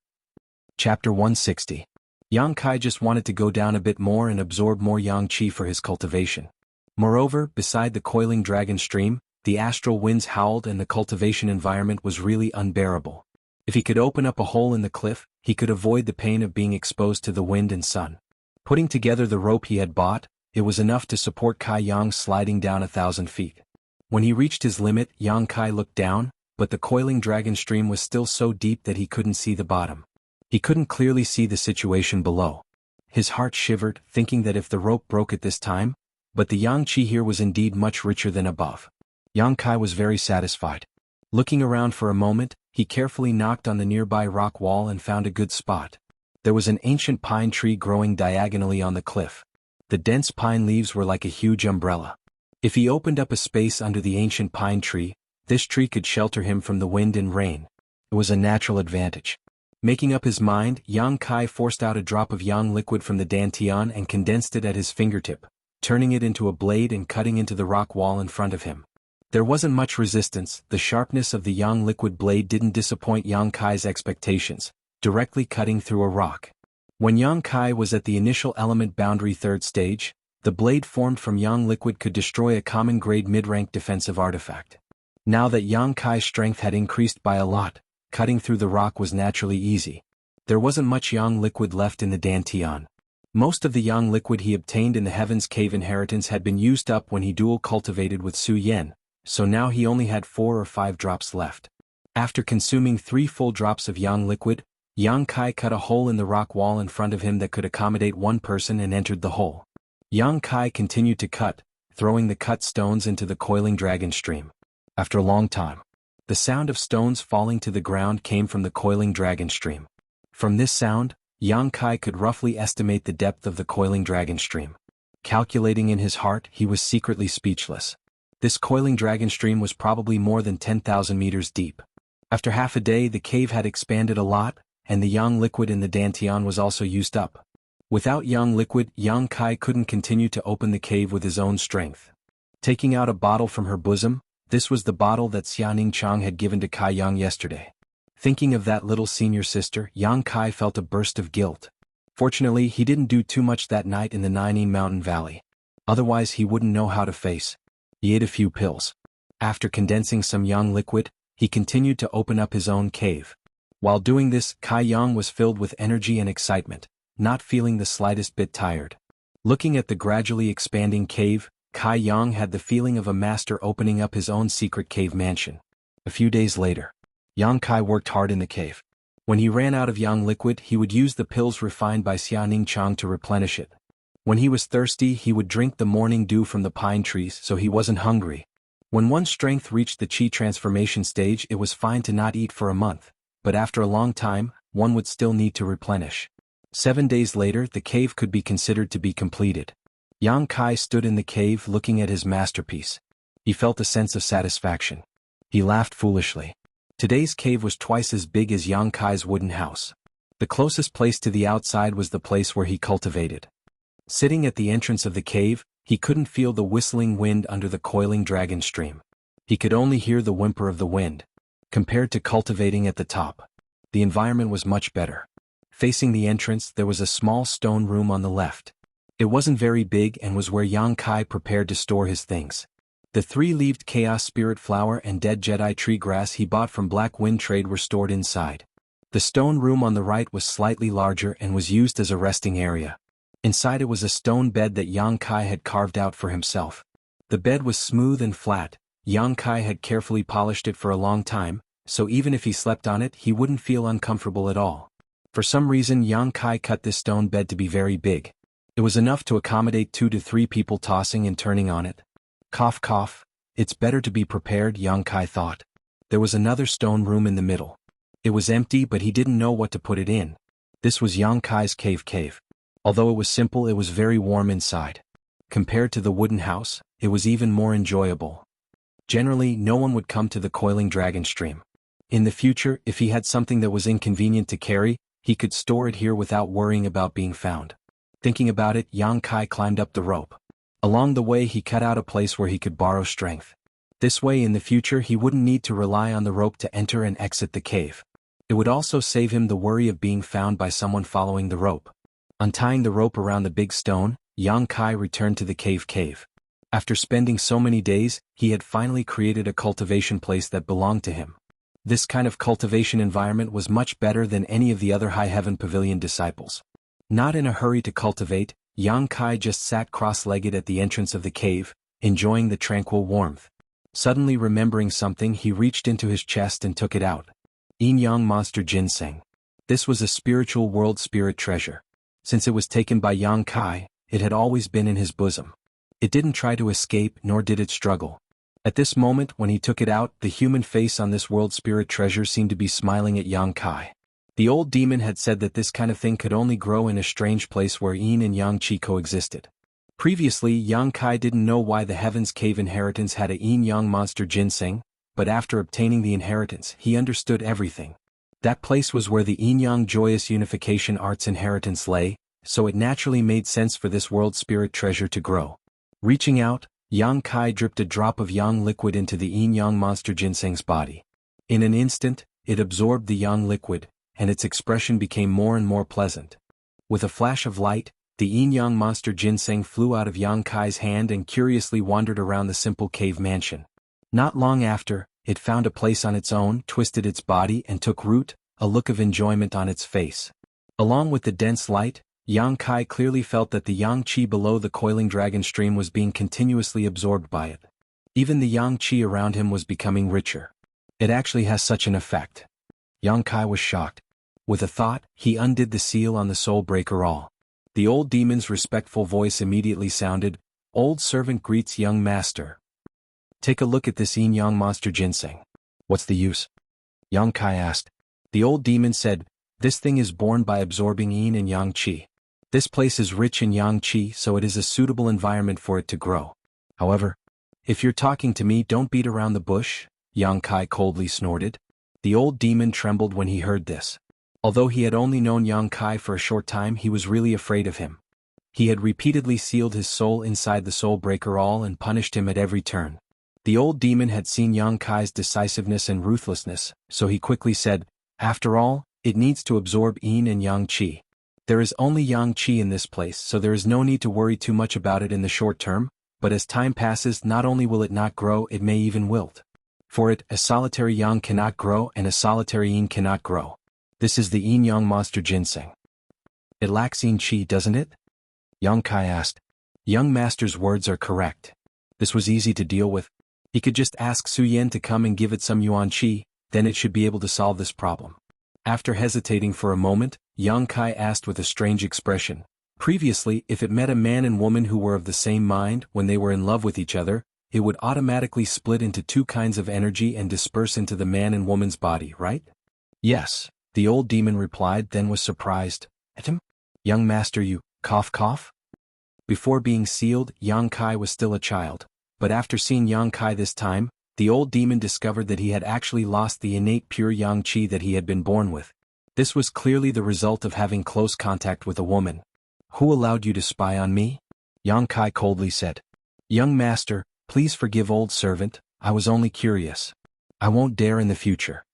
Chapter 160. Yang Kai just wanted to go down a bit more and absorb more Yang Qi for his cultivation. Moreover, beside the Coiling Dragon Stream, the astral winds howled and the cultivation environment was really unbearable. If he could open up a hole in the cliff, he could avoid the pain of being exposed to the wind and sun. Putting together the rope he had bought, it was enough to support Kai Yang sliding down 1,000 feet. When he reached his limit, Yang Kai looked down, but the Coiling Dragon Stream was still so deep that he couldn't see the bottom. He couldn't clearly see the situation below. His heart shivered, thinking that if the rope broke at this time, but the Yang Qi here was indeed much richer than above. Yang Kai was very satisfied. Looking around for a moment, he carefully knocked on the nearby rock wall and found a good spot. There was an ancient pine tree growing diagonally on the cliff. The dense pine leaves were like a huge umbrella. If he opened up a space under the ancient pine tree, this tree could shelter him from the wind and rain. It was a natural advantage. Making up his mind, Yang Kai forced out a drop of yang liquid from the dantian and condensed it at his fingertip, turning it into a blade and cutting into the rock wall in front of him. There wasn't much resistance. The sharpness of the yang liquid blade didn't disappoint Yang Kai's expectations, directly cutting through a rock. When Yang Kai was at the initial element boundary 3rd stage, the blade formed from yang liquid could destroy a common grade mid-rank defensive artifact. Now that Yang Kai's strength had increased by a lot, cutting through the rock was naturally easy. There wasn't much yang liquid left in the dantian. Most of the yang liquid he obtained in the Heaven's Cave inheritance had been used up when he dual cultivated with Su Yen, so now he only had 4 or 5 drops left. After consuming 3 full drops of yang liquid, Yang Kai cut a hole in the rock wall in front of him that could accommodate one person and entered the hole. Yang Kai continued to cut, throwing the cut stones into the Coiling Dragon Stream. After a long time, the sound of stones falling to the ground came from the Coiling Dragon Stream. From this sound, Yang Kai could roughly estimate the depth of the Coiling Dragon Stream. Calculating in his heart, he was secretly speechless. This Coiling Dragon Stream was probably more than 10,000 meters deep. After half a day, the cave had expanded a lot, and the yang liquid in the dantian was also used up. Without yang liquid, Yang Kai couldn't continue to open the cave with his own strength. Taking out a bottle from her bosom, this was the bottle that Xianing Chang had given to Kai Yang yesterday. Thinking of that little senior sister, Yang Kai felt a burst of guilt. Fortunately, he didn't do too much that night in the Nining Mountain Valley. Otherwise he wouldn't know how to face. He ate a few pills. After condensing some yang liquid, he continued to open up his own cave. While doing this, Kai Yang was filled with energy and excitement, not feeling the slightest bit tired. Looking at the gradually expanding cave, Kai Yang had the feeling of a master opening up his own secret cave mansion. A few days later, Yang Kai worked hard in the cave. When he ran out of Yang liquid, he would use the pills refined by Xiaoning Chang to replenish it. When he was thirsty, he would drink the morning dew from the pine trees so he wasn't hungry. When one's strength reached the qi transformation stage, it was fine to not eat for a month, but after a long time, one would still need to replenish. 7 days later, the cave could be considered to be completed. Yang Kai stood in the cave looking at his masterpiece. He felt a sense of satisfaction. He laughed foolishly. Today's cave was twice as big as Yang Kai's wooden house. The closest place to the outside was the place where he cultivated. Sitting at the entrance of the cave, he couldn't feel the whistling wind under the coiling dragon stream. He could only hear the whimper of the wind. Compared to cultivating at the top, the environment was much better. Facing the entrance, there was a small stone room on the left. It wasn't very big and was where Yang Kai prepared to store his things. The 3-leaved Chaos Spirit Flower and dead Jedi tree grass he bought from Black Wind Trade were stored inside. The stone room on the right was slightly larger and was used as a resting area. Inside it was a stone bed that Yang Kai had carved out for himself. The bed was smooth and flat. Yang Kai had carefully polished it for a long time, so even if he slept on it, he wouldn't feel uncomfortable at all. For some reason, Yang Kai cut this stone bed to be very big. It was enough to accommodate 2 to 3 people tossing and turning on it. Cough cough, it's better to be prepared, Yang Kai thought. There was another stone room in the middle. It was empty, but he didn't know what to put it in. This was Yang Kai's cave. Although it was simple, it was very warm inside. Compared to the wooden house, it was even more enjoyable. Generally, no one would come to the coiling dragon stream. In the future, if he had something that was inconvenient to carry, he could store it here without worrying about being found. Thinking about it, Yang Kai climbed up the rope. Along the way, he cut out a place where he could borrow strength. This way, in the future, he wouldn't need to rely on the rope to enter and exit the cave. It would also save him the worry of being found by someone following the rope. Untying the rope around the big stone, Yang Kai returned to the cave. After spending so many days, he had finally created a cultivation place that belonged to him. This kind of cultivation environment was much better than any of the other High Heaven Pavilion disciples. Not in a hurry to cultivate, Yang Kai just sat cross-legged at the entrance of the cave, enjoying the tranquil warmth. Suddenly remembering something, he reached into his chest and took it out. Yin-Yang Monster Ginseng. This was a spiritual world spirit treasure. Since it was taken by Yang Kai, it had always been in his bosom. It didn't try to escape, nor did it struggle. At this moment, when he took it out, the human face on this world spirit treasure seemed to be smiling at Yang Kai. The old demon had said that this kind of thing could only grow in a strange place where yin and yang qi coexisted. Previously, Yang Kai didn't know why the Heaven's Cave inheritance had a yin-yang monster ginseng, but after obtaining the inheritance, he understood everything. That place was where the yin-yang joyous unification arts inheritance lay, so it naturally made sense for this world spirit treasure to grow. Reaching out, Yang Kai dripped a drop of yang liquid into the yin-yang monster ginseng's body. In an instant, it absorbed the yang liquid, and its expression became more and more pleasant. With a flash of light, the yin-yang monster ginseng flew out of Yang Kai's hand and curiously wandered around the simple cave mansion. Not long after, it found a place on its own, twisted its body and took root, a look of enjoyment on its face. Along with the dense light, Yang Kai clearly felt that the yang qi below the coiling dragon stream was being continuously absorbed by it. Even the yang qi around him was becoming richer. It actually has such an effect. Yang Kai was shocked. With a thought, he undid the seal on the soul breaker all. The old demon's respectful voice immediately sounded, "Old servant greets young master. Take a look at this yin-yang monster ginseng. What's the use?" Yang Kai asked. The old demon said, "This thing is born by absorbing yin and yang qi. This place is rich in yang qi, so it is a suitable environment for it to grow. However, if you're talking to me, don't beat around the bush," Yang Kai coldly snorted. The old demon trembled when he heard this. Although he had only known Yang Kai for a short time, he was really afraid of him. He had repeatedly sealed his soul inside the soul breaker all and punished him at every turn. The old demon had seen Yang Kai's decisiveness and ruthlessness, so he quickly said, "After all, it needs to absorb yin and yang qi. There is only yang qi in this place, so there is no need to worry too much about it in the short term, but as time passes, not only will it not grow, it may even wilt. For it, a solitary yang cannot grow and a solitary yin cannot grow. This is the yin-yang monster ginseng. It lacks yin qi, doesn't it?" Yang Kai asked. Young master's words are correct. This was easy to deal with. He could just ask Su Yan to come and give it some yuan qi, then it should be able to solve this problem. After hesitating for a moment, Yang Kai asked with a strange expression. Previously, if it met a man and woman who were of the same mind when they were in love with each other, it would automatically split into two kinds of energy and disperse into the man and woman's body, right? Yes, the old demon replied, then was surprised. At him? Young master, you, cough. Before being sealed, Yang Kai was still a child, but after seeing Yang Kai this time, the old demon discovered that he had actually lost the innate pure yang qi that he had been born with. This was clearly the result of having close contact with a woman. Who allowed you to spy on me? Yang Kai coldly said. Young master, please forgive old servant, I was only curious. I won't dare in the future.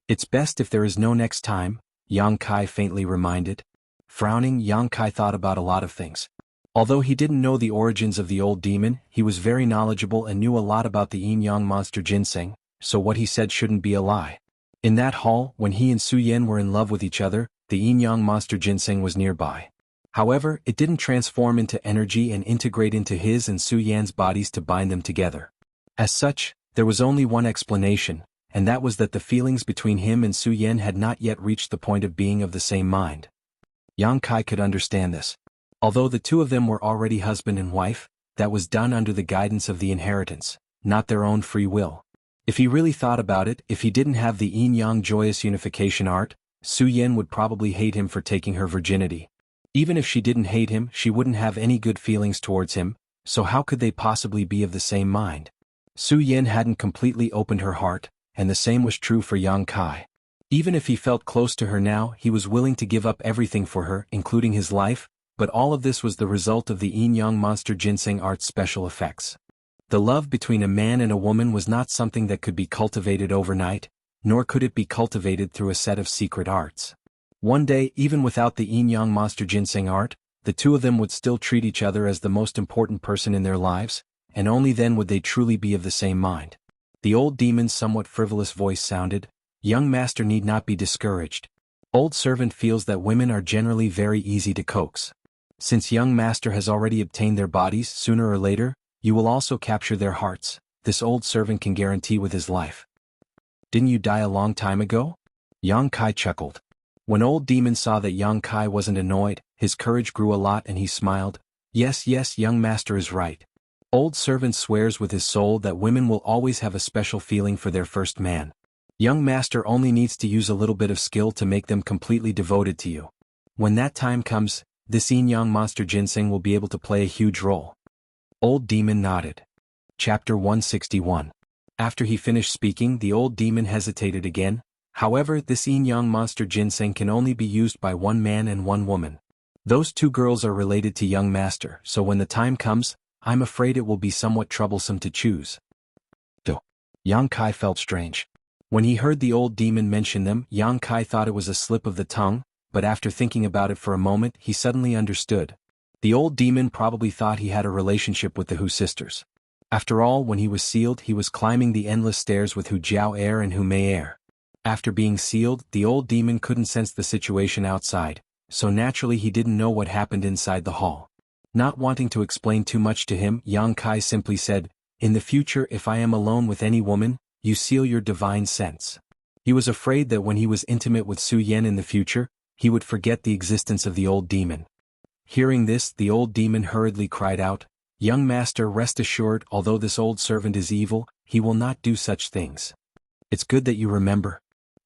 It's best if there is no next time, Yang Kai faintly reminded. Frowning, Yang Kai thought about a lot of things. Although he didn't know the origins of the old demon, he was very knowledgeable and knew a lot about the yin-yang monster ginseng, so what he said shouldn't be a lie. In that hall, when he and Su Yan were in love with each other, the yin-yang monster ginseng was nearby. However, it didn't transform into energy and integrate into his and Su Yan's bodies to bind them together. As such, there was only one explanation, and that was that the feelings between him and Su Yan had not yet reached the point of being of the same mind. Yang Kai could understand this. Although the two of them were already husband and wife, that was done under the guidance of the inheritance, not their own free will. If he really thought about it, if he didn't have the yin-yang joyous unification art, Su Yan would probably hate him for taking her virginity. Even if she didn't hate him, she wouldn't have any good feelings towards him, so how could they possibly be of the same mind? Su Yan hadn't completely opened her heart, and the same was true for Yang Kai. Even if he felt close to her now, he was willing to give up everything for her, including his life, but all of this was the result of the yin-yang monster ginseng art's special effects. The love between a man and a woman was not something that could be cultivated overnight, nor could it be cultivated through a set of secret arts. One day, even without the yin-yang monster ginseng art, the two of them would still treat each other as the most important person in their lives, and only then would they truly be of the same mind. The old demon's somewhat frivolous voice sounded, "Young master need not be discouraged. Old servant feels that women are generally very easy to coax. Since young master has already obtained their bodies, sooner or later, you will also capture their hearts, this old servant can guarantee with his life." Didn't you die a long time ago? Yang Kai chuckled. When old demon saw that Yang Kai wasn't annoyed, his courage grew a lot and he smiled. Yes, young master is right. Old servant swears with his soul that women will always have a special feeling for their first man. Young master only needs to use a little bit of skill to make them completely devoted to you. When that time comes, this yin-yang monster ginseng will be able to play a huge role. Old demon nodded. Chapter 161. After he finished speaking, the old demon hesitated again. However, this yin-yang monster ginseng can only be used by one man and one woman. Those two girls are related to young master, so when the time comes, I'm afraid it will be somewhat troublesome to choose. Though, Yang Kai felt strange. When he heard the old demon mention them, Yang Kai thought it was a slip of the tongue, but after thinking about it for a moment, he suddenly understood. The old demon probably thought he had a relationship with the Hu sisters. After all, when he was sealed, he was climbing the endless stairs with Hu Jiao Air and Hu Mei Air. After being sealed, the old demon couldn't sense the situation outside, so naturally he didn't know what happened inside the hall. Not wanting to explain too much to him, Yang Kai simply said, "In the future, if I am alone with any woman, you seal your divine sense." He was afraid that when he was intimate with Su Yan in the future, he would forget the existence of the old demon. Hearing this, the old demon hurriedly cried out, "Young master, rest assured, although this old servant is evil, he will not do such things. It's good that you remember.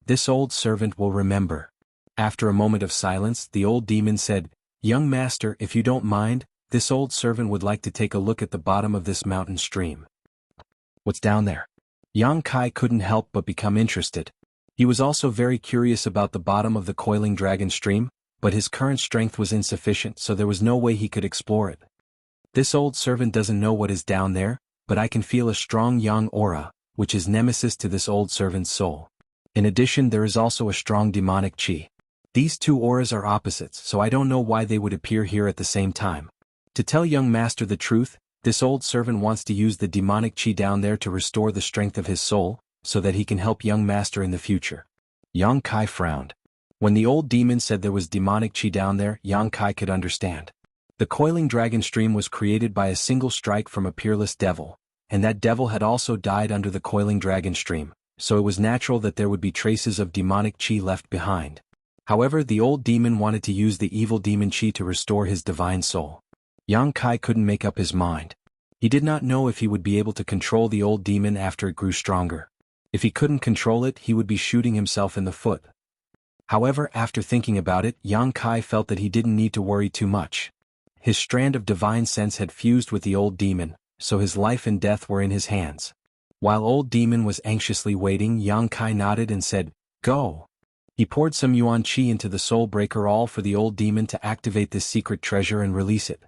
This old servant will remember." After a moment of silence, the old demon said, "Young master, if you don't mind, this old servant would like to take a look at the bottom of this mountain stream." "What's down there?" Yang Kai couldn't help but become interested. He was also very curious about the bottom of the coiling dragon stream, but his current strength was insufficient, so there was no way he could explore it. "This old servant doesn't know what is down there, but I can feel a strong yang aura, which is nemesis to this old servant's soul. In addition, there is also a strong demonic chi. These two auras are opposites, so I don't know why they would appear here at the same time. To tell young master the truth, this old servant wants to use the demonic chi down there to restore the strength of his soul, so that he can help young master in the future." Yang Kai frowned. When the old demon said there was demonic chi down there, Yang Kai could understand. The coiling dragon stream was created by a single strike from a peerless devil, and that devil had also died under the coiling dragon stream, so it was natural that there would be traces of demonic chi left behind. However, the old demon wanted to use the evil demon chi to restore his divine soul. Yang Kai couldn't make up his mind. He did not know if he would be able to control the old demon after it grew stronger. If he couldn't control it, he would be shooting himself in the foot. However, after thinking about it, Yang Kai felt that he didn't need to worry too much. His strand of divine sense had fused with the old demon, so his life and death were in his hands. While old demon was anxiously waiting, Yang Kai nodded and said, "Go." He poured some yuan qi into the soul breaker, all for the old demon to activate this secret treasure and release it.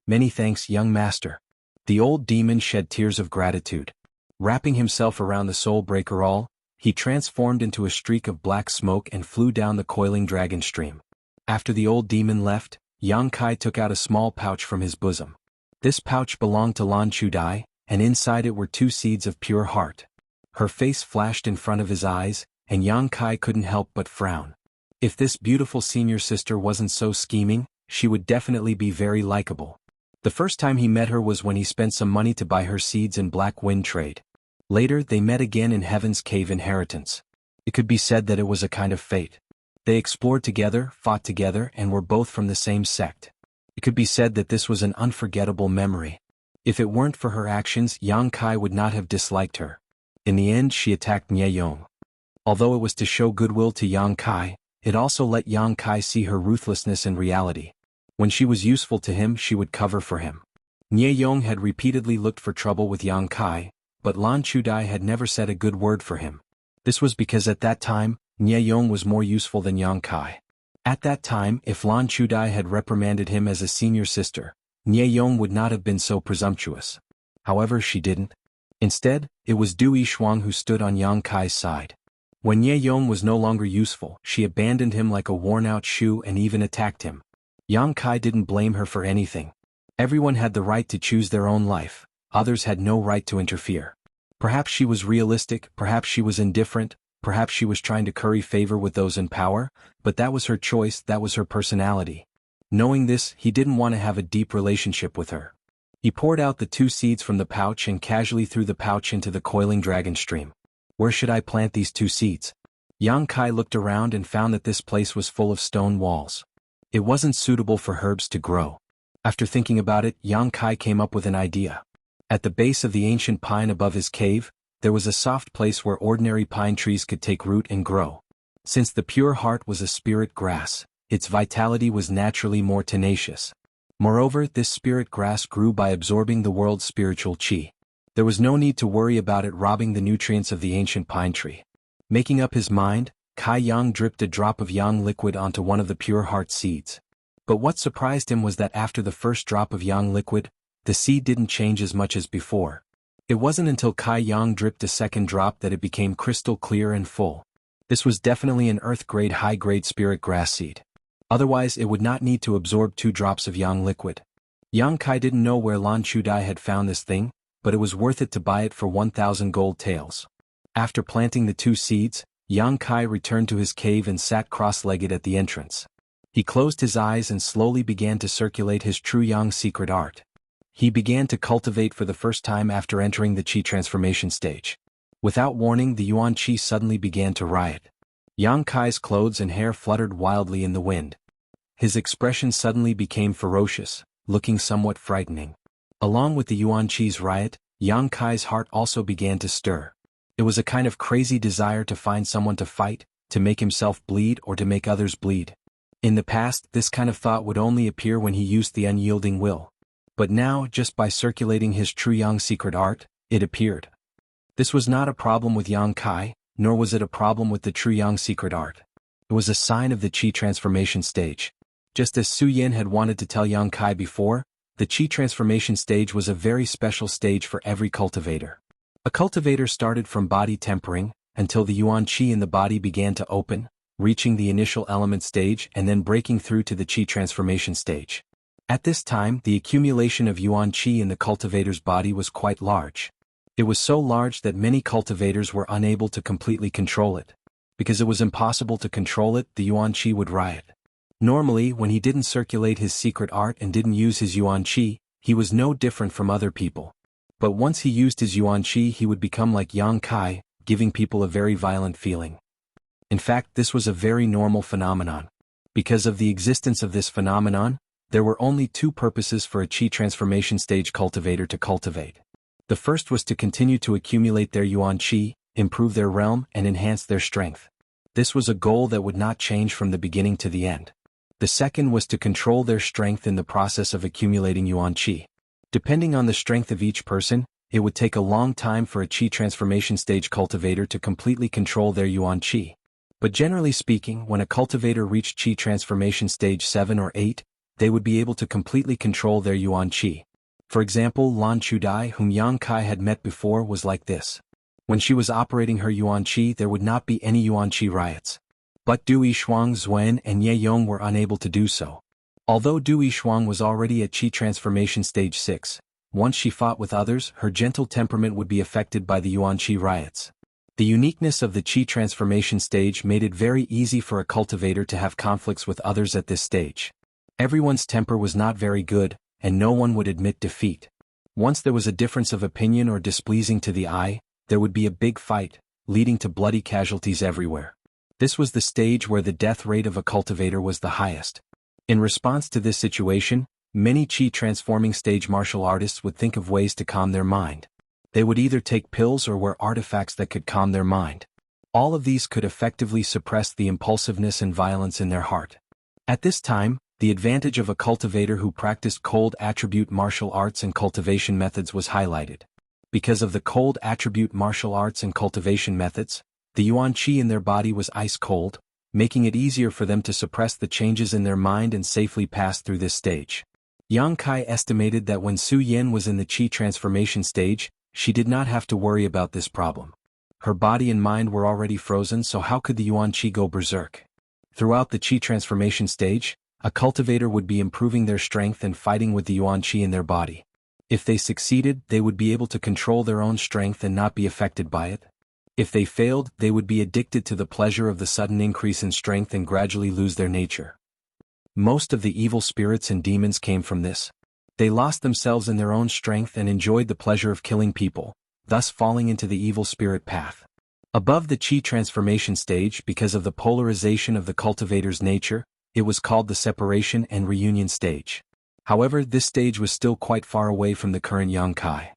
"Many thanks, young master." The old demon shed tears of gratitude. Wrapping himself around the soul breaker all, he transformed into a streak of black smoke and flew down the coiling dragon stream. After the old demon left, Yang Kai took out a small pouch from his bosom. This pouch belonged to Lan Chudai, and inside it were 2 seeds of pure heart. Her face flashed in front of his eyes, and Yang Kai couldn't help but frown. If this beautiful senior sister wasn't so scheming, she would definitely be very likable. The first time he met her was when he spent some money to buy her seeds in Black Wind trade. Later they met again in Heaven's Cave inheritance. It could be said that it was a kind of fate. They explored together, fought together, and were both from the same sect. It could be said that this was an unforgettable memory. If it weren't for her actions, Yang Kai would not have disliked her. In the end, she attacked Nye Yong. Although it was to show goodwill to Yang Kai, it also let Yang Kai see her ruthlessness in reality. When she was useful to him, she would cover for him. Nye Yong had repeatedly looked for trouble with Yang Kai, but Lan Chudai had never said a good word for him. This was because at that time, Nye Yong was more useful than Yang Kai. At that time, if Lan Chudai had reprimanded him as a senior sister, Nye Yong would not have been so presumptuous. However, she didn't. Instead, it was Du Yishuang who stood on Yang Kai's side. When Nye Yong was no longer useful, she abandoned him like a worn-out shoe and even attacked him. Yang Kai didn't blame her for anything. Everyone had the right to choose their own life, others had no right to interfere. Perhaps she was realistic, perhaps she was indifferent, perhaps she was trying to curry favor with those in power, but that was her choice, that was her personality. Knowing this, he didn't want to have a deep relationship with her. He poured out the 2 seeds from the pouch and casually threw the pouch into the coiling dragon stream. Where should I plant these 2 seeds? Yang Kai looked around and found that this place was full of stone walls. It wasn't suitable for herbs to grow. After thinking about it, Yang Kai came up with an idea. At the base of the ancient pine above his cave, there was a soft place where ordinary pine trees could take root and grow. Since the pure heart was a spirit grass, its vitality was naturally more tenacious. Moreover, this spirit grass grew by absorbing the world's spiritual chi. There was no need to worry about it robbing the nutrients of the ancient pine tree. Making up his mind, Kai Yang dripped a drop of yang liquid onto one of the pure heart seeds. But what surprised him was that after the first drop of yang liquid, the seed didn't change as much as before. It wasn't until Kai Yang dripped a second drop that it became crystal clear and full. This was definitely an earth-grade high-grade spirit grass seed. Otherwise it would not need to absorb 2 drops of yang liquid. Yang Kai didn't know where Lan Chudai had found this thing, but it was worth it to buy it for 1,000 gold taels. After planting the 2 seeds, Yang Kai returned to his cave and sat cross-legged at the entrance. He closed his eyes and slowly began to circulate his true yang secret art. He began to cultivate for the first time after entering the chi transformation stage. Without warning, the yuan chi suddenly began to riot. Yang Kai's clothes and hair fluttered wildly in the wind. His expression suddenly became ferocious, looking somewhat frightening. Along with the yuan chi's riot, Yang Kai's heart also began to stir. It was a kind of crazy desire to find someone to fight, to make himself bleed or to make others bleed. In the past, this kind of thought would only appear when he used the unyielding will. But now, just by circulating his true yang secret art, it appeared. This was not a problem with Yang Kai, nor was it a problem with the true yang secret art. It was a sign of the chi transformation stage. Just as Su Yin had wanted to tell Yang Kai before, the chi transformation stage was a very special stage for every cultivator. A cultivator started from body tempering, until the yuan qi in the body began to open, reaching the initial element stage and then breaking through to the chi transformation stage. At this time, the accumulation of yuan qi in the cultivator's body was quite large. It was so large that many cultivators were unable to completely control it. Because it was impossible to control it, the yuan qi would riot. Normally, when he didn't circulate his secret art and didn't use his yuan qi, he was no different from other people. But once he used his yuan qi, he would become like Yang Kai, giving people a very violent feeling. In fact, this was a very normal phenomenon. Because of the existence of this phenomenon, there were only two purposes for a qi transformation stage cultivator to cultivate. The first was to continue to accumulate their yuan qi, improve their realm, and enhance their strength. This was a goal that would not change from the beginning to the end. The second was to control their strength in the process of accumulating yuan qi. Depending on the strength of each person, it would take a long time for a qi transformation stage cultivator to completely control their yuan qi. But generally speaking, when a cultivator reached qi transformation stage 7 or 8, they would be able to completely control their yuan qi. For example, Lan Chudai, whom Yang Kai had met before, was like this. When she was operating her yuan qi, there would not be any yuan qi riots. But Du Yishuang, Zuen, and Ye Yong were unable to do so. Although Du Yishuang was already at qi transformation stage 6, once she fought with others, her gentle temperament would be affected by the yuan qi riots. The uniqueness of the qi transformation stage made it very easy for a cultivator to have conflicts with others at this stage. Everyone's temper was not very good, and no one would admit defeat. Once there was a difference of opinion or displeasing to the eye, there would be a big fight, leading to bloody casualties everywhere. This was the stage where the death rate of a cultivator was the highest. In response to this situation, many qi transforming stage martial artists would think of ways to calm their mind. They would either take pills or wear artifacts that could calm their mind. All of these could effectively suppress the impulsiveness and violence in their heart. At this time, the advantage of a cultivator who practiced cold attribute martial arts and cultivation methods was highlighted. Because of the cold attribute martial arts and cultivation methods, the yuan qi in their body was ice cold, making it easier for them to suppress the changes in their mind and safely pass through this stage. Yang Kai estimated that when Su Yan was in the qi transformation stage, she did not have to worry about this problem. Her body and mind were already frozen, so how could the yuan qi go berserk? Throughout the qi transformation stage, a cultivator would be improving their strength and fighting with the yuan qi in their body. If they succeeded, they would be able to control their own strength and not be affected by it. If they failed, they would be addicted to the pleasure of the sudden increase in strength and gradually lose their nature. Most of the evil spirits and demons came from this. They lost themselves in their own strength and enjoyed the pleasure of killing people, thus falling into the evil spirit path. Above the qi transformation stage, because of the polarization of the cultivator's nature, it was called the separation and reunion stage. However, this stage was still quite far away from the current Yang Kai.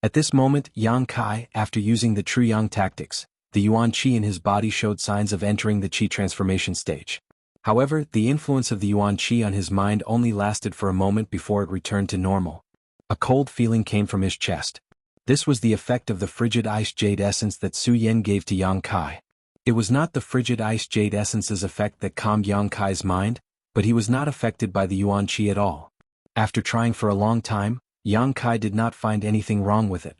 At this moment, Yang Kai, after using the true Yang tactics, the yuan qi in his body showed signs of entering the qi transformation stage. However, the influence of the yuan qi on his mind only lasted for a moment before it returned to normal. A cold feeling came from his chest. This was the effect of the frigid ice jade essence that Su Yan gave to Yang Kai. It was not the frigid ice jade essence's effect that calmed Yang Kai's mind, but he was not affected by the yuan qi at all. After trying for a long time, Yang Kai did not find anything wrong with it.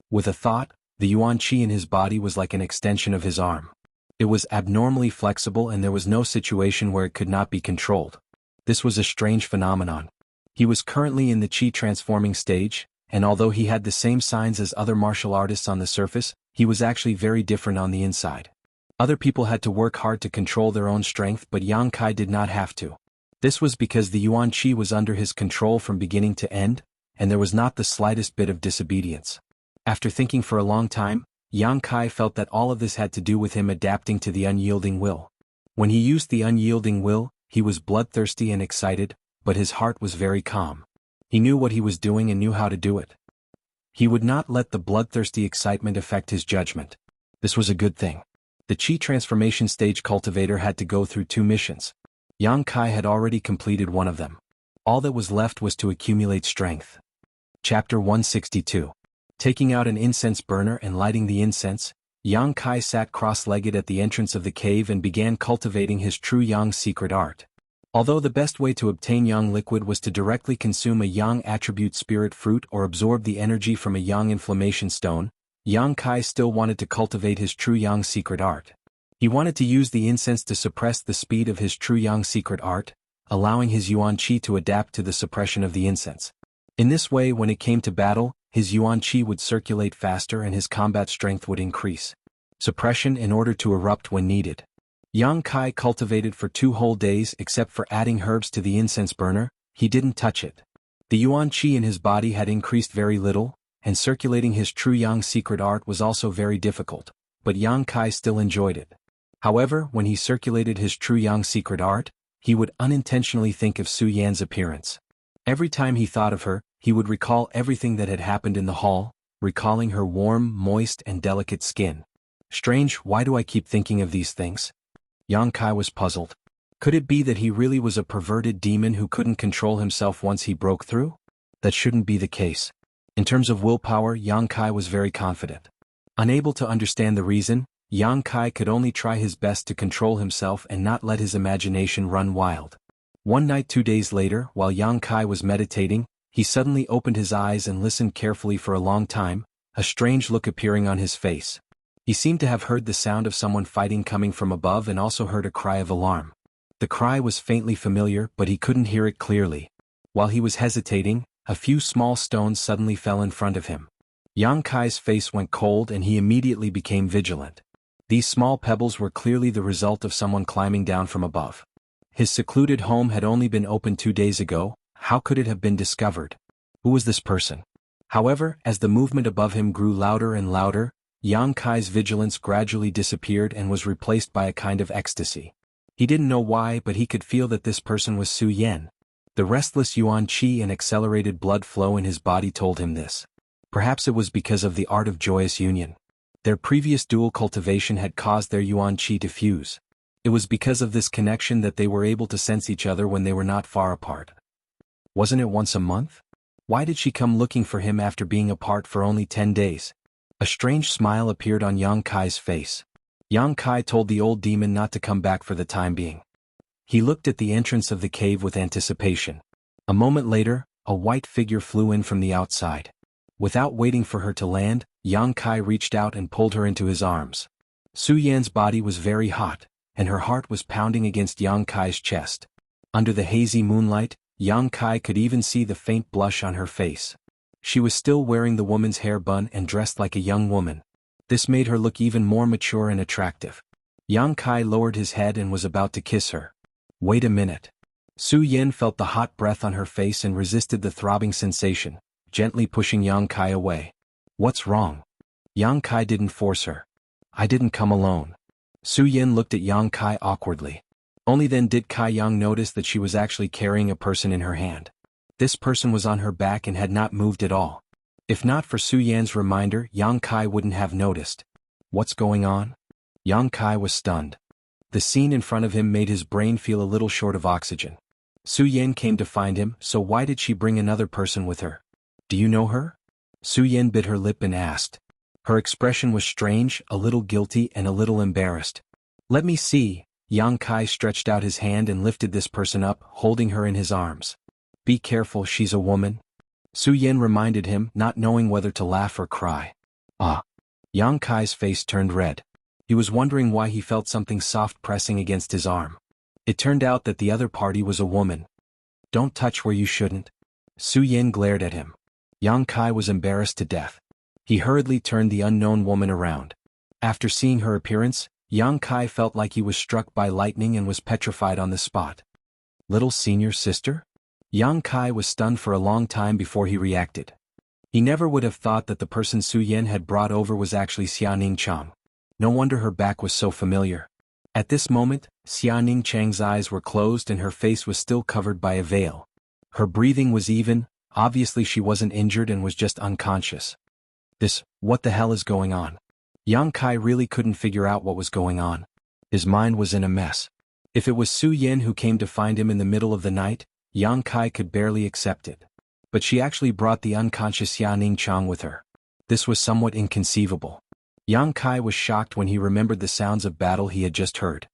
With a thought, the yuan qi in his body was like an extension of his arm. It was abnormally flexible and there was no situation where it could not be controlled. This was a strange phenomenon. He was currently in the qi transforming stage, and although he had the same signs as other martial artists on the surface, he was actually very different on the inside. Other people had to work hard to control their own strength, but Yang Kai did not have to. This was because the yuan qi was under his control from beginning to end, and there was not the slightest bit of disobedience. After thinking for a long time, Yang Kai felt that all of this had to do with him adapting to the unyielding will. When he used the unyielding will, he was bloodthirsty and excited, but his heart was very calm. He knew what he was doing and knew how to do it. He would not let the bloodthirsty excitement affect his judgment. This was a good thing. The qi transformation stage cultivator had to go through 2 missions. Yang Kai had already completed one of them. All that was left was to accumulate strength. Chapter 162. Taking out an incense burner and lighting the incense, Yang Kai sat cross-legged at the entrance of the cave and began cultivating his true Yang secret art. Although the best way to obtain Yang liquid was to directly consume a Yang attribute spirit fruit or absorb the energy from a Yang inflammation stone, Yang Kai still wanted to cultivate his true Yang secret art. He wanted to use the incense to suppress the speed of his true Yang secret art, allowing his yuan qi to adapt to the suppression of the incense. In this way, when it came to battle, his yuan qi would circulate faster and his combat strength would increase. Suppression in order to erupt when needed. Yang Kai cultivated for 2 whole days except for adding herbs to the incense burner, he didn't touch it. The yuan qi in his body had increased very little, and circulating his true yang secret art was also very difficult, but Yang Kai still enjoyed it. However, when he circulated his true yang secret art, he would unintentionally think of Su Yan's appearance. Every time he thought of her, he would recall everything that had happened in the hall, recalling her warm, moist and delicate skin. Strange, why do I keep thinking of these things? Yang Kai was puzzled. Could it be that he really was a perverted demon who couldn't control himself once he broke through? That shouldn't be the case. In terms of willpower, Yang Kai was very confident. Unable to understand the reason, Yang Kai could only try his best to control himself and not let his imagination run wild. One night 2 days later, while Yang Kai was meditating, he suddenly opened his eyes and listened carefully for a long time, a strange look appearing on his face. He seemed to have heard the sound of someone fighting coming from above and also heard a cry of alarm. The cry was faintly familiar, but he couldn't hear it clearly. While he was hesitating, a few small stones suddenly fell in front of him. Yang Kai's face went cold and he immediately became vigilant. These small pebbles were clearly the result of someone climbing down from above. His secluded home had only been opened 2 days ago. How could it have been discovered? Who was this person? However, as the movement above him grew louder and louder, Yang Kai's vigilance gradually disappeared and was replaced by a kind of ecstasy. He didn't know why, but he could feel that this person was Su Yan. The restless yuan qi and accelerated blood flow in his body told him this. Perhaps it was because of the art of joyous union. Their previous dual cultivation had caused their yuan qi to fuse. It was because of this connection that they were able to sense each other when they were not far apart. Wasn't it once a month? Why did she come looking for him after being apart for only 10 days? A strange smile appeared on Yang Kai's face. Yang Kai told the old demon not to come back for the time being. He looked at the entrance of the cave with anticipation. A moment later, a white figure flew in from the outside. Without waiting for her to land, Yang Kai reached out and pulled her into his arms. Su Yan's body was very hot, and her heart was pounding against Yang Kai's chest. Under the hazy moonlight, Yang Kai could even see the faint blush on her face. She was still wearing the woman's hair bun and dressed like a young woman. This made her look even more mature and attractive. Yang Kai lowered his head and was about to kiss her. Wait a minute. Su Yan felt the hot breath on her face and resisted the throbbing sensation, gently pushing Yang Kai away. What's wrong? Yang Kai didn't force her. I didn't come alone. Su Yan looked at Yang Kai awkwardly. Only then did Kai Yang notice that she was actually carrying a person in her hand. This person was on her back and had not moved at all. If not for Su Yan's reminder, Yang Kai wouldn't have noticed. What's going on? Yang Kai was stunned. The scene in front of him made his brain feel a little short of oxygen. Su Yan came to find him, so why did she bring another person with her? Do you know her? Su Yan bit her lip and asked. Her expression was strange, a little guilty and a little embarrassed. Let me see. Yang Kai stretched out his hand and lifted this person up, holding her in his arms. Be careful, she's a woman. Su Yan reminded him, not knowing whether to laugh or cry. Ah. Yang Kai's face turned red. He was wondering why he felt something soft pressing against his arm. It turned out that the other party was a woman. Don't touch where you shouldn't. Su Yan glared at him. Yang Kai was embarrassed to death. He hurriedly turned the unknown woman around. After seeing her appearance, Yang Kai felt like he was struck by lightning and was petrified on the spot. Little senior sister? Yang Kai was stunned for a long time before he reacted. He never would have thought that the person Su Yan had brought over was actually Xiaoning Chang. No wonder her back was so familiar. At this moment, Xiaoning Chang's eyes were closed and her face was still covered by a veil. Her breathing was even, obviously she wasn't injured and was just unconscious. What the hell is going on? Yang Kai really couldn't figure out what was going on. His mind was in a mess. If it was Su Yan who came to find him in the middle of the night, Yang Kai could barely accept it. But she actually brought the unconscious Xiaoning Chang with her. This was somewhat inconceivable. Yang Kai was shocked when he remembered the sounds of battle he had just heard.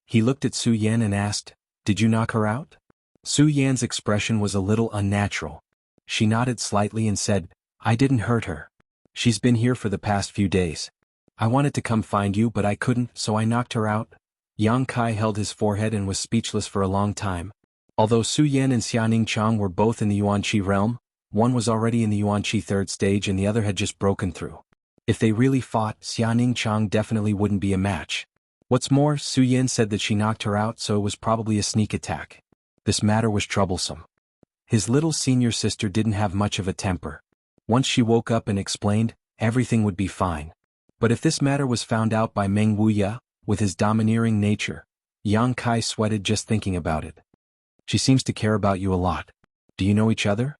He looked at Su Yan and asked, Did you knock her out? Su Yan's expression was a little unnatural. She nodded slightly and said, I didn't hurt her. She's been here for the past few days. I wanted to come find you but I couldn't, so I knocked her out. Yang Kai held his forehead and was speechless for a long time. Although Su Yan and Xiaoning Chang were both in the Yuan Qi realm, one was already in the Yuan Qi third stage and the other had just broken through. If they really fought, Xiaoning Chang definitely wouldn't be a match. What's more, Su Yin said that she knocked her out, so it was probably a sneak attack. This matter was troublesome. His little senior sister didn't have much of a temper. Once she woke up and explained, everything would be fine. But if this matter was found out by Meng Wuya, with his domineering nature, Yang Kai sweated just thinking about it. She seems to care about you a lot. Do you know each other?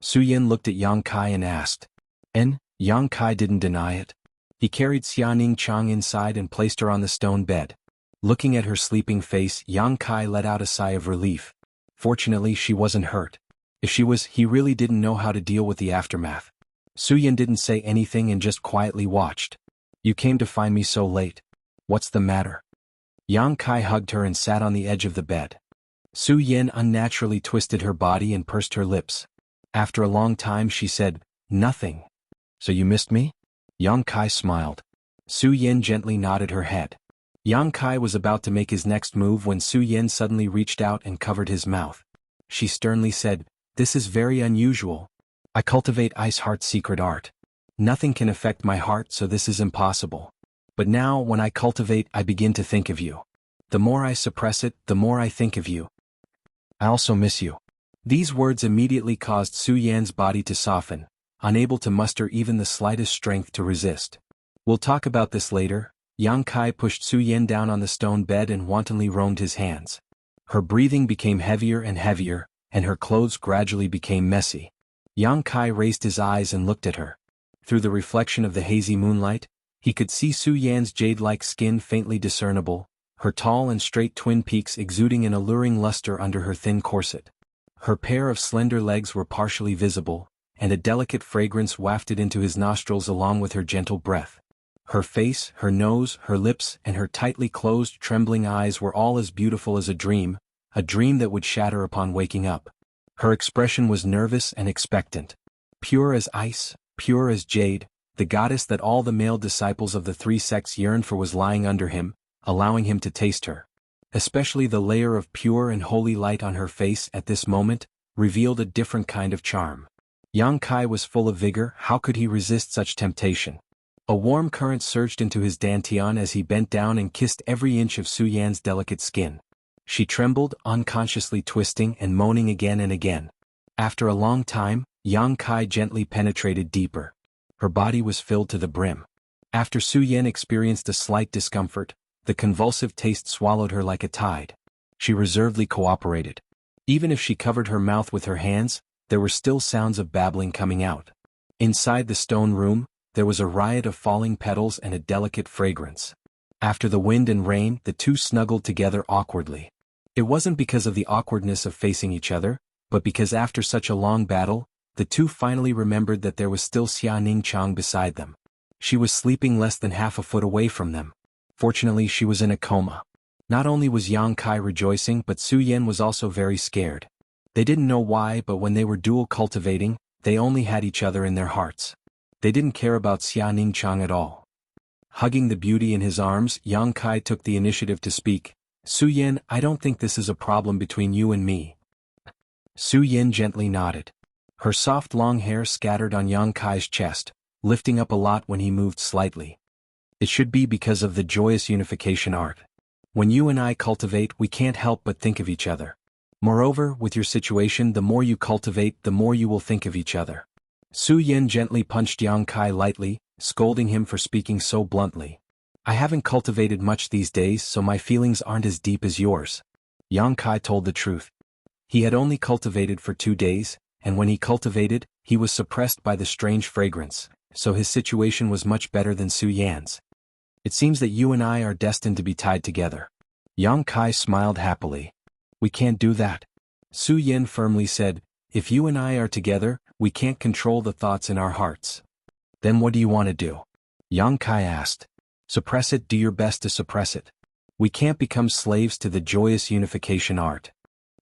Su Yin looked at Yang Kai and asked. Yang Kai didn't deny it. He carried Xianing Chang inside and placed her on the stone bed. Looking at her sleeping face, Yang Kai let out a sigh of relief. Fortunately, she wasn't hurt. If she was, he really didn't know how to deal with the aftermath. Su Yin didn't say anything and just quietly watched. You came to find me so late. What's the matter? Yang Kai hugged her and sat on the edge of the bed. Su Yin unnaturally twisted her body and pursed her lips. After a long time she said, nothing. So you missed me? Yang Kai smiled. Su Yin gently nodded her head. Yang Kai was about to make his next move when Su Yin suddenly reached out and covered his mouth. She sternly said, this is very unusual. I cultivate Ice Heart's secret art. Nothing can affect my heart, so this is impossible. But now, when I cultivate, I begin to think of you. The more I suppress it, the more I think of you. I also miss you. These words immediately caused Su Yan's body to soften, unable to muster even the slightest strength to resist. We'll talk about this later. Yang Kai pushed Su Yan down on the stone bed and wantonly roamed his hands. Her breathing became heavier and heavier, and her clothes gradually became messy. Yang Kai raised his eyes and looked at her. Through the reflection of the hazy moonlight, he could see Su Yan's jade-like skin faintly discernible, her tall and straight twin peaks exuding an alluring luster under her thin corset. Her pair of slender legs were partially visible, and a delicate fragrance wafted into his nostrils along with her gentle breath. Her face, her nose, her lips, and her tightly closed, trembling eyes were all as beautiful as a dream that would shatter upon waking up. Her expression was nervous and expectant. Pure as ice, pure as jade, the goddess that all the male disciples of the three sects yearned for was lying under him, allowing him to taste her. Especially the layer of pure and holy light on her face at this moment revealed a different kind of charm. Yang Kai was full of vigor. How could he resist such temptation? A warm current surged into his dantian as he bent down and kissed every inch of Su Yan's delicate skin. She trembled, unconsciously twisting and moaning again and again. After a long time, Yang Kai gently penetrated deeper. Her body was filled to the brim. After Su Yan experienced a slight discomfort, the convulsive taste swallowed her like a tide. She reservedly cooperated. Even if she covered her mouth with her hands, there were still sounds of babbling coming out. Inside the stone room, there was a riot of falling petals and a delicate fragrance. After the wind and rain, the two snuggled together awkwardly. It wasn't because of the awkwardness of facing each other, but because after such a long battle, the two finally remembered that there was still Xianing Chang beside them. She was sleeping less than half a foot away from them. Fortunately, she was in a coma. Not only was Yang Kai rejoicing, but Su Yan was also very scared. They didn't know why, but when they were dual cultivating, they only had each other in their hearts. They didn't care about Xianing Chang at all. Hugging the beauty in his arms, Yang Kai took the initiative to speak. Su Yan, I don't think this is a problem between you and me. Su Yan gently nodded. Her soft long hair scattered on Yang Kai's chest, lifting up a lot when he moved slightly. It should be because of the joyous unification art. When you and I cultivate, we can't help but think of each other. Moreover, with your situation, the more you cultivate, the more you will think of each other. Su Yan gently punched Yang Kai lightly, scolding him for speaking so bluntly. I haven't cultivated much these days, so my feelings aren't as deep as yours. Yang Kai told the truth. He had only cultivated for 2 days, and when he cultivated, he was suppressed by the strange fragrance, so his situation was much better than Su Yan's. It seems that you and I are destined to be tied together. Yang Kai smiled happily. We can't do that. Su Yan firmly said, if you and I are together, we can't control the thoughts in our hearts. Then what do you want to do? Yang Kai asked. Suppress it, do your best to suppress it. We can't become slaves to the joyous unification art.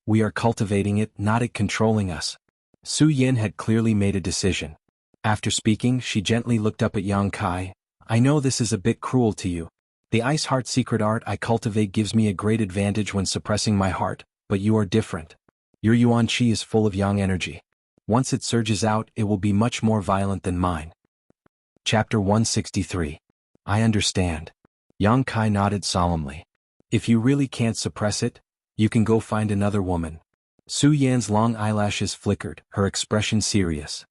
We are cultivating it, not it controlling us. Su Yan had clearly made a decision. After speaking, she gently looked up at Yang Kai. I know this is a bit cruel to you. The Ice Heart secret art I cultivate gives me a great advantage when suppressing my heart, but you are different. Your Yuan Qi is full of yang energy. Once it surges out, it will be much more violent than mine. Chapter 163. I understand. Yang Kai nodded solemnly. If you really can't suppress it, you can go find another woman. Su Yan's long eyelashes flickered, her expression serious.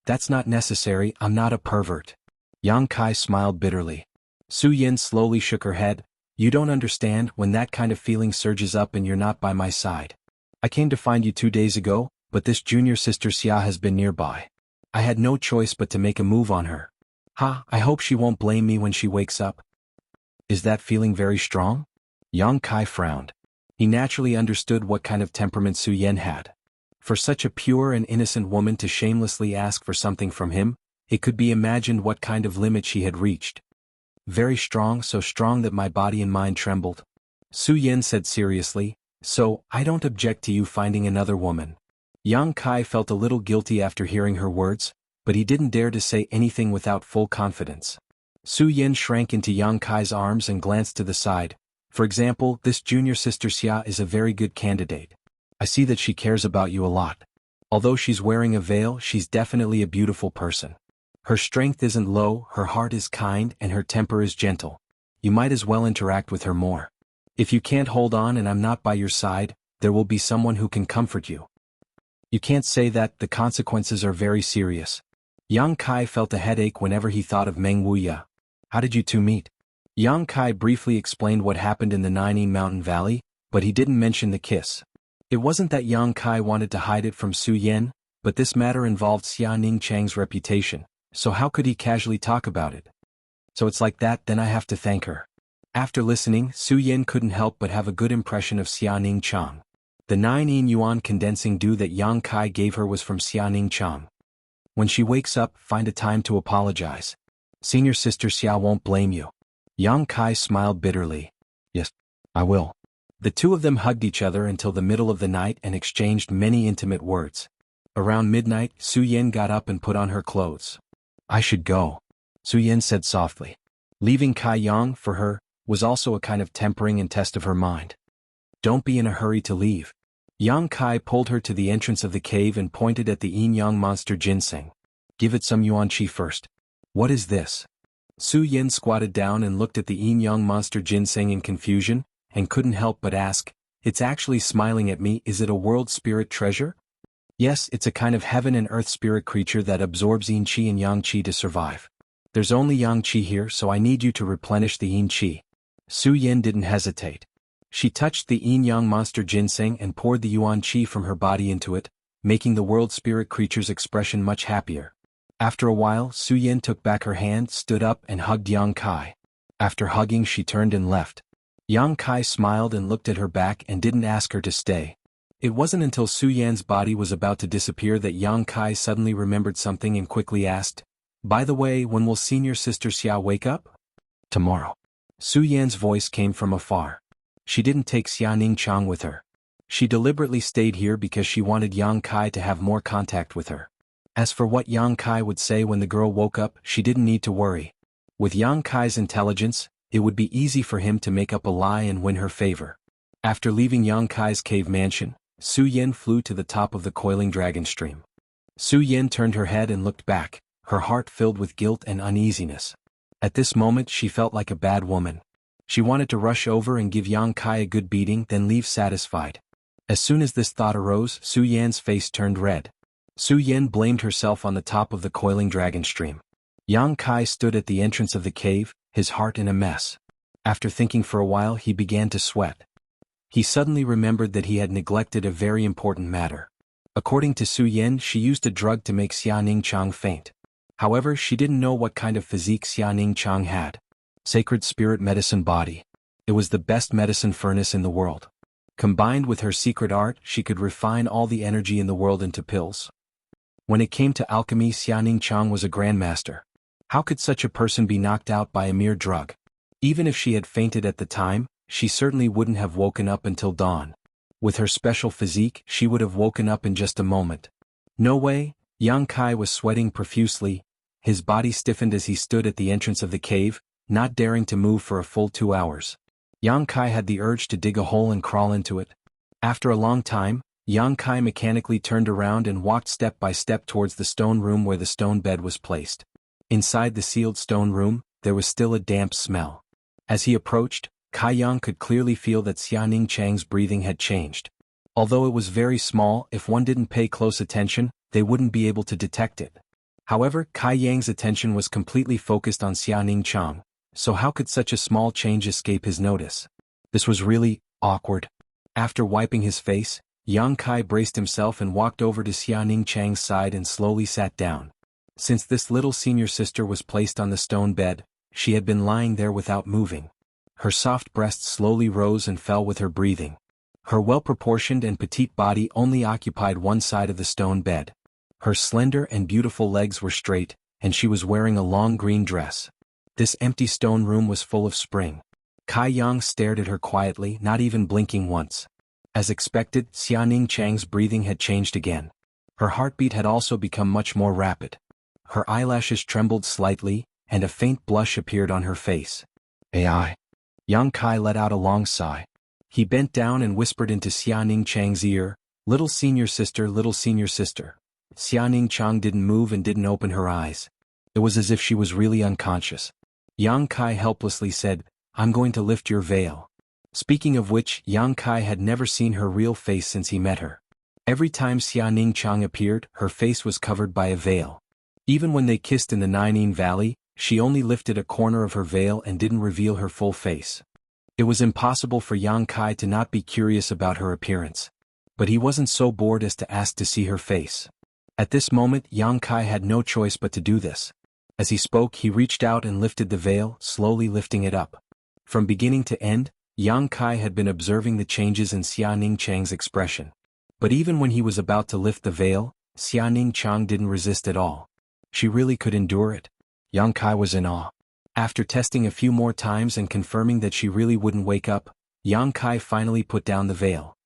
That's not necessary, I'm not a pervert. Yang Kai smiled bitterly. Su Yan slowly shook her head. You don't understand when that kind of feeling surges up and you're not by my side. I came to find you 2 days ago, but this junior sister Xia has been nearby. I had no choice but to make a move on her. I hope she won't blame me when she wakes up. Is that feeling very strong? Yang Kai frowned. He naturally understood what kind of temperament Su Yan had. For such a pure and innocent woman to shamelessly ask for something from him, it could be imagined what kind of limit she had reached. Very strong, so strong that my body and mind trembled. Su Yan said seriously, so, I don't object to you finding another woman. Yang Kai felt a little guilty after hearing her words, but he didn't dare to say anything without full confidence. Su Yan shrank into Yang Kai's arms and glanced to the side. For example, this junior sister Xia is a very good candidate. I see that she cares about you a lot. Although she's wearing a veil, she's definitely a beautiful person. Her strength isn't low, her heart is kind, and her temper is gentle. You might as well interact with her more. If you can't hold on and I'm not by your side, there will be someone who can comfort you. You can't say that, the consequences are very serious. Yang Kai felt a headache whenever he thought of Meng Wuya. How did you two meet? Yang Kai briefly explained what happened in the Nining Mountain Valley, but he didn't mention the kiss. It wasn't that Yang Kai wanted to hide it from Su Yan, but this matter involved Xia Ningchang's reputation, so how could he casually talk about it? So it's like that, then I have to thank her. After listening, Su Yan couldn't help but have a good impression of Xia Ningchang. The 9 yuan condensing dew that Yang Kai gave her was from Xia Ningchang. When she wakes up, find a time to apologize. Senior sister Xia won't blame you. Yang Kai smiled bitterly. Yes, I will. The two of them hugged each other until the middle of the night and exchanged many intimate words. Around midnight, Su Yan got up and put on her clothes. I should go, Su Yan said softly. Leaving Kai Yang for her was also a kind of tempering and test of her mind. Don't be in a hurry to leave. Yang Kai pulled her to the entrance of the cave and pointed at the yin-yang monster ginseng. Give it some yuan qi first. What is this? Su Yan squatted down and looked at the yin-yang monster ginseng in confusion, and couldn't help but ask, it's actually smiling at me, is it a world spirit treasure? Yes, it's a kind of heaven and earth spirit creature that absorbs yin qi and yang qi to survive. There's only yang qi here, so I need you to replenish the yin qi. Su Yan didn't hesitate. She touched the yin-yang monster ginseng and poured the yuan qi from her body into it, making the world spirit creature's expression much happier. After a while, Su Yan took back her hand, stood up and hugged Yang Kai. After hugging, she turned and left. Yang Kai smiled and looked at her back and didn't ask her to stay. It wasn't until Su Yan's body was about to disappear that Yang Kai suddenly remembered something and quickly asked, by the way, when will senior sister Xia wake up? Tomorrow. Su Yan's voice came from afar. She didn't take Xia Ningchang with her. She deliberately stayed here because she wanted Yang Kai to have more contact with her. As for what Yang Kai would say when the girl woke up, she didn't need to worry. With Yang Kai's intelligence, it would be easy for him to make up a lie and win her favor. After leaving Yang Kai's cave mansion, Su Yan flew to the top of the coiling dragon stream. Su Yan turned her head and looked back, her heart filled with guilt and uneasiness. At this moment she felt like a bad woman. She wanted to rush over and give Yang Kai a good beating, then leave satisfied. As soon as this thought arose, Su Yan's face turned red. Su Yan blamed herself on the top of the coiling dragon stream. Yang Kai stood at the entrance of the cave, his heart in a mess. After thinking for a while, he began to sweat. He suddenly remembered that he had neglected a very important matter. According to Su Yan, she used a drug to make Xia Ningchang faint. However, she didn't know what kind of physique Xia Ningchang had. Sacred spirit medicine body. It was the best medicine furnace in the world. Combined with her secret art, she could refine all the energy in the world into pills. When it came to alchemy, Xia Ningchang was a grandmaster. How could such a person be knocked out by a mere drug? Even if she had fainted at the time, she certainly wouldn't have woken up until dawn. With her special physique, she would have woken up in just a moment. No way. Yang Kai was sweating profusely. His body stiffened as he stood at the entrance of the cave, not daring to move for a full 2 hours. Yang Kai had the urge to dig a hole and crawl into it. After a long time, Yang Kai mechanically turned around and walked step by step towards the stone room where the stone bed was placed. Inside the sealed stone room, there was still a damp smell. As he approached, Kai Yang could clearly feel that Xiaoning Chang's breathing had changed. Although it was very small, if one didn't pay close attention, they wouldn't be able to detect it. However, Kai Yang's attention was completely focused on Xiaoning Chang, so how could such a small change escape his notice? This was really awkward. After wiping his face, Yang Kai braced himself and walked over to Xiaoning Chang's side and slowly sat down. Since this little senior sister was placed on the stone bed, she had been lying there without moving. Her soft breasts slowly rose and fell with her breathing. Her well-proportioned and petite body only occupied one side of the stone bed. Her slender and beautiful legs were straight, and she was wearing a long green dress. This empty stone room was full of spring. Kai Yang stared at her quietly, not even blinking once. As expected, Xiaoning Chang's breathing had changed again. Her heartbeat had also become much more rapid. Her eyelashes trembled slightly, and a faint blush appeared on her face. "AI." Yang Kai let out a long sigh. He bent down and whispered into Xiaoning Chang's ear, "Little senior sister, little senior sister." Xiaoning Chang didn't move and didn't open her eyes. It was as if she was really unconscious. Yang Kai helplessly said, "I'm going to lift your veil." Speaking of which, Yang Kai had never seen her real face since he met her. Every time Xiaoning Chang appeared, her face was covered by a veil. Even when they kissed in the Nining Valley, she only lifted a corner of her veil and didn't reveal her full face. It was impossible for Yang Kai to not be curious about her appearance. But he wasn't so bored as to ask to see her face. At this moment, Yang Kai had no choice but to do this. As he spoke, he reached out and lifted the veil, slowly lifting it up. From beginning to end, Yang Kai had been observing the changes in Xiaoning Chang's expression. But even when he was about to lift the veil, Xiaoning Chang didn't resist at all. She really could endure it. Yang Kai was in awe. After testing a few more times and confirming that she really wouldn't wake up, Yang Kai finally put down the veil.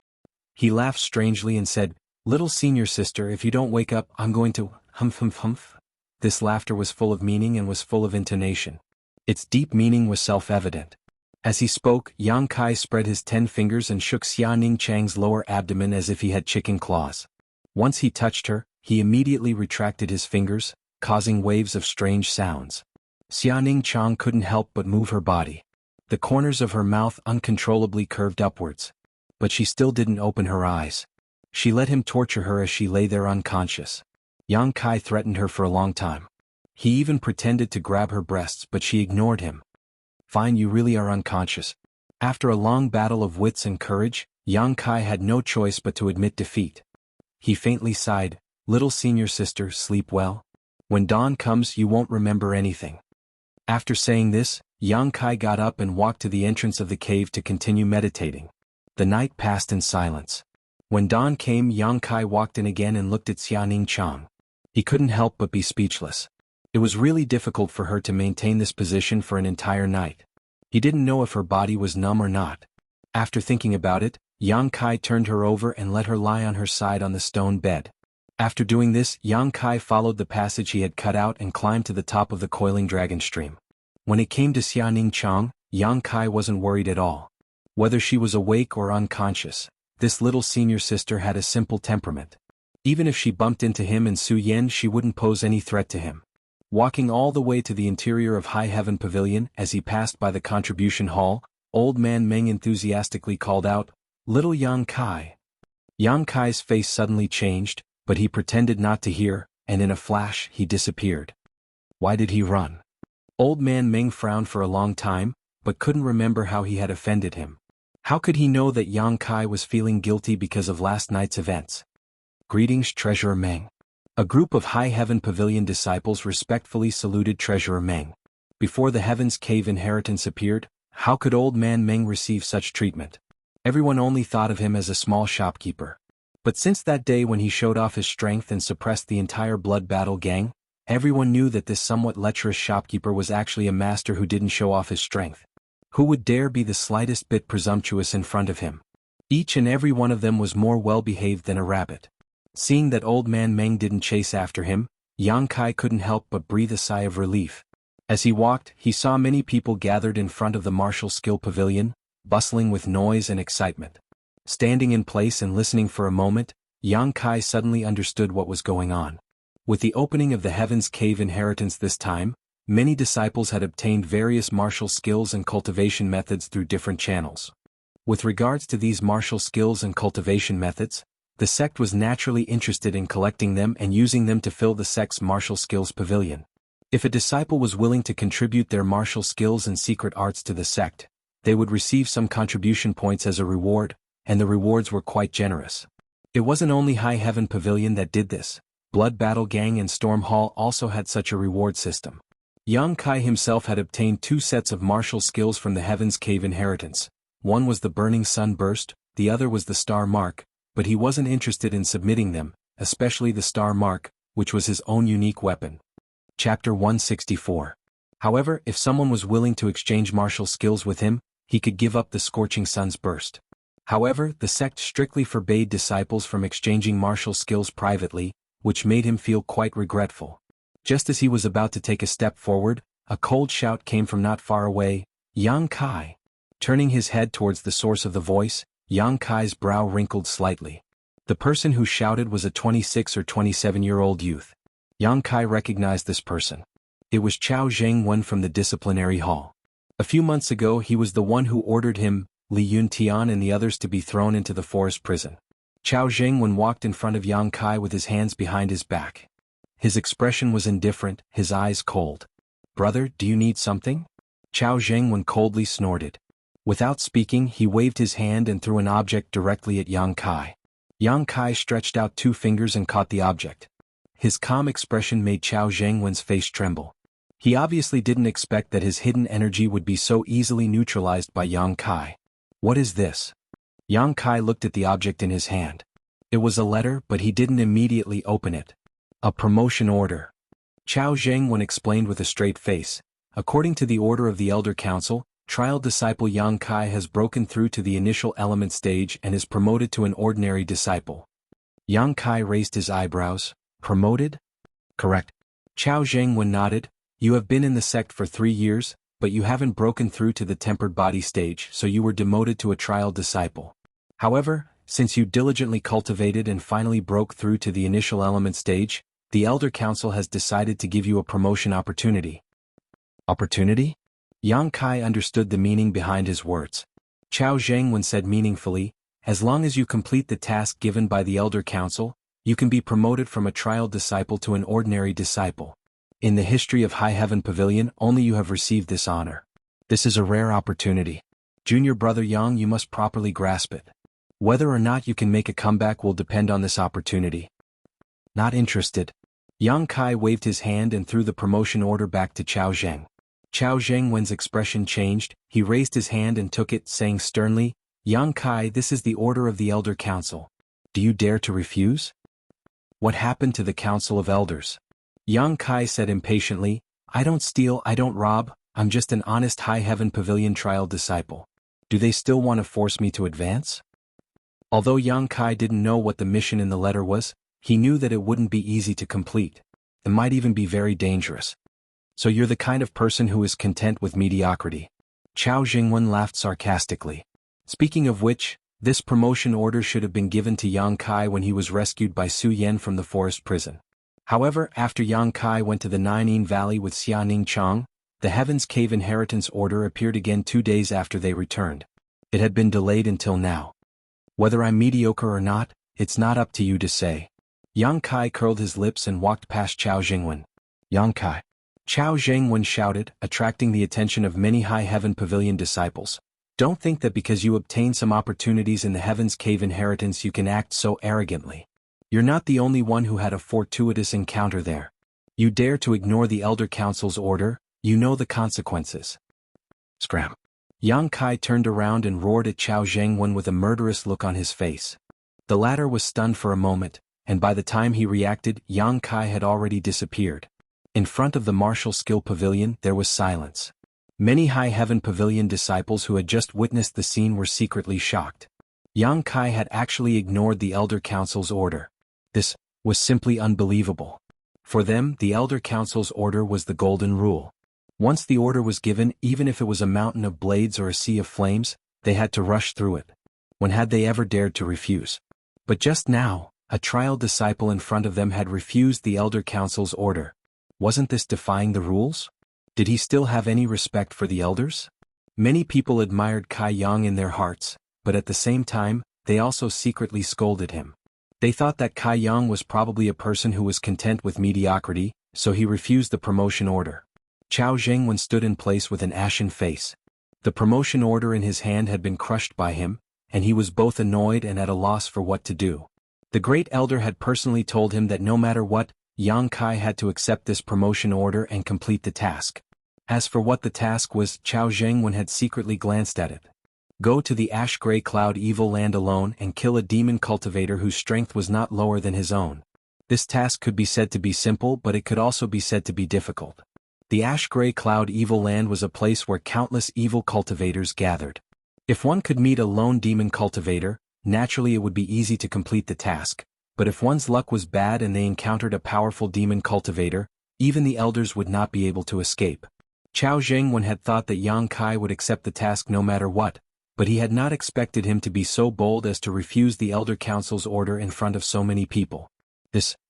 He laughed strangely and said, "Little senior sister, if you don't wake up, I'm going to humph humph humph." This laughter was full of meaning and was full of intonation. Its deep meaning was self-evident. As he spoke, Yang Kai spread his 10 fingers and shook Xiaoning Chang's lower abdomen as if he had chicken claws. Once he touched her, he immediately retracted his fingers, causing waves of strange sounds. Xiaoning Chang couldn't help but move her body. The corners of her mouth uncontrollably curved upwards. But she still didn't open her eyes. She let him torture her as she lay there unconscious. Yang Kai threatened her for a long time. He even pretended to grab her breasts, but she ignored him. "Fine, you really are unconscious." After a long battle of wits and courage, Yang Kai had no choice but to admit defeat. He faintly sighed, "Little senior sister, sleep well. When dawn comes, you won't remember anything." After saying this, Yang Kai got up and walked to the entrance of the cave to continue meditating. The night passed in silence. When dawn came, Yang Kai walked in again and looked at Xiaoning Chang. He couldn't help but be speechless. It was really difficult for her to maintain this position for an entire night. He didn't know if her body was numb or not. After thinking about it, Yang Kai turned her over and let her lie on her side on the stone bed. After doing this, Yang Kai followed the passage he had cut out and climbed to the top of the coiling dragon stream. When it came to Xiaoning Chang, Yang Kai wasn't worried at all. Whether she was awake or unconscious, this little senior sister had a simple temperament. Even if she bumped into him in Su Yen, she wouldn't pose any threat to him. Walking all the way to the interior of High Heaven Pavilion, as he passed by the contribution hall, Old Man Meng enthusiastically called out, "Little Yang Kai." Yang Kai's face suddenly changed, but he pretended not to hear, and in a flash he disappeared. Why did he run? Old Man Meng frowned for a long time, but couldn't remember how he had offended him. How could he know that Yang Kai was feeling guilty because of last night's events? "Greetings, Treasurer Meng." A group of High Heaven Pavilion disciples respectfully saluted Treasurer Meng. Before the Heaven's Cave inheritance appeared, how could Old Man Meng receive such treatment? Everyone only thought of him as a small shopkeeper. But since that day when he showed off his strength and suppressed the entire Blood Battle gang, everyone knew that this somewhat lecherous shopkeeper was actually a master who didn't show off his strength. Who would dare be the slightest bit presumptuous in front of him? Each and every one of them was more well-behaved than a rabbit. Seeing that Old Man Meng didn't chase after him, Yang Kai couldn't help but breathe a sigh of relief. As he walked, he saw many people gathered in front of the martial skill pavilion, bustling with noise and excitement. Standing in place and listening for a moment, Yang Kai suddenly understood what was going on. With the opening of the Heaven's Cave inheritance this time, Many disciples had obtained various martial skills and cultivation methods through different channels. With regards to these martial skills and cultivation methods, the sect was naturally interested in collecting them and using them to fill the sect's martial skills pavilion. If a disciple was willing to contribute their martial skills and secret arts to the sect, they would receive some contribution points as a reward, and the rewards were quite generous. It wasn't only High Heaven Pavilion that did this. Blood Battle Gang and Storm Hall also had such a reward system. Yang Kai himself had obtained 2 sets of martial skills from the Heaven's Cave inheritance. One was the Burning Sun Burst, the other was the Star Mark, but he wasn't interested in submitting them, especially the Star Mark, which was his own unique weapon. Chapter 164. However, if someone was willing to exchange martial skills with him, he could give up the Scorching Sun's Burst. However, the sect strictly forbade disciples from exchanging martial skills privately, which made him feel quite regretful. Just as he was about to take a step forward, a cold shout came from not far away, "Yang Kai!" Turning his head towards the source of the voice, Yang Kai's brow wrinkled slightly. The person who shouted was a 26 or 27-year-old youth. Yang Kai recognized this person. It was Chao Zhengwen from the disciplinary hall. A few months ago he was the one who ordered him, Li Yuntian and the others to be thrown into the forest prison. Chao Zhengwen walked in front of Yang Kai with his hands behind his back. His expression was indifferent, his eyes cold. "Brother, do you need something?" Chao Zhengwen coldly snorted. Without speaking, he waved his hand and threw an object directly at Yang Kai. Yang Kai stretched out 2 fingers and caught the object. His calm expression made Chao Zhengwen's face tremble. He obviously didn't expect that his hidden energy would be so easily neutralized by Yang Kai. "What is this?" Yang Kai looked at the object in his hand. It was a letter, but he didn't immediately open it. "A promotion order." Chao Zhengwen explained with a straight face. "According to the order of the Elder Council, trial disciple Yang Kai has broken through to the initial element stage and is promoted to an ordinary disciple." Yang Kai raised his eyebrows. "Promoted?" "Correct." Chao Zhengwen nodded. "You have been in the sect for 3 years, but you haven't broken through to the tempered body stage, so you were demoted to a trial disciple. However, since you diligently cultivated and finally broke through to the initial element stage, the Elder Council has decided to give you a promotion opportunity." "Opportunity?" Yang Kai understood the meaning behind his words. Chao Zhengwen said meaningfully, "As long as you complete the task given by the Elder Council, you can be promoted from a trial disciple to an ordinary disciple. In the history of High Heaven Pavilion, only you have received this honor. This is a rare opportunity. Junior brother Yang, you must properly grasp it. Whether or not you can make a comeback will depend on this opportunity." "Not interested." Yang Kai waved his hand and threw the promotion order back to Chao Zheng. Chao Zhengwen's expression changed. He raised his hand and took it, saying sternly, "Yang Kai, this is the order of the Elder Council. Do you dare to refuse?" "What happened to the Council of Elders?" Yang Kai said impatiently, "I don't steal, I don't rob, I'm just an honest High Heaven Pavilion trial disciple. Do they still want to force me to advance?" Although Yang Kai didn't know what the mission in the letter was, he knew that it wouldn't be easy to complete. It might even be very dangerous. "So you're the kind of person who is content with mediocrity." Chao Zhengwen laughed sarcastically. Speaking of which, this promotion order should have been given to Yang Kai when he was rescued by Su Yan from the forest prison. However, after Yang Kai went to the Nining Valley with Xianing Chang, the Heaven's Cave inheritance order appeared again 2 days after they returned. It had been delayed until now. "Whether I'm mediocre or not, it's not up to you to say." Yang Kai curled his lips and walked past Chao Zhengwen. "Yang Kai." Chao Zhengwen shouted, attracting the attention of many High Heaven Pavilion disciples. "Don't think that because you obtain some opportunities in the Heaven's Cave inheritance you can act so arrogantly. You're not the only one who had a fortuitous encounter there. You dare to ignore the Elder Council's order, you know the consequences." Scram. Yang Kai turned around and roared at Chao Zhengwen with a murderous look on his face. The latter was stunned for a moment, and by the time he reacted, Yang Kai had already disappeared. In front of the martial skill pavilion there was silence. Many High Heaven Pavilion disciples who had just witnessed the scene were secretly shocked. Yang Kai had actually ignored the Elder Council's order. This was simply unbelievable. For them, the Elder Council's order was the golden rule. Once the order was given, even if it was a mountain of blades or a sea of flames, they had to rush through it. When had they ever dared to refuse? But just now, a trial disciple in front of them had refused the Elder Council's order. Wasn't this defying the rules? Did he still have any respect for the elders? Many people admired Kai Yang in their hearts, but at the same time, they also secretly scolded him. They thought that Kai Yang was probably a person who was content with mediocrity, so he refused the promotion order. Chao Zhengwen stood in place with an ashen face. The promotion order in his hand had been crushed by him, and he was both annoyed and at a loss for what to do. The great elder had personally told him that no matter what, Yang Kai had to accept this promotion order and complete the task. As for what the task was, Chao Zhengwen had secretly glanced at it. Go to the ash-gray cloud evil land alone and kill a demon cultivator whose strength was not lower than his own. This task could be said to be simple, but it could also be said to be difficult. The ash-gray cloud evil land was a place where countless evil cultivators gathered. If one could meet a lone demon cultivator, naturally it would be easy to complete the task, but if one's luck was bad and they encountered a powerful demon cultivator, even the elders would not be able to escape. Chao Zhengwen had thought that Yang Kai would accept the task no matter what, but he had not expected him to be so bold as to refuse the Elder Council's order in front of so many people.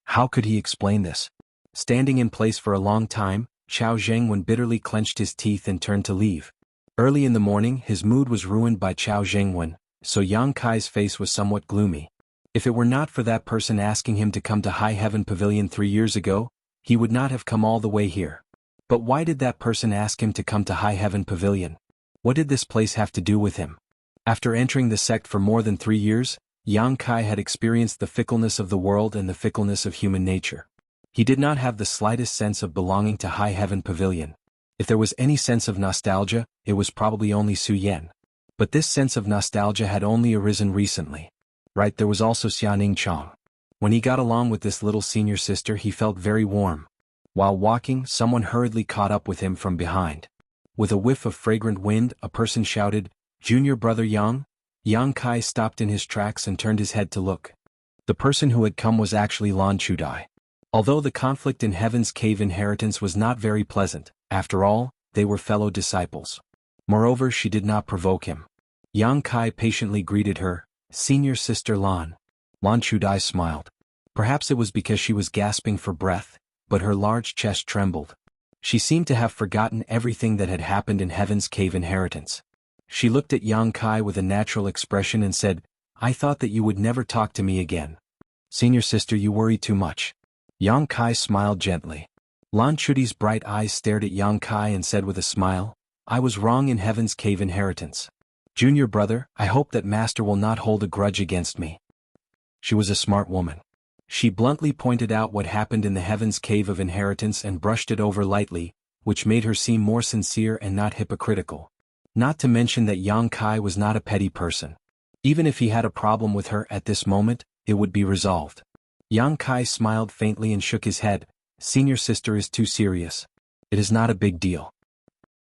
How could he explain this? Standing in place for a long time, Chao Zhengwen bitterly clenched his teeth and turned to leave. Early in the morning, his mood was ruined by Chao Zhengwen, so Yang Kai's face was somewhat gloomy. If it were not for that person asking him to come to High Heaven Pavilion 3 years ago, he would not have come all the way here. But why did that person ask him to come to High Heaven Pavilion? What did this place have to do with him? After entering the sect for more than 3 years, Yang Kai had experienced the fickleness of the world and the fickleness of human nature. He did not have the slightest sense of belonging to High Heaven Pavilion. If there was any sense of nostalgia, it was probably only Su Yan. But this sense of nostalgia had only arisen recently. Right, there was also Xianing Chong. When he got along with this little senior sister, he felt very warm. While walking, someone hurriedly caught up with him from behind. With a whiff of fragrant wind, a person shouted, "Junior brother Yang?" Yang Kai stopped in his tracks and turned his head to look. The person who had come was actually Lan Chudai. Although the conflict in Heaven's Cave inheritance was not very pleasant, after all, they were fellow disciples. Moreover, she did not provoke him. Yang Kai patiently greeted her, "Senior sister Lan." Lan Chudai smiled. Perhaps it was because she was gasping for breath, but her large chest trembled. She seemed to have forgotten everything that had happened in Heaven's Cave inheritance. She looked at Yang Kai with a natural expression and said, "I thought that you would never talk to me again. Senior sister, you worry too much." Yang Kai smiled gently. Lan Chudi's bright eyes stared at Yang Kai and said with a smile, "I was wrong in Heaven's Cave inheritance. Junior brother, I hope that master will not hold a grudge against me." She was a smart woman. She bluntly pointed out what happened in the Heaven's Cave of Inheritance and brushed it over lightly, which made her seem more sincere and not hypocritical. Not to mention that Yang Kai was not a petty person. Even if he had a problem with her at this moment, it would be resolved. Yang Kai smiled faintly and shook his head. "Senior sister is too serious. It is not a big deal.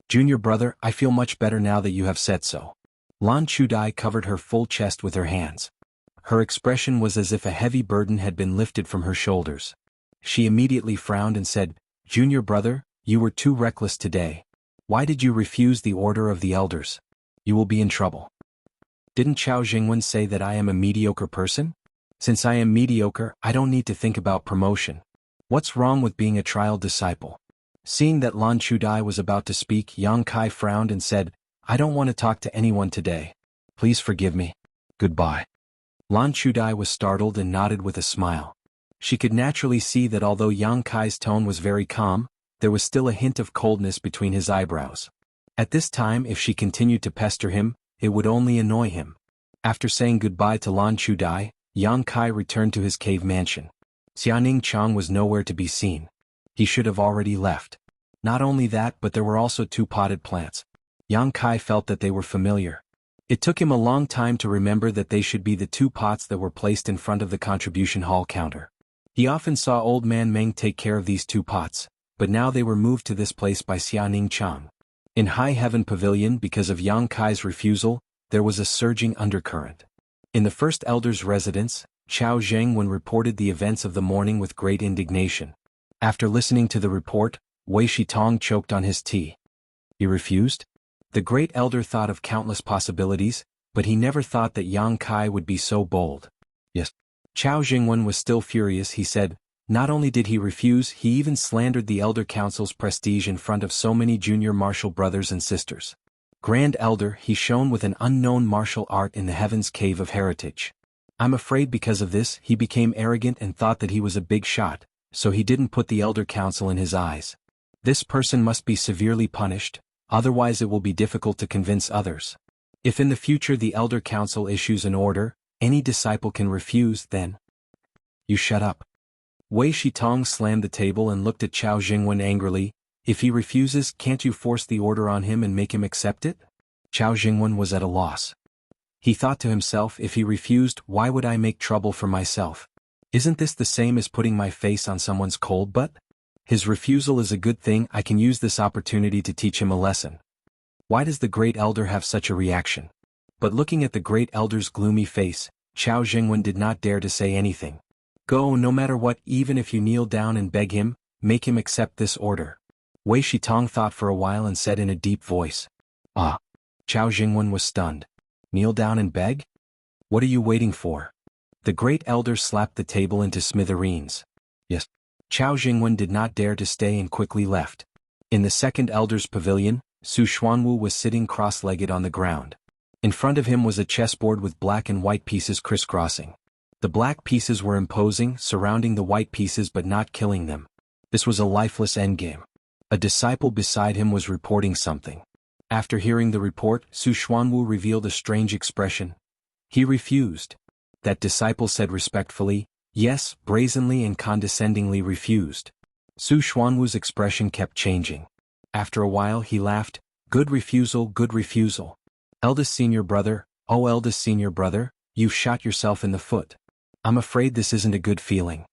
Junior brother, I feel much better now that you have said so." Lan Chudai covered her full chest with her hands. Her expression was as if a heavy burden had been lifted from her shoulders. She immediately frowned and said, "Junior brother, you were too reckless today. Why did you refuse the order of the elders? You will be in trouble. Didn't Chao Jingwen say that I am a mediocre person? Since I am mediocre, I don't need to think about promotion. What's wrong with being a trial disciple?" Seeing that Lan Chudai was about to speak, Yang Kai frowned and said, "I don't want to talk to anyone today. Please forgive me. Goodbye." Lan Chudai was startled and nodded with a smile. She could naturally see that although Yang Kai's tone was very calm, there was still a hint of coldness between his eyebrows. At this time, if she continued to pester him, it would only annoy him. After saying goodbye to Lan Chudai, Yang Kai returned to his cave mansion. Xianing Chang was nowhere to be seen. He should have already left. Not only that, but there were also 2 potted plants. Yang Kai felt that they were familiar. It took him a long time to remember that they should be the 2 pots that were placed in front of the contribution hall counter. He often saw old man Meng take care of these 2 pots, but now they were moved to this place by Xianing Chang. In High Heaven Pavilion, because of Yang Kai's refusal, there was a surging undercurrent. In the first elder's residence, Chao Zhengwen reported the events of the morning with great indignation. After listening to the report, Wei Shitong choked on his tea. He refused? The great elder thought of countless possibilities, but he never thought that Yang Kai would be so bold. Yes. Chao Jingwen was still furious. He said, Not only did he refuse, he even slandered the Elder Council's prestige in front of so many junior martial brothers and sisters. Grand Elder, he shone with an unknown martial art in the Heaven's Cave of Heritage. I'm afraid because of this, he became arrogant and thought that he was a big shot, so he didn't put the Elder Council in his eyes. This person must be severely punished, otherwise it will be difficult to convince others. If in the future the Elder Council issues an order, any disciple can refuse, then you shut up. Wei Shitong slammed the table and looked at Chao Jingwen angrily. If he refuses, can't you force the order on him and make him accept it? Chao Jingwen was at a loss. He thought to himself, if he refused, why would I make trouble for myself? Isn't this the same as putting my face on someone's cold butt? His refusal is a good thing. I can use this opportunity to teach him a lesson. Why does the Great Elder have such a reaction? But looking at the Great Elder's gloomy face, Chao Jingwen did not dare to say anything. Go, no matter what, even if you kneel down and beg him, make him accept this order. Wei Shitong thought for a while and said in a deep voice. Ah. Chao Jingwen was stunned. Kneel down and beg? What are you waiting for? The Great Elder slapped the table into smithereens. Yes. Chao Jingwen did not dare to stay and quickly left. In the second Elder's pavilion, Su Xuanwu was sitting cross-legged on the ground. In front of him was a chessboard with black and white pieces crisscrossing. The black pieces were imposing, surrounding the white pieces but not killing them. This was a lifeless endgame. A disciple beside him was reporting something. After hearing the report, Su Xuanwu revealed a strange expression. He refused. That disciple said respectfully, yes, brazenly and condescendingly refused. Su Xuanwu's expression kept changing. After a while he laughed, good refusal, good refusal. Eldest senior brother, oh eldest senior brother, you've shot yourself in the foot. I'm afraid this isn't a good feeling.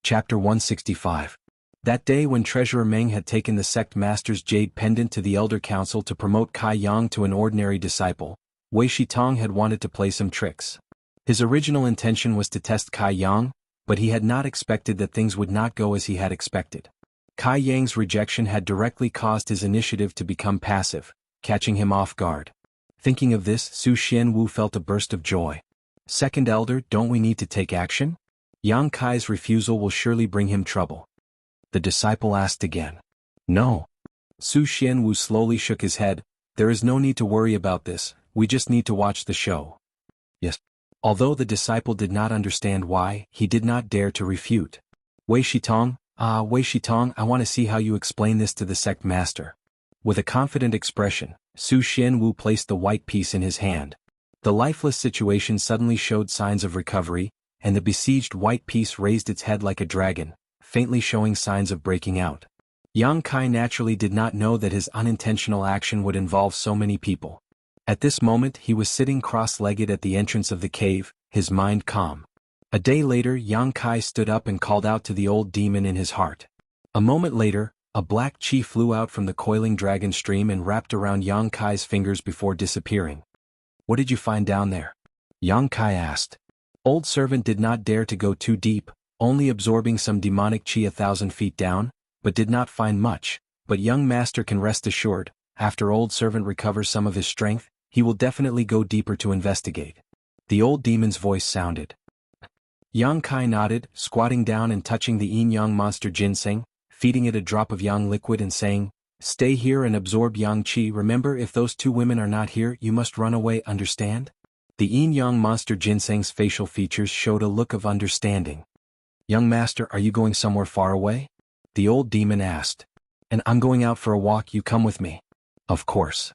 Chapter 165. That day when Treasurer Meng had taken the sect master's jade pendant to the Elder Council to promote Kai Yang to an ordinary disciple, Wei Shitong had wanted to play some tricks. His original intention was to test Kai Yang, but he had not expected that things would not go as he had expected. Kai Yang's rejection had directly caused his initiative to become passive, catching him off guard. Thinking of this, Su Xianwu felt a burst of joy. Second Elder, don't we need to take action? Yang Kai's refusal will surely bring him trouble. The disciple asked again. No. Su Xianwu slowly shook his head. There is no need to worry about this, we just need to watch the show. Yes. Although the disciple did not understand why, he did not dare to refute. Wei Shitong, I want to see how you explain this to the sect master. With a confident expression, Su Xianwu placed the white piece in his hand. The lifeless situation suddenly showed signs of recovery, and the besieged white piece raised its head like a dragon, faintly showing signs of breaking out. Yang Kai naturally did not know that his unintentional action would involve so many people. At this moment he was sitting cross-legged at the entrance of the cave, his mind calm. A day later Yang Kai stood up and called out to the old demon in his heart. A moment later, a black chi flew out from the coiling dragon stream and wrapped around Yang Kai's fingers before disappearing. What did you find down there? Yang Kai asked. Old servant did not dare to go too deep, only absorbing some demonic chi 1,000 feet down, but did not find much. But young master can rest assured, after old servant recovers some of his strength, he will definitely go deeper to investigate. The old demon's voice sounded. Yang Kai nodded, squatting down and touching the yin-yang monster ginseng, feeding it a drop of yang liquid and saying, stay here and absorb yang chi. Remember, if those two women are not here, you must run away, understand? The yin-yang monster ginseng's facial features showed a look of understanding. Young master, are you going somewhere far away? The old demon asked. And I'm going out for a walk, you come with me. Of course.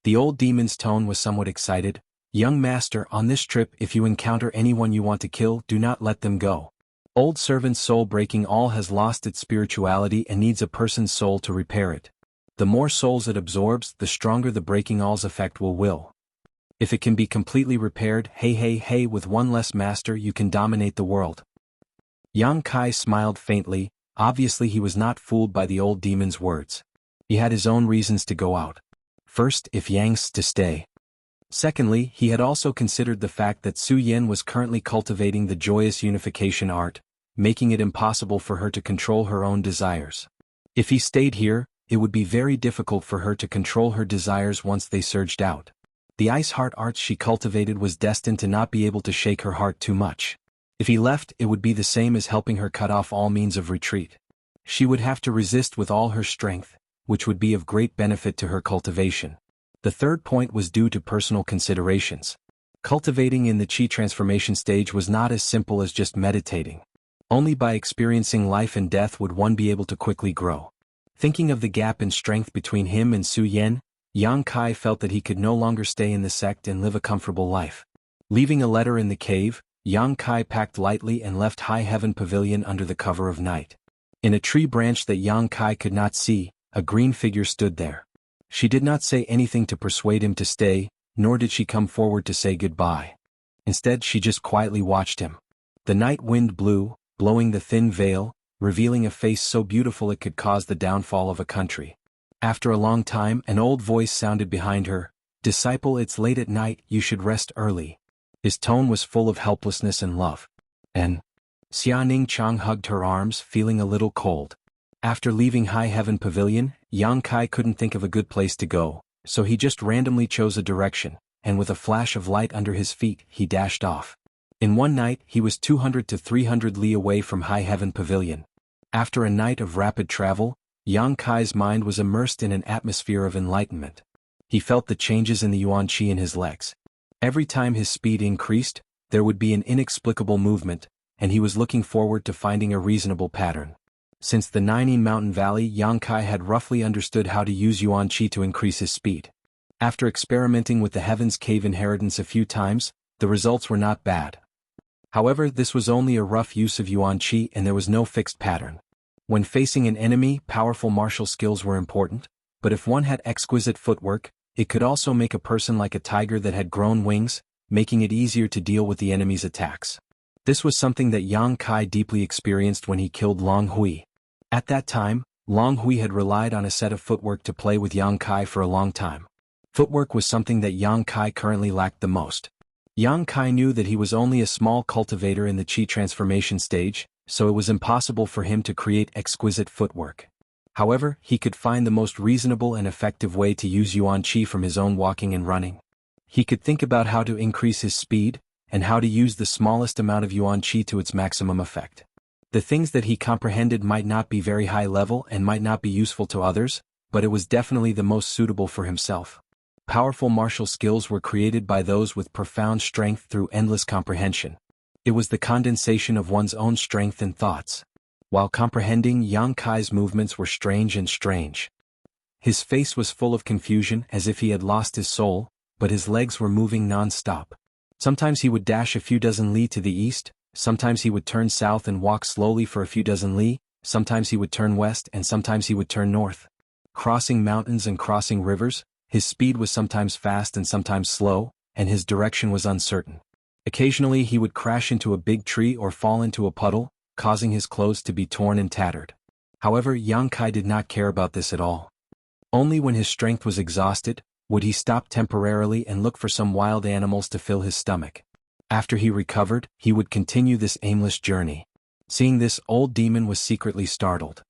The old demon's tone was somewhat excited. Young master, on this trip if you encounter anyone you want to kill, do not let them go. Old servant's soul breaking all has lost its spirituality and needs a person's soul to repair it. The more souls it absorbs, the stronger the breaking all's effect will. If it can be completely repaired, hey, with one less master you can dominate the world. Yang Kai smiled faintly, obviously he was not fooled by the old demon's words. He had his own reasons to go out. First, if Yang's to stay. Secondly, he had also considered the fact that Su Yin was currently cultivating the joyous unification art, making it impossible for her to control her own desires. If he stayed here, it would be very difficult for her to control her desires once they surged out. The ice heart arts she cultivated was destined to not be able to shake her heart too much. If he left, it would be the same as helping her cut off all means of retreat. She would have to resist with all her strength, which would be of great benefit to her cultivation. The third point was due to personal considerations. Cultivating in the Qi transformation stage was not as simple as just meditating. Only by experiencing life and death would one be able to quickly grow. Thinking of the gap in strength between him and Su Yan, Yang Kai felt that he could no longer stay in the sect and live a comfortable life. Leaving a letter in the cave, Yang Kai packed lightly and left High Heaven Pavilion under the cover of night. In a tree branch that Yang Kai could not see, a green figure stood there. She did not say anything to persuade him to stay, nor did she come forward to say goodbye. Instead, she just quietly watched him. The night wind blew, blowing the thin veil, revealing a face so beautiful it could cause the downfall of a country. After a long time, an old voice sounded behind her, "Disciple, it's late at night, you should rest early." His tone was full of helplessness and love. And Xia Ning Chang hugged her arms, feeling a little cold. After leaving High Heaven Pavilion, Yang Kai couldn't think of a good place to go, so he just randomly chose a direction, and with a flash of light under his feet, he dashed off. In one night, he was 200 to 300 li away from High Heaven Pavilion. After a night of rapid travel, Yang Kai's mind was immersed in an atmosphere of enlightenment. He felt the changes in the yuan qi in his legs. Every time his speed increased, there would be an inexplicable movement, and he was looking forward to finding a reasonable pattern. Since the Nining Mountain Valley, Yang Kai had roughly understood how to use yuan qi to increase his speed. After experimenting with the Heaven's Cave inheritance a few times, the results were not bad. However, this was only a rough use of yuan qi and there was no fixed pattern. When facing an enemy, powerful martial skills were important, but if one had exquisite footwork, it could also make a person like a tiger that had grown wings, making it easier to deal with the enemy's attacks. This was something that Yang Kai deeply experienced when he killed Long Hui. At that time, Long Hui had relied on a set of footwork to play with Yang Kai for a long time. Footwork was something that Yang Kai currently lacked the most. Yang Kai knew that he was only a small cultivator in the Qi transformation stage, so it was impossible for him to create exquisite footwork. However, he could find the most reasonable and effective way to use yuan qi from his own walking and running. He could think about how to increase his speed, and how to use the smallest amount of yuan qi to its maximum effect. The things that he comprehended might not be very high level and might not be useful to others, but it was definitely the most suitable for himself. Powerful martial skills were created by those with profound strength through endless comprehension. It was the condensation of one's own strength and thoughts. While comprehending, Yang Kai's movements were strange. His face was full of confusion as if he had lost his soul, but his legs were moving non-stop. Sometimes he would dash a few dozen li to the east, sometimes he would turn south and walk slowly for a few dozen li, sometimes he would turn west and sometimes he would turn north. Crossing mountains and crossing rivers, his speed was sometimes fast and sometimes slow, and his direction was uncertain. Occasionally he would crash into a big tree or fall into a puddle, causing his clothes to be torn and tattered. However, Yang Kai did not care about this at all. Only when his strength was exhausted, would he stop temporarily and look for some wild animals to fill his stomach. After he recovered, he would continue this aimless journey. Seeing this, Old Demon was secretly startled.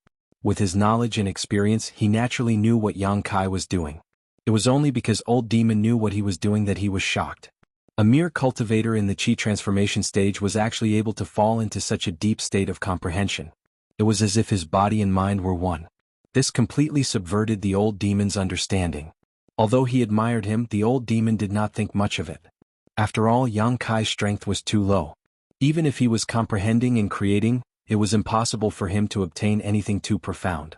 With his knowledge and experience, he naturally knew what Yang Kai was doing. It was only because Old Demon knew what he was doing that he was shocked. A mere cultivator in the Qi transformation stage was actually able to fall into such a deep state of comprehension. It was as if his body and mind were one. This completely subverted the Old Demon's understanding. Although he admired him, the Old Demon did not think much of it. After all, Yang Kai's strength was too low. Even if he was comprehending and creating, it was impossible for him to obtain anything too profound.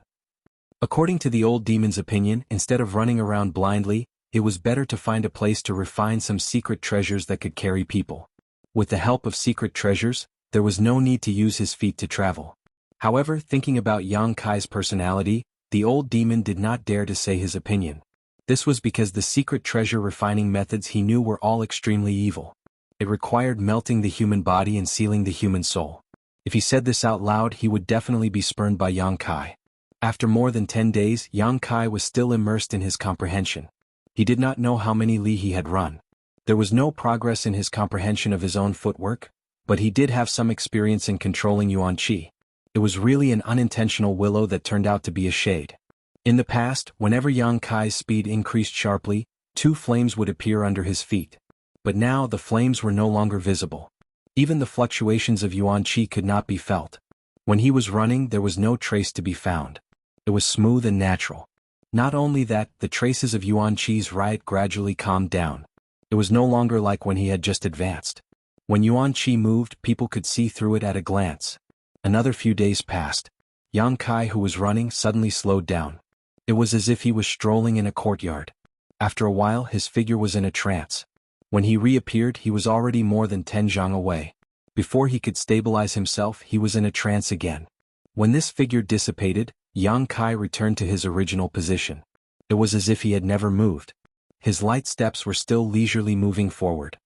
According to the Old Demon's opinion, instead of running around blindly, it was better to find a place to refine some secret treasures that could carry people. With the help of secret treasures, there was no need to use his feet to travel. However, thinking about Yang Kai's personality, the Old Demon did not dare to say his opinion. This was because the secret treasure refining methods he knew were all extremely evil. It required melting the human body and sealing the human soul. If he said this out loud, he would definitely be spurned by Yang Kai. After more than 10 days, Yang Kai was still immersed in his comprehension. He did not know how many li he had run. There was no progress in his comprehension of his own footwork, but he did have some experience in controlling yuan qi. It was really an unintentional willow that turned out to be a shade. In the past, whenever Yang Kai's speed increased sharply, 2 flames would appear under his feet. But now the flames were no longer visible. Even the fluctuations of yuan qi could not be felt. When he was running, there was no trace to be found. It was smooth and natural. Not only that, the traces of yuan qi's riot gradually calmed down. It was no longer like when he had just advanced. When yuan qi moved, people could see through it at a glance. Another few days passed. Yang Kai, who was running, suddenly slowed down. It was as if he was strolling in a courtyard. After a while, his figure was in a trance. When he reappeared, he was already more than 10 zhang away. Before he could stabilize himself, he was in a trance again. When this figure dissipated, Yang Kai returned to his original position. It was as if he had never moved. His light steps were still leisurely moving forward.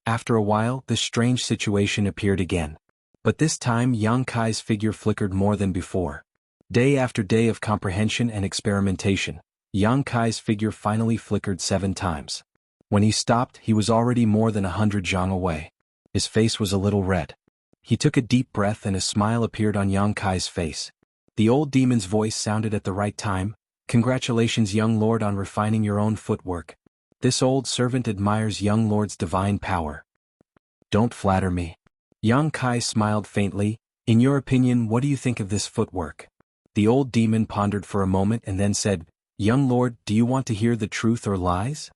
After a while, this strange situation appeared again. But this time Yang Kai's figure flickered more than before. Day after day of comprehension and experimentation, Yang Kai's figure finally flickered 7 times. When he stopped, he was already more than 100 zhang away. His face was a little red. He took a deep breath and a smile appeared on Yang Kai's face. The old demon's voice sounded at the right time. "Congratulations, young lord, on refining your own footwork. This old servant admires young lord's divine power." "Don't flatter me." Yang Kai smiled faintly. "In your opinion, what do you think of this footwork?" The old demon pondered for a moment and then said, "Young lord, do you want to hear the truth or lies?"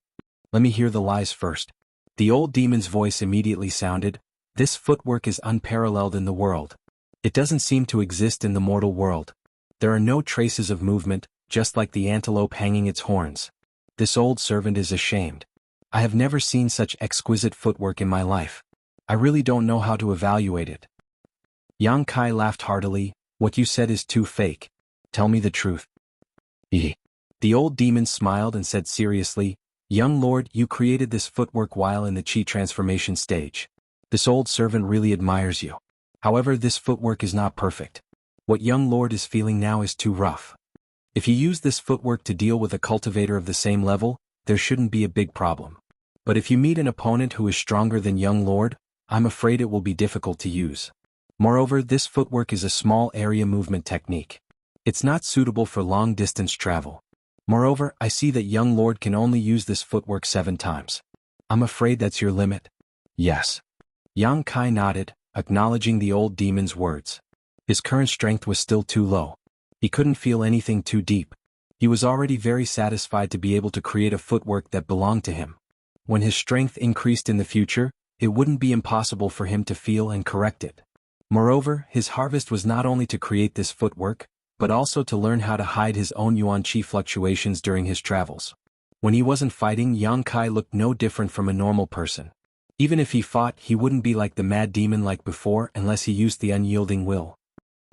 "Let me hear the lies first." The old demon's voice immediately sounded, "This footwork is unparalleled in the world. It doesn't seem to exist in the mortal world. There are no traces of movement, just like the antelope hanging its horns. This old servant is ashamed. I have never seen such exquisite footwork in my life. I really don't know how to evaluate it." Yang Kai laughed heartily. "What you said is too fake. Tell me the truth." The old demon smiled and said seriously, "Young lord, you created this footwork while in the Qi transformation stage. This old servant really admires you. However, this footwork is not perfect. What young lord is feeling now is too rough. If you use this footwork to deal with a cultivator of the same level, there shouldn't be a big problem. But if you meet an opponent who is stronger than young lord, I'm afraid it will be difficult to use. Moreover, this footwork is a small area movement technique. It's not suitable for long-distance travel. Moreover, I see that young lord can only use this footwork 7 times. I'm afraid that's your limit." "Yes." Yang Kai nodded, acknowledging the old demon's words. His current strength was still too low. He couldn't feel anything too deep. He was already very satisfied to be able to create a footwork that belonged to him. When his strength increased in the future, it wouldn't be impossible for him to feel and correct it. Moreover, his harvest was not only to create this footwork, but also to learn how to hide his own yuan qi fluctuations during his travels. When he wasn't fighting, Yang Kai looked no different from a normal person. Even if he fought, he wouldn't be like the mad demon like before unless he used the unyielding will.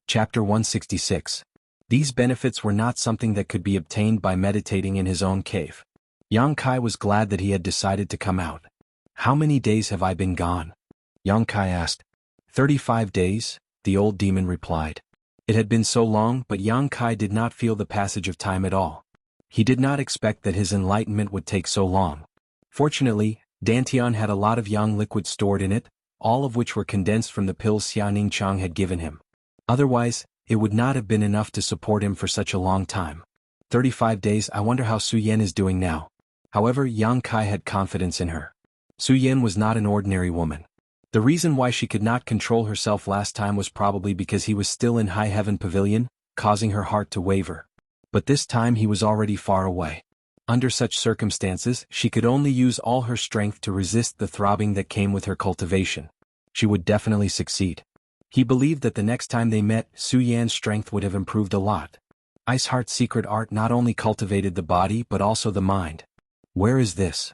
Chapter 166. These benefits were not something that could be obtained by meditating in his own cave. Yang Kai was glad that he had decided to come out. "How many days have I been gone?" Yang Kai asked. 35 days, the old demon replied. It had been so long, but Yang Kai did not feel the passage of time at all. He did not expect that his enlightenment would take so long. Fortunately, Dantian had a lot of yang liquid stored in it, all of which were condensed from the pills Xiaoning Chang had given him. Otherwise, it would not have been enough to support him for such a long time. 35 days. I wonder how Su Yan is doing now. However, Yang Kai had confidence in her. Su Yan was not an ordinary woman. The reason why she could not control herself last time was probably because he was still in High Heaven Pavilion, causing her heart to waver. But this time he was already far away. Under such circumstances, she could only use all her strength to resist the throbbing that came with her cultivation. She would definitely succeed. He believed that the next time they met, Su Yan's strength would have improved a lot. Ice Heart's secret art not only cultivated the body but also the mind. Where is this?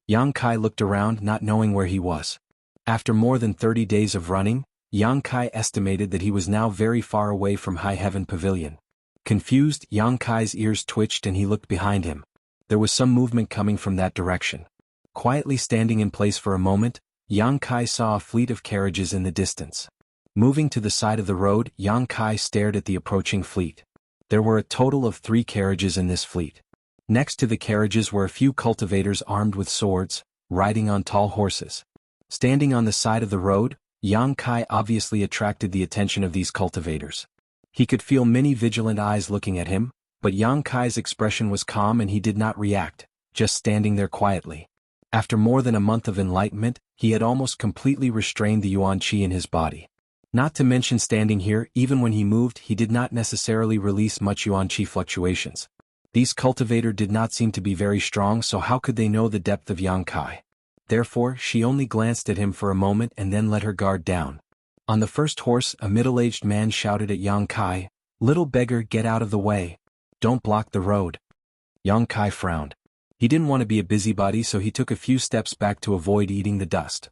Yang Kai looked around, not knowing where he was. After more than 30 days of running, Yang Kai estimated that he was now very far away from High Heaven Pavilion. Confused, Yang Kai's ears twitched and he looked behind him. There was some movement coming from that direction. Quietly standing in place for a moment, Yang Kai saw a fleet of carriages in the distance. Moving to the side of the road, Yang Kai stared at the approaching fleet. There were a total of 3 carriages in this fleet. Next to the carriages were a few cultivators armed with swords, riding on tall horses. Standing on the side of the road, Yang Kai obviously attracted the attention of these cultivators. He could feel many vigilant eyes looking at him, but Yang Kai's expression was calm and he did not react, just standing there quietly. After more than a month of enlightenment, he had almost completely restrained the yuan qi in his body. Not to mention standing here, even when he moved, he did not necessarily release much yuan qi fluctuations. These cultivator did not seem to be very strong, so how could they know the depth of Yang Kai? Therefore, she only glanced at him for a moment and then let her guard down. On the first horse, a middle-aged man shouted at Yang Kai, "Little beggar, get out of the way. Don't block the road." Yang Kai frowned. He didn't want to be a busybody, so he took a few steps back to avoid eating the dust.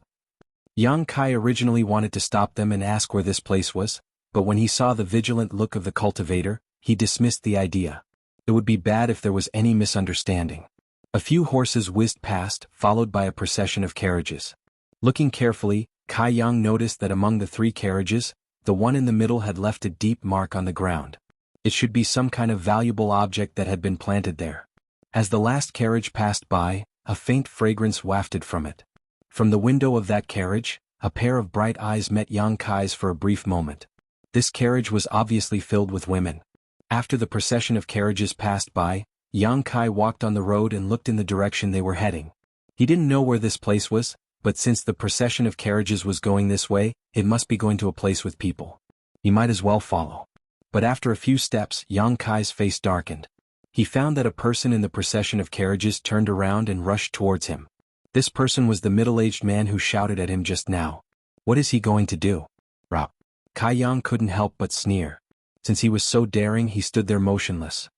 Yang Kai originally wanted to stop them and ask where this place was, but when he saw the vigilant look of the cultivator, he dismissed the idea. It would be bad if there was any misunderstanding. A few horses whizzed past, followed by a procession of carriages. Looking carefully, Kai Yang noticed that among the 3 carriages, the one in the middle had left a deep mark on the ground. It should be some kind of valuable object that had been planted there. As the last carriage passed by, a faint fragrance wafted from it. From the window of that carriage, a pair of bright eyes met Yang Kai's for a brief moment. This carriage was obviously filled with women. After the procession of carriages passed by, Yang Kai walked on the road and looked in the direction they were heading. He didn't know where this place was, but since the procession of carriages was going this way, it must be going to a place with people. He might as well follow. But after a few steps, Yang Kai's face darkened. He found that a person in the procession of carriages turned around and rushed towards him. This person was the middle-aged man who shouted at him just now. What is he going to do? Rop. Kai Yang couldn't help but sneer. Since he was so daring, he stood there motionless.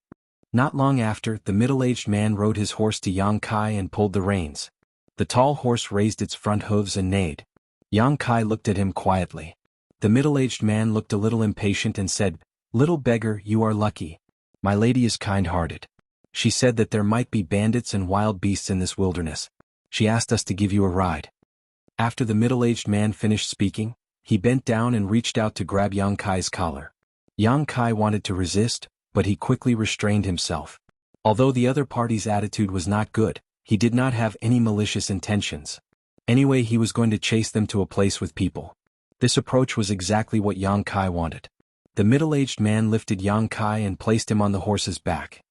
Not long after, the middle-aged man rode his horse to Yang Kai and pulled the reins. The tall horse raised its front hooves and neighed. Yang Kai looked at him quietly. The middle-aged man looked a little impatient and said, "Little beggar, you are lucky. My lady is kind-hearted. She said that there might be bandits and wild beasts in this wilderness. She asked us to give you a ride." After the middle-aged man finished speaking, he bent down and reached out to grab Yang Kai's collar. Yang Kai wanted to resist, but he quickly restrained himself. Although the other party's attitude was not good, he did not have any malicious intentions. Anyway, he was going to chase them to a place with people. This approach was exactly what Yang Kai wanted. The middle-aged man lifted Yang Kai and placed him on the horse's back.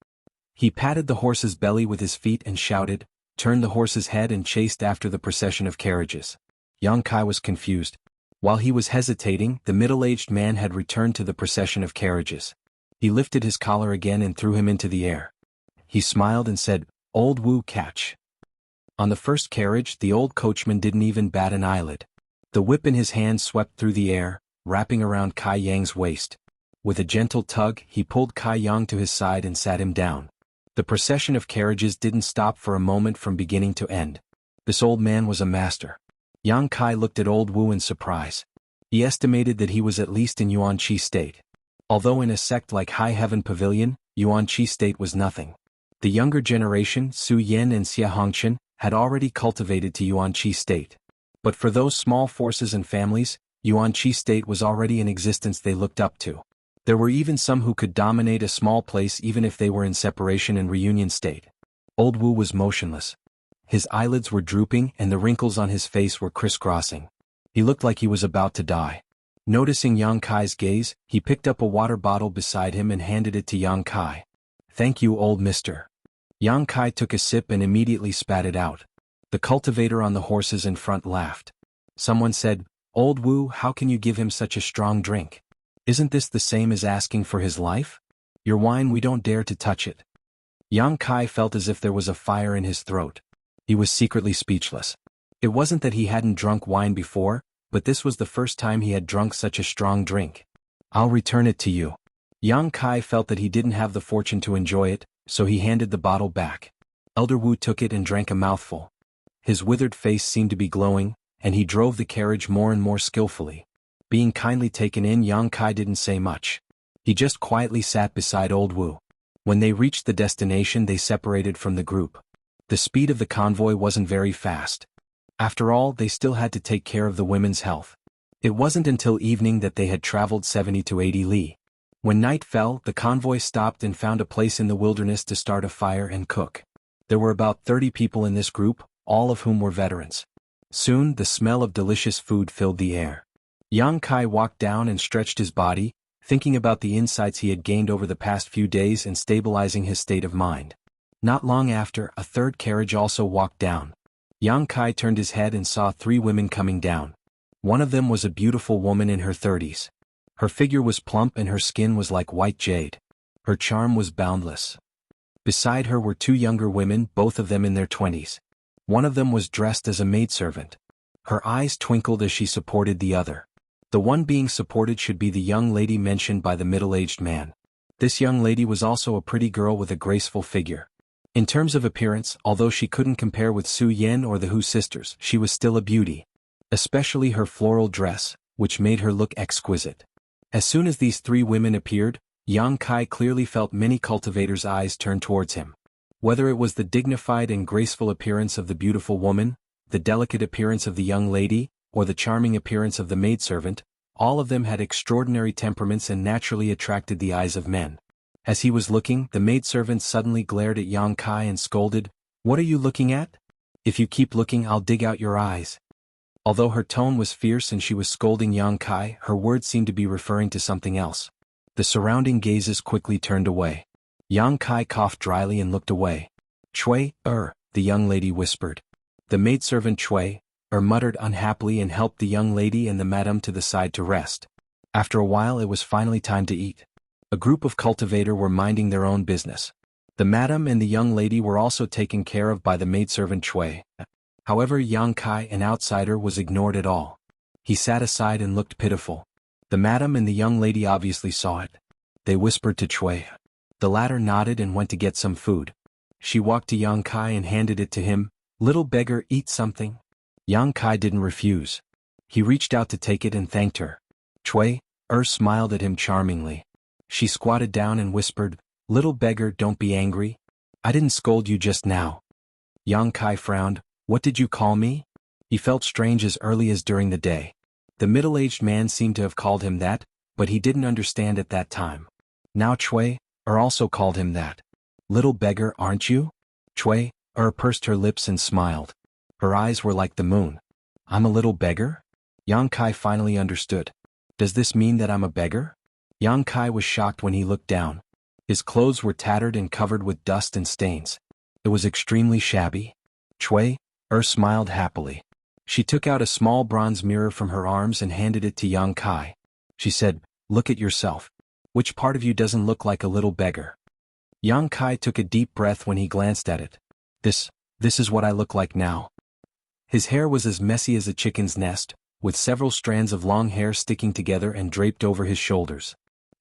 He patted the horse's belly with his feet and shouted, turned the horse's head and chased after the procession of carriages. Yang Kai was confused. While he was hesitating, the middle-aged man had returned to the procession of carriages. He lifted his collar again and threw him into the air. He smiled and said, "Old Wu, catch." On the first carriage, the old coachman didn't even bat an eyelid. The whip in his hand swept through the air, wrapping around Kai Yang's waist. With a gentle tug, he pulled Kai Yang to his side and sat him down. The procession of carriages didn't stop for a moment from beginning to end. This old man was a master. Yang Kai looked at old Wu in surprise. He estimated that he was at least in Yuan Qi state. Although in a sect like High Heaven Pavilion, Yuan Qi state was nothing. The younger generation, Su Yen and Xia Hongchen, had already cultivated to Yuan Qi state. But for those small forces and families, Yuan Qi state was already an existence they looked up to. There were even some who could dominate a small place even if they were in separation and reunion state. Old Wu was motionless. His eyelids were drooping and the wrinkles on his face were crisscrossing. He looked like he was about to die. Noticing Yang Kai's gaze, he picked up a water bottle beside him and handed it to Yang Kai. "Thank you, old mister." Yang Kai took a sip and immediately spat it out. The cultivator on the horses in front laughed. Someone said, "Old Wu, how can you give him such a strong drink? Isn't this the same as asking for his life? Your wine, we don't dare to touch it." Yang Kai felt as if there was a fire in his throat. He was secretly speechless. It wasn't that he hadn't drunk wine before, but this was the first time he had drunk such a strong drink. "I'll return it to you." Yang Kai felt that he didn't have the fortune to enjoy it, so he handed the bottle back. Elder Wu took it and drank a mouthful. His withered face seemed to be glowing, and he drove the carriage more and more skillfully. Being kindly taken in, Yang Kai didn't say much. He just quietly sat beside old Wu. When they reached the destination, they separated from the group. The speed of the convoy wasn't very fast. After all, they still had to take care of the women's health. It wasn't until evening that they had traveled 70 to 80 li. When night fell, the convoy stopped and found a place in the wilderness to start a fire and cook. There were about 30 people in this group, all of whom were veterans. Soon, the smell of delicious food filled the air. Yang Kai walked down and stretched his body, thinking about the insights he had gained over the past few days and stabilizing his state of mind. Not long after, a third carriage also walked down. Yang Kai turned his head and saw 3 women coming down. One of them was a beautiful woman in her 30s. Her figure was plump and her skin was like white jade. Her charm was boundless. Beside her were 2 younger women, both of them in their 20s. One of them was dressed as a maidservant. Her eyes twinkled as she supported the other. The one being supported should be the young lady mentioned by the middle-aged man. This young lady was also a pretty girl with a graceful figure. In terms of appearance, although she couldn't compare with Su Yen or the Hu sisters, she was still a beauty. Especially her floral dress, which made her look exquisite. As soon as these 3 women appeared, Yang Kai clearly felt many cultivators' eyes turn towards him. Whether it was the dignified and graceful appearance of the beautiful woman, the delicate appearance of the young lady, or the charming appearance of the maidservant, all of them had extraordinary temperaments and naturally attracted the eyes of men. As he was looking, the maidservant suddenly glared at Yang Kai and scolded, "What are you looking at? If you keep looking, I'll dig out your eyes." Although her tone was fierce and she was scolding Yang Kai, her words seemed to be referring to something else. The surrounding gazes quickly turned away. Yang Kai coughed dryly and looked away. "Chui, the young lady whispered. The maidservant Chui, muttered unhappily and helped the young lady and the madam to the side to rest. After a while it was finally time to eat. A group of cultivators were minding their own business. The madam and the young lady were also taken care of by the maidservant Chui. However, Yang Kai, an outsider, was ignored at all. He sat aside and looked pitiful. The madam and the young lady obviously saw it. They whispered to Chui. The latter nodded and went to get some food. She walked to Yang Kai and handed it to him. "Little beggar, eat something." Yang Kai didn't refuse. He reached out to take it and thanked her. Chui smiled at him charmingly. She squatted down and whispered, "Little beggar, don't be angry. I didn't scold you just now." Yang Kai frowned. "What did you call me?" He felt strange as early as during the day. The middle-aged man seemed to have called him that, but he didn't understand at that time. Now Chui also called him that. "Little beggar, aren't you?" Chui pursed her lips and smiled. Her eyes were like the moon. "I'm a little beggar?" Yang Kai finally understood. "Does this mean that I'm a beggar?" Yang Kai was shocked when he looked down. His clothes were tattered and covered with dust and stains. It was extremely shabby. Chui smiled happily. She took out a small bronze mirror from her arms and handed it to Yang Kai. She said, "Look at yourself. Which part of you doesn't look like a little beggar?" Yang Kai took a deep breath when he glanced at it. This is what I look like now." His hair was as messy as a chicken's nest, with several strands of long hair sticking together and draped over his shoulders.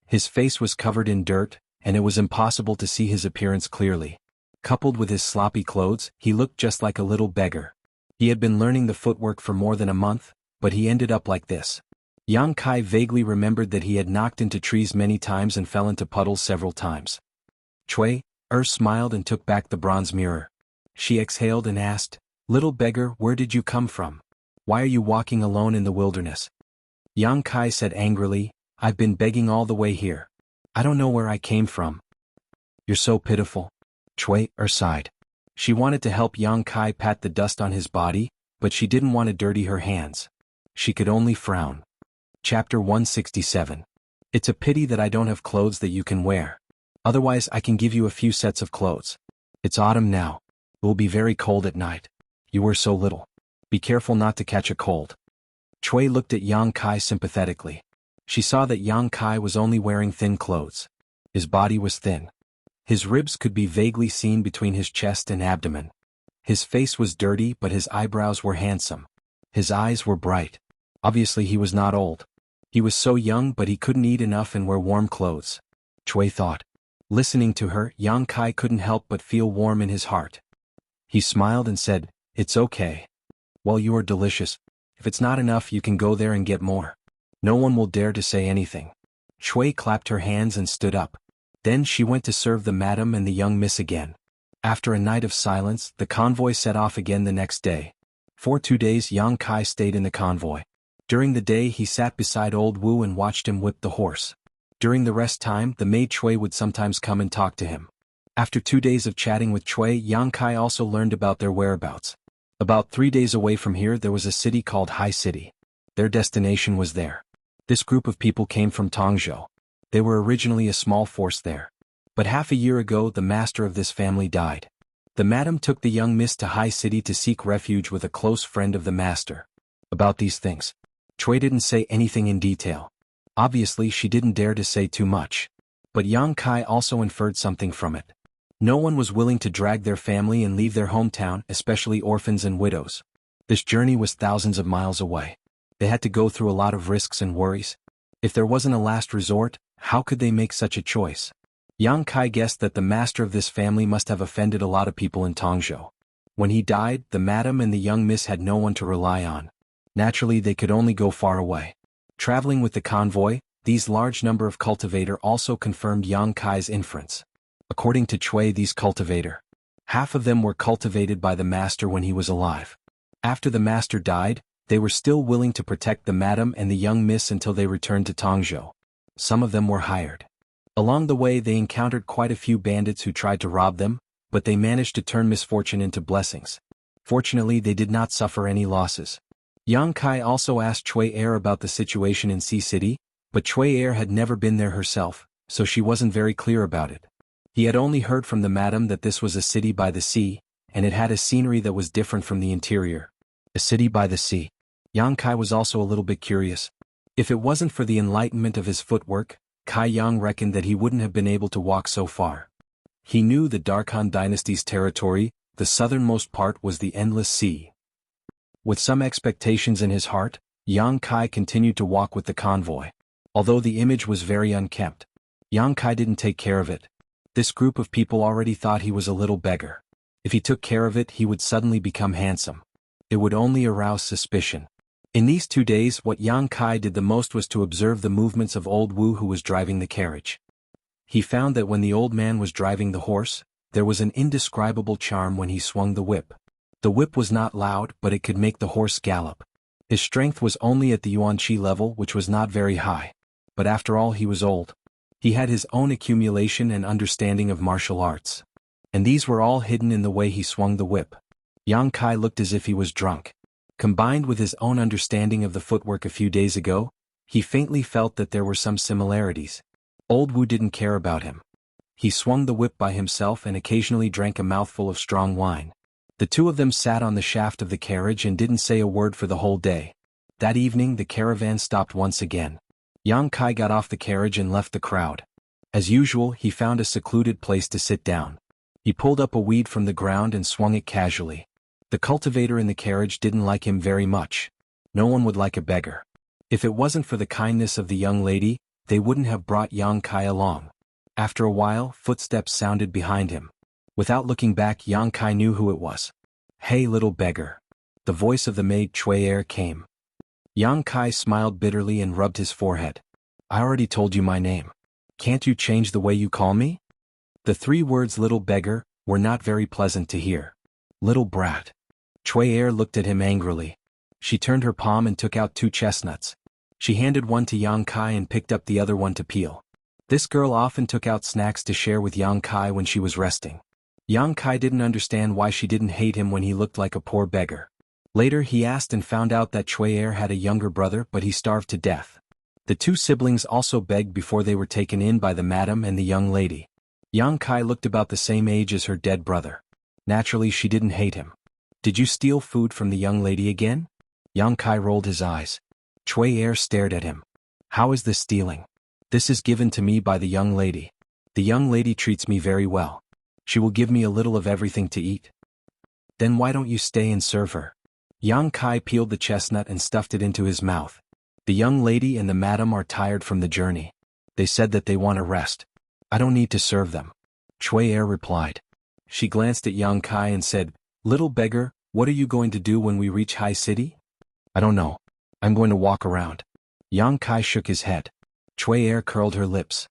His face was covered in dirt, and it was impossible to see his appearance clearly. Coupled with his sloppy clothes, he looked just like a little beggar. He had been learning the footwork for more than a month, but he ended up like this. Yang Kai vaguely remembered that he had knocked into trees many times and fell into puddles several times. Chui smiled and took back the bronze mirror. She exhaled and asked, "Little beggar, where did you come from? Why are you walking alone in the wilderness?" Yang Kai said angrily, "I've been begging all the way here. I don't know where I came from." "You're so pitiful." Chui sighed. She wanted to help Yang Kai pat the dust on his body, but she didn't want to dirty her hands. She could only frown. Chapter 167. It's a pity that I don't have clothes that you can wear. Otherwise I can give you a few sets of clothes. It's autumn now. It will be very cold at night. You were so little. Be careful not to catch a cold. Chui looked at Yang Kai sympathetically. She saw that Yang Kai was only wearing thin clothes. His body was thin. His ribs could be vaguely seen between his chest and abdomen. His face was dirty, but his eyebrows were handsome. His eyes were bright. Obviously he was not old. He was so young, but he couldn't eat enough and wear warm clothes. Chui thought. Listening to her, Yang Kai couldn't help but feel warm in his heart. He smiled and said, "It's okay. Well, you are delicious. If it's not enough, you can go there and get more. No one will dare to say anything." Chui clapped her hands and stood up. Then she went to serve the madam and the young miss again. After a night of silence, the convoy set off again the next day. For 2 days Yang Kai stayed in the convoy. During the day he sat beside old Wu and watched him whip the horse. During the rest time, the maid Chui would sometimes come and talk to him. After 2 days of chatting with Chui, Yang Kai also learned about their whereabouts. About 3 days away from here there was a city called High City. Their destination was there. This group of people came from Tongzhou. They were originally a small force there. But half a year ago the master of this family died. The madam took the young miss to High City to seek refuge with a close friend of the master. About these things, Chui didn't say anything in detail. Obviously she didn't dare to say too much. But Yang Kai also inferred something from it. No one was willing to drag their family and leave their hometown, especially orphans and widows. This journey was thousands of miles away. They had to go through a lot of risks and worries. If there wasn't a last resort, how could they make such a choice? Yang Kai guessed that the master of this family must have offended a lot of people in Tongzhou. When he died, the madam and the young miss had no one to rely on. Naturally, they could only go far away. Traveling with the convoy, these large number of cultivator also confirmed Yang Kai's inference. According to Chui, these cultivator, half of them were cultivated by the master when he was alive. After the master died, they were still willing to protect the madam and the young miss until they returned to Tongzhou. Some of them were hired. Along the way they encountered quite a few bandits who tried to rob them, but they managed to turn misfortune into blessings. Fortunately, they did not suffer any losses. Yang Kai also asked Chui about the situation in Sea City, but Chui had never been there herself, so she wasn't very clear about it. He had only heard from the madam that this was a city by the sea, and it had a scenery that was different from the interior. A city by the sea. Yang Kai was also a little bit curious. If it wasn't for the enlightenment of his footwork, Kai Yang reckoned that he wouldn't have been able to walk so far. He knew the Darkhan dynasty's territory, the southernmost part was the endless sea. With some expectations in his heart, Yang Kai continued to walk with the convoy. Although the image was very unkempt, Yang Kai didn't take care of it. This group of people already thought he was a little beggar. If he took care of it, he would suddenly become handsome. It would only arouse suspicion. In these 2 days, what Yang Kai did the most was to observe the movements of old Wu, who was driving the carriage. He found that when the old man was driving the horse, there was an indescribable charm when he swung the whip. The whip was not loud, but it could make the horse gallop. His strength was only at the Yuanqi level, which was not very high. But after all, he was old. He had his own accumulation and understanding of martial arts. And these were all hidden in the way he swung the whip. Yang Kai looked as if he was drunk. Combined with his own understanding of the footwork a few days ago, he faintly felt that there were some similarities. Old Wu didn't care about him. He swung the whip by himself and occasionally drank a mouthful of strong wine. The two of them sat on the shaft of the carriage and didn't say a word for the whole day. That evening the caravan stopped once again. Yang Kai got off the carriage and left the crowd. As usual, he found a secluded place to sit down. He pulled up a weed from the ground and swung it casually. The cultivator in the carriage didn't like him very much. No one would like a beggar. If it wasn't for the kindness of the young lady, they wouldn't have brought Yang Kai along. After a while, footsteps sounded behind him. Without looking back, Yang Kai knew who it was. "Hey, little beggar." The voice of the maid Chui came. Yang Kai smiled bitterly and rubbed his forehead. "I already told you my name. Can't you change the way you call me?" The 3 words "little beggar" were not very pleasant to hear. "Little brat." Chui looked at him angrily. She turned her palm and took out 2 chestnuts. She handed one to Yang Kai and picked up the other one to peel. This girl often took out snacks to share with Yang Kai when she was resting. Yang Kai didn't understand why she didn't hate him when he looked like a poor beggar. Later he asked and found out that Chui had a younger brother, but he starved to death. The 2 siblings also begged before they were taken in by the madam and the young lady. Yang Kai looked about the same age as her dead brother. Naturally she didn't hate him. "Did you steal food from the young lady again?" Yang Kai rolled his eyes. Chui stared at him. "How is this stealing? This is given to me by the young lady. The young lady treats me very well. She will give me a little of everything to eat." "Then why don't you stay and serve her?" Yang Kai peeled the chestnut and stuffed it into his mouth. "The young lady and the madam are tired from the journey. They said that they want a rest. I don't need to serve them." Chui replied. She glanced at Yang Kai and said, "Little beggar, what are you going to do when we reach High City?" "I don't know. I'm going to walk around." Yang Kai shook his head. Chui curled her lips.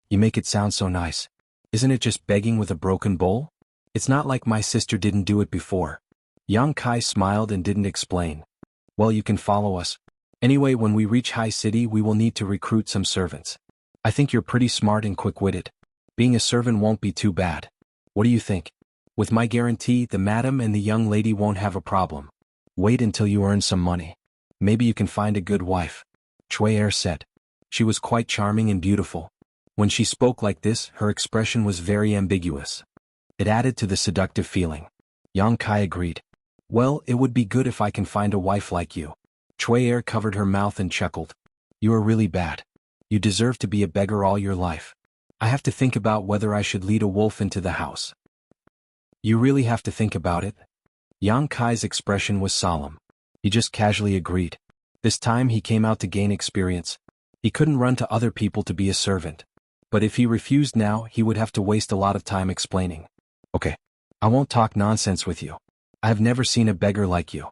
"You make it sound so nice. Isn't it just begging with a broken bowl? It's not like my sister didn't do it before." Yang Kai smiled and didn't explain. "Well, you can follow us. Anyway, when we reach High City we will need to recruit some servants. I think you're pretty smart and quick-witted. Being a servant won't be too bad. What do you think? With my guarantee, the madam and the young lady won't have a problem. Wait until you earn some money. Maybe you can find a good wife." Chui said. She was quite charming and beautiful. When she spoke like this, her expression was very ambiguous. It added to the seductive feeling. Yang Kai agreed. Well, it would be good if I can find a wife like you. Cui Er covered her mouth and chuckled. You are really bad. You deserve to be a beggar all your life. I have to think about whether I should lead a wolf into the house. You really have to think about it? Yang Kai's expression was solemn. He just casually agreed. This time he came out to gain experience. He couldn't run to other people to be a servant. But if he refused now, he would have to waste a lot of time explaining. Okay. I won't talk nonsense with you. I have never seen a beggar like you.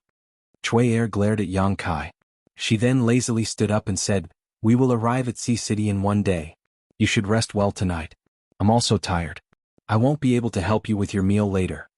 Cui Er glared at Yang Kai. She then lazily stood up and said, We will arrive at Sea City in one day. You should rest well tonight. I'm also tired. I won't be able to help you with your meal later.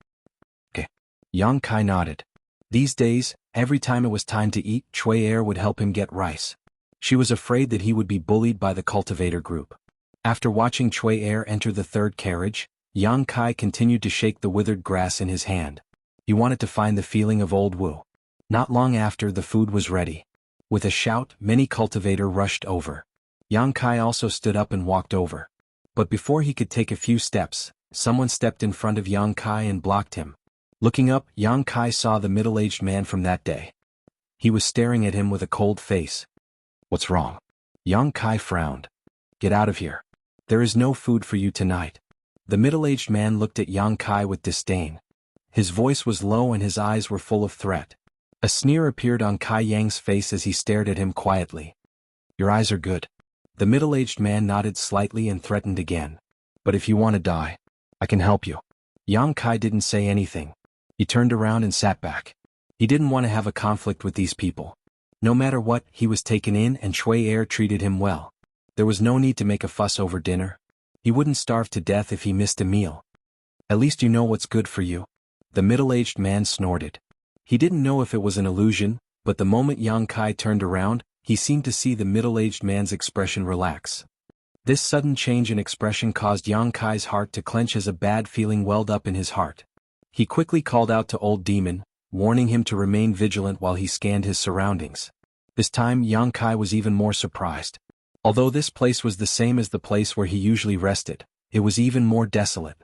Okay. Yang Kai nodded. These days, every time it was time to eat, Cui Er would help him get rice. She was afraid that he would be bullied by the cultivator group. After watching Cui Er enter the third carriage, Yang Kai continued to shake the withered grass in his hand. He wanted to find the feeling of old Wu. Not long after, the food was ready. With a shout, many cultivator rushed over. Yang Kai also stood up and walked over. But before he could take a few steps, someone stepped in front of Yang Kai and blocked him. Looking up, Yang Kai saw the middle-aged man from that day. He was staring at him with a cold face. What's wrong? Yang Kai frowned. Get out of here. There is no food for you tonight. The middle-aged man looked at Yang Kai with disdain. His voice was low and his eyes were full of threat. A sneer appeared on Kai Yang's face as he stared at him quietly. Your eyes are good. The middle-aged man nodded slightly and threatened again. But if you want to die, I can help you. Yang Kai didn't say anything. He turned around and sat back. He didn't want to have a conflict with these people. No matter what, he was taken in and Cui Er treated him well. There was no need to make a fuss over dinner. He wouldn't starve to death if he missed a meal. At least you know what's good for you. The middle-aged man snorted. He didn't know if it was an illusion, but the moment Yang Kai turned around, he seemed to see the middle-aged man's expression relax. This sudden change in expression caused Yang Kai's heart to clench as a bad feeling welled up in his heart. He quickly called out to Old Demon, warning him to remain vigilant while he scanned his surroundings. This time Yang Kai was even more surprised. Although this place was the same as the place where he usually rested, it was even more desolate.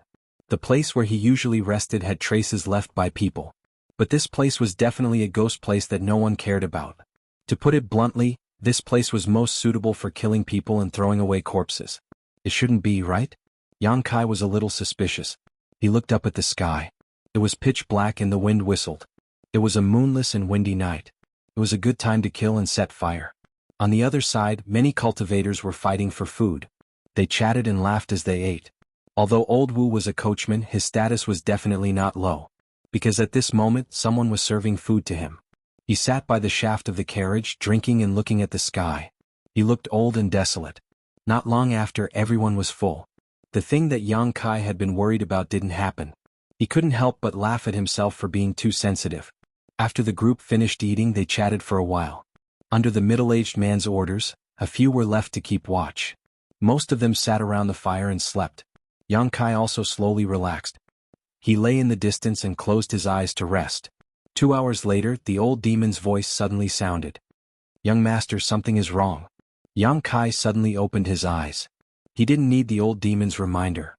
The place where he usually rested had traces left by people. But this place was definitely a ghost place that no one cared about. To put it bluntly, this place was most suitable for killing people and throwing away corpses. It shouldn't be, right? Yang Kai was a little suspicious. He looked up at the sky. It was pitch black and the wind whistled. It was a moonless and windy night. It was a good time to kill and set fire. On the other side, many cultivators were fighting for food. They chatted and laughed as they ate. Although Old Wu was a coachman, his status was definitely not low. Because at this moment, someone was serving food to him. He sat by the shaft of the carriage, drinking and looking at the sky. He looked old and desolate. Not long after, everyone was full. The thing that Yang Kai had been worried about didn't happen. He couldn't help but laugh at himself for being too sensitive. After the group finished eating, they chatted for a while. Under the middle-aged man's orders, a few were left to keep watch. Most of them sat around the fire and slept. Yang Kai also slowly relaxed. He lay in the distance and closed his eyes to rest. 2 hours later, the old demon's voice suddenly sounded. Young master, something is wrong. Yang Kai suddenly opened his eyes. He didn't need the old demon's reminder.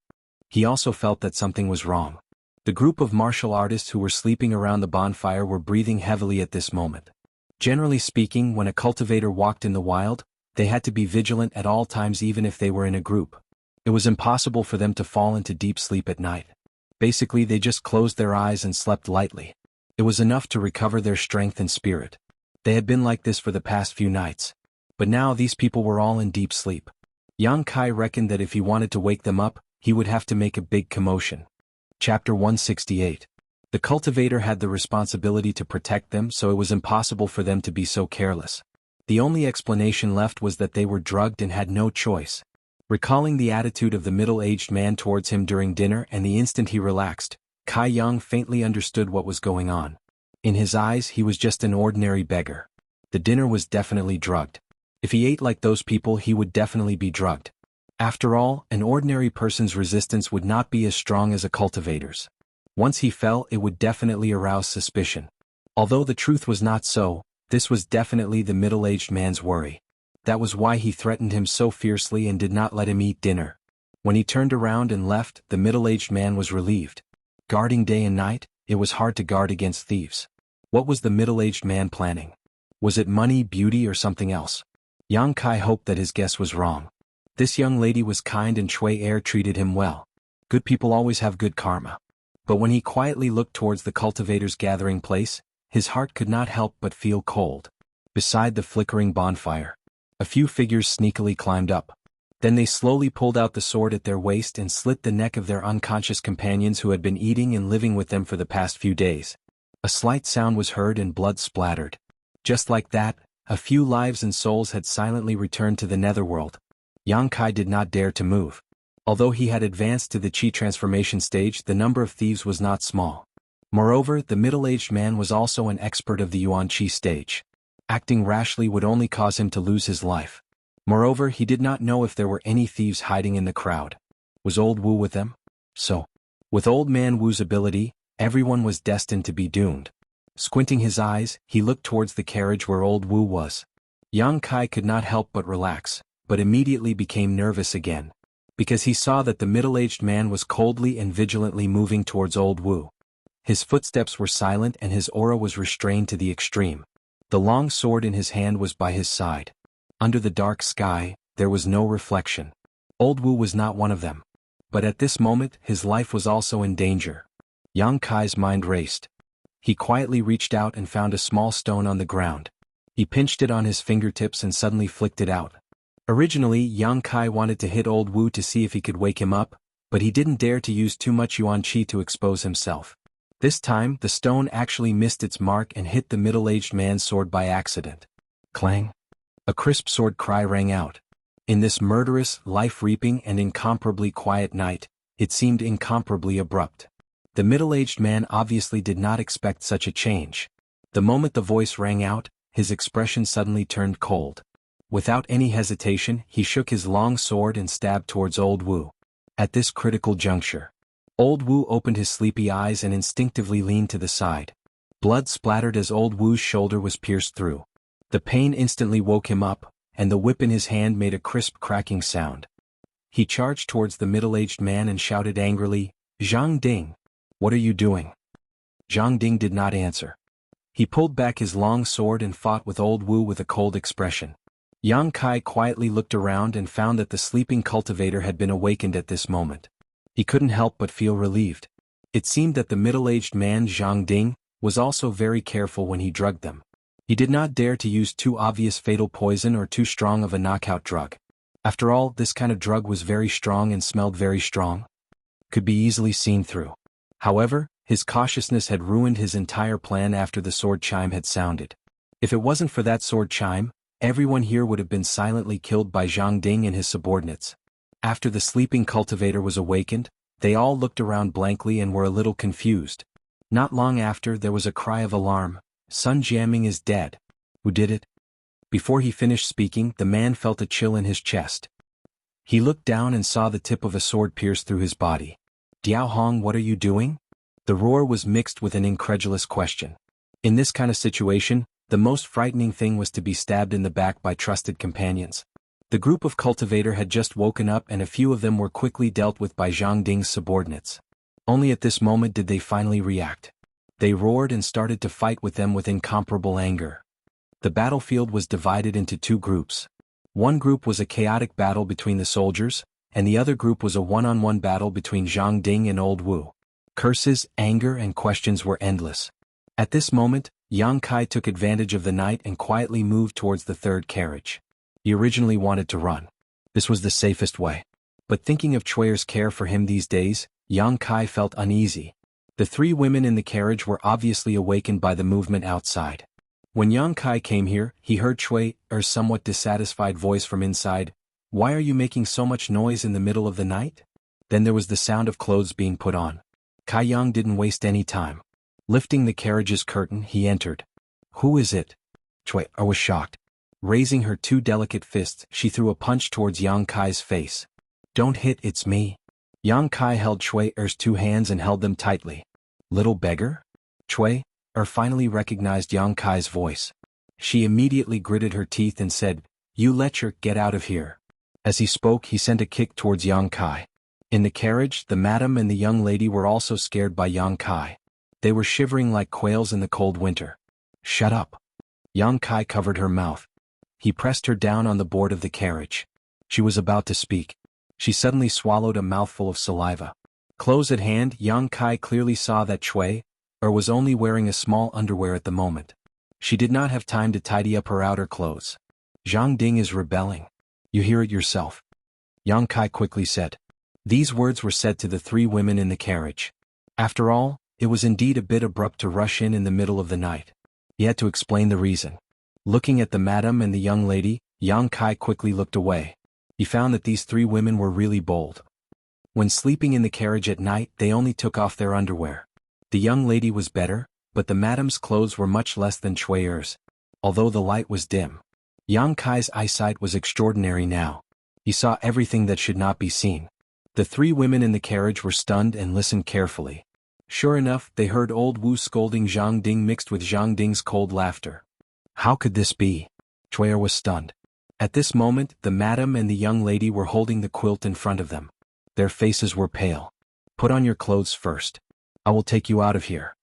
He also felt that something was wrong. The group of martial artists who were sleeping around the bonfire were breathing heavily at this moment. Generally speaking, when a cultivator walked in the wild, they had to be vigilant at all times even if they were in a group. It was impossible for them to fall into deep sleep at night. Basically, they just closed their eyes and slept lightly. It was enough to recover their strength and spirit. They had been like this for the past few nights. But now these people were all in deep sleep. Yang Kai reckoned that if he wanted to wake them up, he would have to make a big commotion. Chapter 168. The cultivator had the responsibility to protect them, so it was impossible for them to be so careless. The only explanation left was that they were drugged and had no choice. Recalling the attitude of the middle-aged man towards him during dinner and the instant he relaxed, Kai Yang faintly understood what was going on. In his eyes, he was just an ordinary beggar. The dinner was definitely drugged. If he ate like those people, he would definitely be drugged. After all, an ordinary person's resistance would not be as strong as a cultivator's. Once he fell, it would definitely arouse suspicion. Although the truth was not so, this was definitely the middle-aged man's worry. That was why he threatened him so fiercely and did not let him eat dinner. When he turned around and left, the middle-aged man was relieved. Guarding day and night, it was hard to guard against thieves. What was the middle-aged man planning? Was it money, beauty, or something else? Yang Kai hoped that his guess was wrong. This young lady was kind and Chui Er treated him well. Good people always have good karma. But when he quietly looked towards the cultivator's gathering place, his heart could not help but feel cold. Beside the flickering bonfire, a few figures sneakily climbed up. Then they slowly pulled out the sword at their waist and slit the neck of their unconscious companions who had been eating and living with them for the past few days. A slight sound was heard and blood splattered. Just like that, a few lives and souls had silently returned to the netherworld. Yang Kai did not dare to move. Although he had advanced to the Qi transformation stage, the number of thieves was not small. Moreover, the middle-aged man was also an expert of the Yuan Qi stage. Acting rashly would only cause him to lose his life. Moreover, he did not know if there were any thieves hiding in the crowd. Was old Wu with them? So, with old man Wu's ability, everyone was destined to be doomed. Squinting his eyes, he looked towards the carriage where old Wu was. Yang Kai could not help but relax, but immediately became nervous again. Because he saw that the middle-aged man was coldly and vigilantly moving towards old Wu. His footsteps were silent and his aura was restrained to the extreme. The long sword in his hand was by his side. Under the dark sky, there was no reflection. Old Wu was not one of them. But at this moment, his life was also in danger. Yang Kai's mind raced. He quietly reached out and found a small stone on the ground. He pinched it on his fingertips and suddenly flicked it out. Originally, Yang Kai wanted to hit old Wu to see if he could wake him up, but he didn't dare to use too much Yuan Qi to expose himself. This time, the stone actually missed its mark and hit the middle-aged man's sword by accident. Clang! A crisp sword cry rang out. In this murderous, life-reaping and incomparably quiet night, it seemed incomparably abrupt. The middle-aged man obviously did not expect such a change. The moment the voice rang out, his expression suddenly turned cold. Without any hesitation, he shook his long sword and stabbed towards old Wu. At this critical juncture, old Wu opened his sleepy eyes and instinctively leaned to the side. Blood splattered as old Wu's shoulder was pierced through. The pain instantly woke him up, and the whip in his hand made a crisp cracking sound. He charged towards the middle-aged man and shouted angrily, "Zhang Ding! What are you doing?" Zhang Ding did not answer. He pulled back his long sword and fought with old Wu with a cold expression. Yang Kai quietly looked around and found that the sleeping cultivator had been awakened at this moment. He couldn't help but feel relieved. It seemed that the middle-aged man Zhang Ding was also very careful when he drugged them. He did not dare to use too obvious fatal poison or too strong of a knockout drug. After all, this kind of drug was very strong and smelled very strong. Could be easily seen through. However, his cautiousness had ruined his entire plan after the sword chime had sounded. If it wasn't for that sword chime, everyone here would have been silently killed by Zhang Ding and his subordinates. After the sleeping cultivator was awakened, they all looked around blankly and were a little confused. Not long after, there was a cry of alarm. Sun Jiaming is dead. Who did it? Before he finished speaking, the man felt a chill in his chest. He looked down and saw the tip of a sword pierce through his body. Diao Hong, what are you doing? The roar was mixed with an incredulous question. In this kind of situation, the most frightening thing was to be stabbed in the back by trusted companions. The group of cultivator had just woken up and a few of them were quickly dealt with by Zhang Ding's subordinates. Only at this moment did they finally react. They roared and started to fight with them with incomparable anger. The battlefield was divided into two groups. One group was a chaotic battle between the soldiers, and the other group was a one-on-one battle between Zhang Ding and old Wu. Curses, anger, and questions were endless. At this moment, Yang Kai took advantage of the night and quietly moved towards the third carriage. He originally wanted to run. This was the safest way. But thinking of Chui's care for him these days, Yang Kai felt uneasy. The three women in the carriage were obviously awakened by the movement outside. When Yang Kai came here, he heard Chui's somewhat dissatisfied voice from inside. "Why are you making so much noise in the middle of the night?" Then there was the sound of clothes being put on. Kai Yang didn't waste any time. Lifting the carriage's curtain, he entered. "Who is it?" Chui was shocked. Raising her two delicate fists, she threw a punch towards Yang Kai's face. "Don't hit, it's me." Yang Kai held Chui's two hands and held them tightly. "Little beggar?" Chui finally recognized Yang Kai's voice. She immediately gritted her teeth and said, "You let your get out of here." As he spoke, he sent a kick towards Yang Kai. In the carriage, the madam and the young lady were also scared by Yang Kai. They were shivering like quails in the cold winter. "Shut up." Yang Kai covered her mouth. He pressed her down on the board of the carriage. She was about to speak. She suddenly swallowed a mouthful of saliva. Close at hand, Yang Kai clearly saw that Cui was only wearing a small underwear at the moment. She did not have time to tidy up her outer clothes. "Zhang Ding is rebelling. You hear it yourself," Yang Kai quickly said. These words were said to the three women in the carriage. After all, it was indeed a bit abrupt to rush in the middle of the night. He had to explain the reason. Looking at the madam and the young lady, Yang Kai quickly looked away. He found that these three women were really bold. When sleeping in the carriage at night, they only took off their underwear. The young lady was better, but the madam's clothes were much less than Cui's. Although the light was dim, Yang Kai's eyesight was extraordinary now. He saw everything that should not be seen. The three women in the carriage were stunned and listened carefully. Sure enough, they heard old Wu scolding Zhang Ding mixed with Zhang Ding's cold laughter. How could this be? Cui was stunned. At this moment, the madam and the young lady were holding the quilt in front of them. Their faces were pale. "Put on your clothes first. I will take you out of here."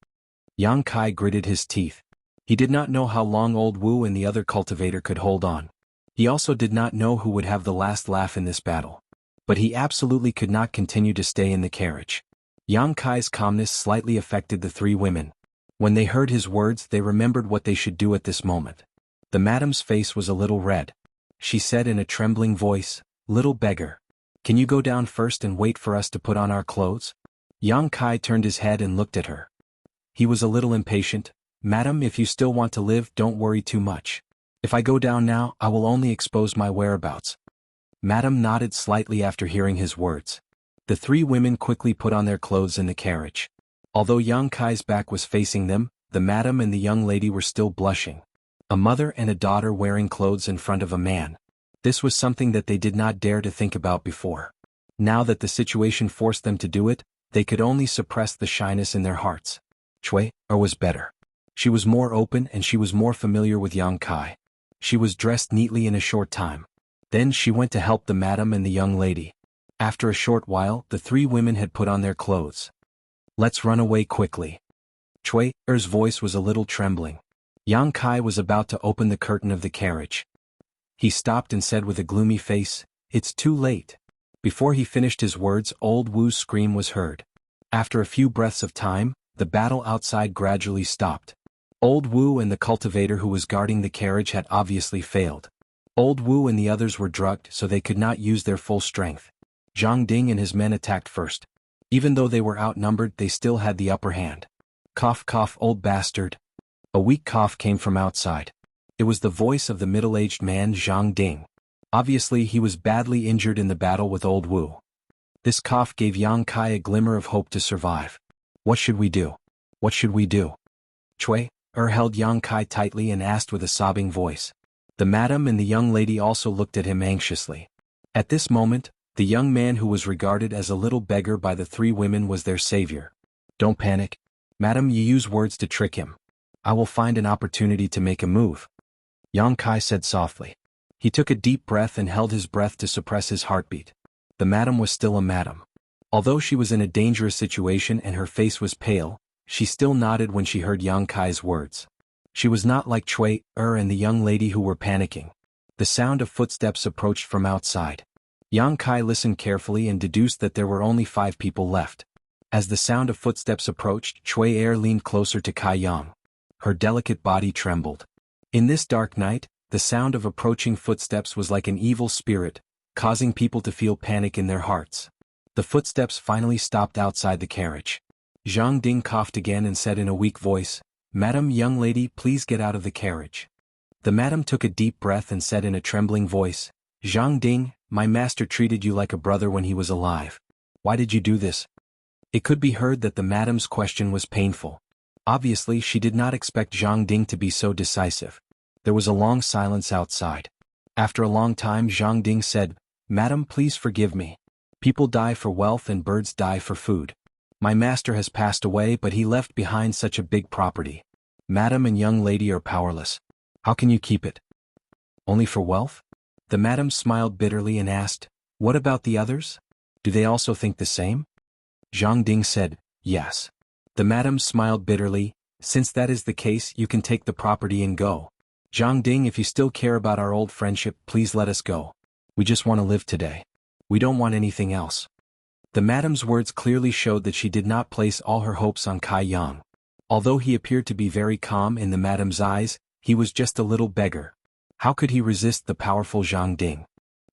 Yang Kai gritted his teeth. He did not know how long old Wu and the other cultivator could hold on. He also did not know who would have the last laugh in this battle. But he absolutely could not continue to stay in the carriage. Yang Kai's calmness slightly affected the three women. When they heard his words, they remembered what they should do at this moment. The madam's face was a little red. She said in a trembling voice, "Little beggar, can you go down first and wait for us to put on our clothes?" Yang Kai turned his head and looked at her. He was a little impatient. "Madam, if you still want to live, don't worry too much. If I go down now, I will only expose my whereabouts." Madam nodded slightly after hearing his words. The three women quickly put on their clothes in the carriage. Although Yang Kai's back was facing them, the madam and the young lady were still blushing. A mother and a daughter wearing clothes in front of a man. This was something that they did not dare to think about before. Now that the situation forced them to do it, they could only suppress the shyness in their hearts. Cui was better. She was more open and she was more familiar with Yang Kai. She was dressed neatly in a short time. Then she went to help the madam and the young lady. After a short while, the three women had put on their clothes. "Let's run away quickly." Cui's voice was a little trembling. Yang Kai was about to open the curtain of the carriage. He stopped and said with a gloomy face, "It's too late." Before he finished his words, old Wu's scream was heard. After a few breaths of time, the battle outside gradually stopped. Old Wu and the cultivator who was guarding the carriage had obviously failed. Old Wu and the others were drugged so they could not use their full strength. Zhang Ding and his men attacked first. Even though they were outnumbered, they still had the upper hand. "Cough cough, old bastard." A weak cough came from outside. It was the voice of the middle-aged man Zhang Ding. Obviously he was badly injured in the battle with old Wu. This cough gave Yang Kai a glimmer of hope to survive. "What should we do? What should we do?" Cui held Yang Kai tightly and asked with a sobbing voice. The madam and the young lady also looked at him anxiously. At this moment, the young man who was regarded as a little beggar by the three women was their savior. "Don't panic. Madam, you use words to trick him. I will find an opportunity to make a move," Yang Kai said softly. He took a deep breath and held his breath to suppress his heartbeat. The madam was still a madam. Although she was in a dangerous situation and her face was pale, she still nodded when she heard Yang Kai's words. She was not like Cui and the young lady who were panicking. The sound of footsteps approached from outside. Yang Kai listened carefully and deduced that there were only 5 people left. As the sound of footsteps approached, Cui leaned closer to Kai Yang. Her delicate body trembled. In this dark night, the sound of approaching footsteps was like an evil spirit, causing people to feel panic in their hearts. The footsteps finally stopped outside the carriage. Zhang Ding coughed again and said in a weak voice, "Madam, young lady, please get out of the carriage." The madam took a deep breath and said in a trembling voice, "Zhang Ding, my master treated you like a brother when he was alive. Why did you do this?" It could be heard that the madam's question was painful. Obviously she did not expect Zhang Ding to be so decisive. There was a long silence outside. After a long time Zhang Ding said, "Madam, please forgive me. People die for wealth and birds die for food. My master has passed away, but he left behind such a big property. Madam and young lady are powerless. How can you keep it? Only for wealth?" The madam smiled bitterly and asked, "What about the others?" Do they also think the same? Zhang Ding said, yes. The madam smiled bitterly. Since that is the case, you can take the property and go. Zhang Ding, if you still care about our old friendship, please let us go. We just want to live today. We don't want anything else. The madam's words clearly showed that she did not place all her hopes on Kai Yang. Although he appeared to be very calm in the madam's eyes, he was just a little beggar. How could he resist the powerful Zhang Ding?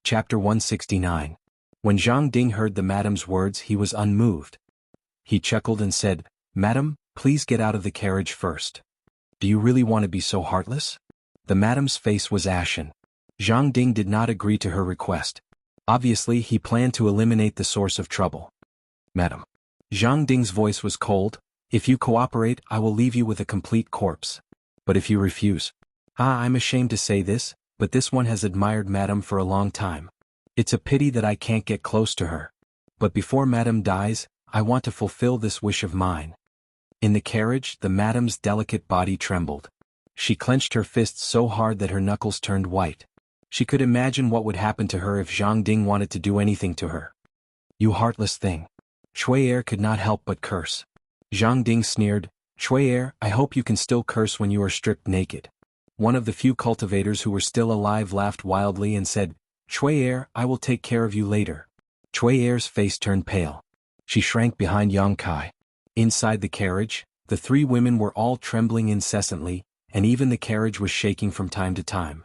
Chapter 169. When Zhang Ding heard the madam's words, he was unmoved. He chuckled and said, Madam, please get out of the carriage first. Do you really want to be so heartless? The madam's face was ashen. Zhang Ding did not agree to her request. Obviously, he planned to eliminate the source of trouble. Madam. Zhang Ding's voice was cold. If you cooperate, I will leave you with a complete corpse. But if you refuse. I'm ashamed to say this, but this one has admired Madam for a long time. It's a pity that I can't get close to her. But before Madam dies, I want to fulfill this wish of mine. In the carriage, the madam's delicate body trembled. She clenched her fists so hard that her knuckles turned white. She could imagine what would happen to her if Zhang Ding wanted to do anything to her. You heartless thing. Shui Er could not help but curse. Zhang Ding sneered, Shui Er, I hope you can still curse when you are stripped naked. One of the few cultivators who were still alive laughed wildly and said, Shui Er, I will take care of you later. Shui Er's face turned pale. She shrank behind Yang Kai. Inside the carriage, the three women were all trembling incessantly, and even the carriage was shaking from time to time.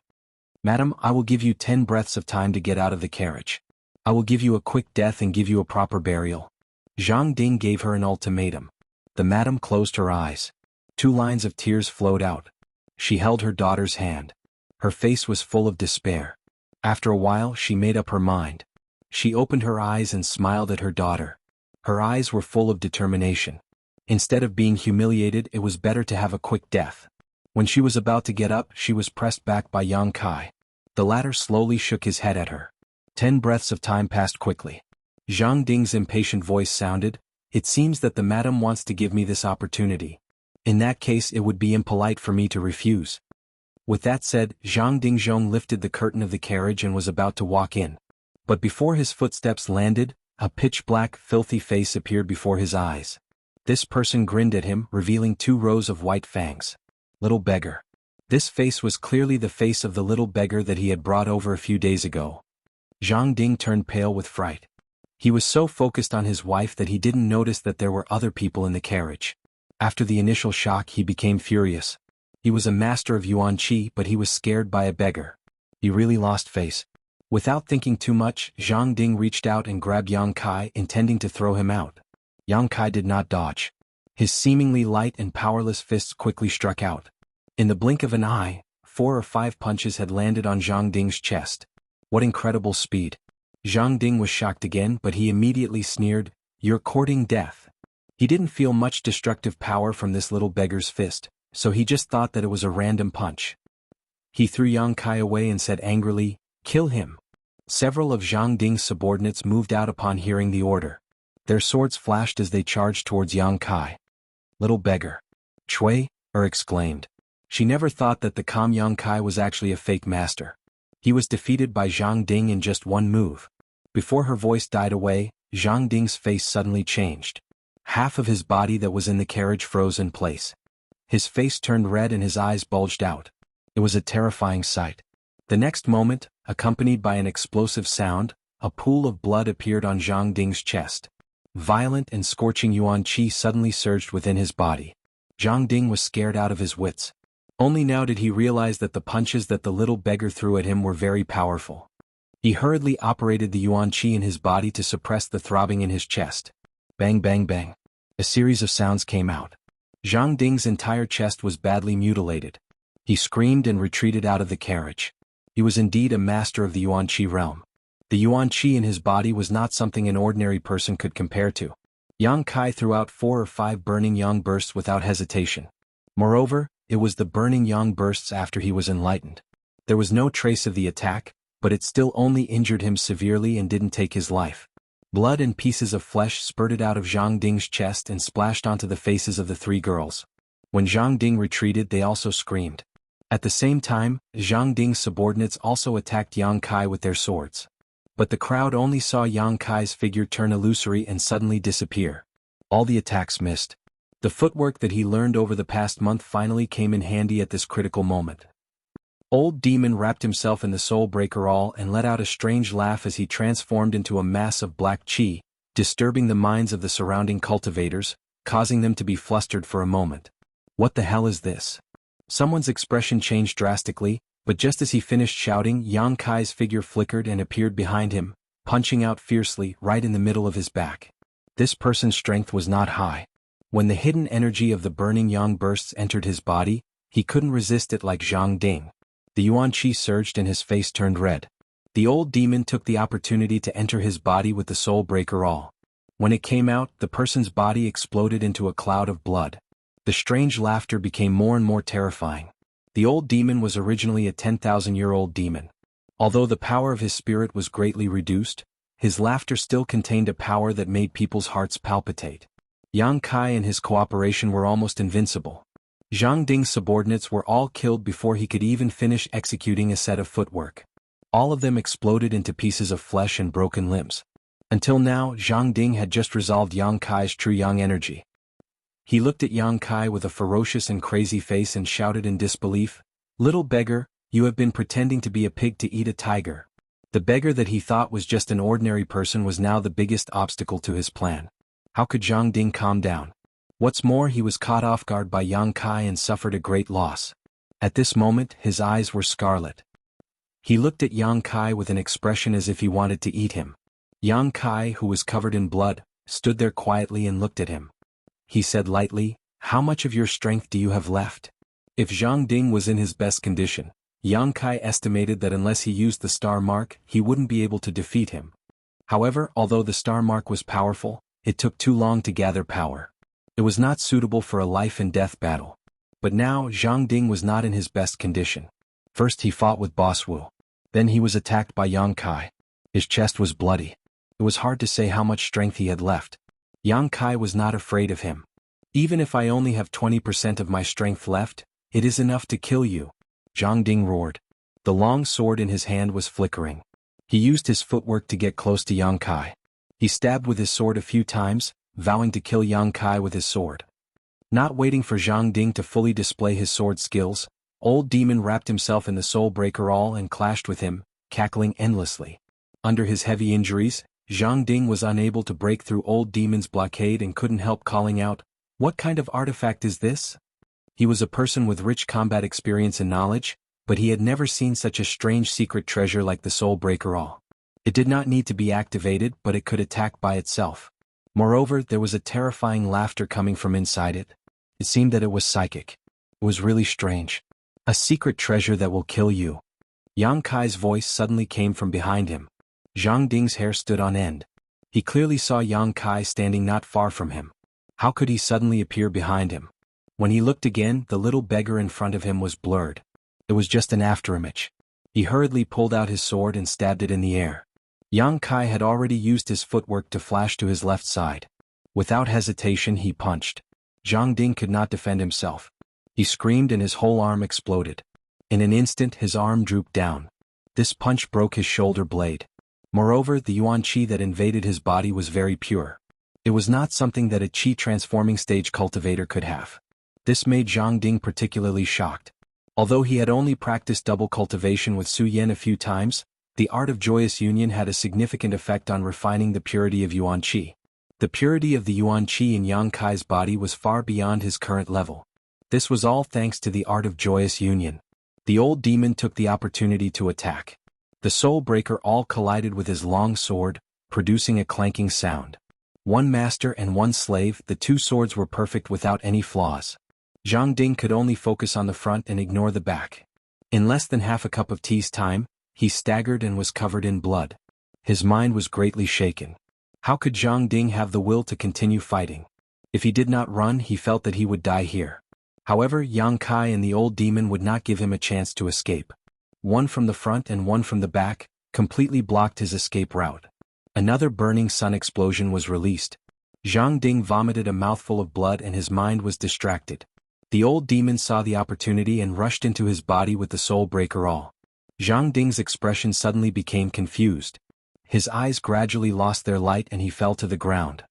Madam, I will give you 10 breaths of time to get out of the carriage. I will give you a quick death and give you a proper burial. Zhang Ding gave her an ultimatum. The madam closed her eyes. 2 lines of tears flowed out. She held her daughter's hand. Her face was full of despair. After a while, she made up her mind. She opened her eyes and smiled at her daughter. Her eyes were full of determination. Instead of being humiliated, it was better to have a quick death. When she was about to get up, she was pressed back by Yang Kai. The latter slowly shook his head at her. 10 breaths of time passed quickly. Zhang Ding's impatient voice sounded, It seems that the madam wants to give me this opportunity. In that case, it would be impolite for me to refuse. With that said, Zhang Dingzhong lifted the curtain of the carriage and was about to walk in. But before his footsteps landed, a pitch-black, filthy face appeared before his eyes. This person grinned at him, revealing 2 rows of white fangs. Little beggar. This face was clearly the face of the little beggar that he had brought over a few days ago. Zhang Ding turned pale with fright. He was so focused on his wife that he didn't notice that there were other people in the carriage. After the initial shock, he became furious. He was a master of Yuan Qi, but he was scared by a beggar. He really lost face. Without thinking too much, Zhang Ding reached out and grabbed Yang Kai, intending to throw him out. Yang Kai did not dodge. His seemingly light and powerless fists quickly struck out. In the blink of an eye, 4 or 5 punches had landed on Zhang Ding's chest. What incredible speed. Zhang Ding was shocked again, but he immediately sneered, You're courting death. He didn't feel much destructive power from this little beggar's fist, so he just thought that it was a random punch. He threw Yang Kai away and said angrily, Kill him. Several of Zhang Ding's subordinates moved out upon hearing the order. Their swords flashed as they charged towards Yang Kai. Little beggar. Shui Er exclaimed. She never thought that the calm Yang Kai was actually a fake master. He was defeated by Zhang Ding in just 1 move. Before her voice died away, Zhang Ding's face suddenly changed. Half of his body that was in the carriage froze in place. His face turned red and his eyes bulged out. It was a terrifying sight. The next moment, accompanied by an explosive sound, a pool of blood appeared on Zhang Ding's chest. Violent and scorching Yuan Qi suddenly surged within his body. Zhang Ding was scared out of his wits. Only now did he realize that the punches that the little beggar threw at him were very powerful. He hurriedly operated the Yuan Qi in his body to suppress the throbbing in his chest. Bang bang bang. A series of sounds came out. Zhang Ding's entire chest was badly mutilated. He screamed and retreated out of the carriage. He was indeed a master of the Yuan Qi realm. The Yuan Qi in his body was not something an ordinary person could compare to. Yang Kai threw out 4 or 5 burning yang bursts without hesitation. Moreover, it was the burning yang bursts after he was enlightened. There was no trace of the attack, but it still only injured him severely and didn't take his life. Blood and pieces of flesh spurted out of Zhang Ding's chest and splashed onto the faces of the 3 girls. When Zhang Ding retreated, they also screamed. At the same time, Zhang Ding's subordinates also attacked Yang Kai with their swords. But the crowd only saw Yang Kai's figure turn illusory and suddenly disappear. All the attacks missed. The footwork that he learned over the past month finally came in handy at this critical moment. Old Demon wrapped himself in the Soul Breaker All and let out a strange laugh as he transformed into a mass of black chi, disturbing the minds of the surrounding cultivators, causing them to be flustered for a moment. What the hell is this? Someone's expression changed drastically, but just as he finished shouting, Yang Kai's figure flickered and appeared behind him, punching out fiercely right in the middle of his back. This person's strength was not high. When the hidden energy of the burning yang bursts entered his body, he couldn't resist it like Zhang Ding. The yuan qi surged and his face turned red. The old demon took the opportunity to enter his body with the Soul Breaker All. When it came out, the person's body exploded into a cloud of blood. The strange laughter became more and more terrifying. The old demon was originally a 10,000-year-old demon. Although the power of his spirit was greatly reduced, his laughter still contained a power that made people's hearts palpitate. Yang Kai and his cooperation were almost invincible. Zhang Ding's subordinates were all killed before he could even finish executing a set of footwork. All of them exploded into pieces of flesh and broken limbs. Until now, Zhang Ding had just resolved Yang Kai's true yang energy. He looked at Yang Kai with a ferocious and crazy face and shouted in disbelief, "Little beggar, you have been pretending to be a pig to eat a tiger." The beggar that he thought was just an ordinary person was now the biggest obstacle to his plan. How could Zhang Ding calm down? What's more, he was caught off guard by Yang Kai and suffered a great loss. At this moment, his eyes were scarlet. He looked at Yang Kai with an expression as if he wanted to eat him. Yang Kai, who was covered in blood, stood there quietly and looked at him. He said lightly, "How much of your strength do you have left?" If Zhang Ding was in his best condition, Yang Kai estimated that unless he used the star mark, he wouldn't be able to defeat him. However, although the star mark was powerful, it took too long to gather power. It was not suitable for a life-and-death battle. But now, Zhang Ding was not in his best condition. First he fought with Boss Wu. Then he was attacked by Yang Kai. His chest was bloody. It was hard to say how much strength he had left. Yang Kai was not afraid of him. "Even if I only have 20% of my strength left, it is enough to kill you," Zhang Ding roared. The long sword in his hand was flickering. He used his footwork to get close to Yang Kai. He stabbed with his sword a few times, vowing to kill Yang Kai with his sword. Not waiting for Zhang Ding to fully display his sword skills, Old Demon wrapped himself in the Soul Breaker All and clashed with him, cackling endlessly. Under his heavy injuries, Zhang Ding was unable to break through Old Demon's blockade and couldn't help calling out, "What kind of artifact is this?" He was a person with rich combat experience and knowledge, but he had never seen such a strange secret treasure like the Soul Breaker All. It did not need to be activated, but it could attack by itself. Moreover, there was a terrifying laughter coming from inside it. It seemed that it was psychic. It was really strange. "A secret treasure that will kill you." Yang Kai's voice suddenly came from behind him. Zhang Ding's hair stood on end. He clearly saw Yang Kai standing not far from him. How could he suddenly appear behind him? When he looked again, the little beggar in front of him was blurred. It was just an afterimage. He hurriedly pulled out his sword and stabbed it in the air. Yang Kai had already used his footwork to flash to his left side. Without hesitation he punched. Zhang Ding could not defend himself. He screamed and his whole arm exploded. In an instant his arm drooped down. This punch broke his shoulder blade. Moreover, the yuan qi that invaded his body was very pure. It was not something that a qi transforming stage cultivator could have. This made Zhang Ding particularly shocked. Although he had only practiced double cultivation with Su Yan a few times, the art of joyous union had a significant effect on refining the purity of yuan qi. The purity of the yuan qi in Yang Kai's body was far beyond his current level. This was all thanks to the art of joyous union. The old demon took the opportunity to attack. The Soul Breaker All collided with his long sword, producing a clanking sound. One master and one slave, the two swords were perfect without any flaws. Zhang Ding could only focus on the front and ignore the back. In less than half a cup of tea's time, he staggered and was covered in blood. His mind was greatly shaken. How could Zhang Ding have the will to continue fighting? If he did not run, he felt that he would die here. However, Yang Kai and the old demon would not give him a chance to escape. One from the front and one from the back, completely blocked his escape route. Another burning sun explosion was released. Zhang Ding vomited a mouthful of blood and his mind was distracted. The old demon saw the opportunity and rushed into his body with the Soul Breaker All. Zhang Ding's expression suddenly became confused. His eyes gradually lost their light and he fell to the ground.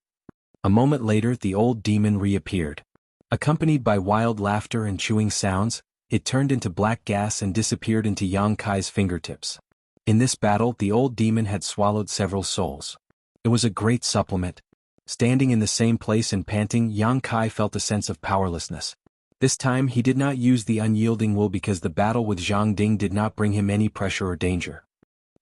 A moment later the old demon reappeared. Accompanied by wild laughter and chewing sounds, it turned into black gas and disappeared into Yang Kai's fingertips. In this battle the old demon had swallowed several souls. It was a great supplement. Standing in the same place and panting, Yang Kai felt a sense of powerlessness. This time he did not use the unyielding will because the battle with Zhang Ding did not bring him any pressure or danger.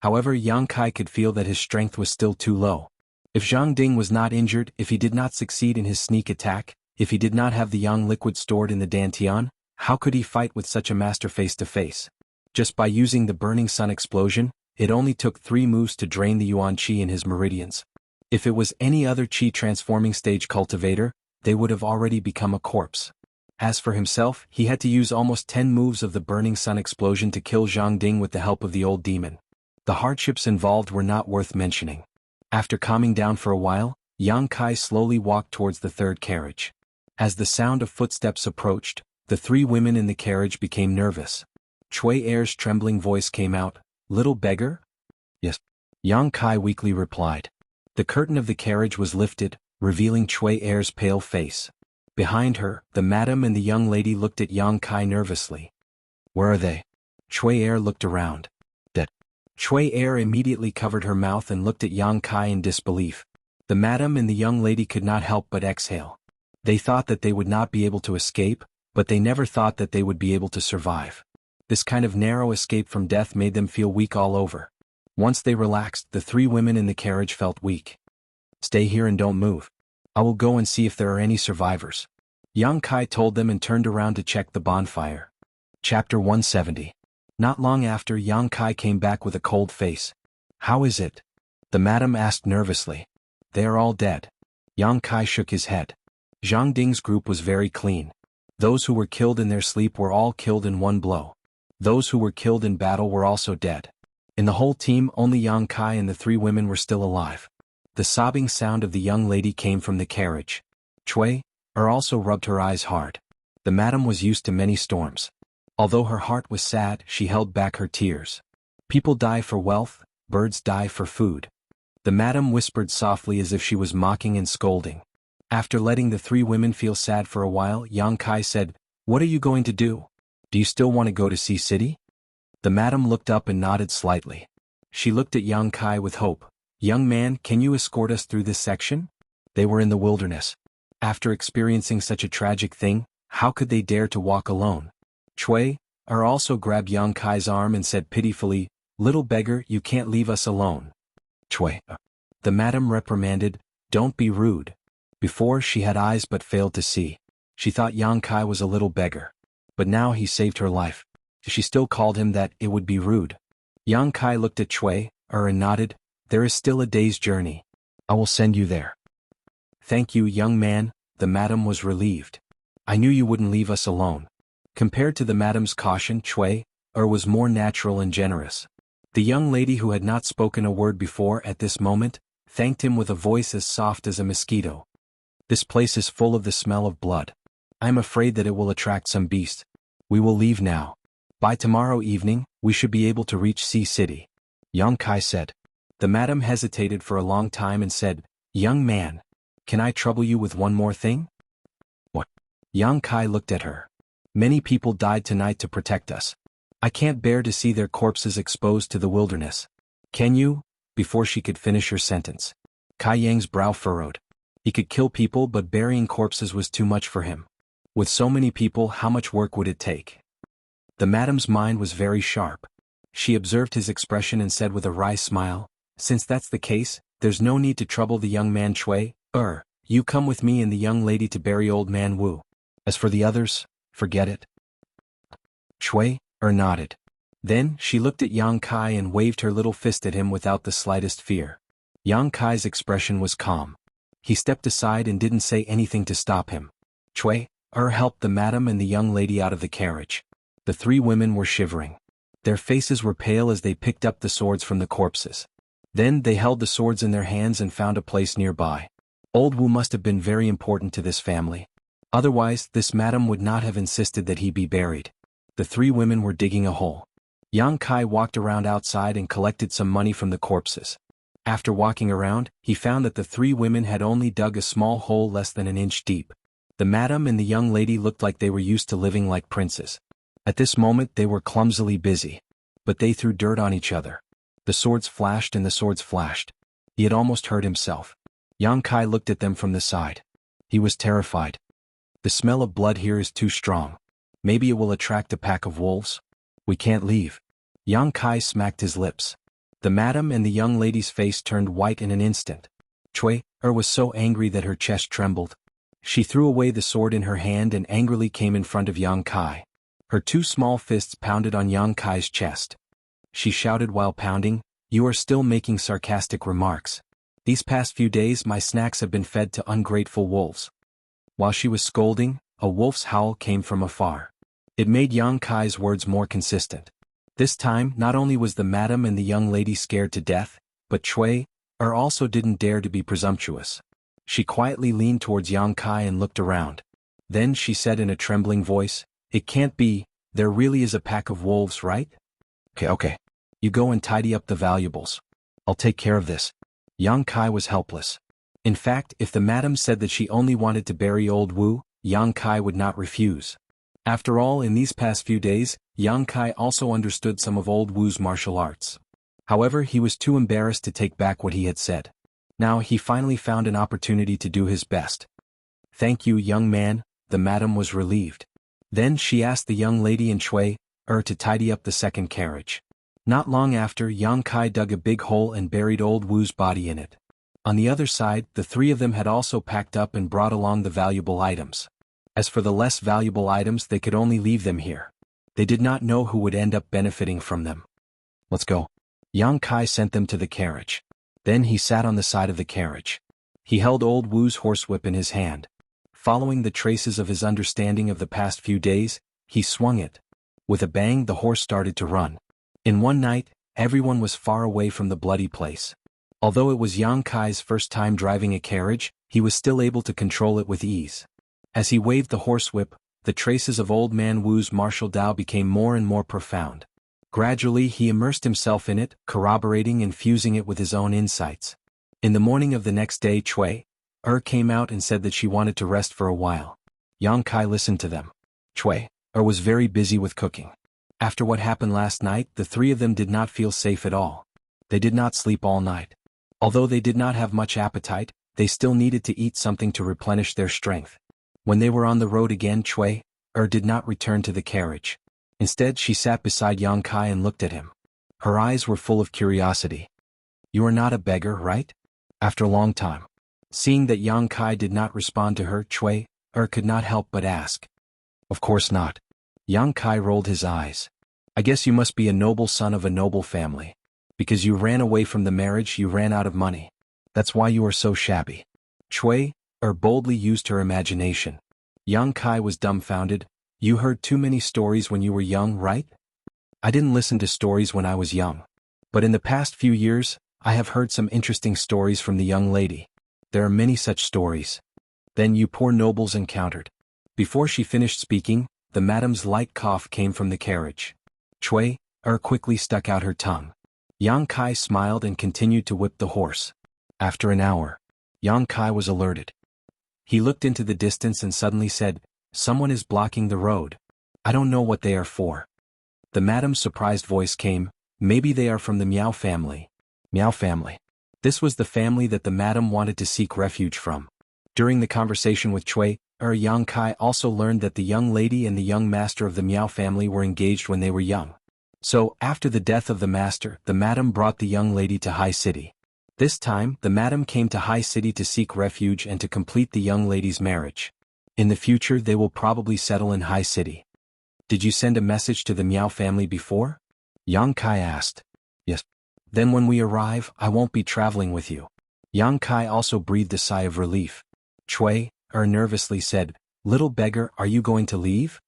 However, Yang Kai could feel that his strength was still too low. If Zhang Ding was not injured, if he did not succeed in his sneak attack, if he did not have the Yang liquid stored in the Dantian, how could he fight with such a master face to face? Just by using the burning sun explosion, it only took 3 moves to drain the Yuan Qi in his meridians. If it was any other Qi transforming stage cultivator, they would have already become a corpse. As for himself, he had to use almost 10 moves of the burning sun explosion to kill Zhang Ding with the help of the old demon. The hardships involved were not worth mentioning. After calming down for a while, Yang Kai slowly walked towards the third carriage. As the sound of footsteps approached, the 3 women in the carriage became nervous. Cui Er's trembling voice came out, "Little beggar?" "Yes." Yang Kai weakly replied. The curtain of the carriage was lifted, revealing Cui Er's pale face. Behind her, the madam and the young lady looked at Yang Kai nervously. "Where are they?" Cui Er looked around. "Dead." Cui Er immediately covered her mouth and looked at Yang Kai in disbelief. The madam and the young lady could not help but exhale. They thought that they would not be able to escape, but they never thought that they would be able to survive. This kind of narrow escape from death made them feel weak all over. Once they relaxed, the 3 women in the carriage felt weak. "Stay here and don't move. I will go and see if there are any survivors." Yang Kai told them and turned around to check the bonfire. Chapter 170. Not long after, Yang Kai came back with a cold face. "How is it?" the madam asked nervously. "They are all dead." Yang Kai shook his head. Zhang Ding's group was very clean. Those who were killed in their sleep were all killed in one blow. Those who were killed in battle were also dead. In the whole team, only Yang Kai and the 3 women were still alive. The sobbing sound of the young lady came from the carriage. Cui Er also rubbed her eyes hard. The madam was used to many storms. Although her heart was sad, she held back her tears. People die for wealth, birds die for food. The madam whispered softly as if she was mocking and scolding. After letting the 3 women feel sad for a while, Yang Kai said, "What are you going to do? Do you still want to go to Sea City?" The madam looked up and nodded slightly. She looked at Yang Kai with hope. "Young man, can you escort us through this section?" They were in the wilderness. After experiencing such a tragic thing, how could they dare to walk alone? Cui Er also grabbed Yang Kai's arm and said pitifully, "Little beggar, you can't leave us alone." Cui Er. The madam reprimanded, "Don't be rude." Before, she had eyes but failed to see. She thought Yang Kai was a little beggar. But now he saved her life. If she still called him that, it would be rude. Yang Kai looked at Cui Er and nodded, "There is still a day's journey. I will send you there." "Thank you, young man," the madam was relieved. "I knew you wouldn't leave us alone." Compared to the madam's caution, Cui Er was more natural and generous. The young lady who had not spoken a word before at this moment, thanked him with a voice as soft as a mosquito. "This place is full of the smell of blood. I am afraid that it will attract some beast. We will leave now. By tomorrow evening, we should be able to reach Sea City," Yang Kai said. The madam hesitated for a long time and said, "Young man, can I trouble you with one more thing?" "What?" Yang Kai looked at her. "Many people died tonight to protect us. I can't bear to see their corpses exposed to the wilderness. Can you?" Before she could finish her sentence, Kai Yang's brow furrowed. He could kill people, but burying corpses was too much for him. With so many people, how much work would it take? The madam's mind was very sharp. She observed his expression and said with a wry smile, "Since that's the case, there's no need to trouble the young man Cui Er. You come with me and the young lady to bury old man Wu. As for the others, forget it." Cui Er nodded. Then, she looked at Yang Kai and waved her little fist at him without the slightest fear. Yang Kai's expression was calm. He stepped aside and didn't say anything to stop him. Cui Er helped the madam and the young lady out of the carriage. The 3 women were shivering. Their faces were pale as they picked up the swords from the corpses. Then they held the swords in their hands and found a place nearby. Old Wu must have been very important to this family. Otherwise, this madam would not have insisted that he be buried. The 3 women were digging a hole. Yang Kai walked around outside and collected some money from the corpses. After walking around, he found that the three women had only dug a small hole less than an inch deep. The madam and the young lady looked like they were used to living like princes. At this moment they were clumsily busy. But they threw dirt on each other. The swords flashed and the swords flashed. He had almost hurt himself. Yang Kai looked at them from the side. He was terrified. The smell of blood here is too strong. Maybe it will attract a pack of wolves. We can't leave. Yang Kai smacked his lips. The madam and the young lady's face turned white in an instant. Cui was so angry that her chest trembled. She threw away the sword in her hand and angrily came in front of Yang Kai. Her two small fists pounded on Yang Kai's chest. She shouted while pounding, "You are still making sarcastic remarks. These past few days my snacks have been fed to ungrateful wolves." While she was scolding, a wolf's howl came from afar. It made Yang Kai's words more consistent. This time, not only was the madam and the young lady scared to death, but Cui also didn't dare to be presumptuous. She quietly leaned towards Yang Kai and looked around. Then she said in a trembling voice, "It can't be, there really is a pack of wolves, right? Okay. You go and tidy up the valuables. I'll take care of this." Yang Kai was helpless. In fact, if the madam said that she only wanted to bury old Wu, Yang Kai would not refuse. After all, in these past few days, Yang Kai also understood some of old Wu's martial arts. However, he was too embarrassed to take back what he had said. Now he finally found an opportunity to do his best. "Thank you, young man," the madam was relieved. Then she asked the young lady and Cui to tidy up the second carriage. Not long after, Yang Kai dug a big hole and buried old Wu's body in it. On the other side, the three of them had also packed up and brought along the valuable items. As for the less valuable items, they could only leave them here. They did not know who would end up benefiting from them. "Let's go." Yang Kai sent them to the carriage. Then he sat on the side of the carriage. He held old Wu's horsewhip in his hand. Following the traces of his understanding of the past few days, he swung it. With a bang, the horse started to run. In one night, everyone was far away from the bloody place. Although it was Yang Kai's first time driving a carriage, he was still able to control it with ease. As he waved the horsewhip, the traces of old man Wu's martial Tao became more and more profound. Gradually he immersed himself in it, corroborating and fusing it with his own insights. In the morning of the next day, Cui came out and said that she wanted to rest for a while. Yang Kai listened to them. Cui was very busy with cooking. After what happened last night, the three of them did not feel safe at all. They did not sleep all night. Although they did not have much appetite, they still needed to eat something to replenish their strength. When they were on the road again, Cui did not return to the carriage. Instead, she sat beside Yang Kai and looked at him. Her eyes were full of curiosity. "You are not a beggar, right?" After a long time. Seeing that Yang Kai did not respond to her, Cui could not help but ask. "Of course not." Yang Kai rolled his eyes. "I guess you must be a noble son of a noble family. Because you ran away from the marriage, you ran out of money. That's why you are so shabby." Cui boldly used her imagination. Yang Kai was dumbfounded. "You heard too many stories when you were young, right?" "I didn't listen to stories when I was young. But in the past few years, I have heard some interesting stories from the young lady. There are many such stories." "Then you poor nobles encountered." Before she finished speaking, the madam's light cough came from the carriage. Cui quickly stuck out her tongue. Yang Kai smiled and continued to whip the horse. After an hour, Yang Kai was alerted. He looked into the distance and suddenly said, "Someone is blocking the road. I don't know what they are for." The madam's surprised voice came, "Maybe they are from the Miao family." Miao family. This was the family that the madam wanted to seek refuge from. During the conversation with Cui, Yang Kai also learned that the young lady and the young master of the Miao family were engaged when they were young. So, after the death of the master, the madam brought the young lady to High City. This time, the madam came to High City to seek refuge and to complete the young lady's marriage. In the future, they will probably settle in High City. "Did you send a message to the Miao family before?" Yang Kai asked. "Yes." "Then when we arrive, I won't be traveling with you." Yang Kai also breathed a sigh of relief. Cui nervously said, "Little beggar, are you going to leave?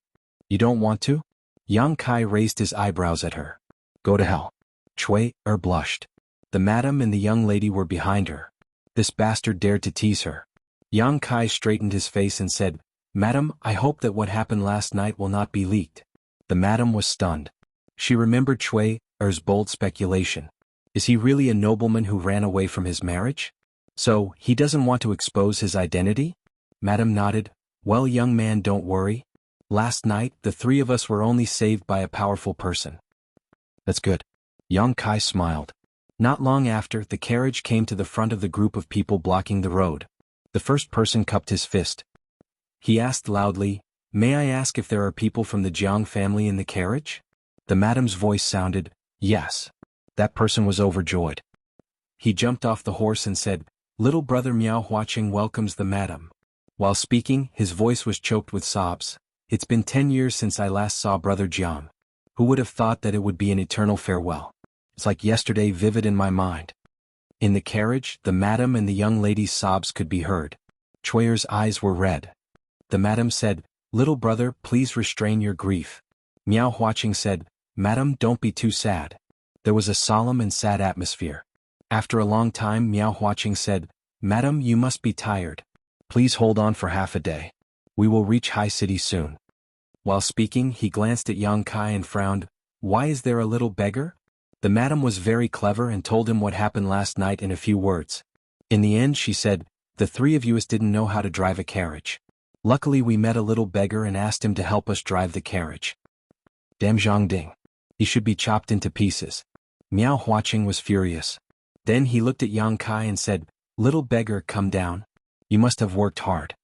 You don't want to?" Yang Kai raised his eyebrows at her. "Go to hell." Cui blushed. The madam and the young lady were behind her. This bastard dared to tease her. Yang Kai straightened his face and said, "Madam, I hope that what happened last night will not be leaked." The madam was stunned. She remembered Cui's bold speculation. Is he really a nobleman who ran away from his marriage? So, he doesn't want to expose his identity? Madame nodded. Well, young man, don't worry. Last night, the three of us were only saved by a powerful person. That's good. Yang Kai smiled. Not long after, the carriage came to the front of the group of people blocking the road. The first person cupped his fist. He asked loudly, May I ask if there are people from the Jiang family in the carriage? The madame's voice sounded, Yes. That person was overjoyed. He jumped off the horse and said, Little brother Miao Huaqing welcomes the madame. While speaking, his voice was choked with sobs. It's been 10 years since I last saw brother Jiang. Who would have thought that it would be an eternal farewell? It's like yesterday, vivid in my mind. In the carriage, the madam and the young lady's sobs could be heard. Chuier's eyes were red. The madam said, Little brother, please restrain your grief. Miao Huaqing said, Madam, don't be too sad. There was a solemn and sad atmosphere. After a long time, Miao Huaqing said, Madam, you must be tired. Please hold on for half a day. We will reach High City soon. While speaking, he glanced at Yang Kai and frowned. Why is there a little beggar? The madam was very clever and told him what happened last night in a few words. In the end, she said, The three of you didn't know how to drive a carriage. Luckily we met a little beggar and asked him to help us drive the carriage. Damn Zhangding. He should be chopped into pieces. Miao Huaqing was furious. Then he looked at Yang Kai and said, Little beggar, come down. You must have worked hard.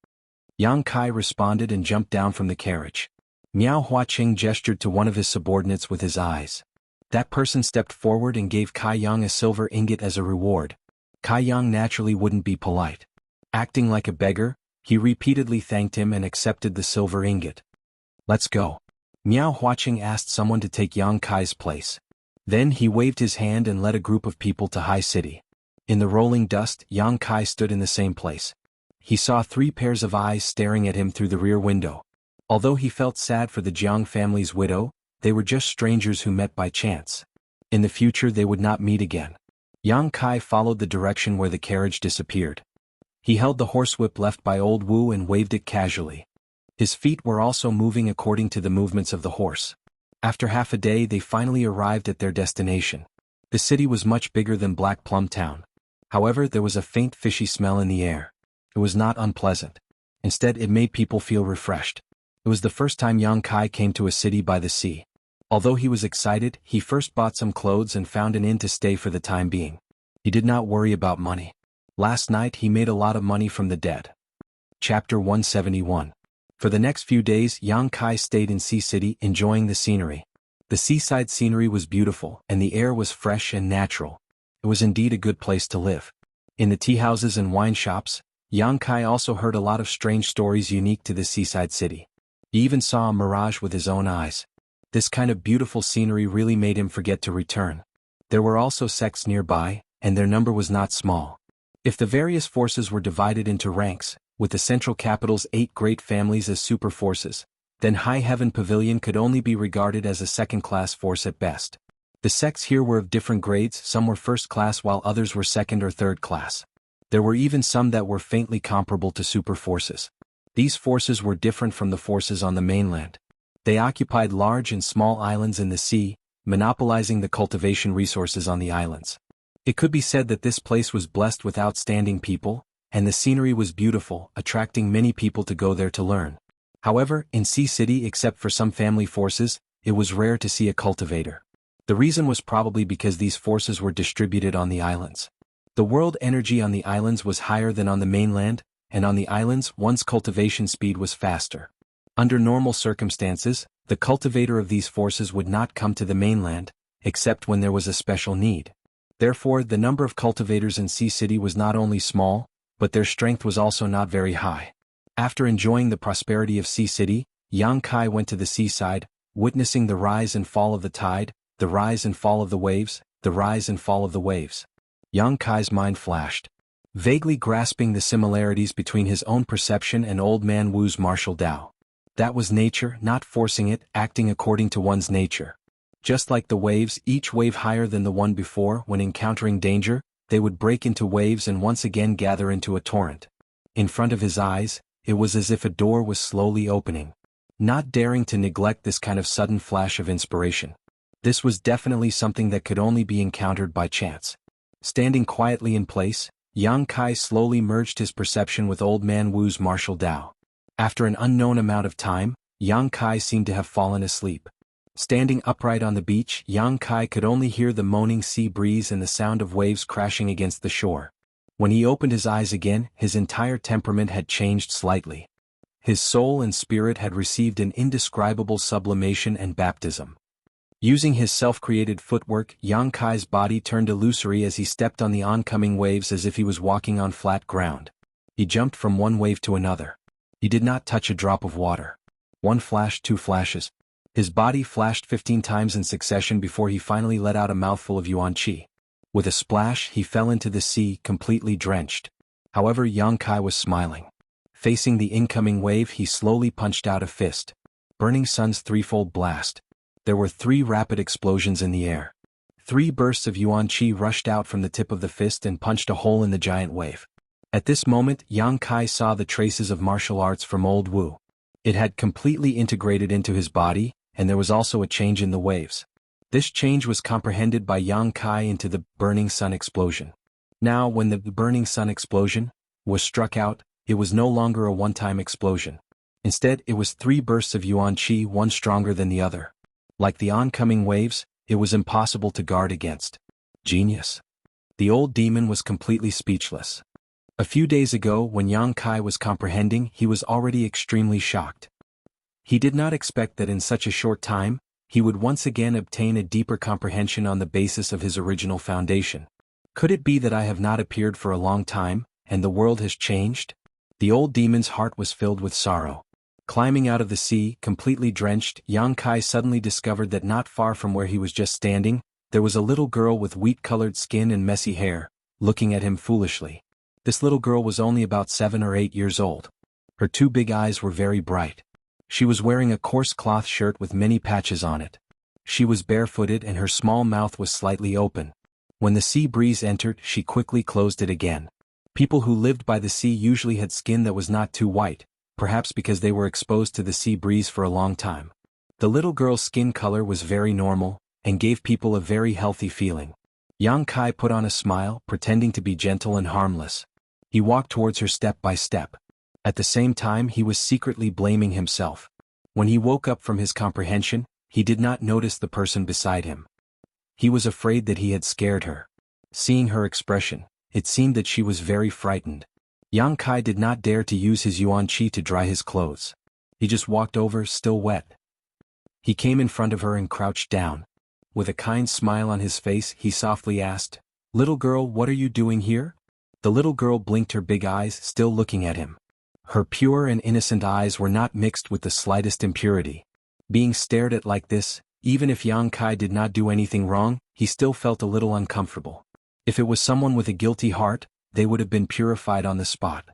Yang Kai responded and jumped down from the carriage. Miao Huaqing gestured to one of his subordinates with his eyes. That person stepped forward and gave Kai Yang a silver ingot as a reward. Kai Yang naturally wouldn't be polite. Acting like a beggar, he repeatedly thanked him and accepted the silver ingot. Let's go. Miao Huaqing asked someone to take Yang Kai's place. Then he waved his hand and led a group of people to High City. In the rolling dust, Yang Kai stood in the same place. He saw 3 pairs of eyes staring at him through the rear window. Although he felt sad for the Jiang family's widow, they were just strangers who met by chance. In the future they would not meet again. Yang Kai followed the direction where the carriage disappeared. He held the horsewhip left by old Wu and waved it casually. His feet were also moving according to the movements of the horse. After half a day they finally arrived at their destination. The city was much bigger than Black Plum Town. However, there was a faint fishy smell in the air. It was not unpleasant. Instead, it made people feel refreshed. It was the first time Yang Kai came to a city by the sea. Although he was excited, he first bought some clothes and found an inn to stay for the time being. He did not worry about money. Last night he made a lot of money from the dead. Chapter 171. For the next few days, Yang Kai stayed in Sea City enjoying the scenery. The seaside scenery was beautiful and the air was fresh and natural. It was indeed a good place to live. In the tea houses and wine shops, Yang Kai also heard a lot of strange stories unique to this seaside city. He even saw a mirage with his own eyes. This kind of beautiful scenery really made him forget to return. There were also sects nearby, and their number was not small. If the various forces were divided into ranks, with the central capital's 8 great families as super forces, then High Heaven Pavilion could only be regarded as a second-class force at best. The sects here were of different grades, some were first class while others were second or third class. There were even some that were faintly comparable to super forces. These forces were different from the forces on the mainland. They occupied large and small islands in the sea, monopolizing the cultivation resources on the islands. It could be said that this place was blessed with outstanding people, and the scenery was beautiful, attracting many people to go there to learn. However, in Sea City, except for some family forces, it was rare to see a cultivator. The reason was probably because these forces were distributed on the islands. The world energy on the islands was higher than on the mainland, and on the islands one's cultivation speed was faster. Under normal circumstances, the cultivator of these forces would not come to the mainland, except when there was a special need. Therefore, the number of cultivators in Sea City was not only small, but their strength was also not very high. After enjoying the prosperity of Sea City, Yang Kai went to the seaside, witnessing the rise and fall of the tide, the rise and fall of the waves, the rise and fall of the waves. Yang Kai's mind flashed, vaguely grasping the similarities between his own perception and old man Wu's martial Tao. That was nature, not forcing it, acting according to one's nature. Just like the waves, each wave higher than the one before, when encountering danger, they would break into waves and once again gather into a torrent. In front of his eyes, it was as if a door was slowly opening. Not daring to neglect this kind of sudden flash of inspiration. This was definitely something that could only be encountered by chance. Standing quietly in place, Yang Kai slowly merged his perception with Old Man Wu's martial Tao. After an unknown amount of time, Yang Kai seemed to have fallen asleep. Standing upright on the beach, Yang Kai could only hear the moaning sea breeze and the sound of waves crashing against the shore. When he opened his eyes again, his entire temperament had changed slightly. His soul and spirit had received an indescribable sublimation and baptism. Using his self-created footwork, Yang Kai's body turned illusory as he stepped on the oncoming waves as if he was walking on flat ground. He jumped from one wave to another. He did not touch a drop of water. One flash, two flashes. His body flashed 15 times in succession before he finally let out a mouthful of yuan qi. With a splash, he fell into the sea, completely drenched. However, Yang Kai was smiling. Facing the incoming wave, he slowly punched out a fist. Burning Sun's threefold blast. There were 3 rapid explosions in the air. 3 bursts of yuan qi rushed out from the tip of the fist and punched a hole in the giant wave. At this moment, Yang Kai saw the traces of martial arts from Old Wu. It had completely integrated into his body, and there was also a change in the waves. This change was comprehended by Yang Kai into the Burning Sun explosion. Now, when the Burning Sun explosion was struck out, it was no longer a one-time explosion. Instead, it was 3 bursts of yuan qi, one stronger than the other. Like the oncoming waves, it was impossible to guard against. Genius. The old demon was completely speechless. A few days ago, when Yang Kai was comprehending, he was already extremely shocked. He did not expect that in such a short time, he would once again obtain a deeper comprehension on the basis of his original foundation. Could it be that I have not appeared for a long time, and the world has changed? The old demon's heart was filled with sorrow. Climbing out of the sea, completely drenched, Yang Kai suddenly discovered that not far from where he was just standing, there was a little girl with wheat-colored skin and messy hair, looking at him foolishly. This little girl was only about 7 or 8 years old. Her 2 big eyes were very bright. She was wearing a coarse cloth shirt with many patches on it. She was barefooted and her small mouth was slightly open. When the sea breeze entered, she quickly closed it again. People who lived by the sea usually had skin that was not too white, perhaps because they were exposed to the sea breeze for a long time. The little girl's skin color was very normal, and gave people a very healthy feeling. Yang Kai put on a smile, pretending to be gentle and harmless. He walked towards her step by step. At the same time, he was secretly blaming himself. When he woke up from his comprehension, he did not notice the person beside him. He was afraid that he had scared her. Seeing her expression, it seemed that she was very frightened. Yang Kai did not dare to use his yuan qi to dry his clothes. He just walked over, still wet. He came in front of her and crouched down. With a kind smile on his face, he softly asked, "Little girl, what are you doing here?" The little girl blinked her big eyes, still looking at him. Her pure and innocent eyes were not mixed with the slightest impurity. Being stared at like this, even if Yang Kai did not do anything wrong, he still felt a little uncomfortable. If it was someone with a guilty heart, they would have been purified on the spot.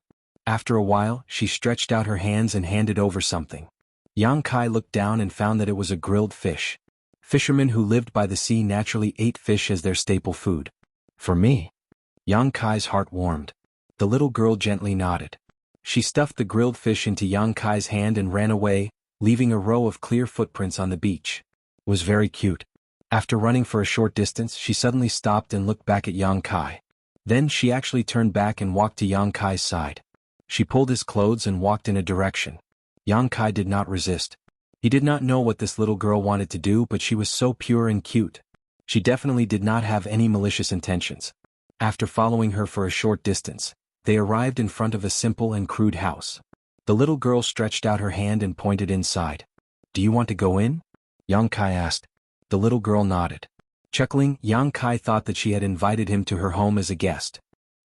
After a while, she stretched out her hands and handed over something. Yang Kai looked down and found that it was a grilled fish. Fishermen who lived by the sea naturally ate fish as their staple food. "For me?" Yang Kai's heart warmed. The little girl gently nodded. She stuffed the grilled fish into Yang Kai's hand and ran away, leaving a row of clear footprints on the beach. It was very cute. After running for a short distance, she suddenly stopped and looked back at Yang Kai. Then she actually turned back and walked to Yang Kai's side. She pulled his clothes and walked in a direction. Yang Kai did not resist. He did not know what this little girl wanted to do, but she was so pure and cute. She definitely did not have any malicious intentions. After following her for a short distance, they arrived in front of a simple and crude house. The little girl stretched out her hand and pointed inside. "Do you want to go in?" Yang Kai asked. The little girl nodded. Chuckling, Yang Kai thought that she had invited him to her home as a guest.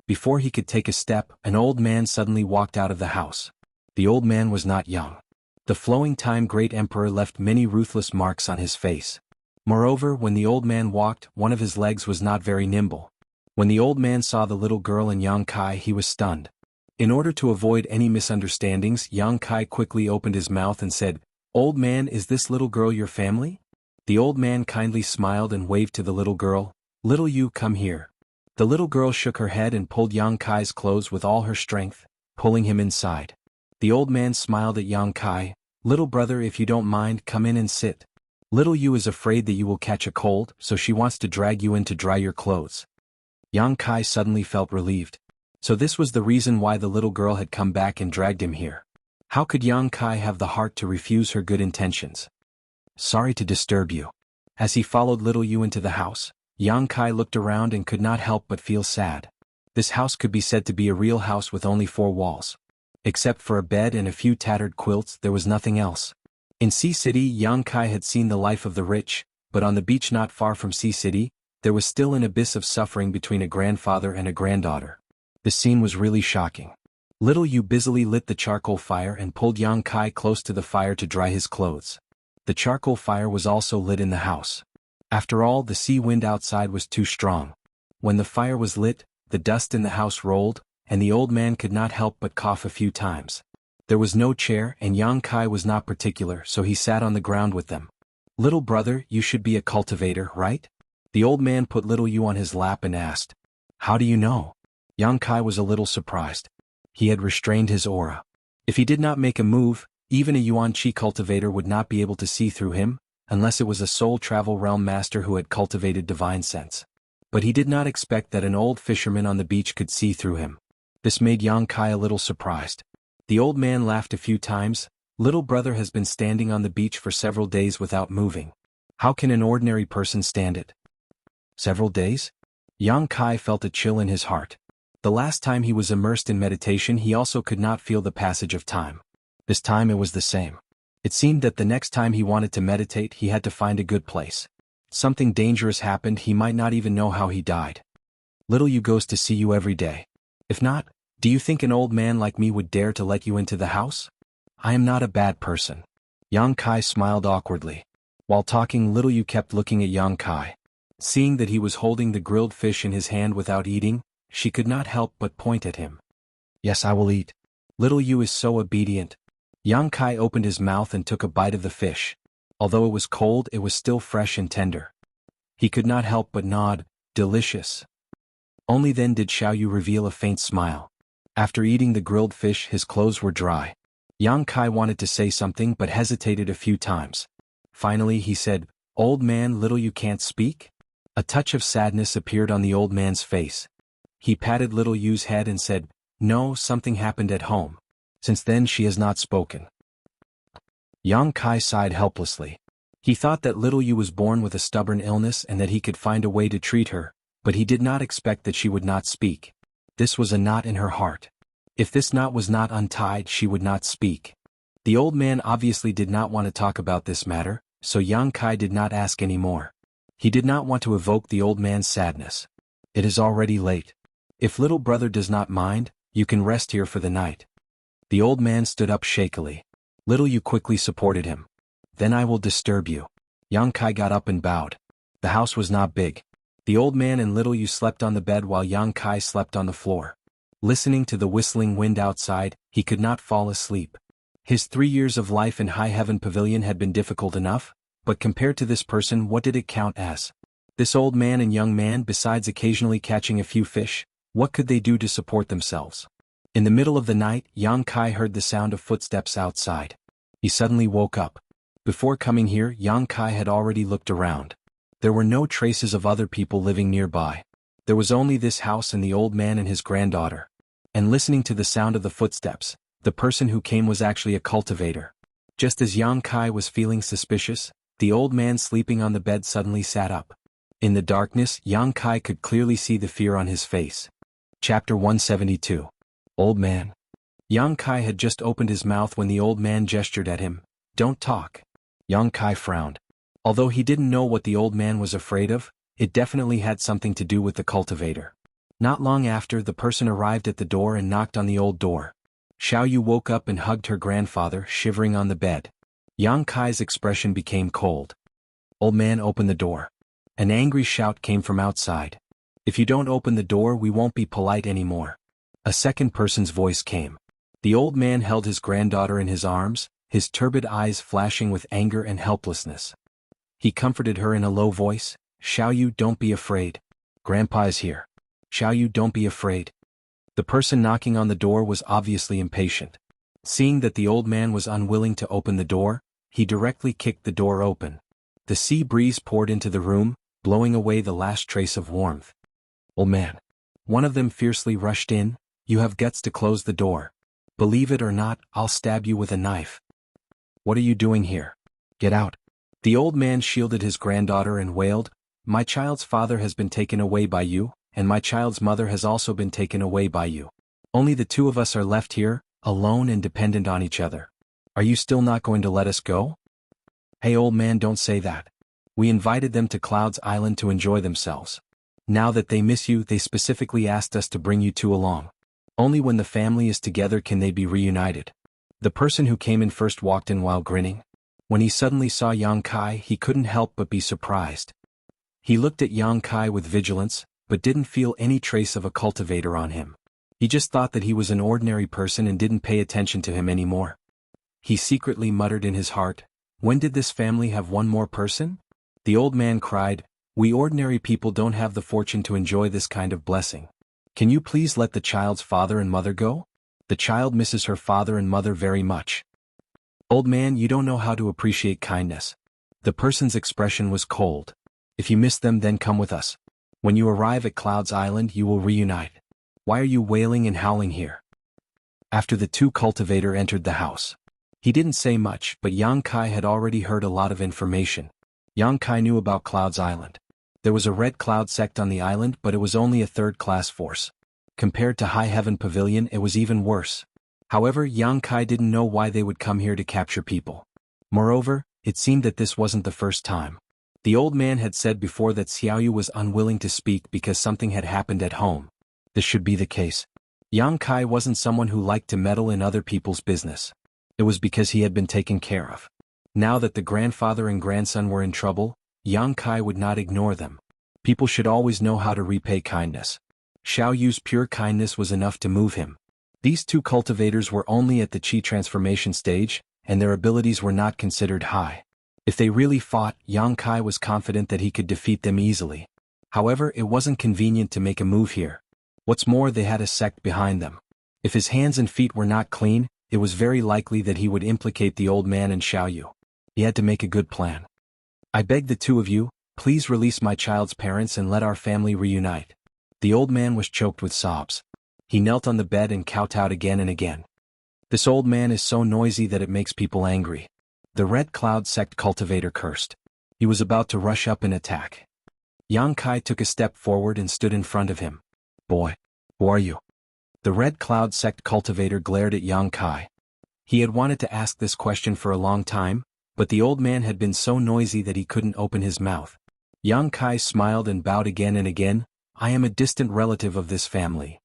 Before he could take a step, an old man suddenly walked out of the house. The old man was not young. The flowing time great emperor left many ruthless marks on his face. Moreover, when the old man walked, one of his legs was not very nimble. When the old man saw the little girl and Yang Kai, he was stunned. In order to avoid any misunderstandings, Yang Kai quickly opened his mouth and said, "Old man, is this little girl your family?" The old man kindly smiled and waved to the little girl. "Little you, come here." The little girl shook her head and pulled Yang Kai's clothes with all her strength, pulling him inside. The old man smiled at Yang Kai. "Little brother, if you don't mind, come in and sit." Little Yu is afraid that you will catch a cold, so she wants to drag you in to dry your clothes. Yang Kai suddenly felt relieved. So this was the reason why the little girl had come back and dragged him here. How could Yang Kai have the heart to refuse her good intentions? Sorry to disturb you. As he followed little Yu into the house, Yang Kai looked around and could not help but feel sad. This house could be said to be a real house with only 4 walls. Except for a bed and a few tattered quilts, there was nothing else. In Sea City, Yang Kai had seen the life of the rich, but on the beach not far from Sea City, there was still an abyss of suffering between a grandfather and a granddaughter. The scene was really shocking. Little Yu busily lit the charcoal fire and pulled Yang Kai close to the fire to dry his clothes. The charcoal fire was also lit in the house. After all, the sea wind outside was too strong. When the fire was lit, the dust in the house rolled, and the old man could not help but cough a few times. There was no chair, and Yang Kai was not particular, so he sat on the ground with them. Little brother, you should be a cultivator, right? The old man put little Yu on his lap and asked. How do you know? Yang Kai was a little surprised. He had restrained his aura. If he did not make a move, even a Yuan Qi cultivator would not be able to see through him, unless it was a soul travel realm master who had cultivated divine sense. But he did not expect that an old fisherman on the beach could see through him. This made Yang Kai a little surprised. The old man laughed a few times. Little brother has been standing on the beach for several days without moving. How can an ordinary person stand it? Several days? Yang Kai felt a chill in his heart. The last time he was immersed in meditation, he also could not feel the passage of time. This time it was the same. It seemed that the next time he wanted to meditate, he had to find a good place. Something dangerous happened, he might not even know how he died. Little Yu goes to see you every day. If not, do you think an old man like me would dare to let you into the house? I am not a bad person. Yang Kai smiled awkwardly. While talking, Little Yu kept looking at Yang Kai. Seeing that he was holding the grilled fish in his hand without eating, she could not help but point at him. Yes, I will eat. Little Yu is so obedient. Yang Kai opened his mouth and took a bite of the fish. Although it was cold, it was still fresh and tender. He could not help but nod, delicious. Only then did Xiaoyu reveal a faint smile. After eating the grilled fish, his clothes were dry. Yang Kai wanted to say something but hesitated a few times. Finally he said, Old man, Little Yu can't speak? A touch of sadness appeared on the old man's face. He patted Little Yu's head and said, No, something happened at home. Since then she has not spoken. Yang Kai sighed helplessly. He thought that Little Yu was born with a stubborn illness and that he could find a way to treat her, but he did not expect that she would not speak. This was a knot in her heart. If this knot was not untied, she would not speak. The old man obviously did not want to talk about this matter, so Yang Kai did not ask any more. He did not want to evoke the old man's sadness. It is already late. If little brother does not mind, you can rest here for the night. The old man stood up shakily. Little Yu quickly supported him. Then I will disturb you. Yang Kai got up and bowed. The house was not big. The old man and Little Yu slept on the bed while Yang Kai slept on the floor. Listening to the whistling wind outside, he could not fall asleep. His 3 years of life in High Heaven Pavilion had been difficult enough, but compared to this person, what did it count as? This old man and young man, besides occasionally catching a few fish, what could they do to support themselves? In the middle of the night, Yang Kai heard the sound of footsteps outside. He suddenly woke up. Before coming here, Yang Kai had already looked around. There were no traces of other people living nearby. There was only this house and the old man and his granddaughter. And listening to the sound of the footsteps, the person who came was actually a cultivator. Just as Yang Kai was feeling suspicious, the old man sleeping on the bed suddenly sat up. In the darkness, Yang Kai could clearly see the fear on his face. Chapter 172. Old man. Yang Kai had just opened his mouth when the old man gestured at him. Don't talk. Yang Kai frowned. Although he didn't know what the old man was afraid of, it definitely had something to do with the cultivator. Not long after, the person arrived at the door and knocked on the old door. Xiaoyu woke up and hugged her grandfather, shivering on the bed. Yang Kai's expression became cold. Old man, open the door. An angry shout came from outside. If you don't open the door, we won't be polite anymore. A second person's voice came. The old man held his granddaughter in his arms, his turbid eyes flashing with anger and helplessness. He comforted her in a low voice. Xiaoyu, don't be afraid. Grandpa is here. Xiaoyu, don't be afraid. The person knocking on the door was obviously impatient. Seeing that the old man was unwilling to open the door, he directly kicked the door open. The sea breeze poured into the room, blowing away the last trace of warmth. "Old man." One of them fiercely rushed in. "You have guts to close the door. Believe it or not, I'll stab you with a knife." "What are you doing here? Get out." The old man shielded his granddaughter and wailed, "My child's father has been taken away by you, and my child's mother has also been taken away by you. Only the two of us are left here, alone and dependent on each other. Are you still not going to let us go?" "Hey old man, don't say that. We invited them to Cloud's Island to enjoy themselves. Now that they miss you, they specifically asked us to bring you two along. Only when the family is together can they be reunited." The person who came in first walked in while grinning. When he suddenly saw Yang Kai, he couldn't help but be surprised. He looked at Yang Kai with vigilance, but didn't feel any trace of a cultivator on him. He just thought that he was an ordinary person and didn't pay attention to him anymore. He secretly muttered in his heart, "When did this family have one more person?" The old man cried, "We ordinary people don't have the fortune to enjoy this kind of blessing. Can you please let the child's father and mother go? The child misses her father and mother very much." "Old man, you don't know how to appreciate kindness." The person's expression was cold. "If you miss them, then come with us. When you arrive at Cloud's Island, you will reunite. Why are you wailing and howling here?" After the two cultivator entered the house, he didn't say much, but Yang Kai had already heard a lot of information. Yang Kai knew about Cloud's Island. There was a Red Cloud sect on the island, but it was only a third-class force. Compared to High Heaven Pavilion, it was even worse. However, Yang Kai didn't know why they would come here to capture people. Moreover, it seemed that this wasn't the first time. The old man had said before that Xiaoyu was unwilling to speak because something had happened at home. This should be the case. Yang Kai wasn't someone who liked to meddle in other people's business. It was because he had been taken care of. Now that the grandfather and grandson were in trouble, Yang Kai would not ignore them. People should always know how to repay kindness. Xiaoyu's pure kindness was enough to move him. These two cultivators were only at the Qi transformation stage, and their abilities were not considered high. If they really fought, Yang Kai was confident that he could defeat them easily. However, it wasn't convenient to make a move here. What's more, they had a sect behind them. If his hands and feet were not clean, it was very likely that he would implicate the old man and Xiaoyu. He had to make a good plan. "I beg the two of you, please release my child's parents and let our family reunite." The old man was choked with sobs. He knelt on the bed and kowtowed again and again. "This old man is so noisy that it makes people angry." The Red Cloud sect cultivator cursed. He was about to rush up and attack. Yang Kai took a step forward and stood in front of him. "Boy, who are you?" The Red Cloud sect cultivator glared at Yang Kai. He had wanted to ask this question for a long time, but the old man had been so noisy that he couldn't open his mouth. Yang Kai smiled and bowed again and again. "I am a distant relative of this family."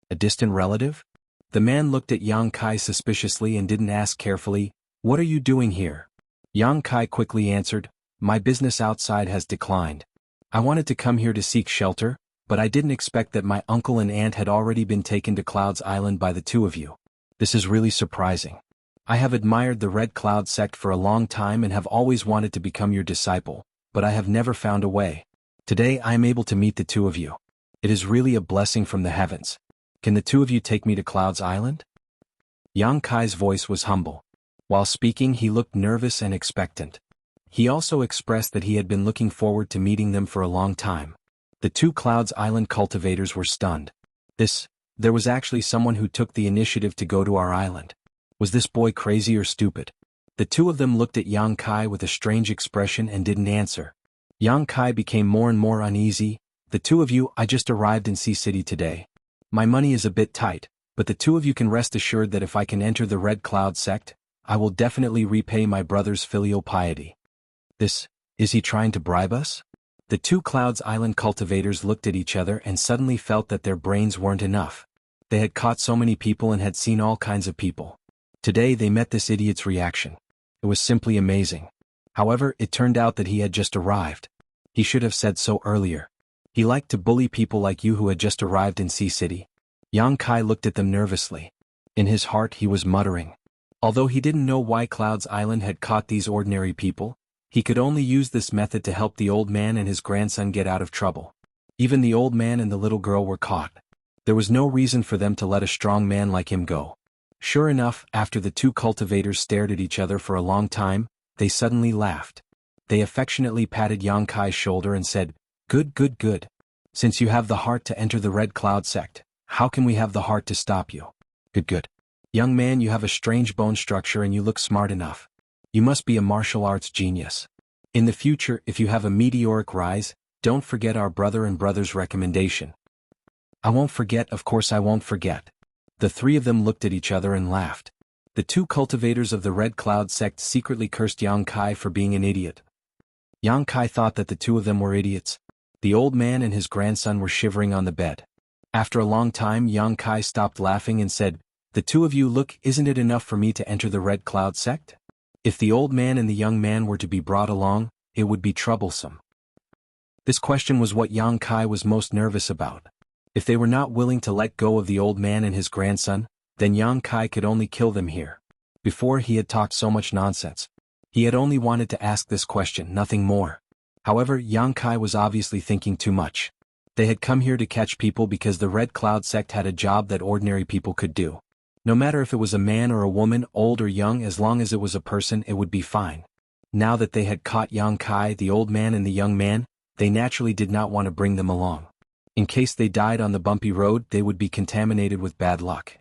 "A distant relative?" The man looked at Yang Kai suspiciously and didn't ask carefully, "What are you doing here?" Yang Kai quickly answered, "My business outside has declined. I wanted to come here to seek shelter, but I didn't expect that my uncle and aunt had already been taken to Cloud's Island by the two of you. This is really surprising. I have admired the Red Cloud sect for a long time and have always wanted to become your disciple, but I have never found a way. Today I am able to meet the two of you. It is really a blessing from the heavens. Can the two of you take me to Cloud's Island?" Yang Kai's voice was humble. While speaking, he looked nervous and expectant. He also expressed that he had been looking forward to meeting them for a long time. The two Cloud's Island cultivators were stunned. There was actually someone who took the initiative to go to our island. Was this boy crazy or stupid? The two of them looked at Yang Kai with a strange expression and didn't answer. Yang Kai became more and more uneasy. "The two of you, I just arrived in Sea City today. My money is a bit tight, but the two of you can rest assured that if I can enter the Red Cloud sect, I will definitely repay my brother's filial piety." Is he trying to bribe us? The two Clouds Island cultivators looked at each other and suddenly felt that their brains weren't enough. They had caught so many people and had seen all kinds of people. Today they met this idiot's reaction. It was simply amazing. However, it turned out that he had just arrived. He should have said so earlier. He liked to bully people like you who had just arrived in Sea City. Yang Kai looked at them nervously. In his heart he was muttering. Although he didn't know why Clouds Island had caught these ordinary people, he could only use this method to help the old man and his grandson get out of trouble. Even the old man and the little girl were caught. There was no reason for them to let a strong man like him go. Sure enough, after the two cultivators stared at each other for a long time, they suddenly laughed. They affectionately patted Yang Kai's shoulder and said, "Good, good, good. Since you have the heart to enter the Red Cloud sect, how can we have the heart to stop you? Good, good. Young man, you have a strange bone structure and you look smart enough. You must be a martial arts genius. In the future, if you have a meteoric rise, don't forget our brother and brother's recommendation." "I won't forget, of course I won't forget." The three of them looked at each other and laughed. The two cultivators of the Red Cloud sect secretly cursed Yang Kai for being an idiot. Yang Kai thought that the two of them were idiots. The old man and his grandson were shivering on the bed. After a long time, Yang Kai stopped laughing and said, "The two of you look, isn't it enough for me to enter the Red Cloud sect? If the old man and the young man were to be brought along, it would be troublesome." This question was what Yang Kai was most nervous about. If they were not willing to let go of the old man and his grandson, then Yang Kai could only kill them here. Before he had talked so much nonsense. He had only wanted to ask this question, nothing more. However, Yang Kai was obviously thinking too much. They had come here to catch people because the Red Cloud sect had a job that ordinary people could do. No matter if it was a man or a woman, old or young, as long as it was a person, it would be fine. Now that they had caught Yang Kai, the old man and the young man, they naturally did not want to bring them along. In case they died on the bumpy road, they would be contaminated with bad luck.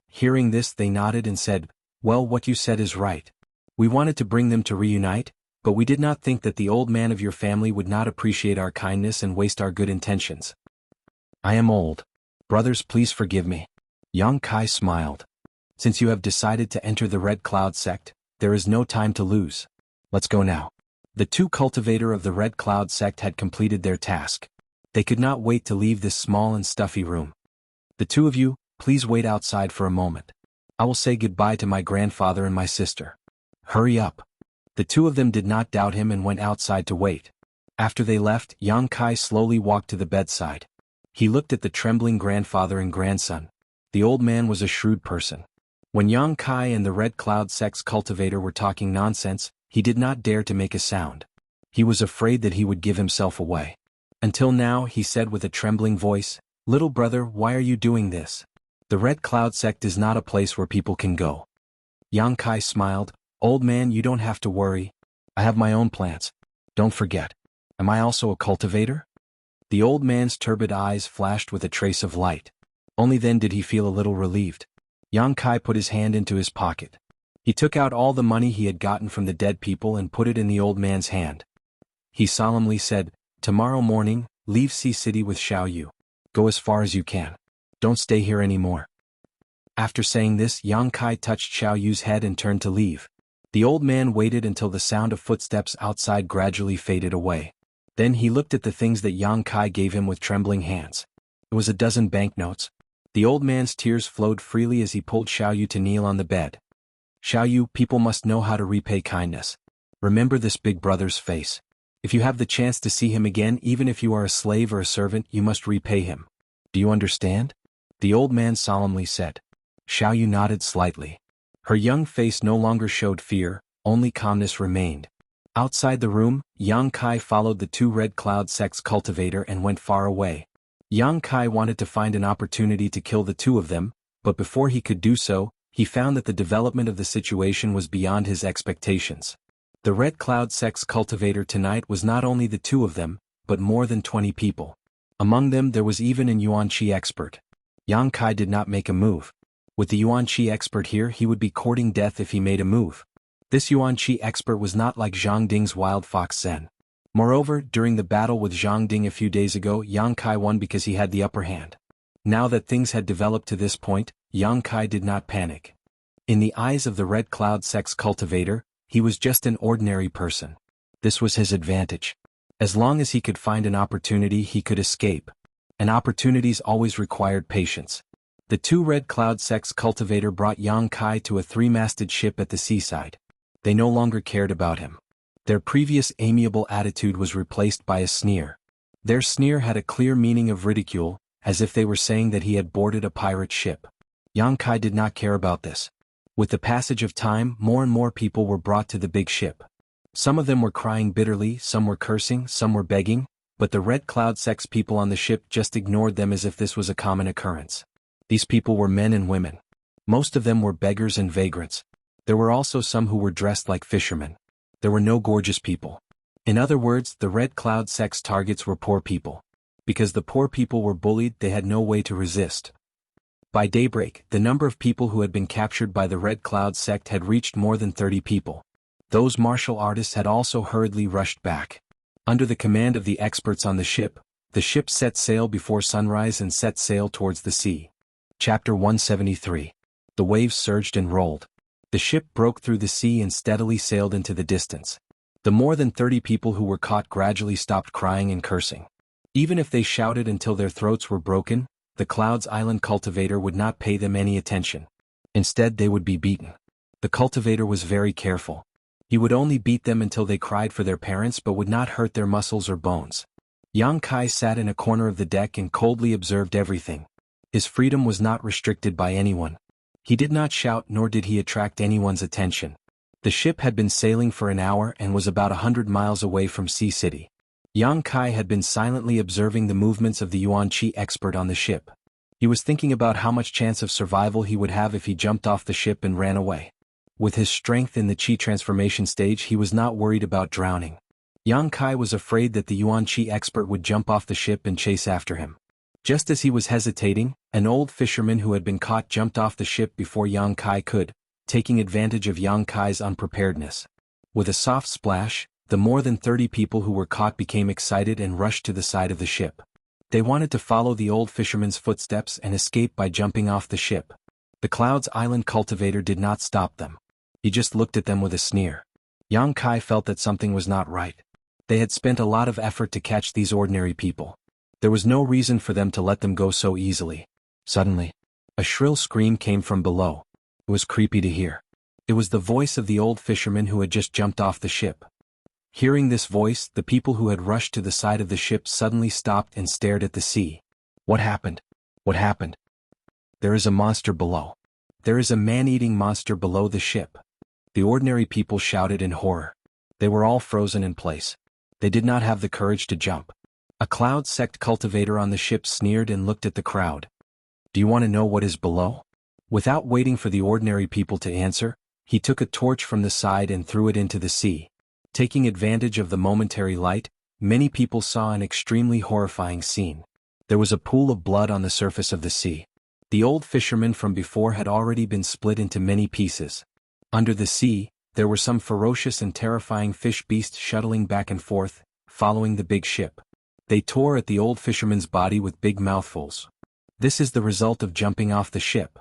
Hearing this, they nodded and said, "Well, what you said is right. We wanted to bring them to reunite, but we did not think that the old man of your family would not appreciate our kindness and waste our good intentions. I am old. Brothers, please forgive me." Yang Kai smiled. "Since you have decided to enter the Red Cloud sect, there is no time to lose. Let's go now." The two cultivator of the Red Cloud sect had completed their task. They could not wait to leave this small and stuffy room. "The two of you, please wait outside for a moment. I will say goodbye to my grandfather and my sister. Hurry up." The two of them did not doubt him and went outside to wait. After they left, Yang Kai slowly walked to the bedside. He looked at the trembling grandfather and grandson. The old man was a shrewd person. When Yang Kai and the Red Cloud sect's cultivator were talking nonsense, he did not dare to make a sound. He was afraid that he would give himself away. "Until now," he said with a trembling voice, "Little brother, why are you doing this? The Red Cloud sect is not a place where people can go." Yang Kai smiled. "Old man, you don't have to worry. I have my own plans. Don't forget. Am I also a cultivator?" The old man's turbid eyes flashed with a trace of light. Only then did he feel a little relieved. Yang Kai put his hand into his pocket. He took out all the money he had gotten from the dead people and put it in the old man's hand. He solemnly said, "Tomorrow morning, leave Sea City with Xiao Yu. Go as far as you can. Don't stay here anymore." After saying this, Yang Kai touched Xiao Yu's head and turned to leave. The old man waited until the sound of footsteps outside gradually faded away. Then he looked at the things that Yang Kai gave him with trembling hands. It was a dozen banknotes. The old man's tears flowed freely as he pulled Xiao Yu to kneel on the bed. "Xiao Yu, people must know how to repay kindness. Remember this big brother's face. If you have the chance to see him again, even if you are a slave or a servant, you must repay him. Do you understand?" The old man solemnly said. Xiao Yu nodded slightly. Her young face no longer showed fear, only calmness remained. Outside the room, Yang Kai followed the two Red Cloud sect's cultivator and went far away. Yang Kai wanted to find an opportunity to kill the two of them, but before he could do so, he found that the development of the situation was beyond his expectations. The Red Cloud sect's cultivator tonight was not only the two of them, but more than 20 people. Among them there was even an Yuan Qi expert. Yang Kai did not make a move. With the Yuan Qi expert here, he would be courting death if he made a move. This Yuan Qi expert was not like Zhang Ding's wild fox Zen. Moreover, during the battle with Zhang Ding a few days ago, Yang Kai won because he had the upper hand. Now that things had developed to this point, Yang Kai did not panic. In the eyes of the Red Cloud sect's cultivator, he was just an ordinary person. This was his advantage. As long as he could find an opportunity, he could escape. And opportunities always required patience. The two Red Cloud sect's cultivator brought Yang Kai to a three-masted ship at the seaside. They no longer cared about him. Their previous amiable attitude was replaced by a sneer. Their sneer had a clear meaning of ridicule, as if they were saying that he had boarded a pirate ship. Yang Kai did not care about this. With the passage of time, more and more people were brought to the big ship. Some of them were crying bitterly, some were cursing, some were begging, but the Red Cloud sect's people on the ship just ignored them as if this was a common occurrence. These people were men and women. Most of them were beggars and vagrants. There were also some who were dressed like fishermen. There were no gorgeous people. In other words, the Red Cloud sect's targets were poor people. Because the poor people were bullied, they had no way to resist. By daybreak, the number of people who had been captured by the Red Cloud sect had reached more than 30 people. Those martial artists had also hurriedly rushed back. Under the command of the experts on the ship set sail before sunrise and set sail towards the sea. Chapter 173. The waves surged and rolled. The ship broke through the sea and steadily sailed into the distance. The more than 30 people who were caught gradually stopped crying and cursing. Even if they shouted until their throats were broken, the Clouds Island cultivator would not pay them any attention. Instead, they would be beaten. The cultivator was very careful. He would only beat them until they cried for their parents but would not hurt their muscles or bones. Yang Kai sat in a corner of the deck and coldly observed everything. His freedom was not restricted by anyone. He did not shout nor did he attract anyone's attention. The ship had been sailing for an hour and was about 100 miles away from Sea City. Yang Kai had been silently observing the movements of the Yuan Qi expert on the ship. He was thinking about how much chance of survival he would have if he jumped off the ship and ran away. With his strength in the Qi transformation stage, he was not worried about drowning. Yang Kai was afraid that the Yuan Qi expert would jump off the ship and chase after him. Just as he was hesitating, an old fisherman who had been caught jumped off the ship before Yang Kai could, taking advantage of Yang Kai's unpreparedness. With a soft splash, the more than 30 people who were caught became excited and rushed to the side of the ship. They wanted to follow the old fisherman's footsteps and escape by jumping off the ship. The Clouds Island cultivator did not stop them. He just looked at them with a sneer. Yang Kai felt that something was not right. They had spent a lot of effort to catch these ordinary people. There was no reason for them to let them go so easily. Suddenly, a shrill scream came from below. It was creepy to hear. It was the voice of the old fisherman who had just jumped off the ship. Hearing this voice, the people who had rushed to the side of the ship suddenly stopped and stared at the sea. What happened? What happened? There is a monster below. There is a man-eating monster below the ship. The ordinary people shouted in horror. They were all frozen in place. They did not have the courage to jump. A Cloud sect cultivator on the ship sneered and looked at the crowd. Do you want to know what is below? Without waiting for the ordinary people to answer, he took a torch from the side and threw it into the sea. Taking advantage of the momentary light, many people saw an extremely horrifying scene. There was a pool of blood on the surface of the sea. The old fisherman from before had already been split into many pieces. Under the sea, there were some ferocious and terrifying fish beasts shuttling back and forth, following the big ship. They tore at the old fisherman's body with big mouthfuls. This is the result of jumping off the ship.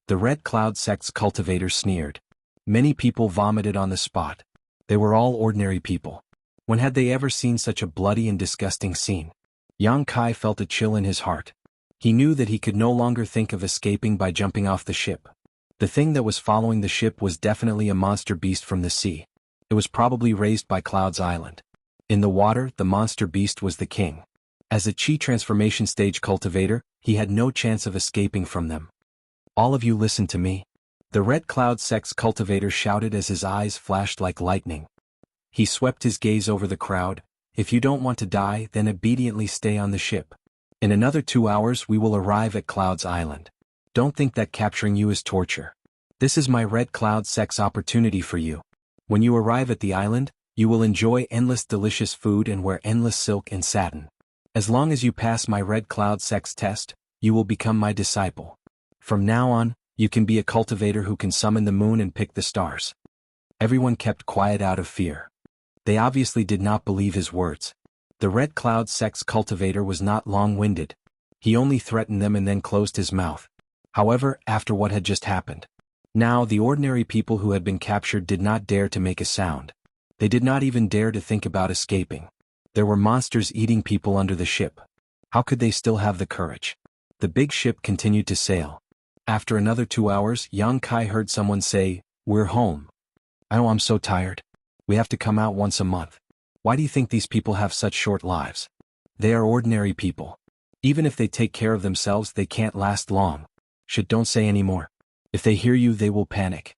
The Red Cloud sect's cultivator sneered. Many people vomited on the spot. They were all ordinary people. When had they ever seen such a bloody and disgusting scene? Yang Kai felt a chill in his heart. He knew that he could no longer think of escaping by jumping off the ship. The thing that was following the ship was definitely a monster beast from the sea. It was probably raised by Clouds Island. In the water, the monster beast was the king. As a Qi transformation stage cultivator, he had no chance of escaping from them. All of you listen to me. The Red Cloud sect's cultivator shouted as his eyes flashed like lightning. He swept his gaze over the crowd. If you don't want to die, then obediently stay on the ship. In another 2 hours we will arrive at Clouds Island. Don't think that capturing you is torture. This is my Red Cloud sect's opportunity for you. When you arrive at the island, you will enjoy endless delicious food and wear endless silk and satin. As long as you pass my Red Cloud sect's test, you will become my disciple. From now on, you can be a cultivator who can summon the moon and pick the stars. Everyone kept quiet out of fear. They obviously did not believe his words. The Red Cloud sect's cultivator was not long-winded. He only threatened them and then closed his mouth. However, after what had just happened, now the ordinary people who had been captured did not dare to make a sound. They did not even dare to think about escaping. There were monsters eating people under the ship. How could they still have the courage? The big ship continued to sail. After another 2 hours, Yang Kai heard someone say, "We're home." "Oh, I'm so tired. We have to come out once a month. Why do you think these people have such short lives? They are ordinary people. Even if they take care of themselves, they can't last long. Don't say any more. If they hear you, they will panic."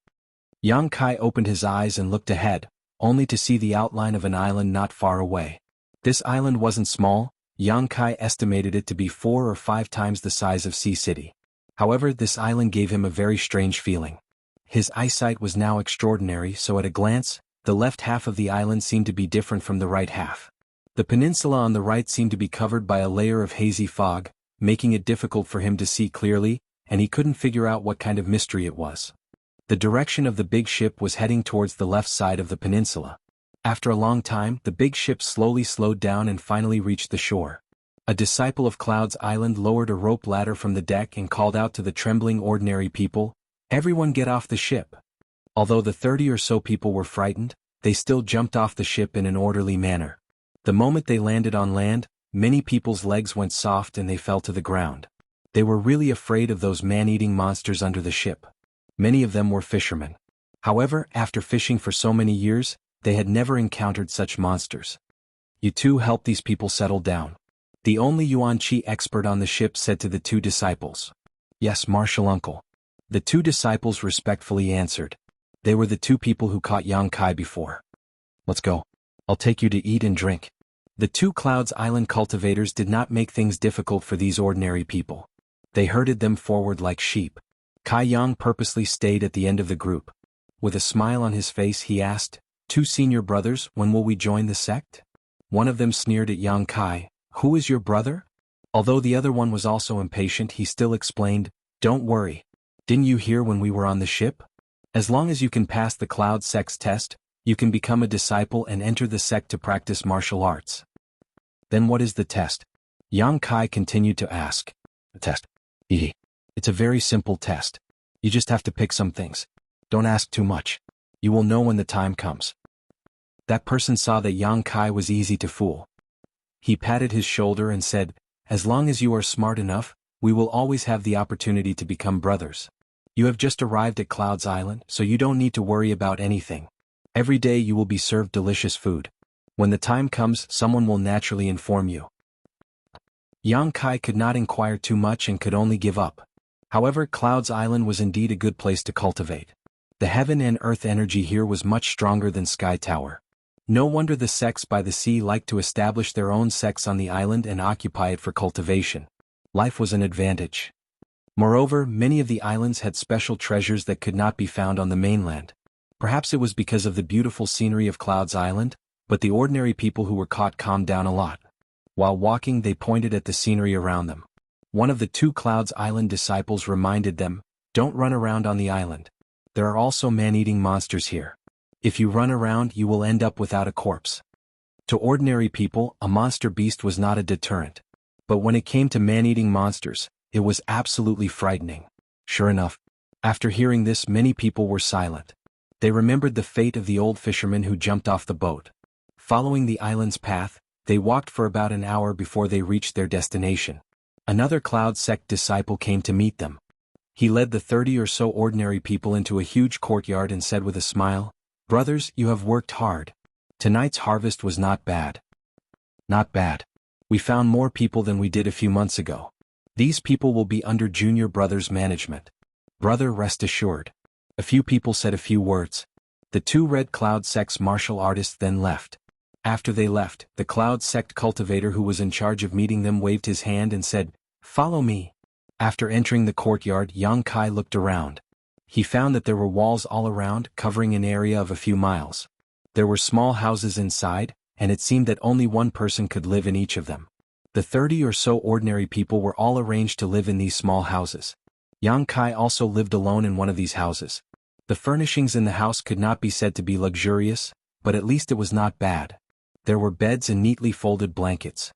Yang Kai opened his eyes and looked ahead, only to see the outline of an island not far away. This island wasn't small. Yang Kai estimated it to be 4 or 5 times the size of Sea City. However, this island gave him a very strange feeling. His eyesight was now extraordinary, so at a glance, The left half of the island seemed to be different from the right half. The peninsula on the right seemed to be covered by a layer of hazy fog, making it difficult for him to see clearly, and he couldn't figure out what kind of mystery it was. The direction of the big ship was heading towards the left side of the peninsula. After a long time, the big ship slowly slowed down and finally reached the shore. A disciple of Cloud's Island lowered a rope ladder from the deck and called out to the trembling ordinary people, "Everyone get off the ship." Although the 30 or so people were frightened, they still jumped off the ship in an orderly manner. The moment they landed on land, many people's legs went soft and they fell to the ground. They were really afraid of those man-eating monsters under the ship. Many of them were fishermen. However, after fishing for so many years, they had never encountered such monsters. "You two help these people settle down," the only Yuan Qi expert on the ship said to the two disciples. "Yes, martial uncle." The two disciples respectfully answered. They were the two people who caught Yang Kai before. "Let's go. I'll take you to eat and drink." The two Clouds Island cultivators did not make things difficult for these ordinary people. They herded them forward like sheep. Kai Yang purposely stayed at the end of the group. With a smile on his face he asked, "Two senior brothers, when will we join the sect?" One of them sneered at Yang Kai, "Who is your brother?" Although the other one was also impatient, he still explained, "Don't worry. Didn't you hear when we were on the ship? As long as you can pass the Cloud Sect's test, you can become a disciple and enter the sect to practice martial arts." "Then what is the test?" Yang Kai continued to ask. "The test? It's a very simple test. You just have to pick some things. Don't ask too much. You will know when the time comes." That person saw that Yang Kai was easy to fool. He patted his shoulder and said, "As long as you are smart enough, we will always have the opportunity to become brothers. You have just arrived at Cloud's Island, so you don't need to worry about anything. Every day you will be served delicious food. When the time comes, someone will naturally inform you." Yang Kai could not inquire too much and could only give up. However, Cloud's Island was indeed a good place to cultivate. The heaven and earth energy here was much stronger than Sky Tower. No wonder the sects by the sea liked to establish their own sects on the island and occupy it for cultivation. Life was an advantage. Moreover, many of the islands had special treasures that could not be found on the mainland. Perhaps it was because of the beautiful scenery of Cloud's Island, but the ordinary people who were caught calmed down a lot. While walking, they pointed at the scenery around them. One of the two Clouds Island disciples reminded them, "Don't run around on the island. There are also man-eating monsters here. If you run around, you will end up without a corpse." To ordinary people, a monster beast was not a deterrent. But when it came to man-eating monsters, it was absolutely frightening. Sure enough, after hearing this, many people were silent. They remembered the fate of the old fisherman who jumped off the boat. Following the island's path, they walked for about an hour before they reached their destination. Another Cloud Sect disciple came to meet them. He led the 30 or so ordinary people into a huge courtyard and said with a smile, "Brothers, you have worked hard. Tonight's harvest was not bad." "Not bad. We found more people than we did a few months ago. These people will be under Junior Brother's management. Brother, rest assured." A few people said a few words. The two Red Cloud Sect's martial artists then left. After they left, the Cloud Sect cultivator who was in charge of meeting them waved his hand and said, "Follow me." After entering the courtyard, Yang Kai looked around. He found that there were walls all around, covering an area of a few miles. There were small houses inside, and it seemed that only one person could live in each of them. The 30 or so ordinary people were all arranged to live in these small houses. Yang Kai also lived alone in one of these houses. The furnishings in the house could not be said to be luxurious, but at least it was not bad. There were beds and neatly folded blankets.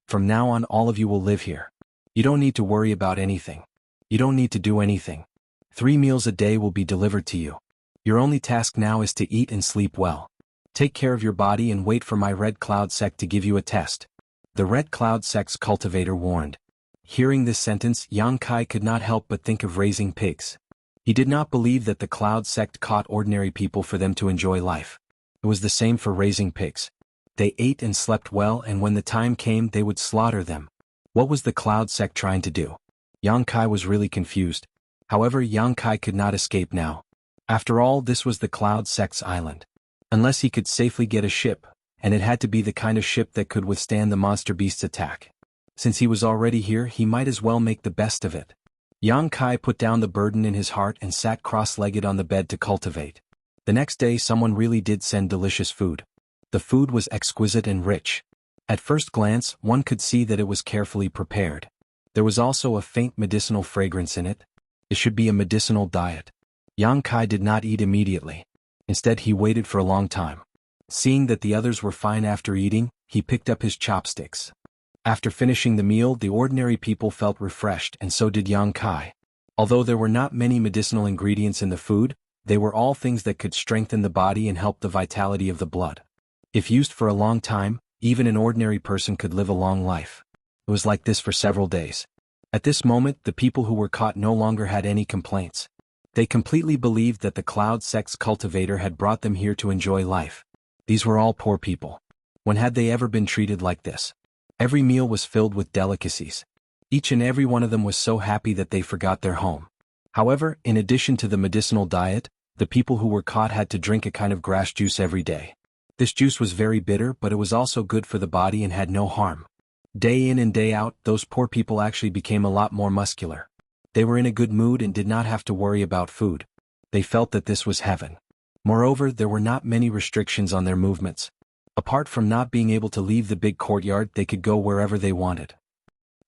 "From now on, all of you will live here. You don't need to worry about anything. You don't need to do anything. 3 meals a day will be delivered to you. Your only task now is to eat and sleep well. Take care of your body and wait for my Red Cloud Sect to give you a test." The Red Cloud Sect's cultivator warned. Hearing this sentence, Yang Kai could not help but think of raising pigs. He did not believe that the Cloud Sect caught ordinary people for them to enjoy life. It was the same for raising pigs. They ate and slept well, and when the time came they would slaughter them. What was the Cloud Sect trying to do? Yang Kai was really confused. However, Yang Kai could not escape now. After all, this was the Cloud Sect's island. Unless he could safely get a ship, and it had to be the kind of ship that could withstand the monster beast's attack. Since he was already here, he might as well make the best of it. Yang Kai put down the burden in his heart and sat cross-legged on the bed to cultivate. The next day someone really did send delicious food. The food was exquisite and rich. At first glance, one could see that it was carefully prepared. There was also a faint medicinal fragrance in it. It should be a medicinal diet. Yang Kai did not eat immediately. Instead he waited for a long time. Seeing that the others were fine after eating, he picked up his chopsticks. After finishing the meal, the ordinary people felt refreshed, and so did Yang Kai. Although there were not many medicinal ingredients in the food, they were all things that could strengthen the body and help the vitality of the blood. If used for a long time, even an ordinary person could live a long life. It was like this for several days. At this moment, the people who were caught no longer had any complaints. They completely believed that the Cloud Sect's cultivator had brought them here to enjoy life. These were all poor people. When had they ever been treated like this? Every meal was filled with delicacies. Each and every one of them was so happy that they forgot their home. However, in addition to the medicinal diet, the people who were caught had to drink a kind of grass juice every day. This juice was very bitter, but it was also good for the body and had no harm. Day in and day out, those poor people actually became a lot more muscular. They were in a good mood and did not have to worry about food. They felt that this was heaven. Moreover, there were not many restrictions on their movements. Apart from not being able to leave the big courtyard, they could go wherever they wanted.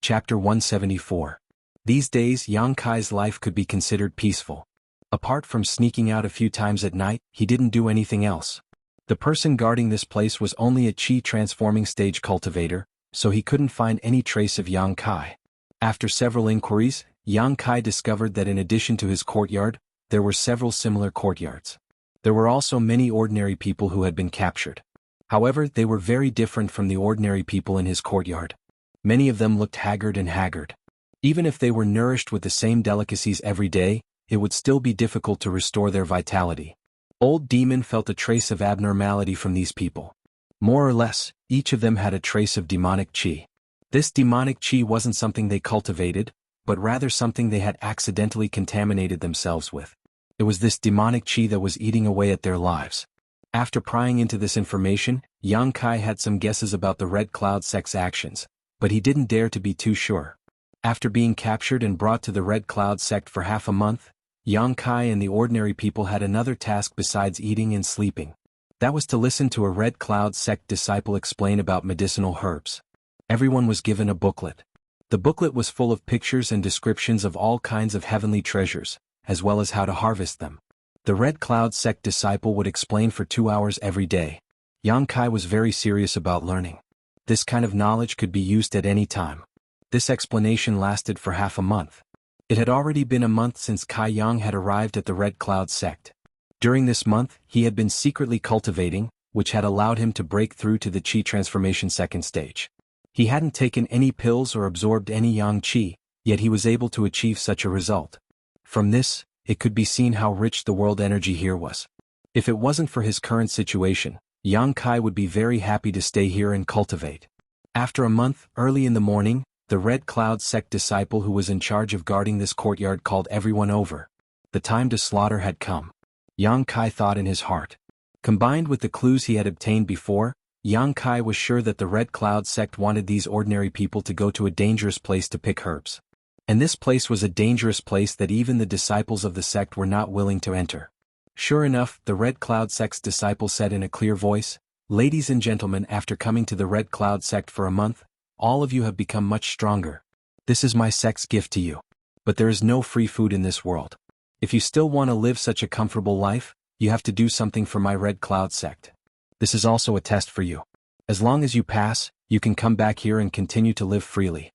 Chapter 174. These days, Yang Kai's life could be considered peaceful. Apart from sneaking out a few times at night, he didn't do anything else. The person guarding this place was only a Qi transforming stage cultivator, so he couldn't find any trace of Yang Kai. After several inquiries, Yang Kai discovered that in addition to his courtyard, there were several similar courtyards. There were also many ordinary people who had been captured. However, they were very different from the ordinary people in his courtyard. Many of them looked haggard and haggard. Even if they were nourished with the same delicacies every day, it would still be difficult to restore their vitality. Old Demon felt a trace of abnormality from these people. More or less, each of them had a trace of demonic qi. This demonic qi wasn't something they cultivated, but rather something they had accidentally contaminated themselves with. It was this demonic qi that was eating away at their lives. After prying into this information, Yang Kai had some guesses about the Red Cloud Sect's actions, but he didn't dare to be too sure. After being captured and brought to the Red Cloud Sect for half a month, Yang Kai and the ordinary people had another task besides eating and sleeping. That was to listen to a Red Cloud Sect disciple explain about medicinal herbs. Everyone was given a booklet. The booklet was full of pictures and descriptions of all kinds of heavenly treasures, as well as how to harvest them. The Red Cloud Sect disciple would explain for 2 hours every day. Yang Kai was very serious about learning. This kind of knowledge could be used at any time. This explanation lasted for half a month. It had already been a month since Kai Yang had arrived at the Red Cloud Sect. During this month, he had been secretly cultivating, which had allowed him to break through to the Qi transformation second stage. He hadn't taken any pills or absorbed any Yang Qi, yet he was able to achieve such a result. From this, it could be seen how rich the world energy here was. If it wasn't for his current situation, Yang Kai would be very happy to stay here and cultivate. After a month, early in the morning, the Red Cloud Sect disciple who was in charge of guarding this courtyard called everyone over. The time to slaughter had come. Yang Kai thought in his heart. Combined with the clues he had obtained before, Yang Kai was sure that the Red Cloud Sect wanted these ordinary people to go to a dangerous place to pick herbs. And this place was a dangerous place that even the disciples of the sect were not willing to enter. Sure enough, the Red Cloud Sect's disciple said in a clear voice, "Ladies and gentlemen, after coming to the Red Cloud Sect for a month, all of you have become much stronger. This is my sect's gift to you. But there is no free food in this world. If you still want to live such a comfortable life, you have to do something for my Red Cloud Sect. This is also a test for you. As long as you pass, you can come back here and continue to live freely."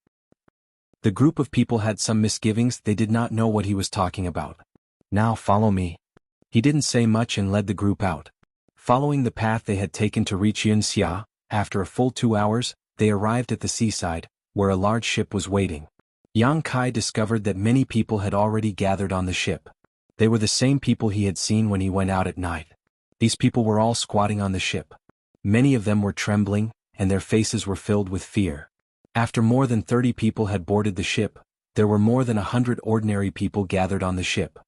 The group of people had some misgivings. They did not know what he was talking about. "Now follow me." He didn't say much and led the group out. Following the path they had taken to reach Wuxia, after a full 2 hours, they arrived at the seaside, where a large ship was waiting. Yang Kai discovered that many people had already gathered on the ship. They were the same people he had seen when he went out at night. These people were all squatting on the ship. Many of them were trembling, and their faces were filled with fear. After more than 30 people had boarded the ship, there were more than 100 ordinary people gathered on the ship.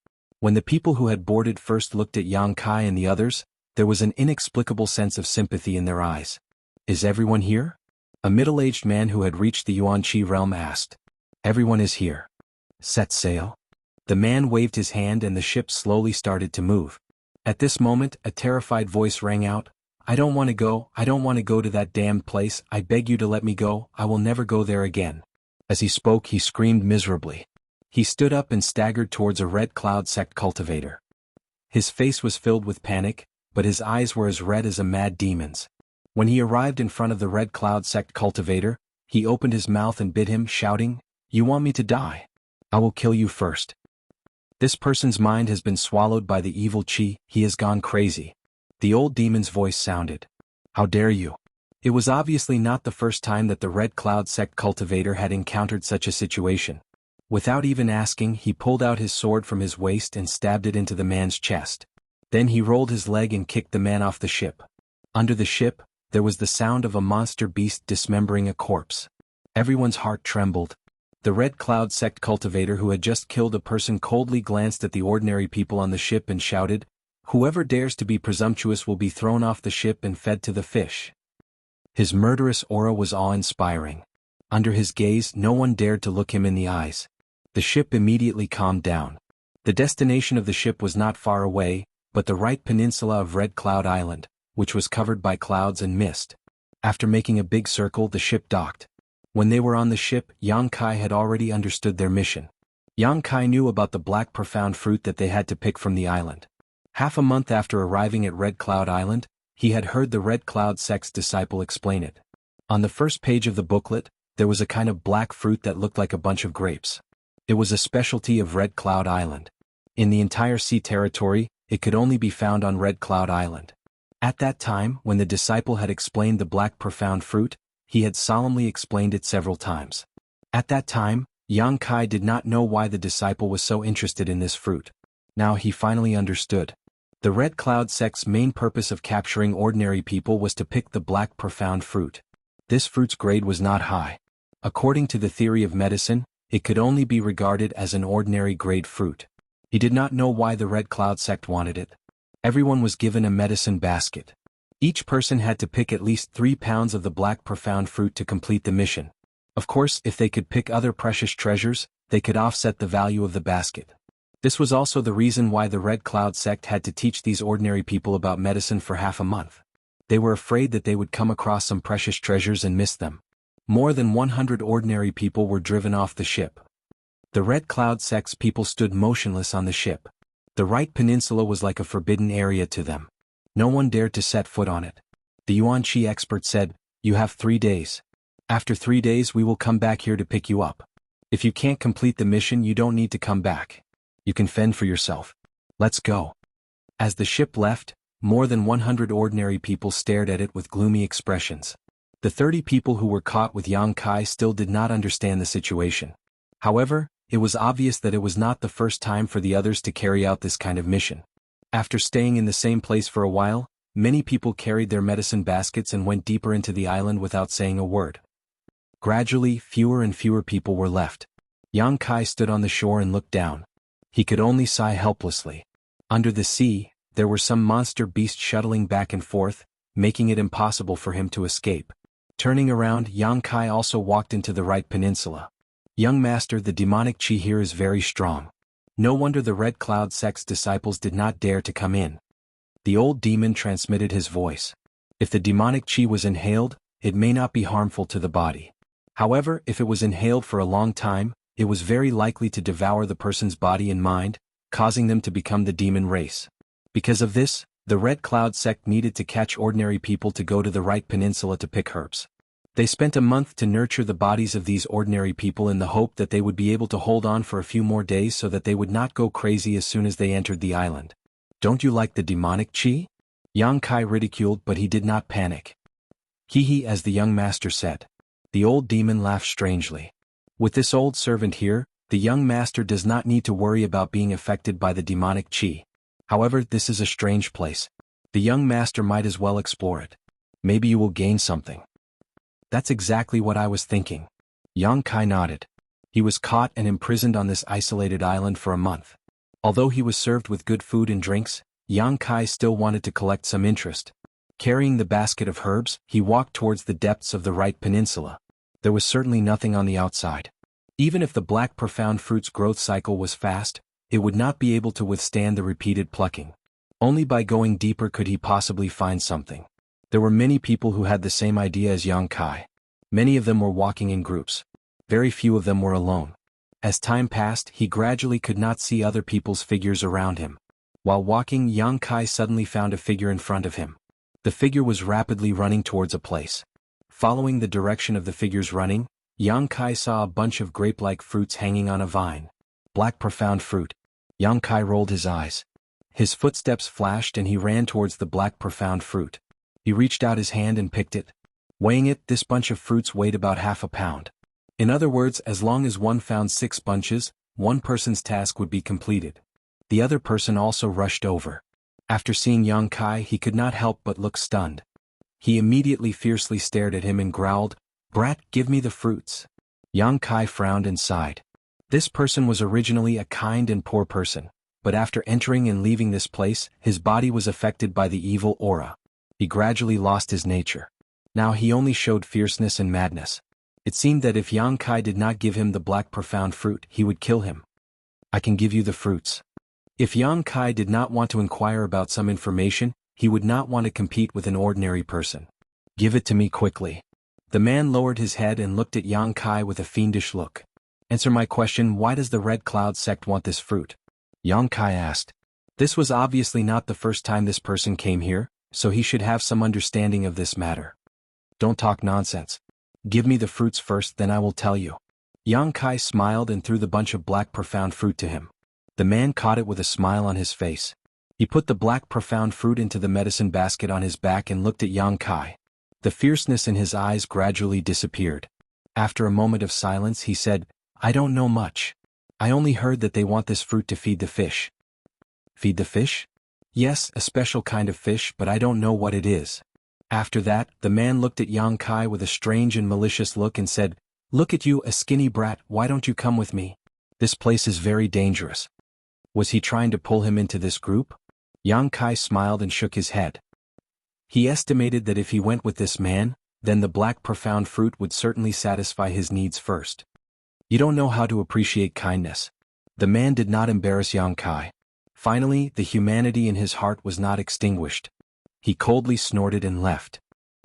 When the people who had boarded first looked at Yang Kai and the others, there was an inexplicable sense of sympathy in their eyes. "Is everyone here?" A middle-aged man who had reached the Yuan-Chi realm asked. "Everyone is here." "Set sail." The man waved his hand and the ship slowly started to move. At this moment, a terrified voice rang out, I don't want to go to that damned place, I beg you to let me go, I will never go there again. As he spoke he screamed miserably. He stood up and staggered towards a Red Cloud sect cultivator. His face was filled with panic, but his eyes were as red as a mad demon's. When he arrived in front of the Red Cloud sect cultivator, he opened his mouth and bit him, shouting, You want me to die? I will kill you first. This person's mind has been swallowed by the evil chi, he has gone crazy. The old demon's voice sounded. How dare you? It was obviously not the first time that the Red Cloud sect cultivator had encountered such a situation. Without even asking, he pulled out his sword from his waist and stabbed it into the man's chest. Then he rolled his leg and kicked the man off the ship. Under the ship, there was the sound of a monster beast dismembering a corpse. Everyone's heart trembled. The Red Cloud sect cultivator who had just killed a person coldly glanced at the ordinary people on the ship and shouted, Whoever dares to be presumptuous will be thrown off the ship and fed to the fish. His murderous aura was awe-inspiring. Under his gaze, no one dared to look him in the eyes. The ship immediately calmed down. The destination of the ship was not far away, but the right peninsula of Red Cloud Island, which was covered by clouds and mist. After making a big circle, the ship docked. When they were on the ship, Yang Kai had already understood their mission. Yang Kai knew about the black profound fruit that they had to pick from the island. Half a month after arriving at Red Cloud Island, he had heard the Red Cloud sect's disciple explain it. On the first page of the booklet, there was a kind of black fruit that looked like a bunch of grapes. It was a specialty of Red Cloud Island. In the entire sea territory, it could only be found on Red Cloud Island. At that time, when the disciple had explained the black profound fruit, he had solemnly explained it several times. At that time, Yang Kai did not know why the disciple was so interested in this fruit. Now he finally understood. The Red Cloud sect's main purpose of capturing ordinary people was to pick the black profound fruit. This fruit's grade was not high. According to the theory of medicine, it could only be regarded as an ordinary grade fruit. He did not know why the Red Cloud sect wanted it. Everyone was given a medicine basket. Each person had to pick at least 3 pounds of the black profound fruit to complete the mission. Of course, if they could pick other precious treasures, they could offset the value of the basket. This was also the reason why the Red Cloud sect had to teach these ordinary people about medicine for half a month. They were afraid that they would come across some precious treasures and miss them. More than 100 ordinary people were driven off the ship. The Red Cloud sect's people stood motionless on the ship. The right peninsula was like a forbidden area to them. No one dared to set foot on it. The Yuan Chi expert said, You have 3 days. After 3 days we will come back here to pick you up. If you can't complete the mission you don't need to come back. You can fend for yourself. Let's go. As the ship left, more than 100 ordinary people stared at it with gloomy expressions. The 30 people who were caught with Yang Kai still did not understand the situation. However, it was obvious that it was not the first time for the others to carry out this kind of mission. After staying in the same place for a while, many people carried their medicine baskets and went deeper into the island without saying a word. Gradually, fewer and fewer people were left. Yang Kai stood on the shore and looked down. He could only sigh helplessly. Under the sea, there were some monster beasts shuttling back and forth, making it impossible for him to escape. Turning around, Yang Kai also walked into the right peninsula. Young master, the demonic chi here is very strong. No wonder the Red Cloud sect's disciples did not dare to come in. The old demon transmitted his voice. If the demonic chi was inhaled, it may not be harmful to the body. However, if it was inhaled for a long time, it was very likely to devour the person's body and mind, causing them to become the demon race. Because of this, the Red Cloud sect needed to catch ordinary people to go to the right peninsula to pick herbs. They spent a month to nurture the bodies of these ordinary people in the hope that they would be able to hold on for a few more days so that they would not go crazy as soon as they entered the island. Don't you like the demonic chi? Yang Kai ridiculed, but he did not panic. Hee, as the young master said. The old demon laughed strangely. With this old servant here, the young master does not need to worry about being affected by the demonic chi. However, this is a strange place. The young master might as well explore it. Maybe you will gain something. That's exactly what I was thinking. Yang Kai nodded. He was caught and imprisoned on this isolated island for a month. Although he was served with good food and drinks, Yang Kai still wanted to collect some interest. Carrying the basket of herbs, he walked towards the depths of the right peninsula. There was certainly nothing on the outside. Even if the black profound fruit's growth cycle was fast, it would not be able to withstand the repeated plucking. Only by going deeper could he possibly find something. There were many people who had the same idea as Yang Kai. Many of them were walking in groups. Very few of them were alone. As time passed, he gradually could not see other people's figures around him. While walking, Yang Kai suddenly found a figure in front of him. The figure was rapidly running towards a place. Following the direction of the figure's running, Yang Kai saw a bunch of grape-like fruits hanging on a vine. Black profound fruit. Yang Kai rolled his eyes. His footsteps flashed and he ran towards the black profound fruit. He reached out his hand and picked it. Weighing it, this bunch of fruits weighed about half a pound. In other words, as long as one found 6 bunches, one person's task would be completed. The other person also rushed over. After seeing Yang Kai, he could not help but look stunned. He immediately fiercely stared at him and growled, "Brat, give me the fruits." Yang Kai frowned and sighed. This person was originally a kind and poor person, but after entering and leaving this place, his body was affected by the evil aura. He gradually lost his nature. Now he only showed fierceness and madness. It seemed that if Yang Kai did not give him the black profound fruit, he would kill him. "I can give you the fruits." If Yang Kai did not want to inquire about some information, he would not want to compete with an ordinary person. "Give it to me quickly." The man lowered his head and looked at Yang Kai with a fiendish look. "Answer my question, why does the Red Cloud sect want this fruit?" Yang Kai asked. This was obviously not the first time this person came here, so he should have some understanding of this matter. "Don't talk nonsense. Give me the fruits first, then I will tell you." Yang Kai smiled and threw the bunch of black profound fruit to him. The man caught it with a smile on his face. He put the black profound fruit into the medicine basket on his back and looked at Yang Kai. The fierceness in his eyes gradually disappeared. After a moment of silence, he said, "I don't know much. I only heard that they want this fruit to feed the fish." "Feed the fish?" "Yes, a special kind of fish, but I don't know what it is." After that, the man looked at Yang Kai with a strange and malicious look and said, "Look at you, a skinny brat, why don't you come with me? This place is very dangerous." Was he trying to pull him into this group? Yang Kai smiled and shook his head. He estimated that if he went with this man, then the black profound fruit would certainly satisfy his needs first. "You don't know how to appreciate kindness." The man did not embarrass Yang Kai. Finally, the humanity in his heart was not extinguished. He coldly snorted and left.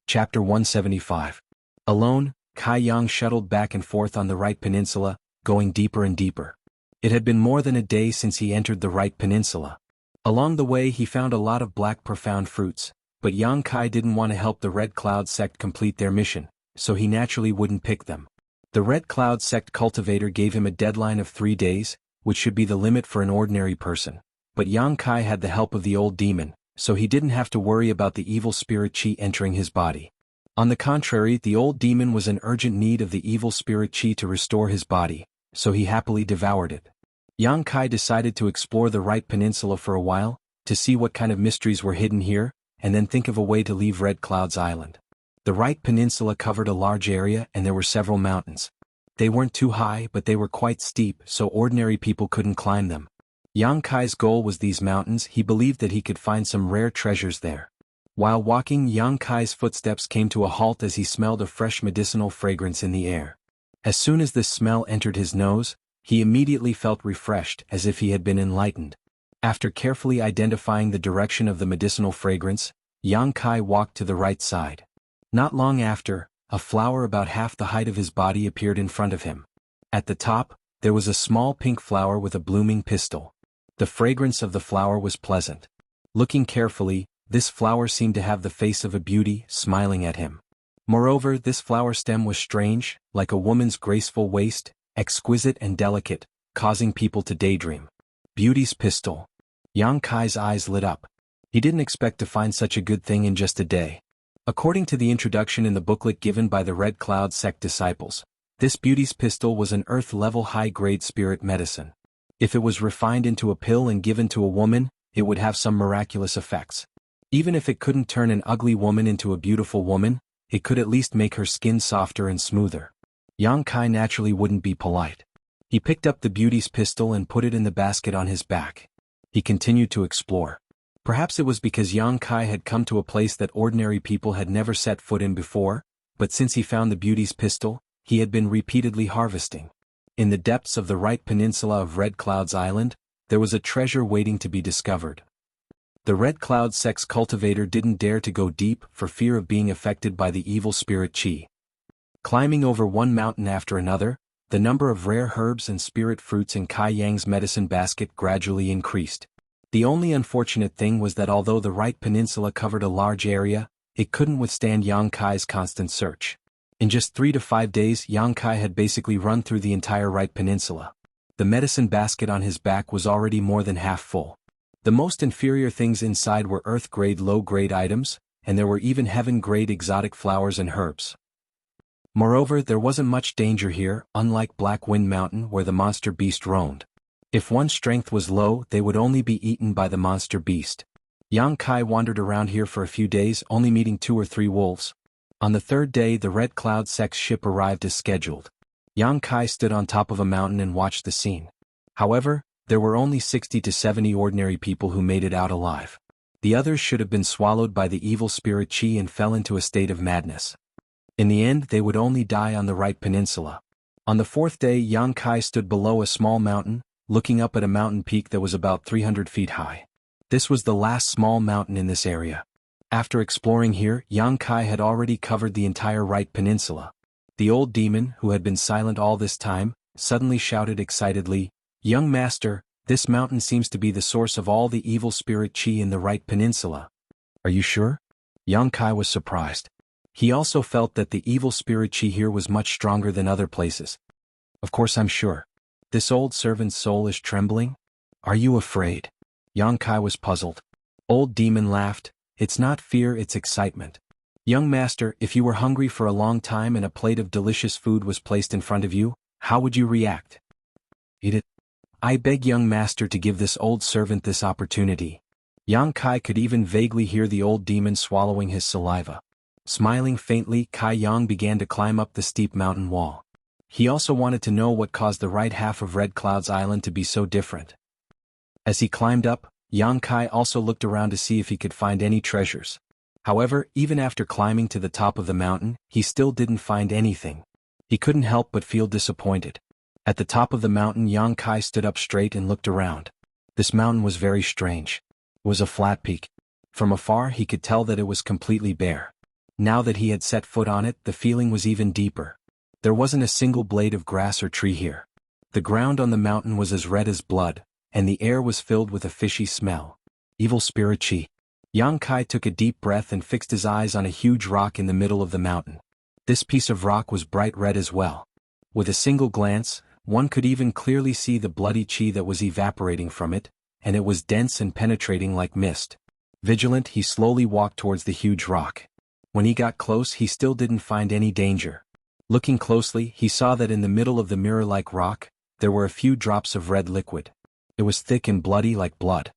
Chapter 175. Alone, Kai Yang shuttled back and forth on the right peninsula, going deeper and deeper. It had been more than a day since he entered the right peninsula. Along the way he found a lot of black profound fruits, but Yang Kai didn't want to help the Red Cloud sect complete their mission, so he naturally wouldn't pick them. The Red Cloud sect cultivator gave him a deadline of 3 days, which should be the limit for an ordinary person, but Yang Kai had the help of the old demon, so he didn't have to worry about the evil spirit chi entering his body. On the contrary, the old demon was in urgent need of the evil spirit chi to restore his body, so he happily devoured it. Yang Kai decided to explore the right peninsula for a while, to see what kind of mysteries were hidden here, and then think of a way to leave Red Cloud's island. The right peninsula covered a large area and there were several mountains. They weren't too high, but they were quite steep, so ordinary people couldn't climb them. Yang Kai's goal was these mountains. He believed that he could find some rare treasures there. While walking, Yang Kai's footsteps came to a halt as he smelled a fresh medicinal fragrance in the air. As soon as this smell entered his nose, he immediately felt refreshed, as if he had been enlightened. After carefully identifying the direction of the medicinal fragrance, Yang Kai walked to the right side. Not long after, a flower about half the height of his body appeared in front of him. At the top, there was a small pink flower with a blooming pistil. The fragrance of the flower was pleasant. Looking carefully, this flower seemed to have the face of a beauty, smiling at him. Moreover, this flower stem was strange, like a woman's graceful waist, exquisite and delicate, causing people to daydream. Beauty's pistil. Yang Kai's eyes lit up. He didn't expect to find such a good thing in just a day. According to the introduction in the booklet given by the Red Cloud sect disciples, this beauty's pistil was an earth-level high-grade spirit medicine. If it was refined into a pill and given to a woman, it would have some miraculous effects. Even if it couldn't turn an ugly woman into a beautiful woman, it could at least make her skin softer and smoother. Yang Kai naturally wouldn't be polite. He picked up the beauty's pistil and put it in the basket on his back. He continued to explore. Perhaps it was because Yang Kai had come to a place that ordinary people had never set foot in before, but since he found the beauty's pistil, he had been repeatedly harvesting. In the depths of the right peninsula of Red Cloud's island, there was a treasure waiting to be discovered. The Red Cloud Sect's cultivator didn't dare to go deep for fear of being affected by the evil spirit chi. Climbing over one mountain after another, the number of rare herbs and spirit fruits in Kai Yang's medicine basket gradually increased. The only unfortunate thing was that although the Right Peninsula covered a large area, it couldn't withstand Yang Kai's constant search. In just 3 to 5 days, Yang Kai had basically run through the entire Right Peninsula. The medicine basket on his back was already more than half full. The most inferior things inside were earth-grade low-grade items, and there were even heaven-grade exotic flowers and herbs. Moreover, there wasn't much danger here, unlike Black Wind Mountain where the monster beast roamed. If one's strength was low, they would only be eaten by the monster beast. Yang Kai wandered around here for a few days, only meeting 2 or 3 wolves. On the 3rd day, the Red Cloud Sect's ship arrived as scheduled. Yang Kai stood on top of a mountain and watched the scene. However, there were only 60 to 70 ordinary people who made it out alive. The others should have been swallowed by the evil spirit chi and fell into a state of madness. In the end, they would only die on the Right Peninsula. On the 4th day, Yang Kai stood below a small mountain, looking up at a mountain peak that was about 300 feet high. This was the last small mountain in this area. After exploring here, Yang Kai had already covered the entire Right Peninsula. The old demon, who had been silent all this time, suddenly shouted excitedly, "Young master, this mountain seems to be the source of all the evil spirit chi in the Right Peninsula." "Are you sure?" Yang Kai was surprised. He also felt that the evil spirit chi here was much stronger than other places. "Of course I'm sure. This old servant's soul is trembling? Are you afraid?" Yang Kai was puzzled. Old demon laughed. "It's not fear, it's excitement. Young master, if you were hungry for a long time and a plate of delicious food was placed in front of you, how would you react?" "Eat it." "I beg young master to give this old servant this opportunity." Yang Kai could even vaguely hear the old demon swallowing his saliva. Smiling faintly, Kai Yang began to climb up the steep mountain wall. He also wanted to know what caused the right half of Red Cloud's island to be so different. As he climbed up, Yang Kai also looked around to see if he could find any treasures. However, even after climbing to the top of the mountain, he still didn't find anything. He couldn't help but feel disappointed. At the top of the mountain, Yang Kai stood up straight and looked around. This mountain was very strange. It was a flat peak. From afar, he could tell that it was completely bare. Now that he had set foot on it, the feeling was even deeper. There wasn't a single blade of grass or tree here. The ground on the mountain was as red as blood, and the air was filled with a fishy smell. Evil spirit chi. Yang Kai took a deep breath and fixed his eyes on a huge rock in the middle of the mountain. This piece of rock was bright red as well. With a single glance, one could even clearly see the bloody chi that was evaporating from it, and it was dense and penetrating like mist. Vigilant, he slowly walked towards the huge rock. When he got close, he still didn't find any danger. Looking closely, he saw that in the middle of the mirror-like rock, there were a few drops of red liquid. It was thick and bloody like blood.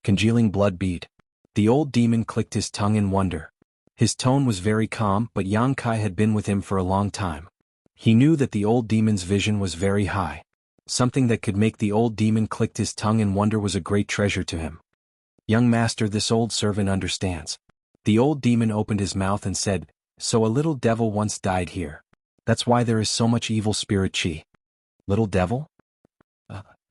Congealing blood bead. The old demon clicked his tongue in wonder. His tone was very calm, but Yang Kai had been with him for a long time. He knew that the old demon's vision was very high. Something that could make the old demon click his tongue in wonder was a great treasure to him. "Young master, this old servant understands." The old demon opened his mouth and said, "So a little devil once died here. That's why there is so much evil spirit chi." "Little devil?"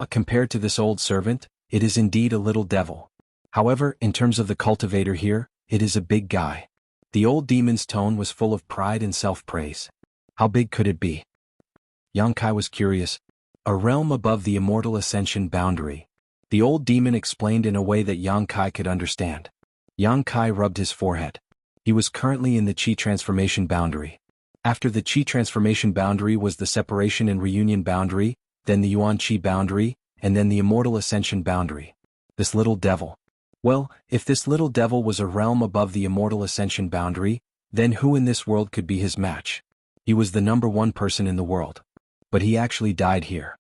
Compared to this old servant, it is indeed a little devil. However, in terms of the cultivator here, it is a big guy." The old demon's tone was full of pride and self-praise. "How big could it be?" Yang Kai was curious. "A realm above the immortal ascension boundary." The old demon explained in a way that Yang Kai could understand. Yang Kai rubbed his forehead. He was currently in the Qi transformation boundary. After the Qi transformation boundary was the separation and reunion boundary, then the Yuan Qi boundary, and then the immortal ascension boundary. This little devil. Well, if this little devil was a realm above the immortal ascension boundary, then who in this world could be his match? He was the #1 person in the world. But he actually died here.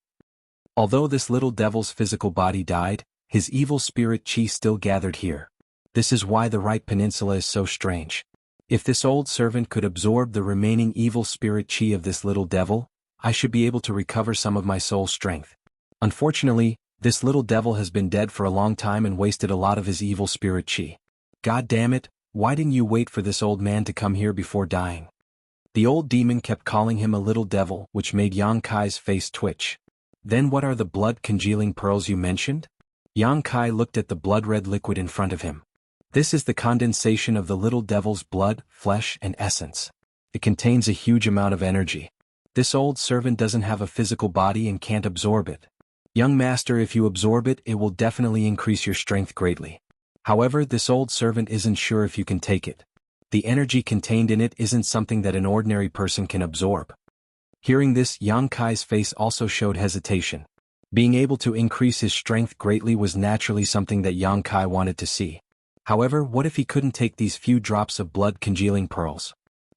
Although this little devil's physical body died, his evil spirit chi still gathered here. This is why the Right Peninsula is so strange. If this old servant could absorb the remaining evil spirit chi of this little devil, I should be able to recover some of my soul strength. Unfortunately, this little devil has been dead for a long time and wasted a lot of his evil spirit chi. God damn it, why didn't you wait for this old man to come here before dying? The old demon kept calling him a little devil, which made Yang Kai's face twitch. "Then what are the blood-congealing pearls you mentioned?" Yang Kai looked at the blood-red liquid in front of him. This is the condensation of the little devil's blood, flesh, and essence. It contains a huge amount of energy. This old servant doesn't have a physical body and can't absorb it. Young master, if you absorb it, it will definitely increase your strength greatly. However, this old servant isn't sure if you can take it. The energy contained in it isn't something that an ordinary person can absorb. Hearing this, Yang Kai's face also showed hesitation. Being able to increase his strength greatly was naturally something that Yang Kai wanted to see. However, what if he couldn't take these few drops of blood-congealing pearls?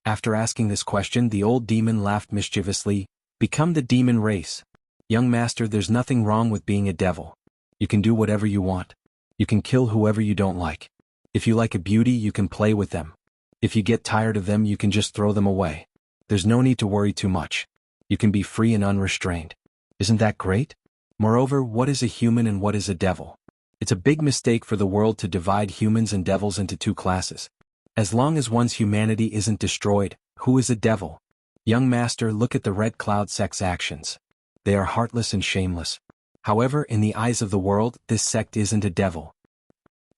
After asking this question, the old demon laughed mischievously. Become the demon race. Young master, there's nothing wrong with being a devil. You can do whatever you want. You can kill whoever you don't like. If you like a beauty, you can play with them. If you get tired of them, you can just throw them away. There's no need to worry too much. You can be free and unrestrained. Isn't that great? Moreover, what is a human and what is a devil? It's a big mistake for the world to divide humans and devils into two classes. As long as one's humanity isn't destroyed, who is a devil? Young master, look at the Red Cloud sect's actions. They are heartless and shameless. However, in the eyes of the world, this sect isn't a devil.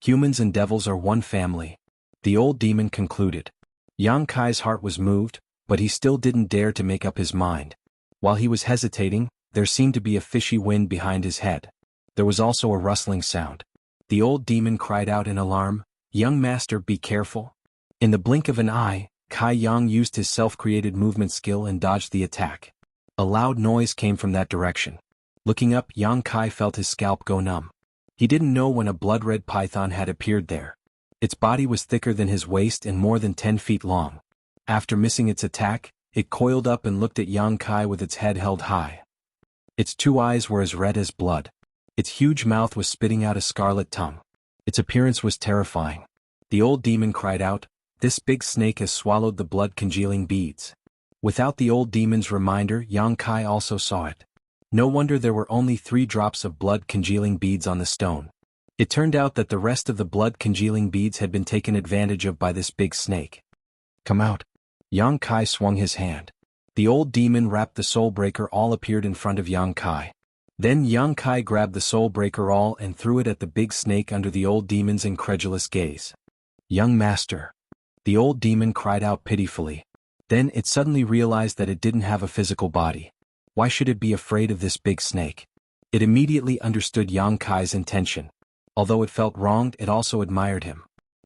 Humans and devils are one family. The old demon concluded. Yang Kai's heart was moved, but he still didn't dare to make up his mind. While he was hesitating, there seemed to be a fishy wind behind his head. There was also a rustling sound. The old demon cried out in alarm, "Young master, be careful." In the blink of an eye, Kai Yang used his self-created movement skill and dodged the attack. A loud noise came from that direction. Looking up, Yang Kai felt his scalp go numb. He didn't know when a blood-red python had appeared there. Its body was thicker than his waist and more than 10 feet long. After missing its attack, it coiled up and looked at Yang Kai with its head held high. Its two eyes were as red as blood. Its huge mouth was spitting out a scarlet tongue. Its appearance was terrifying. The old demon cried out, "This big snake has swallowed the blood-congealing beads." Without the old demon's reminder, Yang Kai also saw it. No wonder there were only 3 drops of blood-congealing beads on the stone. It turned out that the rest of the blood-congealing beads had been taken advantage of by this big snake. "Come out." Yang Kai swung his hand. The old demon wrapped the soul breaker all appeared in front of Yang Kai. Then Yang Kai grabbed the soul breaker all and threw it at the big snake under the old demon's incredulous gaze. "Young master." The old demon cried out pitifully. Then it suddenly realized that it didn't have a physical body. Why should it be afraid of this big snake? It immediately understood Yang Kai's intention. Although it felt wronged, it also admired him.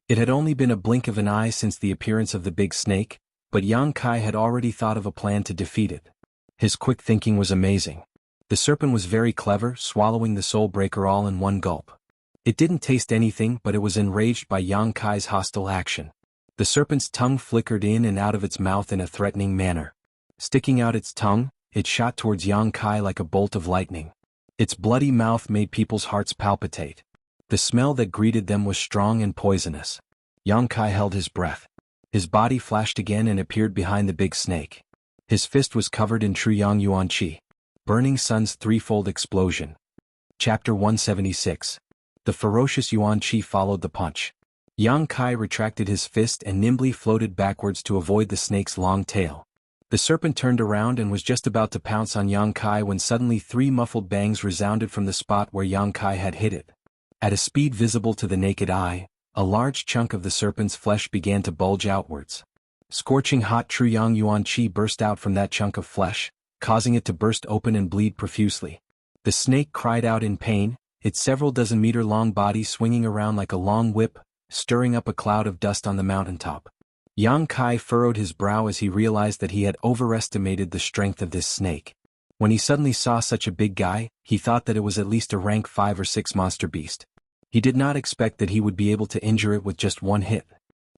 It had only been a blink of an eye since the appearance of the big snake, but Yang Kai had already thought of a plan to defeat it. His quick thinking was amazing. The serpent was very clever, swallowing the soul breaker all in one gulp. It didn't taste anything, but it was enraged by Yang Kai's hostile action. The serpent's tongue flickered in and out of its mouth in a threatening manner. Sticking out its tongue, it shot towards Yang Kai like a bolt of lightning. Its bloody mouth made people's hearts palpitate. The smell that greeted them was strong and poisonous. Yang Kai held his breath. His body flashed again and appeared behind the big snake. His fist was covered in true Yang Yuan Qi. Burning Sun's threefold explosion. Chapter 176. The ferocious Yuan Qi followed the punch. Yang Kai retracted his fist and nimbly floated backwards to avoid the snake's long tail. The serpent turned around and was just about to pounce on Yang Kai when suddenly 3 muffled bangs resounded from the spot where Yang Kai had hit it. At a speed visible to the naked eye, a large chunk of the serpent's flesh began to bulge outwards. Scorching hot true Yang Yuan Qi burst out from that chunk of flesh, causing it to burst open and bleed profusely. The snake cried out in pain, its several dozen meter long body swinging around like a long whip, stirring up a cloud of dust on the mountaintop. Yang Kai furrowed his brow as he realized that he had overestimated the strength of this snake. When he suddenly saw such a big guy, he thought that it was at least a rank 5 or 6 monster beast. He did not expect that he would be able to injure it with just one hit.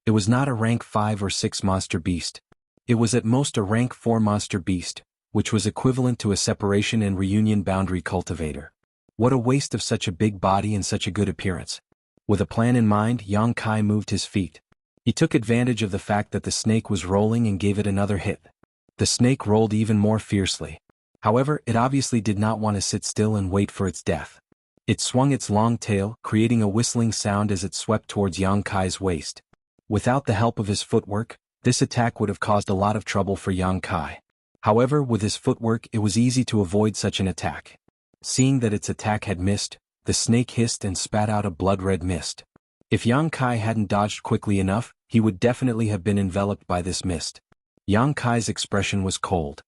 It was not a rank 5 or 6 monster beast. It was at most a rank 4 monster beast, which was equivalent to a separation and reunion boundary cultivator. What a waste of such a big body and such a good appearance. With a plan in mind, Yang Kai moved his feet. He took advantage of the fact that the snake was rolling and gave it another hit. The snake rolled even more fiercely. However, it obviously did not want to sit still and wait for its death. It swung its long tail, creating a whistling sound as it swept towards Yang Kai's waist. Without the help of his footwork, this attack would have caused a lot of trouble for Yang Kai. However, with his footwork it was easy to avoid such an attack. Seeing that its attack had missed, the snake hissed and spat out a blood-red mist. If Yang Kai hadn't dodged quickly enough, he would definitely have been enveloped by this mist. Yang Kai's expression was cold.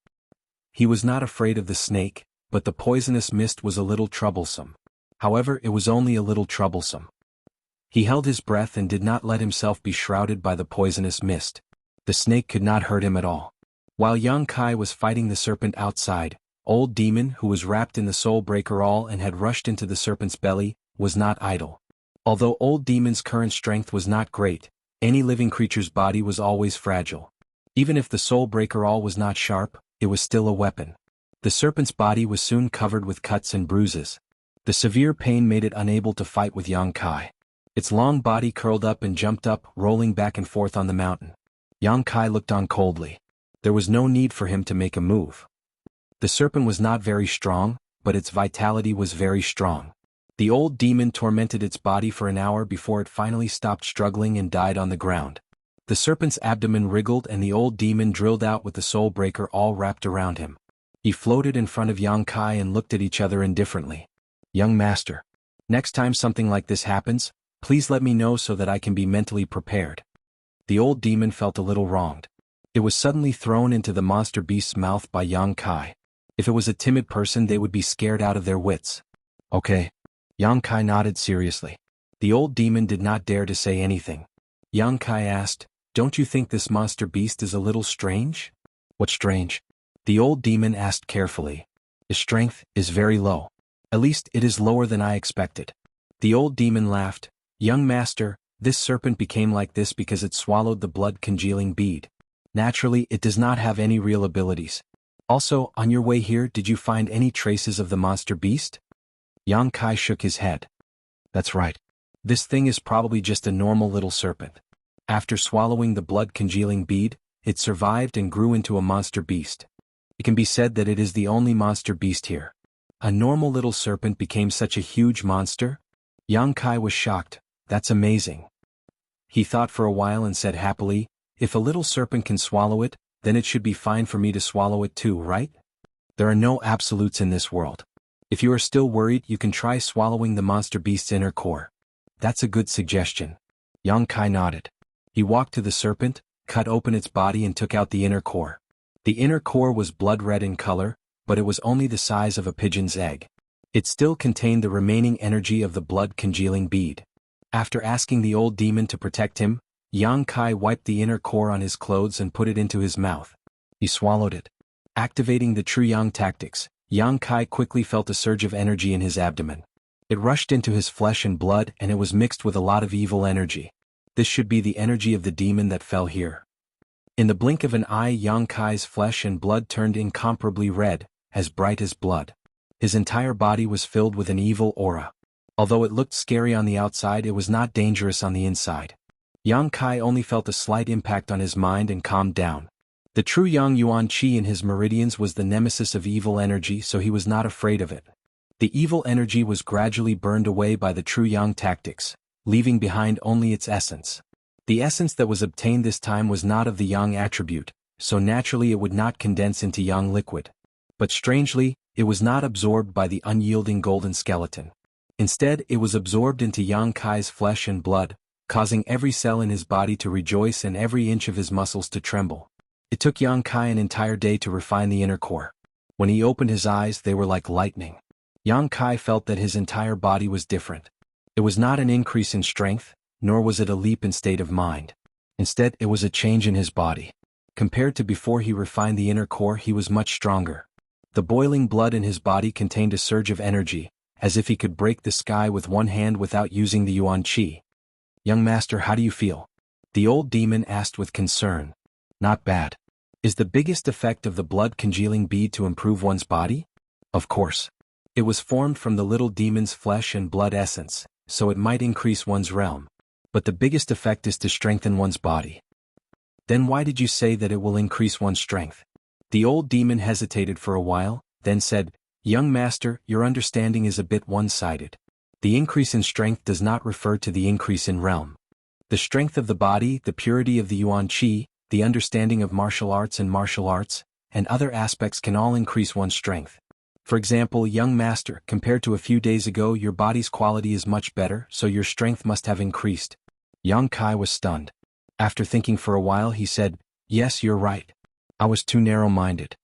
He was not afraid of the snake, but the poisonous mist was a little troublesome. However, it was only a little troublesome. He held his breath and did not let himself be shrouded by the poisonous mist. The snake could not hurt him at all. While Yang Kai was fighting the serpent outside, Old Demon, who was wrapped in the Soul Breaker All and had rushed into the serpent's belly, was not idle. Although Old Demon's current strength was not great, any living creature's body was always fragile. Even if the Soul Breaker All was not sharp, it was still a weapon. The serpent's body was soon covered with cuts and bruises. The severe pain made it unable to fight with Yang Kai. Its long body curled up and jumped up, rolling back and forth on the mountain. Yang Kai looked on coldly. There was no need for him to make a move. The serpent was not very strong, but its vitality was very strong. The old demon tormented its body for an hour before it finally stopped struggling and died on the ground. The serpent's abdomen wriggled and the old demon drilled out with the soul breaker all wrapped around him. He floated in front of Yang Kai and looked at each other indifferently. Young master, next time something like this happens, please let me know so that I can be mentally prepared. The old demon felt a little wronged. It was suddenly thrown into the monster beast's mouth by Yang Kai. If it was a timid person, they would be scared out of their wits. Okay. Yang Kai nodded seriously. The old demon did not dare to say anything. Yang Kai asked, "Don't you think this monster beast is a little strange?" "What's strange?" The old demon asked carefully. "Its strength is very low. At least it is lower than I expected." The old demon laughed. "Young master, this serpent became like this because it swallowed the blood-congealing bead. Naturally, it does not have any real abilities. Also, on your way here, did you find any traces of the monster beast?" Yang Kai shook his head. "That's right. This thing is probably just a normal little serpent. After swallowing the blood-congealing bead, it survived and grew into a monster beast. It can be said that it is the only monster beast here." A normal little serpent became such a huge monster? Yang Kai was shocked. "That's amazing." He thought for a while and said happily, "If a little serpent can swallow it, then it should be fine for me to swallow it too, right? There are no absolutes in this world. If you are still worried, you can try swallowing the monster beast's inner core." "That's a good suggestion." Yang Kai nodded. He walked to the serpent, cut open its body and took out the inner core. The inner core was blood-red in color, but it was only the size of a pigeon's egg. It still contained the remaining energy of the blood-congealing bead. After asking the old demon to protect him, Yang Kai wiped the inner core on his clothes and put it into his mouth. He swallowed it. Activating the true Yang tactics, Yang Kai quickly felt a surge of energy in his abdomen. It rushed into his flesh and blood and it was mixed with a lot of evil energy. This should be the energy of the demon that fell here. In the blink of an eye, Yang Kai's flesh and blood turned incomparably red, as bright as blood. His entire body was filled with an evil aura. Although it looked scary on the outside, it was not dangerous on the inside. Yang Kai only felt a slight impact on his mind and calmed down. The true Yang Yuan Qi in his meridians was the nemesis of evil energy, so he was not afraid of it. The evil energy was gradually burned away by the true Yang tactics, leaving behind only its essence. The essence that was obtained this time was not of the Yang attribute, so naturally it would not condense into Yang liquid. But strangely, it was not absorbed by the unyielding golden skeleton. Instead, it was absorbed into Yang Kai's flesh and blood, causing every cell in his body to rejoice and every inch of his muscles to tremble. It took Yang Kai an entire day to refine the inner core. When he opened his eyes, they were like lightning. Yang Kai felt that his entire body was different. It was not an increase in strength, nor was it a leap in state of mind. Instead, it was a change in his body. Compared to before he refined the inner core, he was much stronger. The boiling blood in his body contained a surge of energy, as if he could break the sky with one hand without using the Yuan Qi. "Young master, how do you feel?" the old demon asked with concern. "Not bad. Is the biggest effect of the blood-congealing bead to improve one's body?" "Of course. It was formed from the little demon's flesh and blood essence, so it might increase one's realm. But the biggest effect is to strengthen one's body." "Then why did you say that it will increase one's strength?" The old demon hesitated for a while, then said, "Young master, your understanding is a bit one-sided. The increase in strength does not refer to the increase in realm. The strength of the body, the purity of the Yuan Qi, the understanding of martial arts and other aspects can all increase one's strength. For example, young master, compared to a few days ago your body's quality is much better, so your strength must have increased. Yang Kai was stunned. After thinking for a while he said, yes, you're right. I was too narrow-minded.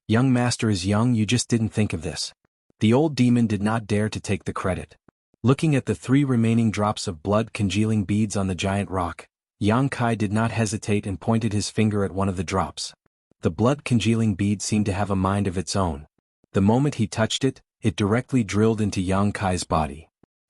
Young master is young, you just didn't think of this. The old demon did not dare to take the credit. Looking at the 3 remaining drops of blood congealing beads on the giant rock, Yang Kai did not hesitate and pointed his finger at one of the drops. The blood congealing bead seemed to have a mind of its own. The moment he touched it, it directly drilled into Yang Kai's body.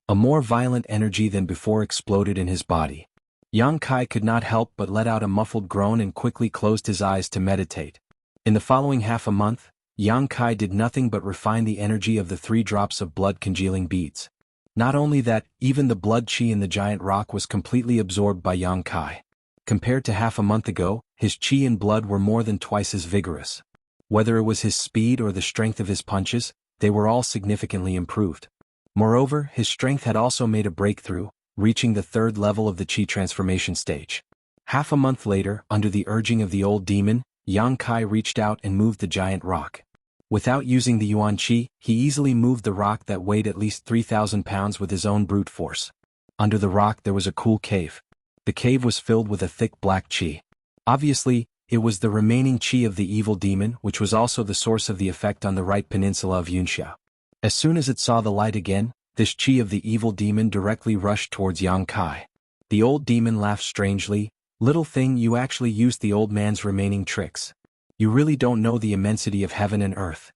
A more violent energy than before exploded in his body. Yang Kai could not help but let out a muffled groan and quickly closed his eyes to meditate. In the following half a month, Yang Kai did nothing but refine the energy of the 3 drops of blood congealing beads. Not only that, even the blood chi in the giant rock was completely absorbed by Yang Kai. Compared to half a month ago, his chi and blood were more than twice as vigorous. Whether it was his speed or the strength of his punches, they were all significantly improved. Moreover, his strength had also made a breakthrough, reaching the 3rd level of the chi transformation stage. Half a month later, under the urging of the old demon, Yang Kai reached out and moved the giant rock. Without using the Yuan Qi, he easily moved the rock that weighed at least 3,000 pounds with his own brute force. Under the rock there was a cool cave. The cave was filled with a thick black qi. Obviously, it was the remaining qi of the evil demon, which was also the source of the effect on the right peninsula of Wuxia. As soon as it saw the light again, this qi of the evil demon directly rushed towards Yang Kai. The old demon laughed strangely. Little thing, you actually used the old man's remaining tricks. You really don't know the immensity of heaven and earth.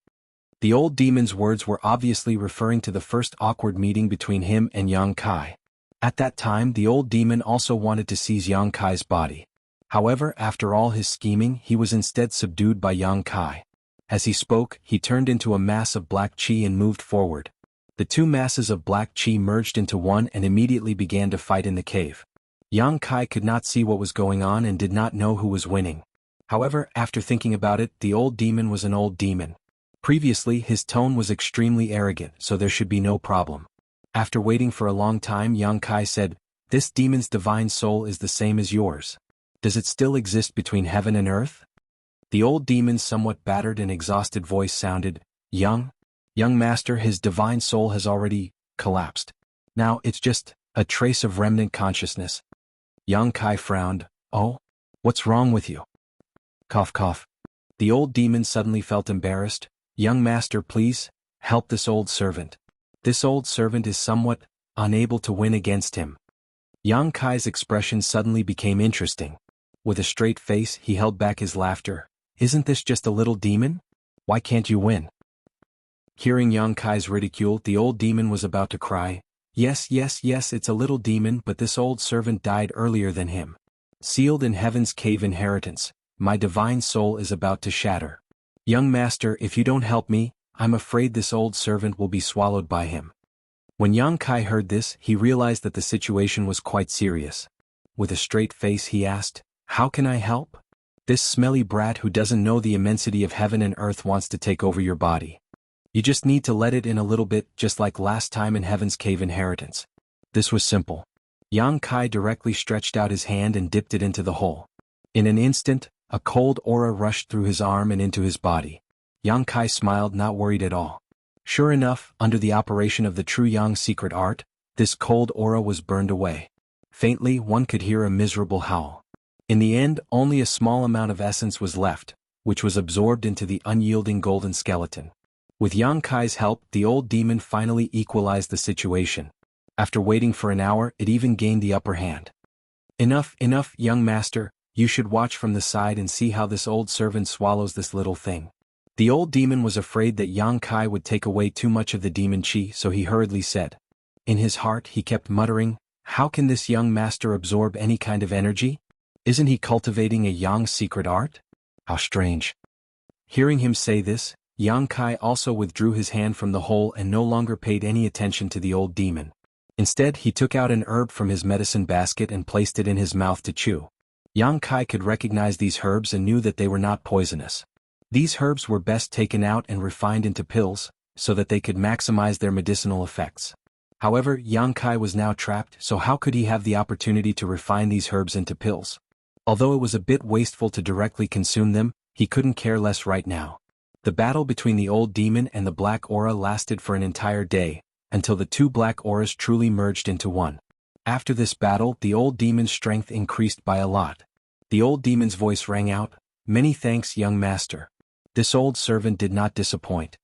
The old demon's words were obviously referring to the first awkward meeting between him and Yang Kai. At that time, the old demon also wanted to seize Yang Kai's body. However, after all his scheming, he was instead subdued by Yang Kai. As he spoke, he turned into a mass of black qi and moved forward. The 2 masses of black qi merged into one and immediately began to fight in the cave. Yang Kai could not see what was going on and did not know who was winning. However, after thinking about it, the old demon was an old demon. Previously, his tone was extremely arrogant, so there should be no problem. After waiting for a long time, Yang Kai said, this demon's divine soul is the same as yours. Does it still exist between heaven and earth? The old demon's somewhat battered and exhausted voice sounded, young master, his divine soul has already collapsed. Now it's just a trace of remnant consciousness. Yang Kai frowned. Oh? What's wrong with you? Cough cough. The old demon suddenly felt embarrassed. Young master, please, help this old servant. This old servant is somewhat unable to win against him. Yang Kai's expression suddenly became interesting. With a straight face, he held back his laughter. Isn't this just a little demon? Why can't you win? Hearing Yang Kai's ridicule, the old demon was about to cry. Yes, it's a little demon, but this old servant died earlier than him. Sealed in heaven's cave inheritance, my divine soul is about to shatter. Young master, if you don't help me, I'm afraid this old servant will be swallowed by him. When Yang Kai heard this, he realized that the situation was quite serious. With a straight face he asked, how can I help? This smelly brat who doesn't know the immensity of heaven and earth wants to take over your body. You just need to let it in a little bit, just like last time in heaven's cave inheritance. This was simple. Yang Kai directly stretched out his hand and dipped it into the hole. In an instant, a cold aura rushed through his arm and into his body. Yang Kai smiled, not worried at all. Sure enough, under the operation of the true Yang secret art, this cold aura was burned away. Faintly, one could hear a miserable howl. In the end, only a small amount of essence was left, which was absorbed into the unyielding golden skeleton. With Yang Kai's help, the old demon finally equalized the situation. After waiting for an hour, it even gained the upper hand. Enough, young master, you should watch from the side and see how this old servant swallows this little thing. The old demon was afraid that Yang Kai would take away too much of the demon chi, so he hurriedly said. In his heart he kept muttering, how can this young master absorb any kind of energy? Isn't he cultivating a Yang secret art? How strange. Hearing him say this, Yang Kai also withdrew his hand from the hole and no longer paid any attention to the old demon. Instead, he took out an herb from his medicine basket and placed it in his mouth to chew. Yang Kai could recognize these herbs and knew that they were not poisonous. These herbs were best taken out and refined into pills, so that they could maximize their medicinal effects. However, Yang Kai was now trapped, so how could he have the opportunity to refine these herbs into pills? Although it was a bit wasteful to directly consume them, he couldn't care less right now. The battle between the old demon and the black aura lasted for an entire day, until the two black auras truly merged into one. After this battle, the old demon's strength increased by a lot. The old demon's voice rang out, "Many thanks, young master." This old servant did not disappoint.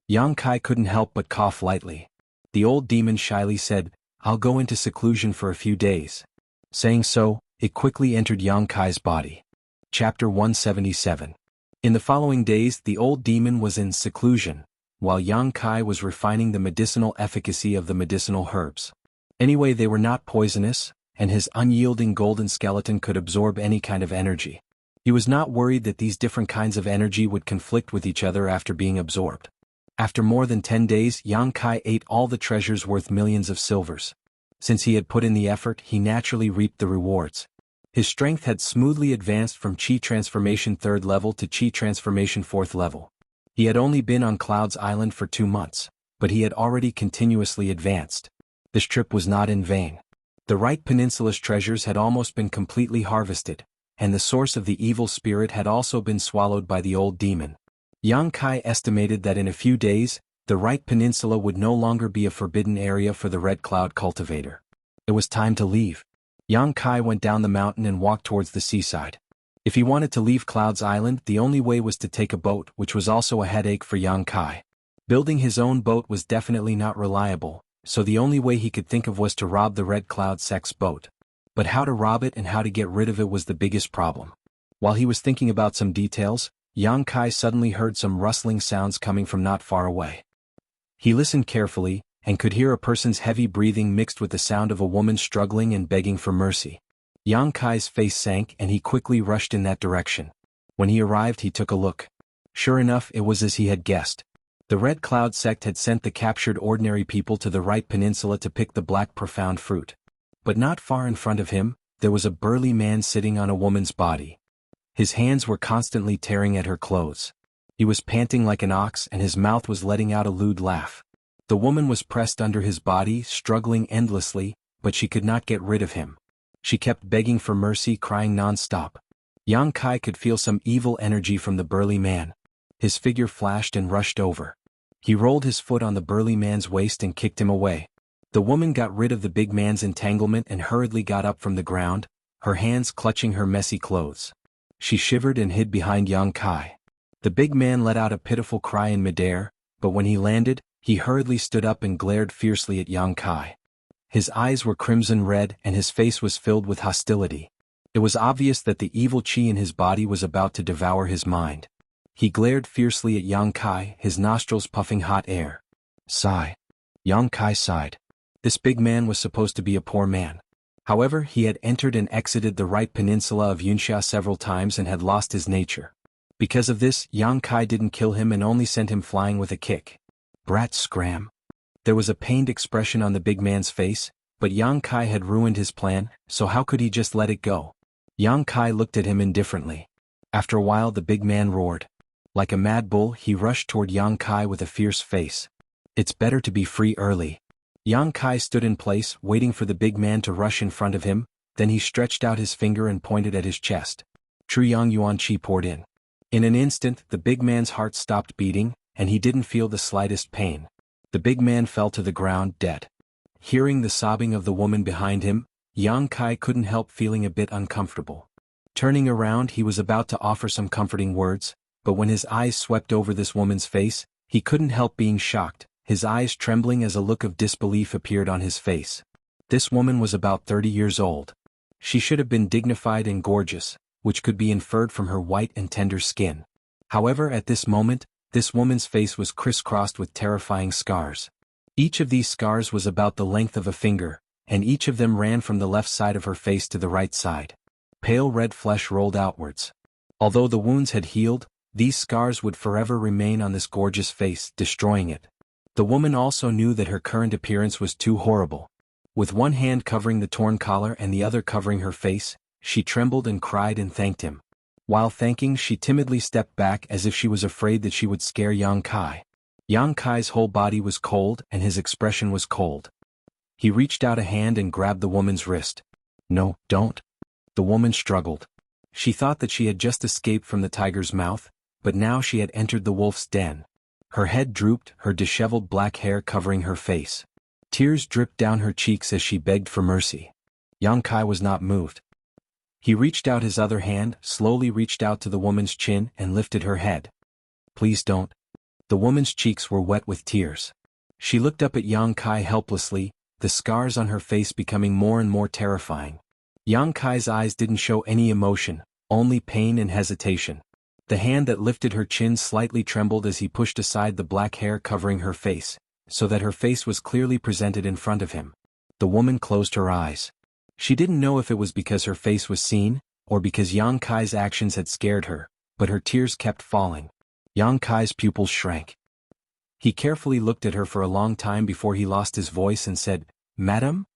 Yang Kai couldn't help but cough lightly. The old demon shyly said, "I'll go into seclusion for a few days." Saying so, it quickly entered Yang Kai's body. Chapter 177. In the following days, the old demon was in seclusion, while Yang Kai was refining the medicinal efficacy of the medicinal herbs. Anyway, they were not poisonous, and his unyielding golden skeleton could absorb any kind of energy. He was not worried that these different kinds of energy would conflict with each other after being absorbed. After more than 10 days, Yang Kai ate all the treasures worth millions of silvers. Since he had put in the effort, he naturally reaped the rewards. His strength had smoothly advanced from Qi Transformation 3rd level to Qi Transformation 4th level. He had only been on Cloud's Island for 2 months, but he had already continuously advanced. This trip was not in vain. The Right Peninsula's treasures had almost been completely harvested, and the source of the evil spirit had also been swallowed by the old demon. Yang Kai estimated that in a few days, the Right Peninsula would no longer be a forbidden area for the Red Cloud cultivator. It was time to leave. Yang Kai went down the mountain and walked towards the seaside. If he wanted to leave Cloud's Island, the only way was to take a boat, which was also a headache for Yang Kai. Building his own boat was definitely not reliable, so the only way he could think of was to rob the Red Cloud sect's boat. But how to rob it and how to get rid of it was the biggest problem. While he was thinking about some details, Yang Kai suddenly heard some rustling sounds coming from not far away. He listened carefully, and could hear a person's heavy breathing mixed with the sound of a woman struggling and begging for mercy. Yang Kai's face sank and he quickly rushed in that direction. When he arrived, he took a look. Sure enough, it was as he had guessed. The Red Cloud sect had sent the captured ordinary people to the Right Peninsula to pick the black profound fruit. But not far in front of him, there was a burly man sitting on a woman's body. His hands were constantly tearing at her clothes. He was panting like an ox and his mouth was letting out a lewd laugh. The woman was pressed under his body, struggling endlessly, but she could not get rid of him. She kept begging for mercy, crying non-stop. Yang Kai could feel some evil energy from the burly man. His figure flashed and rushed over. He rolled his foot on the burly man's waist and kicked him away. The woman got rid of the big man's entanglement and hurriedly got up from the ground, her hands clutching her messy clothes. She shivered and hid behind Yang Kai. The big man let out a pitiful cry in midair, but when he landed, he hurriedly stood up and glared fiercely at Yang Kai. His eyes were crimson red and his face was filled with hostility. It was obvious that the evil qi in his body was about to devour his mind. He glared fiercely at Yang Kai, his nostrils puffing hot air. Sigh. Yang Kai sighed. This big man was supposed to be a poor man. However, he had entered and exited the Right Peninsula of Wuxia several times and had lost his nature. Because of this, Yang Kai didn't kill him and only sent him flying with a kick. Brat scram. There was a pained expression on the big man's face, but Yang Kai had ruined his plan, so how could he just let it go? Yang Kai looked at him indifferently. After a while, the big man roared. Like a mad bull, he rushed toward Yang Kai with a fierce face. It's better to be free early. Yang Kai stood in place, waiting for the big man to rush in front of him, then he stretched out his finger and pointed at his chest. True Yang Yuan Qi poured in. In an instant, the big man's heart stopped beating, and he didn't feel the slightest pain. The big man fell to the ground dead. Hearing the sobbing of the woman behind him, Yang Kai couldn't help feeling a bit uncomfortable. Turning around, he was about to offer some comforting words, but when his eyes swept over this woman's face, he couldn't help being shocked, his eyes trembling as a look of disbelief appeared on his face. This woman was about 30 years old. She should have been dignified and gorgeous, which could be inferred from her white and tender skin. However, at this moment, this woman's face was crisscrossed with terrifying scars. Each of these scars was about the length of a finger, and each of them ran from the left side of her face to the right side. Pale red flesh rolled outwards. Although the wounds had healed, these scars would forever remain on this gorgeous face, destroying it. The woman also knew that her current appearance was too horrible. With one hand covering the torn collar and the other covering her face, she trembled and cried and thanked him. While thanking, she timidly stepped back as if she was afraid that she would scare Yang Kai. Yang Kai's whole body was cold and his expression was cold. He reached out a hand and grabbed the woman's wrist. No, don't. The woman struggled. She thought that she had just escaped from the tiger's mouth, but now she had entered the wolf's den. Her head drooped, her disheveled black hair covering her face. Tears dripped down her cheeks as she begged for mercy. Yang Kai was not moved. He reached out his other hand, slowly reached out to the woman's chin and lifted her head. "Please don't." The woman's cheeks were wet with tears. She looked up at Yang Kai helplessly, the scars on her face becoming more and more terrifying. Yang Kai's eyes didn't show any emotion, only pain and hesitation. The hand that lifted her chin slightly trembled as he pushed aside the black hair covering her face, so that her face was clearly presented in front of him. The woman closed her eyes. She didn't know if it was because her face was seen, or because Yang Kai's actions had scared her, but her tears kept falling. Yang Kai's pupils shrank. He carefully looked at her for a long time before he lost his voice and said, "Madam?"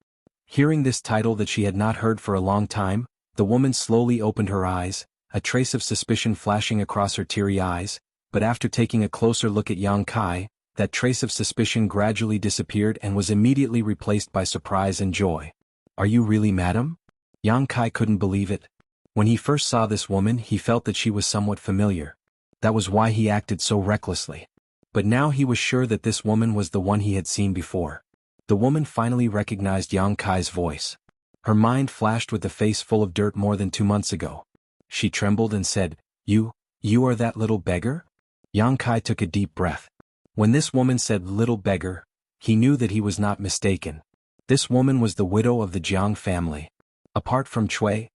Hearing this title that she had not heard for a long time, the woman slowly opened her eyes, a trace of suspicion flashing across her teary eyes, but after taking a closer look at Yang Kai, that trace of suspicion gradually disappeared and was immediately replaced by surprise and joy. "Are you really madam?" Yang Kai couldn't believe it. When he first saw this woman, he felt that she was somewhat familiar. That was why he acted so recklessly. But now he was sure that this woman was the one he had seen before. The woman finally recognized Yang Kai's voice. Her mind flashed with the face full of dirt more than 2 months ago. She trembled and said, You are that little beggar?" Yang Kai took a deep breath. When this woman said little beggar, he knew that he was not mistaken. This woman was the widow of the Jiang family. Apart from Cui,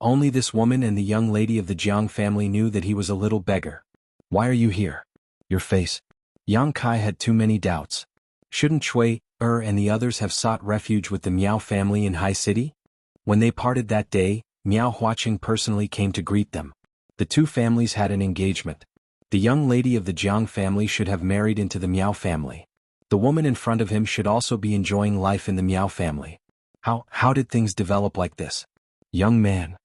only this woman and the young lady of the Jiang family knew that he was a little beggar. "Why are you here?" "Your face." Yang Kai had too many doubts. Shouldn't Cui, and the others have sought refuge with the Miao family in High City? When they parted that day, Miao Huaqing personally came to greet them. The two families had an engagement. The young lady of the Jiang family should have married into the Miao family. The woman in front of him should also be enjoying life in the Miao family. How did things develop like this? Young man.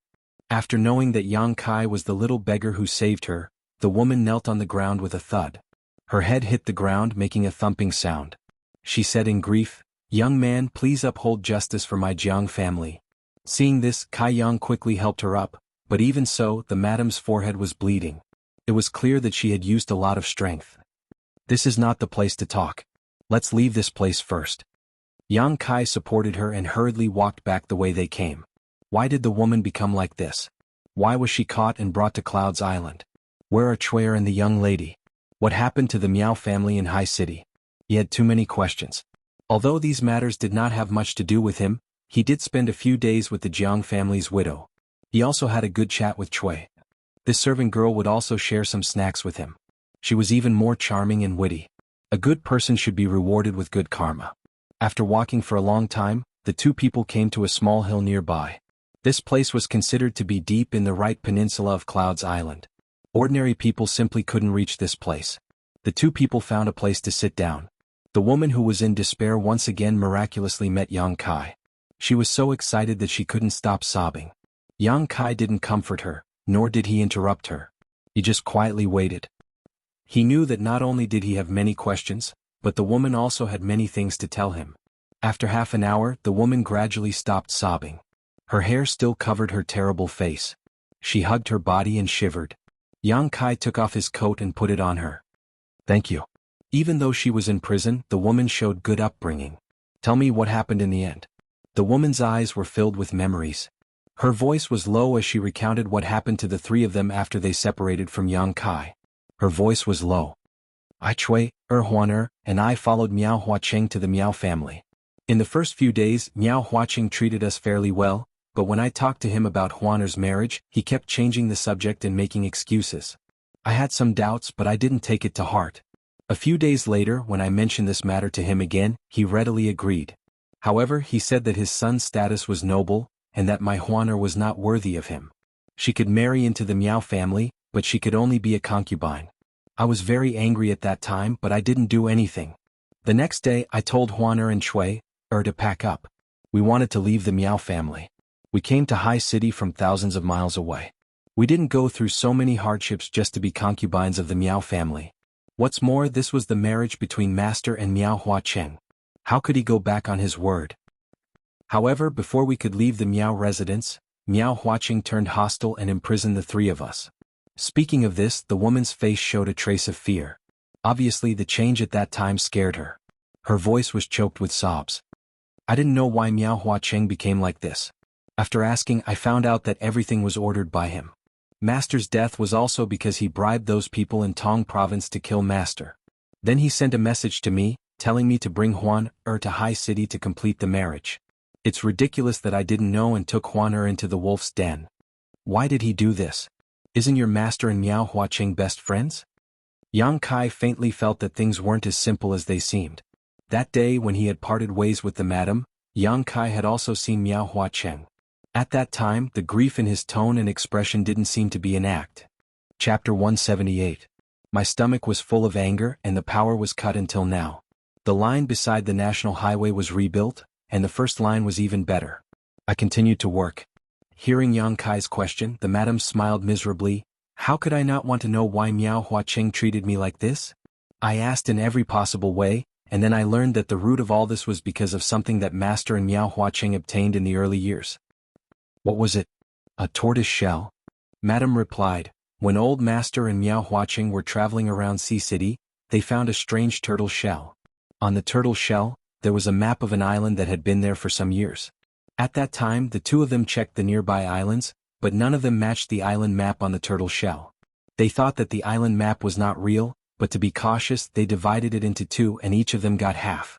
After knowing that Yang Kai was the little beggar who saved her, the woman knelt on the ground with a thud. Her head hit the ground, making a thumping sound. She said in grief, "Young man, please uphold justice for my Jiang family." Seeing this, Kai Yang quickly helped her up, but even so, the madam's forehead was bleeding. It was clear that she had used a lot of strength. "This is not the place to talk. Let's leave this place first." Yang Kai supported her and hurriedly walked back the way they came. Why did the woman become like this? Why was she caught and brought to Cloud's Island? Where are Cui and the young lady? What happened to the Miao family in High City? He had too many questions. Although these matters did not have much to do with him, he did spend a few days with the Jiang family's widow. He also had a good chat with Cui. This servant girl would also share some snacks with him. She was even more charming and witty. A good person should be rewarded with good karma. After walking for a long time, the two people came to a small hill nearby. This place was considered to be deep in the right peninsula of Cloud's Island. Ordinary people simply couldn't reach this place. The two people found a place to sit down. The woman who was in despair once again miraculously met Yang Kai. She was so excited that she couldn't stop sobbing. Yang Kai didn't comfort her, nor did he interrupt her. He just quietly waited. He knew that not only did he have many questions, but the woman also had many things to tell him. After half an hour, the woman gradually stopped sobbing. Her hair still covered her terrible face. She hugged her body and shivered. Yang Kai took off his coat and put it on her. "Thank you." Even though she was in prison, the woman showed good upbringing. "Tell me what happened in the end." The woman's eyes were filled with memories. Her voice was low as she recounted what happened to the three of them after they separated from Yang Kai. Her voice was low. "I Cui, Huaner, and I followed Miao Huaqing to the Miao family. In the first few days, Miao Huaqing treated us fairly well, but when I talked to him about Huaner's marriage, he kept changing the subject and making excuses. I had some doubts, but I didn't take it to heart. A few days later, when I mentioned this matter to him again, he readily agreed. However, he said that his son's status was noble, and that my Huaner was not worthy of him. She could marry into the Miao family, but she could only be a concubine. I was very angry at that time, but I didn't do anything. The next day, I told Huaner and Cui, to pack up. We wanted to leave the Miao family. We came to High City from thousands of miles away. We didn't go through so many hardships just to be concubines of the Miao family. What's more, this was the marriage between Master and Miao Huaqing. How could he go back on his word? However, before we could leave the Miao residence, Miao Huaqing turned hostile and imprisoned the three of us. Speaking of this, the woman's face showed a trace of fear. Obviously the change at that time scared her. Her voice was choked with sobs. I didn't know why Miao Huacheng became like this. After asking, I found out that everything was ordered by him. Master's death was also because he bribed those people in Tong province to kill Master. Then he sent a message to me, telling me to bring Huan to High City to complete the marriage. It's ridiculous that I didn't know and took Huan into the wolf's den. Why did he do this? Isn't your master and Miao Huacheng best friends? Yang Kai faintly felt that things weren't as simple as they seemed. That day when he had parted ways with the madam, Yang Kai had also seen Miao Huacheng. At that time, the grief in his tone and expression didn't seem to be an act. Chapter 178. My stomach was full of anger and the power was cut until now. The line beside the national highway was rebuilt, and the first line was even better. I continued to work. Hearing Yang Kai's question, the madam smiled miserably. How could I not want to know why Miao Huacheng treated me like this? I asked in every possible way, and then I learned that the root of all this was because of something that Master and Miao Huacheng obtained in the early years. What was it? A tortoise shell? Madam replied, when old Master and Miao Huacheng were traveling around Sea City, they found a strange turtle shell. On the turtle shell, there was a map of an island that had been there for some years. At that time, the two of them checked the nearby islands, but none of them matched the island map on the turtle shell. They thought that the island map was not real, but to be cautious, they divided it into two and each of them got half.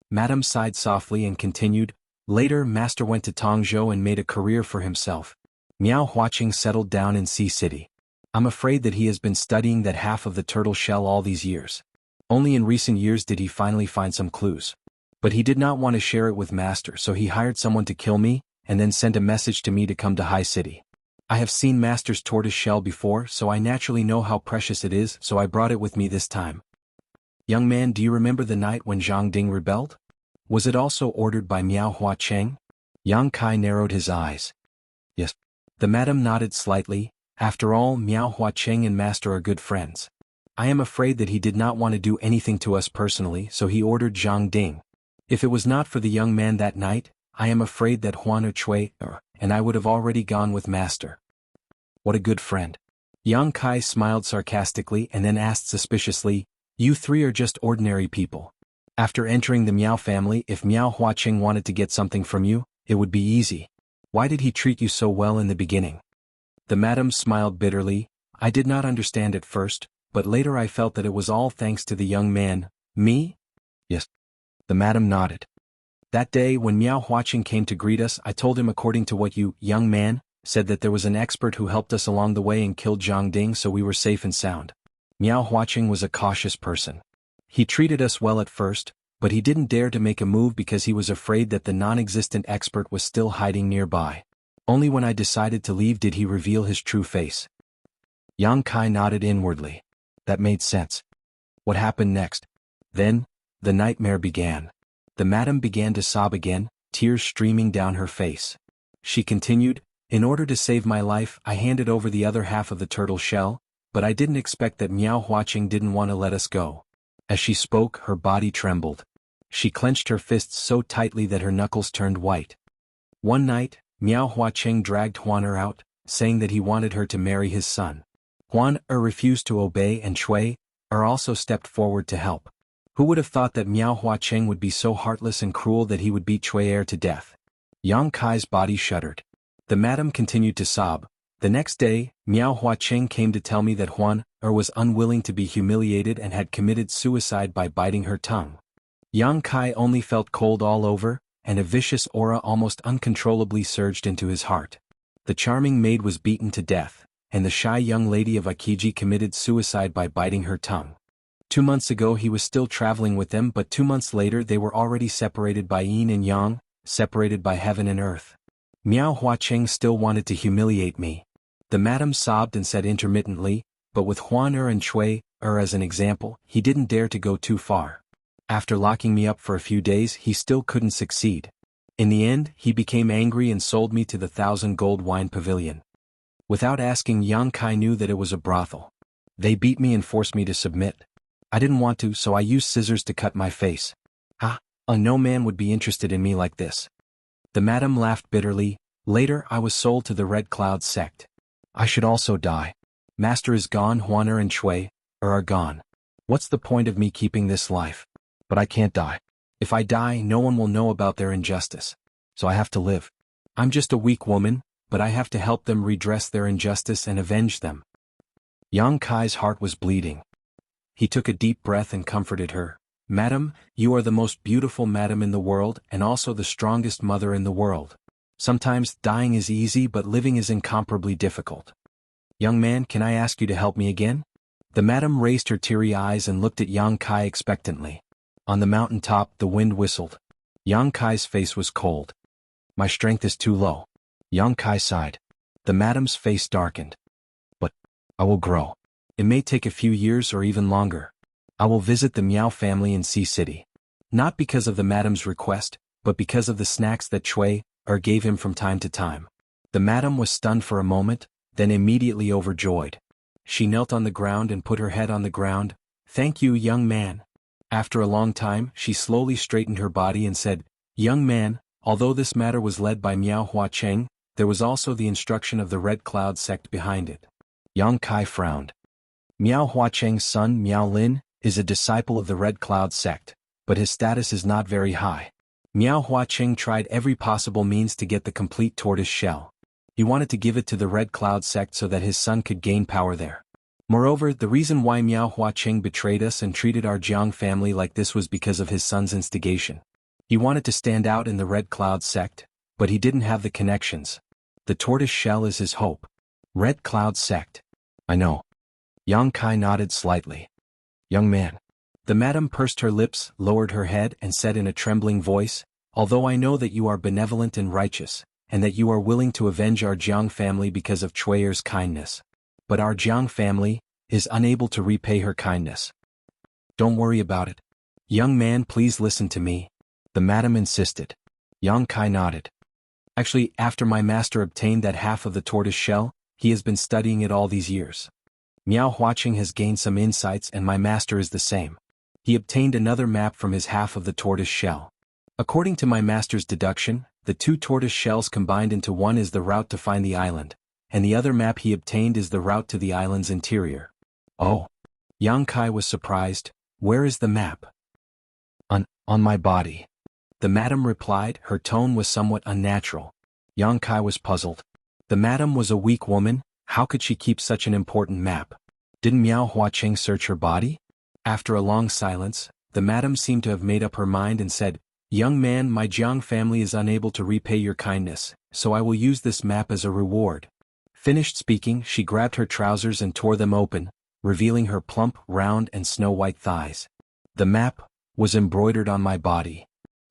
Madam sighed softly and continued, later Master went to Tongzhou and made a career for himself. Miao Huacheng settled down in Sea City. I'm afraid that he has been studying that half of the turtle shell all these years. Only in recent years did he finally find some clues. But he did not want to share it with Master, so he hired someone to kill me, and then sent a message to me to come to High City. I have seen Master's tortoise shell before, so I naturally know how precious it is, so I brought it with me this time. Young man, do you remember the night when Zhang Ding rebelled? Was it also ordered by Miao Huacheng? Yang Kai narrowed his eyes. Yes. The madam nodded slightly. After all, Miao Huacheng and Master are good friends. I am afraid that he did not want to do anything to us personally, so he ordered Zhang Ding. If it was not for the young man that night, I am afraid that Huan Chui and I would have already gone with Master. What a good friend. Yang Kai smiled sarcastically and then asked suspiciously, you three are just ordinary people. After entering the Miao family, if Miao Huacheng wanted to get something from you, it would be easy. Why did he treat you so well in the beginning? The madam smiled bitterly. I did not understand at first, but later I felt that it was all thanks to the young man. Me? Yes. The madam nodded. That day when Miao Huacheng came to greet us, I told him according to what you, young man, said that there was an expert who helped us along the way and killed Zhang Ding, so we were safe and sound. Miao Huacheng was a cautious person. He treated us well at first, but he didn't dare to make a move because he was afraid that the non-existent expert was still hiding nearby. Only when I decided to leave did he reveal his true face. Yang Kai nodded inwardly. That made sense. What happened next? Then, the nightmare began. The madam began to sob again, tears streaming down her face. She continued, in order to save my life, I handed over the other half of the turtle shell, but I didn't expect that Miao Huacheng didn't want to let us go. As she spoke, her body trembled. She clenched her fists so tightly that her knuckles turned white. One night, Miao Huacheng dragged Huan out, saying that he wanted her to marry his son. Huan refused to obey and Chui also stepped forward to help. Who would have thought that Miao Huacheng would be so heartless and cruel that he would beat Chui to death? Yang Kai's body shuddered. The madam continued to sob. The next day, Miao Huacheng came to tell me that Huan was unwilling to be humiliated and had committed suicide by biting her tongue. Yang Kai only felt cold all over, and a vicious aura almost uncontrollably surged into his heart. The charming maid was beaten to death, and the shy young lady of Akiji committed suicide by biting her tongue. 2 months ago he was still traveling with them, but 2 months later they were already separated by yin and yang, separated by heaven and earth. Miao Huacheng still wanted to humiliate me. The madam sobbed and said intermittently, but with Huan and Chui as an example, he didn't dare to go too far. After locking me up for a few days, he still couldn't succeed. In the end, he became angry and sold me to the 1,000 gold wine pavilion. Without asking, Yang Kai knew that it was a brothel. They beat me and forced me to submit. I didn't want to, so I used scissors to cut my face. No man would be interested in me like this. The madam laughed bitterly. Later I was sold to the Red Cloud sect. I should also die. Master is gone, Huaner and Chui are gone. What's the point of me keeping this life? But I can't die. If I die, no one will know about their injustice. So I have to live. I'm just a weak woman, but I have to help them redress their injustice and avenge them. Yang Kai's heart was bleeding. He took a deep breath and comforted her. Madam, you are the most beautiful madam in the world and also the strongest mother in the world. Sometimes dying is easy, but living is incomparably difficult. Young man, can I ask you to help me again? The madam raised her teary eyes and looked at Yang Kai expectantly. On the mountain top, the wind whistled. Yang Kai's face was cold. My strength is too low. Yang Kai sighed. The madam's face darkened. But I will grow. It may take a few years or even longer. I will visit the Miao family in Sea City. Not because of the madam's request, but because of the snacks that Chui gave him from time to time. The madam was stunned for a moment, then immediately overjoyed. She knelt on the ground and put her head on the ground. Thank you, young man. After a long time, she slowly straightened her body and said, Young man, although this matter was led by Miao Hua Cheng, there was also the instruction of the Red Cloud sect behind it. Yang Kai frowned. Miao Hua Cheng's son, Miao Lin, is a disciple of the Red Cloud sect, but his status is not very high. Miao Hua Cheng tried every possible means to get the complete tortoise shell. He wanted to give it to the Red Cloud sect so that his son could gain power there. Moreover, the reason why Miao Hua Cheng betrayed us and treated our Jiang family like this was because of his son's instigation. He wanted to stand out in the Red Cloud sect, but he didn't have the connections. The tortoise shell is his hope. Red Cloud sect. I know. Yang Kai nodded slightly. Young man. The madam pursed her lips, lowered her head, and said in a trembling voice, Although I know that you are benevolent and righteous, and that you are willing to avenge our Jiang family because of Chui's kindness, but our Jiang family is unable to repay her kindness. Don't worry about it. Young man, please listen to me. The madam insisted. Yang Kai nodded. Actually, after my master obtained that half of the tortoise shell, he has been studying it all these years. Miao Huacheng has gained some insights and my master is the same. He obtained another map from his half of the tortoise shell. According to my master's deduction, the two tortoise shells combined into one is the route to find the island, and the other map he obtained is the route to the island's interior. Oh. Yang Kai was surprised. Where is the map? On my body. The madam replied, her tone was somewhat unnatural. Yang Kai was puzzled. The madam was a weak woman, how could she keep such an important map? Didn't Miao Huacheng search her body? After a long silence, the madam seemed to have made up her mind and said, Young man, my Jiang family is unable to repay your kindness, so I will use this map as a reward. Finished speaking, she grabbed her trousers and tore them open, revealing her plump, round and snow-white thighs. The map was embroidered on my body.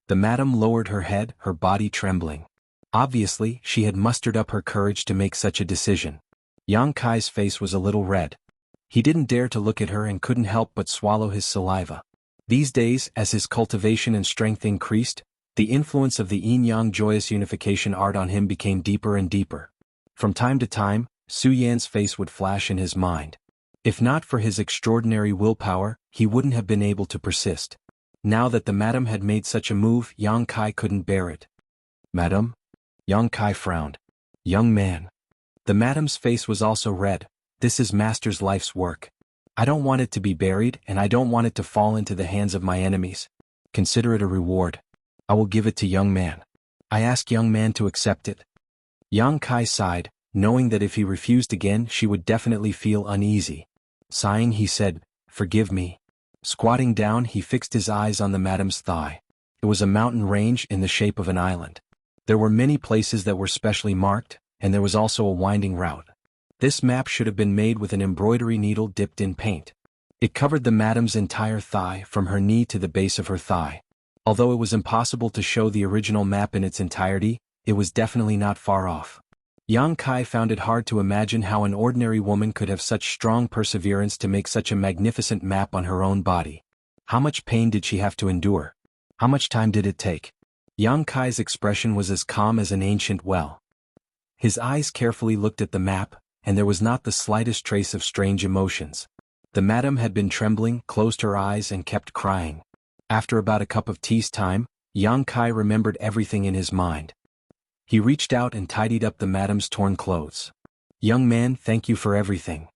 The madam lowered her head, her body trembling. Obviously, she had mustered up her courage to make such a decision. Yang Kai's face was a little red. He didn't dare to look at her and couldn't help but swallow his saliva. These days, as his cultivation and strength increased, the influence of the yin-yang joyous unification art on him became deeper and deeper. From time to time, Su Yan's face would flash in his mind. If not for his extraordinary willpower, he wouldn't have been able to persist. Now that the madam had made such a move, Yang Kai couldn't bear it. Madam? Yang Kai frowned. Young man. The madam's face was also red. This is master's life's work. I don't want it to be buried and I don't want it to fall into the hands of my enemies. Consider it a reward. I will give it to young man. I ask young man to accept it. Yang Kai sighed, knowing that if he refused again she would definitely feel uneasy. Sighing he said, Forgive me. Squatting down he fixed his eyes on the madam's thigh. It was a mountain range in the shape of an island. There were many places that were specially marked, and there was also a winding route. This map should have been made with an embroidery needle dipped in paint. It covered the madam's entire thigh from her knee to the base of her thigh. Although it was impossible to show the original map in its entirety, it was definitely not far off. Yang Kai found it hard to imagine how an ordinary woman could have such strong perseverance to make such a magnificent map on her own body. How much pain did she have to endure? How much time did it take? Yang Kai's expression was as calm as an ancient well. His eyes carefully looked at the map, and there was not the slightest trace of strange emotions. The madam had been trembling, closed her eyes and kept crying. After about a cup of tea's time, Yang Kai remembered everything in his mind. He reached out and tidied up the madam's torn clothes. Young man, thank you for everything.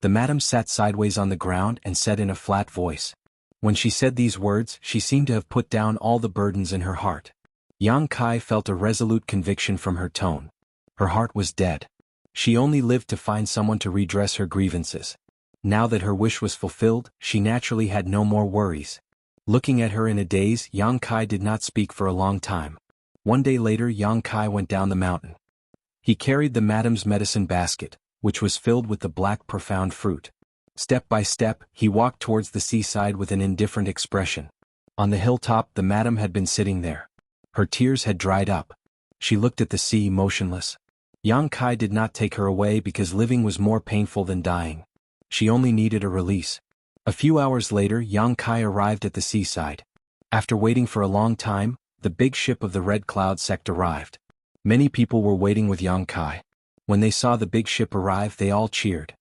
The madam sat sideways on the ground and said in a flat voice. When she said these words, she seemed to have put down all the burdens in her heart. Yang Kai felt a resolute conviction from her tone. Her heart was dead. She only lived to find someone to redress her grievances. Now that her wish was fulfilled, she naturally had no more worries. Looking at her in a daze, Yang Kai did not speak for a long time. One day later, Yang Kai went down the mountain. He carried the madam's medicine basket, which was filled with the black profound fruit. Step by step, he walked towards the seaside with an indifferent expression. On the hilltop, the madam had been sitting there. Her tears had dried up. She looked at the sea motionless. Yang Kai did not take her away because living was more painful than dying. She only needed a release. A few hours later, Yang Kai arrived at the seaside. After waiting for a long time, the big ship of the Red Cloud sect arrived. Many people were waiting with Yang Kai. When they saw the big ship arrive, they all cheered.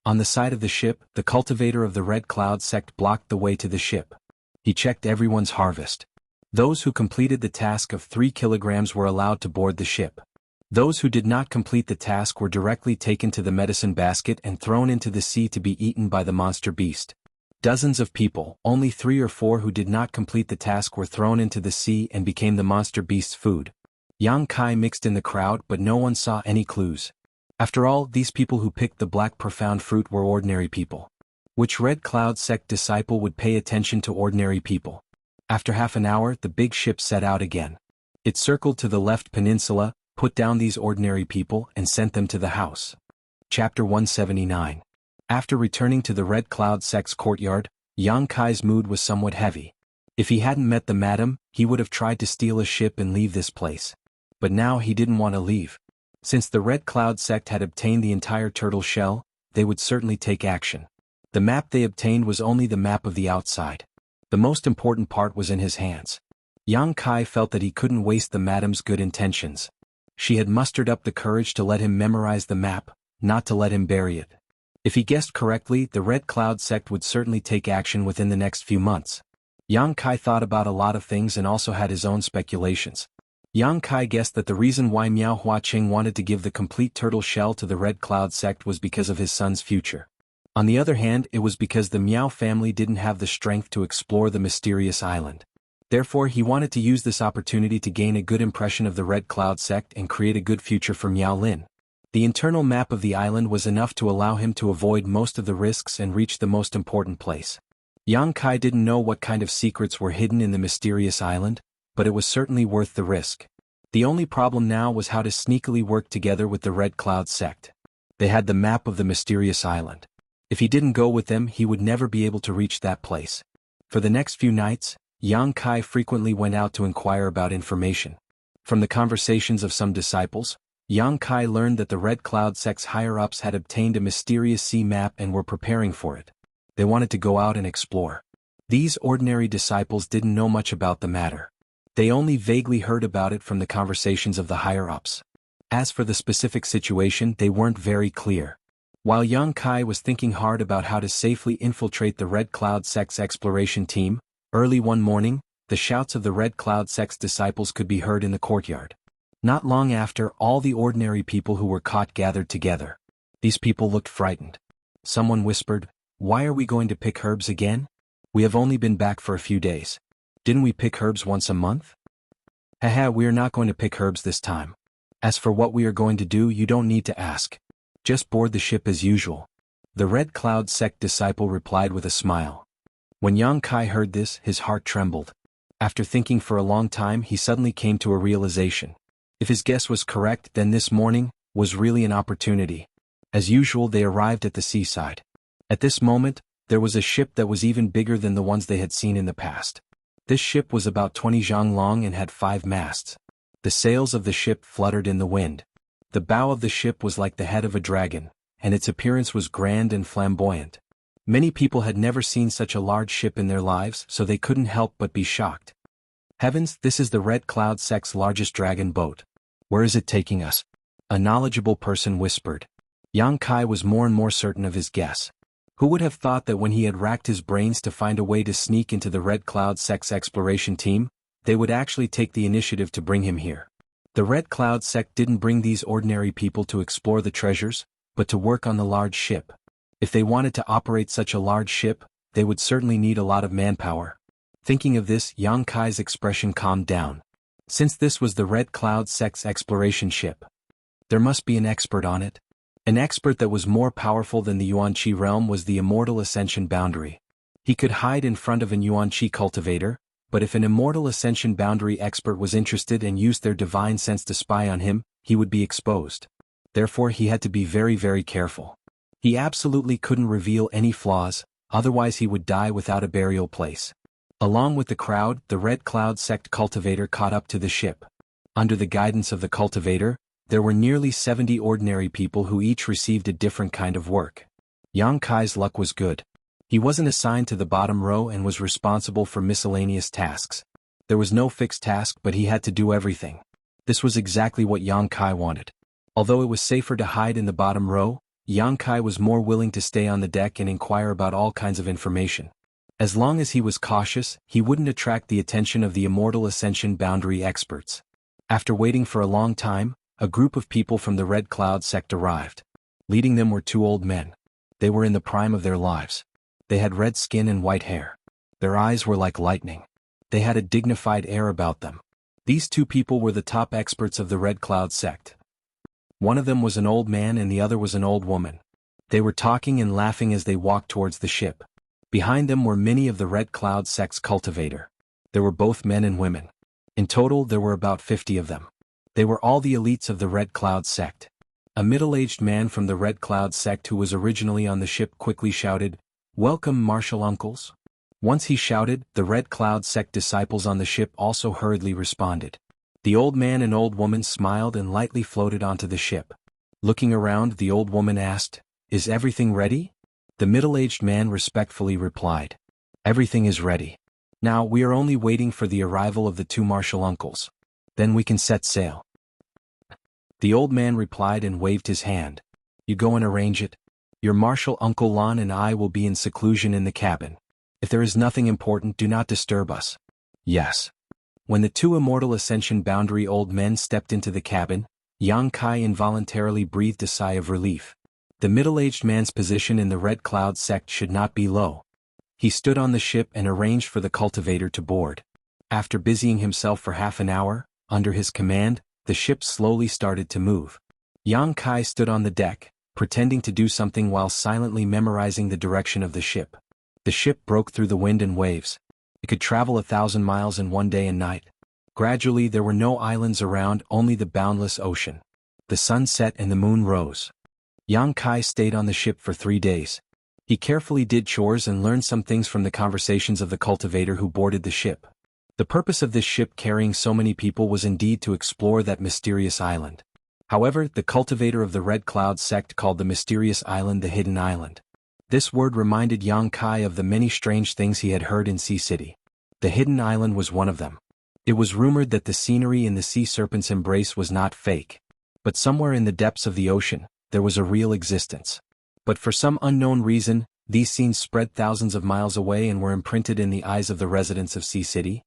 On the side of the ship, the cultivator of the Red Cloud sect blocked the way to the ship. He checked everyone's harvest. Those who completed the task of 3 kilograms were allowed to board the ship. Those who did not complete the task were directly taken to the medicine basket and thrown into the sea to be eaten by the monster beast. Dozens of people, only 3 or 4 who did not complete the task were thrown into the sea and became the monster beast's food. Yang Kai mixed in the crowd, but no one saw any clues. After all, these people who picked the black profound fruit were ordinary people. Which Red Cloud sect disciple would pay attention to ordinary people? After half an hour, the big ship set out again. It circled to the left peninsula, put down these ordinary people, and sent them to the house. Chapter 179. After returning to the Red Cloud sect's courtyard, Yang Kai's mood was somewhat heavy. If he hadn't met the madam, he would have tried to steal a ship and leave this place. But now he didn't want to leave. Since the Red Cloud sect had obtained the entire turtle shell, they would certainly take action. The map they obtained was only the map of the outside. The most important part was in his hands. Yang Kai felt that he couldn't waste the madam's good intentions. She had mustered up the courage to let him memorize the map, not to let him bury it. If he guessed correctly, the Red Cloud sect would certainly take action within the next few months. Yang Kai thought about a lot of things and also had his own speculations. Yang Kai guessed that the reason why Miao Huaqing wanted to give the complete turtle shell to the Red Cloud sect was because of his son's future. On the other hand, it was because the Miao family didn't have the strength to explore the mysterious island. Therefore, he wanted to use this opportunity to gain a good impression of the Red Cloud sect and create a good future for Miao Lin. The internal map of the island was enough to allow him to avoid most of the risks and reach the most important place. Yang Kai didn't know what kind of secrets were hidden in the mysterious island, but it was certainly worth the risk. The only problem now was how to sneakily work together with the Red Cloud sect. They had the map of the mysterious island. If he didn't go with them, he would never be able to reach that place. For the next few nights, Yang Kai frequently went out to inquire about information. From the conversations of some disciples, Yang Kai learned that the Red Cloud sect's higher-ups had obtained a mysterious sea map and were preparing for it. They wanted to go out and explore. These ordinary disciples didn't know much about the matter. They only vaguely heard about it from the conversations of the higher-ups. As for the specific situation, they weren't very clear. While Yang Kai was thinking hard about how to safely infiltrate the Red Cloud sect's exploration team, early one morning, the shouts of the Red Cloud sect's disciples could be heard in the courtyard. Not long after, all the ordinary people who were caught gathered together. These people looked frightened. Someone whispered, "Why are we going to pick herbs again? We have only been back for a few days. Didn't we pick herbs once a month?" "Haha, we are not going to pick herbs this time. As for what we are going to do, you don't need to ask. Just board the ship as usual." The Red Cloud sect disciple replied with a smile. When Yang Kai heard this, his heart trembled. After thinking for a long time, he suddenly came to a realization. If his guess was correct, then this morning was really an opportunity. As usual, they arrived at the seaside. At this moment, there was a ship that was even bigger than the ones they had seen in the past. This ship was about 20 zhang long and had 5 masts. The sails of the ship fluttered in the wind. The bow of the ship was like the head of a dragon, and its appearance was grand and flamboyant. Many people had never seen such a large ship in their lives, so they couldn't help but be shocked. "Heavens, this is the Red Cloud sect's largest dragon boat. Where is it taking us?" a knowledgeable person whispered. Yang Kai was more and more certain of his guess. Who would have thought that when he had racked his brains to find a way to sneak into the Red Cloud sect's exploration team, they would actually take the initiative to bring him here? The Red Cloud sect didn't bring these ordinary people to explore the treasures, but to work on the large ship. If they wanted to operate such a large ship, they would certainly need a lot of manpower. Thinking of this, Yang Kai's expression calmed down. Since this was the Red Cloud sect's exploration ship, there must be an expert on it. An expert that was more powerful than the Yuan-Chi realm was the Immortal Ascension Boundary. He could hide in front of an Yuan-Chi cultivator, but if an Immortal Ascension Boundary expert was interested and used their divine sense to spy on him, he would be exposed. Therefore he had to be very, very careful. He absolutely couldn't reveal any flaws, otherwise he would die without a burial place. Along with the crowd, the Red Cloud sect cultivator caught up to the ship. Under the guidance of the cultivator, there were nearly 70 ordinary people who each received a different kind of work. Yang Kai's luck was good. He wasn't assigned to the bottom row and was responsible for miscellaneous tasks. There was no fixed task, but he had to do everything. This was exactly what Yang Kai wanted. Although it was safer to hide in the bottom row, Yang Kai was more willing to stay on the deck and inquire about all kinds of information. As long as he was cautious, he wouldn't attract the attention of the Immortal Ascension Boundary experts. After waiting for a long time, a group of people from the Red Cloud sect arrived. Leading them were two old men. They were in the prime of their lives. They had red skin and white hair. Their eyes were like lightning. They had a dignified air about them. These two people were the top experts of the Red Cloud sect. One of them was an old man and the other was an old woman. They were talking and laughing as they walked towards the ship. Behind them were many of the Red Cloud sect's cultivator. There were both men and women. In total there were about 50 of them. They were all the elites of the Red Cloud sect. A middle-aged man from the Red Cloud sect who was originally on the ship quickly shouted, "Welcome, martial uncles." Once he shouted, the Red Cloud sect disciples on the ship also hurriedly responded. The old man and old woman smiled and lightly floated onto the ship. Looking around, the old woman asked, "Is everything ready?" The middle-aged man respectfully replied, "Everything is ready. Now we are only waiting for the arrival of the two martial uncles. Then we can set sail." The old man replied and waved his hand. "You go and arrange it. Your martial uncle Lan and I will be in seclusion in the cabin. If there is nothing important, do not disturb us." "Yes." When the two Immortal Ascension Boundary old men stepped into the cabin, Yang Kai involuntarily breathed a sigh of relief. The middle-aged man's position in the Red Cloud sect should not be low. He stood on the ship and arranged for the cultivator to board. After busying himself for half an hour, under his command, the ship slowly started to move. Yang Kai stood on the deck, pretending to do something while silently memorizing the direction of the ship. The ship broke through the wind and waves. It could travel 1,000 miles in one day and night. Gradually there were no islands around, only the boundless ocean. The sun set and the moon rose. Yang Kai stayed on the ship for 3 days. He carefully did chores and learned some things from the conversations of the cultivator who boarded the ship. The purpose of this ship carrying so many people was indeed to explore that mysterious island. However, the cultivator of the Red Cloud sect called the mysterious island the Hidden Island. This word reminded Yang Kai of the many strange things he had heard in Sea City. The Hidden Island was one of them. It was rumored that the scenery in the sea serpent's embrace was not fake. But somewhere in the depths of the ocean, there was a real existence. But for some unknown reason, these scenes spread thousands of miles away and were imprinted in the eyes of the residents of Sea City.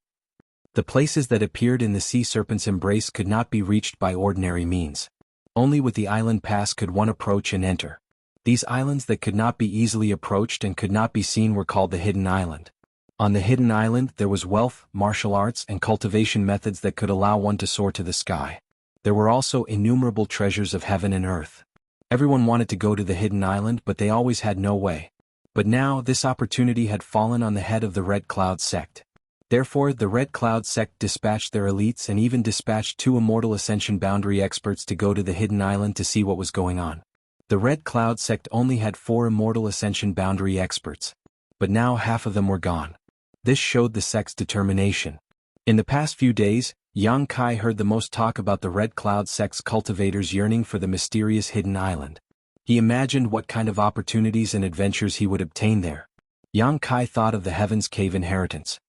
The places that appeared in the sea serpent's embrace could not be reached by ordinary means. Only with the island pass could one approach and enter. These islands that could not be easily approached and could not be seen were called the Hidden Island. On the Hidden Island there was wealth, martial arts and cultivation methods that could allow one to soar to the sky. There were also innumerable treasures of heaven and earth. Everyone wanted to go to the Hidden Island, but they always had no way. But now this opportunity had fallen on the head of the Red Cloud sect. Therefore the Red Cloud sect dispatched their elites and even dispatched 2 Immortal Ascension Boundary experts to go to the Hidden Island to see what was going on. The Red Cloud sect only had 4 Immortal Ascension Boundary experts. But now half of them were gone. This showed the sect's determination. In the past few days, Yang Kai heard the most talk about the Red Cloud sect's cultivators yearning for the mysterious Hidden Island. He imagined what kind of opportunities and adventures he would obtain there. Yang Kai thought of the Heaven's Cave inheritance.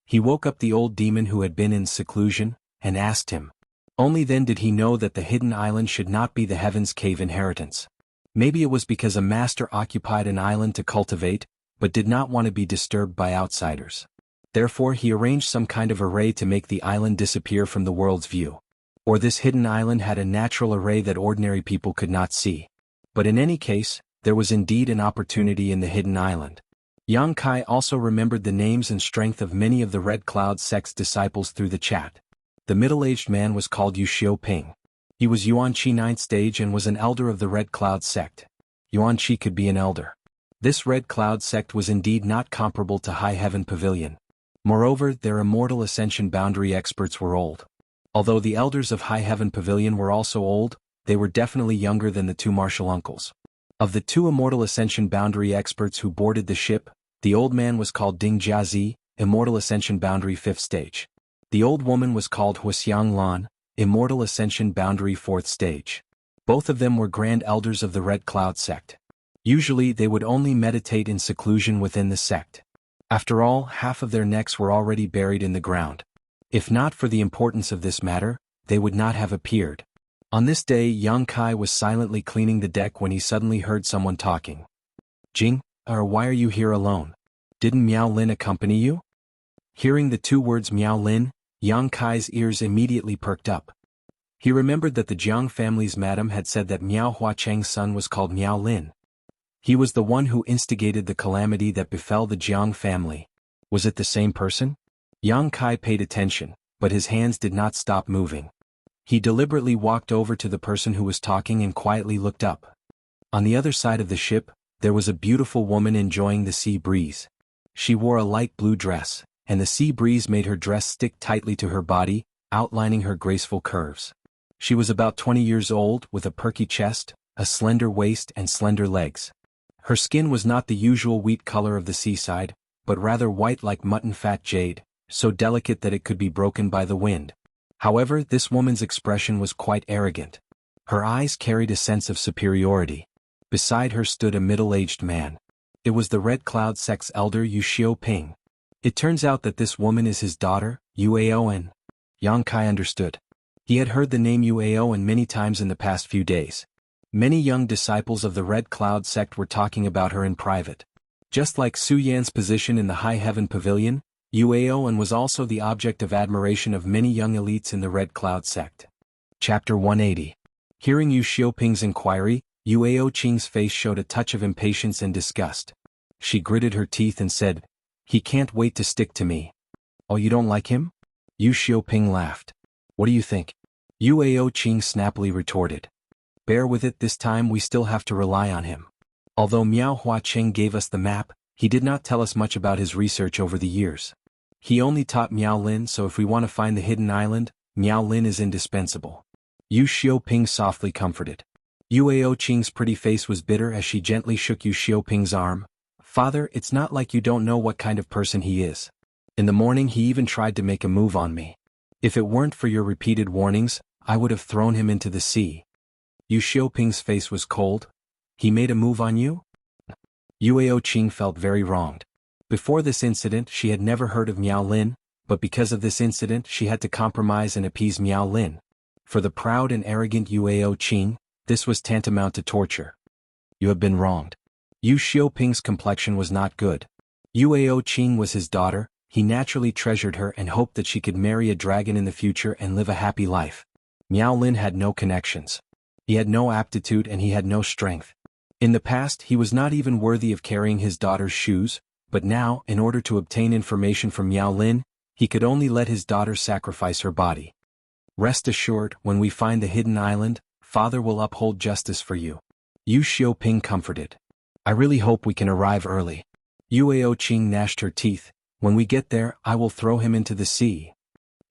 He woke up the old demon who had been in seclusion, and asked him. Only then did he know that the Hidden Island should not be the Heaven's Cave inheritance. Maybe it was because a master occupied an island to cultivate, but did not want to be disturbed by outsiders. Therefore he arranged some kind of array to make the island disappear from the world's view. Or this hidden island had a natural array that ordinary people could not see. But in any case, There was indeed an opportunity in the hidden island. Yang Kai also remembered the names and strength of many of the Red Cloud sect's disciples through the chat. The middle-aged man was called Yu Xiaoping. He was Yuan Qi 9th stage and was an elder of the Red Cloud sect. Yuan Qi could be an elder. This Red Cloud sect was indeed not comparable to High Heaven Pavilion. Moreover, their immortal ascension boundary experts were old. Although the elders of High Heaven Pavilion were also old, they were definitely younger than the two martial uncles. Of the two immortal ascension boundary experts who boarded the ship, the old man was called Ding Jiazi, Immortal Ascension Boundary 5th Stage. The old woman was called Huxiang Lan, Immortal Ascension Boundary 4th Stage. Both of them were grand elders of the Red Cloud sect. Usually they would only meditate in seclusion within the sect. After all, half of their necks were already buried in the ground. If not for the importance of this matter, they would not have appeared. On this day, Yang Kai was silently cleaning the deck when he suddenly heard someone talking. Jing, why are you here alone? Didn't Miao Lin accompany you? Hearing the two words Miao Lin, Yang Kai's ears immediately perked up. He remembered that the Jiang family's madam had said that Miao Huacheng's son was called Miao Lin. He was the one who instigated the calamity that befell the Jiang family. Was it the same person? Yang Kai paid attention, but his hands did not stop moving. He deliberately walked over to the person who was talking and quietly looked up. On the other side of the ship, there was a beautiful woman enjoying the sea breeze. She wore a light blue dress, and the sea breeze made her dress stick tightly to her body, outlining her graceful curves. She was about 20 years old, with a perky chest, a slender waist and slender legs. Her skin was not the usual wheat color of the seaside, but rather white like mutton fat jade, so delicate that it could be broken by the wind. However, this woman's expression was quite arrogant. Her eyes carried a sense of superiority. Beside her stood a middle-aged man. It was the Red Cloud sect's elder Yu Xiaoping. It turns out that this woman is his daughter, Yu Aoan. Yang Kai understood. He had heard the name Yu Aoan many times in the past few days. Many young disciples of the Red Cloud sect were talking about her in private. Just like Su Yan's position in the High Heaven Pavilion, Yu Aoan was also the object of admiration of many young elites in the Red Cloud sect. Chapter 180. Hearing Yu Xiaoping's inquiry, Yu Aoqing's face showed a touch of impatience and disgust. She gritted her teeth and said, "He can't wait to stick to me." "Oh, you don't like him?" Yu Xiaoping laughed. "What do you think?" Yu Aoqing snappily retorted. "Bear with it, this time we still have to rely on him. Although Miao Huacheng gave us the map, he did not tell us much about his research over the years. He only taught Miao Lin, so if we want to find the hidden island, Miao Lin is indispensable." Yu Xiaoping softly comforted. Yu Aoqing's pretty face was bitter as she gently shook Yu Xiaoping's arm. "Father, it's not like you don't know what kind of person he is. In the morning he even tried to make a move on me. If it weren't for your repeated warnings, I would have thrown him into the sea." Yu Xiaoping's face was cold. "He made a move on you?" Yu Aoqing felt very wronged. Before this incident she had never heard of Miao Lin, but because of this incident she had to compromise and appease Miao Lin. For the proud and arrogant Yu Aoqing, this was tantamount to torture. "You have been wronged." Yu Xiaoping's complexion was not good. Yu Aoqing was his daughter, he naturally treasured her and hoped that she could marry a dragon in the future and live a happy life. Miao Lin had no connections. He had no aptitude and he had no strength. In the past he was not even worthy of carrying his daughter's shoes, but now, in order to obtain information from Miao Lin, he could only let his daughter sacrifice her body. "Rest assured, when we find the hidden island, Father will uphold justice for you." Yu Xiaoping comforted. "I really hope we can arrive early." Yu Aoqing gnashed her teeth. "When we get there, I will throw him into the sea.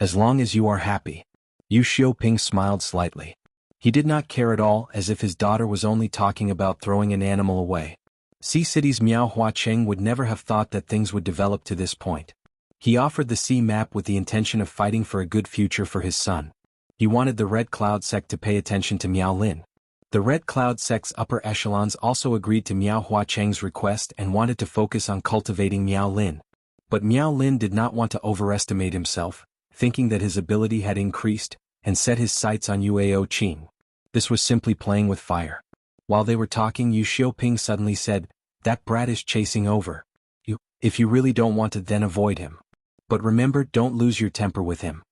As long as you are happy." Yu Xiaoping smiled slightly. He did not care at all, as if his daughter was only talking about throwing an animal away. Sea City's Miao Huacheng would never have thought that things would develop to this point. He offered the sea map with the intention of fighting for a good future for his son. He wanted the Red Cloud sect to pay attention to Miao Lin. The Red Cloud sect's upper echelons also agreed to Miao Huacheng's request and wanted to focus on cultivating Miao Lin. But Miao Lin did not want to overestimate himself, thinking that his ability had increased, and set his sights on Yu Aoqing. This was simply playing with fire. While they were talking, Yu Xiaoping suddenly said, "That brat is chasing over you. If you really don't want to, then avoid him. But remember, don't lose your temper with him."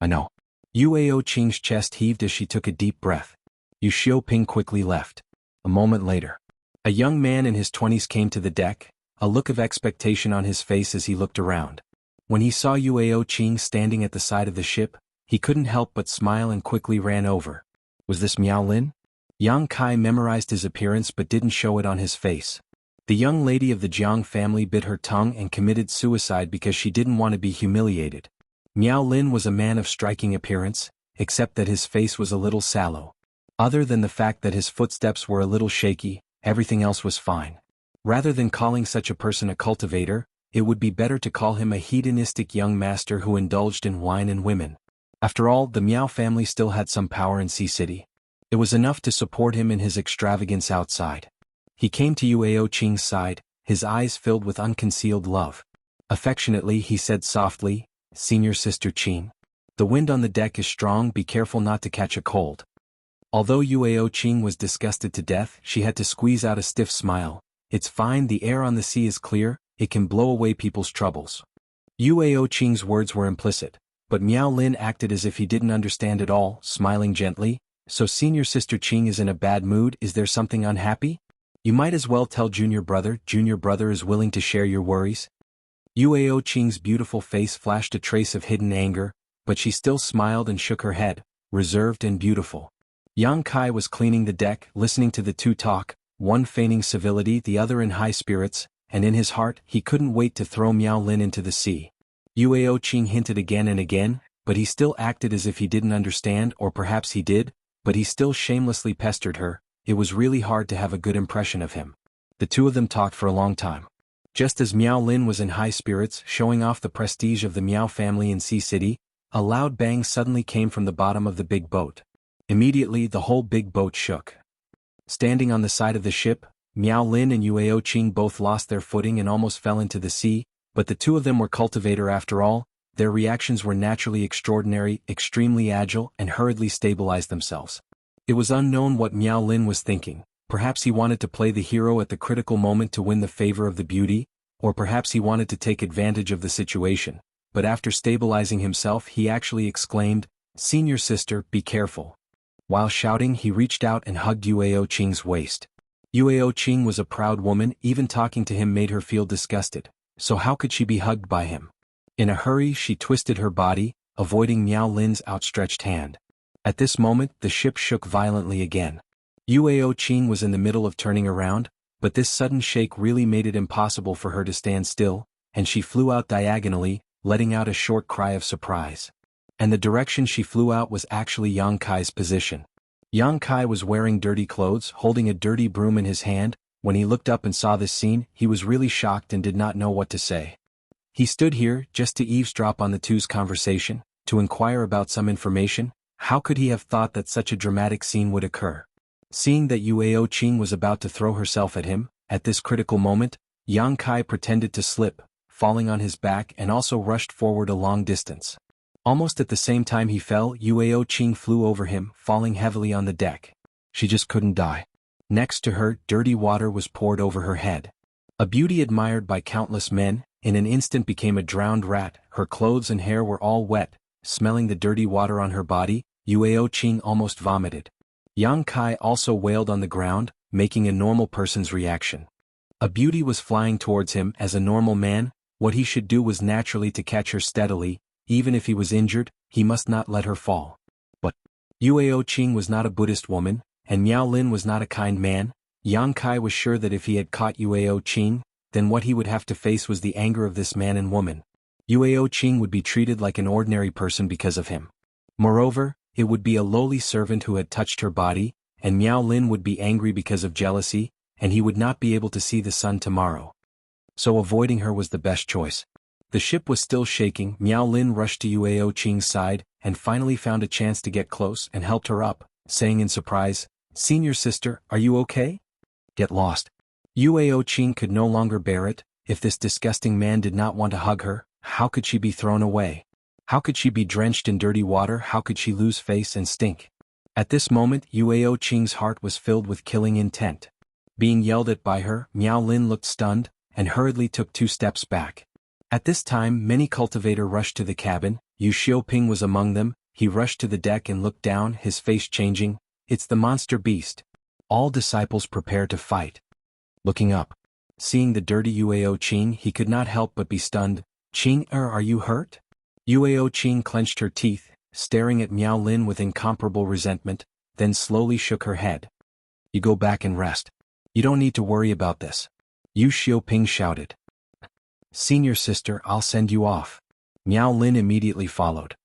"I know." Yu Aoqing's chest heaved as she took a deep breath. Yu Xiaoping quickly left. A moment later, A young man in his 20s came to the deck, a look of expectation on his face as he looked around. When he saw Yueo Qing standing at the side of the ship, he couldn't help but smile and quickly ran over. Was this Miao Lin? Yang Kai memorized his appearance but didn't show it on his face. The young lady of the Jiang family bit her tongue and committed suicide because she didn't want to be humiliated. Miao Lin was a man of striking appearance, except that his face was a little sallow. Other than the fact that his footsteps were a little shaky, everything else was fine. Rather than calling such a person a cultivator, it would be better to call him a hedonistic young master who indulged in wine and women. After all, the Miao family still had some power in Sea City. It was enough to support him in his extravagance outside. He came to Yueo Qing's side, his eyes filled with unconcealed love. Affectionately he said softly, "Senior Sister Qing. The wind on the deck is strong, be careful not to catch a cold." Although Yueo Qing was disgusted to death, she had to squeeze out a stiff smile. "It's fine, the air on the sea is clear, it can blow away people's troubles." Yueo Qing's words were implicit, but Miao Lin acted as if he didn't understand at all, smiling gently. "So Senior Sister Qing is in a bad mood, is there something unhappy? You might as well tell Junior Brother is willing to share your worries." Yueo Qing's beautiful face flashed a trace of hidden anger, but she still smiled and shook her head, reserved and beautiful. Yang Kai was cleaning the deck, listening to the two talk, one feigning civility, the other in high spirits, and in his heart, he couldn't wait to throw Miao Lin into the sea. Yueo Qing hinted again and again, but he still acted as if he didn't understand, or perhaps he did, but he still shamelessly pestered her. It was really hard to have a good impression of him. The two of them talked for a long time. Just as Miao Lin was in high spirits, showing off the prestige of the Miao family in Sea City, a loud bang suddenly came from the bottom of the big boat. Immediately the whole big boat shook. Standing on the side of the ship, Miao Lin and Yueo Qing both lost their footing and almost fell into the sea, but the two of them were cultivator after all. Their reactions were naturally extraordinary, extremely agile, and hurriedly stabilized themselves. It was unknown what Miao Lin was thinking. Perhaps he wanted to play the hero at the critical moment to win the favor of the beauty, or perhaps he wanted to take advantage of the situation, but after stabilizing himself he actually exclaimed, "Senior sister, be careful." While shouting, he reached out and hugged Yueo Qing's waist. Yueo Qing was a proud woman, even talking to him made her feel disgusted, so how could she be hugged by him? In a hurry she twisted her body, avoiding Miao Lin's outstretched hand. At this moment the ship shook violently again. Yueo Qing was in the middle of turning around, but this sudden shake really made it impossible for her to stand still, and she flew out diagonally, letting out a short cry of surprise. And the direction she flew out was actually Yang Kai's position. Yang Kai was wearing dirty clothes, holding a dirty broom in his hand. When he looked up and saw this scene, he was really shocked and did not know what to say. He stood here, just to eavesdrop on the two's conversation, to inquire about some information. How could he have thought that such a dramatic scene would occur? Seeing that Yueo Qing was about to throw herself at him, at this critical moment, Yang Kai pretended to slip, falling on his back, and also rushed forward a long distance. Almost at the same time he fell, Yueo Qing flew over him, falling heavily on the deck. She just couldn't die. Next to her, dirty water was poured over her head. A beauty admired by countless men, in an instant became a drowned rat. Her clothes and hair were all wet. Smelling the dirty water on her body, Yueo Qing almost vomited. Yang Kai also wailed on the ground, making a normal person's reaction. A beauty was flying towards him. As a normal man, what he should do was naturally to catch her steadily. Even if he was injured, he must not let her fall. But Yueo Qing was not a Buddhist woman, and Miao Lin was not a kind man. Yang Kai was sure that if he had caught Yueo Qing, then what he would have to face was the anger of this man and woman. Yueo Qing would be treated like an ordinary person because of him. Moreover, it would be a lowly servant who had touched her body, and Miao Lin would be angry because of jealousy, and he would not be able to see the sun tomorrow. So avoiding her was the best choice. The ship was still shaking. Miao Lin rushed to Yueo Qing's side, and finally found a chance to get close and helped her up, saying in surprise, "Senior sister, are you okay?" "Get lost." Yueo Qing could no longer bear it. If this disgusting man did not want to hug her, how could she be thrown away? How could she be drenched in dirty water? How could she lose face and stink? At this moment, Yueo Qing's heart was filled with killing intent. Being yelled at by her, Miao Lin looked stunned, and hurriedly took 2 steps back. At this time many cultivator rushed to the cabin. Yu Xiaoping was among them. He rushed to the deck and looked down, his face changing. "It's the monster beast." All disciples prepare to fight. looking up. Seeing the dirty Yuao Qing, he could not help but be stunned. "Qing, are you hurt?" Yuao Qing clenched her teeth, staring at Miao Lin with incomparable resentment, then slowly shook her head. "You go back and rest. You don't need to worry about this," Yu Xiaoping shouted. "Senior sister, I'll send you off." Miao Lin immediately followed.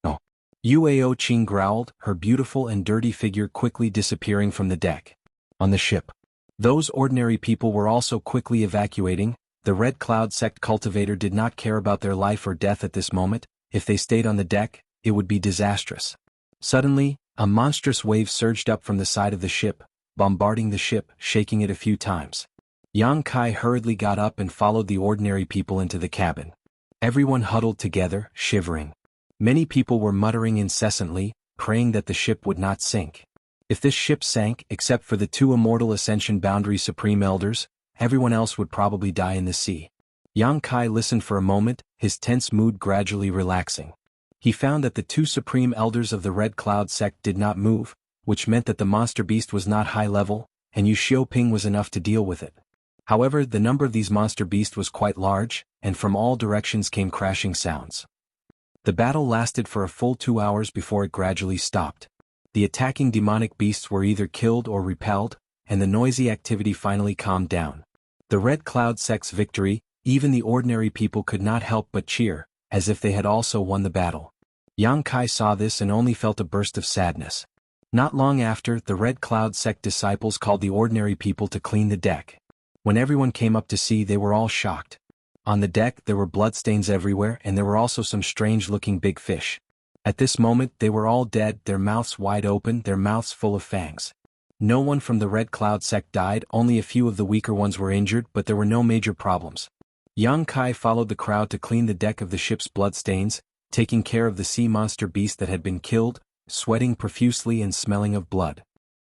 "Oh." Yuao Qing growled, her beautiful and dirty figure quickly disappearing from the deck. On the ship, those ordinary people were also quickly evacuating. The Red Cloud sect cultivator did not care about their life or death at this moment. If they stayed on the deck, it would be disastrous. Suddenly, a monstrous wave surged up from the side of the ship, bombarding the ship, shaking it a few times. Yang Kai hurriedly got up and followed the ordinary people into the cabin. Everyone huddled together, shivering. Many people were muttering incessantly, praying that the ship would not sink. If this ship sank, except for the two immortal Ascension Boundary Supreme Elders, everyone else would probably die in the sea. Yang Kai listened for a moment, his tense mood gradually relaxing. He found that the two Supreme Elders of the Red Cloud sect did not move, which meant that the monster beast was not high level, and Yu Xiaoping was enough to deal with it. However, the number of these monster beasts was quite large, and from all directions came crashing sounds. The battle lasted for a full 2 hours before it gradually stopped. The attacking demonic beasts were either killed or repelled, and the noisy activity finally calmed down. The Red Cloud sect's victory, even the ordinary people could not help but cheer, as if they had also won the battle. Yang Kai saw this and only felt a burst of sadness. Not long after, the Red Cloud sect disciples called the ordinary people to clean the deck. When everyone came up to see, they were all shocked. On the deck there were bloodstains everywhere, and there were also some strange-looking big fish. At this moment they were all dead, their mouths wide open, their mouths full of fangs. No one from the Red Cloud sect died, only a few of the weaker ones were injured, but there were no major problems. Yang Kai followed the crowd to clean the deck of the ship's bloodstains, taking care of the sea monster beast that had been killed, sweating profusely and smelling of blood.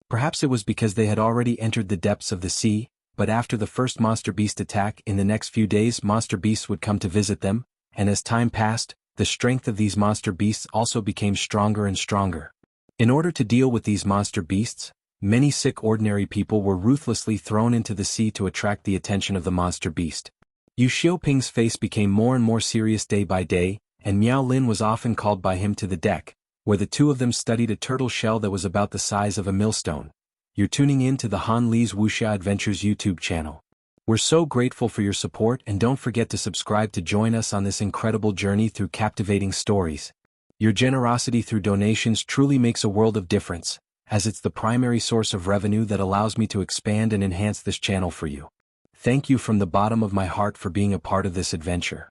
Perhaps it was because they had already entered the depths of the sea, but after the first monster beast attack in the next few days, monster beasts would come to visit them, and as time passed, the strength of these monster beasts also became stronger and stronger. In order to deal with these monster beasts, many sick ordinary people were ruthlessly thrown into the sea to attract the attention of the monster beast. Yu Xiaoping's face became more and more serious day by day, and Miao Lin was often called by him to the deck, where the two of them studied a turtle shell that was about the size of a millstone. You're tuning in to the Han Li's Wuxia Adventures YouTube channel. We're so grateful for your support, and don't forget to subscribe to join us on this incredible journey through captivating stories. Your generosity through donations truly makes a world of difference, as it's the primary source of revenue that allows me to expand and enhance this channel for you. Thank you from the bottom of my heart for being a part of this adventure.